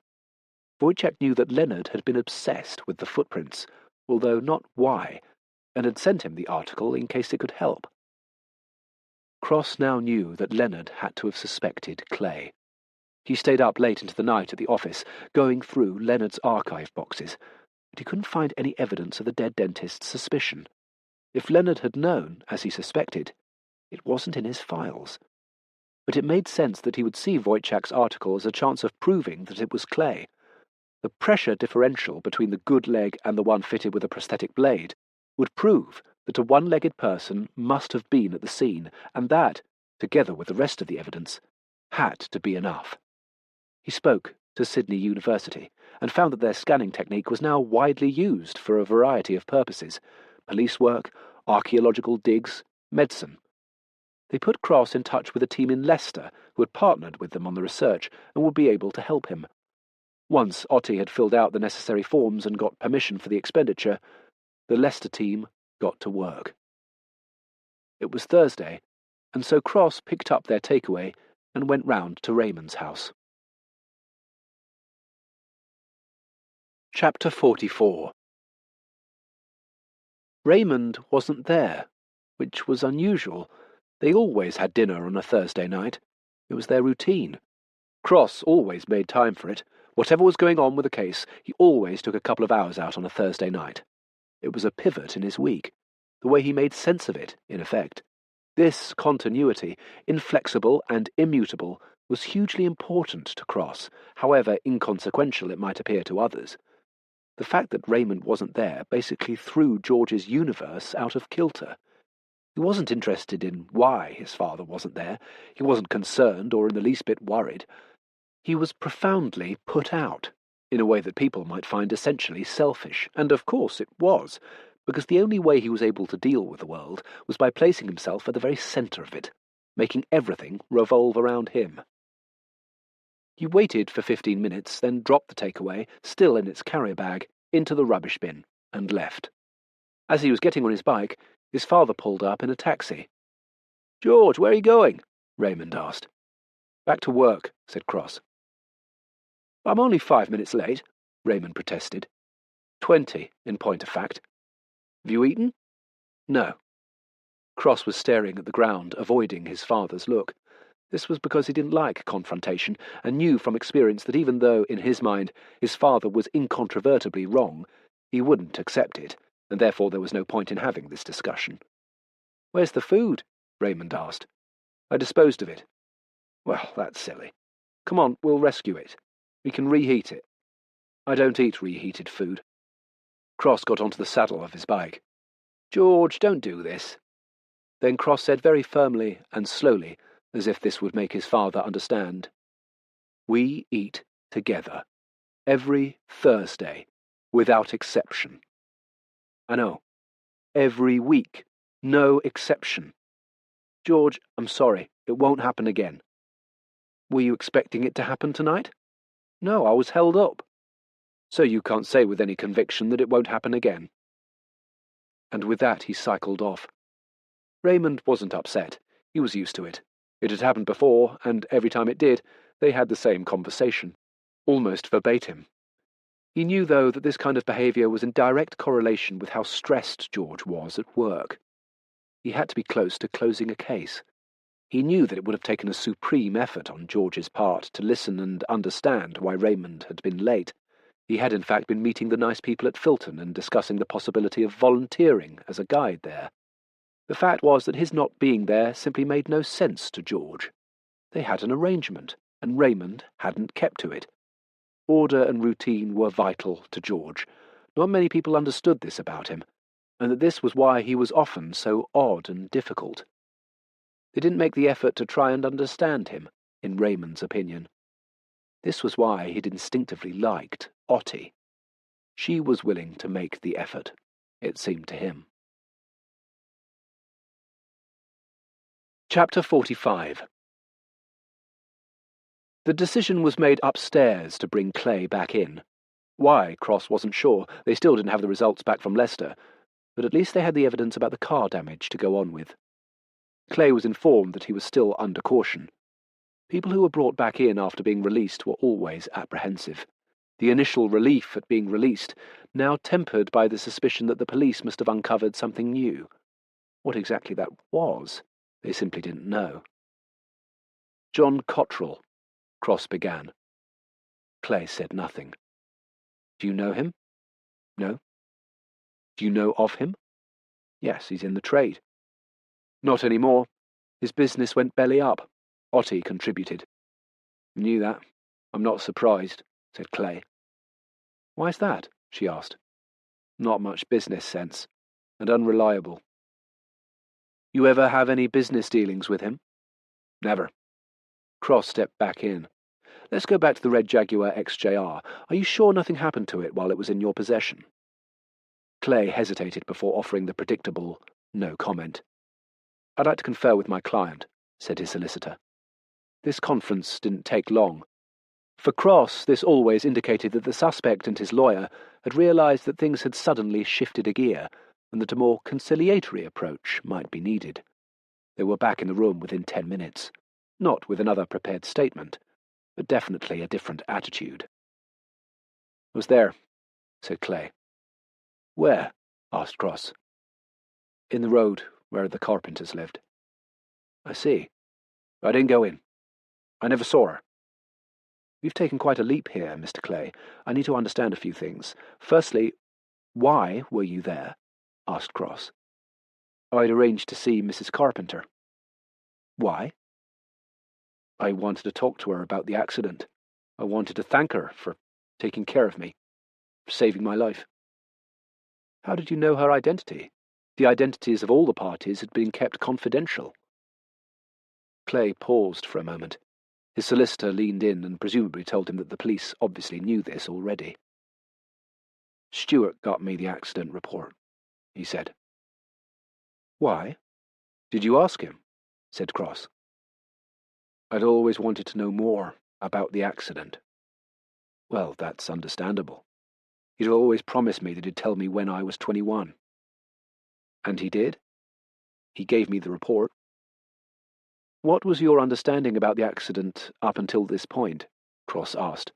Wojciech knew that Leonard had been obsessed with the footprints, although not why, and had sent him the article in case it could help. Cross now knew that Leonard had to have suspected Clay. He stayed up late into the night at the office, going through Leonard's archive boxes, but he couldn't find any evidence of the dead dentist's suspicion. If Leonard had known, as he suspected, it wasn't in his files. But it made sense that he would see Wojciech's article as a chance of proving that it was Clay. The pressure differential between the good leg and the one fitted with a prosthetic blade would prove that a one-legged person must have been at the scene, and that, together with the rest of the evidence, had to be enough. He spoke to Sydney University and found that their scanning technique was now widely used for a variety of purposes: police work, archaeological digs, medicine. They put Cross in touch with a team in Leicester who had partnered with them on the research and would be able to help him. Once Otti had filled out the necessary forms and got permission for the expenditure, the Leicester team got to work. It was Thursday, and so Cross picked up their takeaway and went round to Raymond's house. Chapter 44. Raymond wasn't there, which was unusual. They always had dinner on a Thursday night. It was their routine. Cross always made time for it. Whatever was going on with the case, he always took a couple of hours out on a Thursday night. It was a pivot in his week, the way he made sense of it, in effect. This continuity, inflexible and immutable, was hugely important to Cross, however inconsequential it might appear to others. The fact that Raymond wasn't there basically threw George's universe out of kilter. He wasn't interested in why his father wasn't there. He wasn't concerned or in the least bit worried. He was profoundly put out, in a way that people might find essentially selfish, and of course it was, because the only way he was able to deal with the world was by placing himself at the very centre of it, making everything revolve around him. He waited for 15 minutes, then dropped the takeaway, still in its carrier bag, into the rubbish bin, and left. As he was getting on his bike, his father pulled up in a taxi. "George, where are you going?" Raymond asked. "Back to work," said Cross. "I'm only 5 minutes late," Raymond protested. 20, in point of fact. "Have you eaten?" "No." Cross was staring at the ground, avoiding his father's look. This was because he didn't like confrontation, and knew from experience that even though, in his mind, his father was incontrovertibly wrong, he wouldn't accept it, and therefore there was no point in having this discussion. "Where's the food?" Raymond asked. "I disposed of it." "Well, that's silly. Come on, we'll rescue it. We can reheat it." "I don't eat reheated food." Cross got onto the saddle of his bike. "George, don't do this." Then Cross said very firmly and slowly, as if this would make his father understand, "We eat together. Every Thursday, without exception." "I know. Every week. No exception." "George, I'm sorry. It won't happen again." "Were you expecting it to happen tonight?" "No, I was held up." "So you can't say with any conviction that it won't happen again." And with that he cycled off. Raymond wasn't upset. He was used to it. It had happened before, and every time it did, they had the same conversation, almost verbatim. He knew, though, that this kind of behaviour was in direct correlation with how stressed George was at work. He had to be close to closing a case. He knew that it would have taken a supreme effort on George's part to listen and understand why Raymond had been late. He had in fact been meeting the nice people at Filton and discussing the possibility of volunteering as a guide there. The fact was that his not being there simply made no sense to George. They had an arrangement, and Raymond hadn't kept to it. Order and routine were vital to George. Not many people understood this about him, and that this was why he was often so odd and difficult. They didn't make the effort to try and understand him, in Raymond's opinion. This was why he'd instinctively liked Otti. She was willing to make the effort, it seemed to him. Chapter 45. The decision was made upstairs to bring Clay back in. Why, Cross wasn't sure. They still didn't have the results back from Leicester, but at least they had the evidence about the car damage to go on with. Clay was informed that he was still under caution. People who were brought back in after being released were always apprehensive. The initial relief at being released, now tempered by the suspicion that the police must have uncovered something new. What exactly that was, they simply didn't know. John Cottrell, Cross began. Clay said nothing. Do you know him? No. Do you know of him? Yes, he's in the trade. Not any more. His business went belly up. Otti contributed. Knew that. I'm not surprised, said Clay. Why's that? She asked. Not much business sense, and unreliable. You ever have any business dealings with him? Never. Cross stepped back in. Let's go back to the Red Jaguar XJR. Are you sure nothing happened to it while it was in your possession? Clay hesitated before offering the predictable no comment. I'd like to confer with my client, said his solicitor. This conference didn't take long. For Cross, this always indicated that the suspect and his lawyer had realized that things had suddenly shifted a gear, and that a more conciliatory approach might be needed. They were back in the room within 10 minutes, not with another prepared statement, but definitely a different attitude. I was there, said Clay. Where? Asked Cross. In the road where the Carpenters lived. I see. I didn't go in. I never saw her. You've taken quite a leap here, Mr. Clay. I need to understand a few things. Firstly, why were you there? Asked Cross. I'd arranged to see Mrs. Carpenter. Why? I wanted to talk to her about the accident. I wanted to thank her for taking care of me, for saving my life. How did you know her identity? The identities of all the parties had been kept confidential. Clay paused for a moment. His solicitor leaned in and presumably told him that the police obviously knew this already. Stewart got me the accident report, he said. Why? Did you ask him? Said Cross. I'd always wanted to know more about the accident. Well, that's understandable. He'd always promised me that he'd tell me when I was 21. And he did? He gave me the report. What was your understanding about the accident up until this point? Cross asked.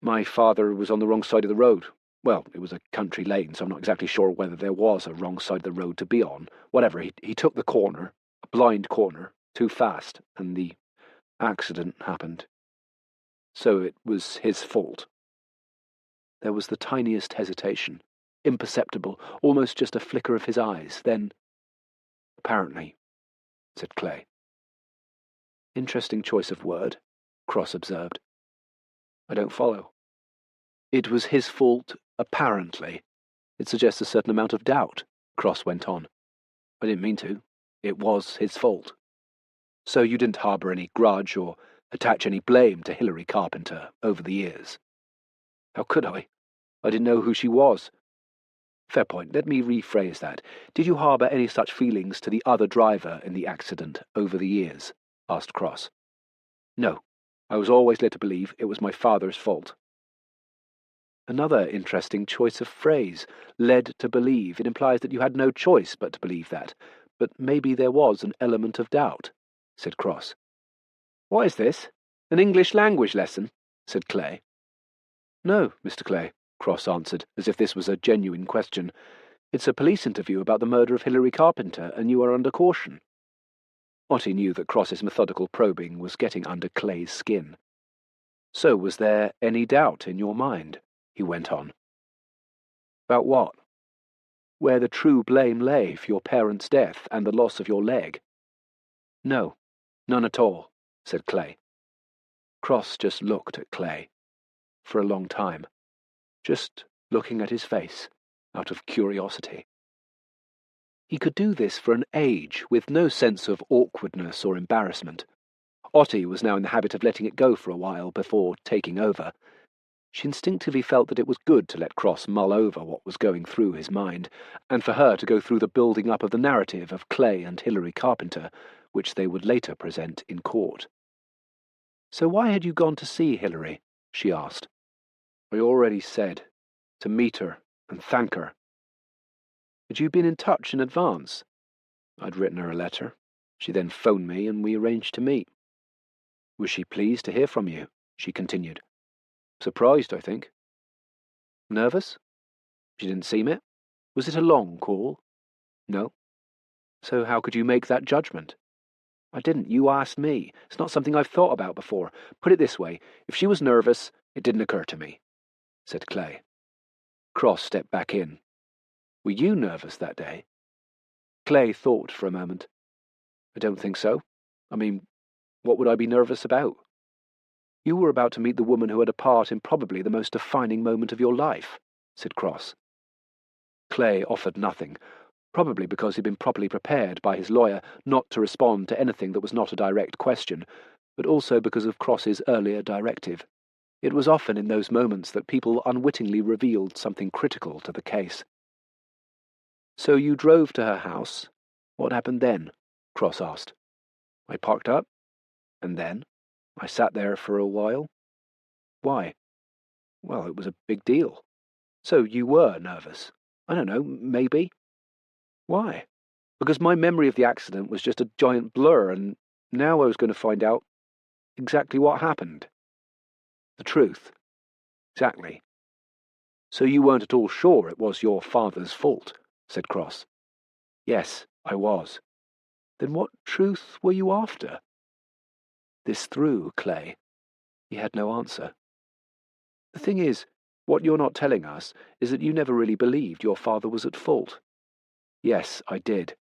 My father was on the wrong side of the road. Well, it was a country lane, so I'm not exactly sure whether there was a wrong side of the road to be on. Whatever, he took the corner, a blind corner, too fast, and the accident happened. So it was his fault. There was the tiniest hesitation, imperceptible, almost just a flicker of his eyes. Then, apparently, said Clay. Interesting choice of word, Cross observed. I don't follow. It was his fault, apparently. It suggests a certain amount of doubt, Cross went on. I didn't mean to. It was his fault. So you didn't harbour any grudge or attach any blame to Hilary Carpenter over the years? How could I? I didn't know who she was. Fair point. Let me rephrase that. Did you harbour any such feelings to the other driver in the accident over the years? Asked Cross. No. I was always led to believe it was my father's fault. Another interesting choice of phrase. Led to believe. It implies that you had no choice but to believe that. But maybe there was an element of doubt, said Cross. What is this? An English language lesson? Said Clay. No, Mr. Clay, Cross answered, as if this was a genuine question. It's a police interview about the murder of Hilary Carpenter, and you are under caution. Otti knew that Cross's methodical probing was getting under Clay's skin. So was there any doubt in your mind? He went on. About what? Where the true blame lay for your parents' death and the loss of your leg? No, none at all, said Clay. Cross just looked at Clay. For a long time. Just looking at his face, out of curiosity. He could do this for an age, with no sense of awkwardness or embarrassment. Otti was now in the habit of letting it go for a while before taking over. She instinctively felt that it was good to let Cross mull over what was going through his mind, and for her to go through the building up of the narrative of Clay and Hilary Carpenter, which they would later present in court. "So why had you gone to see Hilary?" she asked. "I already said. To meet her and thank her." "Had you been in touch in advance?" "I'd written her a letter. She then phoned me and we arranged to meet." "Was she pleased to hear from you?" she continued. "Surprised, I think." "Nervous?" "She didn't seem it." "Was it a long call?" "No." "So how could you make that judgment?" "I didn't. You asked me. It's not something I've thought about before. Put it this way, if she was nervous, it didn't occur to me," said Clay. Cross stepped back in. "Were you nervous that day?" Clay thought for a moment. "I don't think so. I mean, what would I be nervous about?" "You were about to meet the woman who had a part in probably the most defining moment of your life," said Cross. Clay offered nothing, probably because he'd been properly prepared by his lawyer not to respond to anything that was not a direct question, but also because of Cross's earlier directive. It was often in those moments that people unwittingly revealed something critical to the case. "So you drove to her house. What happened then?" Cross asked. "I parked up. And then? I sat there for a while." "Why?" "Well, it was a big deal." "So you were nervous?" "I don't know, maybe." "Why?" "Because my memory of the accident was just a giant blur, and now I was going to find out exactly what happened." "The truth?" "Exactly." "So you weren't at all sure it was your father's fault?" said Cross. "Yes, I was." "Then what truth were you after?" This threw Clay. He had no answer. "The thing is, what you're not telling us is that you never really believed your father was at fault." "Yes, I did."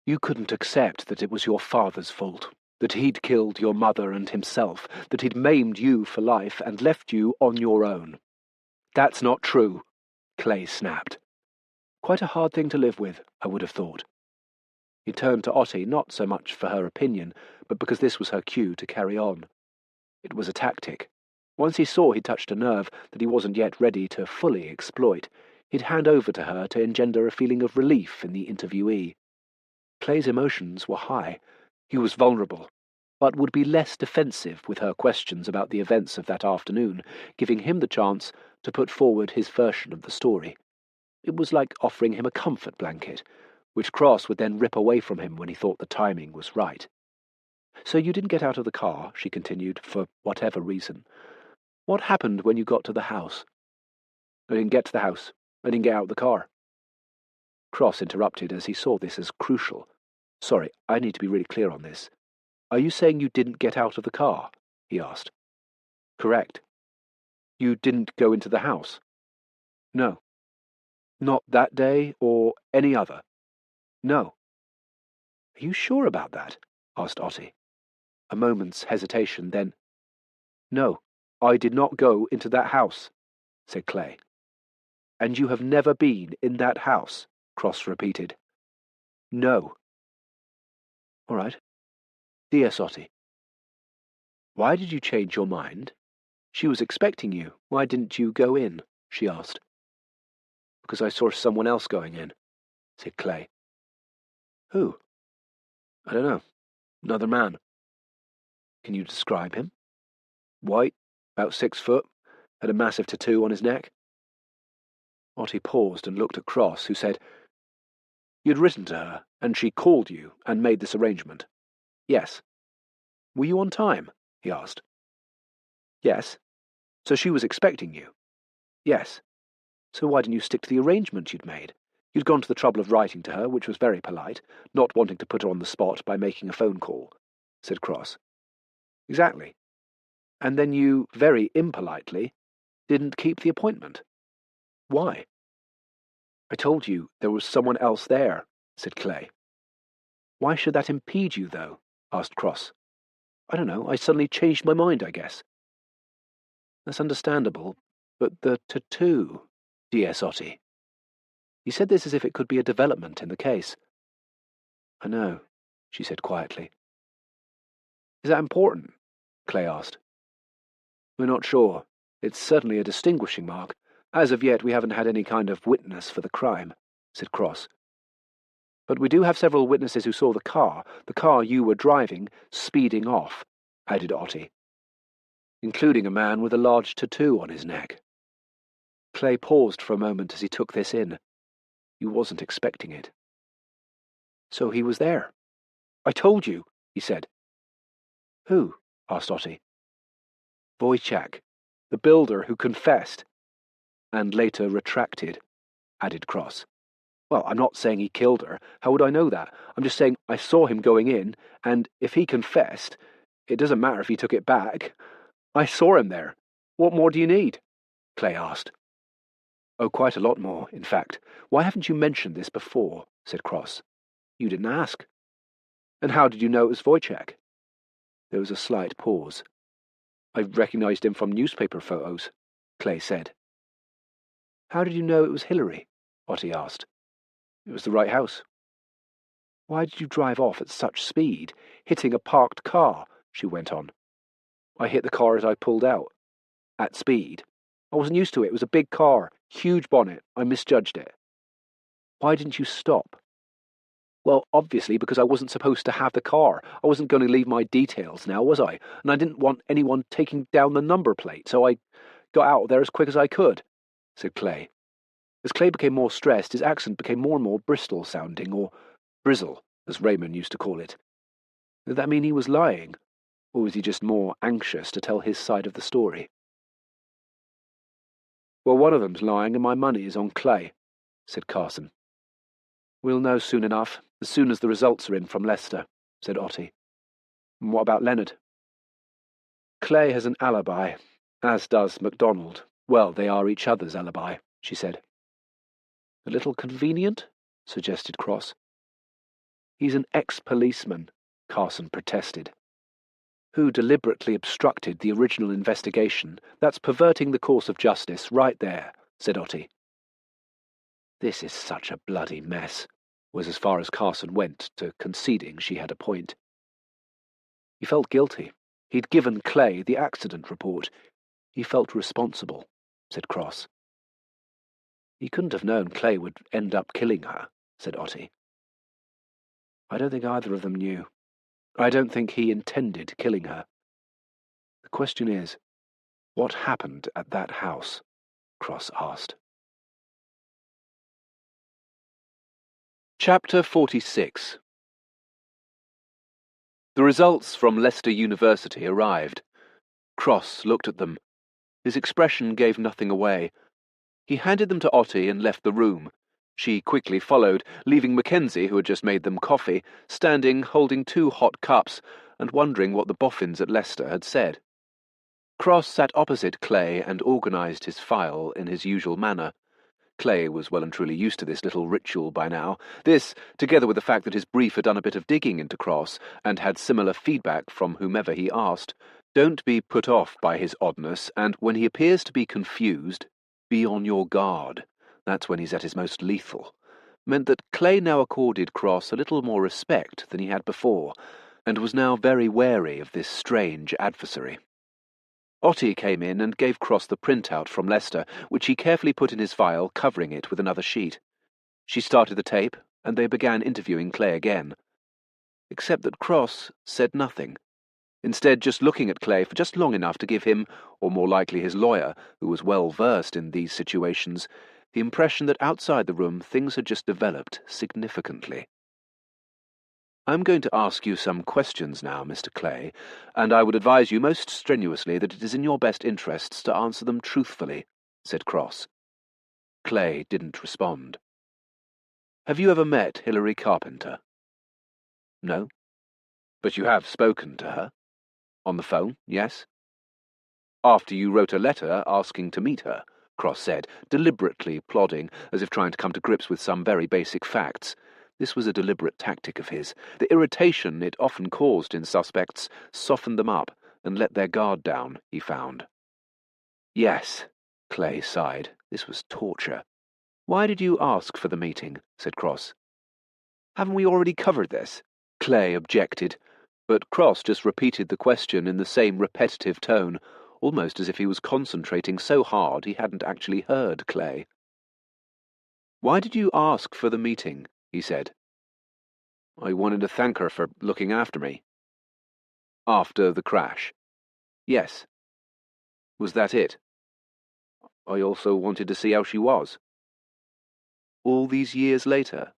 "You couldn't accept that it was your father's fault, that he'd killed your mother and himself, that he'd maimed you for life and left you on your own." "That's not true," Clay snapped. "Quite a hard thing to live with, I would have thought." He turned to Otti not so much for her opinion, but because this was her cue to carry on. It was a tactic. Once he saw he'd touched a nerve that he wasn't yet ready to fully exploit, he'd hand over to her to engender a feeling of relief in the interviewee. Clay's emotions were high. He was vulnerable, but would be less defensive with her questions about the events of that afternoon, giving him the chance to put forward his version of the story. It was like offering him a comfort blanket, which Cross would then rip away from him when he thought the timing was right. "So you didn't get out of the car," she continued, "for whatever reason. What happened when you got to the house?" "I didn't get to the house. I didn't get out of the car." Cross interrupted as he saw this as crucial. "Sorry, I need to be really clear on this. Are you saying you didn't get out of the car?" he asked. "Correct." "You didn't go into the house?" "No." "Not that day or any other?" "No." "Are you sure about that?" asked Otti. A moment's hesitation, then, "No, I did not go into that house," said Clay. "And you have never been in that house?" Cross repeated. "No." "All right. D.S. Otti." "Why did you change your mind? She was expecting you. Why didn't you go in?" she asked. "Because I saw someone else going in," said Clay. "Who?" "I don't know. Another man." "Can you describe him?" "White, about 6 foot, had a massive tattoo on his neck." Otti paused and looked at Cross, who said, "You'd written to her, and she called you and made this arrangement?" "Yes." "Were you on time?" he asked. "Yes." "So she was expecting you?" "Yes." "So why didn't you stick to the arrangement you'd made? You'd gone to the trouble of writing to her, which was very polite, not wanting to put her on the spot by making a phone call," said Cross. "Exactly. And then you, very impolitely, didn't keep the appointment. Why?" "I told you there was someone else there," said Clay. "Why should that impede you, though?" asked Cross. "I don't know. I suddenly changed my mind, I guess." "That's understandable. But the tattoo, D.S. Otti. You said this as if it could be a development in the case." "I know," she said quietly. "Is that important?" Clay asked. "We're not sure. It's certainly a distinguishing mark. As of yet, we haven't had any kind of witness for the crime," said Cross. "But we do have several witnesses who saw the car you were driving, speeding off," added Otti, "including a man with a large tattoo on his neck." Clay paused for a moment as he took this in. He wasn't expecting it. "So he was there. I told you," he said. "Who?" asked Otti. "Wojciech, the builder who confessed, and later retracted," added Cross. "Well, I'm not saying he killed her. How would I know that? I'm just saying I saw him going in, and if he confessed, it doesn't matter if he took it back. I saw him there. What more do you need?" Clay asked. "Oh, quite a lot more, in fact. Why haven't you mentioned this before?" said Cross. "You didn't ask." "And how did you know it was Wojciech?" There was a slight pause. "I recognized him from newspaper photos," Clay said. "How did you know it was Hillary?" Otti asked. "It was the right house." "Why did you drive off at such speed, hitting a parked car?" she went on. "I hit the car as I pulled out. At speed. I wasn't used to it. It was a big car, huge bonnet. I misjudged it." "Why didn't you stop?" "Well, obviously because I wasn't supposed to have the car. I wasn't going to leave my details now, was I? And I didn't want anyone taking down the number plate, so I got out of there as quick as I could," said Clay. As Clay became more stressed, his accent became more and more Bristol-sounding, or Brizzle, as Raymond used to call it. Did that mean he was lying, or was he just more anxious to tell his side of the story? "Well, one of them's lying, and my money is on Clay," said Carson. "We'll know soon enough, as soon as the results are in from Leicester," said Otti. "And what about Leonard?" "Clay has an alibi, as does MacDonald. Well, they are each other's alibi," she said. "A little convenient?" suggested Cross. "He's an ex-policeman," Carson protested. "Who deliberately obstructed the original investigation. That's perverting the course of justice right there," said Otti. "This is such a bloody mess," was as far as Carson went to conceding she had a point. He felt guilty. He'd given Clay the accident report. He felt responsible, said Cross. "He couldn't have known Clay would end up killing her," said Otti. "I don't think either of them knew. I don't think he intended killing her. The question is, what happened at that house?" Cross asked. Chapter 46. The results from Leicester University arrived. Cross looked at them. His expression gave nothing away. He handed them to Otti and left the room. She quickly followed, leaving Mackenzie, who had just made them coffee, standing holding 2 hot cups and wondering what the boffins at Leicester had said. Cross sat opposite Clay and organised his file in his usual manner. Clay was well and truly used to this little ritual by now. This, together with the fact that his brief had done a bit of digging into Cross and had similar feedback from whomever he asked. Don't be put off by his oddness, and when he appears to be confused, be on your guard. That's when he's at his most lethal. Meant that Clay now accorded Cross a little more respect than he had before, and was now very wary of this strange adversary. Otti came in and gave Cross the printout from Leicester, which he carefully put in his file, covering it with another sheet. She started the tape, and they began interviewing Clay again. Except that Cross said nothing. Instead, just looking at Clay for just long enough to give him, or more likely his lawyer, who was well versed in these situations, the impression that outside the room things had just developed significantly. "I'm going to ask you some questions now, Mr. Clay, and I would advise you most strenuously that it is in your best interests to answer them truthfully," said Cross. Clay didn't respond. "Have you ever met Hilary Carpenter?" "No." "But you have spoken to her?" "On the phone, yes." "After you wrote a letter asking to meet her," Cross said, deliberately plodding, as if trying to come to grips with some very basic facts. This was a deliberate tactic of his. The irritation it often caused in suspects softened them up and let their guard down, he found. "Yes," Clay sighed. This was torture. "Why did you ask for the meeting?" said Cross. "Haven't we already covered this?" Clay objected, but Cross just repeated the question in the same repetitive tone, almost as if he was concentrating so hard he hadn't actually heard Clay. "Why did you ask for the meeting?" he said. "I wanted to thank her for looking after me." "After the crash?" "Yes." "Was that it?" "I also wanted to see how she was." "All these years later?"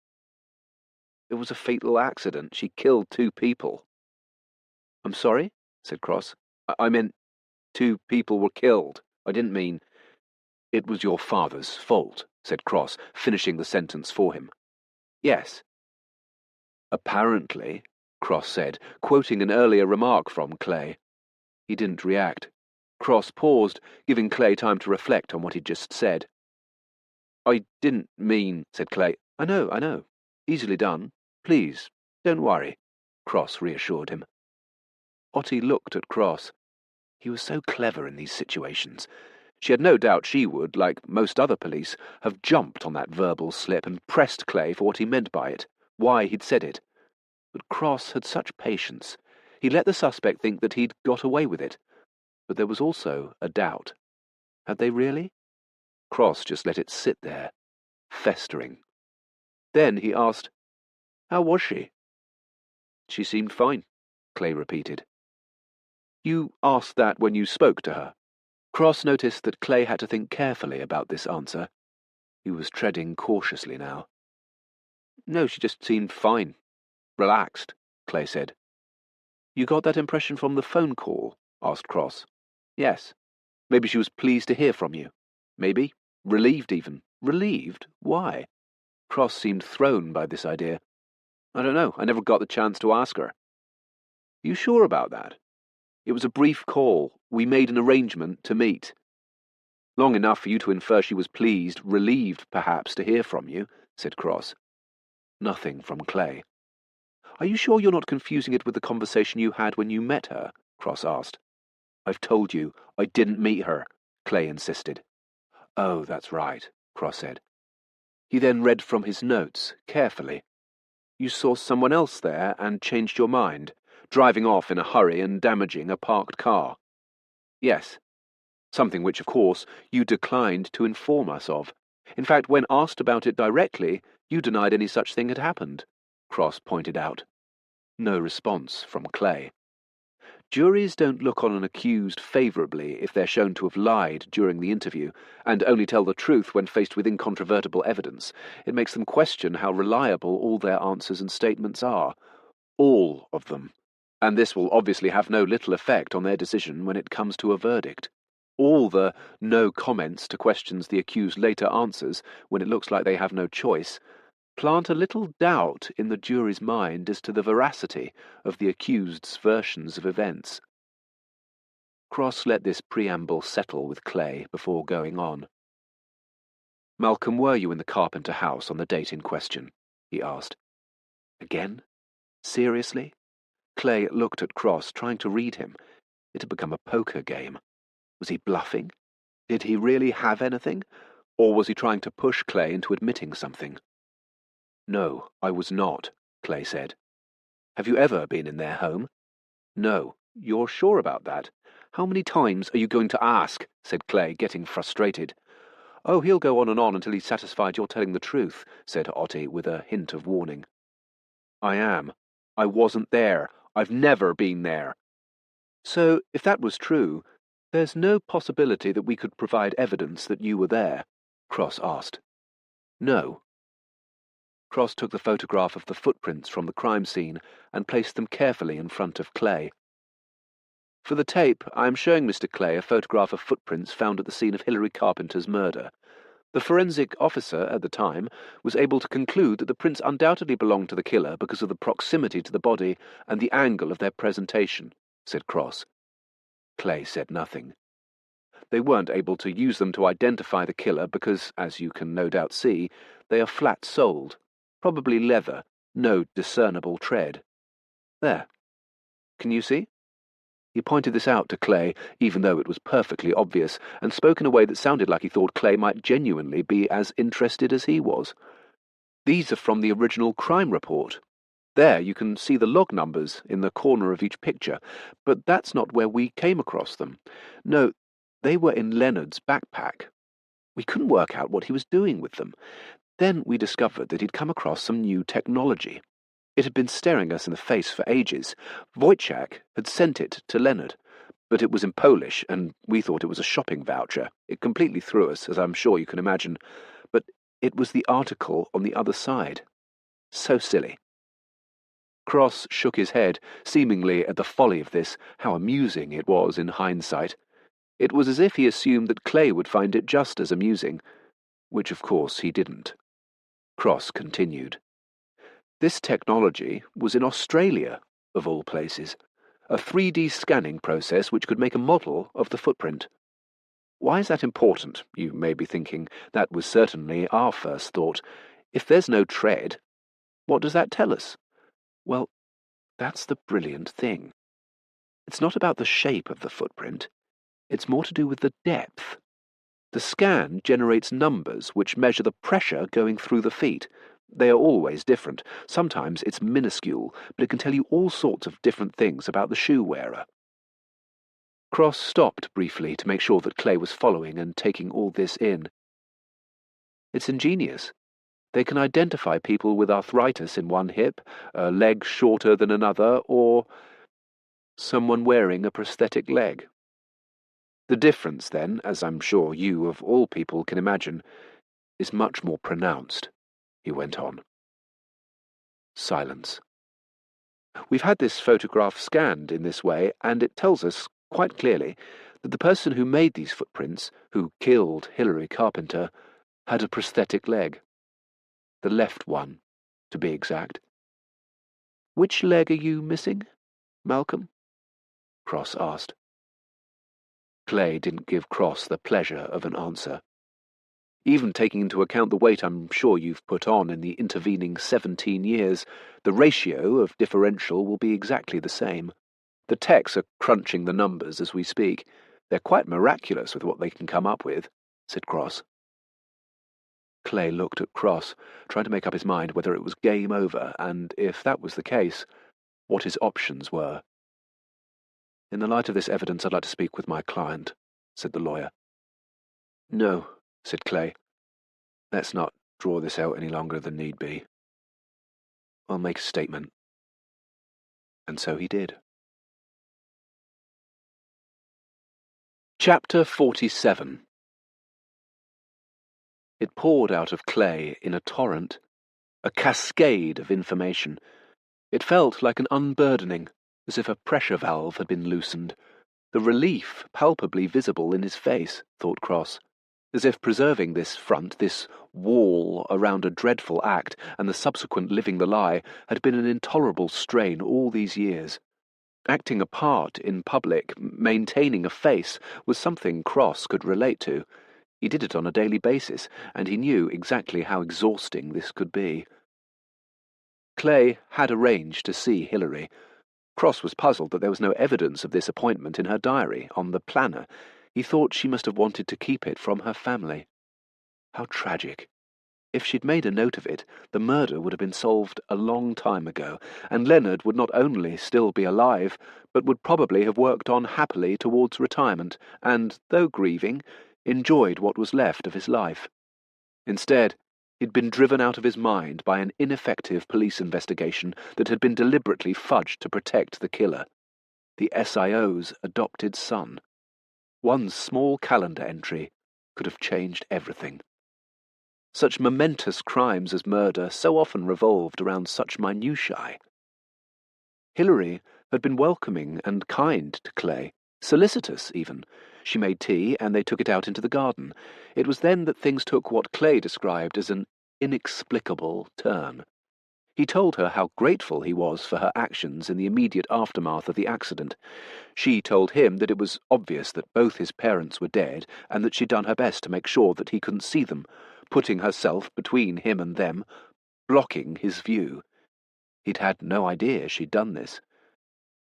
"It was a fatal accident. She killed 2 people." "I'm sorry?" said Cross. I meant 2 people were killed. I didn't mean—" "It was your father's fault," said Cross, finishing the sentence for him. "Yes." "Apparently," Cross said, quoting an earlier remark from Clay. He didn't react. Cross paused, giving Clay time to reflect on what he'd just said. "I didn't mean," said Clay. I know. Easily done. Please, don't worry," Cross reassured him. Otti looked at Cross. He was so clever in these situations. She had no doubt she would, like most other police, have jumped on that verbal slip and pressed Clay for what he meant by it, why he'd said it. But Cross had such patience. He let the suspect think that he'd got away with it. But there was also a doubt. Had they really? Cross just let it sit there, festering. Then he asked, "How was she?" "She seemed fine," Clay repeated. "You asked that when you spoke to her?" Cross noticed that Clay had to think carefully about this answer. He was treading cautiously now. "No, she just seemed fine. Relaxed," Clay said. "You got that impression from the phone call?" asked Cross. "Yes. Maybe she was pleased to hear from you. Maybe. Relieved even." "Relieved? Why?" Cross seemed thrown by this idea. "I don't know. I never got the chance to ask her." "You sure about that?" "It was a brief call. We made an arrangement to meet." "Long enough for you to infer she was pleased, relieved, perhaps, to hear from you," said Cross. Nothing from Clay. "Are you sure you're not confusing it with the conversation you had when you met her?" Cross asked. "I've told you, I didn't meet her," Clay insisted. "Oh, that's right," Cross said. He then read from his notes, carefully. "You saw someone else there and changed your mind, driving off in a hurry and damaging a parked car." "Yes. Something which, of course, you declined to inform us of. In fact, when asked about it directly, you denied any such thing had happened," Cross pointed out. No response from Clay. Juries don't look on an accused favourably if they're shown to have lied during the interview, and only tell the truth when faced with incontrovertible evidence. It makes them question how reliable all their answers and statements are. All of them. And this will obviously have no little effect on their decision when it comes to a verdict. All the no comments to questions the accused later answers, when it looks like they have no choice, plant a little doubt in the jury's mind as to the veracity of the accused's versions of events. Cross let this preamble settle with Clay before going on. "Malcolm, were you in the Carpenter house on the date in question?" he asked. Again? Seriously? Clay looked at Cross, trying to read him. It had become a poker game. Was he bluffing? Did he really have anything? Or was he trying to push Clay into admitting something? "No, I was not," Clay said. "Have you ever been in their home?" "No." "You're sure about that?" "How many times are you going to ask?" said Clay, getting frustrated. "Oh, he'll go on until he's satisfied you're telling the truth," said Otti with a hint of warning. "I am. I wasn't there. I've never been there." "So, if that was true, there's no possibility that we could provide evidence that you were there?" Cross asked. "No." Cross took the photograph of the footprints from the crime scene and placed them carefully in front of Clay. "For the tape, I am showing Mr. Clay a photograph of footprints found at the scene of Hilary Carpenter's murder. The forensic officer, at the time, was able to conclude that the prints undoubtedly belonged to the killer because of the proximity to the body and the angle of their presentation," said Cross. Clay said nothing. "They weren't able to use them to identify the killer because, as you can no doubt see, they are flat-soled. Probably leather, no discernible tread. There. Can you see?" He pointed this out to Clay, even though it was perfectly obvious, and spoke in a way that sounded like he thought Clay might genuinely be as interested as he was. "These are from the original crime report." There you can see the log numbers in the corner of each picture, but that's not where we came across them. No, they were in Leonard's backpack. We couldn't work out what he was doing with them. Then we discovered that he'd come across some new technology. It had been staring us in the face for ages. Wojciech had sent it to Leonard, but it was in Polish, and we thought it was a shopping voucher. It completely threw us, as I'm sure you can imagine, but it was the article on the other side. So silly. Cross shook his head, seemingly at the folly of this, how amusing it was in hindsight. It was as if he assumed that Clay would find it just as amusing, which of course he didn't. Cross continued. This technology was in Australia, of all places, a 3D scanning process which could make a model of the footprint. Why is that important, you may be thinking? That was certainly our first thought. If there's no tread, what does that tell us? Well, that's the brilliant thing. It's not about the shape of the footprint. It's more to do with the depth. The scan generates numbers which measure the pressure going through the feet. They are always different. Sometimes it's minuscule, but it can tell you all sorts of different things about the shoe wearer. Cross stopped briefly to make sure that Clay was following and taking all this in. It's ingenious. They can identify people with arthritis in one hip, a leg shorter than another, or someone wearing a prosthetic leg. The difference, then, as I'm sure you, of all people, can imagine, is much more pronounced, he went on. Silence. We've had this photograph scanned in this way, and it tells us, quite clearly, that the person who made these footprints, who killed Hilary Carpenter, had a prosthetic leg. The left one, to be exact. Which leg are you missing, Malcolm? Cross asked. Clay didn't give Cross the pleasure of an answer. Even taking into account the weight I'm sure you've put on in the intervening 17 years, the ratio of differential will be exactly the same. The techs are crunching the numbers as we speak. They're quite miraculous with what they can come up with, said Cross. Clay looked at Cross, trying to make up his mind whether it was game over, and, if that was the case, what his options were. In the light of this evidence, I'd like to speak with my client, said the lawyer. No, said Clay. Let's not draw this out any longer than need be. I'll make a statement. And so he did. Chapter 47. It poured out of Clay in a torrent, a cascade of information. It felt like an unburdening, as if a pressure valve had been loosened. The relief palpably visible in his face, thought Cross, as if preserving this front, this wall around a dreadful act, and the subsequent living the lie, had been an intolerable strain all these years. Acting a part in public, maintaining a face, was something Cross could relate to. He did it on a daily basis, and he knew exactly how exhausting this could be. Clay had arranged to see Hilary. Cross was puzzled that there was no evidence of this appointment in her diary, on the planner. He thought she must have wanted to keep it from her family. How tragic. If she'd made a note of it, the murder would have been solved a long time ago, and Leonard would not only still be alive, but would probably have worked on happily towards retirement, and, though grieving, enjoyed what was left of his life. Instead, he'd been driven out of his mind by an ineffective police investigation that had been deliberately fudged to protect the killer, the SIO's adopted son. One small calendar entry could have changed everything. Such momentous crimes as murder so often revolved around such minutiae. Hilary had been welcoming and kind to Clay, solicitous even. She made tea, and they took it out into the garden. It was then that things took what Clay described as an inexplicable turn. He told her how grateful he was for her actions in the immediate aftermath of the accident. She told him that it was obvious that both his parents were dead, and that she'd done her best to make sure that he couldn't see them, putting herself between him and them, blocking his view. He'd had no idea she'd done this.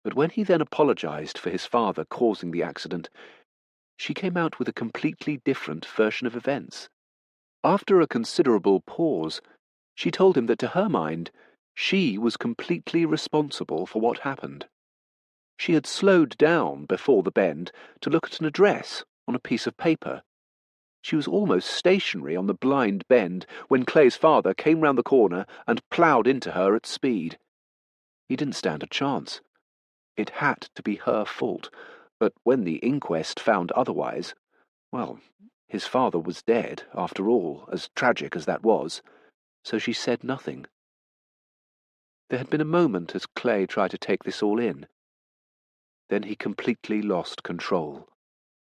But when he then apologized for his father causing the accident, she came out with a completely different version of events. After a considerable pause, she told him that to her mind, She was completely responsible for what happened. She had slowed down before the bend to look at an address on a piece of paper. She was almost stationary on the blind bend when Clay's father came round the corner and ploughed into her at speed. He didn't stand a chance. It had to be her fault, but when the inquest found otherwise, well, his father was dead, after all, as tragic as that was, so she said nothing. There had been a moment as Clay tried to take this all in. Then he completely lost control.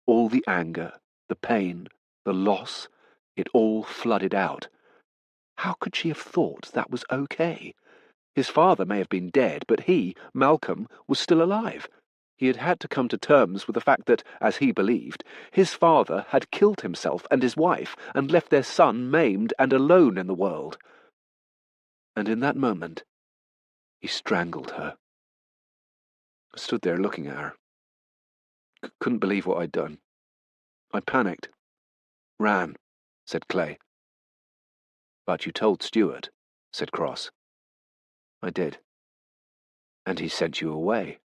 All the anger, the pain, the loss, it all flooded out. How could she have thought that was okay? His father may have been dead, but he, Malcolm, was still alive. He had had to come to terms with the fact that, as he believed, his father had killed himself and his wife and left their son maimed and alone in the world. And in that moment, he strangled her. I stood there looking at her. Couldn't believe what I'd done. I panicked. Ran, said Clay. But you told Stuart, said Cross. I did. And he sent you away.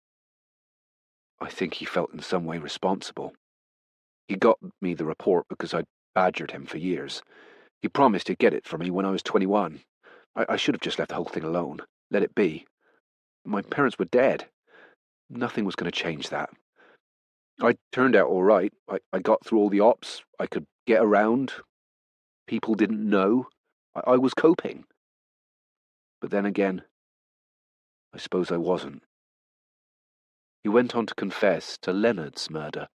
I think he felt in some way responsible. He got me the report because I'd badgered him for years. He promised he'd get it for me when I was 21. I should have just left the whole thing alone, let it be. My parents were dead. Nothing was going to change that. I turned out all right. I got through all the ops. I could get around. People didn't know. I was coping. But then again, I suppose I wasn't. He went on to confess to Leonard's murder.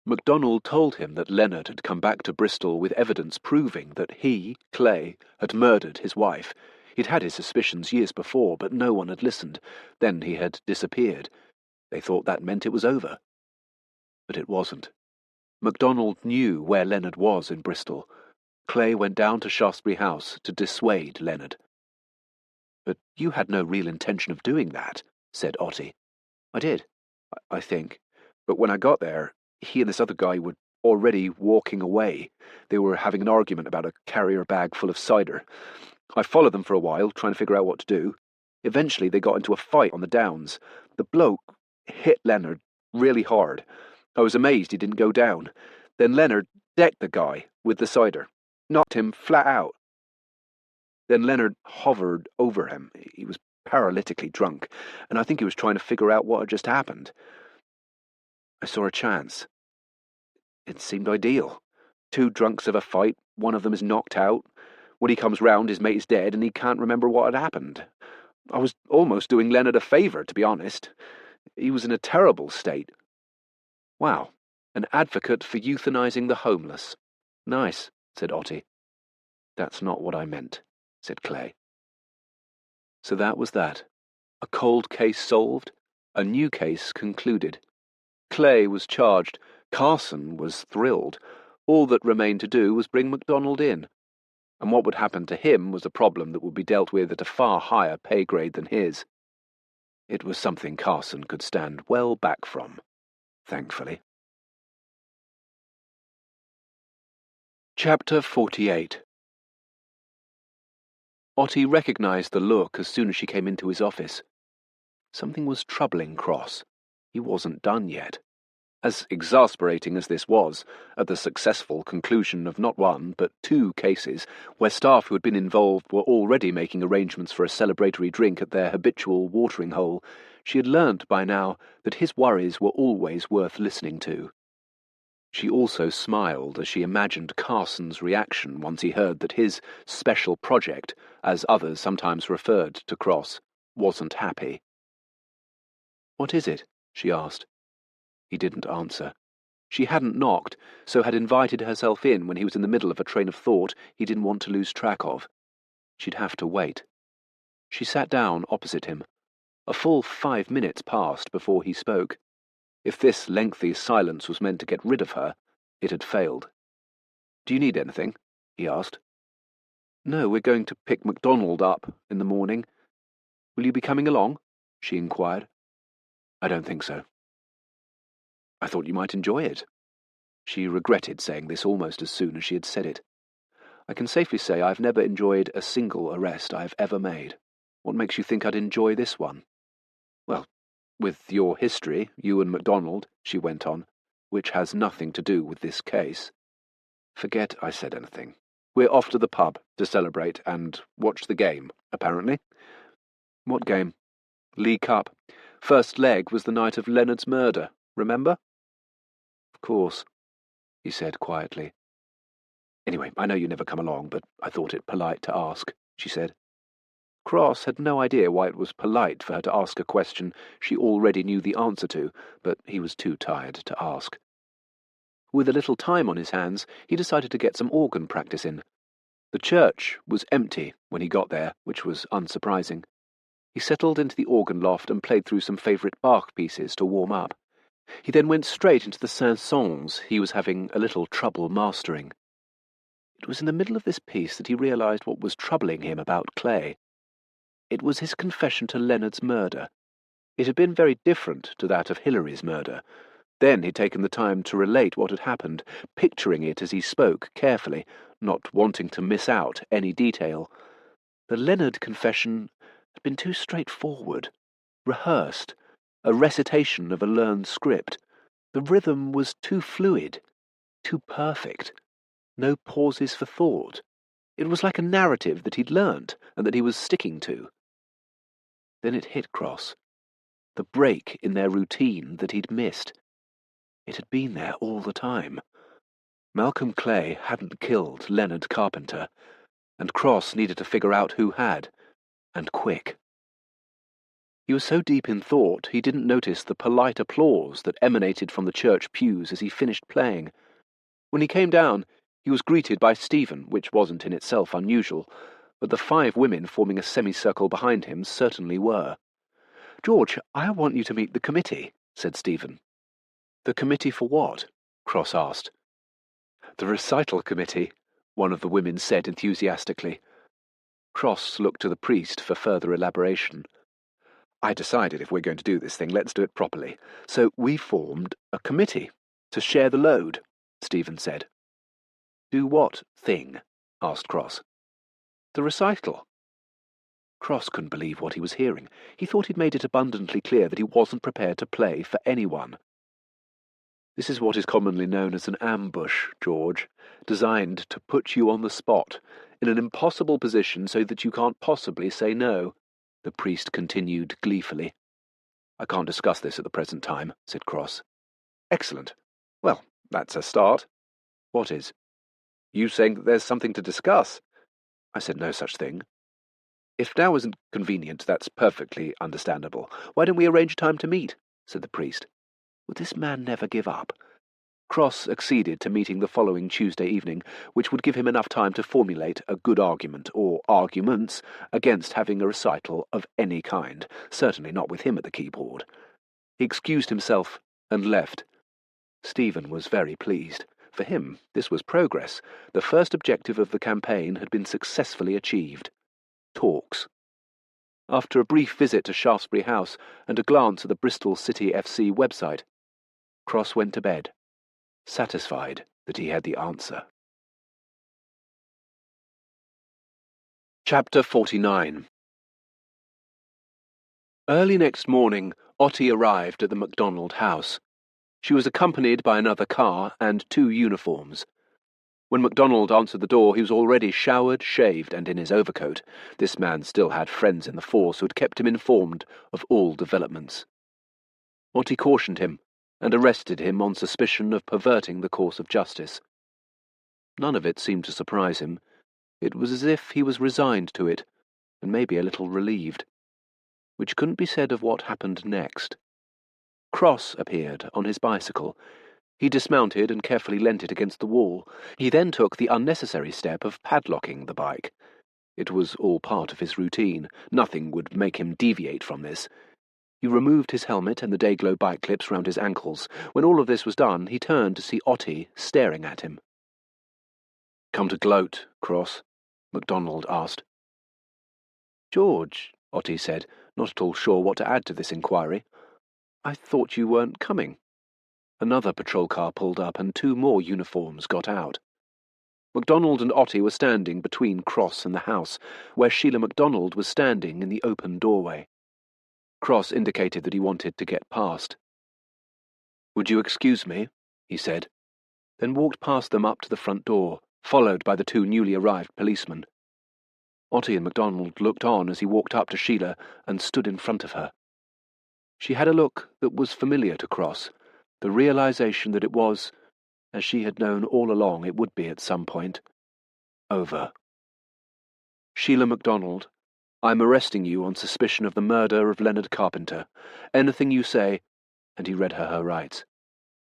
MacDonald told him that Leonard had come back to Bristol with evidence proving that he, Clay, had murdered his wife. He'd had his suspicions years before, but no one had listened. Then he had disappeared. They thought that meant it was over. But it wasn't. MacDonald knew where Leonard was in Bristol. Clay went down to Shaftesbury House to dissuade Leonard. But you had no real intention of doing that, said Otti. I did, I think. But when I got there, he and this other guy were already walking away. They were having an argument about a carrier bag full of cider. I followed them for a while, trying to figure out what to do. Eventually they got into a fight on the downs. The bloke hit Leonard really hard. I was amazed he didn't go down. Then Leonard decked the guy with the cider, knocked him flat out. Then Leonard hovered over him. He was paralytically drunk, and I think he was trying to figure out what had just happened. I saw a chance. It seemed ideal. Two drunks have a fight, one of them is knocked out. When he comes round, his mate is dead, and he can't remember what had happened. I was almost doing Leonard a favour, to be honest. He was in a terrible state. Wow, an advocate for euthanizing the homeless. Nice, said Otti. That's not what I meant, said Clay. So that was that. A cold case solved, a new case concluded. Clay was charged. Carson was thrilled. All that remained to do was bring MacDonald in. And what would happen to him was a problem that would be dealt with at a far higher pay grade than his. It was something Carson could stand well back from, thankfully. Chapter 48. Otti recognised the look as soon as she came into his office. Something was troubling Cross. He wasn't done yet. As exasperating as this was, at the successful conclusion of not one, but two cases, where staff who had been involved were already making arrangements for a celebratory drink at their habitual watering hole, she had learnt by now that his worries were always worth listening to. She also smiled as she imagined Carson's reaction once he heard that his special project, as others sometimes referred to Cross, wasn't happy. "What is it?" she asked. He didn't answer. She hadn't knocked, so had invited herself in when he was in the middle of a train of thought he didn't want to lose track of. She'd have to wait. She sat down opposite him. A full 5 minutes passed before he spoke. If this lengthy silence was meant to get rid of her, it had failed. "Do you need anything?" he asked. "No, we're going to pick MacDonald up in the morning. Will you be coming along?" she inquired. "I don't think so." "I thought you might enjoy it." She regretted saying this almost as soon as she had said it. "I can safely say I've never enjoyed a single arrest I've ever made." What makes you think I'd enjoy this one?" "Well, with your history, you and MacDonald," she went on, "which has nothing to do with this case." "Forget I said anything. We're off to the pub to celebrate and watch the game, apparently." "What game?" "League Cup. First leg was the night of Leonard's murder, remember?" "Of course," he said quietly. "Anyway, I know you never come along, but I thought it polite to ask," she said. Cross had no idea why it was polite for her to ask a question she already knew the answer to, but he was too tired to ask. With a little time on his hands, he decided to get some organ practice in. The church was empty when he got there, which was unsurprising. He settled into the organ loft and played through some favourite Bach pieces to warm up. He then went straight into the Saint-Saëns he was having a little trouble mastering. It was in the middle of this piece that he realised what was troubling him about Clay. It was his confession to Leonard's murder. It had been very different to that of Hilary's murder. Then he'd taken the time to relate what had happened, picturing it as he spoke carefully, not wanting to miss out any detail. The Leonard confession had been too straightforward, rehearsed, a recitation of a learned script. The rhythm was too fluid, too perfect. No pauses for thought. It was like a narrative that he'd learnt and that he was sticking to. Then it hit Cross. The break in their routine that he'd missed. It had been there all the time. Malcolm Clay hadn't killed Leonard Carpenter, and Cross needed to figure out who had, and quick. He was so deep in thought he didn't notice the polite applause that emanated from the church pews as he finished playing. When he came down, he was greeted by Stephen, which wasn't in itself unusual, but the 5 women forming a semicircle behind him certainly were. "George, I want you to meet the committee," said Stephen. "The committee for what?" Cross asked. "The recital committee," one of the women said enthusiastically. Cross looked to the priest for further elaboration. "I decided if we're going to do this thing, let's do it properly. So we formed a committee to share the load," Stephen said. "Do what thing?" asked Cross. "The recital." Cross couldn't believe what he was hearing. He thought he'd made it abundantly clear that he wasn't prepared to play for anyone. "This is what is commonly known as an ambush, George, designed to put you on the spot, in an impossible position so that you can't possibly say no," the priest continued gleefully. "I can't discuss this at the present time," said Cross. "Excellent. Well, that's a start." "What is?" "You saying that there's something to discuss." "I said no such thing." "If now isn't convenient, that's perfectly understandable. Why don't we arrange a time to meet?" said the priest. Would this man never give up? Cross acceded to meeting the following Tuesday evening, which would give him enough time to formulate a good argument, or arguments, against having a recital of any kind, certainly not with him at the keyboard. He excused himself and left. Stephen was very pleased. For him, this was progress. The first objective of the campaign had been successfully achieved. Talks. After a brief visit to Shaftesbury House and a glance at the Bristol City FC website, Cross went to bed, satisfied that he had the answer. Chapter 49. Early next morning, Otti arrived at the MacDonald house. She was accompanied by another car and 2 uniforms. When MacDonald answered the door, he was already showered, shaved, and in his overcoat. This man still had friends in the force who had kept him informed of all developments. Otti cautioned him and arrested him on suspicion of perverting the course of justice. None of it seemed to surprise him. It was as if he was resigned to it, and maybe a little relieved. Which couldn't be said of what happened next. Cross appeared on his bicycle. He dismounted and carefully leant it against the wall. He then took the unnecessary step of padlocking the bike. It was all part of his routine. Nothing would make him deviate from this. He removed his helmet and the Dayglow bike clips round his ankles. When all of this was done, he turned to see Otti staring at him. "Come to gloat, Cross?" MacDonald asked. "George," Otti said, not at all sure what to add to this inquiry. "I thought you weren't coming." Another patrol car pulled up and 2 more uniforms got out. MacDonald and Otte were standing between Cross and the house, where Sheila MacDonald was standing in the open doorway. Cross indicated that he wanted to get past. "Would you excuse me?" he said, then walked past them up to the front door, followed by the two newly arrived policemen. Otte and MacDonald looked on as he walked up to Sheila and stood in front of her. She had a look that was familiar to Cross, the realization that it was, as she had known all along it would be at some point, over. "Sheila MacDonald, I'm arresting you on suspicion of the murder of Leonard Carpenter. Anything you say—" and he read her rights.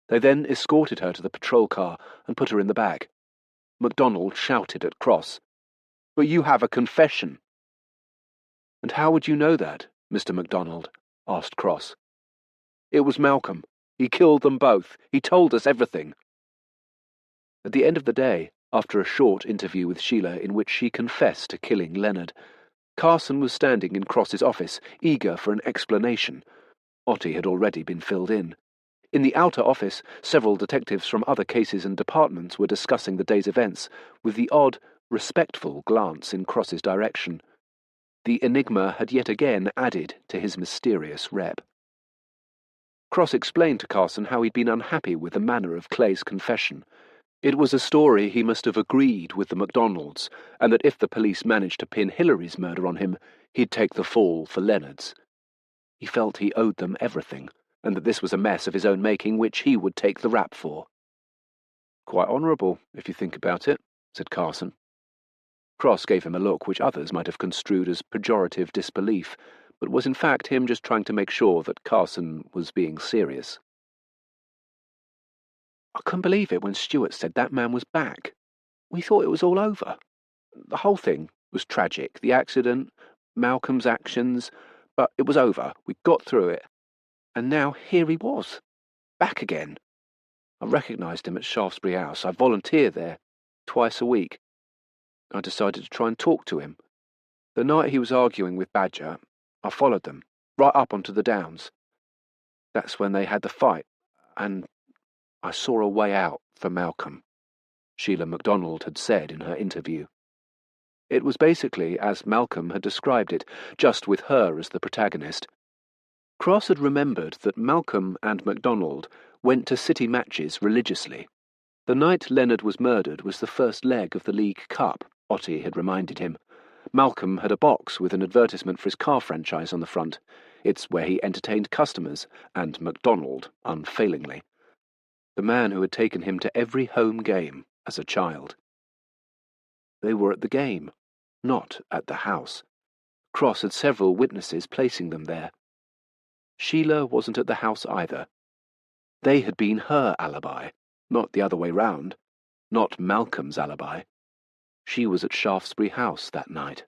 They then escorted her to the patrol car and put her in the back. MacDonald shouted at Cross, "But you have a confession." "And how would you know that, Mr. MacDonald?" asked Cross. "It was Malcolm. He killed them both. He told us everything." At the end of the day, after a short interview with Sheila in which she confessed to killing Leonard, Carson was standing in Cross's office, eager for an explanation. Otte had already been filled in. In the outer office, several detectives from other cases and departments were discussing the day's events, with the odd, respectful glance in Cross's direction. The enigma had yet again added to his mysterious rep. Cross explained to Carson how he'd been unhappy with the manner of Clay's confession. It was a story he must have agreed with the MacDonalds, and that if the police managed to pin Hillary's murder on him, he'd take the fall for Leonard's. He felt he owed them everything, and that this was a mess of his own making which he would take the rap for. "Quite honourable, if you think about it," said Carson. Cross gave him a look which others might have construed as pejorative disbelief, but was in fact him just trying to make sure that Carson was being serious. "I couldn't believe it when Stuart said that man was back. We thought it was all over. The whole thing was tragic, the accident, Malcolm's actions, but it was over. We got through it. And now here he was, back again. I recognised him at Shaftesbury House. I volunteer there twice a week. I decided to try and talk to him. The night he was arguing with Badger, I followed them, right up onto the downs. That's when they had the fight, and I saw a way out for Malcolm," Sheila MacDonald had said in her interview. It was basically as Malcolm had described it, just with her as the protagonist. Cross had remembered that Malcolm and MacDonald went to city matches religiously. The night Leonard was murdered was the first leg of the League Cup, Otte had reminded him. Malcolm had a box with an advertisement for his car franchise on the front. It's where he entertained customers, and MacDonald unfailingly. The man who had taken him to every home game as a child. They were at the game, not at the house. Cross had several witnesses placing them there. Sheila wasn't at the house either. They had been her alibi, not the other way round, not Malcolm's alibi. She was at Shaftesbury House that night.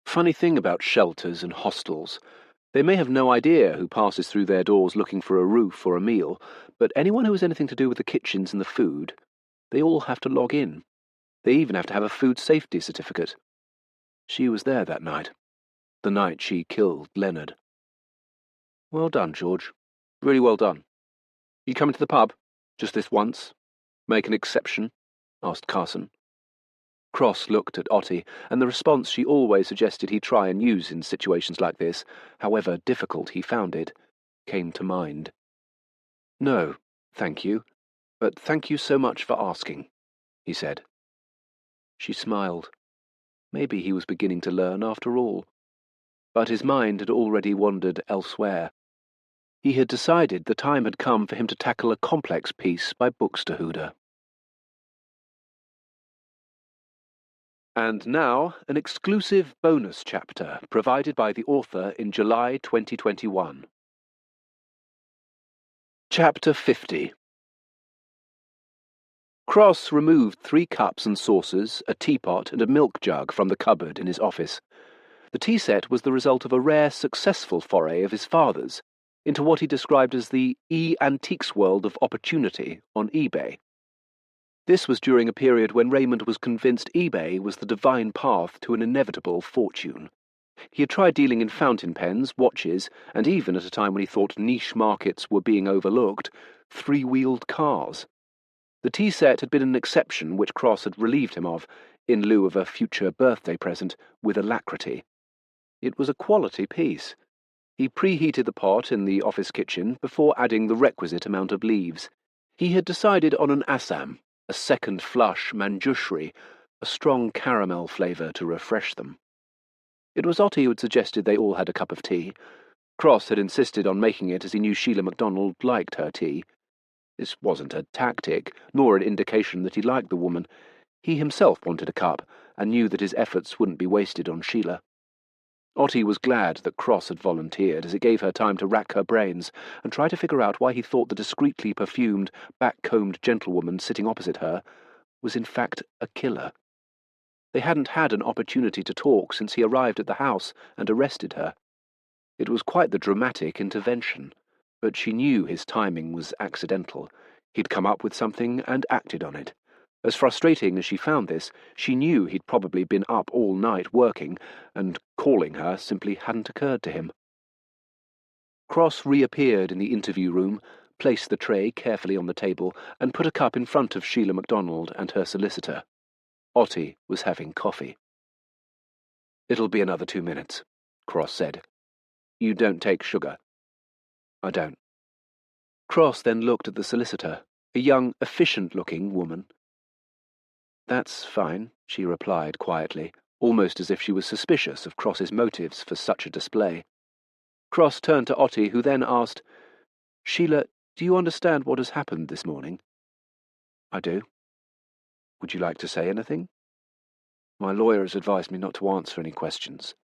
Funny thing about shelters and hostels. They may have no idea who passes through their doors looking for a roof or a meal, but anyone who has anything to do with the kitchens and the food, they all have to log in. They even have to have a food safety certificate. She was there that night, the night she killed Leonard. "Well done, George. Really well done. You coming to the pub? Just this once? Make an exception?" asked Carson. Cross looked at Otte, and the response she always suggested he try and use in situations like this, however difficult he found it, came to mind. "No, thank you, but thank you so much for asking," he said. She smiled. Maybe he was beginning to learn after all. But his mind had already wandered elsewhere. He had decided the time had come for him to tackle a complex piece by Buxtehude. And now, an exclusive bonus chapter provided by the author in July 2021. Chapter 50. Cross removed 3 cups and saucers, a teapot, and a milk jug from the cupboard in his office. The tea set was the result of a rare, successful foray of his father's into what he described as the e-antiques world of opportunity on eBay. This was during a period when Raymond was convinced eBay was the divine path to an inevitable fortune. He had tried dealing in fountain pens, watches, and even at a time when he thought niche markets were being overlooked, 3-wheeled cars. The tea set had been an exception which Cross had relieved him of, in lieu of a future birthday present, with alacrity. It was a quality piece. He preheated the pot in the office kitchen before adding the requisite amount of leaves. He had decided on an Assam, a second flush Manjushri, a strong caramel flavour to refresh them. It was Otti who had suggested they all had a cup of tea. Cross had insisted on making it as he knew Sheila MacDonald liked her tea. This wasn't a tactic, nor an indication that he liked the woman. He himself wanted a cup, and knew that his efforts wouldn't be wasted on Sheila. Otti was glad that Cross had volunteered, as it gave her time to rack her brains and try to figure out why he thought the discreetly perfumed, back-combed gentlewoman sitting opposite her was in fact a killer. They hadn't had an opportunity to talk since he arrived at the house and arrested her. It was quite the dramatic intervention, but she knew his timing was accidental. He'd come up with something and acted on it. As frustrating as she found this, she knew he'd probably been up all night working, and calling her simply hadn't occurred to him. Cross reappeared in the interview room, placed the tray carefully on the table, and put a cup in front of Sheila MacDonald and her solicitor. Otti was having coffee. "It'll be another 2 minutes," Cross said. "You don't take sugar?" "I don't." Cross then looked at the solicitor, a young, efficient-looking woman. "That's fine," she replied quietly, almost as if she was suspicious of Cross's motives for such a display. Cross turned to Otti, who then asked, "Sheila, do you understand what has happened this morning?" "I do." "Would you like to say anything?" "My lawyer has advised me not to answer any questions."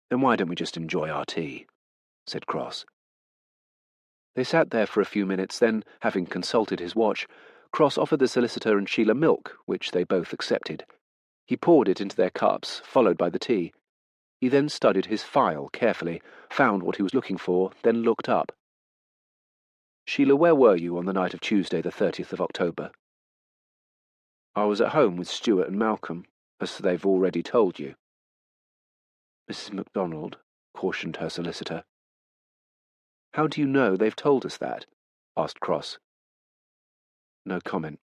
"Then why don't we just enjoy our tea?" said Cross. They sat there for a few minutes, then, having consulted his watch, Cross offered the solicitor and Sheila milk, which they both accepted. He poured it into their cups, followed by the tea. He then studied his file carefully, found what he was looking for, then looked up. "Sheila, where were you on the night of Tuesday, the 30th of October?" "I was at home with Stuart and Malcolm, as they've already told you." "Mrs. MacDonald," cautioned her solicitor. "How do you know they've told us that?" asked Cross. No comment.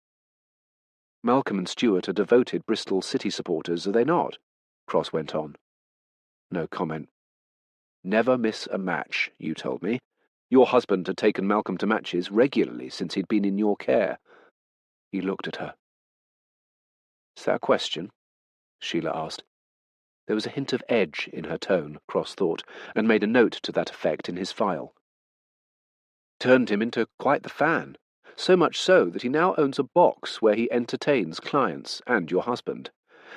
"Malcolm and Stuart are devoted Bristol City supporters, are they not?" Cross went on. No comment. "Never miss a match, you told me. Your husband had taken Malcolm to matches regularly since he'd been in your care." He looked at her. "Is that a question?" Sheila asked. There was a hint of edge in her tone, Cross thought, and made a note to that effect in his file. "Turned him into quite the fan. So much so that he now owns a box where he entertains clients and your husband.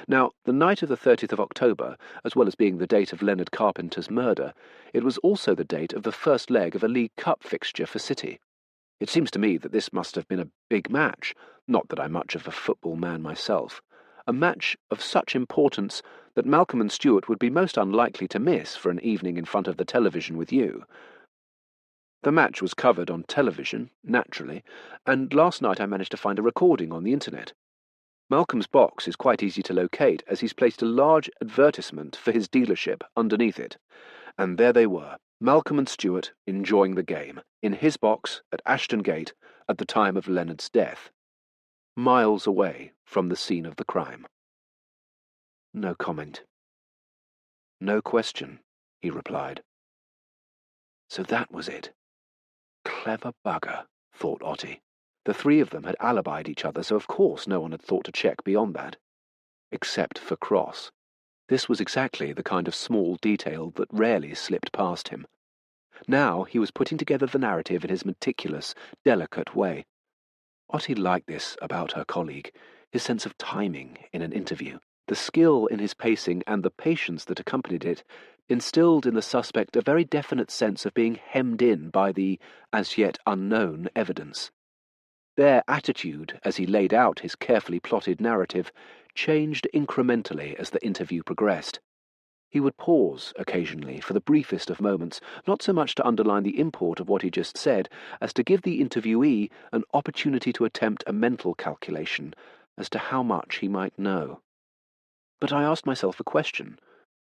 Now, the night of the 30th of October, as well as being the date of Leonard Carpenter's murder, it was also the date of the first leg of a League Cup fixture for City. It seems to me that this must have been a big match, not that I'm much of a football man myself, a match of such importance that Malcolm and Stuart would be most unlikely to miss for an evening in front of the television with you. The match was covered on television, naturally, and last night I managed to find a recording on the internet. Malcolm's box is quite easy to locate, as he's placed a large advertisement for his dealership underneath it. And there they were, Malcolm and Stuart enjoying the game, in his box at Ashton Gate at the time of Leonard's death, miles away from the scene of the crime. No comment. No question, he replied. So that was it. Clever bugger, thought Otti. The three of them had alibied each other, so of course no one had thought to check beyond that. Except for Cross. This was exactly the kind of small detail that rarely slipped past him. Now he was putting together the narrative in his meticulous, delicate way. Otti liked this about her colleague, his sense of timing in an interview. The skill in his pacing and the patience that accompanied it instilled in the suspect a very definite sense of being hemmed in by the as-yet unknown evidence. Their attitude, as he laid out his carefully plotted narrative, changed incrementally as the interview progressed. He would pause occasionally for the briefest of moments, not so much to underline the import of what he just said, as to give the interviewee an opportunity to attempt a mental calculation as to how much he might know. But I asked myself a question.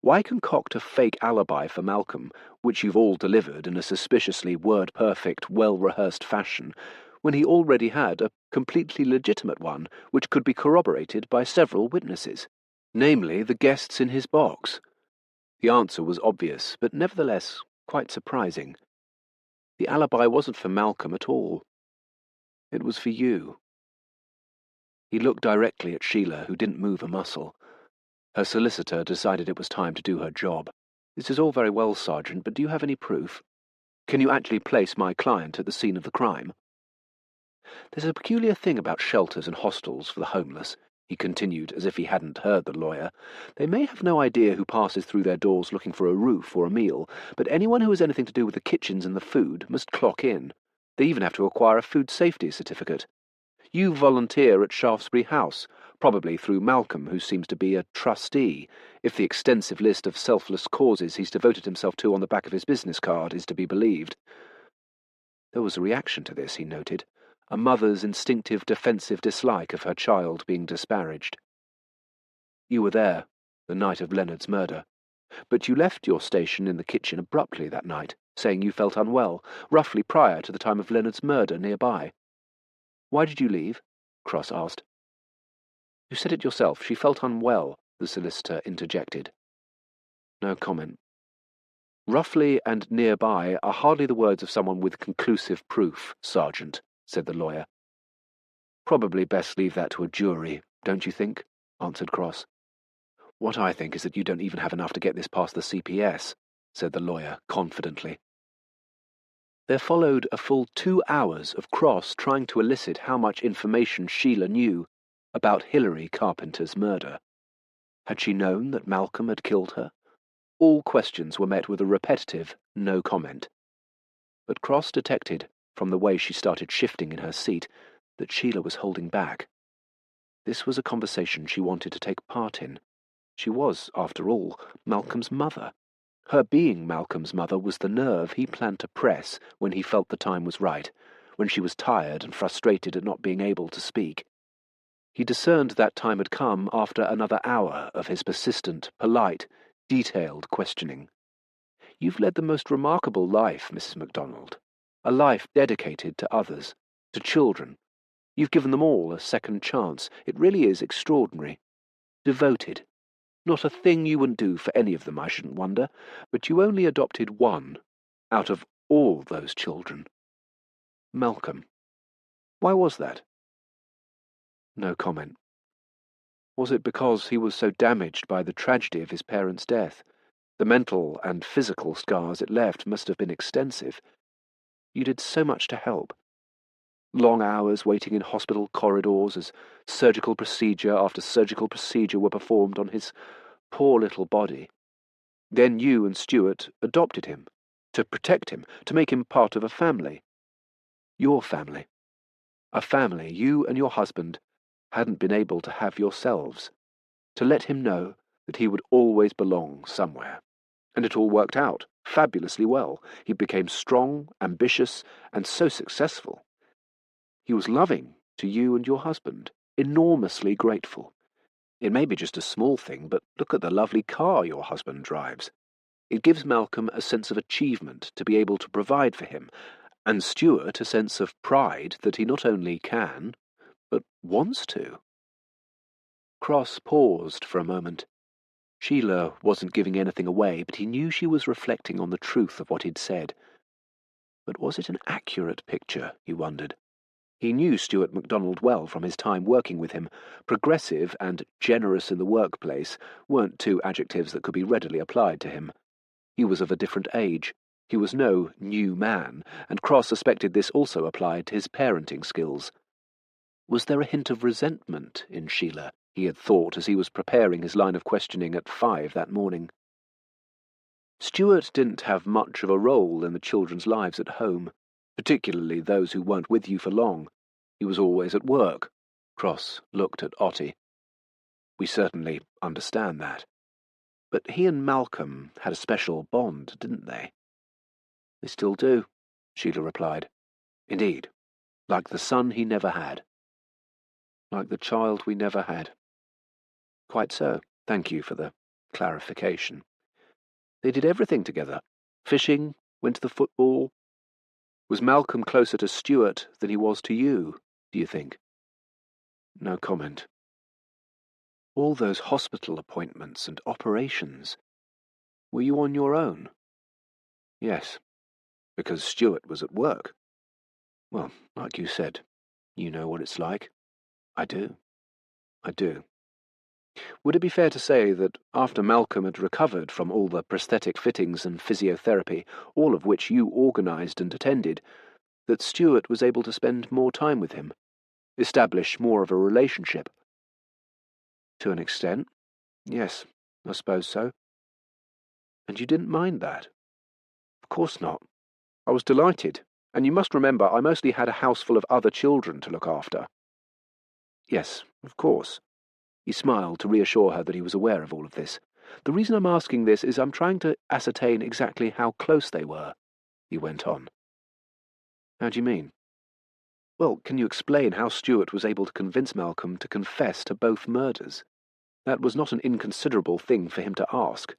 Why concoct a fake alibi for Malcolm, which you've all delivered in a suspiciously word-perfect, well-rehearsed fashion, when he already had a completely legitimate one which could be corroborated by several witnesses, namely the guests in his box? The answer was obvious, but nevertheless quite surprising. The alibi wasn't for Malcolm at all. It was for you. He looked directly at Sheila, who didn't move a muscle. Her solicitor decided it was time to do her job. "This is all very well, Sergeant, but do you have any proof? Can you actually place my client at the scene of the crime?" "There's a peculiar thing about shelters and hostels for the homeless," he continued, as if he hadn't heard the lawyer. "They may have no idea who passes through their doors looking for a roof or a meal, but anyone who has anything to do with the kitchens and the food must clock in. They even have to acquire a food safety certificate. You volunteer at Shaftesbury House, probably through Malcolm, who seems to be a trustee, if the extensive list of selfless causes he's devoted himself to on the back of his business card is to be believed." There was a reaction to this, he noted, a mother's instinctive defensive dislike of her child being disparaged. "You were there, the night of Leonard's murder, but you left your station in the kitchen abruptly that night, saying you felt unwell, roughly prior to the time of Leonard's murder nearby. Why did you leave?" Cross asked. "You said it yourself. She felt unwell," the solicitor interjected. No comment. "Roughly and nearby are hardly the words of someone with conclusive proof, Sergeant," said the lawyer. "Probably best leave that to a jury, don't you think?" answered Cross. "What I think is that you don't even have enough to get this past the CPS," said the lawyer confidently. There followed a full 2 hours of Cross trying to elicit how much information Sheila knew about Hilary Carpenter's murder. Had she known that Malcolm had killed her? All questions were met with a repetitive no comment. But Cross detected, from the way she started shifting in her seat, that Sheila was holding back. This was a conversation she wanted to take part in. She was, after all, Malcolm's mother. Her being Malcolm's mother was the nerve he planned to press when he felt the time was right, when she was tired and frustrated at not being able to speak. He discerned that time had come after another hour of his persistent, polite, detailed questioning. "You've led the most remarkable life, Mrs. MacDonald. A life dedicated to others, to children. You've given them all a second chance. It really is extraordinary. Devoted. Not a thing you wouldn't do for any of them, I shouldn't wonder, but you only adopted one out of all those children. Malcolm. Why was that?" No comment. Was it because he was so damaged by the tragedy of his parents' death? The mental and physical scars it left must have been extensive. You did so much to help. Long hours waiting in hospital corridors as surgical procedure after surgical procedure were performed on his poor little body. Then you and Stuart adopted him, to protect him, to make him part of a family. Your family. A family you and your husband hadn't been able to have yourselves. To let him know that he would always belong somewhere. And it all worked out fabulously well. He became strong, ambitious, and so successful. He was loving to you and your husband, enormously grateful. It may be just a small thing, but look at the lovely car your husband drives. It gives Malcolm a sense of achievement to be able to provide for him, and Stuart a sense of pride that he not only can, but wants to. Cross paused for a moment. Sheila wasn't giving anything away, but he knew she was reflecting on the truth of what he'd said. But was it an accurate picture, he wondered. He knew Stuart MacDonald well from his time working with him. Progressive and generous in the workplace weren't two adjectives that could be readily applied to him. He was of a different age. He was no new man, and Cross suspected this also applied to his parenting skills. Was there a hint of resentment in Sheila, he had thought as he was preparing his line of questioning at 5 that morning? Stuart didn't have much of a role in the children's lives at home, particularly those who weren't with you for long. He was always at work. Cross looked at Otti. We certainly understand that. But he and Malcolm had a special bond, didn't they? They still do, Sheila replied. Indeed, like the son he never had. Like the child we never had. Quite so. Thank you for the clarification. They did everything together. Fishing, went to the football. Was Malcolm closer to Stuart than he was to you, do you think? No comment. All those hospital appointments and operations. Were you on your own? Yes, because Stuart was at work. Well, like you said, you know what it's like. I do. I do. Would it be fair to say that after Malcolm had recovered from all the prosthetic fittings and physiotherapy, all of which you organised and attended, that Stuart was able to spend more time with him, establish more of a relationship? To an extent, yes, I suppose so. And you didn't mind that? Of course not. I was delighted, and you must remember I mostly had a house full of other children to look after. Yes, of course. He smiled to reassure her that he was aware of all of this. The reason I'm asking this is I'm trying to ascertain exactly how close they were, he went on. How do you mean? Well, can you explain how Stuart was able to convince Malcolm to confess to both murders? That was not an inconsiderable thing for him to ask.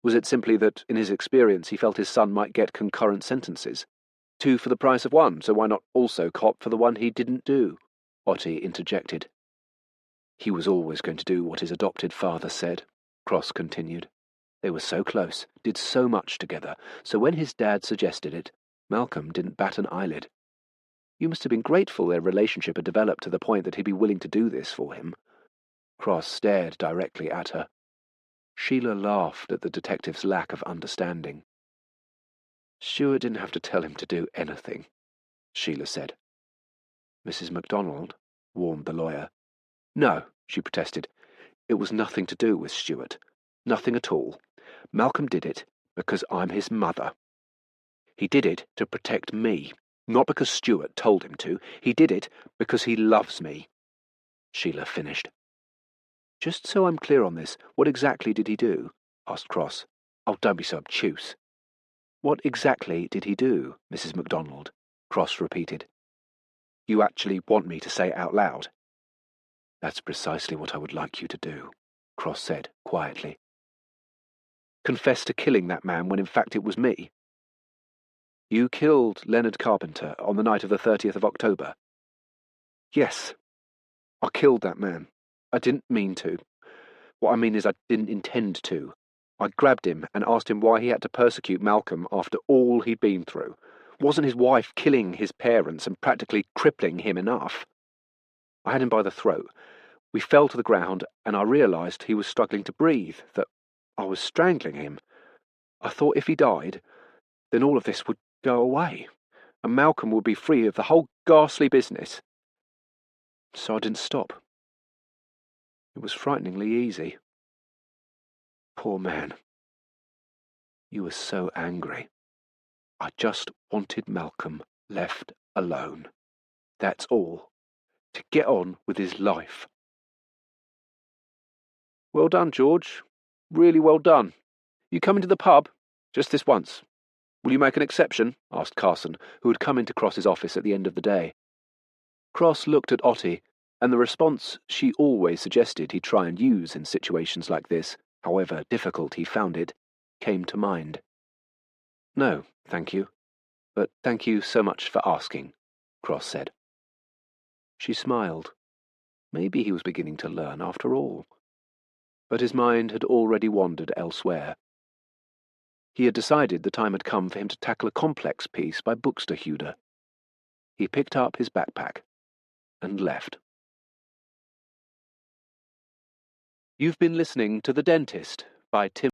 Was it simply that, in his experience, he felt his son might get concurrent sentences? 2 for the price of 1, so why not also cop for the one he didn't do? Otti interjected. He was always going to do what his adopted father said, Cross continued. They were so close, did so much together, so when his dad suggested it, Malcolm didn't bat an eyelid. You must have been grateful their relationship had developed to the point that he'd be willing to do this for him. Cross stared directly at her. Sheila laughed at the detective's lack of understanding. Stuart didn't have to tell him to do anything, Sheila said. Mrs. MacDonald, warned the lawyer. No, she protested. It was nothing to do with Stuart. Nothing at all. Malcolm did it because I'm his mother. He did it to protect me, not because Stuart told him to. He did it because he loves me, Sheila finished. Just so I'm clear on this, what exactly did he do? Asked Cross. Oh, don't be so obtuse. What exactly did he do, Mrs. MacDonald? Cross repeated. You actually want me to say it out loud? That's precisely what I would like you to do, Cross said quietly. Confess to killing that man when in fact it was me. You killed Leonard Carpenter on the night of the 30th of October? Yes. I killed that man. I didn't mean to. What I mean is I didn't intend to. I grabbed him and asked him why he had to persecute Malcolm after all he'd been through. Wasn't his wife killing his parents and practically crippling him enough? I had him by the throat. We fell to the ground, and I realised he was struggling to breathe, that I was strangling him. I thought if he died, then all of this would go away, and Malcolm would be free of the whole ghastly business. So I didn't stop. It was frighteningly easy. Poor man. You were so angry. I just wanted Malcolm left alone. That's all. To get on with his life. Well done, George. Really well done. You coming to the pub? Just this once. Will you make an exception? Asked Carson, who had come into Cross's office at the end of the day. Cross looked at Otti, and the response she always suggested he try and use in situations like this, however difficult he found it, came to mind. No, thank you. But thank you so much for asking, Cross said. She smiled. Maybe he was beginning to learn after all. But his mind had already wandered elsewhere. He had decided the time had come for him to tackle a complex piece by Buxtehude. He picked up his backpack and left. You've been listening to The Dentist by Tim